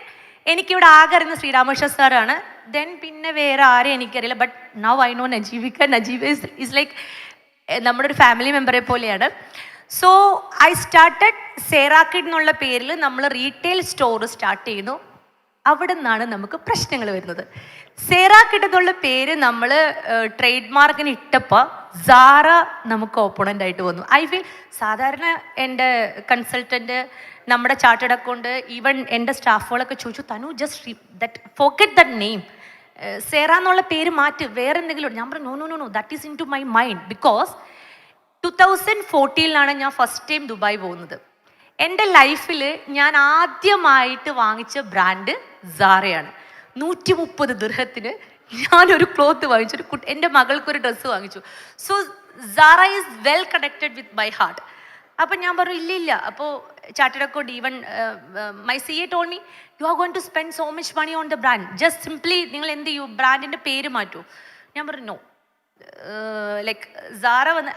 എനിക്കിവിടെ ആകെ അറിയുന്ന ശ്രീരാമകൃഷ്ണ സാറാണ്. ദെൻ പിന്നെ വേറെ ആരെയും എനിക്കറിയില്ല. ബട്ട് നൗ ഐ നോ നജീബിക്ക. നജീബ് ഇസ് ലൈക്ക് നമ്മുടെ ഒരു ഫാമിലി മെമ്പറെ പോലെയാണ്. So I started Sera kid എന്നുള്ള പേരിൽ നമ്മൾ റീറ്റെയിൽ സ്റ്റോർ സ്റ്റാർട്ട് ചെയ്യുന്നു. അവിടെ നിന്നാണ് നമുക്ക് പ്രശ്നങ്ങൾ വരുന്നത്. സേറ കിഡ് എന്നുള്ള പേര് നമ്മൾ ട്രേഡ് മാർക്കിന് ഇട്ടപ്പോൾ സാറ നമുക്ക് ഓപ്പോണൻ്റ് ആയിട്ട് വന്നു. ഐ ഫീൽ സാധാരണ എൻ്റെ കൺസൾട്ടൻറ്റ്, നമ്മുടെ ചാർട്ടേഡ് അക്കൗണ്ട്, ഈവൻ എൻ്റെ സ്റ്റാഫുകളൊക്കെ ചോദിച്ചു, Thanu just forget that name, Sera എന്നുള്ള പേര് മാറ്റ്, വേറെ എന്തെങ്കിലും. ഞാൻ പറഞ്ഞു, no no no, that is into my mind. Because 2014 ഞാൻ ഫസ്റ്റ് ടൈം ദുബായ് പോകുന്നത്. എൻ്റെ ലൈഫിൽ ഞാൻ ആദ്യമായിട്ട് വാങ്ങിച്ച ബ്രാൻഡ് സാറയാണ്. 130 ദിർഹത്തിന് ഞാനൊരു ക്ലോത്ത് വാങ്ങിച്ചു, എൻ്റെ മകൾക്കൊരു ഡ്രസ്സ് വാങ്ങിച്ചു. So Zara is well connected with my heart. അപ്പം ഞാൻ പറഞ്ഞു, ഇല്ല. അപ്പോൾ chartered account, even my CA told me, you are going to spend so much money on the brand, just simply നിങ്ങൾ എന്ത് ചെയ്യൂ, ബ്രാൻഡിൻ്റെ പേര് മാറ്റൂ. ഞാൻ പറഞ്ഞു, നോ, ലൈക്ക് സാറ വന്ന്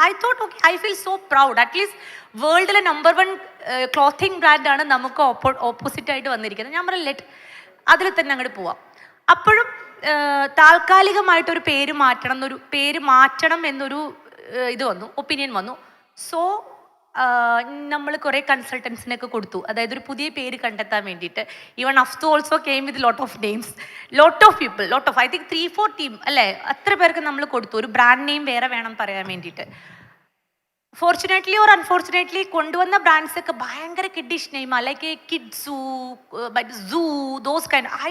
I thought okay, I feel so proud. At least വേൾഡിലെ നമ്പർ 1 ക്ലോത്തിങ് ബ്രാൻഡാണ് നമുക്ക് ഓപ്പോസിറ്റായിട്ട് വന്നിരിക്കുന്നത്. ഞാൻ പറഞ്ഞു, അതിൽ തന്നെ അങ്ങോട്ട് പോവാം. അപ്പോഴും താൽക്കാലികമായിട്ടൊരു പേര് മാറ്റണം എന്നൊരു ഇത് വന്നു, ഒപ്പീനിയൻ വന്നു. സോ നമ്മൾ കുറേ കൺസൾട്ടൻസിനൊക്കെ കൊടുത്തു, അതായത് ഒരു പുതിയ പേര് കണ്ടെത്താൻ വേണ്ടിയിട്ട്. Even Aftu also came with lot of names, lot of people, I think 3-4 team അല്ലേ, അത്ര പേർക്ക് നമ്മൾ കൊടുത്തു ഒരു ബ്രാൻഡ് നെയിം വേറെ വേണം പറയാൻ വേണ്ടിയിട്ട്. ഫോർച്ചുനേറ്റ്ലി ഓർ അൺഫോർച്ചുനേറ്റ്ലി കൊണ്ടുവന്ന ബ്രാൻഡ്സ് ഒക്കെ ഭയങ്കര kiddish name, like kids, zoo, those kind. I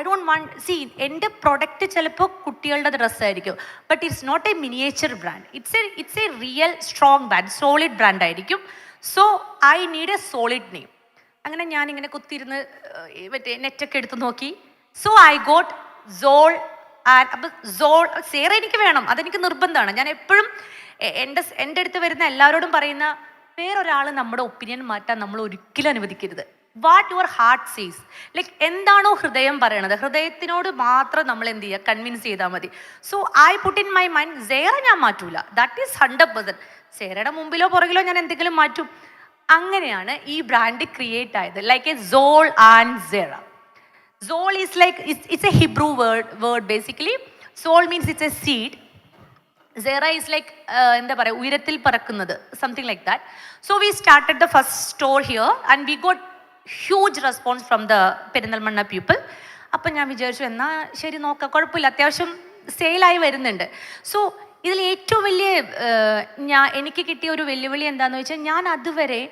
don't want, see എൻ്റെ പ്രൊഡക്റ്റ് ചിലപ്പോൾ കുട്ടികളുടെ ഡ്രസ്സായിരിക്കും, but it's not a miniature brand, it's a real strong brand, solid brand ആയിരിക്കും. So I need a solid name. അങ്ങനെ ഞാനിങ്ങനെ കുത്തിയിരുന്ന് മറ്റേ നെറ്റൊക്കെ എടുത്ത് നോക്കി. So I got Sol. അപ്പം സോൾ, സേറ എനിക്ക് വേണം, അതെനിക്ക് നിർബന്ധമാണ്. ഞാൻ എപ്പോഴും എൻ്റെ അടുത്ത് വരുന്ന എല്ലാവരോടും പറയുന്ന, വേറൊരാൾ നമ്മുടെ ഒപ്പീനിയൻ മാറ്റാൻ നമ്മൾ ഒരിക്കലും അനുവദിക്കരുത്. വാട്ട് യുവർ ഹാർട്ട് സീസ്, ലൈക്ക് എന്താണോ ഹൃദയം പറയണത്, ഹൃദയത്തിനോട് മാത്രം നമ്മൾ എന്ത് ചെയ്യുക, കൺവിൻസ് ചെയ്താൽ മതി. So I put in my mind, സേറ ഞാൻ മാറ്റൂല, ദാറ്റ് ഈസ് 100%. സേറയുടെ മുമ്പിലോ പുറകിലോ ഞാൻ എന്തെങ്കിലും മാറ്റും. അങ്ങനെയാണ് ഈ ബ്രാൻഡ് ക്രിയേറ്റ് ആയത്, like a Sol and Zera. Sol is like it's a Hebrew word basically. Sol means it's a seed. Zera is like, എന്താ പറയുക, ഉയരത്തിൽ പറക്കുന്നത്, something like that. So we started the first store here and we got huge response from the Perinthalmanna people. അപ്പം ഞാൻ വിചാരിച്ചു, എന്നാൽ ശരി നോക്കാം, കുഴപ്പമില്ല, അത്യാവശ്യം സെയിലായി വരുന്നുണ്ട്. സോ ഇതിൽ ഏറ്റവും വലിയ എനിക്ക് കിട്ടിയ ഒരു വെല്ലുവിളി എന്താണെന്ന് വെച്ചാൽ, ഞാൻ അതുവരെ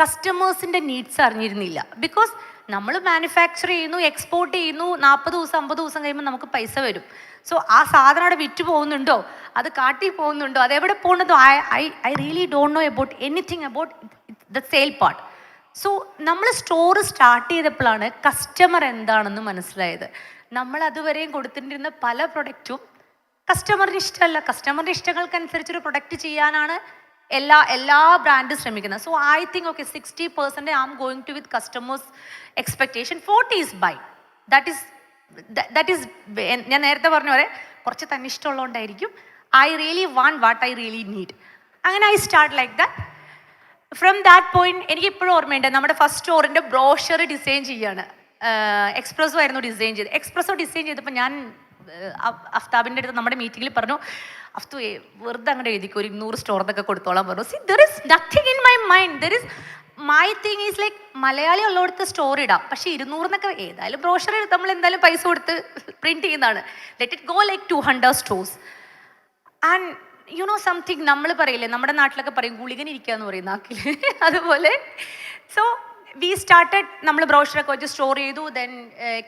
കസ്റ്റമേഴ്സിൻ്റെ നീഡ്സ് അറിഞ്ഞിരുന്നില്ല. ബിക്കോസ് നമ്മൾ മാനുഫാക്ചർ ചെയ്യുന്നു, എക്സ്പോർട്ട് ചെയ്യുന്നു, 40 ദിവസം 50 ദിവസം കഴിയുമ്പോൾ നമുക്ക് പൈസ വരും. സോ ആ സാധനം അവിടെ വിറ്റ് പോകുന്നുണ്ടോ, അത് കാട്ടി പോകുന്നുണ്ടോ, അതെവിടെ പോകുന്നതോ, I really don't know about anything about the sale part. So നമ്മൾ സ്റ്റോർ സ്റ്റാർട്ട് ചെയ്തപ്പോഴാണ് കസ്റ്റമർ എന്താണെന്ന് മനസ്സിലായത്. നമ്മൾ അതുവരെയും കൊടുത്തിട്ടിരുന്ന പല പ്രൊഡക്റ്റും കസ്റ്റമറിന് ഇഷ്ടമല്ല. കസ്റ്റമറിൻ്റെ ഇഷ്ടങ്ങൾക്കനുസരിച്ചൊരു പ്രൊഡക്റ്റ് ചെയ്യാനാണ് എല്ലാ ബ്രാൻഡും ശ്രമിക്കുന്നത്. So I think okay 60% I am going to with customers expectation, 40 is by. That is ഞാൻ നേരത്തെ പറഞ്ഞ പോലെ കുറച്ച് തന്നെ ഇഷ്ടമുള്ളതുകൊണ്ടായിരിക്കും. I really want what I really need. അങ്ങനെ I start like that. From that point എനിക്ക് ഇപ്പോഴും ഓർമ്മയുണ്ട്, നമ്മുടെ ഫസ്റ്റ് സ്റ്റോറിൻ്റെ ബ്രോഷർ ഡിസൈൻ ചെയ്യാണ്. എക്സ്പ്രസോ ആയിരുന്നു ഡിസൈൻ ചെയ്ത്. എക്സ്പ്രസോ ഡിസൈൻ ചെയ്തപ്പോൾ ഞാൻ അഫ്താബിൻ്റെ അടുത്ത് നമ്മുടെ മീറ്റിങ്ങിൽ പറഞ്ഞു, അഫ്തു വെറുതെ അങ്ങോട്ട് എഴുതിക്കും, ഒരു 200 സ്റ്റോർ എന്നൊക്കെ കൊടുത്തോളാൻ പറഞ്ഞു. C there is nothing in my mind. There is my thing is like Malayali ഉള്ളിടത്ത് സ്റ്റോർ ഇടാം, പക്ഷേ 200 എന്നൊക്കെ ഏതായാലും ബ്രോഷർ നമ്മൾ എന്തായാലും പൈസ കൊടുത്ത് പ്രിന്റ് ചെയ്യുന്നതാണ്. Let it go like 200 stores. And you know something, നമ്മൾ പറയില്ലേ, നമ്മുടെ നാട്ടിലൊക്കെ പറയും ഗുളികൻ ഇരിക്കുക എന്ന് പറയും നാക്കിൽ, അതുപോലെ. സോ വി സ്റ്റാർട്ടഡ്, നമ്മൾ ബ്രോഷറൊക്കെ വെച്ച് സ്റ്റോർ ചെയ്തു, ദെൻ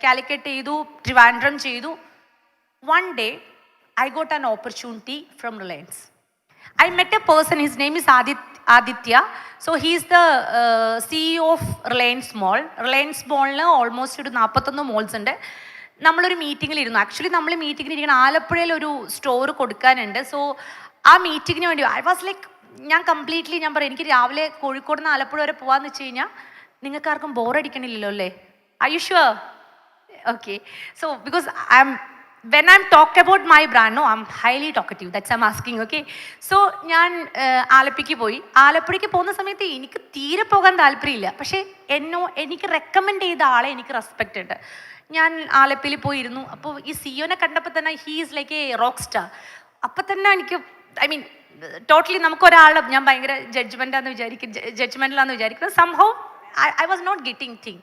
കാലിക്കറ്റ് ചെയ്തു, ട്രിവാൻഡ്രം ചെയ്തു. One day, I got an opportunity from Reliance. I met a person, his name is Aditya. So he is the CEO of Reliance Mall. Reliance Mall almost 41 malls ഉണ്ട്. നമ്മളൊരു മീറ്റിങ്ങിലിരുന്നു. Actually നമ്മൾ മീറ്റിങ്ങിലിരിക്കുന്ന ആലപ്പുഴയിൽ ഒരു store കൊടുക്കാനുണ്ട്. So ആ മീറ്റിങ്ങിന് വേണ്ടി I was like, ഞാൻ കംപ്ലീറ്റ്ലി ഞാൻ പറയും, എനിക്ക് രാവിലെ കോഴിക്കോട് നിന്ന് ആലപ്പുഴ വരെ പോകാമെന്ന് വെച്ച് കഴിഞ്ഞാൽ നിങ്ങൾക്ക് ആർക്കും ബോറടിക്കണില്ലല്ലോ അല്ലേ? Are you sure? Okay. So because when I'm talk about my brand, no, I'm highly talkative. That's I'm asking, okay? So ഞാൻ ആലപ്പിക്ക് പോയി. ആലപ്പുഴയ്ക്ക് പോകുന്ന സമയത്ത് എനിക്ക് തീരെ പോകാൻ താല്പര്യമില്ല, പക്ഷേ എനിക്ക് റെക്കമെൻഡ് ചെയ്ത ആളെ എനിക്ക് റെസ്പെക്റ്റ് ഉണ്ട്. ഞാൻ ആലപ്പിയിൽ പോയിരുന്നു. അപ്പോൾ ഈ സിഒനെ കണ്ടപ്പോൾ തന്നെ he is like A rock star. അപ്പം തന്നെ എനിക്ക് ഐ മീൻ ടോട്ടലി നമുക്കൊരാളെ ഞാൻ ഭയങ്കര ജഡ്ജ്മെൻറ്റാന്ന് വിചാരിക്കുന്നത്. Somehow I was not getting thing.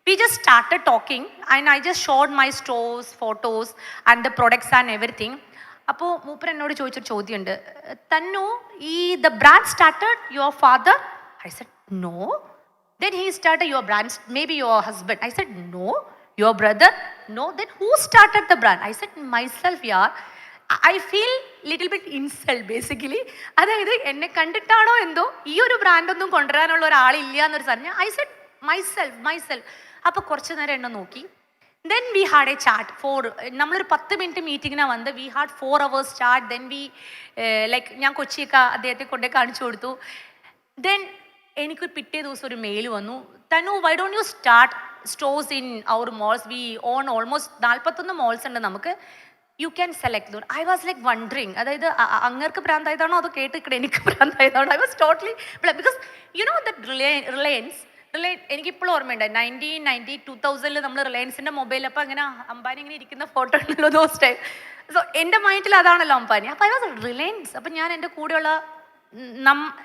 We just started talking and I just showed my stores, photos and the products and everything. അപ്പോൾ മൂപ്പർ എന്നോട് ചോദിച്ചൊരു ചോദ്യമുണ്ട്, തന്നു the brand started your father? I said no. Then he started your brand, maybe your husband. I said no. Your brother? No. Then who started the brand? I said myself, yeah. I feel little bit insult basically. അതായത് എന്നെ കണ്ടിട്ടാണോ എന്തോ ഈ ഒരു ബ്രാൻഡൊന്നും കൊണ്ടുവരാനുള്ള ഒരാളില്ല എന്നൊരു സാധനം. I said myself. അപ്പോൾ കുറച്ച് നേരം എന്നെ നോക്കി. Then we had a chat for, നമ്മളൊരു 10 മിനിറ്റ് മീറ്റിങ്ങിനാണ് വന്നത്. We had 4 hours chat. Then we like ഞാൻ കൊച്ചിയൊക്കെ അദ്ദേഹത്തെ കൊണ്ടേ കാണിച്ചു കൊടുത്തു. ദെൻ എനിക്കൊരു പിറ്റേ ദിവസം ഒരു മെയിൽ വന്നു, Thanu why don't you start stores in our malls? We own almost 41 malls ഉണ്ട് നമുക്ക്. You can select. I was like wondering, അതായത് അങ്ങർക്ക് ഭ്രാന്തായതാണോ അതോ കേട്ടിട്ട് എനിക്ക് ഭ്രാന്തായതാണോ? I was totally because you know that Reliance എനിക്കിപ്പോഴും ഓർമ്മയുണ്ട് 1990 2000 നമ്മൾ റിലയൻസിൻ്റെ മൊബൈൽ, അപ്പോൾ അങ്ങനെ അംബാനി ഇങ്ങനെ ഇരിക്കുന്ന ഫോട്ടോ ഉണ്ടല്ലോ ദോസ് ടൈം. സോ എൻ്റെ മൈൻഡിൽ അതാണല്ലോ അംബാനി. അപ്പോൾ ഐ വാസ് റിലയൻസ്. അപ്പം ഞാൻ എൻ്റെ കൂടെയുള്ള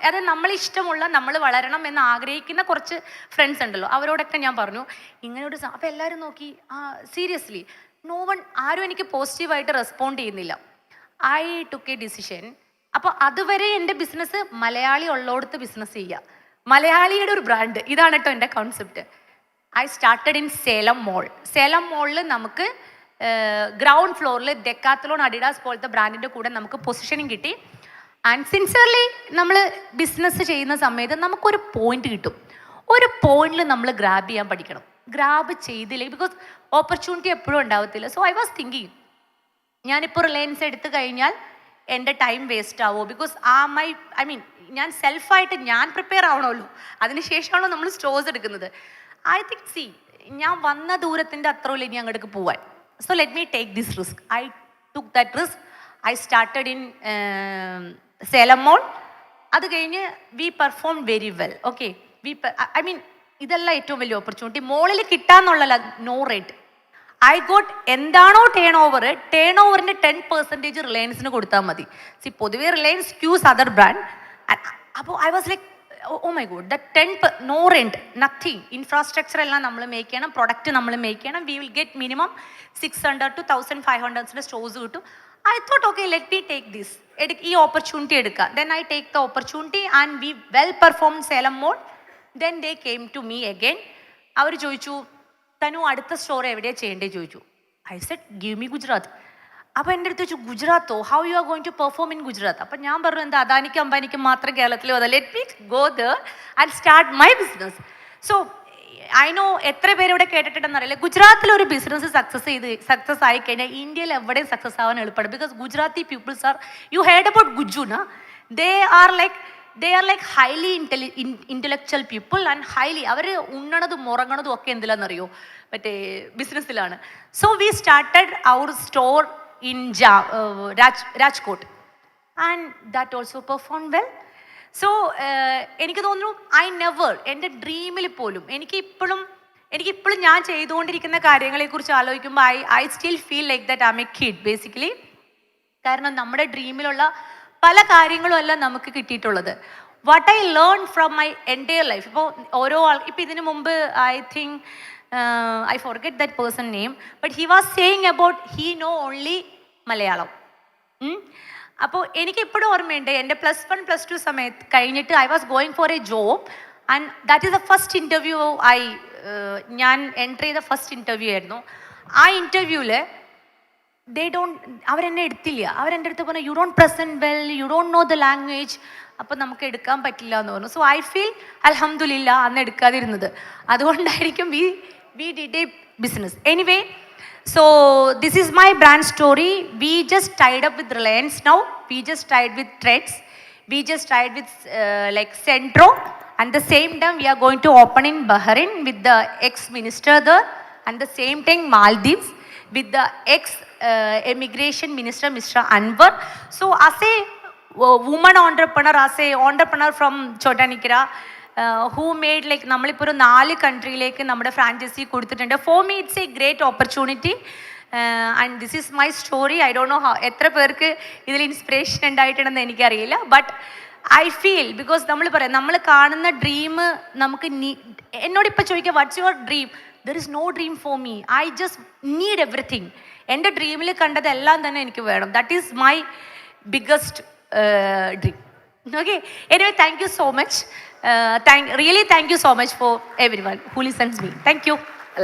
അതായത് നമ്മളിഷ്ടമുള്ള, നമ്മൾ വളരണം എന്ന് ആഗ്രഹിക്കുന്ന കുറച്ച് ഫ്രണ്ട്സ് ഉണ്ടല്ലോ, അവരോടൊക്കെ ഞാൻ പറഞ്ഞു ഇങ്ങനെ ഒരു. അപ്പോൾ എല്ലാവരും നോക്കി, സീരിയസ്ലി ആരും എനിക്ക് പോസിറ്റീവായിട്ട് റെസ്പോണ്ട് ചെയ്യുന്നില്ല. I took A decision. അപ്പോൾ അതുവരെ എൻ്റെ ബിസിനസ് മലയാളി ഉള്ളോടത്ത് ബിസിനസ് ചെയ്യുക, മലയാളിയുടെ ഒരു ബ്രാൻഡ്, ഇതാണ് കേട്ടോ എൻ്റെ concept. I started in Salem mall. Salem മോളിൽ നമുക്ക് ഗ്രൗണ്ട് ഫ്ലോറിൽ ഡെക്കാത്തലോൺ, അഡിഡാസ് പോലത്തെ ബ്രാൻഡിൻ്റെ കൂടെ നമുക്ക് പൊസിഷനിങ് കിട്ടി. ആൻഡ് സിൻസിയർലി നമ്മൾ ബിസിനസ് ചെയ്യുന്ന സമയത്ത് നമുക്കൊരു പോയിന്റ് കിട്ടും. ഒരു പോയിന്റിൽ നമ്മൾ ഗ്രാബ് ചെയ്യാൻ പഠിക്കണം. ഗ്രാബ് ചെയ്തില്ലേ, ബിക്കോസ് ഓപ്പർച്യൂണിറ്റി എപ്പോഴും ഉണ്ടാവത്തില്ല. സോ ഐ വാസ് തിങ്കിങ്, ഞാനിപ്പോൾ റിലയൻസ് എടുത്തു കഴിഞ്ഞാൽ എൻ്റെ ടൈം വേസ്റ്റ് ആവുമോ? ബിക്കോസ് ഐ മീൻ ഞാൻ സെൽഫായിട്ട് ഞാൻ പ്രിപ്പയർ ആവണമല്ലോ, അതിനുശേഷമാണല്ലോ നമ്മൾ സ്റ്റോഴ്സ് എടുക്കുന്നത്. ഐ തിങ്ക് ഞാൻ വന്ന ദൂരത്തിൻ്റെ അത്രയും ഇനി അങ്ങോട്ടേക്ക് പോവാൻ. So let me take this risk. I took that risk. I started in Salem mall. അത് കഴിഞ്ഞ് we perform very well. Okay, I mean ഇതല്ല ഏറ്റവും വലിയ ഓപ്പർച്യൂണിറ്റി. മോളിൽ കിട്ടാന്നുള്ളല്ല, നോ റേറ്റ്. ഐ ഗോട്ട് എന്താണോ ടേൺ ഓവറിൻ്റെ 10% റിലയൻസിന് കൊടുത്താൽ മതി. പൊതുവേ റിലയൻസ് ക്യൂസ് അതർ ബ്രാൻഡ്. അപ്പോൾ I was like oh my god, the 10 no rent nothing. Infrastructure എല്ലാം നമ്മൾ മേക്ക് ചെയ്യണം, പ്രൊഡക്റ്റ് നമ്മൾ മേക്ക് ചെയ്യണം. We will get minimum 600 to 1500 stores കിട്ടും. I thought okay let me take this, ഈ ഓപ്പർച്യൂണിറ്റി എടുക്കുക. Then I take the opportunity and we well perform Salem mall. Then they came to me again. അവർ ചോദിച്ചു, തനു അടുത്ത store എവിടെയാണ് ചെയ്യേണ്ടത് ചോദിച്ചു. I said give me Gujarat. അപ്പോൾ എൻ്റെ അടുത്ത് ചോദിച്ചു, ഗുജറാത്തോ? How you are going to perform in Gujarat? അപ്പം ഞാൻ പറഞ്ഞു, എന്താ അദാനിക്കും അംബാനിക്കും മാത്രം കേരളത്തിൽ വന്നത്, let me go there and start my business. So I know എത്ര പേര് ഇവിടെ കേട്ടിട്ടുണ്ടെന്ന് അറിയില്ല, ഗുജറാത്തിൽ ഒരു ബിസിനസ് സക്സസ് ആയി കഴിഞ്ഞാൽ ഇന്ത്യയിൽ എവിടെയും സക്സസ് ആവാൻ എളുപ്പമാണ്. Because Gujarati peoples are, you heard about ഗുജുന, they are like highly intellectual people and highly, അവർ ഉണ്ണണതും ഉറങ്ങണതും ഒക്കെ എന്തിലാണെന്നറിയോ, മറ്റേ ബിസിനസ്സിലാണ്. So we started our store in Rajkot and that also perform well. സോ എനിക്ക് തോന്നുന്നു എൻ്റെ ഡ്രീമിൽ പോലും എനിക്കിപ്പോഴും ഞാൻ ചെയ്തുകൊണ്ടിരിക്കുന്ന കാര്യങ്ങളെക്കുറിച്ച് ആലോചിക്കുമ്പോൾ I still feel like that I am a kid basically. കാരണം നമ്മുടെ ഡ്രീമിലുള്ള പല കാര്യങ്ങളും അല്ല നമുക്ക് കിട്ടിയിട്ടുള്ളത്. What I learn from my entire life. ഇപ്പോൾ ഇപ്പോൾ ഇതിനു മുമ്പ് I think I forget that person name, but he was saying about he know only Malayalam. അപ്പോൾ എനിക്ക് ഇപ്പോഴും ഓർമ്മയുണ്ട്, എൻ്റെ +1 +2 സമയത്ത് കഴിഞ്ഞിട്ട് I was going for a job and that is the first interview ഞാൻ എൻ്റർ ചെയ്ത ഫസ്റ്റ് ഇൻ്റർവ്യൂ ആയിരുന്നു. ആ ഇൻ്റർവ്യൂവിൽ അവരെന്നെ എടുത്തില്ല. അവരെൻ്റെ അടുത്ത് പറഞ്ഞു, you don't present well, you don't know the language, അപ്പോൾ നമുക്ക് എടുക്കാൻ പറ്റില്ല എന്ന് പറഞ്ഞു. സോ ഐ ഫീൽ അൽഹംദുലില്ലാ അന്ന് എടുക്കാതിരുന്നത്. അതുകൊണ്ടായിരിക്കും we did A business. Anyway, so this is my brand story. We just tied up with Reliance now. We just tied with Threads. We just tied with like Centro. And the same time we are going to open in Bahrain with the ex-minister there. And the same time Maldives with the ex-immigration minister, Mr. Anwar. So as a woman entrepreneur, as a entrepreneur from Chotanikira, who made like നമ്മളിപ്പോൾ ഒരു 4 കൺട്രിയിലേക്ക് നമ്മുടെ franchise കൊടുത്തിട്ടുണ്ട്. For me it's a great opportunity and this is my story. I don't know എത്ര പേർക്ക് ഇതിൽ inspiration ഉണ്ടായിട്ടുണ്ടെന്ന് എനിക്കറിയില്ല. But I feel because നമ്മൾ കാണുന്ന ഡ്രീം നമുക്ക് എന്നോട് ഇപ്പോൾ ചോദിക്കുക what's your dream, there is no dream for me. I just need everything. എൻ്റെ ഡ്രീമിൽ കണ്ടതെല്ലാം തന്നെ എനിക്ക് വേണം. That is my biggest dream. Okay. Anyway, thank you so much. Really thank you so much for everyone who listens me. Thank you.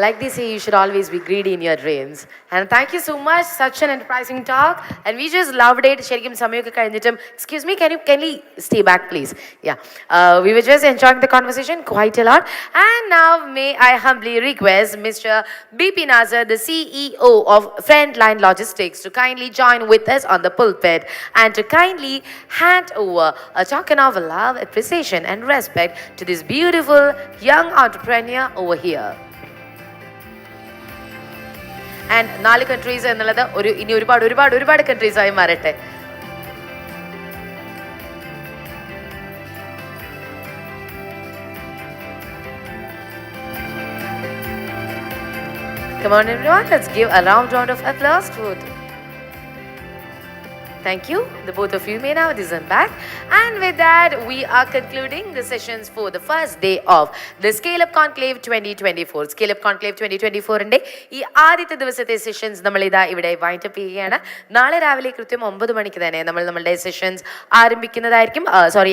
Like they say, you should always be greedy in your dreams. And thank you so much. Such an enterprising talk. And we just loved it. Sherikim Samayuka Kainditam. Excuse me, can we stay back, please? Yeah. We were just enjoying the conversation quite a lot. And now may I humbly request Mr. BP Nazar, the CEO of Frontline Logistics, to kindly join with us on the pulpit and to kindly hand over a token of love, appreciation and respect to this beautiful young entrepreneur over here. And 4 countries എന്നുള്ളത് ഇനി ഒരുപാട് countries ആയി മാറട്ടെ. Come on everyone, let's give a round of applause to it. Thank you. The both of you may now disembark. And with that, we are concluding the sessions for the first day of the ScaleUp Conclave 2024. ScaleUp Conclave 2024-ന്റെ ഈ ആദ്യത്തെ ദിവസത്തെ sessions നമ്മളിതാ ഇവിടെ wind up ചെയ്യുകയാണ്. നാളെ രാവിലെ കൃത്യം 9 മണിക്ക് തന്നെ നമ്മളുടെ sessions ആരംഭിക്കുന്നതായിരിക്കും.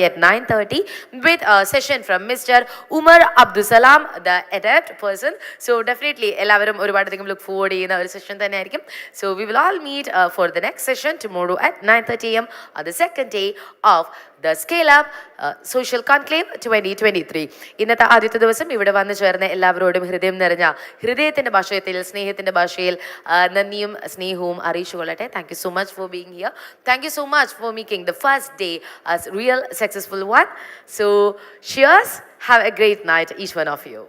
at 9:30 with a session from Mr. Umar Abdusalam, the adept person. So definitely എല്ലാവരും ഒരുപാടധികം look forward ചെയ്യുന്ന ഒരു സെഷൻ തന്നെയായിരിക്കും. So we will all meet for the next session tomorrow at 9:30 AM on the second day of the ScaleUp Social Conclave 2023. ഇന്നത്തെ ആദ്യത്തെ ദിവസം ഇവിടെ വന്നു ചേർന്ന എല്ലാവരോടും ഹൃദയം നിറഞ്ഞ ഹൃദയത്തിൻ്റെ ഭാഷയിൽ സ്നേഹത്തിൻ്റെ ഭാഷയിൽ നന്ദിയും സ്നേഹവും അറിയിച്ചുകൊള്ളട്ടെ. Thank you so much for being here. Thank you so much for making the first day a real successful one. So cheers. Have a great night, each one of you.